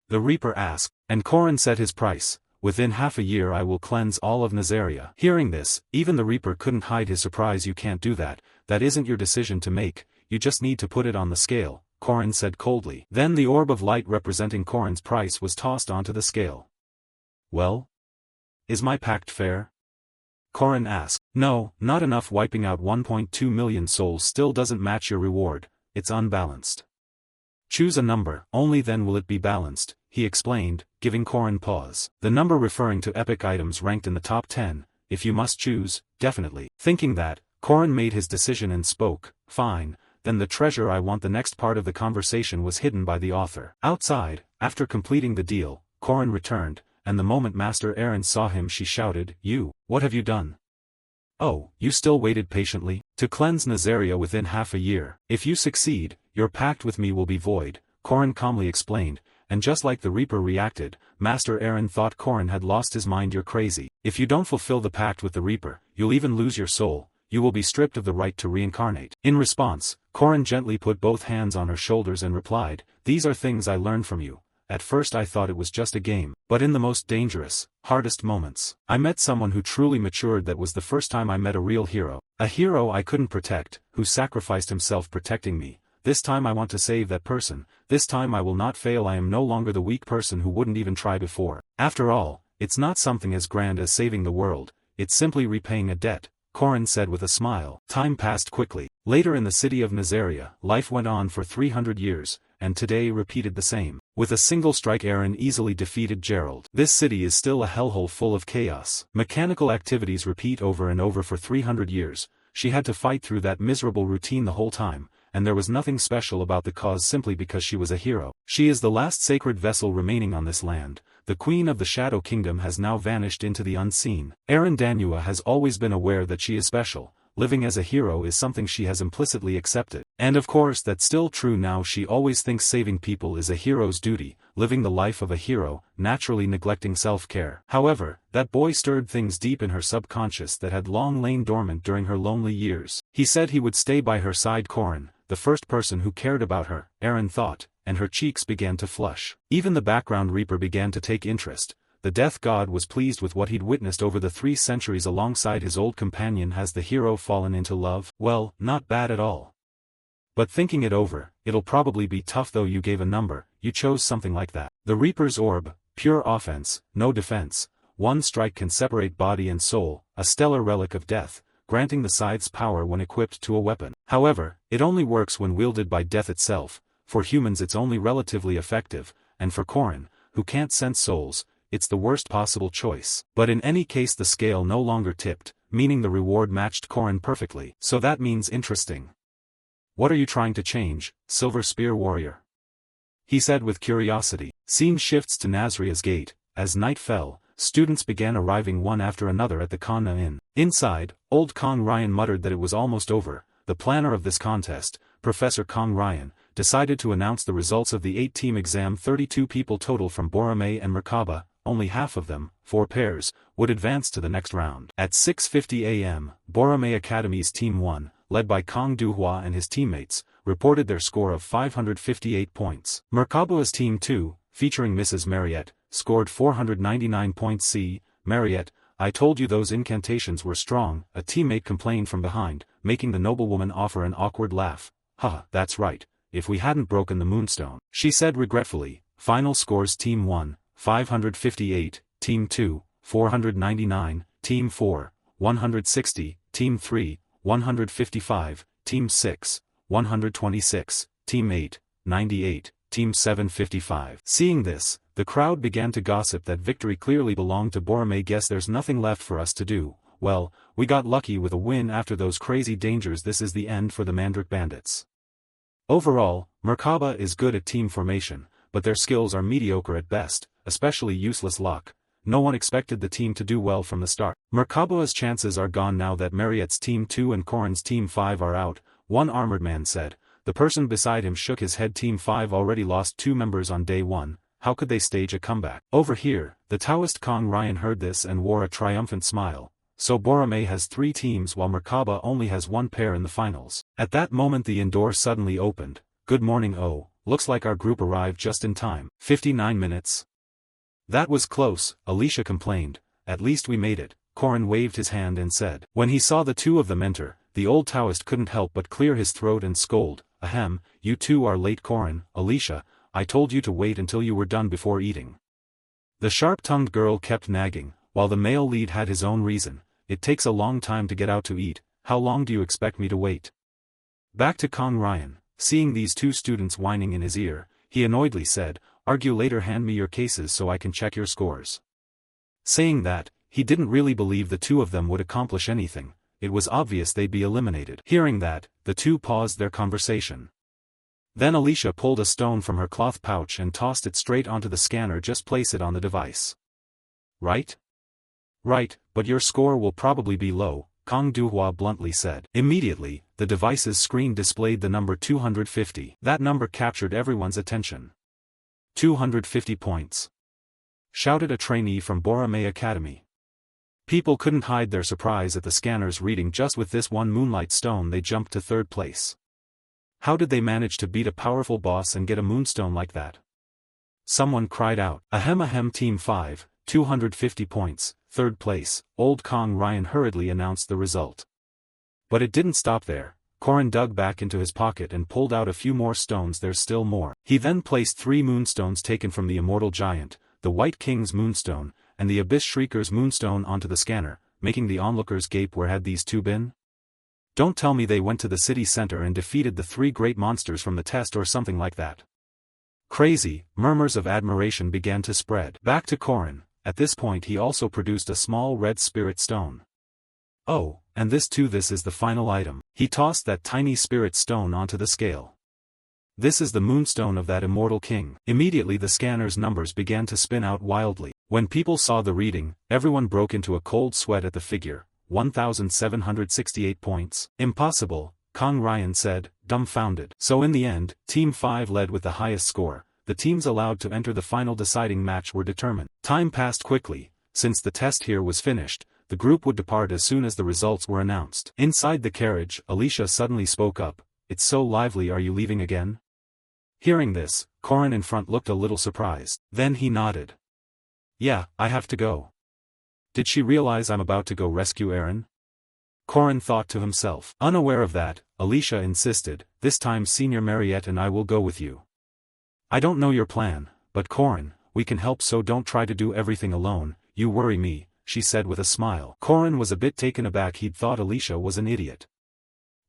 The Reaper asked, and Corin set his price. "Within half a year I will cleanse all of Nazaria." Hearing this, even the Reaper couldn't hide his surprise. "You can't do that. That isn't your decision to make, you just need to put it on the scale," Corin said coldly. Then the orb of light representing Corin's price was tossed onto the scale. "Well? Is my pact fair?" Corin asked. "No, not enough. Wiping out 1.2 million souls still doesn't match your reward. It's unbalanced. Choose a number, only then will it be balanced," he explained, giving Corin pause. "The number referring to epic items ranked in the top 10, if you must choose, definitely." Thinking that, Corin made his decision and spoke, "Fine, then the treasure I want." The next part of the conversation was hidden by the author. Outside, after completing the deal, Corin returned, and the moment Master Aaron saw him she shouted, "You, what have you done? Oh, you still waited patiently? To cleanse Nazaria within half a year. If you succeed, your pact with me will be void," Corin calmly explained, and just like the Reaper reacted, Master Aaron thought Corin had lost his mind. "You're crazy. If you don't fulfill the pact with the Reaper, you'll even lose your soul. You will be stripped of the right to reincarnate." In response, Corin gently put both hands on her shoulders and replied, "These are things I learned from you. At first I thought it was just a game, but in the most dangerous, hardest moments, I met someone who truly matured. That was the first time I met a real hero. A hero I couldn't protect, who sacrificed himself protecting me. This time I want to save that person. This time I will not fail. I am no longer the weak person who wouldn't even try before. After all, it's not something as grand as saving the world, it's simply repaying a debt," Corin said with a smile. Time passed quickly. Later in the city of Nazaria, life went on for 300 years, and today repeated the same. With a single strike Aaron easily defeated Gerald. This city is still a hellhole full of chaos. Mechanical activities repeat over and over for 300 years. She had to fight through that miserable routine the whole time, and there was nothing special about the cause simply because she was a hero. She is the last sacred vessel remaining on this land. The Queen of the Shadow Kingdom has now vanished into the unseen. Aaron Danua has always been aware that she is special. Living as a hero is something she has implicitly accepted. And of course that's still true now. She always thinks saving people is a hero's duty, living the life of a hero, naturally neglecting self-care. However, that boy stirred things deep in her subconscious that had long lain dormant during her lonely years. He said he would stay by her side. Corin, the first person who cared about her, Aaron thought, and her cheeks began to flush. Even the background reaper began to take interest. The death god was pleased with what he'd witnessed over the 3 centuries alongside his old companion. Has the hero fallen into love? Well, not bad at all. But thinking it over, it'll probably be tough though. You gave a number, you chose something like that. The Reaper's orb, pure offense, no defense, 1 strike can separate body and soul, a stellar relic of death, granting the scythe's power when equipped to a weapon. However, it only works when wielded by death itself. For humans it's only relatively effective, and for Corrin, who can't sense souls, it's the worst possible choice. But in any case the scale no longer tipped, meaning the reward matched Corrin perfectly. So that means interesting. What are you trying to change, Silver Spear Warrior? He said with curiosity. Scene shifts to Nazria's gate. As night fell, students began arriving one after another at the Kanna Inn. Inside, old Kong Ryan muttered that it was almost over. The planner of this contest, Professor Kong Ryan, decided to announce the results of the 8-team exam. 32 people total from Boromei and Merkaba. Only half of them, 4 pairs, would advance to the next round. At 6:50 a.m., Boromei Academy's Team 1, led by Kong Duhua and his teammates, reported their score of 558 points. Merkaba's Team 2, featuring Mrs. Mariette, scored 499 points. C. Mariette, I told you those incantations were strong, a teammate complained from behind, making the noblewoman offer an awkward laugh. Haha, that's right, if we hadn't broken the moonstone. She said regretfully. Final scores: Team 1, 558, Team 2, 499, Team 4, 160, Team 3, 155, Team 6, 126, Team 8, 98, Team 7 55. Seeing this, the crowd began to gossip that victory clearly belonged to Boromei. Guess there's nothing left for us to do. Well, we got lucky with a win after those crazy dangers. This is the end for the Mandrake Bandits. Overall, Merkaba is good at team formation, but their skills are mediocre at best, especially useless luck. No one expected the team to do well from the start. Merkaba's chances are gone now that Mariette's Team 2 and Corrin's Team 5 are out, one armored man said. The person beside him shook his head. Team 5 already lost 2 members on day 1, how could they stage a comeback? Over here, the Taoist Kong Ryan heard this and wore a triumphant smile. So Boromei has 3 teams while Merkaba only has 1 pair in the finals. At that moment the inn door suddenly opened. Good morning. Oh, looks like our group arrived just in time. 59 minutes. That was close, Alicia complained. At least we made it. Corrin waved his hand and said. When he saw the 2 of them enter, the old Taoist couldn't help but clear his throat and scold. Ahem, you 2 are late. Corrin, Alicia, I told you to wait until you were done before eating. The sharp-tongued girl kept nagging, while the male lead had his own reason. It takes a long time to get out to eat. How long do you expect me to wait? Back to Kong Ryan. Seeing these 2 students whining in his ear, he annoyedly said, argue later. Hand me your cases so I can check your scores. Saying that, he didn't really believe the 2 of them would accomplish anything. It was obvious they'd be eliminated. Hearing that, the 2 paused their conversation. Then Alicia pulled a stone from her cloth pouch and tossed it straight onto the scanner. Just place it on the device. Right? Right, but your score will probably be low, Kong Duhua bluntly said. Immediately, the device's screen displayed the number 250. That number captured everyone's attention. 250 points. Shouted a trainee from Boromei Academy. People couldn't hide their surprise at the scanner's reading. Just with this one moonlight stone they jumped to 3rd place. How did they manage to beat a powerful boss and get a moonstone like that? Someone cried out. Ahem, Team 5, 250 points, 3rd place. Old Kong Ryan hurriedly announced the result. But it didn't stop there. Corrin dug back into his pocket and pulled out a few more stones. There's still more. He then placed 3 moonstones taken from the Immortal Giant, the White King's moonstone, and the Abyss Shrieker's moonstone onto the scanner, making the onlookers gape. Where had these 2 been? Don't tell me they went to the city center and defeated the 3 great monsters from the test or something like that. Crazy. Murmurs of admiration began to spread. Back to Corrin. At this point he also produced a small red spirit stone. Oh, and this too. This is the final item. He tossed that tiny spirit stone onto the scale. This is the moonstone of that immortal king. Immediately the scanner's numbers began to spin out wildly. When people saw the reading, everyone broke into a cold sweat at the figure. 1,768 points. Impossible, Kong Ryan said, dumbfounded. So in the end, Team 5 led with the highest score. The teams allowed to enter the final deciding match were determined. Time passed quickly. Since the test here was finished, the group would depart as soon as the results were announced. Inside the carriage, Alicia suddenly spoke up. it's so lively. Are you leaving again? Hearing this, Korin in front looked a little surprised. Then he nodded. Yeah, I have to go. Did she realize I'm about to go rescue Eren? Korin thought to himself. Unaware of that, Alicia insisted, this time Senior Mariette and I will go with you. I don't know your plan, but Korin, we can help, so don't try to do everything alone, you worry me, she said with a smile. Korin was a bit taken aback. He'd thought Alicia was an idiot.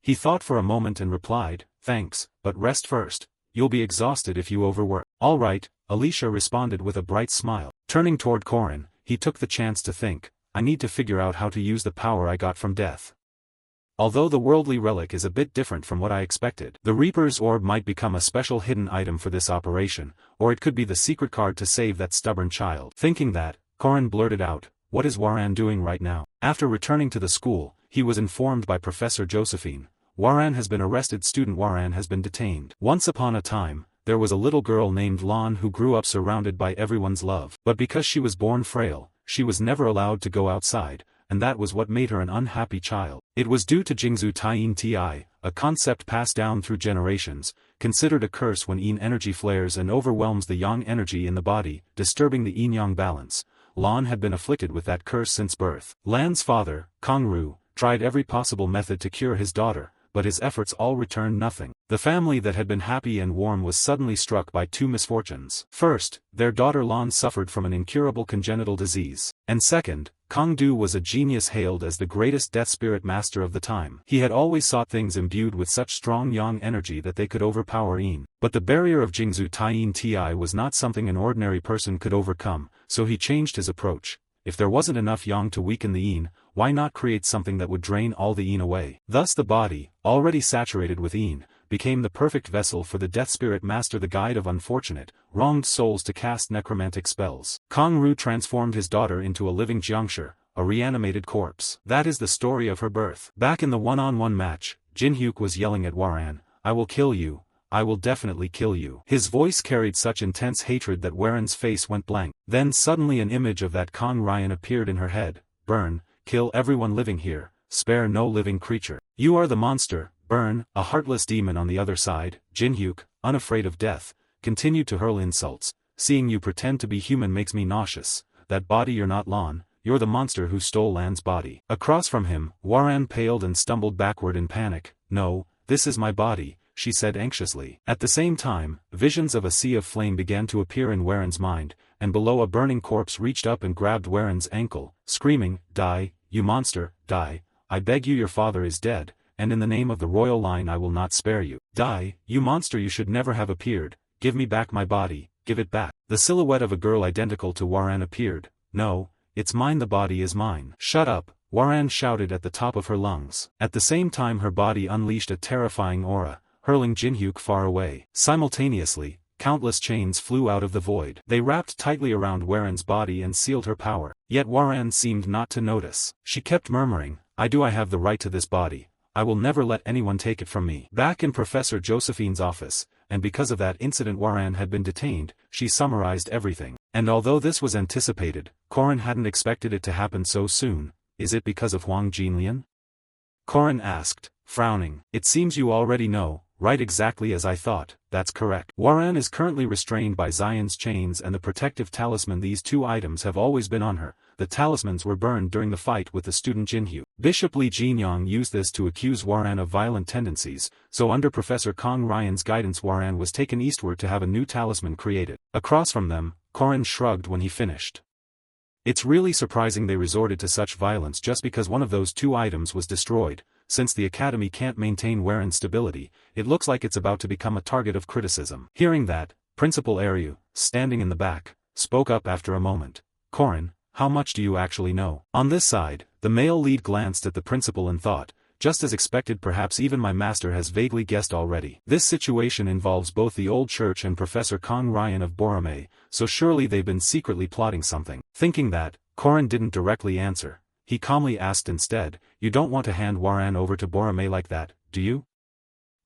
He thought for a moment and replied, thanks, but rest first, you'll be exhausted if you overwork. All right, Alicia responded with a bright smile. Turning toward Korin, he took the chance to think, I need to figure out how to use the power I got from death. Although the worldly relic is a bit different from what I expected, the Reaper's Orb might become a special hidden item for this operation, or it could be the secret card to save that stubborn child. Thinking that, Korin blurted out, what is Waran doing right now? After returning to the school, he was informed by Professor Josephine, Waran has been arrested. Student Waran has been detained. Once upon a time, there was a little girl named Lan who grew up surrounded by everyone's love. But because she was born frail, she was never allowed to go outside, and that was what made her an unhappy child. It was due to Jingzhu Taiyin Ti, a concept passed down through generations, considered a curse when yin energy flares and overwhelms the yang energy in the body, disturbing the yin-yang balance. Lan had been afflicted with that curse since birth. Lan's father, Kong Ru, tried every possible method to cure his daughter, but his efforts all returned nothing. The family that had been happy and warm was suddenly struck by two misfortunes. First, their daughter Lan suffered from an incurable congenital disease. And second, Kong Du was a genius hailed as the greatest death spirit master of the time. He had always sought things imbued with such strong yang energy that they could overpower yin. But the barrier of Jingzhu Taiyin Ti was not something an ordinary person could overcome, so he changed his approach. If there wasn't enough yang to weaken the yin, why not create something that would drain all the yin away? Thus the body, already saturated with yin, became the perfect vessel for the death spirit master, the guide of unfortunate, wronged souls to cast necromantic spells. Kong Ru transformed his daughter into a living jiangshi, a reanimated corpse. That is the story of her birth. Back in the one-on-one match, Jin Hyuk was yelling at Waran, I will kill you. I will definitely kill you. His voice carried such intense hatred that Waren's face went blank. Then suddenly an image of that Kong Ryan appeared in her head. Burn, kill everyone living here, spare no living creature. You are the monster, Burn, a heartless demon. On the other side, Jin Hyuk, unafraid of death, continued to hurl insults. Seeing you pretend to be human makes me nauseous. That body, you're not Lan, you're the monster who stole Lan's body. Across from him, Waran paled and stumbled backward in panic. No, this is my body, she said anxiously. At the same time, visions of a sea of flame began to appear in Waren's mind, and below a burning corpse reached up and grabbed Waren's ankle, screaming, Die, you monster, die, I beg you, your father is dead, and in the name of the royal line I will not spare you. Die, you monster, you should never have appeared, give me back my body, give it back. The silhouette of a girl identical to Waran appeared. No, it's mine, the body is mine. Shut up, Waran shouted at the top of her lungs. At the same time her body unleashed a terrifying aura, hurling Jin Hyuk far away. Simultaneously, countless chains flew out of the void. They wrapped tightly around Waren's body and sealed her power. Yet Waran seemed not to notice. She kept murmuring, I have the right to this body. I will never let anyone take it from me. Back in Professor Josephine's office, and because of that incident Waran had been detained, she summarized everything. And although this was anticipated, Korin hadn't expected it to happen so soon. Is it because of Huang Jinlian? Korin asked, frowning. It seems you already know. Right, exactly as I thought, that's correct. Waran is currently restrained by Zion's chains and the protective talisman. These two items have always been on her. The talismans were burned during the fight with the student Jinhyu. Bishop Li Jinyang used this to accuse Waran of violent tendencies, so under Professor Kong Ryan's guidance Waran was taken eastward to have a new talisman created. Across from them, Korin shrugged when he finished. It's really surprising they resorted to such violence just because one of those two items was destroyed. Since the academy can't maintain Waren's stability, it looks like it's about to become a target of criticism. Hearing that, Principal Aryu, standing in the back, spoke up after a moment. Korin, how much do you actually know? On this side, the male lead glanced at the principal and thought, just as expected, perhaps even my master has vaguely guessed already. This situation involves both the old church and Professor Kong Ryan of Borome, so surely they've been secretly plotting something. Thinking that, Korin didn't directly answer. He calmly asked instead, you don't want to hand Waran over to Borome like that, do you?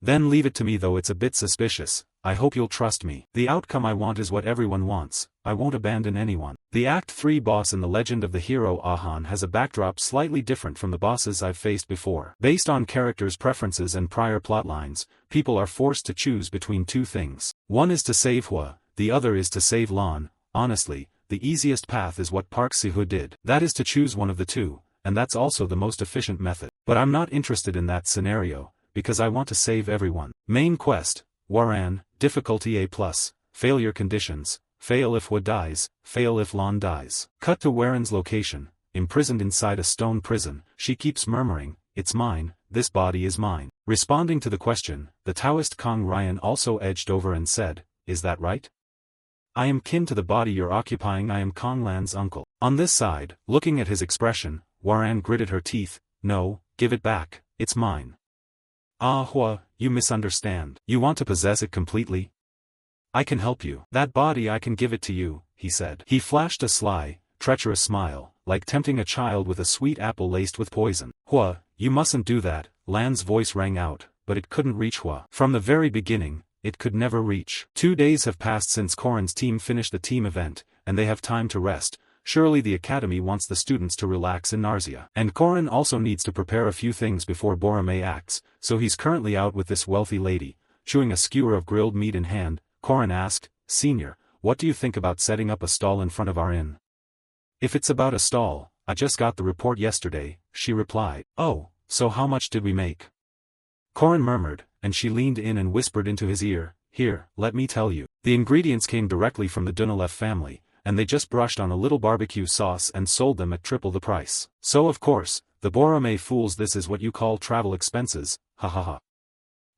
Then leave it to me, though it's a bit suspicious. I hope you'll trust me. The outcome I want is what everyone wants, I won't abandon anyone. The Act 3 boss in the legend of the hero Ahan has a backdrop slightly different from the bosses I've faced before. Based on characters' preferences and prior plotlines, people are forced to choose between two things. One is to save Hua, the other is to save Lan. Honestly, the easiest path is what Park Si-hu did. That is to choose one of the two, and that's also the most efficient method. But I'm not interested in that scenario, because I want to save everyone. Main quest, Waran, difficulty A+, failure conditions, fail if Hua dies, fail if Lan dies. Cut to Waran's location, imprisoned inside a stone prison, she keeps murmuring, "It's mine, this body is mine." Responding to the question, the Taoist Kong Ryan also edged over and said, "Is that right? I am kin to the body you're occupying, I am Kong Lan's uncle." On this side, looking at his expression, Waran gritted her teeth, "No, give it back, it's mine." "Ah Hua, you misunderstand. You want to possess it completely? I can help you. That body I can give it to you," he said. He flashed a sly, treacherous smile, like tempting a child with a sweet apple laced with poison. "Hua, you mustn't do that," Lan's voice rang out, but it couldn't reach Hua. From the very beginning, it could never reach. 2 days have passed since Korin's team finished the team event, and they have time to rest. Surely the academy wants the students to relax in Narzia. And Korin also needs to prepare a few things before Borome acts, so he's currently out with this wealthy lady. Chewing a skewer of grilled meat in hand, Korin asked, "Senior, what do you think about setting up a stall in front of our inn?" "If it's about a stall, I just got the report yesterday," she replied. "Oh, so how much did we make?" Korin murmured, and she leaned in and whispered into his ear, "Here, let me tell you. The ingredients came directly from the Dunalev family, and they just brushed on a little barbecue sauce and sold them at triple the price. So of course, the Borome fools, this is what you call travel expenses, ha ha ha."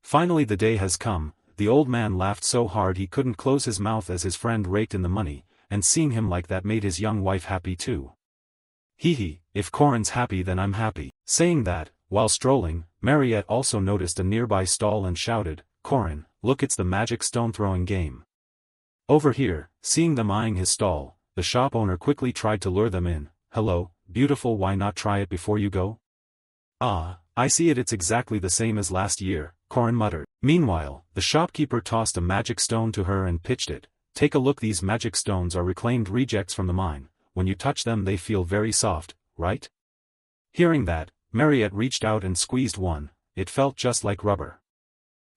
Finally the day has come. The old man laughed so hard he couldn't close his mouth as his friend raked in the money, and seeing him like that made his young wife happy too. "Hee, if Korin's happy then I'm happy." Saying that, while strolling, Mariette also noticed a nearby stall and shouted, "Korin, look, it's the magic stone throwing game." Over here, seeing them eyeing his stall, the shop owner quickly tried to lure them in. "Hello, beautiful, why not try it before you go?" "Ah, I see it, it's exactly the same as last year," Korin muttered. Meanwhile, the shopkeeper tossed a magic stone to her and pitched it. "Take a look, these magic stones are reclaimed rejects from the mine. When you touch them they feel very soft, right?" Hearing that, Mariette reached out and squeezed one. It felt just like rubber.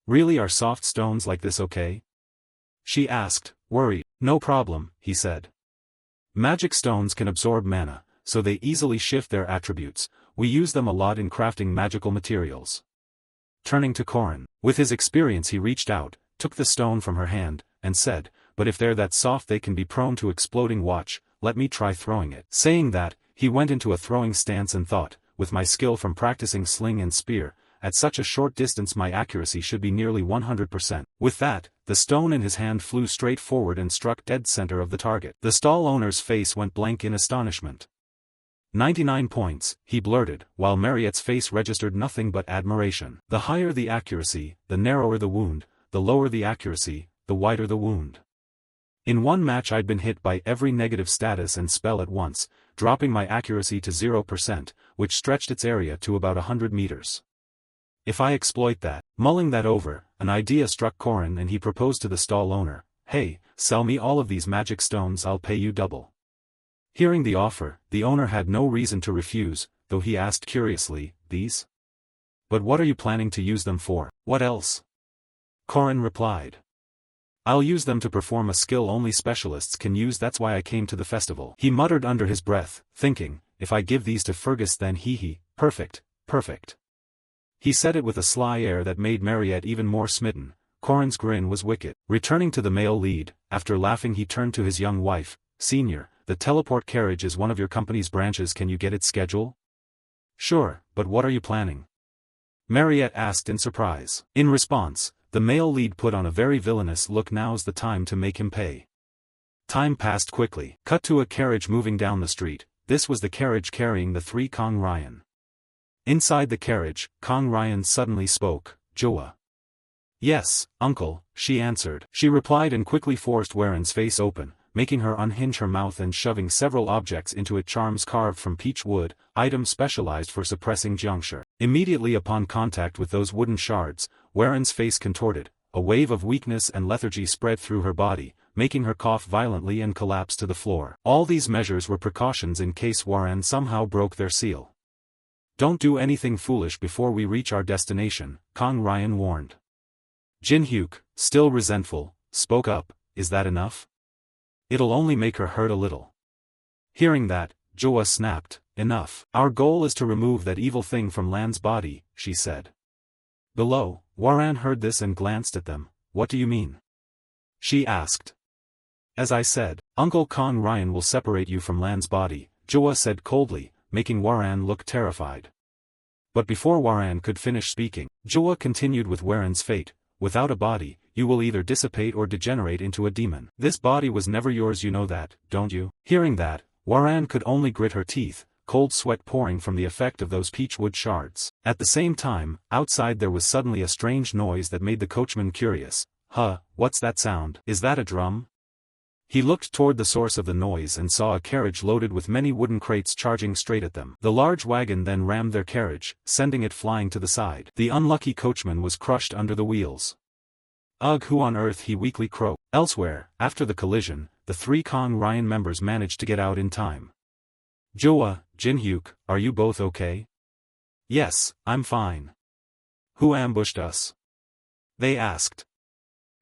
"Really, are soft stones like this okay?" she asked, worried. "No problem," he said. "Magic stones can absorb mana, so they easily shift their attributes. We use them a lot in crafting magical materials." Turning to Korin, with his experience he reached out, took the stone from her hand, and said, "But if they're that soft they can be prone to exploding, watch, let me try throwing it." Saying that, he went into a throwing stance and thought, "With my skill from practicing sling and spear, at such a short distance my accuracy should be nearly 100%. With that, the stone in his hand flew straight forward and struck dead center of the target. The stall owner's face went blank in astonishment. 99 points, he blurted, while Mariette's face registered nothing but admiration. The higher the accuracy, the narrower the wound, the lower the accuracy, the wider the wound. In one match I'd been hit by every negative status and spell at once, dropping my accuracy to 0%, which stretched its area to about 100 meters. If I exploit that, mulling that over, an idea struck Korin and he proposed to the stall owner, "Hey, sell me all of these magic stones, I'll pay you double." Hearing the offer, the owner had no reason to refuse, though he asked curiously, "These? But what are you planning to use them for?" "What else?" Korin replied. "I'll use them to perform a skill only specialists can use, that's why I came to the festival." He muttered under his breath, thinking, "If I give these to Fergus then perfect, perfect." He said it with a sly air that made Mariette even more smitten. Korin's grin was wicked. Returning to the male lead, after laughing he turned to his young wife, "Senior, the teleport carriage is one of your company's branches, can you get its schedule?" "Sure, but what are you planning?" Mariette asked in surprise. In response, the male lead put on a very villainous look. "Now's the time to make him pay." Time passed quickly. Cut to a carriage moving down the street. This was the carriage carrying the 3 Kong Ryan. Inside the carriage, Kong Ryan suddenly spoke, "Joa." "Yes, uncle," she answered. She replied and quickly forced Waren's face open, making her unhinge her mouth and shoving several objects into it, charms carved from peach wood, items specialized for suppressing juncture. Immediately upon contact with those wooden shards, Waren's face contorted. a wave of weakness and lethargy spread through her body, making her cough violently and collapse to the floor. All these measures were precautions in case Warren somehow broke their seal. "Don't do anything foolish before we reach our destination," Kang Ryan warned. Jin Hyuk, still resentful, spoke up, "Is that enough? It'll only make her hurt a little." Hearing that, Joa snapped, "Enough. Our goal is to remove that evil thing from Lan's body," she said. Below, Warren heard this and glanced at them. "What do you mean?" she asked. "As I said, Uncle Kang Ryan will separate you from Lan's body," Joa said coldly, making Warren look terrified. But before Warren could finish speaking, Joa continued with Warren's fate. "Without a body, you will either dissipate or degenerate into a demon. This body was never yours, you know that, don't you?" Hearing that, Warren could only grit her teeth, cold sweat pouring from the effect of those peachwood shards. At the same time, outside there was suddenly a strange noise that made the coachman curious. What's that sound? Is that a drum?" He looked toward the source of the noise and saw a carriage loaded with many wooden crates charging straight at them. The large wagon then rammed their carriage, sending it flying to the side. The unlucky coachman was crushed under the wheels. "Ugh, who on earth?" he weakly croaked. Elsewhere, after the collision, the 3 Kang Ryan members managed to get out in time. "Joa, Jin Hyuk, are you both okay?" "Yes, I'm fine." "Who ambushed us?" they asked.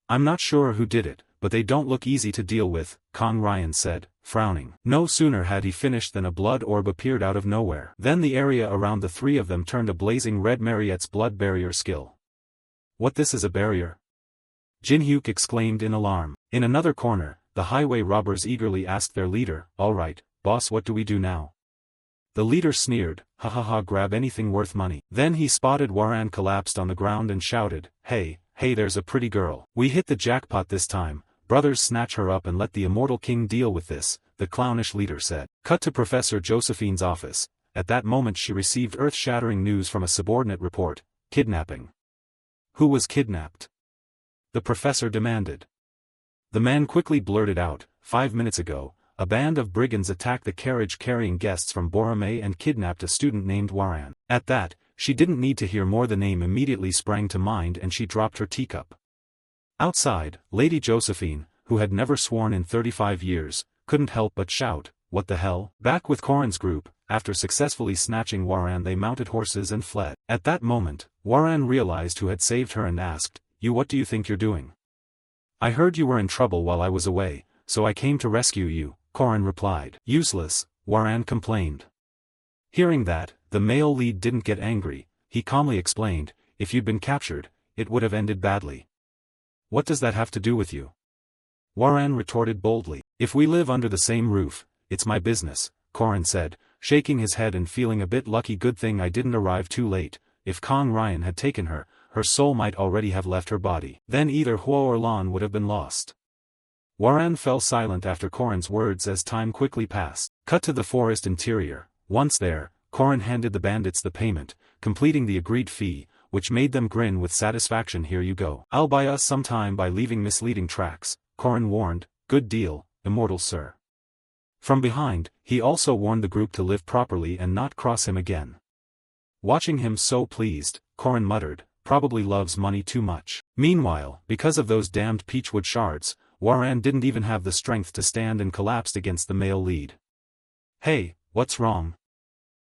"I'm not sure who did it, but they don't look easy to deal with," Kang Ryan said, frowning. No sooner had he finished than a blood orb appeared out of nowhere. Then the area around the 3 of them turned a blazing red. Mariette's blood barrier skill. "What, this is a barrier?" Jin Hyuk exclaimed in alarm. In another corner, the highway robbers eagerly asked their leader, "All right, boss, what do we do now?" The leader sneered, "Ha, grab anything worth money." Then he spotted Warren collapsed on the ground and shouted, Hey, there's a pretty girl. We hit the jackpot this time. Brothers, snatch her up and let the immortal king deal with this," the clownish leader said. Cut to Professor Josephine's office. At that moment she received earth-shattering news from a subordinate report: kidnapping. "Who was kidnapped?" the professor demanded. The man quickly blurted out, 5 minutes ago, a band of brigands attacked the carriage carrying guests from Boromei and kidnapped a student named Warren. At that, she didn't need to hear more. The name immediately sprang to mind and she dropped her teacup. Outside, Lady Josephine, who had never sworn in 35 years, couldn't help but shout, "What the hell?" Back with Corin's group, after successfully snatching Warren, they mounted horses and fled. At that moment, Warren realized who had saved her and asked, "You, what do you think you're doing?" "I heard you were in trouble while I was away, so I came to rescue you," Corin replied. "Useless," Warren complained. Hearing that, the male lead didn't get angry. He calmly explained, "If you'd been captured, it would have ended badly." "What does that have to do with you?" Warren retorted boldly. "If we live under the same roof, it's my business," Corin said, shaking his head and feeling a bit lucky. "Good thing I didn't arrive too late. If Kang Ryan had taken her, her soul might already have left her body. Then either Huo or Lan would have been lost." Warren fell silent after Corin's words as time quickly passed. Cut to the forest interior. Once there, Corin handed the bandits the payment, completing the agreed fee, which made them grin with satisfaction. "Here you go. I'll buy us some time by leaving misleading tracks," Corin warned. "Good deal, immortal sir." From behind, he also warned the group to live properly and not cross him again. Watching him so pleased, Corin muttered, "Probably loves money too much." Meanwhile, because of those damned peachwood shards, Warren didn't even have the strength to stand and collapsed against the male lead. "Hey, what's wrong?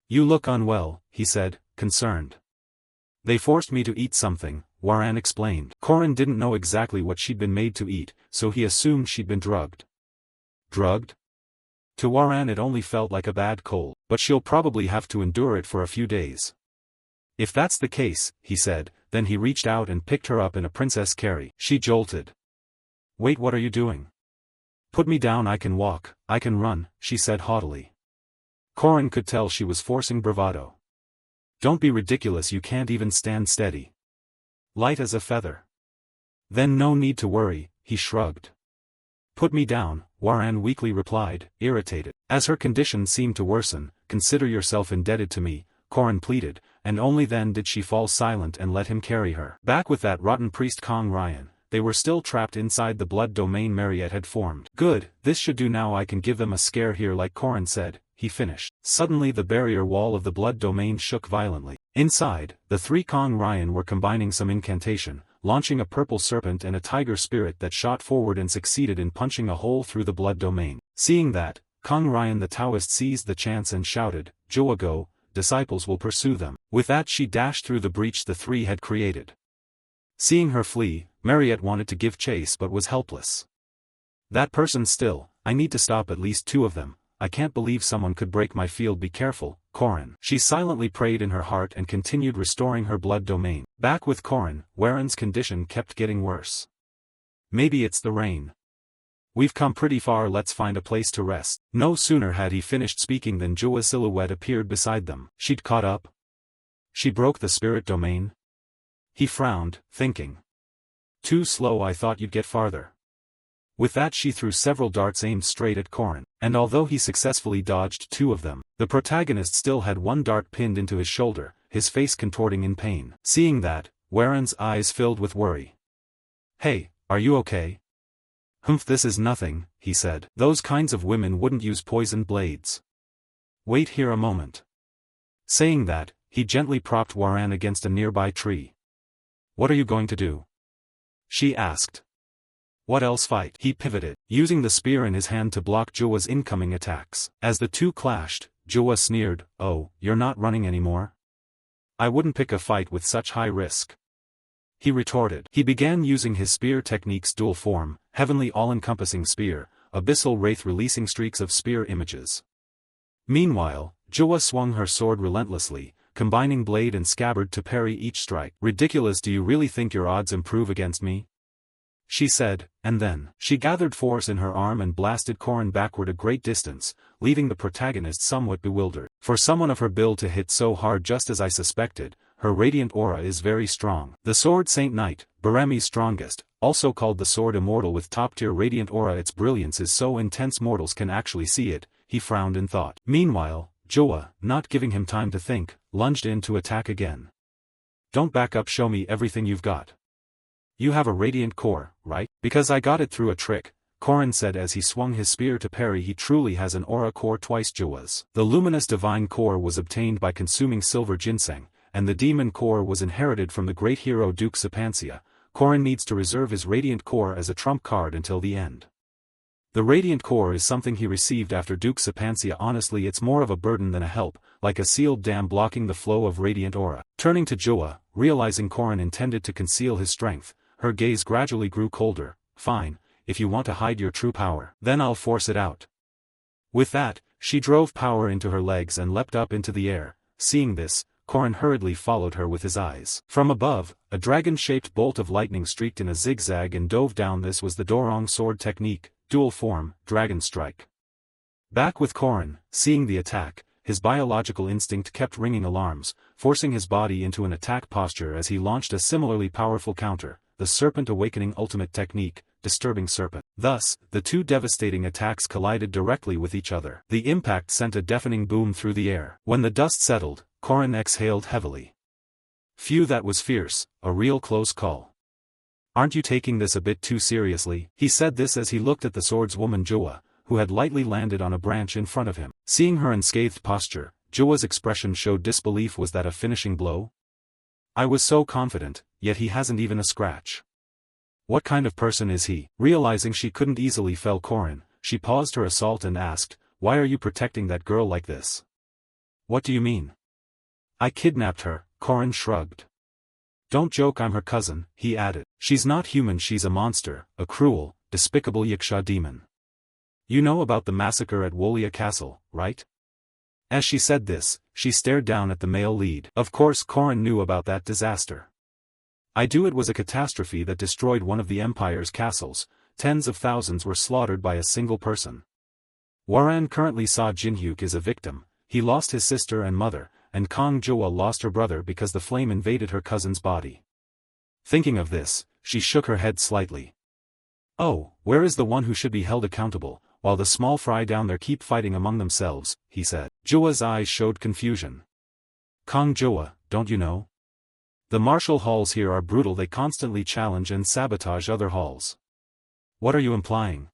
You look unwell," he said, concerned. "They forced me to eat something," Warren explained. Corin didn't know exactly what she'd been made to eat, so he assumed she'd been drugged. Drugged? To Warren it only felt like a bad cold, but she'll probably have to endure it for a few days. "If that's the case," he said, then he reached out and picked her up in a princess carry. She jolted. "Wait, what are you doing?" "Put me down, I can walk, I can run," she said haughtily. Corin could tell she was forcing bravado. "Don't be ridiculous, you can't even stand steady. Light as a feather." "Then no need to worry," he shrugged. "Put me down," Warren weakly replied, irritated. As her condition seemed to worsen, "Consider yourself indebted to me," Corin pleaded, and only then did she fall silent and let him carry her. Back with that rotten priest Kang Ryan, they were still trapped inside the blood domain Mariette had formed. "Good, this should do now. I can give them a scare here like Corin said," he finished. Suddenly the barrier wall of the blood domain shook violently. Inside, the 3 Kang Ryan were combining some incantation, launching a purple serpent and a tiger spirit that shot forward and succeeded in punching a hole through the blood domain. Seeing that, Kong Ryan the Taoist seized the chance and shouted, "Joa go, disciples will pursue them." With that she dashed through the breach the three had created. Seeing her flee, Mariette wanted to give chase but was helpless. "That person still, I need to stop at least two of them. I can't believe someone could break my field. Be careful, Corin." She silently prayed in her heart and continued restoring her blood domain. Back with Corin, Warren's condition kept getting worse. "Maybe it's the rain. We've come pretty far, let's find a place to rest." No sooner had he finished speaking than Joa's silhouette appeared beside them. She'd caught up? She broke the spirit domain? He frowned, thinking. Too slow, I thought you'd get farther. With that she threw several darts aimed straight at Corin, and although he successfully dodged two of them, the protagonist still had one dart pinned into his shoulder, his face contorting in pain. Seeing that, Warren's eyes filled with worry. "Hey, are you okay?" "Humph, this is nothing," he said. "Those kinds of women wouldn't use poisoned blades. Wait here a moment." Saying that, he gently propped Warren against a nearby tree. "What are you going to do?" she asked. "What else, fight?" He pivoted, using the spear in his hand to block Joa's incoming attacks. As the two clashed, Joa sneered, "Oh, you're not running anymore? I wouldn't pick a fight with such high risk." He retorted. He began using his spear technique's dual form, heavenly all-encompassing spear, abyssal wraith releasing streaks of spear images. Meanwhile, Joa swung her sword relentlessly, combining blade and scabbard to parry each strike. "Ridiculous, do you really think your odds improve against me?" she said, and then, she gathered force in her arm and blasted Corin backward a great distance, leaving the protagonist somewhat bewildered. For someone of her build to hit so hard, just as I suspected, her radiant aura is very strong. The sword Saint Knight, Baremi's strongest, also called the sword immortal with top-tier radiant aura, its brilliance is so intense mortals can actually see it, he frowned in thought. Meanwhile, Joa, not giving him time to think, lunged in to attack again. "Don't back up, show me everything you've got. You have a radiant core, right?" "Because I got it through a trick," Corin said as he swung his spear to parry. "He truly has an aura core twice Joa's. The luminous divine core was obtained by consuming silver ginseng, and the demon core was inherited from the great hero Duke Sapancia. Corin needs to reserve his radiant core as a trump card until the end. The radiant core is something he received after Duke Sapancia. Honestly, it's more of a burden than a help, like a sealed dam blocking the flow of radiant aura." Turning to Joa, realizing Corin intended to conceal his strength, her gaze gradually grew colder. "Fine, if you want to hide your true power, then I'll force it out." With that, she drove power into her legs and leapt up into the air. Seeing this, Corin hurriedly followed her with his eyes. From above, a dragon-shaped bolt of lightning streaked in a zigzag and dove down. This was the Dorong sword technique, dual form, dragon strike. Back with Corin, seeing the attack, his biological instinct kept ringing alarms, forcing his body into an attack posture as he launched a similarly powerful counter, the Serpent Awakening ultimate technique, Disturbing Serpent. Thus, the two devastating attacks collided directly with each other. The impact sent a deafening boom through the air. When the dust settled, Corin exhaled heavily. "Phew, that was fierce, a real close call. Aren't you taking this a bit too seriously?" He said this as he looked at the swordswoman Joa, who had lightly landed on a branch in front of him. Seeing her unscathed posture, Joa's expression showed disbelief. "Was that a finishing blow? I was so confident, yet he hasn't even a scratch. What kind of person is he?" Realizing she couldn't easily fell Corin, she paused her assault and asked, "Why are you protecting that girl like this?" "What do you mean?" "I kidnapped her," Corin shrugged. "Don't joke, I'm her cousin," he added. "She's not human, she's a monster, a cruel, despicable Yiksha demon. You know about the massacre at Wolia Castle, right?" As she said this, she stared down at the male lead. Of course Corin knew about that disaster. "I do. It was a catastrophe that destroyed one of the Empire's castles. Tens of thousands were slaughtered by a single person. Warren currently saw Jinhyuk is a victim. He lost his sister and mother, and Kong Joa lost her brother because the flame invaded her cousin's body." Thinking of this, she shook her head slightly. "Oh, where is the one who should be held accountable, while the small fry down there keep fighting among themselves?" he said. Joa's eyes showed confusion. "Kong Joa, don't you know? The martial halls here are brutal, they constantly challenge and sabotage other halls." "What are you implying?"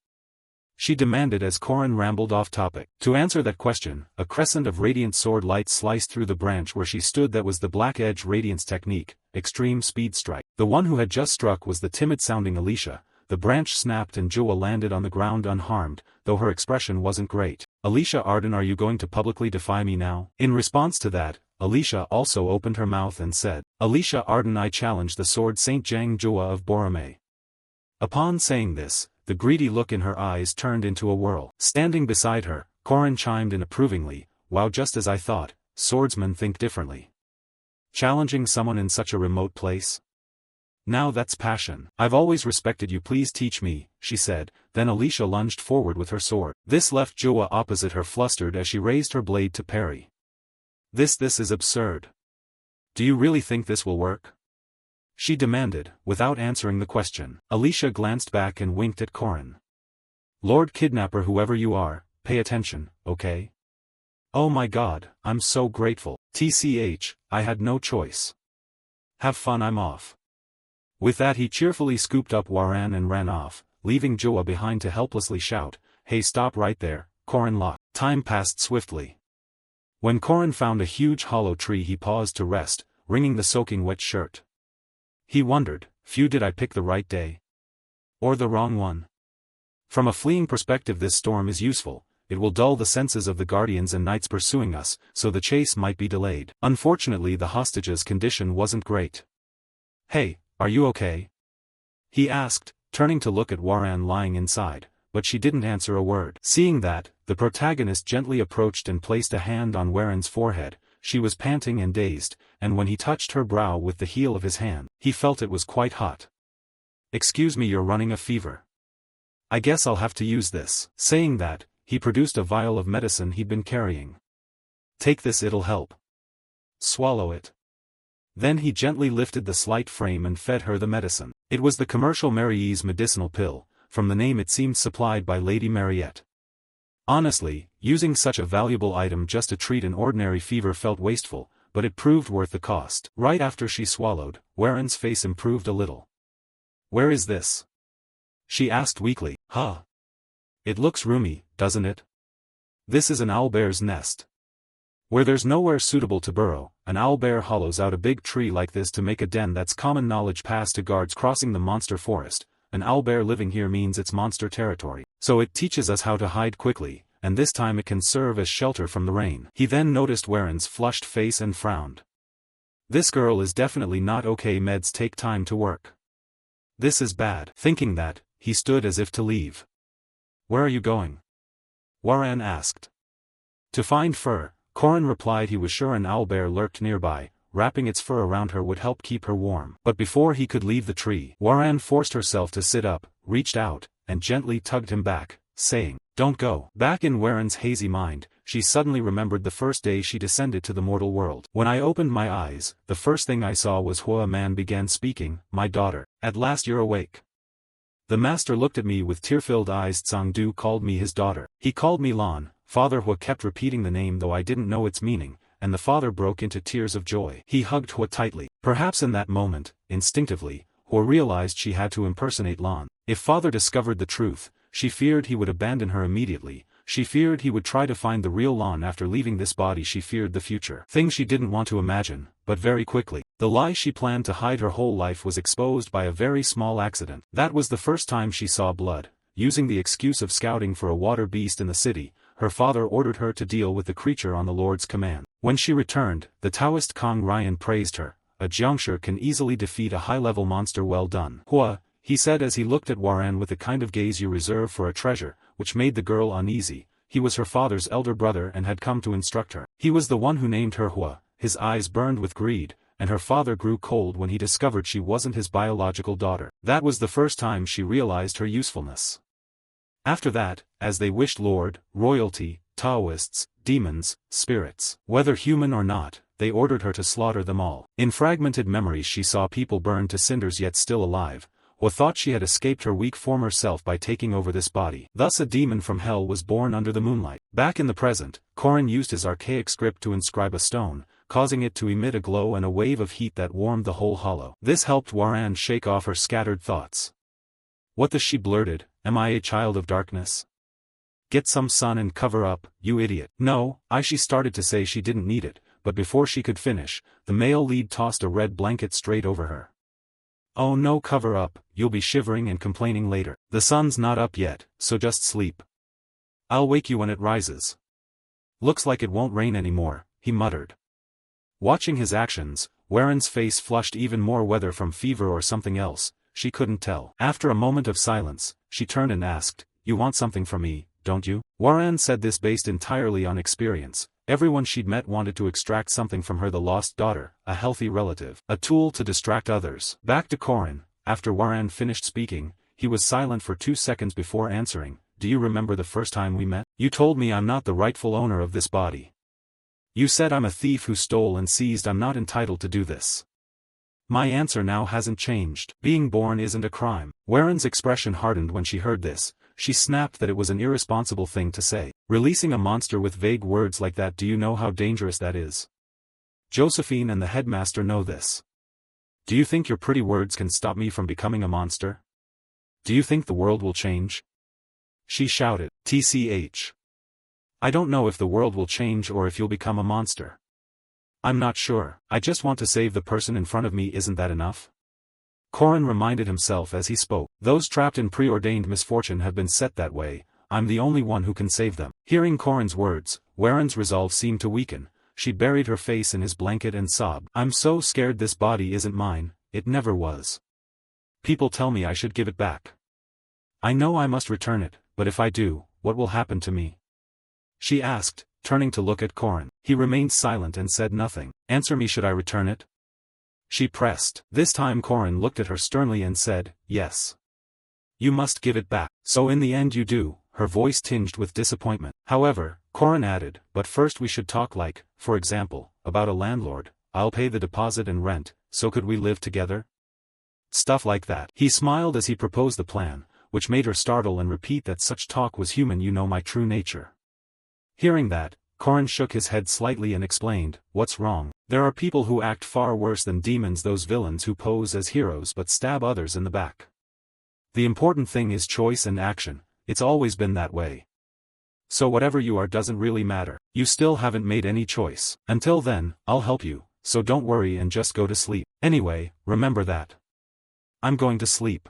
she demanded as Korin rambled off topic. To answer that question, a crescent of radiant sword light sliced through the branch where she stood. That was the Black Edge Radiance technique, extreme speed strike. The one who had just struck was the timid-sounding Alicia. The branch snapped and Jua landed on the ground unharmed, though her expression wasn't great. Alicia Arden, are you going to publicly defy me now? In response to that, Alicia also opened her mouth and said, Alicia Arden, I challenge the sword Saint Jiang Jua of Borome. Upon saying this, the greedy look in her eyes turned into a whirl. Standing beside her, Korin chimed in approvingly, wow, just as I thought, swordsmen think differently. Challenging someone in such a remote place? Now that's passion. I've always respected you, please teach me, she said. Then Alicia lunged forward with her sword. This left Jua opposite her flustered as she raised her blade to parry. This is absurd. Do you really think this will work? She demanded, without answering the question. Alicia glanced back and winked at Korin. Lord Kidnapper, whoever you are, pay attention, okay? Oh my god, I'm so grateful. TCH, I had no choice. Have fun, I'm off. With that he cheerfully scooped up Waran and ran off, leaving Jua behind to helplessly shout, hey, stop right there, Korin Locke. Time passed swiftly. When Korin found a huge hollow tree he paused to rest, wringing the soaking wet shirt. He wondered, phew, did I pick the right day? Or the wrong one? From a fleeing perspective this storm is useful, it will dull the senses of the guardians and knights pursuing us, so the chase might be delayed. Unfortunately the hostage's condition wasn't great. Hey, are you okay? He asked, turning to look at Waran lying inside, but she didn't answer a word. Seeing that, the protagonist gently approached and placed a hand on Waran's forehead. She was panting and dazed, and when he touched her brow with the heel of his hand, he felt it was quite hot. Excuse me, you're running a fever. I guess I'll have to use this. Saying that, he produced a vial of medicine he'd been carrying. Take this, it'll help. Swallow it. Then he gently lifted the slight frame and fed her the medicine. It was the commercial Mary's medicinal pill, from the name it seemed supplied by Lady Mariette. Honestly, using such a valuable item just to treat an ordinary fever felt wasteful, but it proved worth the cost. Right after she swallowed, Waren's face improved a little. Where is this? She asked weakly. Huh? It looks roomy, doesn't it? This is an owlbear's nest. Where there's nowhere suitable to burrow, an owlbear hollows out a big tree like this to make a den. That's common knowledge passed to guards crossing the monster forest. An owlbear living here means it's monster territory, so it teaches us how to hide quickly, and this time it can serve as shelter from the rain. He then noticed Waren's flushed face and frowned. This girl is definitely not okay. Meds take time to work. This is bad. Thinking that, he stood as if to leave. Where are you going? Waren asked. To find fur. Korin replied he was sure an owlbear lurked nearby. Wrapping its fur around her would help keep her warm. But before he could leave the tree, Waren forced herself to sit up, reached out, and gently tugged him back, saying, "Don't go." Back in Waren's hazy mind, she suddenly remembered the first day she descended to the mortal world. When I opened my eyes, the first thing I saw was Hua. Man began speaking, "My daughter, at last you're awake." The master looked at me with tear-filled eyes. Tsangdu called me his daughter. He called me Lan. Father Hua kept repeating the name though I didn't know its meaning, and the father broke into tears of joy. He hugged Hua tightly. Perhaps in that moment, instinctively, Hua realized she had to impersonate Lan. If father discovered the truth, she feared he would abandon her immediately. She feared he would try to find the real Lan after leaving this body. She feared the future. Things she didn't want to imagine, but very quickly. The lie she planned to hide her whole life was exposed by a very small accident. That was the first time she saw blood. Using the excuse of scouting for a water beast in the city, her father ordered her to deal with the creature on the Lord's command. When she returned, the Taoist Kong Ryan praised her. "A jiangshi can easily defeat a high-level monster. Well done, Hua," he said as he looked at Waren with the kind of gaze you reserve for a treasure, which made the girl uneasy. He was her father's elder brother and had come to instruct her. He was the one who named her Hua. His eyes burned with greed, and her father grew cold when he discovered she wasn't his biological daughter. That was the first time she realized her usefulness. After that, as they wished Lord, royalty, Taoists, demons, spirits, whether human or not, they ordered her to slaughter them all. In fragmented memories she saw people burned to cinders yet still alive, or thought she had escaped her weak former self by taking over this body. Thus a demon from hell was born under the moonlight. Back in the present, Korin used his archaic script to inscribe a stone, causing it to emit a glow and a wave of heat that warmed the whole hollow. This helped Waren shake off her scattered thoughts. "What the?" she blurted, "am I a child of darkness? Get some sun and cover up, you idiot. No, she started to say she didn't need it, but before she could finish, the male lead tossed a red blanket straight over her. Oh no, cover up, you'll be shivering and complaining later. The sun's not up yet, so just sleep. I'll wake you when it rises. Looks like it won't rain anymore, he muttered. Watching his actions, Warren's face flushed even more, whether from fever or something else, she couldn't tell. After a moment of silence, she turned and asked, "You want something from me, don't you?" Warren said this based entirely on experience. Everyone she'd met wanted to extract something from her, the lost daughter, a healthy relative, a tool to distract others. Back to Corin. After Warren finished speaking, he was silent for 2 seconds before answering. Do you remember the first time we met? You told me I'm not the rightful owner of this body. You said I'm a thief who stole and seized. I'm not entitled to do this. My answer now hasn't changed. Being born isn't a crime. Warren's expression hardened when she heard this. She snapped that it was an irresponsible thing to say. Releasing a monster with vague words like that, do you know how dangerous that is? Josephine and the headmaster know this. Do you think your pretty words can stop me from becoming a monster? Do you think the world will change? She shouted. TCH. I don't know if the world will change or if you'll become a monster. I'm not sure. I just want to save the person in front of me. Isn't that enough? Corin reminded himself as he spoke. Those trapped in preordained misfortune have been set that way. I'm the only one who can save them. Hearing Corin's words, Warren's resolve seemed to weaken. She buried her face in his blanket and sobbed. I'm so scared. This body isn't mine. It never was. People tell me I should give it back. I know I must return it, but if I do, what will happen to me? She asked, turning to look at Corin. He remained silent and said nothing. Answer me, should I return it? She pressed. This time Corin looked at her sternly and said, yes. You must give it back. So in the end you do, her voice tinged with disappointment. However, Corin added, but first we should talk, like, for example, about a landlord. I'll pay the deposit and rent, so could we live together? Stuff like that. He smiled as he proposed the plan, which made her startle and repeat that such talk was human. You know my true nature. Hearing that, Corin shook his head slightly and explained, what's wrong? There are people who act far worse than demons, those villains who pose as heroes but stab others in the back. The important thing is choice and action. It's always been that way. So whatever you are doesn't really matter. You still haven't made any choice. Until then, I'll help you, so don't worry and just go to sleep. Anyway, remember that. I'm going to sleep.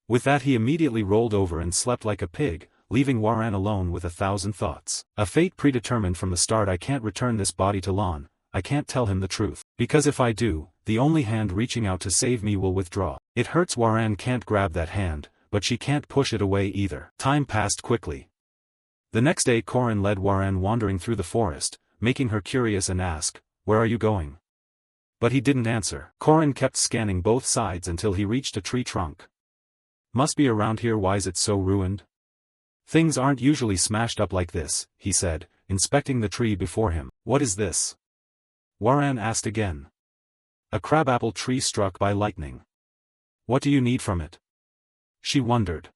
With that he immediately rolled over and slept like a pig, leaving Warren alone with 1,000 thoughts. A fate predetermined from the start. I can't return this body to Lon. I can't tell him the truth. Because if I do, the only hand reaching out to save me will withdraw. It hurts. Warren can't grab that hand, but she can't push it away either. Time passed quickly. The next day Corin led Warren wandering through the forest, making her curious and ask, where are you going? But he didn't answer. Corin kept scanning both sides until he reached a tree trunk. Must be around here. Why's it so ruined? Things aren't usually smashed up like this, he said, inspecting the tree before him. What is this? Warren asked again. A crabapple tree struck by lightning. What do you need from it? She wondered.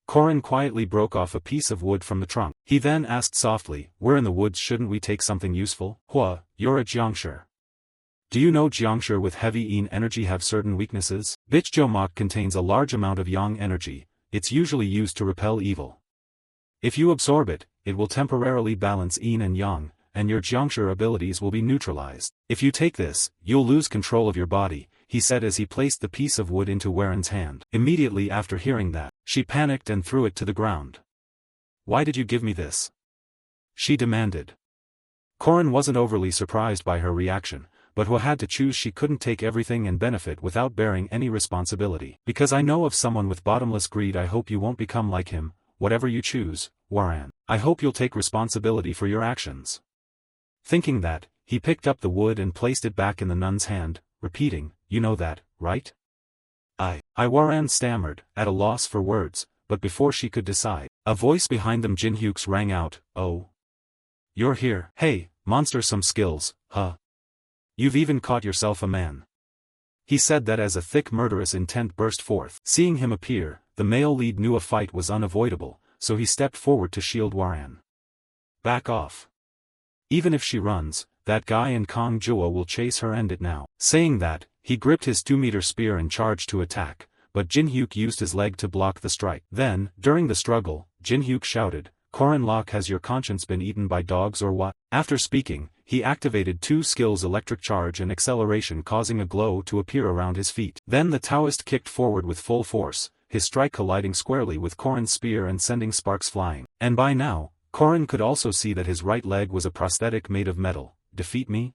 Corin quietly broke off a piece of wood from the trunk. He then asked softly, we're in the woods, shouldn't we take something useful? Hua, you're a Jiangshi. Do you know Jiangshi with heavy yin energy have certain weaknesses? Bichjomak contains a large amount of yang energy. It's usually used to repel evil. If you absorb it, it will temporarily balance yin and yang, and your Jiangshi abilities will be neutralized. If you take this, you'll lose control of your body, he said as he placed the piece of wood into Warren's hand. Immediately after hearing that, she panicked and threw it to the ground. Why did you give me this? She demanded. Corin wasn't overly surprised by her reaction, but who had to choose. She couldn't take everything and benefit without bearing any responsibility. Because I know of someone with bottomless greed. I hope you won't become like him. Whatever you choose, Warren, I hope you'll take responsibility for your actions. Thinking that, he picked up the wood and placed it back in the nun's hand, repeating, you know that, right? Warren stammered, at a loss for words, but before she could decide, a voice behind them Jinhyuk's rang out, oh. You're here. Hey, monster, some skills, huh? You've even caught yourself a man. He said that as a thick murderous intent burst forth. Seeing him appear, the male lead knew a fight was unavoidable, so he stepped forward to shield Warren. Back off. Even if she runs, that guy in Kong Jua will chase her. End it now. Saying that, he gripped his 2-meter spear and charged to attack, but Jinhyuk used his leg to block the strike. Then, during the struggle, Jinhyuk shouted, Korin Lok, has your conscience been eaten by dogs or what? After speaking, he activated 2 skills, electric charge and acceleration, causing a glow to appear around his feet. Then the Taoist kicked forward with full force, his strike colliding squarely with Korin's spear and sending sparks flying. And by now, Korin could also see that his right leg was a prosthetic made of metal. Defeat me?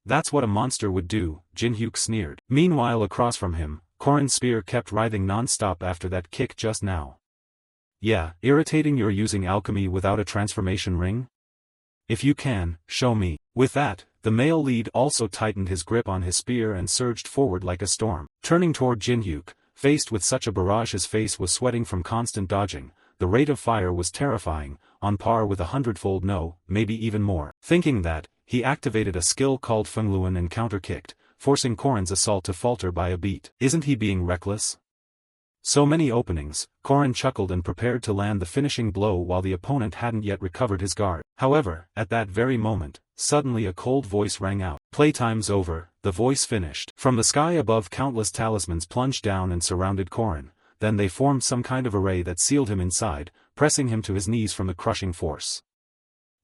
That's what a monster would do, Jin Hyuk sneered. Meanwhile, across from him, Korin's spear kept writhing non-stop after that kick just now. Yeah, irritating. You're using alchemy without a transformation ring? If you can, show me. With that, the male lead also tightened his grip on his spear and surged forward like a storm. Turning toward Jin Hyuk, faced with such a barrage his face was sweating from constant dodging, the rate of fire was terrifying, on par with 100-fold, no, maybe even more. Thinking that, he activated a skill called Fengluan and counter-kicked, forcing Korin's assault to falter by a beat. Isn't he being reckless? So many openings. Korin chuckled and prepared to land the finishing blow while the opponent hadn't yet recovered his guard. However, at that very moment, suddenly a cold voice rang out. Playtime's over, the voice finished. From the sky above, countless talismans plunged down and surrounded Korin, then they formed some kind of array that sealed him inside, pressing him to his knees from the crushing force.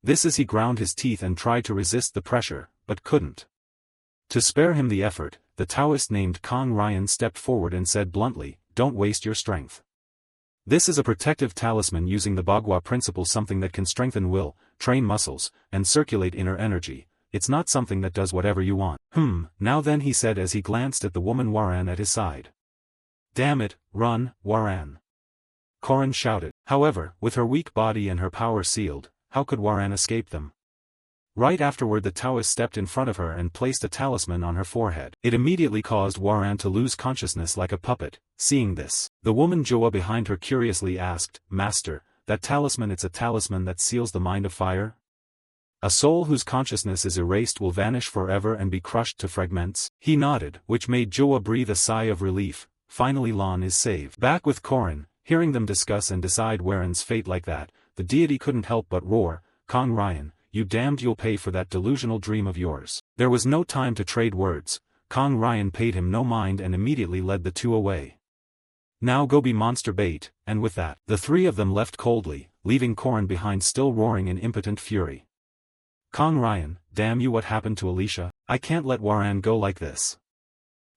This as he ground his teeth and tried to resist the pressure, but couldn't. To spare him the effort, the Taoist named Kong Ryan stepped forward and said bluntly, "Don't waste your strength. This is a protective talisman using the Bagua principle, something that can strengthen will, train muscles, and circulate inner energy. It's not something that does whatever you want." Now then, he said as he glanced at the woman Waran at his side. "Damn it, run, Waran!" Korin shouted. However, with her weak body and her power sealed, how could Waran escape them? Right afterward, the Taoist stepped in front of her and placed a talisman on her forehead. It immediately caused Waran to lose consciousness like a puppet. Seeing this, the woman Joa behind her curiously asked, "Master, that talisman, it's a talisman that seals the mind of fire? A soul whose consciousness is erased will vanish forever and be crushed to fragments?" He nodded, which made Joa breathe a sigh of relief. Finally Lan is saved. Back with Korin, hearing them discuss and decide Waran's fate like that, the deity couldn't help but roar, "Kong Ryan, you damned, you'll pay for that delusional dream of yours." There was no time to trade words. Kong Ryan paid him no mind and immediately led the two away. "Now go be monster bait," and with that, the three of them left coldly, leaving Korin behind still roaring in impotent fury. "Kong Ryan, damn you, what happened to Alicia? I can't let Waran go like this."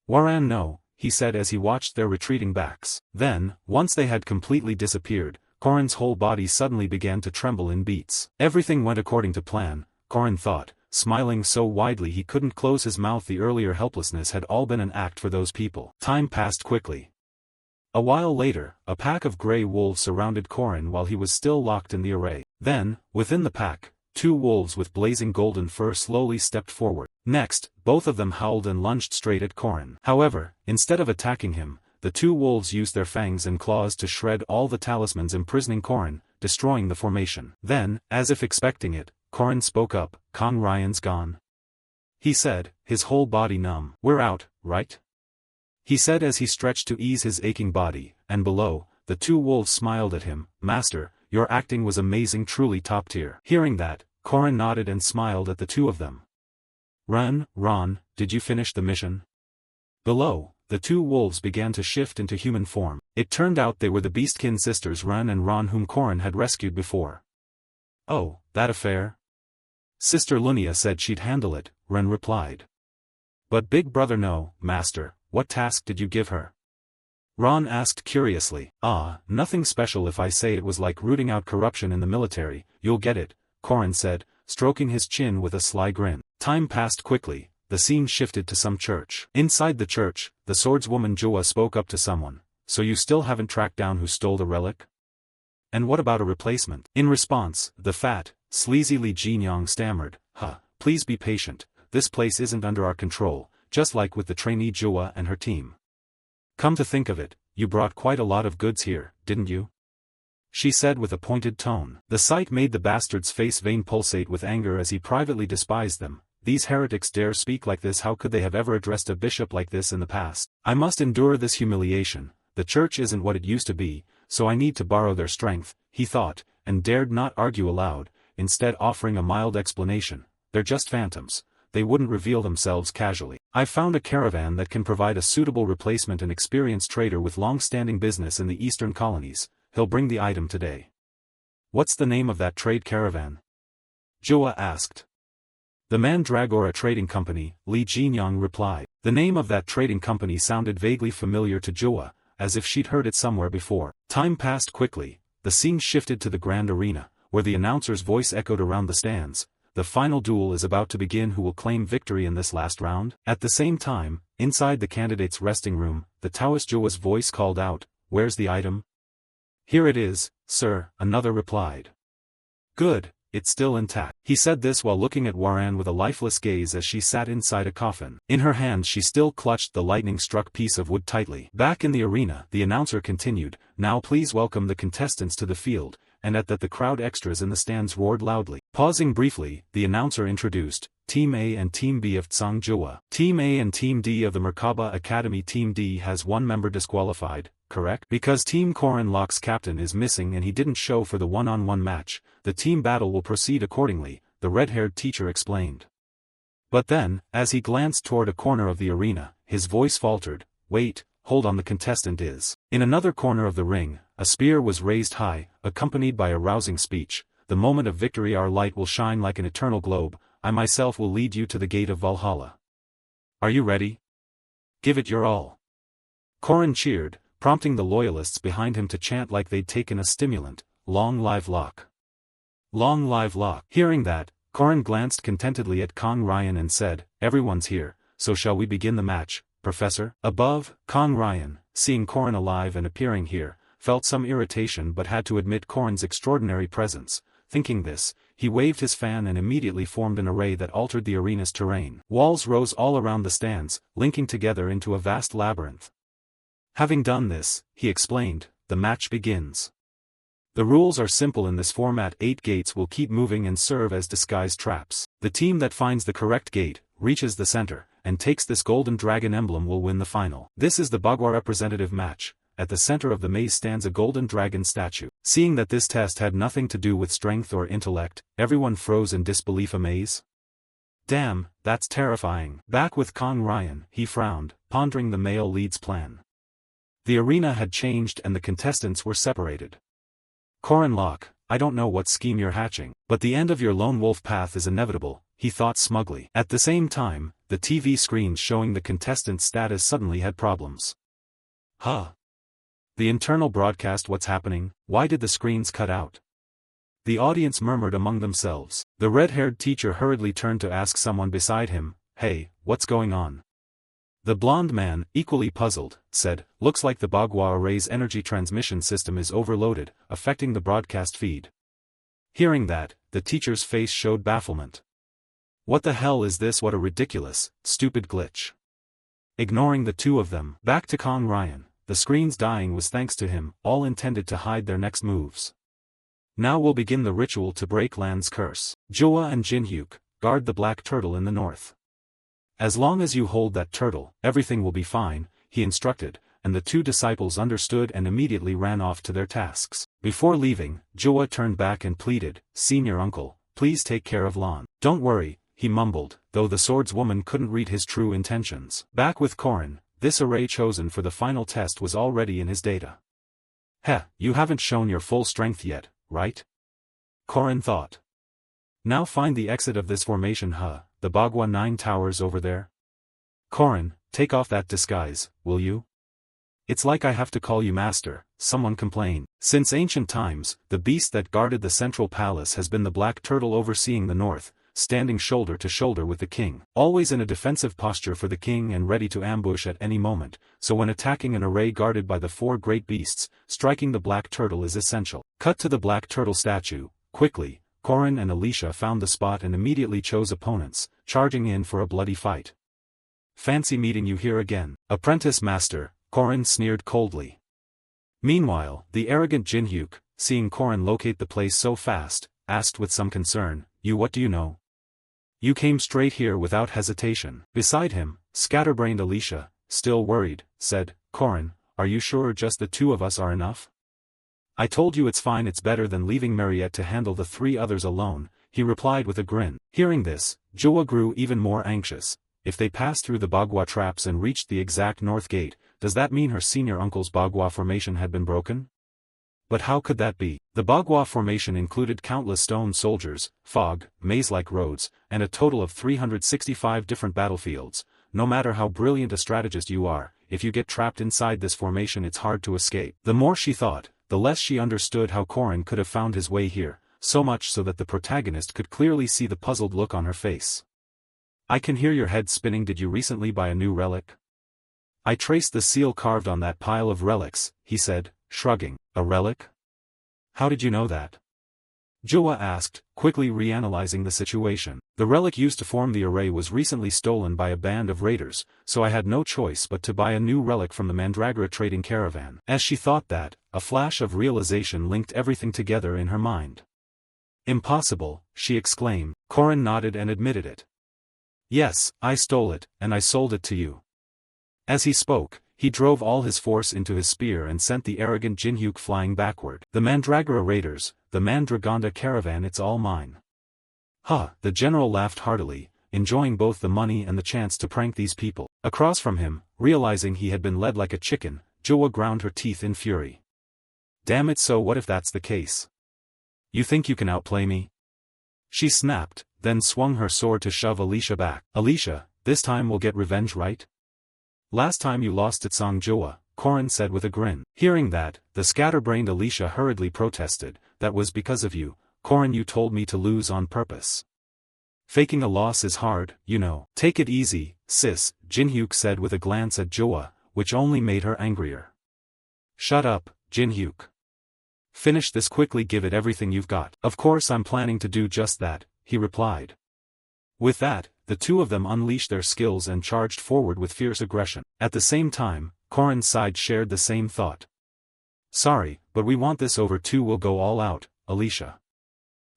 "Waran, no," he said as he watched their retreating backs. Then, once they had completely disappeared, Korin's whole body suddenly began to tremble in beats. Everything went according to plan, Korin thought, smiling so widely he couldn't close his mouth. The earlier helplessness had all been an act for those people. Time passed quickly. A while later, a pack of grey wolves surrounded Korin while he was still locked in the array. Then, within the pack, 2 wolves with blazing golden fur slowly stepped forward. Next, both of them howled and lunged straight at Korin. However, instead of attacking him, the 2 wolves used their fangs and claws to shred all the talismans imprisoning Korin, destroying the formation. Then, as if expecting it, Korin spoke up, "Kong Ryan's gone," he said, his whole body numb. "We're out, right?" he said as he stretched to ease his aching body, and below, the 2 wolves smiled at him. "Master, your acting was amazing, truly top tier." Hearing that, Korin nodded and smiled at the 2 of them. Ron, did you finish the mission?" Below, the 2 wolves began to shift into human form. It turned out they were the Beastkin sisters Ren and Ron, whom Korin had rescued before. "Oh, that affair?" Sister Lunia said she'd handle it, Ren replied. "But Big Brother, no, Master, what task did you give her?" Ron asked curiously. Nothing special. If I say it was like rooting out corruption in the military, you'll get it," Korin said, stroking his chin with a sly grin. Time passed quickly. The scene shifted to some church. Inside the church, the swordswoman Joa spoke up to someone. "So you still haven't tracked down who stole the relic? And what about a replacement?" In response, the fat, sleazy Li Jinyang stammered, Please be patient, this place isn't under our control, just like with the trainee Joa and her team. Come to think of it, you brought quite a lot of goods here, didn't you?" she said with a pointed tone. The sight made the bastard's face vein pulsate with anger as he privately despised them. These heretics dare speak like this. How could they have ever addressed a bishop like this in the past? "I must endure this humiliation. The church isn't what it used to be, so I need to borrow their strength," he thought, and dared not argue aloud, instead offering a mild explanation. "They're just phantoms. They wouldn't reveal themselves casually. I've found a caravan that can provide a suitable replacement, an experienced trader with long-standing business in the eastern colonies. He'll bring the item today." What's the name of that trade caravan? Jua asked. The Mandragora Trading Company, Li Jinyang replied. The name of that trading company sounded vaguely familiar to Jua, as if she'd heard it somewhere before. Time passed quickly, the scene shifted to the grand arena, where the announcer's voice echoed around the stands. The final duel is about to begin. Who will claim victory in this last round? At the same time, inside the candidate's resting room, the Taoist Jua's voice called out, "Where's the item?" "Here it is, sir," another replied. "Good, it's still intact." He said this while looking at Waran with a lifeless gaze as she sat inside a coffin. In her hand she still clutched the lightning-struck piece of wood tightly. Back in the arena, the announcer continued, "Now please welcome the contestants to the field," and at that the crowd extras in the stands roared loudly. Pausing briefly, the announcer introduced, Team A and Team B of Tsangjua. Team A and Team D of the Merkaba Academy. Team D has one member disqualified, correct? Because Team Korin Lok's captain is missing and he didn't show for the one-on-one match, the team battle will proceed accordingly, the red-haired teacher explained. But then, as he glanced toward a corner of the arena, his voice faltered, "Wait, hold on, the contestant is." In another corner of the ring, a spear was raised high, accompanied by a rousing speech. "The moment of victory our light will shine like an eternal globe, I myself will lead you to the gate of Valhalla. Are you ready? Give it your all." Korin cheered, prompting the loyalists behind him to chant like they'd taken a stimulant, "Long live Lok! Long live Lok!" Hearing that, Korin glanced contentedly at Kong Ryan and said, "Everyone's here, so shall we begin the match, Professor?" Above, Kong Ryan, seeing Korin alive and appearing here, felt some irritation but had to admit Korin's extraordinary presence. Thinking this, he waved his fan and immediately formed an array that altered the arena's terrain. Walls rose all around the stands, linking together into a vast labyrinth. Having done this, he explained, "The match begins. The rules are simple in this format. 8 gates will keep moving and serve as disguised traps. The team that finds the correct gate, reaches the center, and takes this golden dragon emblem will win the final. This is the Bagua representative match. At the center of the maze stands a golden dragon statue." Seeing that this test had nothing to do with strength or intellect, everyone froze in disbelief. Amaze? Damn, that's terrifying. Back with Kong Ryan, he frowned, pondering the male lead's plan. The arena had changed and the contestants were separated. "Korin Lok, I don't know what scheme you're hatching, but the end of your lone wolf path is inevitable," he thought smugly. At the same time, the TV screens showing the contestants' status suddenly had problems. Huh? The internal broadcast. What's happening? Why did the screens cut out? The audience murmured among themselves. The red-haired teacher hurriedly turned to ask someone beside him, "Hey, what's going on?" The blonde man, equally puzzled, said, "Looks like the Bagua Array's energy transmission system is overloaded, affecting the broadcast feed." Hearing that, the teacher's face showed bafflement. "What the hell is this? What a ridiculous, stupid glitch." Ignoring the two of them, back to Kong Ryan. The screens dying was thanks to him, all intended to hide their next moves. "Now we'll begin the ritual to break Land's curse. Jua and Jinhyuk, guard the black turtle in the north. As long as you hold that turtle, everything will be fine," he instructed, and the two disciples understood and immediately ran off to their tasks. Before leaving, Jua turned back and pleaded, "Senior uncle, please take care of Lan." "Don't worry," he mumbled, though the swordswoman couldn't read his true intentions. Back with Korin, this array chosen for the final test was already in his data. "Heh, you haven't shown your full strength yet, right?" Korin thought. "Now find the exit of this formation. The Bagua 9 towers over there." "Korin, take off that disguise, will you? It's like I have to call you master," someone complained. Since ancient times, the beast that guarded the central palace has been the black turtle overseeing the north, standing shoulder to shoulder with the king, always in a defensive posture for the king and ready to ambush at any moment, so when attacking an array guarded by the 4 great beasts, striking the black turtle is essential. Cut to the black turtle statue. Quickly, Korin and Alicia found the spot and immediately chose opponents, charging in for a bloody fight. "Fancy meeting you here again, apprentice master," Korin sneered coldly. Meanwhile, the arrogant Jinhyuk, seeing Korin locate the place so fast, asked with some concern, What do you know?" "You came straight here without hesitation." Beside him, scatterbrained Alicia, still worried, said, "Korin, are you sure just the 2 of us are enough?" "I told you it's fine. It's better than leaving Mariette to handle the 3 others alone," he replied with a grin. Hearing this, Jua grew even more anxious. If they passed through the Bagua traps and reached the exact north gate, does that mean her senior uncle's Bagua formation had been broken? But how could that be? The Bagua formation included countless stone soldiers, fog, maze-like roads, and a total of 365 different battlefields. No matter how brilliant a strategist you are, if you get trapped inside this formation it's hard to escape. The more she thought, the less she understood how Korin could have found his way here, so much so that the protagonist could clearly see the puzzled look on her face. I can hear your head spinning. Did you recently buy a new relic? I traced the seal carved on that pile of relics, he said, shrugging. A relic? How did you know that? Jua asked, quickly reanalyzing the situation. The relic used to form the array was recently stolen by a band of raiders, so I had no choice but to buy a new relic from the Mandragora trading caravan. As she thought that, a flash of realization linked everything together in her mind. Impossible, she exclaimed. Korin nodded and admitted it. Yes, I stole it, and I sold it to you. As he spoke, he drove all his force into his spear and sent the arrogant Jinhyuk flying backward. The Mandragora raiders, the Mandragonda caravan, it's all mine. Huh, the general laughed heartily, enjoying both the money and the chance to prank these people. Across from him, realizing he had been led like a chicken, Jua ground her teeth in fury. Damn it, so what if that's the case? You think you can outplay me? She snapped, then swung her sword to shove Alicia back. Alicia, this time we'll get revenge, right? Last time you lost at Songjua, Korin said with a grin. Hearing that, the scatterbrained Alicia hurriedly protested. That was because of you, Korin. You told me to lose on purpose. Faking a loss is hard, you know. Take it easy, sis, Jinhyuk said with a glance at Jua, which only made her angrier. Shut up, Jinhyuk. Finish this quickly, give it everything you've got. Of course I'm planning to do just that, he replied. With that, the two of them unleashed their skills and charged forward with fierce aggression. At the same time, Korin's side shared the same thought. Sorry, but we want this over too. We'll go all out, Alicia.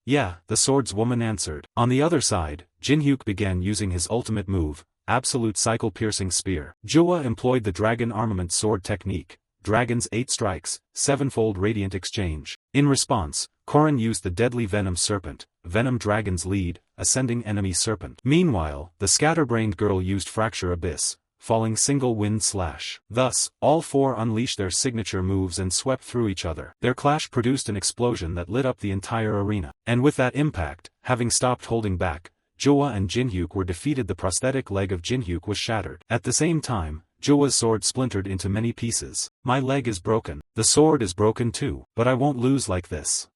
Yeah, the swordswoman answered. On the other side, Jinhyuk began using his ultimate move, Absolute Cycle-Piercing Spear. Jua employed the Dragon Armament Sword technique, Dragon's 8 strikes, 7-fold radiant exchange. In response, Korin used the deadly Venom Serpent, Venom Dragon's lead, Ascending Enemy Serpent. Meanwhile, the scatterbrained girl used Fracture Abyss, Falling Single Wind Slash. Thus, all four unleashed their signature moves and swept through each other. Their clash produced an explosion that lit up the entire arena. And with that impact, having stopped holding back, Jua and Jinhyuk were defeated. The prosthetic leg of Jinhyuk was shattered. At the same time, Jua's sword splintered into many pieces. My leg is broken. The sword is broken too. But I won't lose like this.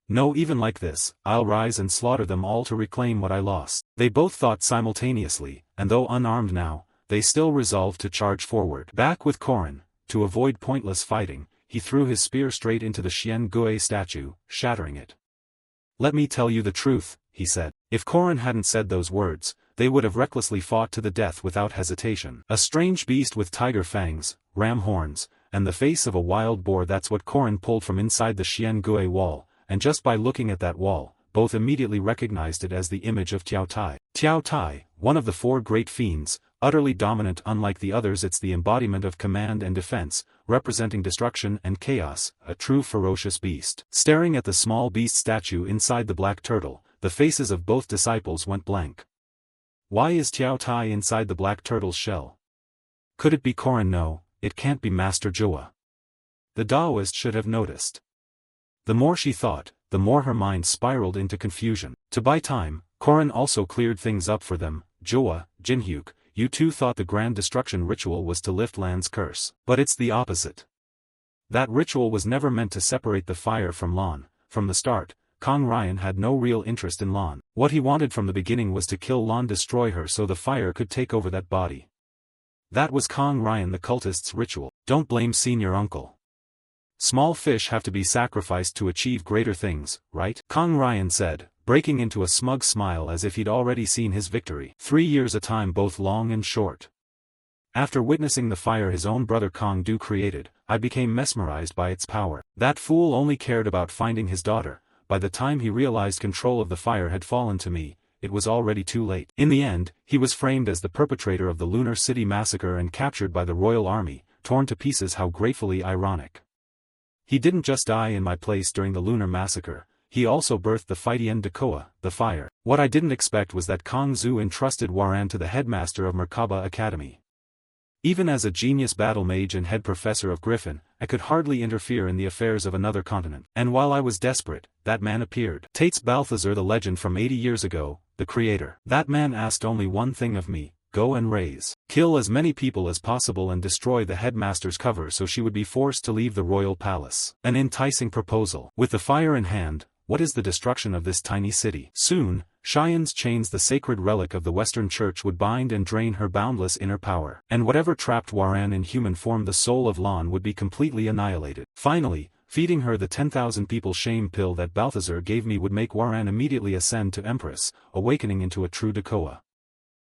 No, even like this, I'll rise and slaughter them all to reclaim what I lost. They both thought simultaneously, and though unarmed now, they still resolved to charge forward. Back with Korin, to avoid pointless fighting, he threw his spear straight into the Xian Gui statue, shattering it. Let me tell you the truth, he said. If Korin hadn't said those words, they would have recklessly fought to the death without hesitation. A strange beast with tiger fangs, ram horns, and the face of a wild boar, that's what Korin pulled from inside the Xian Gui wall, and just by looking at that wall, both immediately recognized it as the image of Tiao Tai. Tiao Tai, one of the four great fiends, utterly dominant. Unlike the others, it's the embodiment of command and defense, representing destruction and chaos, a true ferocious beast. Staring at the small beast statue inside the black turtle, the faces of both disciples went blank. Why is Tiao Tai inside the black turtle's shell? Could it be Korin? No, it can't be Master Jua. The Taoist should have noticed. The more she thought, the more her mind spiraled into confusion. To buy time, Korin also cleared things up for them. Jua, Jinhyuk, you two thought the grand destruction ritual was to lift Lan's curse. But it's the opposite. That ritual was never meant to separate the fire from Lan. From the start, Kang Ryan had no real interest in Lan. What he wanted from the beginning was to kill Lan, destroy her so the fire could take over that body. That was Kang Ryan the cultist's ritual. Don't blame senior uncle. Small fish have to be sacrificed to achieve greater things, right? Kang Ryan said, breaking into a smug smile as if he'd already seen his victory. 3 years a time, both long and short. After witnessing the fire his own brother Kang Du created, I became mesmerized by its power. That fool only cared about finding his daughter. By the time he realized control of the fire had fallen to me, it was already too late. In the end, he was framed as the perpetrator of the Lunar City massacre and captured by the Royal Army, torn to pieces. How gratefully ironic. He didn't just die in my place during the Lunar Massacre, he also birthed the Phytian Dakoa, the fire. What I didn't expect was that Kang Zu entrusted Waran to the headmaster of Merkaba Academy. Even as a genius battle mage and head professor of Griffin, I could hardly interfere in the affairs of another continent. And while I was desperate, that man appeared. Tates Balthazar, the legend from 80 years ago, the creator. That man asked only one thing of me: go and kill as many people as possible and destroy the headmaster's cover so she would be forced to leave the royal palace. An enticing proposal. With the fire in hand, what is the destruction of this tiny city? Soon, Cheyenne's chains, the sacred relic of the Western Church, would bind and drain her boundless inner power. And whatever trapped Waran in human form, the soul of Lan, would be completely annihilated. Finally, feeding her the 10,000 people shame pill that Balthazar gave me would make Waran immediately ascend to Empress, awakening into a true Dakoa.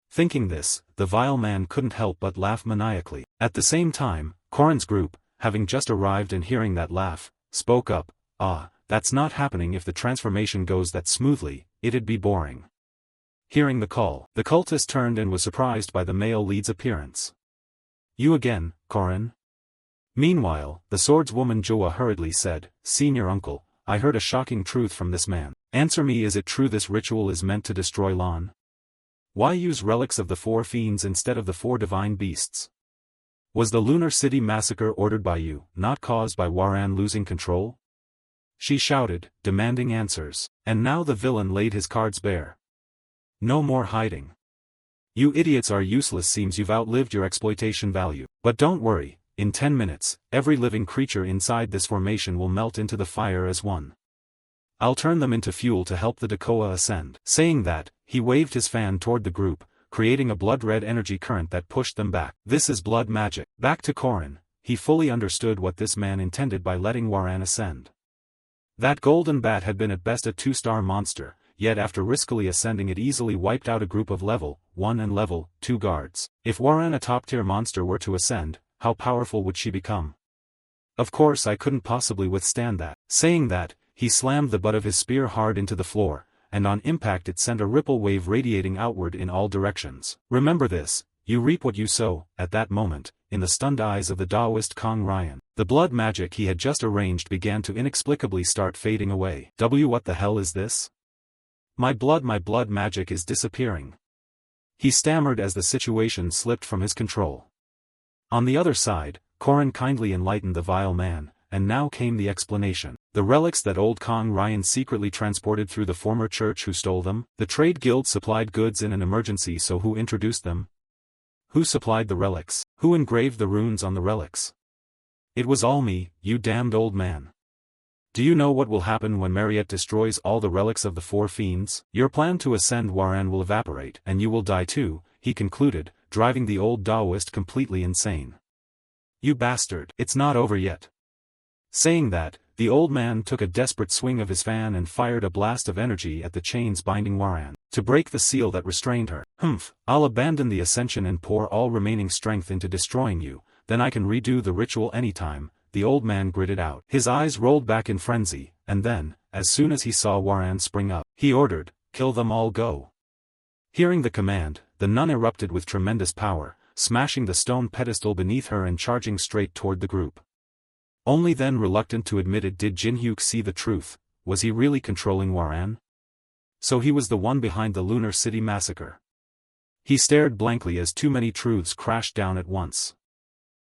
Thinking this, the vile man couldn't help but laugh maniacally. At the same time, Corin's group, having just arrived and hearing that laugh, spoke up. That's not happening. If the transformation goes that smoothly, it'd be boring. Hearing the call, the cultist turned and was surprised by the male lead's appearance. You again, Corin? Meanwhile, the swordswoman Joa hurriedly said, Senior Uncle, I heard a shocking truth from this man. Answer me, is it true this ritual is meant to destroy Lan? Why use relics of the 4 fiends instead of the 4 divine beasts? Was the Lunar City massacre ordered by you, not caused by Waran losing control? She shouted, demanding answers. And now the villain laid his cards bare. No more hiding. You idiots are useless. Seems you've outlived your exploitation value. But don't worry, in 10 minutes, every living creature inside this formation will melt into the fire as one. I'll turn them into fuel to help the Dakoa ascend. Saying that, he waved his fan toward the group, creating a blood-red energy current that pushed them back. This is blood magic. Back to Corin, he fully understood what this man intended by letting Waran ascend. That golden bat had been at best a 2-star monster, yet after riskily ascending it easily wiped out a group of level 1 and level 2 guards. If Waran, a top-tier monster, were to ascend, how powerful would she become? Of course I couldn't possibly withstand that. Saying that, he slammed the butt of his spear hard into the floor, and on impact it sent a ripple wave radiating outward in all directions. Remember this, you reap what you sow. At that moment, in the stunned eyes of the Taoist Kong Ryan, the blood magic he had just arranged began to inexplicably start fading away. What the hell is this? My blood magic is disappearing. He stammered as the situation slipped from his control. On the other side, Corin kindly enlightened the vile man, and now came the explanation. The relics that old Kong Ryan secretly transported through the former church. Who stole them? The trade guild supplied goods in an emergency, so who introduced them? Who supplied the relics? Who engraved the runes on the relics? It was all me, you damned old man. Do you know what will happen when Mariette destroys all the relics of the 4 fiends? Your plan to ascend Waran will evaporate, and you will die too, he concluded, driving the old Taoist completely insane. You bastard! It's not over yet. Saying that, the old man took a desperate swing of his fan and fired a blast of energy at the chains binding Waran, to break the seal that restrained her. I'll abandon the ascension and pour all remaining strength into destroying you, then I can redo the ritual anytime, the old man gritted out. His eyes rolled back in frenzy, and then, as soon as he saw Waran spring up, he ordered, kill them all, go. Hearing the command, the nun erupted with tremendous power, smashing the stone pedestal beneath her and charging straight toward the group. Only then, reluctant to admit it, did Jinhyuk see the truth. Was he really controlling Waran? So he was the one behind the Lunar City massacre. He stared blankly as too many truths crashed down at once.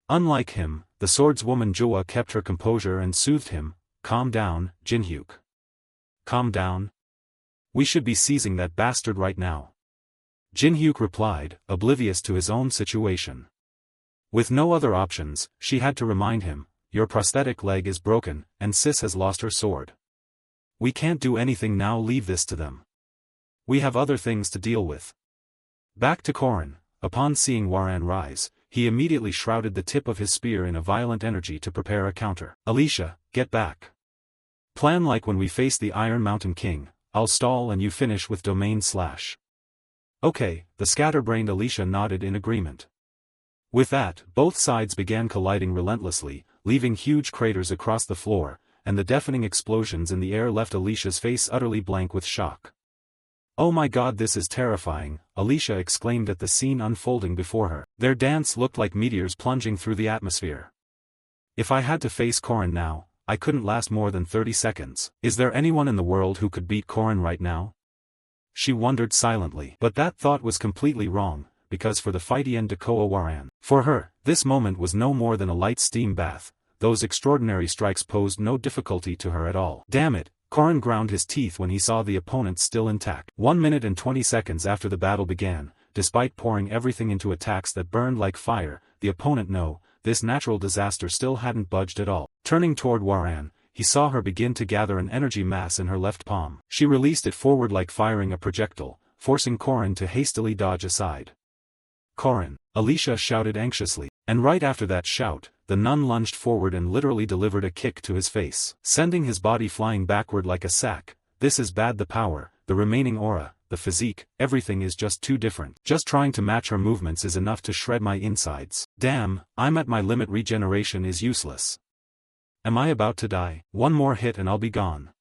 Unlike him, the swordswoman Joa kept her composure and soothed him. Calm down, Jinhyuk. Calm down. We should be seizing that bastard right now. Jinhyuk replied, oblivious to his own situation. With no other options, she had to remind him, your prosthetic leg is broken, and Sis has lost her sword. We can't do anything now, leave this to them. We have other things to deal with. Back to Corin, upon seeing Waran rise, he immediately shrouded the tip of his spear in a violent energy to prepare a counter. Alicia, get back. Plan like when we face the Iron Mountain King. I'll stall and you finish with domain slash. Okay, the scatterbrained Alicia nodded in agreement. With that, both sides began colliding relentlessly, leaving huge craters across the floor, and the deafening explosions in the air left Alicia's face utterly blank with shock. Oh my god, this is terrifying, Alicia exclaimed at the scene unfolding before her. Their dance looked like meteors plunging through the atmosphere. If I had to face Corin now, I couldn't last more than 30 seconds. Is there anyone in the world who could beat Corin right now? She wondered silently. But that thought was completely wrong, because for the fightian Dakoa Waran. For her, this moment was no more than a light steam bath. Those extraordinary strikes posed no difficulty to her at all. Damn it, Korin ground his teeth when he saw the opponent still intact. 1 minute and 20 seconds after the battle began, despite pouring everything into attacks that burned like fire, the opponent this natural disaster still hadn't budged at all. Turning toward Waran, he saw her begin to gather an energy mass in her left palm. She released it forward like firing a projectile, forcing Korin to hastily dodge aside. "Korin!" Alicia shouted anxiously. And right after that shout, the nun lunged forward and literally delivered a kick to his face, sending his body flying backward like a sack. This is bad. The power, the remaining aura, the physique, everything is just too different. Just trying to match her movements is enough to shred my insides. Damn, I'm at my limit. Regeneration is useless. Am I about to die? One more hit and I'll be gone.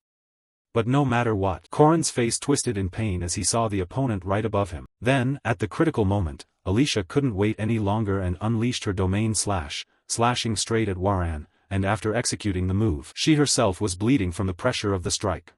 But no matter what. Korin's face twisted in pain as he saw the opponent right above him. Then, at the critical moment, Alicia couldn't wait any longer and unleashed her domain slash, slashing straight at Waran, and after executing the move, she herself was bleeding from the pressure of the strike.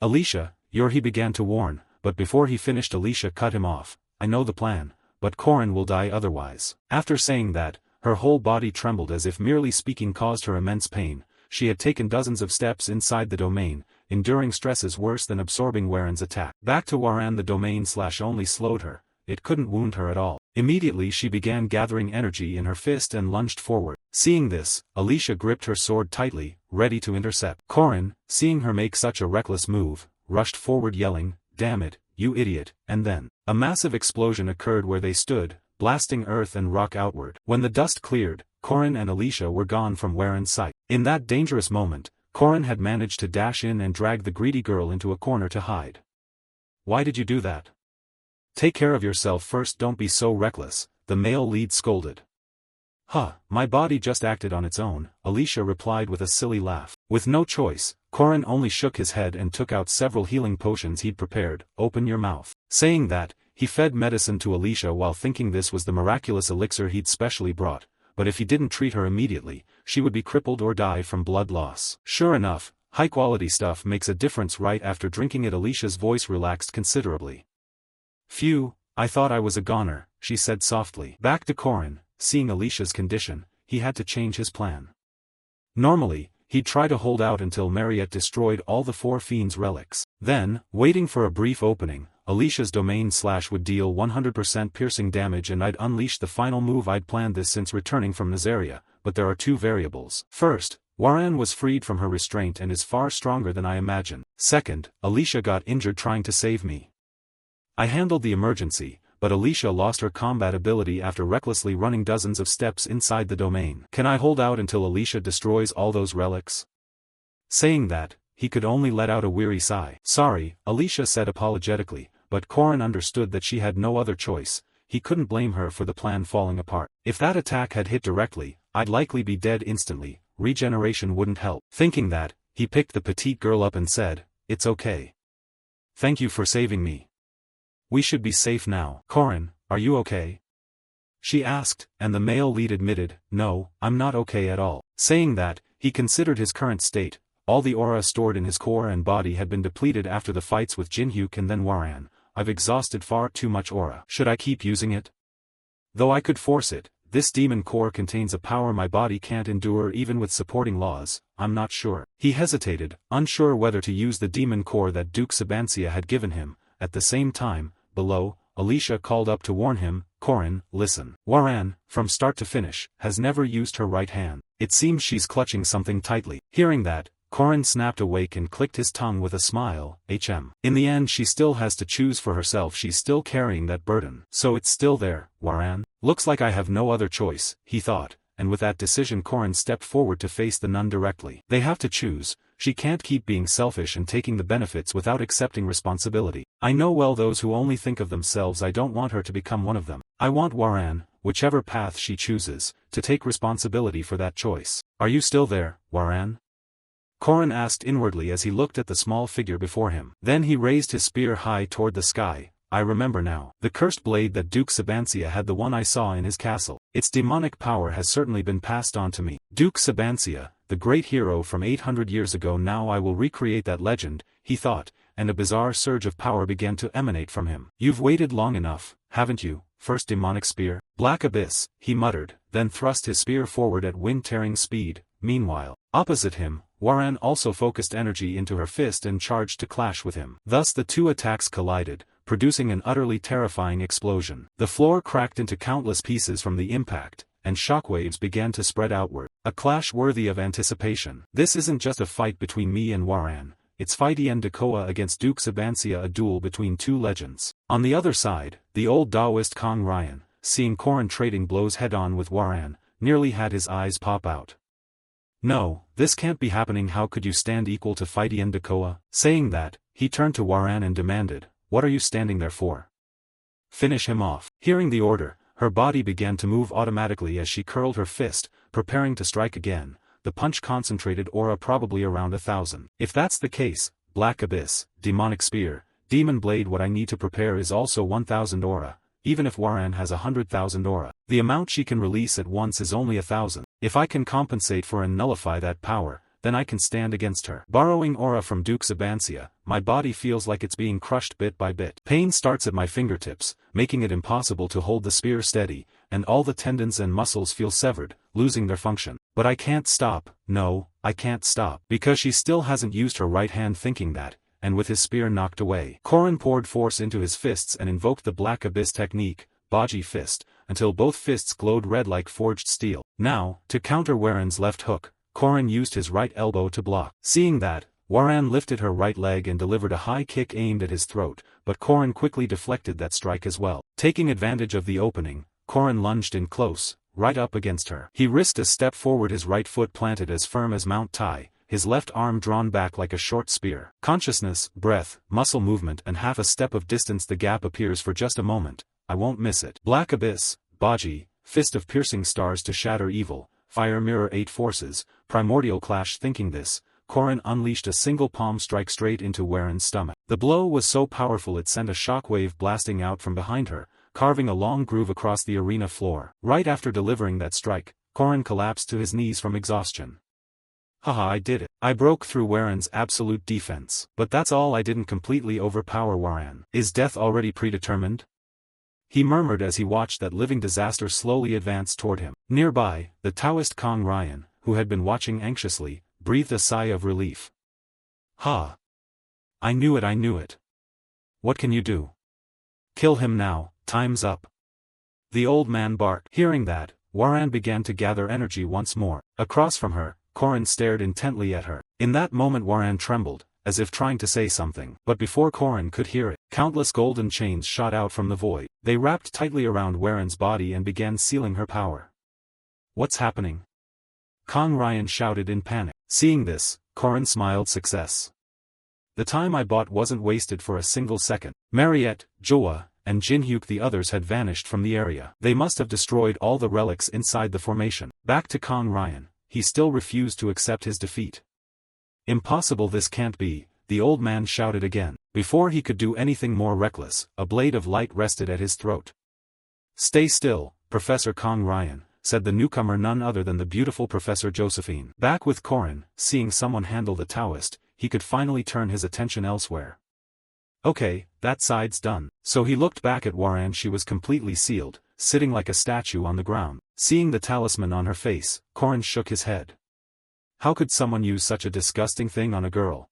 "Alicia, he began to warn, but before he finished Alicia cut him off. "I know the plan, but Korin will die otherwise." After saying that, her whole body trembled as if merely speaking caused her immense pain. She had taken dozens of steps inside the domain, enduring stresses worse than absorbing Waran's attack. Back to Waran, the domain slash only slowed her. It couldn't wound her at all. Immediately she began gathering energy in her fist and lunged forward. Seeing this, Alicia gripped her sword tightly, ready to intercept. Korin, seeing her make such a reckless move, rushed forward yelling, "Damn it, you idiot," and then, a massive explosion occurred where they stood, blasting earth and rock outward. When the dust cleared, Korin and Alicia were gone from Waran's sight. In that dangerous moment, Korin had managed to dash in and drag the greedy girl into a corner to hide. "Why did you do that? Take care of yourself first, don't be so reckless," the male lead scolded. My body just acted on its own," Alicia replied with a silly laugh. With no choice, Korin only shook his head and took out several healing potions he'd prepared. "Open your mouth." Saying that, he fed medicine to Alicia while thinking this was the miraculous elixir he'd specially brought, but if he didn't treat her immediately, she would be crippled or die from blood loss. Sure enough, high-quality stuff makes a difference right after drinking it. Alicia's voice relaxed considerably. "Phew, I thought I was a goner," she said softly. Back to Korin, seeing Alicia's condition, he had to change his plan. Normally, he'd try to hold out until Mariette destroyed all the four fiends' relics. Then, waiting for a brief opening, Alicia's domain slash would deal 100% piercing damage and I'd unleash the final move. I'd planned this since returning from Nazaria, but there are two variables. First, Waran was freed from her restraint and is far stronger than I imagined. Second, Alicia got injured trying to save me. I handled the emergency, but Alicia lost her combat ability after recklessly running dozens of steps inside the domain. Can I hold out until Alicia destroys all those relics? Saying that, he could only let out a weary sigh. Sorry, Alicia said apologetically, but Korin understood that she had no other choice. He couldn't blame her for the plan falling apart. If that attack had hit directly, I'd likely be dead instantly. Regeneration wouldn't help. Thinking that, he picked the petite girl up and said, "It's okay. Thank you for saving me. We should be safe now." "Korin, are you okay?" she asked, and the male lead admitted, "No, I'm not okay at all." Saying that, he considered his current state. All the aura stored in his core and body had been depleted after the fights with Jinhyuk and then Waran. I've exhausted far too much aura. Should I keep using it? Though I could force it, this demon core contains a power my body can't endure even with supporting laws. I'm not sure. He hesitated, unsure whether to use the demon core that Duke Sabancia had given him. At the same time, below, Alicia called up to warn him, "Korin, listen. Waran, from start to finish, has never used her right hand. It seems she's clutching something tightly." Hearing that, Korin snapped awake and clicked his tongue with a smile. In the end she still has to choose for herself. She's still carrying that burden. So it's still there, Waran. Looks like I have no other choice, he thought, and with that decision Korin stepped forward to face the nun directly. They have to choose. She can't keep being selfish and taking the benefits without accepting responsibility. I know well those who only think of themselves. I don't want her to become one of them. I want Waran, whichever path she chooses, to take responsibility for that choice. Are you still there, Waran? Korin asked inwardly as he looked at the small figure before him. Then he raised his spear high toward the sky. I remember now. The cursed blade that Duke Sabancia had, the one I saw in his castle. Its demonic power has certainly been passed on to me. Duke Sabancia, the great hero from 800 years ago. Now I will recreate that legend, he thought, and a bizarre surge of power began to emanate from him. You've waited long enough, haven't you, first demonic spear. Black abyss, he muttered, then thrust his spear forward at wind-tearing speed. Meanwhile, opposite him, Waran also focused energy into her fist and charged to clash with him. Thus the two attacks collided, producing an utterly terrifying explosion. The floor cracked into countless pieces from the impact, and shockwaves began to spread outward. A clash worthy of anticipation. This isn't just a fight between me and Waran, it's Fightian Dakoa against Duke Sabancia, a duel between two legends. On the other side, the old Taoist Kong Ryan, seeing Korin trading blows head-on with Waran, nearly had his eyes pop out. No, this can't be happening. How could you stand equal to Fightian Dakoa? Saying that, he turned to Waran and demanded, "What are you standing there for? Finish him off." Hearing the order, her body began to move automatically as she curled her fist, preparing to strike again, the punch concentrated aura probably around 1,000. If that's the case, Black Abyss, Demonic Spear, Demon Blade, what I need to prepare is also 1,000 aura, even if Waran has 100,000 aura. The amount she can release at once is only 1,000. If I can compensate for and nullify that power, then I can stand against her. Borrowing aura from Duke Sabancia, my body feels like it's being crushed bit by bit. Pain starts at my fingertips, making it impossible to hold the spear steady, and all the tendons and muscles feel severed, losing their function. But I can't stop. No, I can't stop. Because she still hasn't used her right hand. Thinking that, and with his spear knocked away, Korin poured force into his fists and invoked the Black Abyss technique, Baji Fist, until both fists glowed red like forged steel. Now, to counter Waran's left hook, Korin used his right elbow to block. Seeing that, Waran lifted her right leg and delivered a high kick aimed at his throat, but Korin quickly deflected that strike as well. Taking advantage of the opening, Korin lunged in close, right up against her. He risked a step forward, his right foot planted as firm as Mount Tai, his left arm drawn back like a short spear. Consciousness, breath, muscle movement, and half a step of distance. The gap appears for just a moment. I won't miss it. Black Abyss, Baji, Fist of Piercing Stars to shatter evil, Fire Mirror 8 forces, Primordial Clash. Thinking this, Korin unleashed a single palm strike straight into Waran's stomach. The blow was so powerful it sent a shockwave blasting out from behind her, carving a long groove across the arena floor. Right after delivering that strike, Korin collapsed to his knees from exhaustion. Haha, I did it. I broke through Waran's absolute defense. But that's all. I didn't completely overpower Waran. Is death already predetermined? He murmured as he watched that living disaster slowly advance toward him. Nearby, the Taoist Kong Ryan, who had been watching anxiously, breathed a sigh of relief. Ha! I knew it, I knew it. What can you do? Kill him now, time's up. The old man barked. Hearing that, Waran began to gather energy once more. Across from her, Korin stared intently at her. In that moment Waran trembled, as if trying to say something. But before Korin could hear it, countless golden chains shot out from the void. They wrapped tightly around Waran's body and began sealing her power. What's happening? Kong Ryan shouted in panic. Seeing this, Korin smiled success. The time I bought wasn't wasted for a single second. Mariette, Joa, and Jinhyuk, the others, had vanished from the area. They must have destroyed all the relics inside the formation. Back to Kong Ryan, he still refused to accept his defeat. Impossible, this can't be, the old man shouted again. Before he could do anything more reckless, a blade of light rested at his throat. Stay still, Professor Kong Ryan, said the newcomer, none other than the beautiful Professor Josephine. Back with Korin, seeing someone handle the Taoist, he could finally turn his attention elsewhere. Okay, that side's done. So he looked back at Waran. She was completely sealed, sitting like a statue on the ground. Seeing the talisman on her face, Korin shook his head. How could someone use such a disgusting thing on a girl?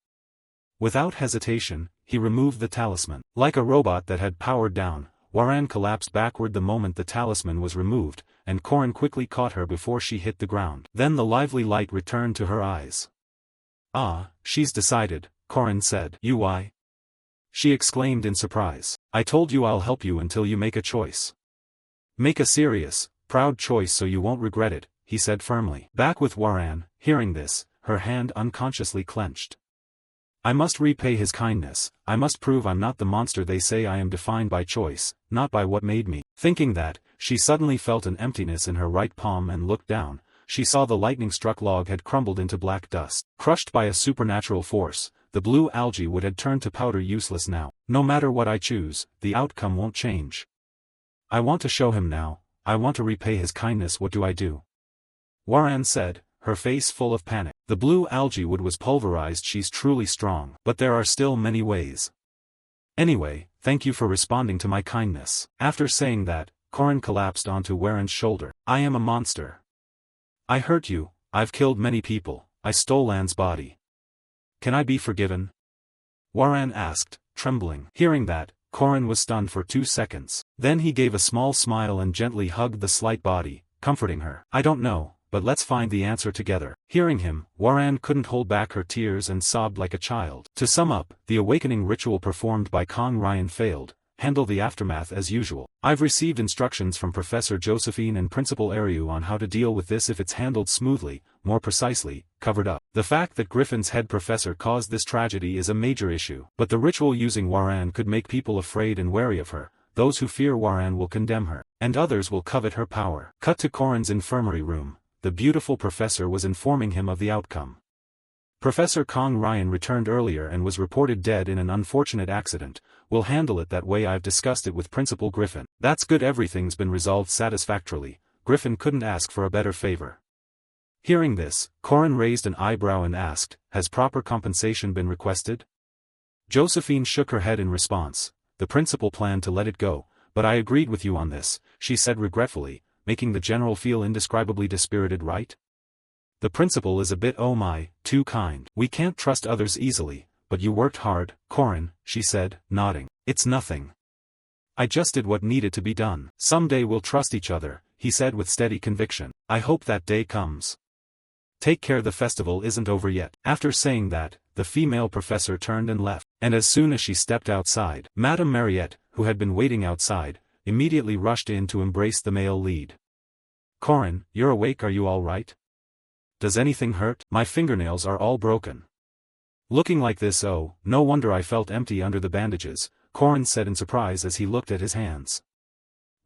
Without hesitation, he removed the talisman. Like a robot that had powered down, Waran collapsed backward the moment the talisman was removed, and Korin quickly caught her before she hit the ground. Then the lively light returned to her eyes. Ah, she's decided, Korin said. Why? She exclaimed in surprise. I told you I'll help you until you make a choice. Make a serious, proud choice so you won't regret it, he said firmly. Back with Waran, hearing this, her hand unconsciously clenched. I must repay his kindness. I must prove I'm not the monster they say I am, defined by choice, not by what made me. Thinking that, she suddenly felt an emptiness in her right palm and looked down. She saw the lightning-struck log had crumbled into black dust. Crushed by a supernatural force, the blue algae wood had turned to powder, useless now. No matter what I choose, the outcome won't change. I want to show him now. I want to repay his kindness. What do I do? Waran said, her face full of panic. The blue algae wood was pulverized. She's truly strong. But there are still many ways. Anyway, thank you for responding to my kindness. After saying that, Corin collapsed onto Warren's shoulder. I am a monster. I hurt you, I've killed many people, I stole Lan's body. Can I be forgiven? Warren asked, trembling. Hearing that, Corin was stunned for 2 seconds. Then he gave a small smile and gently hugged the slight body, comforting her. I don't know, but let's find the answer together. Hearing him, Warren couldn't hold back her tears and sobbed like a child. To sum up, the awakening ritual performed by Kong Ryan failed. Handle the aftermath as usual. I've received instructions from Professor Josephine and Principal Ariu on how to deal with this if it's handled smoothly, more precisely, covered up. The fact that Griffin's head professor caused this tragedy is a major issue. But the ritual using Warren could make people afraid and wary of her. Those who fear Warren will condemn her, and others will covet her power. Cut to Corin's infirmary room. The beautiful professor was informing him of the outcome. Professor Kong Ryan returned earlier and was reported dead in an unfortunate accident. We'll handle it that way. I've discussed it with Principal Griffin. That's good. Everything's been resolved satisfactorily. Griffin couldn't ask for a better favor. Hearing this, Corin raised an eyebrow and asked, has proper compensation been requested? Josephine shook her head in response. The principal planned to let it go, but I agreed with you on this, she said regretfully, making the general feel indescribably dispirited, right? The principal is a bit too kind. We can't trust others easily, but you worked hard, Corin, she said, nodding. It's nothing. I just did what needed to be done. Someday we'll trust each other, he said with steady conviction. I hope that day comes. Take care, the festival isn't over yet. After saying that, the female professor turned and left, and as soon as she stepped outside, Madame Mariette, who had been waiting outside, immediately rushed in to embrace the male lead. Corin, you're awake, are you all right? Does anything hurt? My fingernails are all broken. Looking like this, oh, no wonder I felt empty under the bandages, Corin said in surprise as he looked at his hands.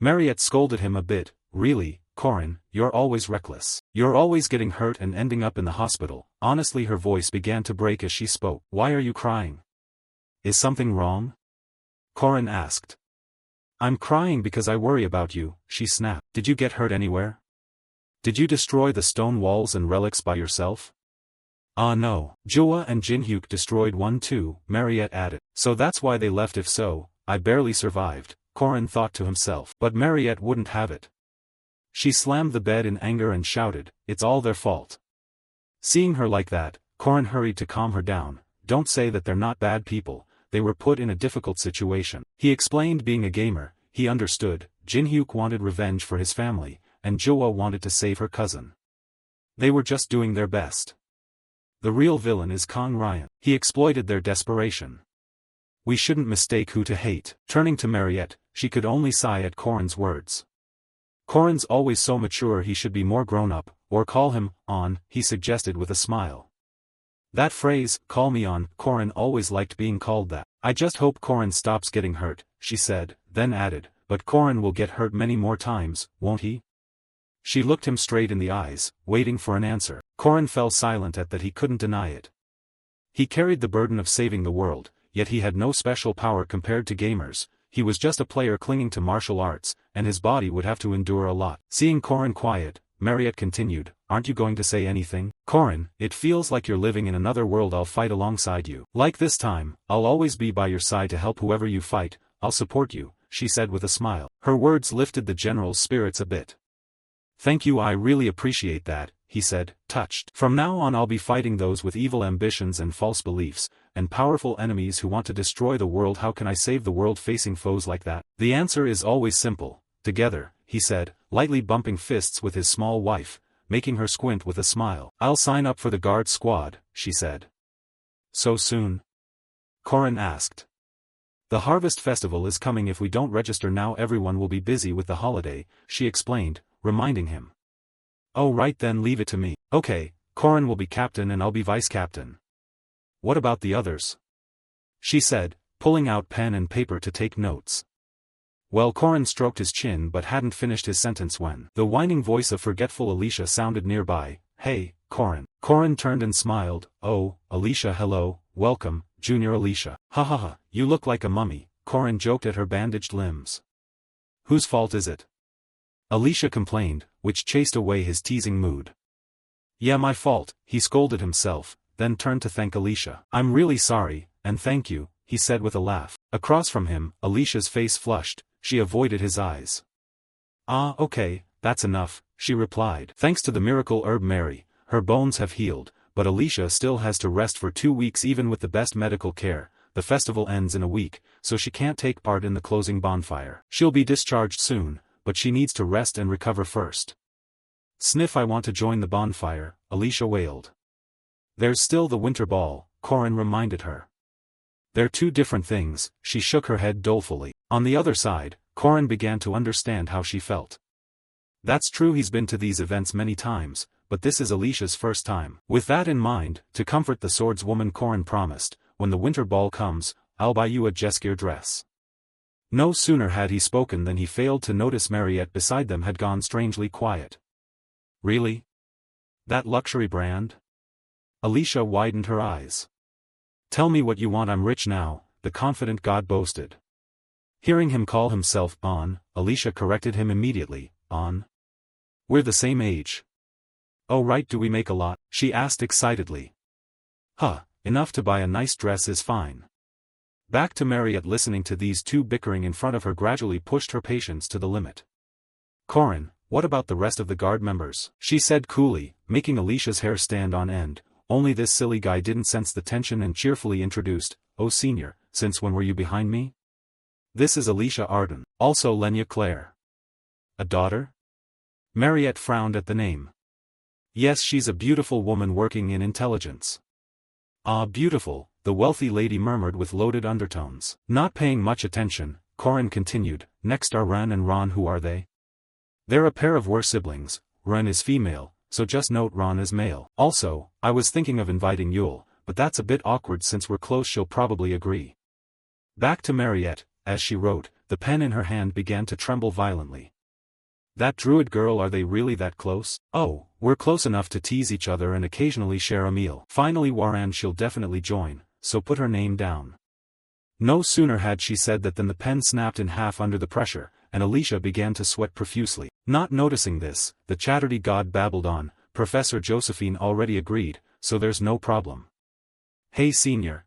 Mariette scolded him a bit. Really, Corin, you're always reckless. You're always getting hurt and ending up in the hospital. Honestly, her voice began to break as she spoke. Why are you crying? Is something wrong? Corin asked. I'm crying because I worry about you, she snapped. Did you get hurt anywhere? Did you destroy the stone walls and relics by yourself? Ah no. Jua and Jinhyuk destroyed one too, Mariette added. So that's why they left. If so, I barely survived, Corin thought to himself. But Mariette wouldn't have it. She slammed the bed in anger and shouted, it's all their fault. Seeing her like that, Corin hurried to calm her down. Don't say that they're not bad people, they were put in a difficult situation. He explained, being a gamer, he understood. Jinhyuk wanted revenge for his family, and Jua wanted to save her cousin. They were just doing their best. The real villain is Kong Ryan. He exploited their desperation. We shouldn't mistake who to hate. Turning to Mariette, she could only sigh at Corin's words. Corin's always so mature, he should be more grown up, or call him on, he suggested with a smile. That phrase, call me on, Corin always liked being called that. I just hope Corin stops getting hurt, she said, then added, but Corin will get hurt many more times, won't he? She looked him straight in the eyes, waiting for an answer. Corin fell silent at that. He couldn't deny it. He carried the burden of saving the world, yet he had no special power compared to gamers. He was just a player clinging to martial arts, and his body would have to endure a lot. Seeing Corin quiet, Mariette continued, aren't you going to say anything? Corin, it feels like you're living in another world. I'll fight alongside you. Like this time, I'll always be by your side to help whoever you fight. I'll support you, she said with a smile. Her words lifted the general's spirits a bit. Thank you, I really appreciate that, he said, touched. From now on I'll be fighting those with evil ambitions and false beliefs, and powerful enemies who want to destroy the world. How can I save the world facing foes like that? The answer is always simple. Together, he said, lightly bumping fists with his small wife, making her squint with a smile. I'll sign up for the guard squad, she said. So soon? Corin asked. The Harvest Festival is coming. If we don't register now, everyone will be busy with the holiday, she explained, reminding him. Oh right, then leave it to me. Okay, Corin will be captain and I'll be vice captain. What about the others? She said, pulling out pen and paper to take notes. Well, Corin stroked his chin but hadn't finished his sentence when the whining voice of forgetful Alicia sounded nearby. Hey, Corin. Corin turned and smiled. Oh, Alicia, hello, welcome, Junior Alicia. Ha ha ha, you look like a mummy, Corin joked at her bandaged limbs. Whose fault is it? Alicia complained, which chased away his teasing mood. Yeah, my fault, he scolded himself, then turned to thank Alicia. I'm really sorry, and thank you, he said with a laugh. Across from him, Alicia's face flushed, she avoided his eyes. Ah, okay, that's enough, she replied. Thanks to the miracle herb Mary, her bones have healed, but Alicia still has to rest for 2 weeks even with the best medical care. The festival ends in a week, so she can't take part in the closing bonfire. She'll be discharged soon, but she needs to rest and recover first. Sniff, I want to join the bonfire, Alicia wailed. There's still the winter ball, Corin reminded her. They're two different things, she shook her head dolefully. On the other side, Corin began to understand how she felt. That's true, he's been to these events many times, but this is Alicia's first time. With that in mind, to comfort the swordswoman, Corin promised, when the winter ball comes, I'll buy you a Jeskir dress. No sooner had he spoken than he failed to notice Mariette beside them had gone strangely quiet. Really? That luxury brand? Alicia widened her eyes. Tell me what you want, I'm rich now, the confident god boasted. Hearing him call himself Bon, Alicia corrected him immediately. On? We're the same age. Oh right, do we make a lot? She asked excitedly. Huh, enough to buy a nice dress is fine. Back to Mariette, listening to these two bickering in front of her gradually pushed her patience to the limit. Corin, what about the rest of the guard members? She said coolly, making Alicia's hair stand on end. Only this silly guy didn't sense the tension and cheerfully introduced, Oh senior, since when were you behind me? This is Alicia Arden, also Lenya Claire. A daughter? Mariette frowned at the name. Yes, she's a beautiful woman working in intelligence. Ah, beautiful, the wealthy lady murmured with loaded undertones. Not paying much attention, Corin continued, next are Ren and Ron. Who are they? They're a pair of siblings. Ren is female, so just note Ron is male. Also, I was thinking of inviting Yule, but that's a bit awkward since we're close, she'll probably agree. Back to Mariette, as she wrote, the pen in her hand began to tremble violently. That druid girl, are they really that close? Oh, we're close enough to tease each other and occasionally share a meal. Finally Waran, she'll definitely join, so put her name down. No sooner had she said that than the pen snapped in half under the pressure, and Alicia began to sweat profusely. Not noticing this, the chatterty god babbled on, Professor Josephine already agreed, so there's no problem. Hey senior.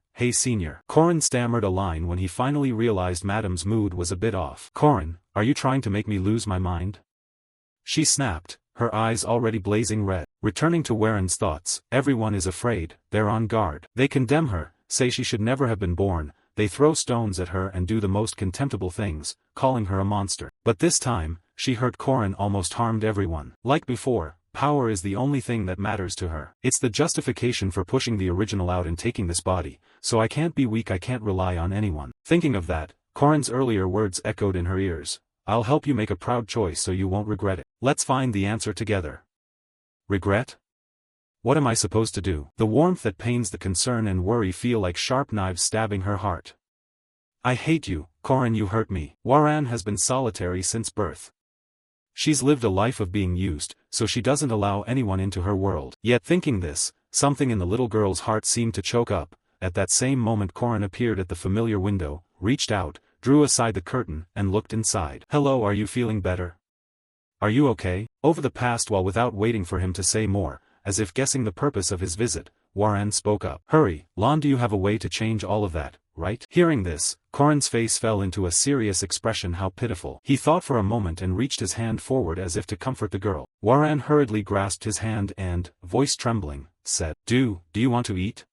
Corin stammered a line when he finally realized Madame's mood was a bit off. Corin, are you trying to make me lose my mind? She snapped, her eyes already blazing red. Returning to Waren's thoughts, everyone is afraid, they're on guard. They condemn her, say she should never have been born, they throw stones at her and do the most contemptible things, calling her a monster. But this time, she heard Corin almost harmed everyone. Like before, power is the only thing that matters to her. It's the justification for pushing the original out and taking this body, so I can't be weak, I can't rely on anyone. Thinking of that, Corin's earlier words echoed in her ears. I'll help you make a proud choice so you won't regret it. Let's find the answer together. Regret? What am I supposed to do? The warmth that pains, the concern and worry feel like sharp knives stabbing her heart. I hate you, Corin, you hurt me. Waran has been solitary since birth. She's lived a life of being used, so she doesn't allow anyone into her world. Yet thinking this, something in the little girl's heart seemed to choke up. At that same moment Corin appeared at the familiar window, reached out, drew aside the curtain, and looked inside. Hello, are you feeling better? Are you okay? Over the past, while without waiting for him to say more, as if guessing the purpose of his visit, Waran spoke up. Hurry, Lon, do you have a way to change all of that, right? Hearing this, Corin's face fell into a serious expression. How pitiful. He thought for a moment and reached his hand forward as if to comfort the girl. Waran hurriedly grasped his hand and, voice trembling, said, Do you want to eat?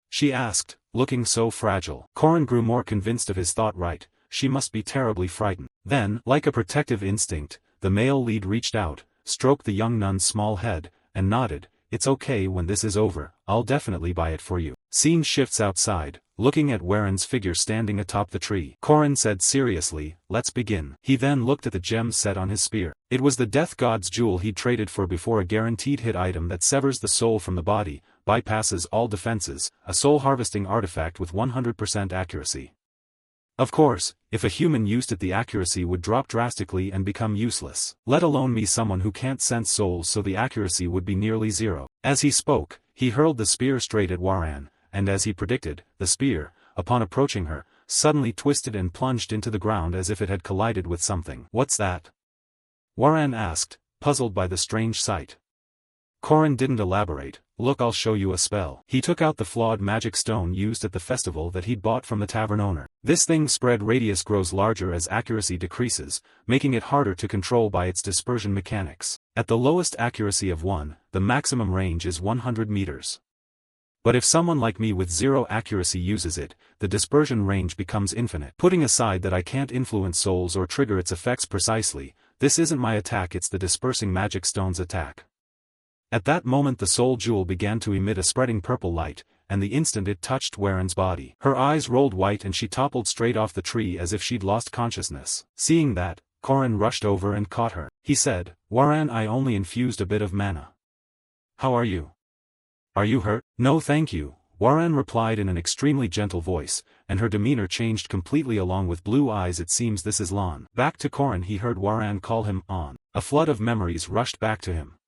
She asked, looking so fragile. Corin grew more convinced of his thought. Right, she must be terribly frightened. Then, like a protective instinct, the male lead reached out, stroked the young nun's small head, and nodded. It's okay, when this is over, I'll definitely buy it for you. Scene shifts outside, looking at Waren's figure standing atop the tree. Corin said seriously, let's begin. He then looked at the gem set on his spear. It was the death god's jewel he'd traded for before, a guaranteed hit item that severs the soul from the body, bypasses all defenses, a soul harvesting artifact with 100% accuracy. Of course, if a human used it, the accuracy would drop drastically and become useless. Let alone me, someone who can't sense souls, so the accuracy would be nearly zero. As he spoke, he hurled the spear straight at Waran, and as he predicted, the spear, upon approaching her, suddenly twisted and plunged into the ground as if it had collided with something. What's that? Waran asked, puzzled by the strange sight. Corin didn't elaborate, look, I'll show you a spell. He took out the flawed magic stone used at the festival that he'd bought from the tavern owner. This thing's spread radius grows larger as accuracy decreases, making it harder to control by its dispersion mechanics. At the lowest accuracy of 1, the maximum range is 100 meters. But if someone like me with 0 accuracy uses it, the dispersion range becomes infinite. Putting aside that I can't influence souls or trigger its effects precisely, this isn't my attack, it's the dispersing magic stone's attack. At that moment the soul jewel began to emit a spreading purple light, and the instant it touched Waren's body, her eyes rolled white and she toppled straight off the tree as if she'd lost consciousness. Seeing that, Korin rushed over and caught her. He said, "Waren, I only infused a bit of mana. How are you? Are you hurt?" "No thank you," Waren replied in an extremely gentle voice, and her demeanor changed completely along with blue eyes. "It seems this is Lan." Back to Korin he heard Waren call him On. A flood of memories rushed back to him.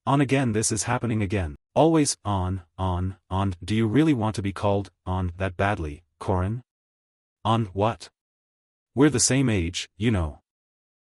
On again, this is happening again. Always, on. Do you really want to be called, on, that badly, Korin? On what? We're the same age, you know.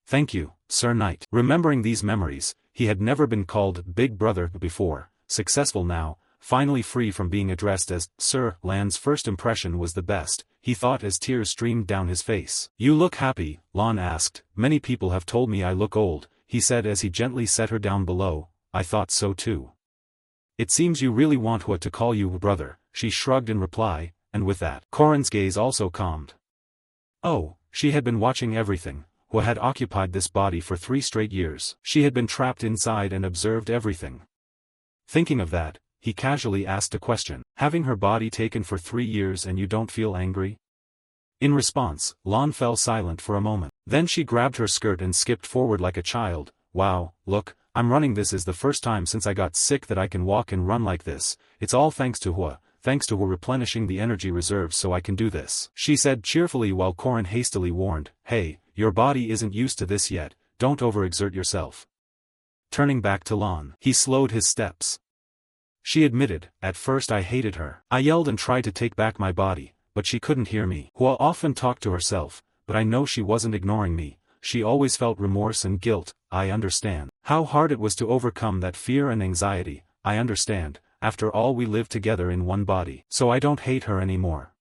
Thank you, Sir Knight. Remembering these memories, he had never been called Big Brother before. Successful now, finally free from being addressed as Sir. Lan's first impression was the best, he thought as tears streamed down his face. "You look happy," Lan asked. "Many people have told me I look old," he said as he gently set her down below. "I thought so too." "It seems you really want Hua to call you brother," she shrugged in reply, and with that, Korin's gaze also calmed. Oh, she had been watching everything. Hua had occupied this body for 3 straight years. She had been trapped inside and observed everything. Thinking of that, he casually asked a question. "Having her body taken for 3 years and you don't feel angry?" In response, Lan fell silent for a moment. Then she grabbed her skirt and skipped forward like a child. "Wow, look, I'm running. This is the first time since I got sick that I can walk and run like this. It's all thanks to Hua replenishing the energy reserves so I can do this," she said cheerfully while Korin hastily warned, "Hey, your body isn't used to this yet, don't overexert yourself." Turning back to Lan, he slowed his steps. She admitted, "At first I hated her. I yelled and tried to take back my body, but she couldn't hear me." Hua often talked to herself, but I know she wasn't ignoring me. She always felt remorse and guilt. I understand how hard it was to overcome that fear and anxiety. I understand, after all we lived together in one body. So I don't hate her anymore.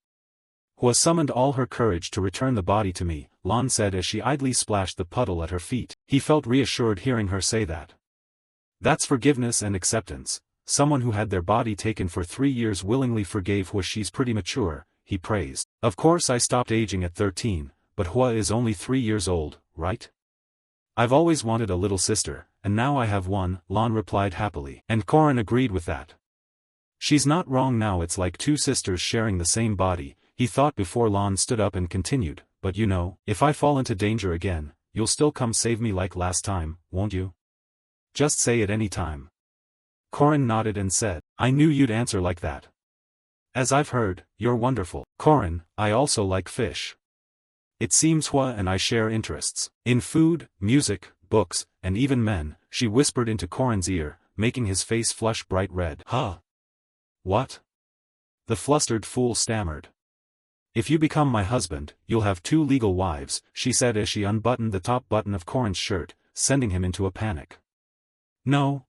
Hua summoned all her courage to return the body to me, Lan said as she idly splashed the puddle at her feet. He felt reassured hearing her say that. That's forgiveness and acceptance. Someone who had their body taken for 3 years willingly forgave Hua. She's pretty mature, he praised. Of course I stopped aging at 13, but Hua is only 3 years old, right? I've always wanted a little sister, and now I have one, Lan replied happily. And Korin agreed with that. She's not wrong now, it's like 2 sisters sharing the same body, he thought before Lan stood up and continued, but you know, if I fall into danger again, you'll still come save me like last time, won't you? Just say it any time. Korin nodded and said, I knew you'd answer like that. As I've heard, you're wonderful. Korin, I also like fish. It seems Hua and I share interests. In food, music, books, and even men, she whispered into Korin's ear, making his face flush bright red. Huh? What? The flustered fool stammered. If you become my husband, you'll have 2 legal wives, she said as she unbuttoned the top button of Korin's shirt, sending him into a panic. No,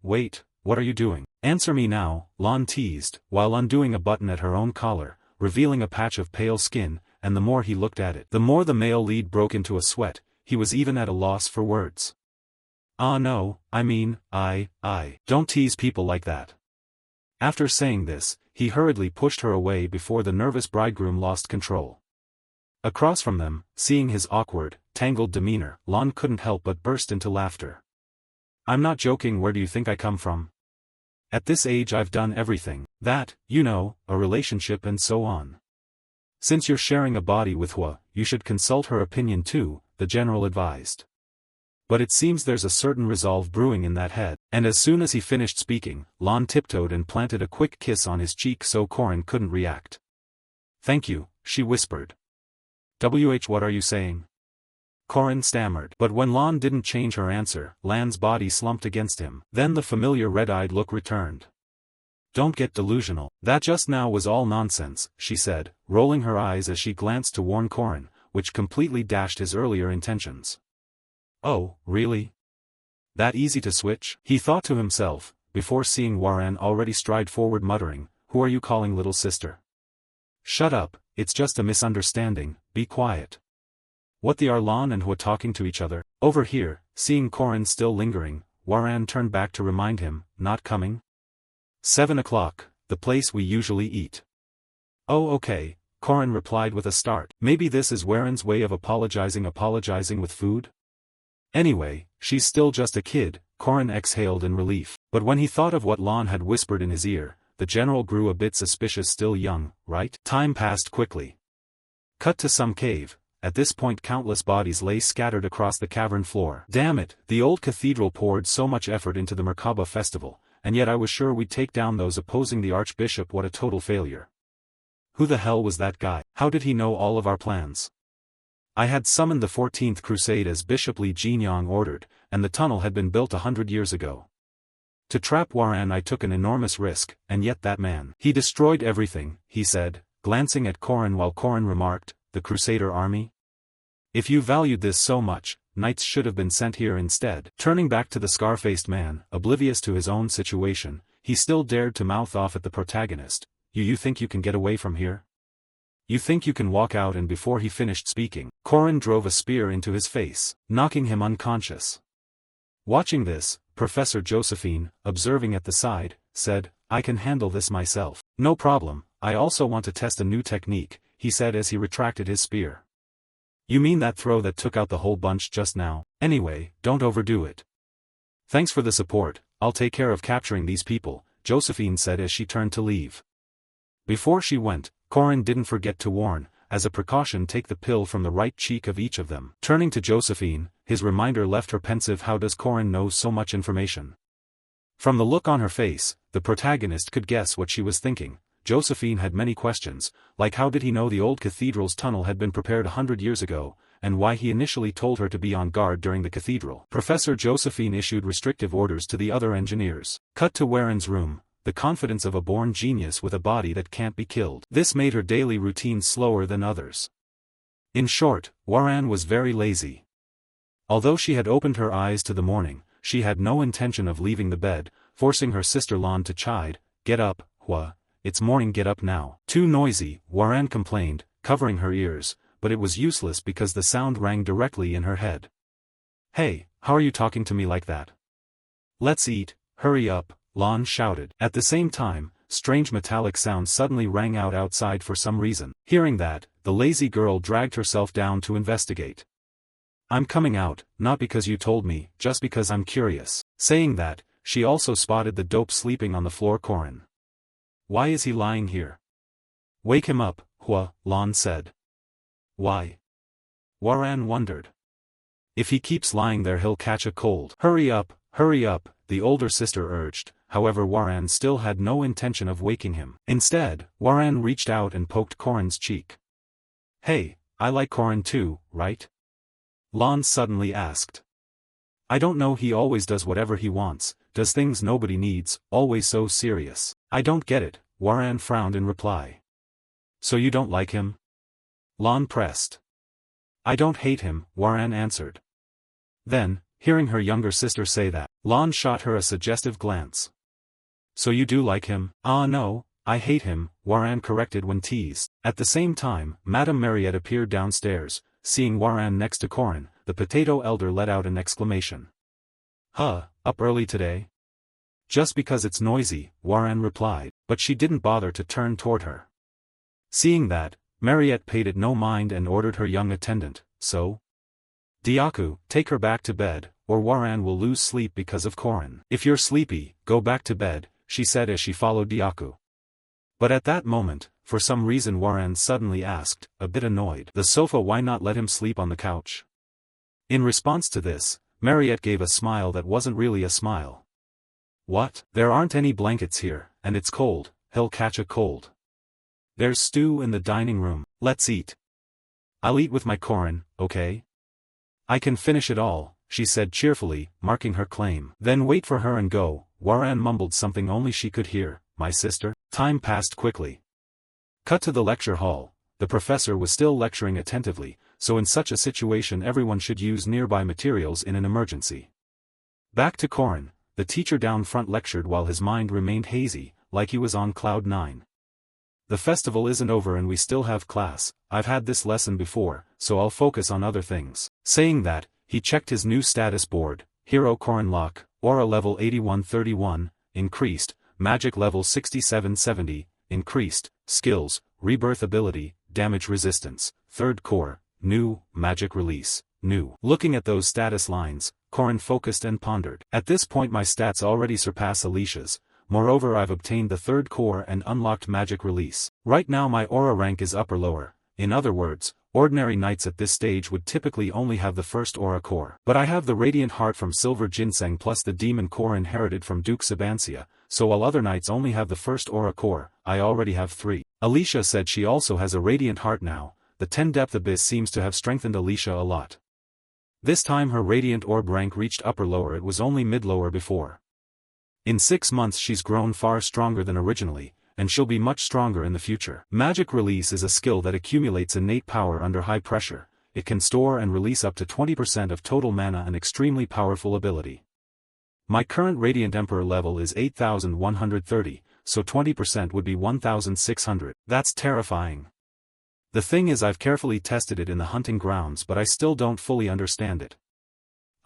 wait, what are you doing? Answer me now, Lan teased, while undoing a button at her own collar, revealing a patch of pale skin, and the more he looked at it, the more the male lead broke into a sweat. He was even at a loss for words. No, I mean, I don't tease people like that. After saying this, he hurriedly pushed her away before the nervous bridegroom lost control. Across from them, seeing his awkward, tangled demeanor, Lan couldn't help but burst into laughter. I'm not joking, where do you think I come from? At this age I've done everything, that, you know, a relationship and so on. Since you're sharing a body with Hua, you should consult her opinion too, the general advised. But it seems there's a certain resolve brewing in that head, and as soon as he finished speaking, Lan tiptoed and planted a quick kiss on his cheek so Korin couldn't react. Thank you, she whispered. What are you saying? Korin stammered. But when Lan didn't change her answer, Lan's body slumped against him. Then the familiar red-eyed look returned. Don't get delusional. That just now was all nonsense, she said, rolling her eyes as she glanced to warn Korin, which completely dashed his earlier intentions. Oh, really? That easy to switch? He thought to himself, before seeing Warren already stride forward muttering, "Who are you calling little sister? Shut up, it's just a misunderstanding, be quiet." What the are Lon and Hua talking to each other? Over here, seeing Corin still lingering, Warren turned back to remind him, "Not coming?" 7 o'clock, the place we usually eat. "Oh okay," Corin replied with a start. Maybe this is Warren's way of apologizing with food? Anyway, she's still just a kid, Corin exhaled in relief. But when he thought of what Lon had whispered in his ear, the general grew a bit suspicious. Still young, right? Time passed quickly. Cut to some cave. At this point countless bodies lay scattered across the cavern floor. Damn it, the old cathedral poured so much effort into the Merkaba festival, and yet I was sure we'd take down those opposing the archbishop. What a total failure. Who the hell was that guy? How did he know all of our plans? I had summoned the 14th Crusade as Bishop Li Jinyang ordered, and the tunnel had been built 100 years ago. To trap Warren I took an enormous risk, and yet that man. He destroyed everything, he said, glancing at Corin while Corin remarked, "The Crusader army? If you valued this so much, knights should have been sent here instead." Turning back to the scar-faced man, oblivious to his own situation, he still dared to mouth off at the protagonist, You think you can get away from here? You think you can walk out?" And before he finished speaking, Corin drove a spear into his face, knocking him unconscious. Watching this, Professor Josephine, observing at the side, said, "I can handle this myself." "No problem, I also want to test a new technique," he said as he retracted his spear. "You mean that throw that took out the whole bunch just now? Anyway, don't overdo it." "Thanks for the support, I'll take care of capturing these people," Josephine said as she turned to leave. Before she went, Corin didn't forget to warn, "As a precaution take the pill from the right cheek of each of them." Turning to Josephine, his reminder left her pensive. How does Corin know so much information? From the look on her face, the protagonist could guess what she was thinking. Josephine had many questions, like how did he know the old cathedral's tunnel had been prepared 100 years ago, and why he initially told her to be on guard during the cathedral. Professor Josephine issued restrictive orders to the other engineers. Cut to Warren's room, the confidence of a born genius with a body that can't be killed. This made her daily routine slower than others. In short, Warren was very lazy. Although she had opened her eyes to the morning, she had no intention of leaving the bed, forcing her sister Lon to chide, "Get up, Hua, it's morning, get up now." "Too noisy," Warren complained, covering her ears, but it was useless because the sound rang directly in her head. "Hey, how are you talking to me like that? Let's eat, hurry up," Lon shouted. At the same time, strange metallic sounds suddenly rang out outside for some reason. Hearing that, the lazy girl dragged herself down to investigate. "I'm coming out, not because you told me, just because I'm curious." Saying that, she also spotted the dope sleeping on the floor. Corin. "Why is he lying here?" "Wake him up, Hua," Lon said. "Why?" Warren wondered. "If he keeps lying there he'll catch a cold." Hurry up, the older sister urged. However, Warren still had no intention of waking him. Instead, Warren reached out and poked Corin's cheek. "Hey, I like Corin too, right?" Lon suddenly asked. "I don't know, he always does whatever he wants, does things nobody needs, always so serious." "I don't get it," Warren frowned in reply. "So you don't like him?" Lon pressed. "I don't hate him," Warren answered. Then, hearing her younger sister say that, Lon shot her a suggestive glance. "So you do like him?" "Ah no, I hate him," Warren corrected when teased. At the same time, Madame Mariette appeared downstairs. Seeing Warren next to Corin, the potato elder let out an exclamation. "Huh, up early today?" "Just because it's noisy," Warren replied, but she didn't bother to turn toward her. Seeing that, Mariette paid it no mind and ordered her young attendant, "So? Diaku, take her back to bed, or Warren will lose sleep because of Corin." "If you're sleepy, go back to bed," she said as she followed Diaku. But at that moment, for some reason Warren suddenly asked, a bit annoyed, "The sofa, why not let him sleep on the couch?" In response to this, Mariette gave a smile that wasn't really a smile. "What? There aren't any blankets here, and it's cold, he'll catch a cold. There's stew in the dining room, let's eat. I'll eat with my Corin, okay? I can finish it all," she said cheerfully, marking her claim. "Then wait for her and go." Warren mumbled something only she could hear. "My sister?" Time passed quickly. Cut to the lecture hall. The professor was still lecturing attentively, so in such a situation everyone should use nearby materials in an emergency. Back to Corin, the teacher down front lectured while his mind remained hazy, like he was on cloud 9. The festival isn't over and we still have class. I've had this lesson before, so I'll focus on other things. Saying that, he checked his new status board. Hero Korin Lock, Aura level 8131, increased, Magic level 6770, increased, Skills, Rebirth ability, Damage resistance, 3rd core, new, Magic release, new. Looking at those status lines, Korin focused and pondered. At this point my stats already surpass Alicia's. Moreover, I've obtained the 3rd core and unlocked Magic release. Right now my aura rank is upper-lower. In other words, ordinary knights at this stage would typically only have the 1st aura core. But I have the Radiant Heart from Silver Ginseng plus the Demon core inherited from Duke Sabancia, so while other knights only have the 1st aura core, I already have 3. Alicia said she also has a Radiant Heart now. The 10 Depth Abyss seems to have strengthened Alicia a lot. This time her Radiant Orb rank reached upper-lower, it was only mid-lower before. In 6 months she's grown far stronger than originally, and she'll be much stronger in the future. Magic release is a skill that accumulates innate power under high pressure. It can store and release up to 20% of total mana, an extremely powerful ability. My current Radiant Emperor level is 8130, so 20% would be 1600. That's terrifying. The thing is, I've carefully tested it in the hunting grounds, but I still don't fully understand it.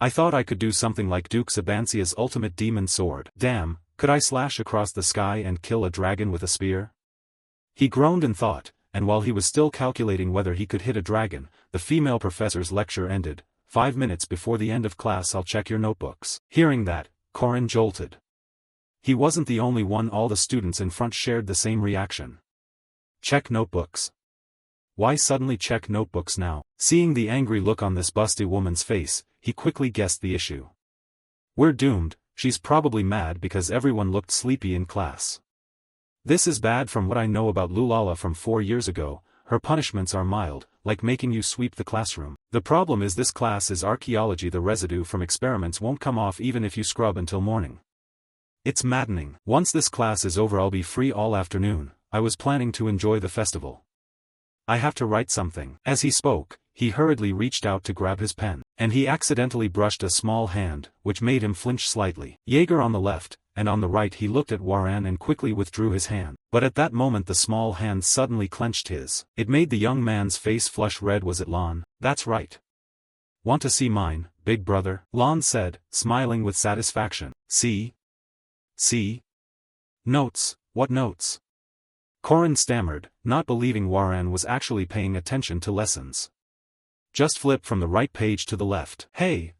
I thought I could do something like Duke Sabancia's ultimate demon sword. Damn, could I slash across the sky and kill a dragon with a spear? He groaned in thought, and while he was still calculating whether he could hit a dragon, the female professor's lecture ended. 5 minutes before the end of class, I'll check your notebooks. Hearing that, Korin jolted. He wasn't the only one, all the students in front shared the same reaction. Check notebooks? Why suddenly check notebooks now? Seeing the angry look on this busty woman's face, he quickly guessed the issue. We're doomed, she's probably mad because everyone looked sleepy in class. This is bad. From what I know about Lulala from 4 years ago, her punishments are mild, like making you sweep the classroom. The problem is this class is archaeology, the residue from experiments won't come off even if you scrub until morning. It's maddening. Once this class is over I'll be free all afternoon. I was planning to enjoy the festival. I have to write something. As he spoke, he hurriedly reached out to grab his pen, and he accidentally brushed a small hand, which made him flinch slightly. Jaeger on the left, and on the right he looked at Waran and quickly withdrew his hand. But at that moment the small hand suddenly clenched his. It made the young man's face flush red. Was it Lon? That's right. Want to see mine, big brother? Lon said, smiling with satisfaction. See? See? Notes? What notes? Korin stammered, not believing Waran was actually paying attention to lessons. Just flip from the right page to the left. Hey,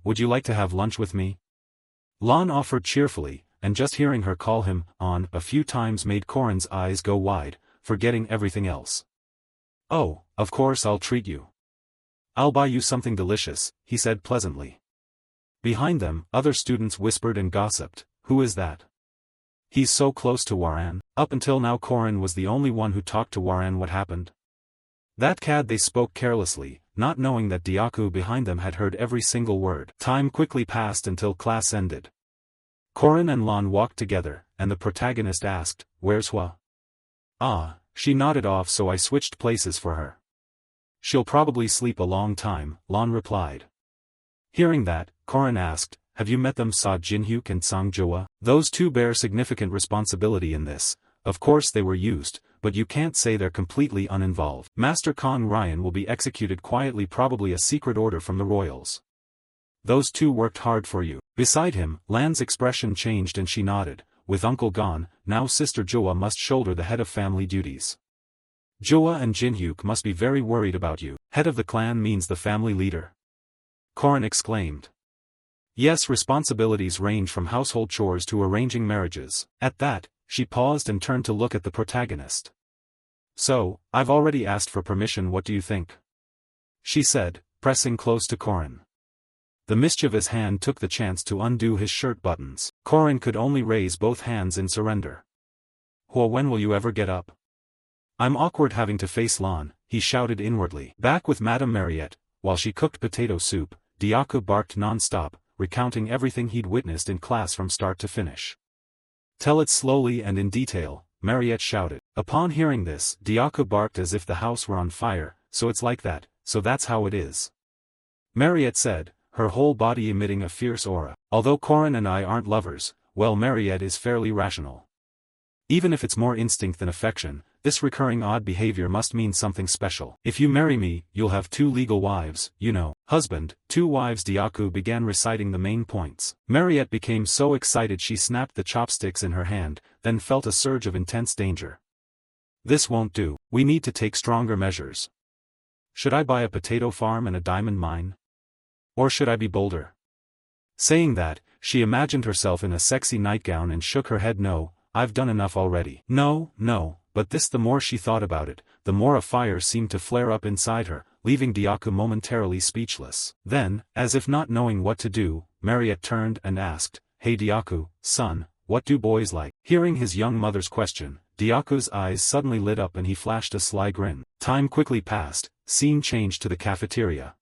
would you like to have lunch with me? Lon offered cheerfully, and just hearing her call him on a few times made Korin's eyes go wide, forgetting everything else. Oh, of course I'll treat you. I'll buy you something delicious, he said pleasantly. Behind them, other students whispered and gossiped. Who is that? He's so close to Waran. Up until now Korin was the only one who talked to Waran. What happened? That cad. They spoke carelessly, not knowing that Diaku behind them had heard every single word. Time quickly passed until class ended. Korin and Lon walked together, and the protagonist asked, "Where's Hua?" "Ah," she nodded off, "so I switched places for her." "She'll probably sleep a long time," Lon replied. Hearing that, Korin asked, "Have you met them, Sa Jinhyuk and Sang Joa?" Those two bear significant responsibility in this. Of course they were used, but you can't say they're completely uninvolved. Master Kong Ryan will be executed quietly, probably a secret order from the royals. Those two worked hard for you. Beside him, Lan's expression changed and she nodded. With uncle gone, now sister Joa must shoulder the head of family duties. Joa and Jinhyuk must be very worried about you. Head of the clan means the family leader. Korin exclaimed. Yes, responsibilities range from household chores to arranging marriages. At that, she paused and turned to look at the protagonist. So, I've already asked for permission, what do you think? She said, pressing close to Korin. The mischievous hand took the chance to undo his shirt buttons. Korin could only raise both hands in surrender. Hua, when will you ever get up? I'm awkward having to face Lon, he shouted inwardly. Back with Madame Mariette, while she cooked potato soup, Diaku barked non-stop, recounting everything he'd witnessed in class from start to finish. Tell it slowly and in detail, Mariette shouted. Upon hearing this, Diaku barked as if the house were on fire. So it's like that, so that's how it is. Mariette said, her whole body emitting a fierce aura. Although Corin and I aren't lovers, well, Mariette is fairly rational. Even if it's more instinct than affection, this recurring odd behavior must mean something special. If you marry me, you'll have 2 legal wives, you know. Husband, 2 wives. Diaku began reciting the main points. Mariette became so excited she snapped the chopsticks in her hand, then felt a surge of intense danger. This won't do. We need to take stronger measures. Should I buy a potato farm and a diamond mine? Or should I be bolder? Saying that, she imagined herself in a sexy nightgown and shook her head. No, I've done enough already. No, but the more she thought about it, the more a fire seemed to flare up inside her, leaving Diaku momentarily speechless. Then, as if not knowing what to do, Mariette turned and asked, "Hey Diaku, son, what do boys like?" Hearing his young mother's question, Diaku's eyes suddenly lit up and he flashed a sly grin. Time quickly passed, scene changed to the cafeteria.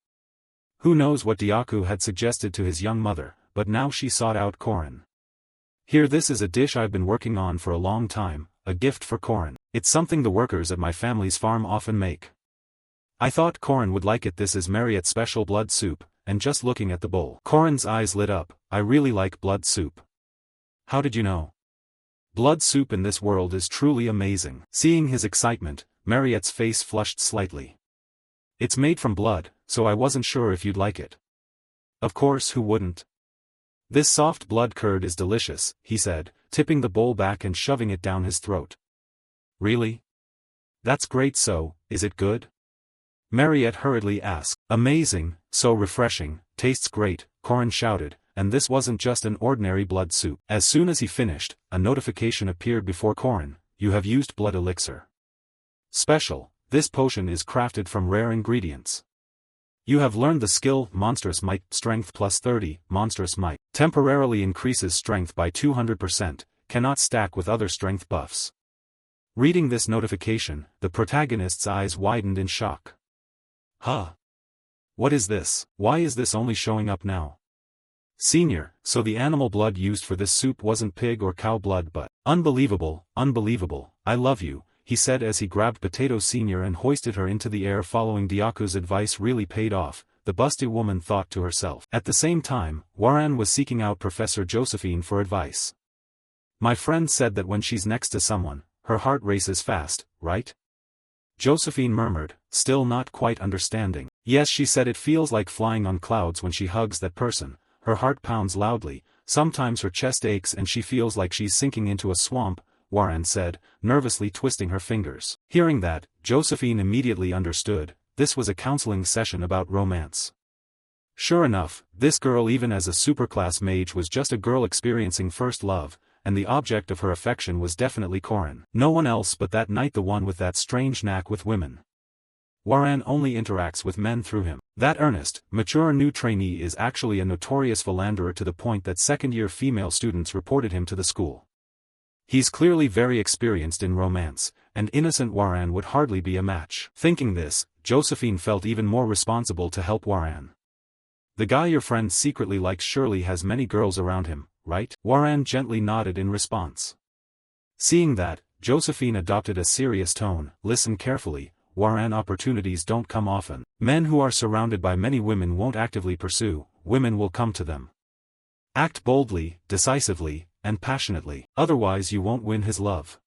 Who knows what Diaku had suggested to his young mother, but now she sought out Corin. "Here, this is a dish I've been working on for a long time, a gift for Corin. It's something the workers at my family's farm often make. I thought Corin would like it. This is Mariette's special blood soup," and just looking at the bowl, Corin's eyes lit up. "I really like blood soup." "How did you know?" "Blood soup in this world is truly amazing." Seeing his excitement, Mariette's face flushed slightly. "It's made from blood, so I wasn't sure if you'd like it." "Of course, who wouldn't? This soft blood curd is delicious," he said, tipping the bowl back and shoving it down his throat. "Really? That's great. So, is it good?" Mariette hurriedly asked. "Amazing, so refreshing, tastes great," Corin shouted, and this wasn't just an ordinary blood soup. As soon as he finished, a notification appeared before Corin: "You have used blood elixir. Special, this potion is crafted from rare ingredients. You have learned the skill Monstrous Might, strength plus 30, Monstrous Might. Temporarily increases strength by 200%, cannot stack with other strength buffs." Reading this notification, the protagonist's eyes widened in shock. Huh? What is this? Why is this only showing up now? Senior, so the animal blood used for this soup wasn't pig or cow blood but— Unbelievable, unbelievable, I love you, he said as he grabbed Potato Senior and hoisted her into the air. Following Diaku's advice really paid off, the busty woman thought to herself. At the same time, Waran was seeking out Professor Josephine for advice. "My friend said that when she's next to someone, her heart races fast, right?" Josephine murmured, still not quite understanding. "Yes," she said, "it feels like flying on clouds when she hugs that person. Her heart pounds loudly, sometimes her chest aches and she feels like she's sinking into a swamp," Waran said, nervously twisting her fingers. Hearing that, Josephine immediately understood. This was a counseling session about romance. Sure enough, this girl, even as a superclass mage, was just a girl experiencing first love, and the object of her affection was definitely Corin. No one else but that knight, the one with that strange knack with women. Waran only interacts with men through him. That earnest, mature new trainee is actually a notorious philanderer, to the point that second-year female students reported him to the school. He's clearly very experienced in romance, and innocent Waran would hardly be a match. Thinking this, Josephine felt even more responsible to help Waran. "The guy your friend secretly likes surely has many girls around him, right?" Waran gently nodded in response. Seeing that, Josephine adopted a serious tone. "Listen carefully, Waran, opportunities don't come often. Men who are surrounded by many women won't actively pursue, women will come to them. Act boldly, decisively, and passionately, otherwise you won't win his love.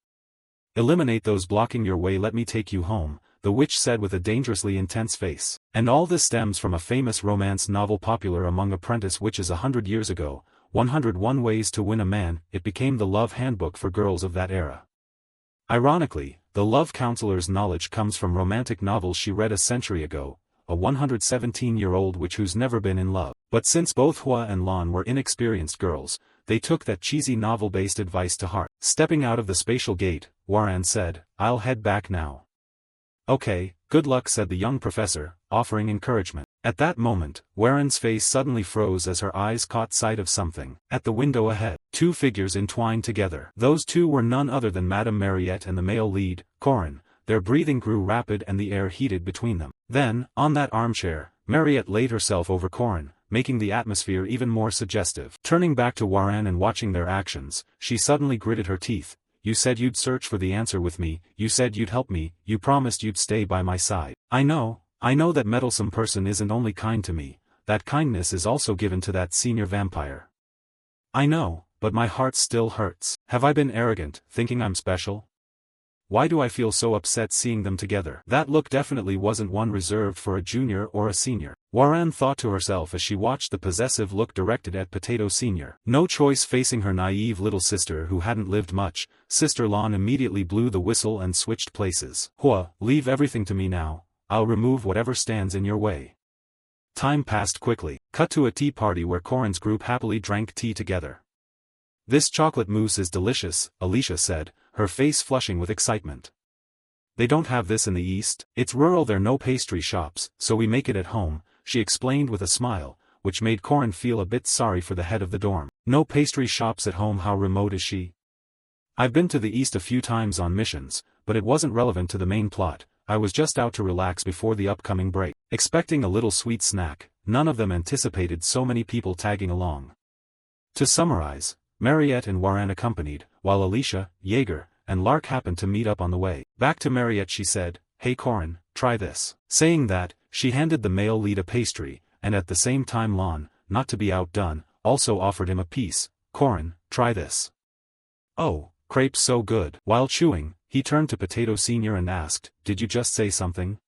Eliminate those blocking your way. Let me take you home," the witch said with a dangerously intense face. And all this stems from a famous romance novel popular among apprentice witches 100 years ago, 101 Ways to Win a Man. It became the love handbook for girls of that era. Ironically, the love counselor's knowledge comes from romantic novels she read a century ago, a 117-year-old witch who's never been in love. But since both Hua and Lan were inexperienced girls, they took that cheesy novel-based advice to heart. Stepping out of the spatial gate, Waran said, "I'll head back now." "Okay, good luck," said the young professor, offering encouragement. At that moment, Waran's face suddenly froze as her eyes caught sight of something. At the window ahead, 2 figures entwined together. Those 2 were none other than Madame Mariette and the male lead, Corin. Their breathing grew rapid and the air heated between them. Then, on that armchair, Mariette laid herself over Corin, making the atmosphere even more suggestive. Turning back to Waran and watching their actions, she suddenly gritted her teeth. "You said you'd search for the answer with me, you said you'd help me, you promised you'd stay by my side. I know that meddlesome person isn't only kind to me, that kindness is also given to that senior vampire. I know, but my heart still hurts. Have I been arrogant, thinking I'm special? Why do I feel so upset seeing them together? That look definitely wasn't one reserved for a junior or a senior. Warren thought to herself as she watched the possessive look directed at Potato Senior. No choice facing her naive little sister who hadn't lived much, Sister Lon immediately blew the whistle and switched places. Hua, leave everything to me now, I'll remove whatever stands in your way. Time passed quickly. Cut to a tea party where Corin's group happily drank tea together. This chocolate mousse is delicious, Alicia said, her face flushing with excitement. They don't have this in the East. It's rural, there are no pastry shops, so we make it at home, she explained with a smile, which made Corin feel a bit sorry for the head of the dorm. No pastry shops at home, how remote is she? I've been to the East a few times on missions, but it wasn't relevant to the main plot. I was just out to relax before the upcoming break. Expecting a little sweet snack, none of them anticipated so many people tagging along. To summarize, Mariette and Warren accompanied, while Alicia, Jaeger, and Lark happened to meet up on the way. Back to Mariette she said, "Hey Corin, try this." Saying that, she handed the male lead a pastry, and at the same time Lon, not to be outdone, also offered him a piece. "Corin, try this." "Oh, crepe's so good." While chewing, he turned to Potato Senior and asked, "Did you just say something?"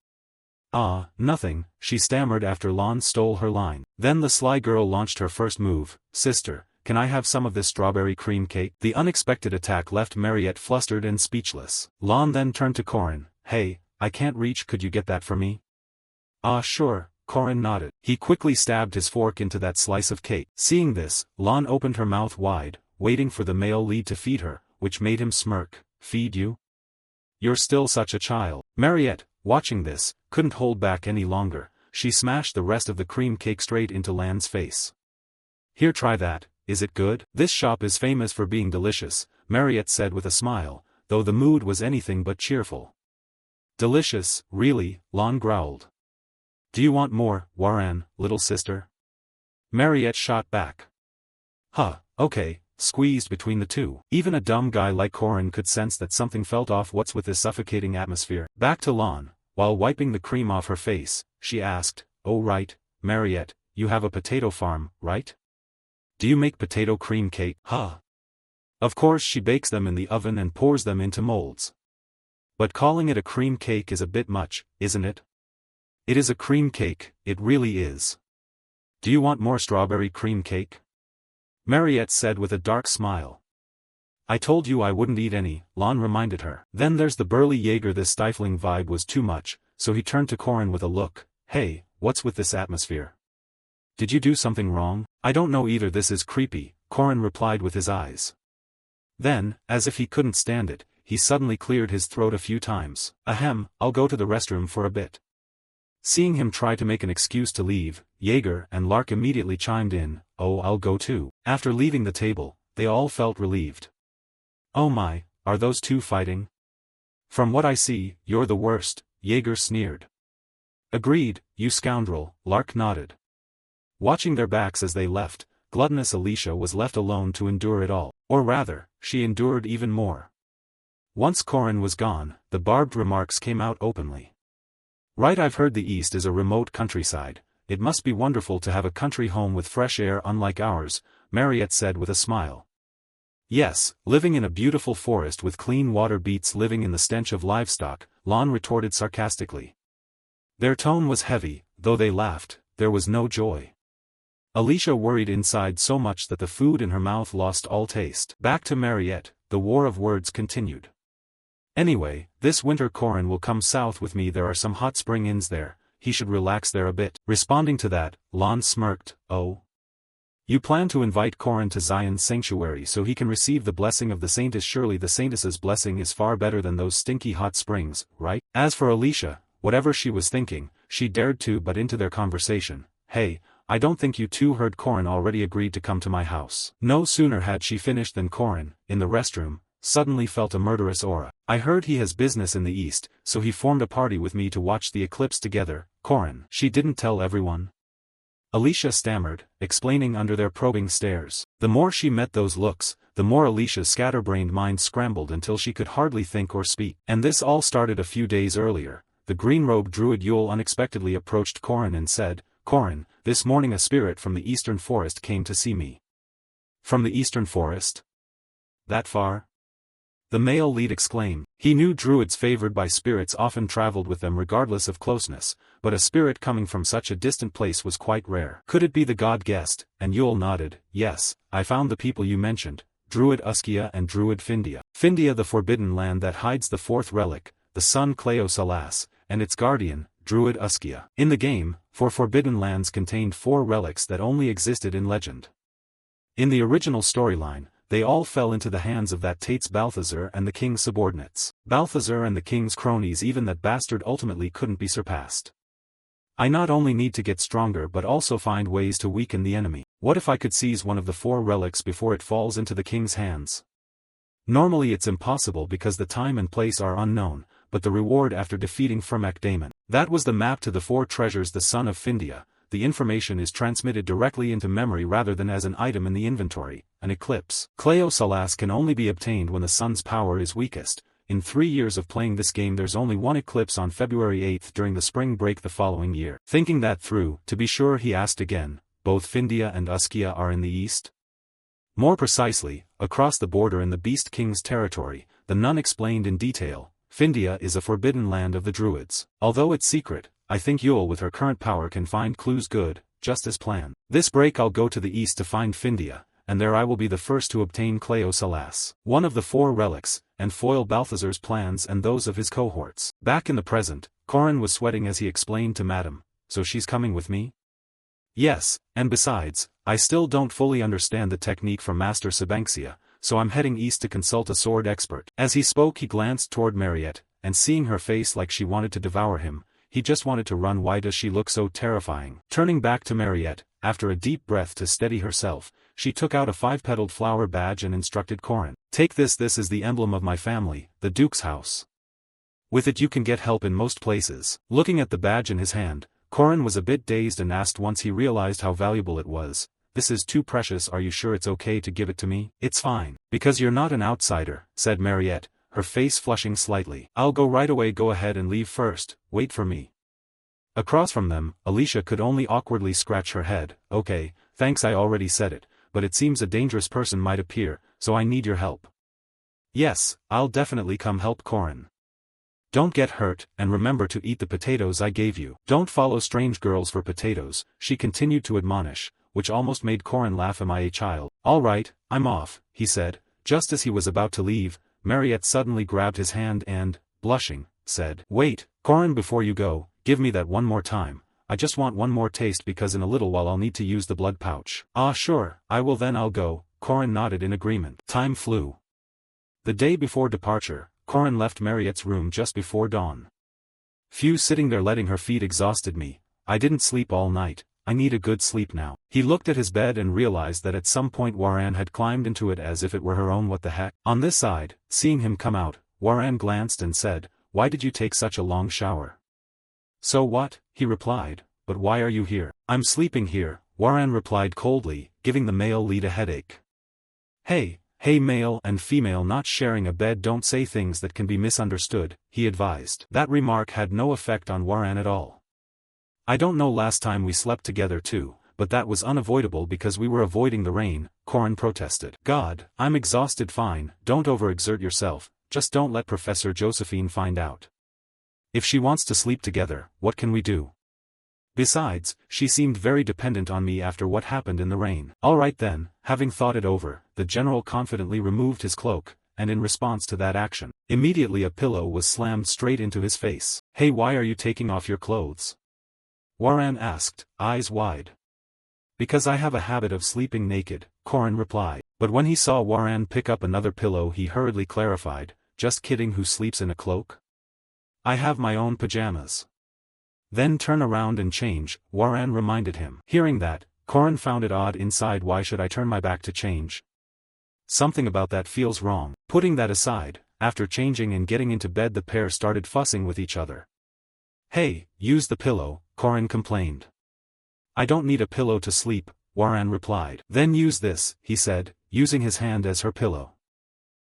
"Ah, nothing," she stammered after Lon stole her line. Then the sly girl launched her first move. "Sister, can I have some of this strawberry cream cake?" The unexpected attack left Mariette flustered and speechless. Lon then turned to Corin. "Hey, I can't reach, could you get that for me?" "Ah sure," Corin nodded. He quickly stabbed his fork into that slice of cake. Seeing this, Lon opened her mouth wide, waiting for the male lead to feed her, which made him smirk. "Feed you? You're still such a child." Mariette, watching this, couldn't hold back any longer. She smashed the rest of the cream cake straight into Lan's face. "Here, try that. Is it good?" "This shop is famous for being delicious," Mariette said with a smile, though the mood was anything but cheerful. "Delicious, really," Lon growled. "Do you want more, Warren, little sister?" Mariette shot back. "Huh, okay," squeezed between the two. Even a dumb guy like Corin could sense that something felt off. What's with this suffocating atmosphere? Back to Lon, while wiping the cream off her face, she asked, "Oh right, Mariette, you have a potato farm, right? Do you make potato cream cake?" "Huh. Of course, she bakes them in the oven and pours them into molds. But calling it a cream cake is a bit much, isn't it?" "It is a cream cake, it really is. Do you want more strawberry cream cake?" Mariette said with a dark smile. "I told you I wouldn't eat any," Lon reminded her. Then there's the burly Jaeger. This stifling vibe was too much, so he turned to Corin with a look. "Hey, what's with this atmosphere? Did you do something wrong?" "I don't know either, this is creepy," Corin replied with his eyes. Then, as if he couldn't stand it, he suddenly cleared his throat a few times. "Ahem, I'll go to the restroom for a bit." Seeing him try to make an excuse to leave, Jaeger and Lark immediately chimed in, "Oh, I'll go too." After leaving the table, they all felt relieved. "Oh my, are those two fighting?" "From what I see, you're the worst," Jaeger sneered. "Agreed, you scoundrel," Lark nodded. Watching their backs as they left, gluttonous Alicia was left alone to endure it all. Or rather, she endured even more. Once Corin was gone, the barbed remarks came out openly. "Right, I've heard the East is a remote countryside. It must be wonderful to have a country home with fresh air unlike ours," Mariette said with a smile. "Yes, living in a beautiful forest with clean water beats living in the stench of livestock," Lon retorted sarcastically. Their tone was heavy, though they laughed, there was no joy. Alicia worried inside so much that the food in her mouth lost all taste. Back to Mariette, the war of words continued. "Anyway, this winter Corin will come south with me. There are some hot spring inns there, he should relax there a bit." Responding to that, Lon smirked. "Oh? You plan to invite Corin to Zion's sanctuary so he can receive the blessing of the saintess? Surely the saintess's blessing is far better than those stinky hot springs, right?" As for Alicia, whatever she was thinking, she dared to butt into their conversation. "Hey, I don't think you two heard Corin already agreed to come to my house." No sooner had she finished than Corin, in the restroom, suddenly felt a murderous aura. "I heard he has business in the East, so he formed a party with me to watch the eclipse together." "Corin, she didn't tell everyone?" Alicia stammered, explaining under their probing stares. The more she met those looks, the more Alicia's scatterbrained mind scrambled until she could hardly think or speak. And this all started a few days earlier. The green-robed druid Yule unexpectedly approached Corin and said, Corin, this morning a spirit from the eastern forest came to see me. From the eastern forest? That far? The male lead exclaimed. He knew druids favored by spirits often traveled with them regardless of closeness, but a spirit coming from such a distant place was quite rare. Could it be the god guest? And Yule nodded. Yes, I found the people you mentioned, Druid Uskia and Druid Findia. Findia, the forbidden land that hides the fourth relic, the sun Cleo Salas, and its guardian, Druid Uskia. In the game, forbidden lands contained 4 relics that only existed in legend. In the original storyline, they all fell into the hands of that Tates Balthazar and the king's subordinates. Balthazar and the king's cronies. Even that bastard ultimately couldn't be surpassed. I not only need to get stronger but also find ways to weaken the enemy. What if I could seize one of the 4 relics before it falls into the king's hands? Normally it's impossible because the time and place are unknown, but the reward after defeating Firmak Daemon. That was the map to the 4 treasures, the son of Findia. The information is transmitted directly into memory rather than as an item in the inventory. An eclipse. Cleo Salas can only be obtained when the sun's power is weakest. In 3 years of playing this game there's only one eclipse on February 8th during the spring break the following year. Thinking that through, to be sure, he asked again, both Findia and Uskia are in the east? More precisely, across the border in the Beast King's territory. The nun explained in detail. Findia is a forbidden land of the druids. Although it's secret, I think Yule with her current power can find clues. Good, just as planned. This break I'll go to the east to find Findia, and there I will be the first to obtain Cleo Salas, one of the 4 relics, and foil Balthazar's plans and those of his cohorts. Back in the present, Corin was sweating as he explained to Madame, so she's coming with me? Yes, and besides, I still don't fully understand the technique from Master Sabanxia, so I'm heading east to consult a sword expert. As he spoke he glanced toward Mariette, and seeing her face like she wanted to devour him, he just wanted to run. Why does she look so terrifying? Turning back to Mariette, after a deep breath to steady herself, she took out a 5-petaled flower badge and instructed Corin. Take this. This is the emblem of my family, the Duke's house. With it you can get help in most places. Looking at the badge in his hand, Corin was a bit dazed and asked once he realized how valuable it was, "This is too precious. Are you sure it's okay to give it to me?" "It's fine. Because you're not an outsider," said Mariette, her face flushing slightly. "I'll go right away." "Go ahead and leave first, wait for me." Across from them, Alicia could only awkwardly scratch her head. "Okay, thanks, I already said it, but it seems a dangerous person might appear, so I need your help." "Yes, I'll definitely come help Corin. Don't get hurt, and remember to eat the potatoes I gave you. Don't follow strange girls for potatoes," she continued to admonish, which almost made Corin laugh. "Am I a child?" "All right, I'm off," he said. Just as he was about to leave, Mariette suddenly grabbed his hand and, blushing, said, "Wait, Corin, before you go, give me that one more time. I just want one more taste because in a little while I'll need to use the blood pouch." "Ah, sure, I will. Then I'll go." Corin nodded in agreement. Time flew. The day before departure, Corin left Mariette's room just before dawn. "Phew, sitting there letting her feed exhausted me. I didn't sleep all night. I need a good sleep now." He looked at his bed and realized that at some point Waran had climbed into it as if it were her own. What the heck? On this side, seeing him come out, Waran glanced and said, "Why did you take such a long shower?" "So what?" he replied, "but why are you here?" "I'm sleeping here," Waran replied coldly, giving the male lead a headache. Hey, male and female not sharing a bed don't say things that can be misunderstood," he advised. That remark had no effect on Waran at all. "I don't know, last time we slept together too, but that was unavoidable because we were avoiding the rain," Corin protested. "God, I'm exhausted." "Fine, don't overexert yourself, just don't let Professor Josephine find out. If she wants to sleep together, what can we do? Besides, she seemed very dependent on me after what happened in the rain." "All right then." Having thought it over, the general confidently removed his cloak, and in response to that action, immediately a pillow was slammed straight into his face. "Hey, why are you taking off your clothes?" Waran asked, eyes wide. "Because I have a habit of sleeping naked," Corin replied. But when he saw Waran pick up another pillow he hurriedly clarified, "Just kidding, who sleeps in a cloak? I have my own pajamas." "Then turn around and change," Waran reminded him. Hearing that, Corin found it odd inside. "Why should I turn my back to change? Something about that feels wrong." Putting that aside, after changing and getting into bed the pair started fussing with each other. "Hey, use the pillow," Corin complained. "I don't need a pillow to sleep," Waran replied. "Then use this," he said, using his hand as her pillow.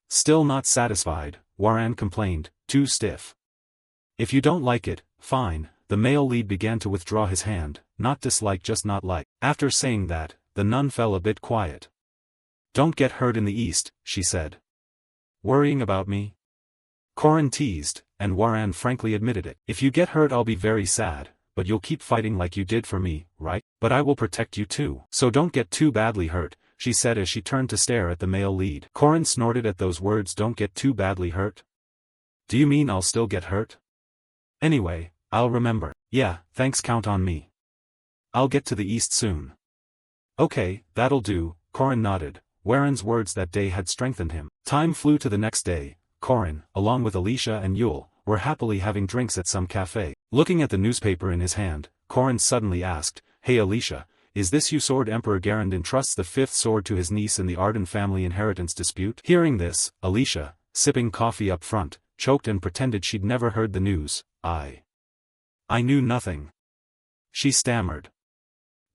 Still not satisfied, Waran complained, "Too stiff." "If you don't like it, fine, the male lead began to withdraw his hand, not dislike, just not like. After saying that, the nun fell a bit quiet. "Don't get hurt in the east," she said. "Worrying about me?" Corin teased, and Waran frankly admitted it. "If you get hurt I'll be very sad, but you'll keep fighting like you did for me, right? But I will protect you too. So don't get too badly hurt," she said as she turned to stare at the male lead. Corin snorted at those words, "Don't get too badly hurt? Do you mean I'll still get hurt? Anyway, I'll remember." "Yeah, thanks, count on me. I'll get to the east soon." "Okay, that'll do," Corin nodded. Waran's words that day had strengthened him. Time flew to the next day. Corin, along with Alicia and Yule, were happily having drinks at some cafe. Looking at the newspaper in his hand, Corin suddenly asked, "Hey Alicia, is this you sword? Emperor Garand entrusts the fifth sword to his niece in the Arden family inheritance dispute?" Hearing this, Alicia, sipping coffee up front, choked and pretended she'd never heard the news. I knew nothing," she stammered.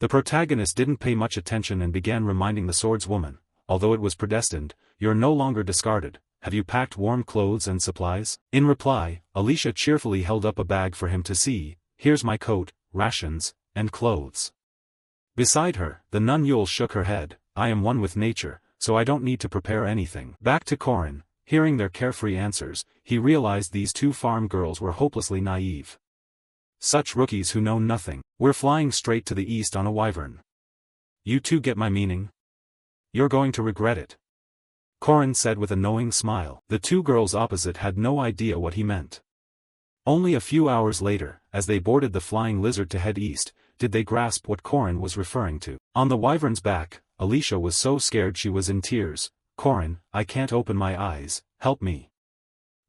The protagonist didn't pay much attention and began reminding the swordswoman, "Although it was predestined, you're no longer discarded. Have you packed warm clothes and supplies?" In reply, Alicia cheerfully held up a bag for him to see. "Here's my coat, rations, and clothes." Beside her, the nun Yule shook her head. "I am one with nature, so I don't need to prepare anything." Back to Corin, hearing their carefree answers, he realized these two farm girls were hopelessly naive. Such rookies who know nothing. "We're flying straight to the east on a wyvern. You two get my meaning? You're going to regret it," Corin said with a knowing smile. The two girls opposite had no idea what he meant. Only a few hours later, as they boarded the Flying Lizard to head east, did they grasp what Corin was referring to. On the wyvern's back, Alicia was so scared she was in tears. "Corin, I can't open my eyes, help me,"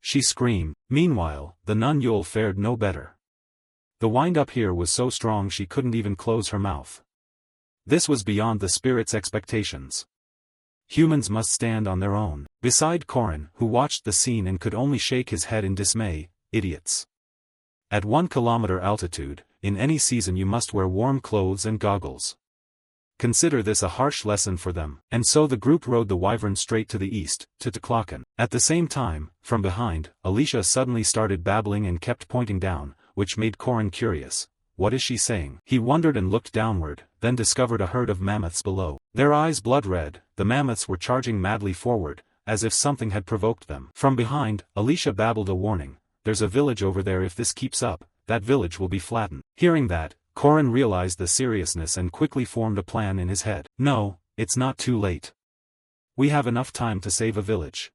she screamed. Meanwhile, the nun Yule fared no better. The wind up here was so strong she couldn't even close her mouth. This was beyond the spirit's expectations. Humans must stand on their own. Beside Corin, who watched the scene and could only shake his head in dismay, idiots. At 1 kilometer altitude, in any season you must wear warm clothes and goggles. Consider this a harsh lesson for them. And so the group rode the wyvern straight to the east, to Teclocan. At the same time, from behind, Alicia suddenly started babbling and kept pointing down, which made Corin curious. What is she saying? He wondered and looked downward, then discovered a herd of mammoths below. Their eyes blood-red, the mammoths were charging madly forward, as if something had provoked them. From behind, Alicia babbled a warning. "There's a village over there. If this keeps up, that village will be flattened." Hearing that, Corin realized the seriousness and quickly formed a plan in his head. "No, it's not too late. We have enough time to save a village.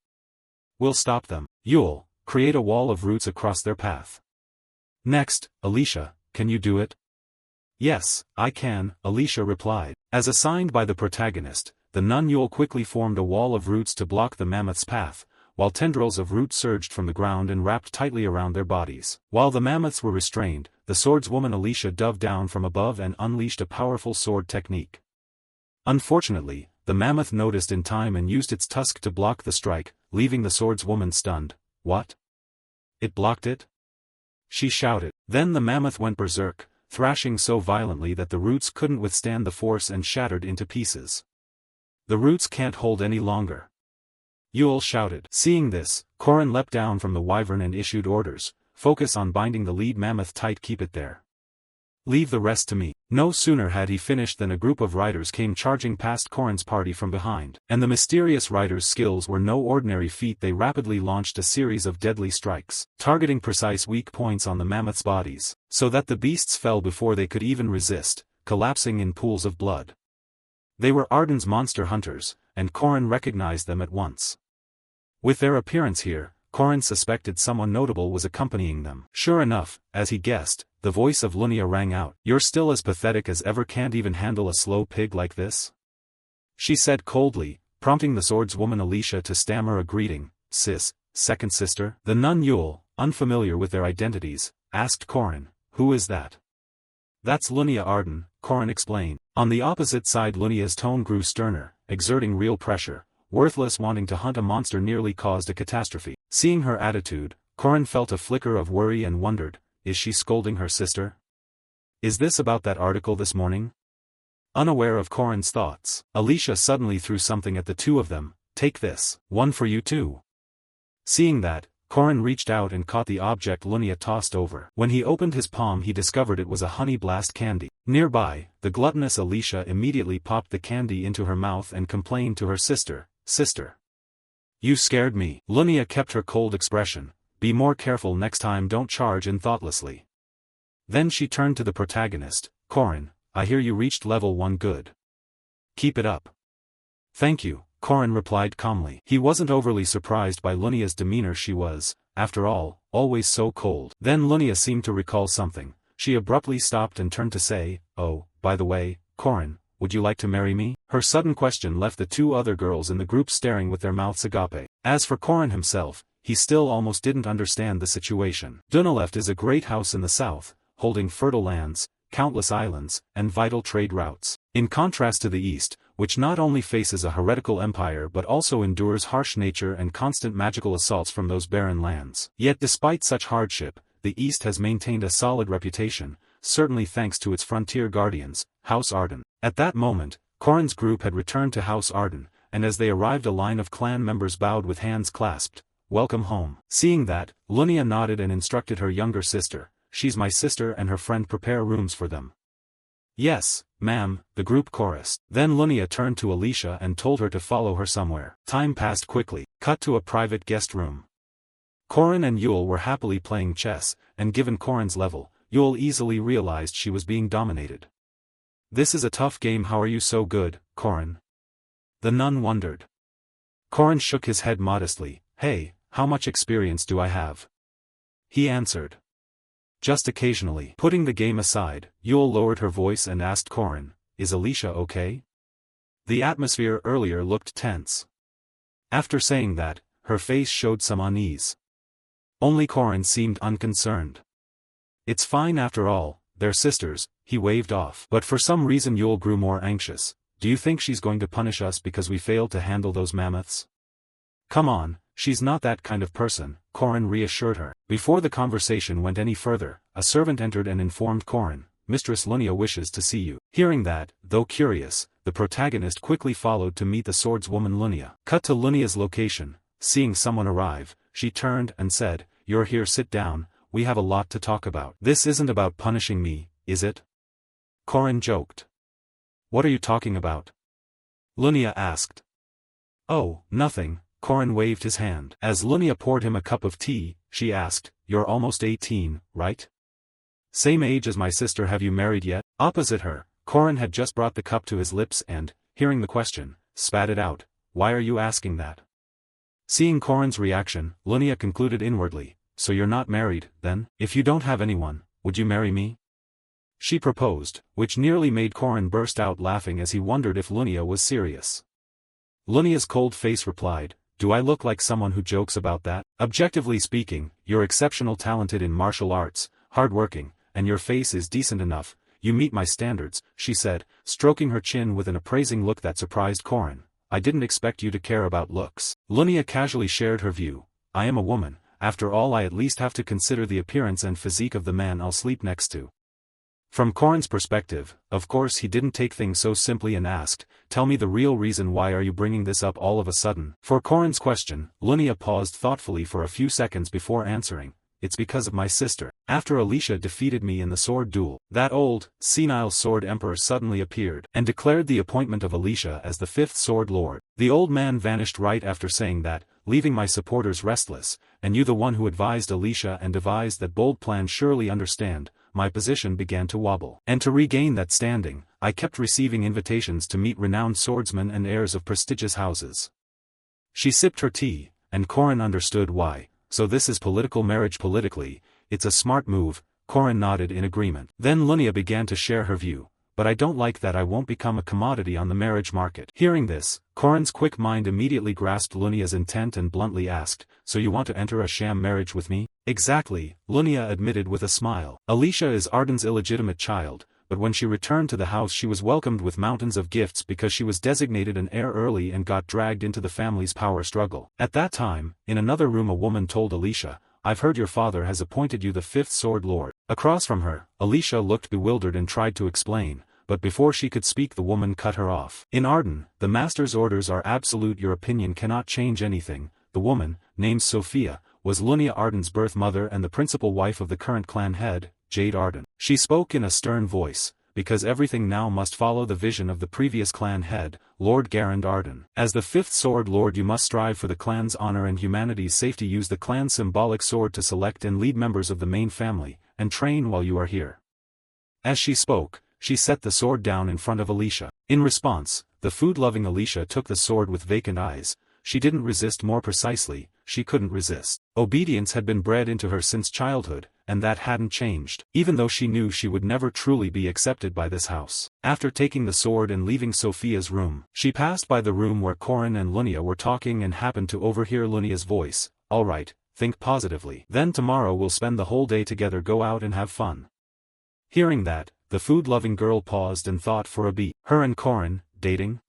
We'll stop them. Yule, create a wall of roots across their path. Next, Alicia, can you do it?" "Yes, I can," Alicia replied. As assigned by the protagonist, the nun Yule quickly formed a wall of roots to block the mammoth's path, while tendrils of roots surged from the ground and wrapped tightly around their bodies. While the mammoths were restrained, the swordswoman Alicia dove down from above and unleashed a powerful sword technique. Unfortunately, the mammoth noticed in time and used its tusk to block the strike, leaving the swordswoman stunned. "What? It blocked it?" she shouted. Then the mammoth went berserk, thrashing so violently that the roots couldn't withstand the force and shattered into pieces. "The roots can't hold any longer," Yule shouted. Seeing this, Corin leapt down from the wyvern and issued orders. "Focus on binding the lead mammoth tight, keep it there. Leave the rest to me." No sooner had he finished than a group of riders came charging past Corin's party from behind. And the mysterious riders' skills were no ordinary feat. They rapidly launched a series of deadly strikes, targeting precise weak points on the mammoths' bodies, so that the beasts fell before they could even resist, collapsing in pools of blood. They were Arden's monster hunters, and Corin recognized them at once. With their appearance here, Corin suspected someone notable was accompanying them. Sure enough, as he guessed, the voice of Lunia rang out. "You're still as pathetic as ever, can't even handle a slow pig like this?" she said coldly, prompting the swordswoman Alicia to stammer a greeting. "Sis, second sister?" The nun Yule, unfamiliar with their identities, asked Corin, "Who is that?" "That's Lunia Arden," Corin explained. On the opposite side Lunia's tone grew sterner, exerting real pressure. Worthless, wanting to hunt a monster nearly caused a catastrophe. Seeing her attitude, Corin felt a flicker of worry and wondered, is she scolding her sister? Is this about that article this morning? Unaware of Corin's thoughts, Alicia suddenly threw something at the two of them. "Take this. One for you too." Seeing that, Corin reached out and caught the object Lunia tossed over. When he opened his palm he discovered it was a honey blast candy. Nearby, the gluttonous Alicia immediately popped the candy into her mouth and complained to her sister, "Sister, you scared me." Lunia kept her cold expression. "Be more careful next time, don't charge in thoughtlessly." Then she turned to the protagonist, "Corin, I hear you reached level 1 good. Keep it up." "Thank you," Corin replied calmly. He wasn't overly surprised by Lunia's demeanor. She was, after all, always so cold. Then Lunia seemed to recall something. She abruptly stopped and turned to say, "Oh, by the way, Corin, would you like to marry me?" Her sudden question left the 2 other girls in the group staring with their mouths agape. As for Corin himself, he still almost didn't understand the situation. Dunaleft is a great house in the south, holding fertile lands, countless islands, and vital trade routes. In contrast to the east, which not only faces a heretical empire but also endures harsh nature and constant magical assaults from those barren lands. Yet despite such hardship, the east has maintained a solid reputation, certainly thanks to its frontier guardians, House Arden. At that moment, Corin's group had returned to House Arden, and as they arrived a line of clan members bowed with hands clasped, "Welcome home." Seeing that, Lunia nodded and instructed her younger sister, "She's my sister and her friend, prepare rooms for them." "Yes, ma'am," the group chorused. Then Lunia turned to Alicia and told her to follow her somewhere. Time passed quickly. Cut to a private guest room. Corin and Yule were happily playing chess, and given Corin's level, Yule easily realized she was being dominated. "This is a tough game. How are you so good, Corin?" the nun wondered. Corin shook his head modestly. "Hey, how much experience do I have?" he answered. "Just occasionally." Putting the game aside, Yule lowered her voice and asked Corin, "Is Alicia okay?" The atmosphere earlier looked tense. After saying that, her face showed some unease. Only Corin seemed unconcerned. "It's fine after all, they're sisters," he waved off. But for some reason Yule grew more anxious. "Do you think she's going to punish us because we failed to handle those mammoths?" "Come on, she's not that kind of person," Corin reassured her. Before the conversation went any further, a servant entered and informed Corin, "Mistress Lunia wishes to see you." Hearing that, though curious, the protagonist quickly followed to meet the swordswoman Lunia. Cut to Lunia's location. Seeing someone arrive, she turned and said, "You're here, sit down, we have a lot to talk about." "This isn't about punishing me, is it?" Corin joked. "What are you talking about?" Lunia asked. "Oh, nothing," Corin waved his hand. As Lunia poured him a cup of tea, she asked, "You're almost 18, right? Same age as my sister. Have you married yet?" Opposite her, Corin had just brought the cup to his lips and, hearing the question, spat it out. "Why are you asking that?" Seeing Corin's reaction, Lunia concluded inwardly, "So you're not married, then? If you don't have anyone, would you marry me?" she proposed, which nearly made Corin burst out laughing as he wondered if Lunia was serious. Lunia's cold face replied, "Do I look like someone who jokes about that? Objectively speaking, you're exceptional talented in martial arts, hardworking, and your face is decent enough. You meet my standards," she said, stroking her chin with an appraising look that surprised Corin. "I didn't expect you to care about looks." Lunia casually shared her view. "I am a woman, after all. I at least have to consider the appearance and physique of the man I'll sleep next to." From Corin's perspective, of course he didn't take things so simply and asked, "Tell me the real reason. Why are you bringing this up all of a sudden?" For Corin's question, Lunia paused thoughtfully for a few seconds before answering, "It's because of my sister. After Alicia defeated me in the sword duel, that old, senile sword emperor suddenly appeared and declared the appointment of Alicia as the 5th sword lord. The old man vanished right after saying that, leaving my supporters restless, and you, the one who advised Alicia and devised that bold plan, surely understand, my position began to wobble. And to regain that standing, I kept receiving invitations to meet renowned swordsmen and heirs of prestigious houses." She sipped her tea, and Corin understood why. "So this is political marriage. Politically, it's a smart move." Corin nodded in agreement. Then Lunia began to share her view. "But I don't like that. I won't become a commodity on the marriage market." Hearing this, Corin's quick mind immediately grasped Lunia's intent and bluntly asked, "So you want to enter a sham marriage with me?" "Exactly," Lunia admitted with a smile. "Alicia is Arden's illegitimate child, but when she returned to the house she was welcomed with mountains of gifts because she was designated an heir early and got dragged into the family's power struggle. At that time, in another room a woman told Alicia, 'I've heard your father has appointed you the 5th sword lord.'" Across from her, Alicia looked bewildered and tried to explain, but before she could speak the woman cut her off. "In Arden, the master's orders are absolute. Your opinion cannot change anything." The woman, named Sophia, was Lunia Arden's birth mother and the principal wife of the current clan head, Jade Arden. She spoke in a stern voice, because everything now must follow the vision of the previous clan head, Lord Garand Arden. As the fifth sword lord, you must strive for the clan's honor and humanity's safety. Use the clan's symbolic sword to select and lead members of the main family, and train while you are here. As she spoke, she set the sword down in front of Alicia. In response, the food-loving Alicia took the sword with vacant eyes. She didn't resist, more precisely, she couldn't resist. Obedience had been bred into her since childhood, and that hadn't changed, even though she knew she would never truly be accepted by this house. After taking the sword and leaving Sophia's room, she passed by the room where Corin and Lunia were talking and happened to overhear Lunia's voice. "All right, think positively. Then tomorrow we'll spend the whole day together, go out and have fun." Hearing that, the food-loving girl paused and thought for a beat. Her and Corin, dating?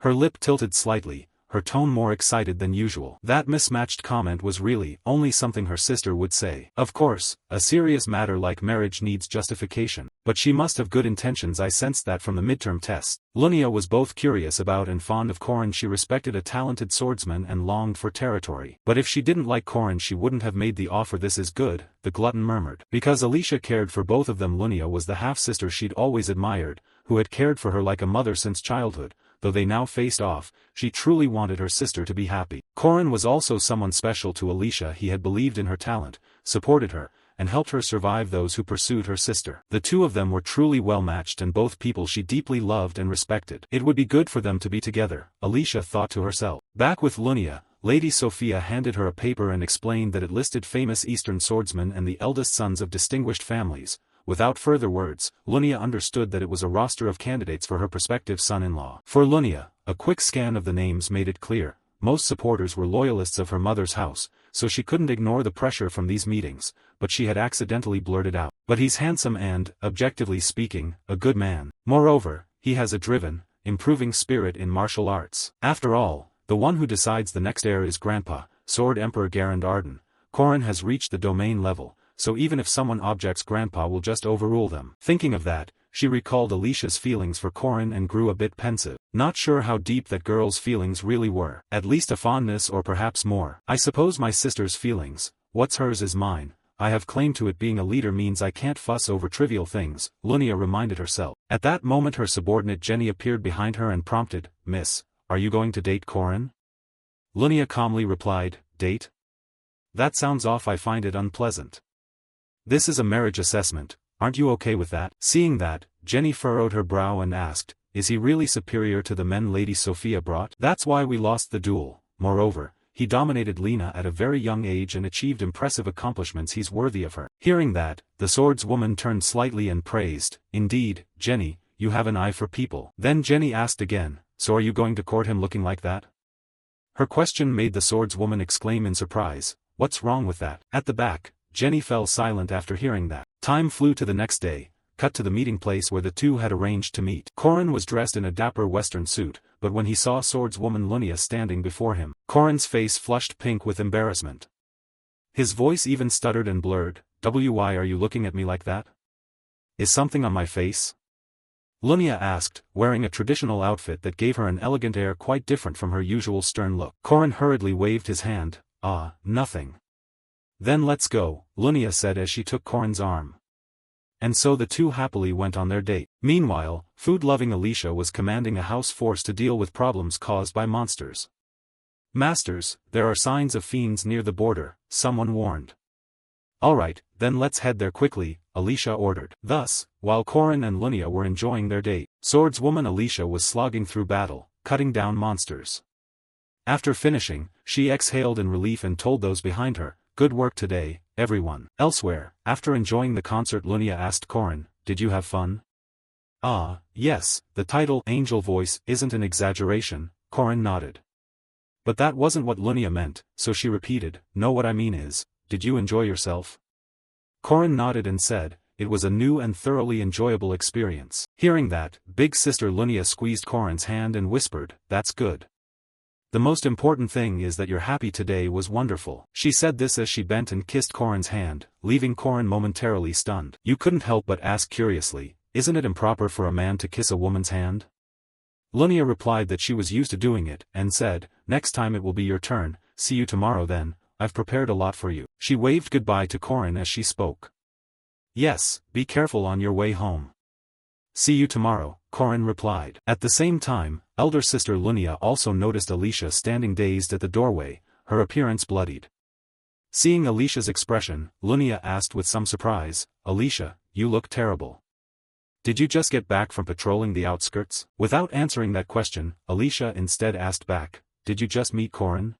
Her lip tilted slightly, her tone more excited than usual. That mismatched comment was really only something her sister would say. Of course, a serious matter like marriage needs justification, but she must have good intentions. I sensed that from the midterm test. Lunia was both curious about and fond of Corin. She respected a talented swordsman and longed for territory. But if she didn't like Corin, she wouldn't have made the offer. "This is good," the glutton murmured. Because Alicia cared for both of them. Lunia was the half-sister she'd always admired, who had cared for her like a mother since childhood. Though they now faced off, she truly wanted her sister to be happy. Corin was also someone special to Alicia. He had believed in her talent, supported her, and helped her survive those who pursued her sister. The two of them were truly well matched, and both people she deeply loved and respected. It would be good for them to be together, Alicia thought to herself. Back with Lunia, Lady Sophia handed her a paper and explained that it listed famous Eastern swordsmen and the eldest sons of distinguished families. Without further words, Lunia understood that it was a roster of candidates for her prospective son-in-law. For Lunia, a quick scan of the names made it clear, most supporters were loyalists of her mother's house, so she couldn't ignore the pressure from these meetings, but she had accidentally blurted out, "But he's handsome and, objectively speaking, a good man. Moreover, he has a driven, improving spirit in martial arts." After all, the one who decides the next heir is Grandpa, Sword Emperor Garand Arden. Corin has reached the domain level, so even if someone objects, Grandpa will just overrule them. Thinking of that, she recalled Alicia's feelings for Corin and grew a bit pensive. Not sure how deep that girl's feelings really were. At least a fondness, or perhaps more. "I suppose my sister's feelings, what's hers is mine. I have claim to it. Being a leader means I can't fuss over trivial things," Lunia reminded herself. At that moment her subordinate Jenny appeared behind her and prompted, "Miss, are you going to date Corin?" Lunia calmly replied, "Date? That sounds off. I find it unpleasant. This is a marriage assessment, aren't you okay with that?" Seeing that, Jenny furrowed her brow and asked, "Is he really superior to the men Lady Sophia brought?" "That's why we lost the duel. Moreover, he dominated Lena at a very young age and achieved impressive accomplishments. He's worthy of her." Hearing that, the swordswoman turned slightly and praised, "Indeed, Jenny, you have an eye for people." Then Jenny asked again, "So are you going to court him looking like that?" Her question made the swordswoman exclaim in surprise, "What's wrong with that?" At the back, Jenny fell silent after hearing that. Time flew to the next day, cut to the meeting place where the two had arranged to meet. Corin was dressed in a dapper western suit, but when he saw swordswoman Lunia standing before him, Corin's face flushed pink with embarrassment. His voice even stuttered and blurred, "Why are you looking at me like that? Is something on my face?" Lunia asked, wearing a traditional outfit that gave her an elegant air quite different from her usual stern look. Corin hurriedly waved his hand. "Ah, nothing." "Then let's go," Lunia said as she took Corin's arm. And so the two happily went on their date. Meanwhile, food-loving Alicia was commanding a house force to deal with problems caused by monsters. "Masters, there are signs of fiends near the border," someone warned. "All right, then let's head there quickly," Alicia ordered. Thus, while Corin and Lunia were enjoying their date, swordswoman Alicia was slogging through battle, cutting down monsters. After finishing, she exhaled in relief and told those behind her, "Good work today, everyone." Elsewhere, after enjoying the concert, Lunia asked Corin, "Did you have fun?" "Ah, yes," the title angel voice isn't an exaggeration, Corin nodded. But that wasn't what Lunia meant, so she repeated, "No, what I mean is, did you enjoy yourself?" Corin nodded and said, "It was a new and thoroughly enjoyable experience." Hearing that, big sister Lunia squeezed Corin's hand and whispered, "That's good. The most important thing is that you're happy today was wonderful." She said this as she bent and kissed Corin's hand, leaving Corin momentarily stunned. You couldn't help but ask curiously, "Isn't it improper for a man to kiss a woman's hand?" Lunia replied that she was used to doing it, and said, "Next time it will be your turn, see you tomorrow then." I've prepared a lot for you. She waved goodbye to Corin as she spoke. Yes, be careful on your way home. See you tomorrow, Corin replied. At the same time, elder sister Lunia also noticed Alicia standing dazed at the doorway, her appearance bloodied. Seeing Alicia's expression, Lunia asked with some surprise, Alicia, you look terrible. Did you just get back from patrolling the outskirts? Without answering that question, Alicia instead asked back, did you just meet Corin?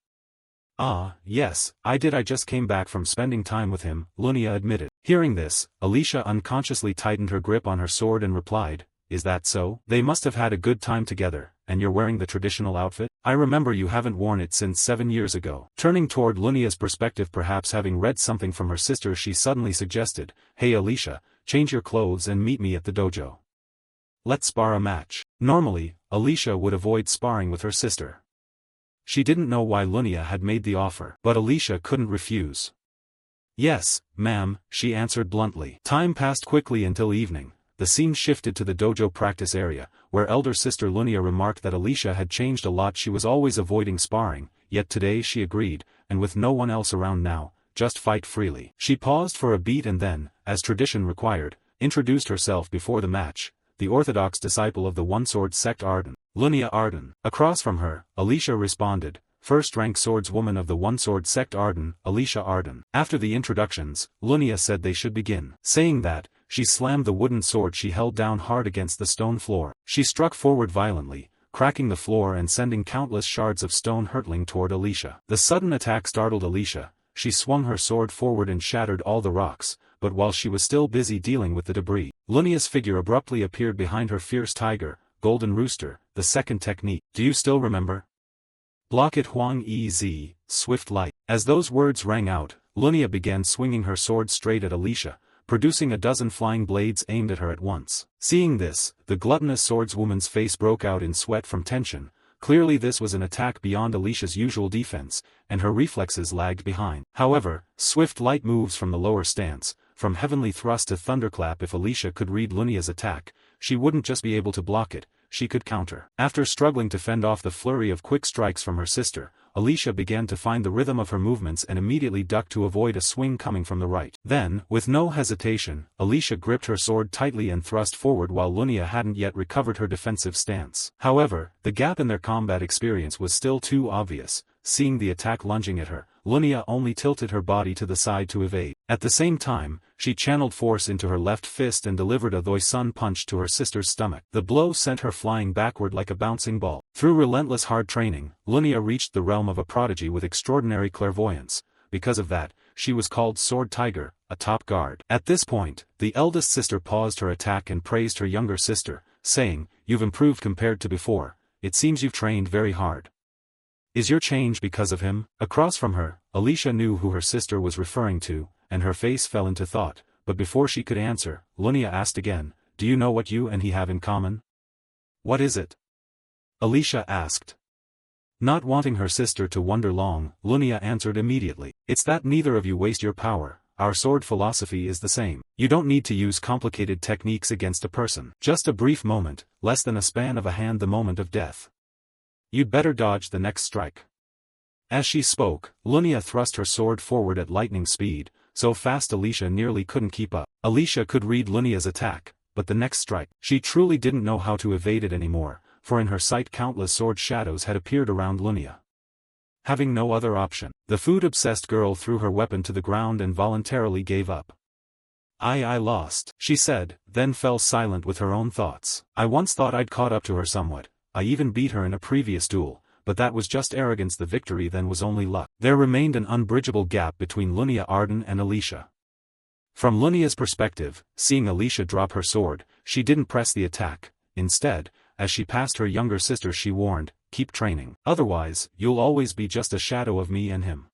Ah, yes, I did. I just came back from spending time with him, Lunia admitted. Hearing this, Alicia unconsciously tightened her grip on her sword and replied, is that so? They must have had a good time together, and you're wearing the traditional outfit? I remember you haven't worn it since 7 years ago. Turning toward Lunia's perspective, perhaps having read something from her sister, she suddenly suggested, hey Alicia, change your clothes and meet me at the dojo. Let's spar a match. Normally, Alicia would avoid sparring with her sister. She didn't know why Lunia had made the offer, but Alicia couldn't refuse. Yes, ma'am, she answered bluntly. Time passed quickly until evening. The scene shifted to the dojo practice area, where elder sister Lunia remarked that Alicia had changed a lot. She was always avoiding sparring, yet today she agreed, and with no one else around now, just fight freely. She paused for a beat and then, as tradition required, introduced herself before the match, the orthodox disciple of the one-sword sect Arden, Lunia Arden. Across from her, Alicia responded, first-rank swordswoman of the one-sword sect Arden, Alicia Arden. After the introductions, Lunia said they should begin. Saying that, she slammed the wooden sword she held down hard against the stone floor. She struck forward violently, cracking the floor and sending countless shards of stone hurtling toward Alicia. The sudden attack startled Alicia. She swung her sword forward and shattered all the rocks, but while she was still busy dealing with the debris, Lunia's figure abruptly appeared behind her. Fierce tiger, golden rooster, the second technique. Do you still remember? Block it Huang Ez, swift light. As those words rang out, Lunia began swinging her sword straight at Alicia, producing a dozen flying blades aimed at her at once. Seeing this, the gluttonous swordswoman's face broke out in sweat from tension. Clearly this was an attack beyond Alicia's usual defense, and her reflexes lagged behind. However, swift light moves from the lower stance, from heavenly thrust to thunderclap. If Alicia could read Lunia's attack, she wouldn't just be able to block it, she could counter. After struggling to fend off the flurry of quick strikes from her sister, Alicia began to find the rhythm of her movements and immediately ducked to avoid a swing coming from the right. Then, with no hesitation, Alicia gripped her sword tightly and thrust forward while Lunia hadn't yet recovered her defensive stance. However, the gap in their combat experience was still too obvious. Seeing the attack lunging at her, Lunia only tilted her body to the side to evade. At the same time, she channeled force into her left fist and delivered a Thoi-sun punch to her sister's stomach. The blow sent her flying backward like a bouncing ball. Through relentless hard training, Lunia reached the realm of a prodigy with extraordinary clairvoyance. Because of that, she was called Sword Tiger, a top guard. At this point, the eldest sister paused her attack and praised her younger sister, saying, "You've improved compared to before. It seems you've trained very hard. Is your change because of him?" Across from her, Alicia knew who her sister was referring to, and her face fell into thought, but before she could answer, Lunia asked again, "Do you know what you and he have in common?" "What is it?" Alicia asked. Not wanting her sister to wonder long, Lunia answered immediately, "It's that neither of you waste your power. Our sword philosophy is the same. You don't need to use complicated techniques against a person. Just a brief moment, less than a span of a hand, the moment of death. You'd better dodge the next strike." As she spoke, Lunia thrust her sword forward at lightning speed, so fast Alicia nearly couldn't keep up. Alicia could read Lunia's attack, but the next strike, she truly didn't know how to evade it anymore, for in her sight countless sword shadows had appeared around Lunia. Having no other option, the food-obsessed girl threw her weapon to the ground and voluntarily gave up. I lost," she said, then fell silent with her own thoughts. "I once thought I'd caught up to her somewhat. I even beat her in a previous duel, but that was just arrogance. The victory then was only luck." There remained an unbridgeable gap between Lunia Arden and Alicia. From Lunia's perspective, seeing Alicia drop her sword, she didn't press the attack. Instead, as she passed her younger sister, she warned, "Keep training. Otherwise, you'll always be just a shadow of me and him."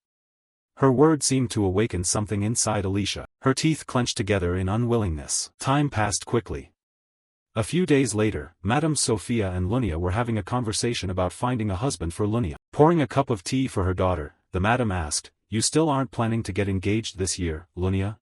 Her words seemed to awaken something inside Alicia. Her teeth clenched together in unwillingness. Time passed quickly. A few days later, Madame Sophia and Lunia were having a conversation about finding a husband for Lunia. Pouring a cup of tea for her daughter, the madam asked, "You still aren't planning to get engaged this year, Lunia?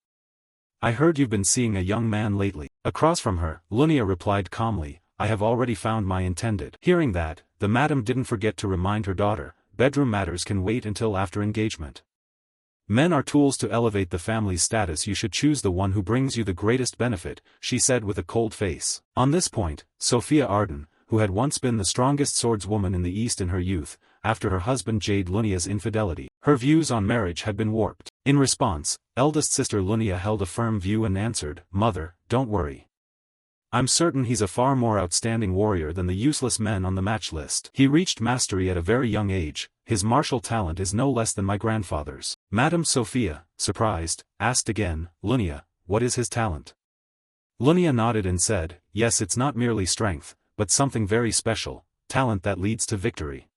I heard you've been seeing a young man lately." Across from her, Lunia replied calmly, "I have already found my intended." Hearing that, the madam didn't forget to remind her daughter, bedroom matters can wait until after engagement. Men are tools to elevate the family's status. You should choose the one who brings you the greatest benefit, she said with a cold face. On this point, Sophia Arden, who had once been the strongest swordswoman in the East in her youth, after her husband Jade Lunia's infidelity, her views on marriage had been warped. In response, eldest sister Lunia held a firm view and answered, "Mother, don't worry. I'm certain he's a far more outstanding warrior than the useless men on the match list. He reached mastery at a very young age, his martial talent is no less than my grandfather's." Madame Sophia, surprised, asked again, "Lunia, what is his talent?" Lunia nodded and said, "Yes, it's not merely strength, but something very special, talent that leads to victory.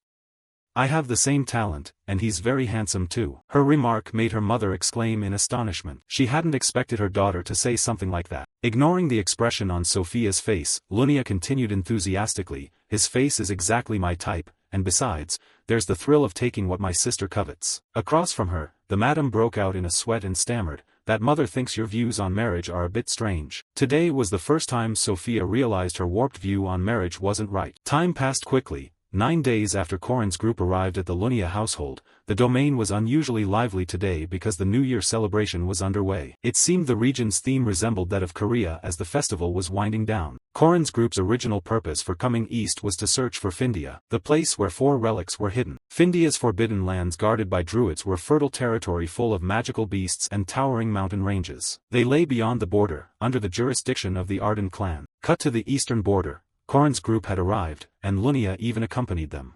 I have the same talent, and he's very handsome too." Her remark made her mother exclaim in astonishment. She hadn't expected her daughter to say something like that. Ignoring the expression on Sophia's face, Lunia continued enthusiastically, "His face is exactly my type, and besides, there's the thrill of taking what my sister covets." Across from her, the madam broke out in a sweat and stammered, "That mother thinks your views on marriage are a bit strange." Today was the first time Sophia realized her warped view on marriage wasn't right. Time passed quickly. 9 days after Corin's group arrived at the Lunia household, the domain was unusually lively today because the New Year celebration was underway. It seemed the region's theme resembled that of Korea as the festival was winding down. Corin's group's original purpose for coming east was to search for Findia, the place where 4 relics were hidden. Findia's forbidden lands guarded by druids were fertile territory full of magical beasts and towering mountain ranges. They lay beyond the border, under the jurisdiction of the Arden clan. Cut to the eastern border, Corin's group had arrived, and Lunia even accompanied them.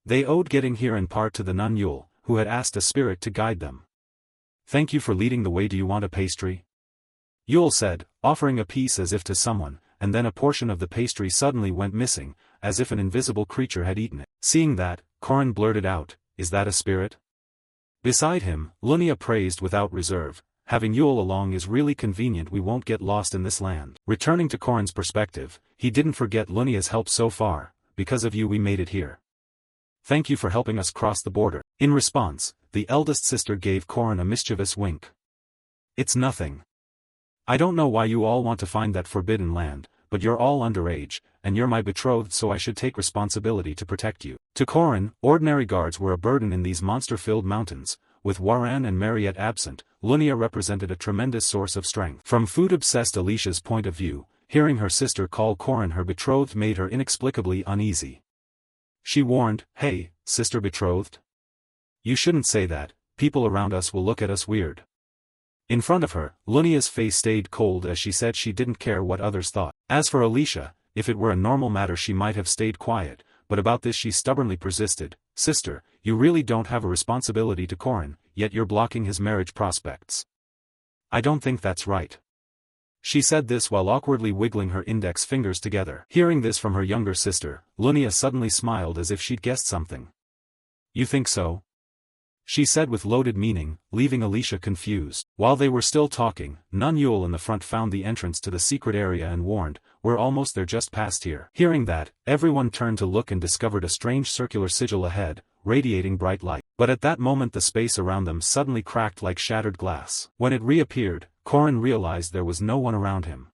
They owed getting here in part to the nun Yule, who had asked a spirit to guide them. "Thank you for leading the way. Do you want a pastry?" Yule said, offering a piece as if to someone, and then a portion of the pastry suddenly went missing, as if an invisible creature had eaten it. Seeing that, Corin blurted out, "Is that a spirit?" Beside him, Lunia praised without reserve, "Having Yule along is really convenient. We won't get lost in this land." Returning to Corin's perspective, he didn't forget Lunia's help so far. "Because of you we made it here. Thank you for helping us cross the border." In response, the eldest sister gave Corin a mischievous wink. "It's nothing. I don't know why you all want to find that forbidden land, but you're all underage, and you're my betrothed, so I should take responsibility to protect you." To Corin, ordinary guards were a burden in these monster-filled mountains. With Waran and Mariette absent, Lunia represented a tremendous source of strength. From food-obsessed Alicia's point of view, hearing her sister call Corin her betrothed made her inexplicably uneasy. She warned, "Hey, sister betrothed? You shouldn't say that, people around us will look at us weird." In front of her, Lunia's face stayed cold as she said she didn't care what others thought. As for Alicia, if it were a normal matter she might have stayed quiet, but about this she stubbornly persisted, "Sister, you really don't have a responsibility to Corin, yet you're blocking his marriage prospects. I don't think that's right." She said this while awkwardly wiggling her index fingers together. Hearing this from her younger sister, Lunia suddenly smiled as if she'd guessed something. "You think so?" she said with loaded meaning, leaving Alicia confused. While they were still talking, Nun Yule in the front found the entrance to the secret area and warned, "We're almost there, just past here." Hearing that, everyone turned to look and discovered a strange circular sigil ahead, radiating bright light. But at that moment the space around them suddenly cracked like shattered glass. When it reappeared, Corin realized there was no one around him.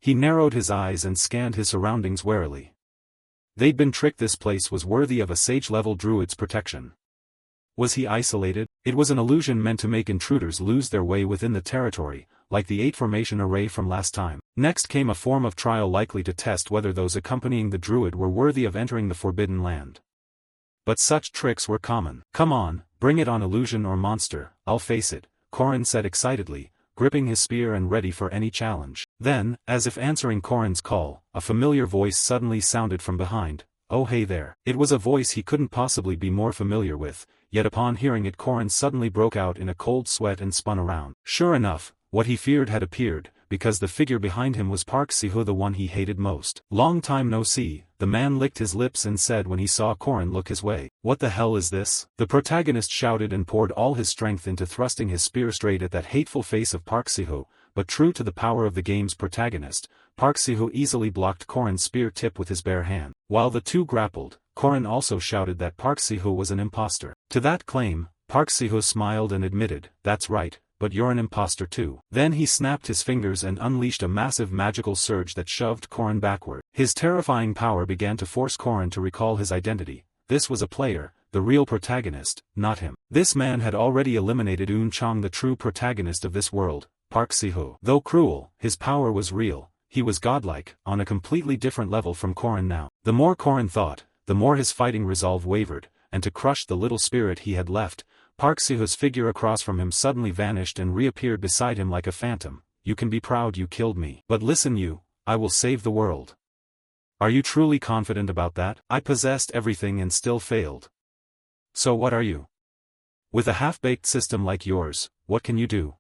He narrowed his eyes and scanned his surroundings warily. They'd been tricked. This place was worthy of a sage-level druid's protection. Was he isolated? It was an illusion meant to make intruders lose their way within the territory, like the 8 formation array from last time. Next came a form of trial likely to test whether those accompanying the druid were worthy of entering the forbidden land. But such tricks were common. "Come on, bring it on, illusion or monster, I'll face it," Corin said excitedly, gripping his spear and ready for any challenge. Then, as if answering Corin's call, a familiar voice suddenly sounded from behind. "Oh hey there." It was a voice he couldn't possibly be more familiar with, yet upon hearing it Corin suddenly broke out in a cold sweat and spun around. Sure enough, what he feared had appeared, because the figure behind him was Park Siho, the one he hated most. "Long time no see," the man licked his lips and said when he saw Corin look his way. "What the hell is this?" The protagonist shouted and poured all his strength into thrusting his spear straight at that hateful face of Park Siho, but true to the power of the game's protagonist, Park Siho easily blocked Corin's spear tip with his bare hand. While the two grappled, Corin also shouted that Park Siho was an imposter. To that claim, Park Siho smiled and admitted, "That's right, but you're an imposter too." Then he snapped his fingers and unleashed a massive magical surge that shoved Corin backward. His terrifying power began to force Corin to recall his identity. This was a player, the real protagonist, not him. This man had already eliminated Eun Chang, the true protagonist of this world, Park Si-ho. Though cruel, his power was real, he was godlike, on a completely different level from Korin now. The more Korin thought, the more his fighting resolve wavered, and to crush the little spirit he had left, Park Si-ho's figure across from him suddenly vanished and reappeared beside him like a phantom. You can be proud you killed me. But listen you, I will save the world. Are you truly confident about that? I possessed everything and still failed. So what are you? With a half-baked system like yours, what can you do?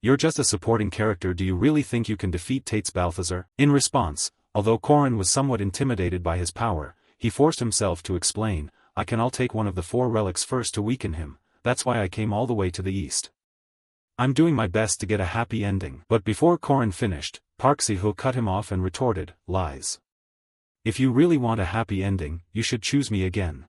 You're just a supporting character. Do you really think you can defeat Tate's Balthazar? In response, although Korin was somewhat intimidated by his power, he forced himself to explain, I'll take one of the 4 relics first to weaken him, that's why I came all the way to the east. I'm doing my best to get a happy ending. But before Korin finished, Park Si-ho cut him off and retorted, lies. If you really want a happy ending, you should choose me again.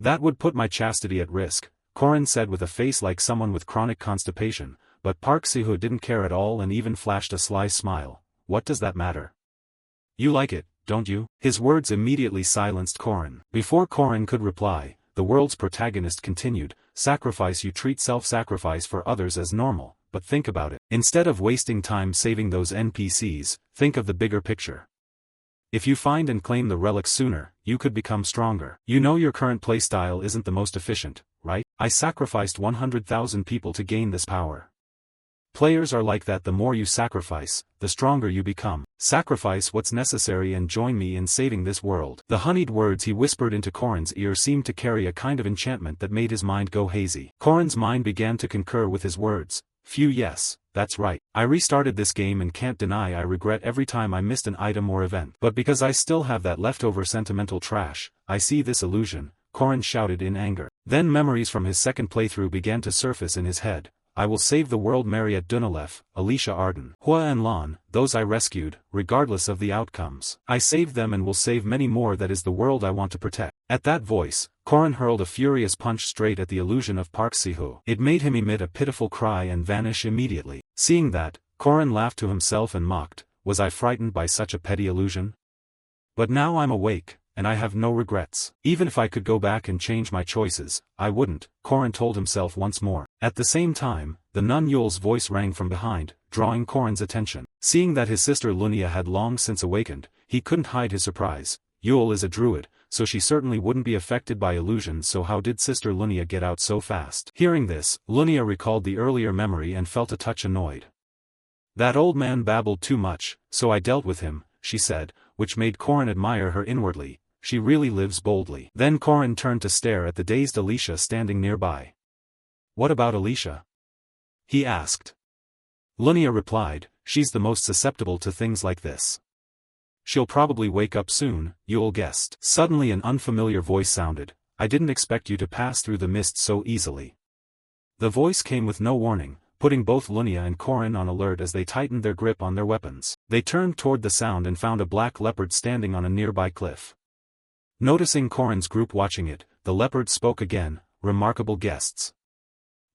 That would put my chastity at risk, Korin said with a face like someone with chronic constipation, but Park Si-ho didn't care at all and even flashed a sly smile. What does that matter? You like it, don't you? His words immediately silenced Korin. Before Korin could reply, the world's protagonist continued, sacrifice. You treat self-sacrifice for others as normal, but think about it. Instead of wasting time saving those NPCs, think of the bigger picture. If you find and claim the relics sooner, you could become stronger. You know your current playstyle isn't the most efficient, right? I sacrificed 100,000 people to gain this power. Players are like that. The more you sacrifice, the stronger you become. Sacrifice what's necessary and join me in saving this world. The honeyed words he whispered into Korin's ear seemed to carry a kind of enchantment that made his mind go hazy. Korin's mind began to concur with his words. Phew, yes, that's right. I restarted this game and can't deny I regret every time I missed an item or event. But because I still have that leftover sentimental trash, I see this illusion, Korin shouted in anger. Then memories from his second playthrough began to surface in his head. I will save the world. Mariette Dunalef, Alicia Arden, Hua and Lan, those I rescued, regardless of the outcomes. I saved them and will save many more. That is the world I want to protect. At that voice, Korin hurled a furious punch straight at the illusion of Park Si-ho. It made him emit a pitiful cry and vanish immediately. Seeing that, Korin laughed to himself and mocked, was I frightened by such a petty illusion? But now I'm awake, and I have no regrets. Even if I could go back and change my choices, I wouldn't, Korin told himself once more. At the same time, the nun Yule's voice rang from behind, drawing Korin's attention. Seeing that his sister Lunia had long since awakened, he couldn't hide his surprise. Yule is a druid, so she certainly wouldn't be affected by illusions. So how did Sister Lunia get out so fast? Hearing this, Lunia recalled the earlier memory and felt a touch annoyed. That old man babbled too much, so I dealt with him, she said, which made Korin admire her inwardly. She really lives boldly. Then Korin turned to stare at the dazed Alicia standing nearby. What about Alicia? He asked. Lunia replied, she's the most susceptible to things like this. She'll probably wake up soon, Yule guessed. Suddenly an unfamiliar voice sounded. I didn't expect you to pass through the mist so easily. The voice came with no warning, putting both Lunia and Korin on alert as they tightened their grip on their weapons. They turned toward the sound and found a black leopard standing on a nearby cliff. Noticing Korin's group watching it, the leopard spoke again, remarkable guests.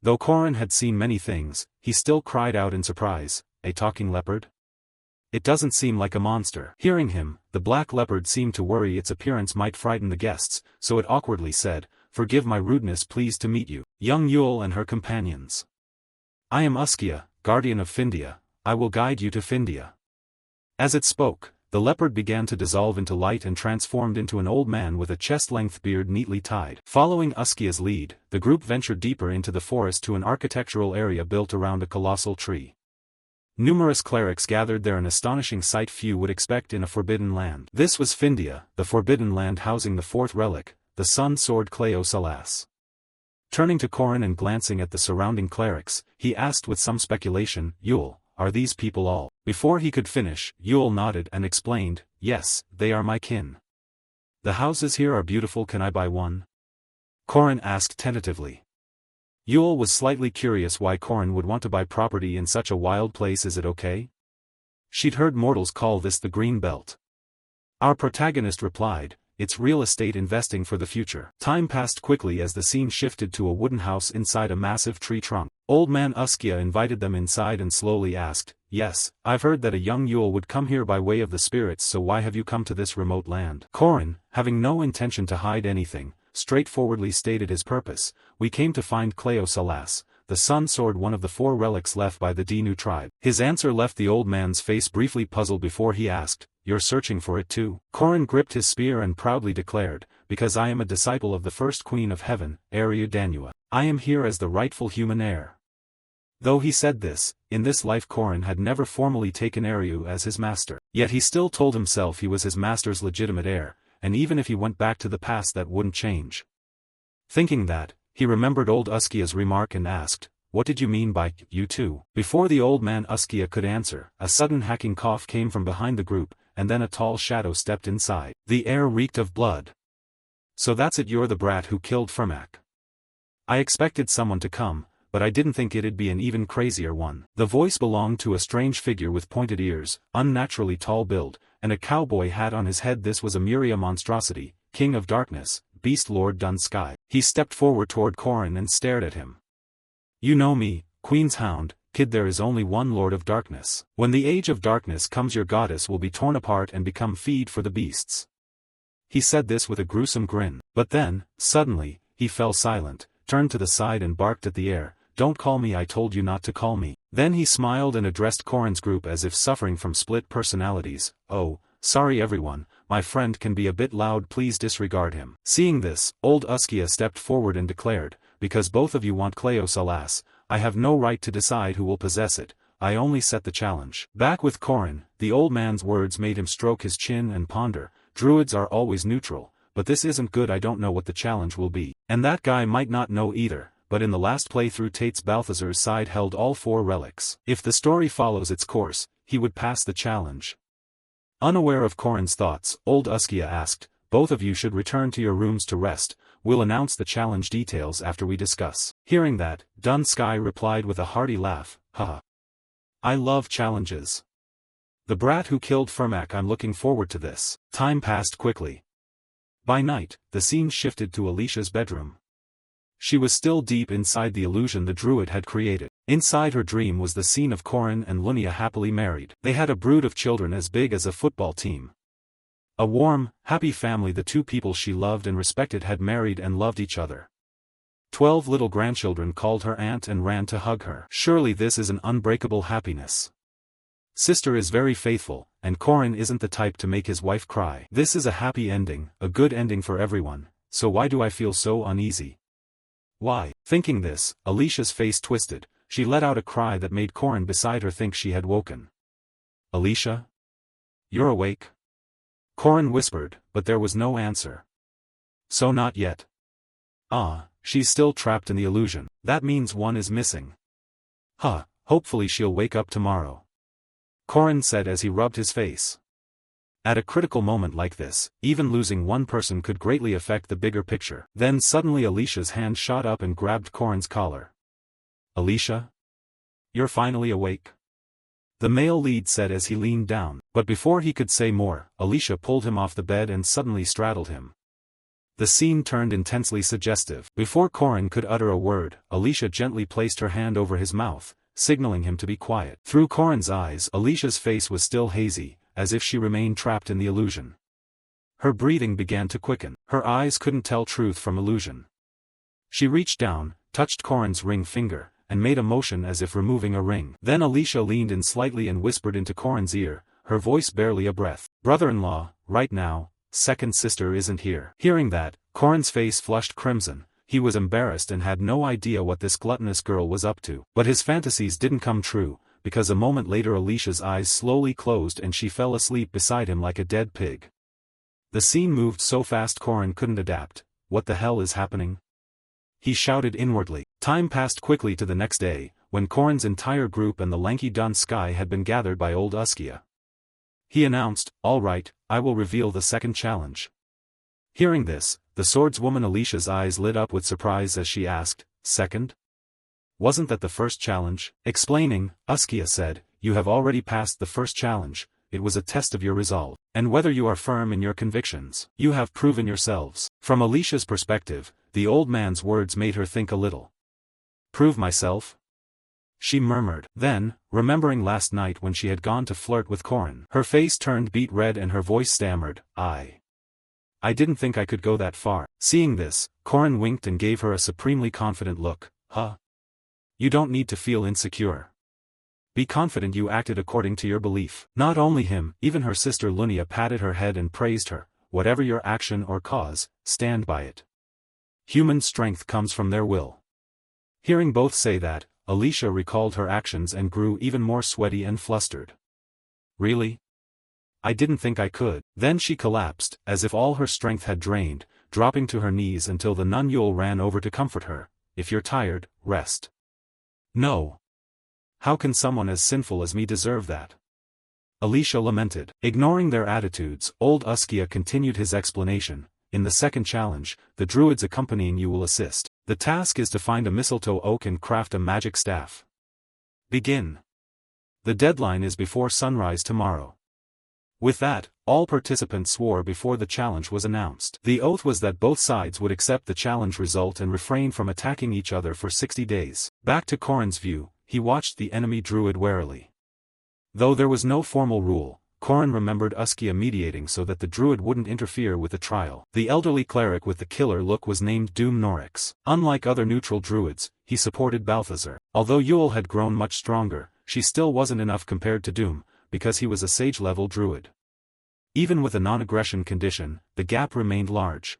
Though Korin had seen many things, he still cried out in surprise, a talking leopard? It doesn't seem like a monster. Hearing him, the black leopard seemed to worry its appearance might frighten the guests, so it awkwardly said, forgive my rudeness, pleased to meet you, young Yule and her companions. I am Uskia, guardian of Findia, I will guide you to Findia. As it spoke, the leopard began to dissolve into light and transformed into an old man with a chest-length beard neatly tied. Following Uskia's lead, the group ventured deeper into the forest to an architectural area built around a colossal tree. Numerous clerics gathered there, an astonishing sight few would expect in a forbidden land. This was Findia, the forbidden land housing the fourth relic, the sun sword Cleo Salas. Turning to Korin and glancing at the surrounding clerics, he asked with some speculation, Yule, are these people all? Before he could finish, Yule nodded and explained, yes, they are my kin. The houses here are beautiful, can I buy one? Korin asked tentatively. Yule was slightly curious why Korin would want to buy property in such a wild place. Is it okay? She'd heard mortals call this the Green Belt. Our protagonist replied, it's real estate investing for the future. Time passed quickly as the scene shifted to a wooden house inside a massive tree trunk. Old man Uskia invited them inside and slowly asked, yes, I've heard that a young Yule would come here by way of the spirits, so why have you come to this remote land? Korin, having no intention to hide anything, straightforwardly stated his purpose. We came to find Cleo Salas, the sun sword, one of the 4 relics left by the Dinu tribe. His answer left the old man's face briefly puzzled before he asked, "You're searching for it too?" Korin gripped his spear and proudly declared, "Because I am a disciple of the first queen of heaven, Arya Danua. I am here as the rightful human heir." Though he said this, in this life Korin had never formally taken Aryu as his master. Yet he still told himself he was his master's legitimate heir, and even if he went back to the past that wouldn't change. Thinking that, he remembered old Uskia's remark and asked, "What did you mean by, you too?" Before the old man Uskia could answer, a sudden hacking cough came from behind the group, and then a tall shadow stepped inside. The air reeked of blood. "So that's it, you're the brat who killed Firmak. I expected someone to come, but I didn't think it'd be an even crazier one." The voice belonged to a strange figure with pointed ears, unnaturally tall build, and a cowboy hat on his head. This was a Muria monstrosity, King of Darkness, Beast Lord Dun Sky. He stepped forward toward Korin and stared at him. "You know me, Queen's Hound, kid. There is only one Lord of Darkness. When the Age of Darkness comes, your goddess will be torn apart and become feed for the beasts." He said this with a gruesome grin. But then, suddenly, he fell silent, turned to the side and barked at the air, "Don't call me, I told you not to call me." Then he smiled and addressed Korin's group as if suffering from split personalities. "Oh, sorry everyone, my friend can be a bit loud, please disregard him." Seeing this, old Uskia stepped forward and declared, "Because both of you want Cleo Salas, I have no right to decide who will possess it, I only set the challenge." Back with Korin, the old man's words made him stroke his chin and ponder. Druids are always neutral, but this isn't good. I don't know what the challenge will be. And that guy might not know either, but in the last playthrough Tate's Balthazar's side held all 4 relics. If the story follows its course, he would pass the challenge. Unaware of Korin's thoughts, old Uskia asked, "Both of you should return to your rooms to rest. We'll announce the challenge details after we discuss." Hearing that, Dun Sky replied with a hearty laugh, "Haha. I love challenges. The brat who killed Firmak, I'm looking forward to this." Time passed quickly. By night, the scene shifted to Alicia's bedroom. She was still deep inside the illusion the druid had created. Inside her dream was the scene of Korin and Lunia happily married. They had a brood of children as big as a football team. A warm, happy family. The 2 people she loved and respected had married and loved each other. 12 little grandchildren called her aunt and ran to hug her. Surely this is an unbreakable happiness. Sister is very faithful, and Korin isn't the type to make his wife cry. This is a happy ending, a good ending for everyone, so why do I feel so uneasy? Why? Thinking this, Alicia's face twisted. She let out a cry that made Korin beside her think she had woken. "Alicia? You're awake?" Korin whispered, but there was no answer. "So not yet. Ah, she's still trapped in the illusion. That means one is missing. Huh, hopefully she'll wake up tomorrow," Korin said as he rubbed his face. At a critical moment like this, even losing one person could greatly affect the bigger picture. Then suddenly Alicia's hand shot up and grabbed Korin's collar. "Alicia? You're finally awake?" the male lead said as he leaned down. But before he could say more, Alicia pulled him off the bed and suddenly straddled him. The scene turned intensely suggestive. Before Korin could utter a word, Alicia gently placed her hand over his mouth, signaling him to be quiet. Through Korin's eyes, Alicia's face was still hazy, as if she remained trapped in the illusion. Her breathing began to quicken. Her eyes couldn't tell truth from illusion. She reached down, touched Korin's ring finger, and made a motion as if removing a ring. Then Alicia leaned in slightly and whispered into Korin's ear, her voice barely a breath. "Brother-in-law, right now, second sister isn't here." Hearing that, Korin's face flushed crimson. He was embarrassed and had no idea what this gluttonous girl was up to. But his fantasies didn't come true, because a moment later Alicia's eyes slowly closed and she fell asleep beside him like a dead pig. The scene moved so fast Korin couldn't adapt. What the hell is happening? He shouted inwardly. Time passed quickly to the next day, when Korin's entire group and the lanky Dun Sky had been gathered by old Uskia. He announced, "All right, I will reveal the second challenge." Hearing this, the swordswoman Alicia's eyes lit up with surprise as she asked, "Second? Wasn't that the first challenge?" Explaining, Uskia said, "You have already passed the first challenge. It was a test of your resolve, and whether you are firm in your convictions. You have proven yourselves." From Alicia's perspective, the old man's words made her think a little. "Prove myself?" she murmured. Then, remembering last night when she had gone to flirt with Korin, her face turned beet red and her voice stammered, "I I didn't think I could go that far. Seeing this, Corin winked and gave her a supremely confident look. Huh? You don't need to feel insecure. Be confident you acted according to your belief. Not only him, even her sister Lunia patted her head and praised her. Whatever your action or cause, stand by it. Human strength comes from their will. Hearing both say that, Alicia recalled her actions and grew even more sweaty and flustered. Really? I didn't think I could. Then she collapsed, as if all her strength had drained, dropping to her knees until the nun Yule ran over to comfort her. If you're tired, rest. No. How can someone as sinful as me deserve that? Alicia lamented. Ignoring their attitudes, old Uskia continued his explanation. In the second challenge, the druids accompanying you will assist. The task is to find a mistletoe oak and craft a magic staff. Begin. The deadline is before sunrise tomorrow. With that, all participants swore before the challenge was announced. The oath was that both sides would accept the challenge result and refrain from attacking each other for 60 days. Back to Corin's view, he watched the enemy druid warily. Though there was no formal rule, Corin remembered Uskia mediating so that the druid wouldn't interfere with the trial. The elderly cleric with the killer look was named Doom Norix. Unlike other neutral druids, he supported Balthazar. Although Yule had grown much stronger, she still wasn't enough compared to Doom, because he was a sage-level druid. Even with a non-aggression condition, the gap remained large.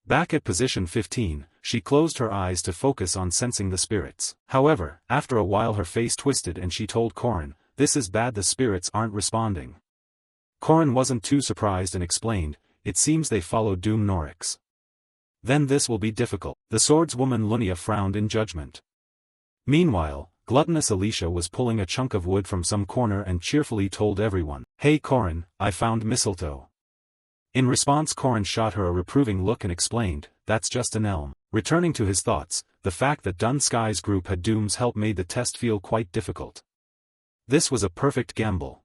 Back at position 15, she closed her eyes to focus on sensing the spirits. However, after a while her face twisted and she told Corin, "This is bad, the spirits aren't responding." Corin wasn't too surprised and explained, "It seems they followed Doom Norix. Then this will be difficult." The swordswoman Lunia frowned in judgment. Meanwhile, gluttonous Alicia was pulling a chunk of wood from some corner and cheerfully told everyone, "Hey Corin, I found mistletoe." In response Corin shot her a reproving look and explained, "That's just an elm." Returning to his thoughts, the fact that Dun Sky's group had Doom's help made the test feel quite difficult. This was a perfect gamble.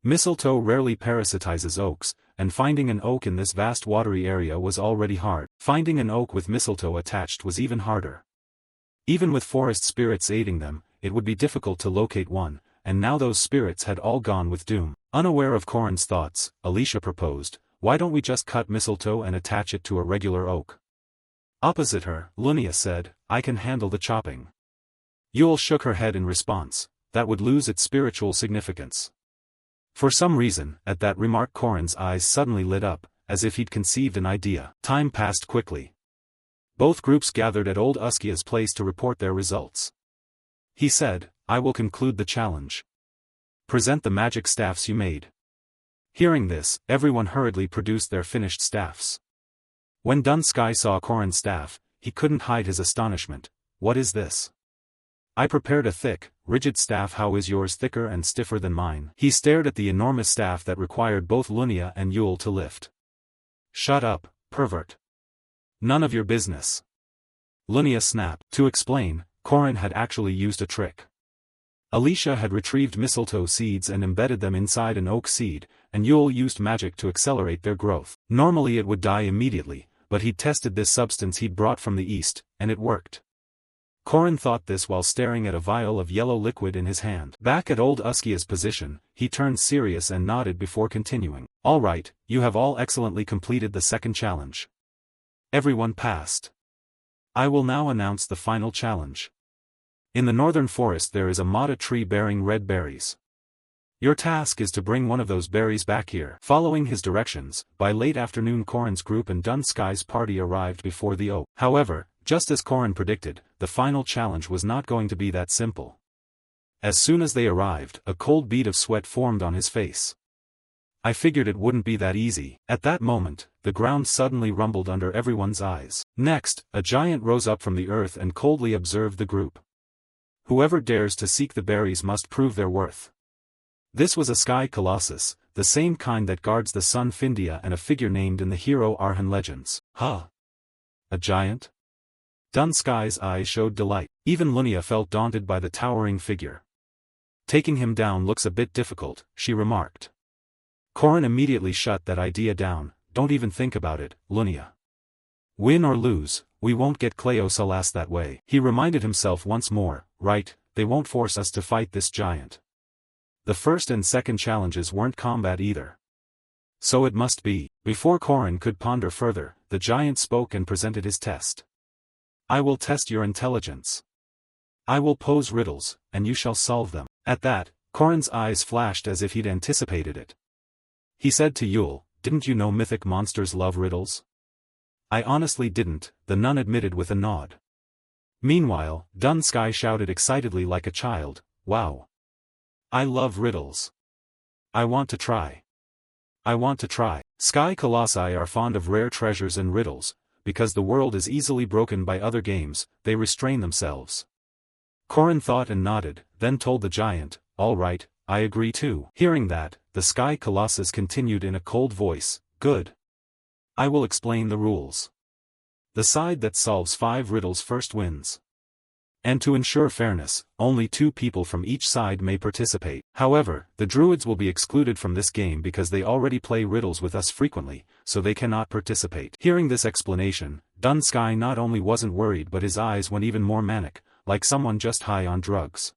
Mistletoe rarely parasitizes oaks, and finding an oak in this vast watery area was already hard. Finding an oak with mistletoe attached was even harder. Even with forest spirits aiding them, it would be difficult to locate one, and now those spirits had all gone with Doom. Unaware of Corin's thoughts, Alicia proposed, "Why don't we just cut mistletoe and attach it to a regular oak?" Opposite her, Lunia said, "I can handle the chopping." Yule shook her head in response, "That would lose its spiritual significance." For some reason, at that remark Corin's eyes suddenly lit up, as if he'd conceived an idea. Time passed quickly. Both groups gathered at old Uskia's place to report their results. He said, "I will conclude the challenge. Present the magic staffs you made." Hearing this, everyone hurriedly produced their finished staffs. When Dun Sky saw Corin's staff, he couldn't hide his astonishment. "What is this? I prepared a thick, rigid staff. How is yours thicker and stiffer than mine?" He stared at the enormous staff that required both Lunia and Yule to lift. "Shut up, pervert. None of your business." Lunia snapped. To explain, Corin had actually used a trick. Alicia had retrieved mistletoe seeds and embedded them inside an oak seed, and Yule used magic to accelerate their growth. Normally it would die immediately, but he'd tested this substance he'd brought from the east, and it worked. Corin thought this while staring at a vial of yellow liquid in his hand. Back at old Uskia's position, he turned serious and nodded before continuing. "All right, you have all excellently completed the second challenge. Everyone passed. I will now announce the final challenge. In the northern forest there is a mata tree bearing red berries. Your task is to bring one of those berries back here." Following his directions, by late afternoon Corin's group and Dun Sky's party arrived before the oak. However, just as Corin predicted, the final challenge was not going to be that simple. As soon as they arrived, a cold bead of sweat formed on his face. "I figured it wouldn't be that easy." At that moment, the ground suddenly rumbled under everyone's eyes. Next, a giant rose up from the earth and coldly observed the group. "Whoever dares to seek the berries must prove their worth." This was a sky colossus, the same kind that guards the sun Findia and a figure named in the hero Arhan legends. "Huh? A giant?" Dun Sky's eyes showed delight. Even Lunia felt daunted by the towering figure. "Taking him down looks a bit difficult," she remarked. Corin immediately shut that idea down. "Don't even think about it, Lunia. Win or lose, we won't get Cleosalas that way." He reminded himself once more, "Right, they won't force us to fight this giant. The first and second challenges weren't combat either. So it must be Before Corin could ponder further, the giant spoke and presented his test. I will test your intelligence. I will pose riddles, and you shall solve them. At that, Corin's eyes flashed as if he'd anticipated it. He said to Yule, didn't you know mythic monsters love riddles? I honestly didn't, the nun admitted with a nod. Meanwhile, Dun Sky shouted excitedly like a child, wow. I love riddles. I want to try. I want to try. Sky colossi are fond of rare treasures and riddles, because the world is easily broken by other games, they restrain themselves. Corin thought and nodded, then told the giant, all right, I agree too. Hearing that, the Sky Colossus continued in a cold voice, good. I will explain the rules. The side that solves 5 riddles first wins. And to ensure fairness, only 2 people from each side may participate. However, the druids will be excluded from this game because they already play riddles with us frequently, so they cannot participate. Hearing this explanation, Dun Sky not only wasn't worried but his eyes went even more manic, like someone just high on drugs.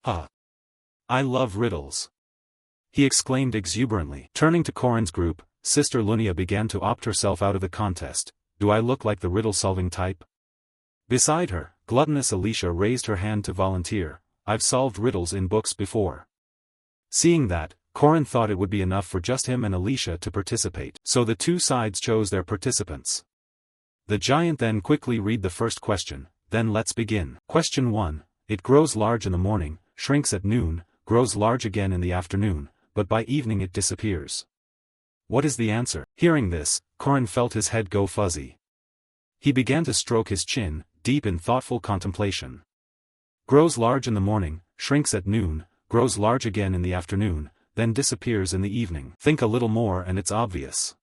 I love riddles. He exclaimed exuberantly. Turning to Corin's group, Sister Lunia began to opt herself out of the contest. Do I look like the riddle-solving type? Beside her, gluttonous Alicia raised her hand to volunteer. I've solved riddles in books before. Seeing that, Corin thought it would be enough for just him and Alicia to participate. So the 2 sides chose their participants. The giant then quickly read the first question, then let's begin. Question 1. It grows large in the morning, shrinks at noon, grows large again in the afternoon, but by evening it disappears. What is the answer? Hearing this, Corin felt his head go fuzzy. He began to stroke his chin, deep in thoughtful contemplation. Grows large in the morning, shrinks at noon, grows large again in the afternoon, then disappears in the evening. Think a little more and it's obvious.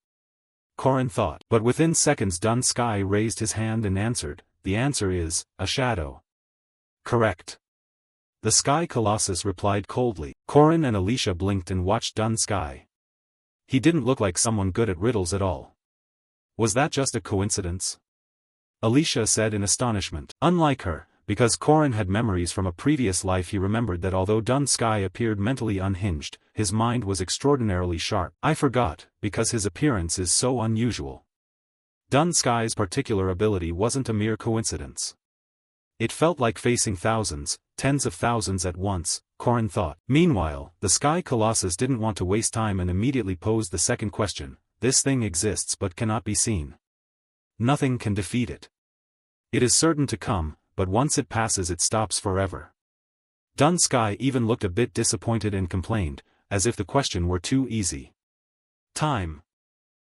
Corin thought. But within seconds Dun Sky raised his hand and answered, the answer is, a shadow. Correct. The Sky Colossus replied coldly. Corin and Alicia blinked and watched Dun Sky. He didn't look like someone good at riddles at all. Was that just a coincidence? Alicia said in astonishment. Unlike her, because Corin had memories from a previous life, he remembered that although Dun Sky appeared mentally unhinged, his mind was extraordinarily sharp. I forgot, because his appearance is so unusual. Dun Sky's particular ability wasn't a mere coincidence. It felt like facing thousands, tens of thousands at once, Corin thought. Meanwhile, the Sky Colossus didn't want to waste time and immediately posed the second question. This thing exists but cannot be seen. Nothing can defeat it. It is certain to come, but once it passes it stops forever. Dun Sky even looked a bit disappointed and complained, as if the question were too easy. Time.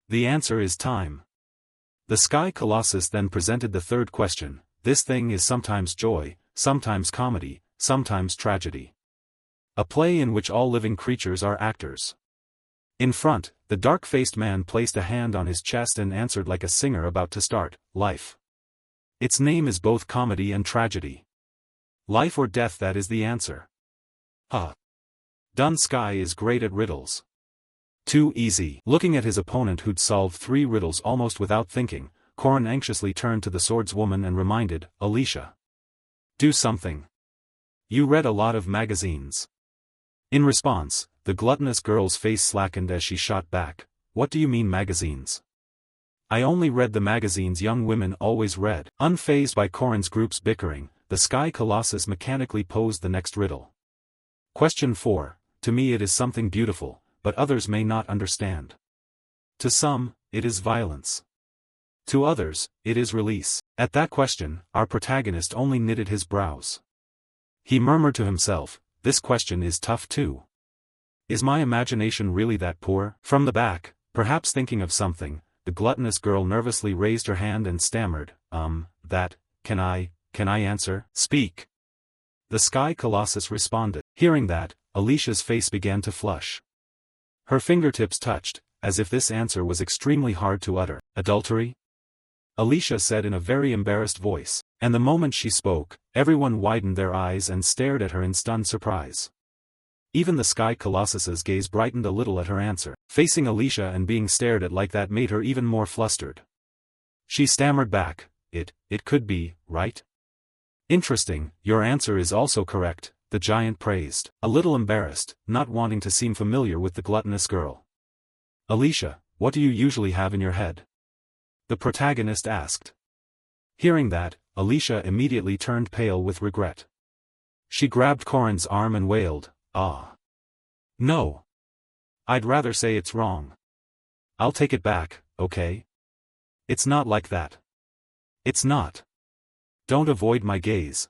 The answer is time. The Sky Colossus then presented the third question. This thing is sometimes joy, sometimes comedy, sometimes tragedy. A play in which all living creatures are actors. In front, the dark-faced man placed a hand on his chest and answered like a singer about to start, life. Its name is both comedy and tragedy. Life or death, that is the answer. Dun Sky is great at riddles. Too easy. Looking at his opponent who'd solved 3 riddles almost without thinking, Corin anxiously turned to the swordswoman and reminded, Alicia. Do something. You read a lot of magazines. In response, the gluttonous girl's face slackened as she shot back, what do you mean magazines? I only read the magazines young women always read. Unfazed by Corin's group's bickering, the Sky Colossus mechanically posed the next riddle. Question 4. To me it is something beautiful, but others may not understand. To some, it is violence. To others, it is release. At that question, our protagonist only knitted his brows. He murmured to himself, this question is tough too. Is my imagination really that poor? From the back, perhaps thinking of something, the gluttonous girl nervously raised her hand and stammered, can I answer? Speak. The Sky Colossus responded. Hearing that, Alicia's face began to flush. Her fingertips touched, as if this answer was extremely hard to utter. Adultery? Alicia said in a very embarrassed voice, and the moment she spoke, everyone widened their eyes and stared at her in stunned surprise. Even the Sky Colossus's gaze brightened a little at her answer. Facing Alicia and being stared at like that made her even more flustered. She stammered back, it could be, right? Interesting, your answer is also correct, the giant praised, a little embarrassed, not wanting to seem familiar with the gluttonous girl. Alicia, what do you usually have in your head? The protagonist asked. Hearing that, Alicia immediately turned pale with regret. She grabbed Corin's arm and wailed, "Ah. No. I'd rather say it's wrong. I'll take it back, okay? It's not like that. It's not. Don't avoid my gaze.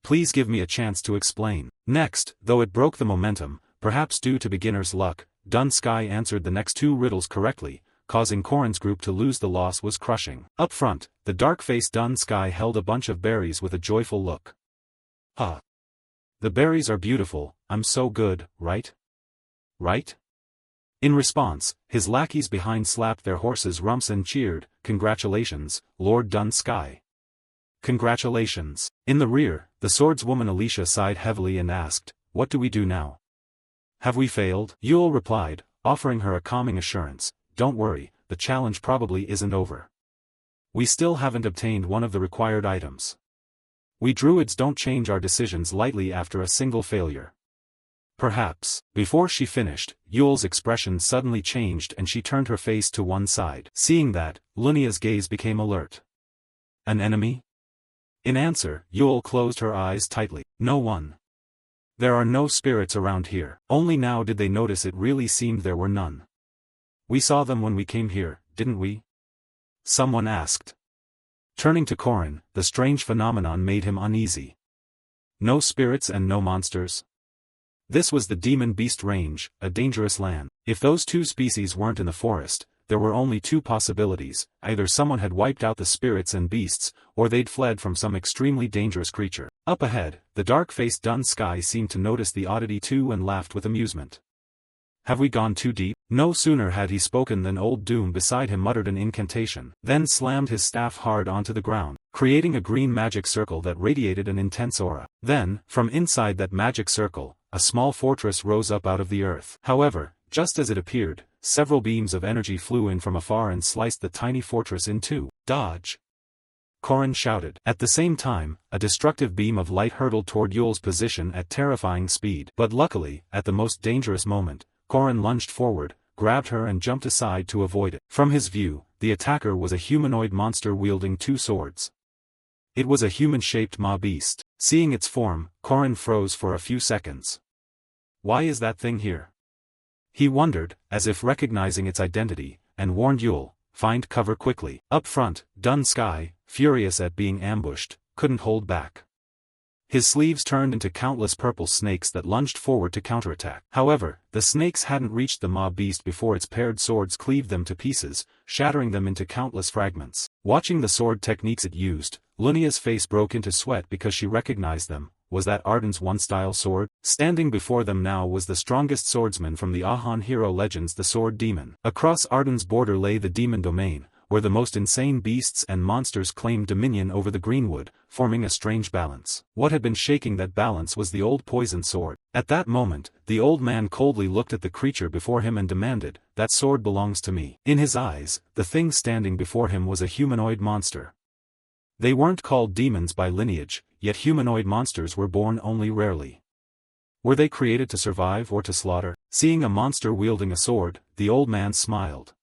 Please give me a chance to explain." Next, though it broke the momentum, perhaps due to beginner's luck, Dun Sky answered the next two riddles correctly, causing Corin's group to lose. The loss was crushing. Up front, the dark-faced Dun Sky held a bunch of berries with a joyful look. "Huh. The berries are beautiful, I'm so good, right? Right?" In response, his lackeys behind slapped their horses' rumps and cheered, "Congratulations, Lord Dun Sky. Congratulations." In the rear, the swordswoman Alicia sighed heavily and asked, "What do we do now? Have we failed?" Yule replied, offering her a calming assurance, "Don't worry, the challenge probably isn't over. We still haven't obtained one of the required items. We druids don't change our decisions lightly after a single failure." Perhaps. Before she finished, Yule's expression suddenly changed and she turned her face to one side. Seeing that, Lunia's gaze became alert. "An enemy?" In answer, Yule closed her eyes tightly. "No one. There are no spirits around here." Only now did they notice it really seemed there were none. "We saw them when we came here, didn't we?" someone asked. Turning to Corin, the strange phenomenon made him uneasy. No spirits and no monsters? This was the demon beast range, a dangerous land. If those two species weren't in the forest, there were only two possibilities: either someone had wiped out the spirits and beasts, or they'd fled from some extremely dangerous creature. Up ahead, the dark-faced Dun Sky seemed to notice the oddity too and laughed with amusement. "Have we gone too deep?" No sooner had he spoken than old Doom beside him muttered an incantation, then slammed his staff hard onto the ground, creating a green magic circle that radiated an intense aura. Then, from inside that magic circle, a small fortress rose up out of the earth. However, just as it appeared, several beams of energy flew in from afar and sliced the tiny fortress in two. "Dodge!" Corin shouted. At the same time, a destructive beam of light hurtled toward Yule's position at terrifying speed. But luckily, at the most dangerous moment, Corin lunged forward, grabbed her and jumped aside to avoid it. From his view, the attacker was a humanoid monster wielding two swords. It was a human-shaped maw beast. Seeing its form, Corin froze for a few seconds. "Why is that thing here?" he wondered, as if recognizing its identity, and warned Yule, "Find cover quickly." Up front, Dun Sky, furious at being ambushed, couldn't hold back. His sleeves turned into countless purple snakes that lunged forward to counterattack. However, the snakes hadn't reached the maw beast before its paired swords cleaved them to pieces, shattering them into countless fragments. Watching the sword techniques it used, Lunia's face broke into sweat because she recognized them. Was that Arden's one-style sword? Standing before them now was the strongest swordsman from the Ahan hero legends, the Sword Demon. Across Arden's border lay the demon domain, where the most insane beasts and monsters claimed dominion over the greenwood, forming a strange balance. What had been shaking that balance was the old poison sword. At that moment, the old man coldly looked at the creature before him and demanded, "That sword belongs to me." In his eyes, the thing standing before him was a humanoid monster. They weren't called demons by lineage, yet humanoid monsters were born only rarely. Were they created to survive or to slaughter? Seeing a monster wielding a sword, the old man smiled.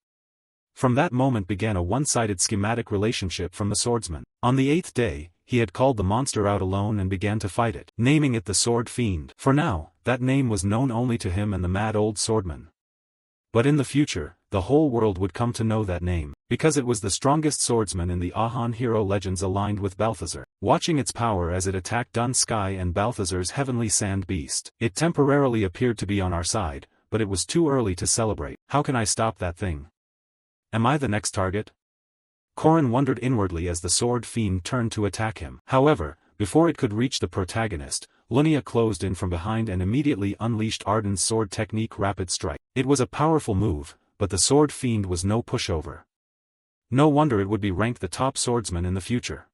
From that moment began a one-sided schematic relationship from the swordsman. On the 8th day, he had called the monster out alone and began to fight it, naming it the Sword Fiend. For now, that name was known only to him and the mad old swordman. But in the future, the whole world would come to know that name, because it was the strongest swordsman in the Ahan hero legends aligned with Balthazar. Watching its power as it attacked Dun Sky and Balthazar's heavenly sand beast, it temporarily appeared to be on our side, but it was too early to celebrate. How can I stop that thing? Am I the next target? Corin wondered inwardly as the Sword Fiend turned to attack him. However, before it could reach the protagonist, Lunia closed in from behind and immediately unleashed Arden's sword technique Rapid Strike. It was a powerful move, but the Sword Fiend was no pushover. No wonder it would be ranked the top swordsman in the future.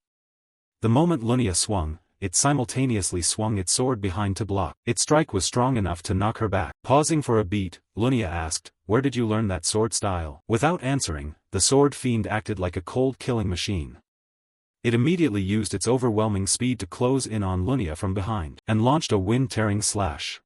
The moment Lunia swung, it simultaneously swung its sword behind to block. Its strike was strong enough to knock her back. Pausing for a beat, Lunia asked, "Where did you learn that sword style?" Without answering, the Sword Fiend acted like a cold killing machine. It immediately used its overwhelming speed to close in on Lunia from behind, and launched a wind-tearing slash.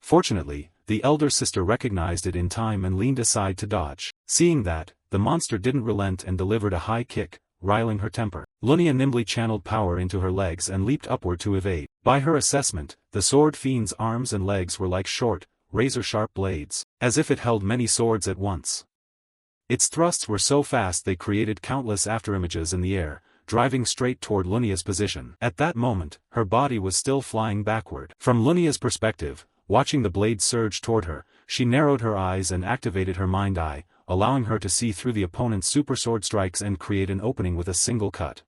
Fortunately, the elder sister recognized it in time and leaned aside to dodge. Seeing that, the monster didn't relent and delivered a high kick, riling her temper. Lunia nimbly channeled power into her legs and leaped upward to evade. By her assessment, the sword fiend's arms and legs were like short, razor-sharp blades, as if it held many swords at once. Its thrusts were so fast they created countless afterimages in the air, driving straight toward Lunia's position. At that moment, her body was still flying backward. From Lunia's perspective, watching the blades surge toward her, she narrowed her eyes and activated her mind eye, allowing her to see through the opponent's super sword strikes and create an opening with a single cut.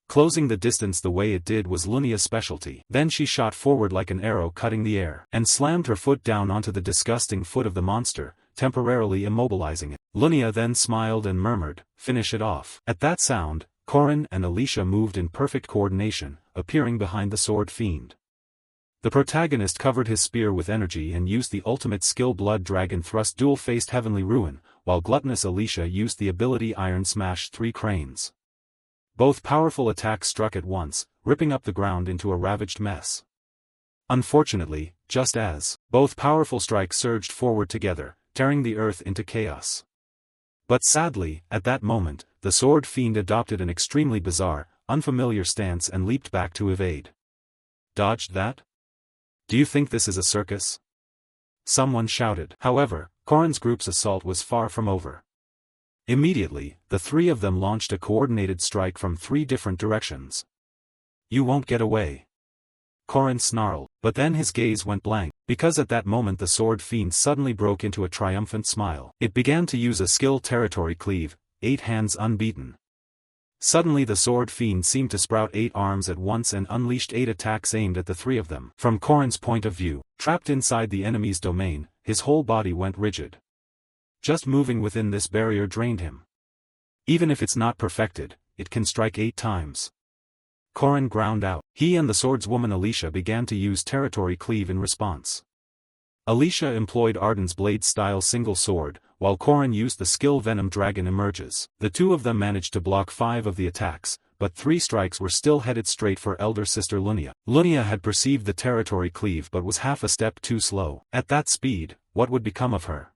Closing the distance the way it did was Lunia's specialty. Then she shot forward like an arrow cutting the air, and slammed her foot down onto the disgusting foot of the monster, temporarily immobilizing it. Lunia then smiled and murmured, "Finish it off." At that sound, Corin and Alicia moved in perfect coordination, appearing behind the sword fiend. The protagonist covered his spear with energy and used the ultimate skill Blood Dragon Thrust dual-faced Heavenly Ruin, while gluttonous Alicia used the ability Iron Smash 3 Cranes. Both powerful attacks struck at once, ripping up the ground into a ravaged mess. Unfortunately, just as both powerful strikes surged forward together, tearing the earth into chaos. But sadly, at that moment, the sword fiend adopted an extremely bizarre, unfamiliar stance and leaped back to evade. Dodged that? Do you think this is a circus? Someone shouted. However, Corin's group's assault was far from over. Immediately, the three of them launched a coordinated strike from 3 different directions. "You won't get away." Corin snarled, but then his gaze went blank, because at that moment the sword fiend suddenly broke into a triumphant smile. It began to use a skill Territory Cleave, 8 hands unbeaten. Suddenly the sword fiend seemed to sprout 8 arms at once and unleashed 8 attacks aimed at the 3 of them. From Corin's point of view, trapped inside the enemy's domain, his whole body went rigid. Just moving within this barrier drained him. Even if it's not perfected, it can strike 8 times. Corin ground out. He and the swordswoman Alicia began to use Territory Cleave in response. Alicia employed Arden's blade-style single sword, while Corin used the skill Venom Dragon Emerges. The two of them managed to block 5 of the attacks, but 3 strikes were still headed straight for elder sister Lunia. Lunia had perceived the Territory Cleave but was half a step too slow. At that speed, what would become of her?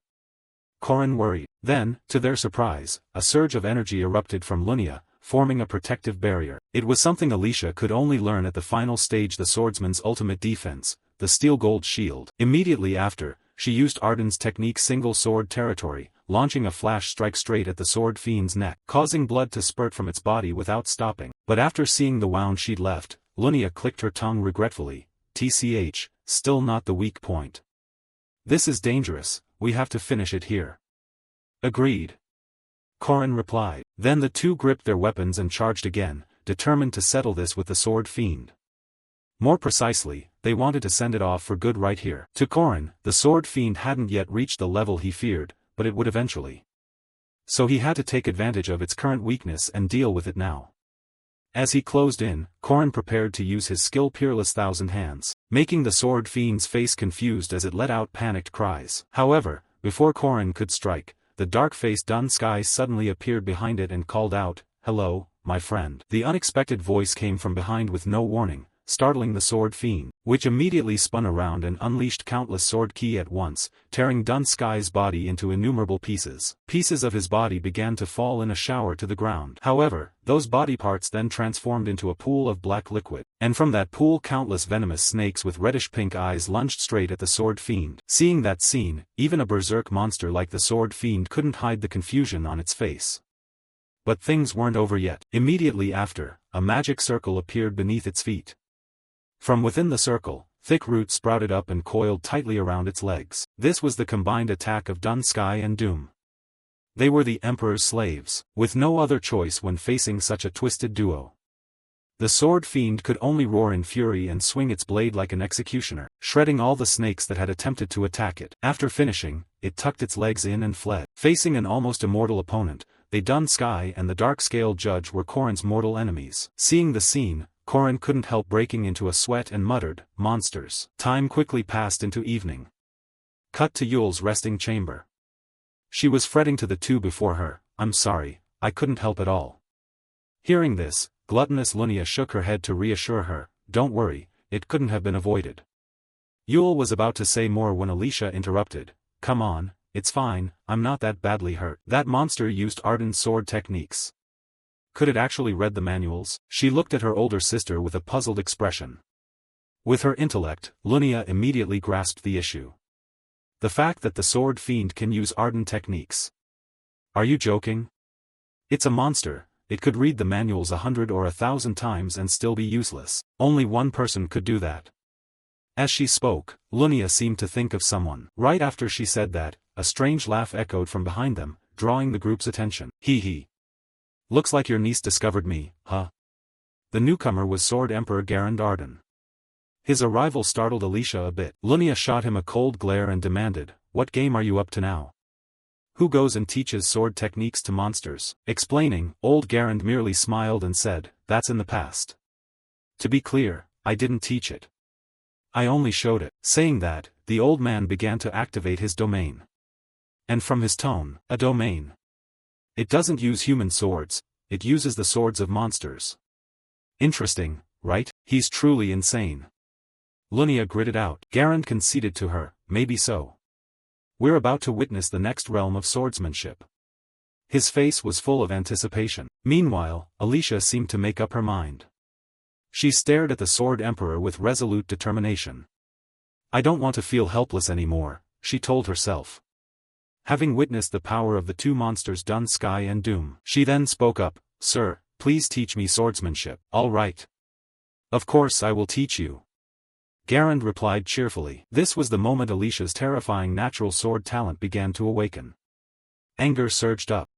Corin worried. Then, to their surprise, a surge of energy erupted from Lunia, forming a protective barrier. It was something Alicia could only learn at the final stage, the swordsman's ultimate defense, the steel gold shield. Immediately after, she used Arden's technique Single Sword Territory, launching a flash strike straight at the sword fiend's neck, causing blood to spurt from its body without stopping. But after seeing the wound she'd left, Lunia clicked her tongue regretfully. TCH, still not the weak point. This is dangerous, we have to finish it here. Agreed. Corin replied. Then the two gripped their weapons and charged again, determined to settle this with the sword fiend. More precisely, they wanted to send it off for good right here. To Corin, the sword fiend hadn't yet reached the level he feared, but it would eventually. So he had to take advantage of its current weakness and deal with it now. As he closed in, Corin prepared to use his skill Peerless Thousand Hands, making the sword fiend's face confused as it let out panicked cries. However, before Corin could strike, the dark-faced Dun Sky suddenly appeared behind it and called out, "Hello, my friend." The unexpected voice came from behind with no warning, startling the sword fiend, which immediately spun around and unleashed countless sword ki at once, tearing Dun Sky's body into innumerable pieces. Pieces of his body began to fall in a shower to the ground. However, those body parts then transformed into a pool of black liquid, and from that pool countless venomous snakes with reddish-pink eyes lunged straight at the sword fiend. Seeing that scene, even a berserk monster like the sword fiend couldn't hide the confusion on its face. But things weren't over yet. Immediately after, a magic circle appeared beneath its feet. From within the circle, thick roots sprouted up and coiled tightly around its legs. This was the combined attack of Dun Sky and Doom. They were the Emperor's slaves, with no other choice when facing such a twisted duo. The sword fiend could only roar in fury and swing its blade like an executioner, shredding all the snakes that had attempted to attack it. After finishing, it tucked its legs in and fled. Facing an almost immortal opponent, they Dun Sky and the Dark-Scaled Judge were Corin's mortal enemies. Seeing the scene, Corin couldn't help breaking into a sweat and muttered, "Monsters." Time quickly passed into evening. Cut to Yule's resting chamber. She was fretting to the two before her, "I'm sorry, I couldn't help at all." Hearing this, gluttonous Lunia shook her head to reassure her, "Don't worry, it couldn't have been avoided." Yule was about to say more when Alicia interrupted, "Come on, it's fine, I'm not that badly hurt. That monster used ardent sword techniques. Could it actually read the manuals? She looked at her older sister with a puzzled expression. With her intellect, Lunia immediately grasped the issue. The fact that the sword fiend can use ardent techniques. Are you joking? It's a monster, it could read the manuals 100 or 1,000 times and still be useless. Only one person could do that. As she spoke, Lunia seemed to think of someone. Right after she said that, a strange laugh echoed from behind them, drawing the group's attention. Hee hee. Looks like your niece discovered me, huh? The newcomer was Sword Emperor Garand Arden. His arrival startled Alicia a bit. Lunia shot him a cold glare and demanded, "What game are you up to now? Who goes and teaches sword techniques to monsters?" Explaining, old Garand merely smiled and said, "That's in the past. To be clear, I didn't teach it. I only showed it." Saying that, the old man began to activate his domain. And from his tone, a domain. It doesn't use human swords, it uses the swords of monsters. Interesting, right? He's truly insane. Lunia gritted out. Garand conceded to her, maybe so. We're about to witness the next realm of swordsmanship. His face was full of anticipation. Meanwhile, Alicia seemed to make up her mind. She stared at the Sword Emperor with resolute determination. I don't want to feel helpless anymore, she told herself. Having witnessed the power of the two monsters Dun Sky and Doom, she then spoke up, "Sir, please teach me swordsmanship." "All right. Of course I will teach you." Garand replied cheerfully. This was the moment Alicia's terrifying natural sword talent began to awaken. Anger surged up.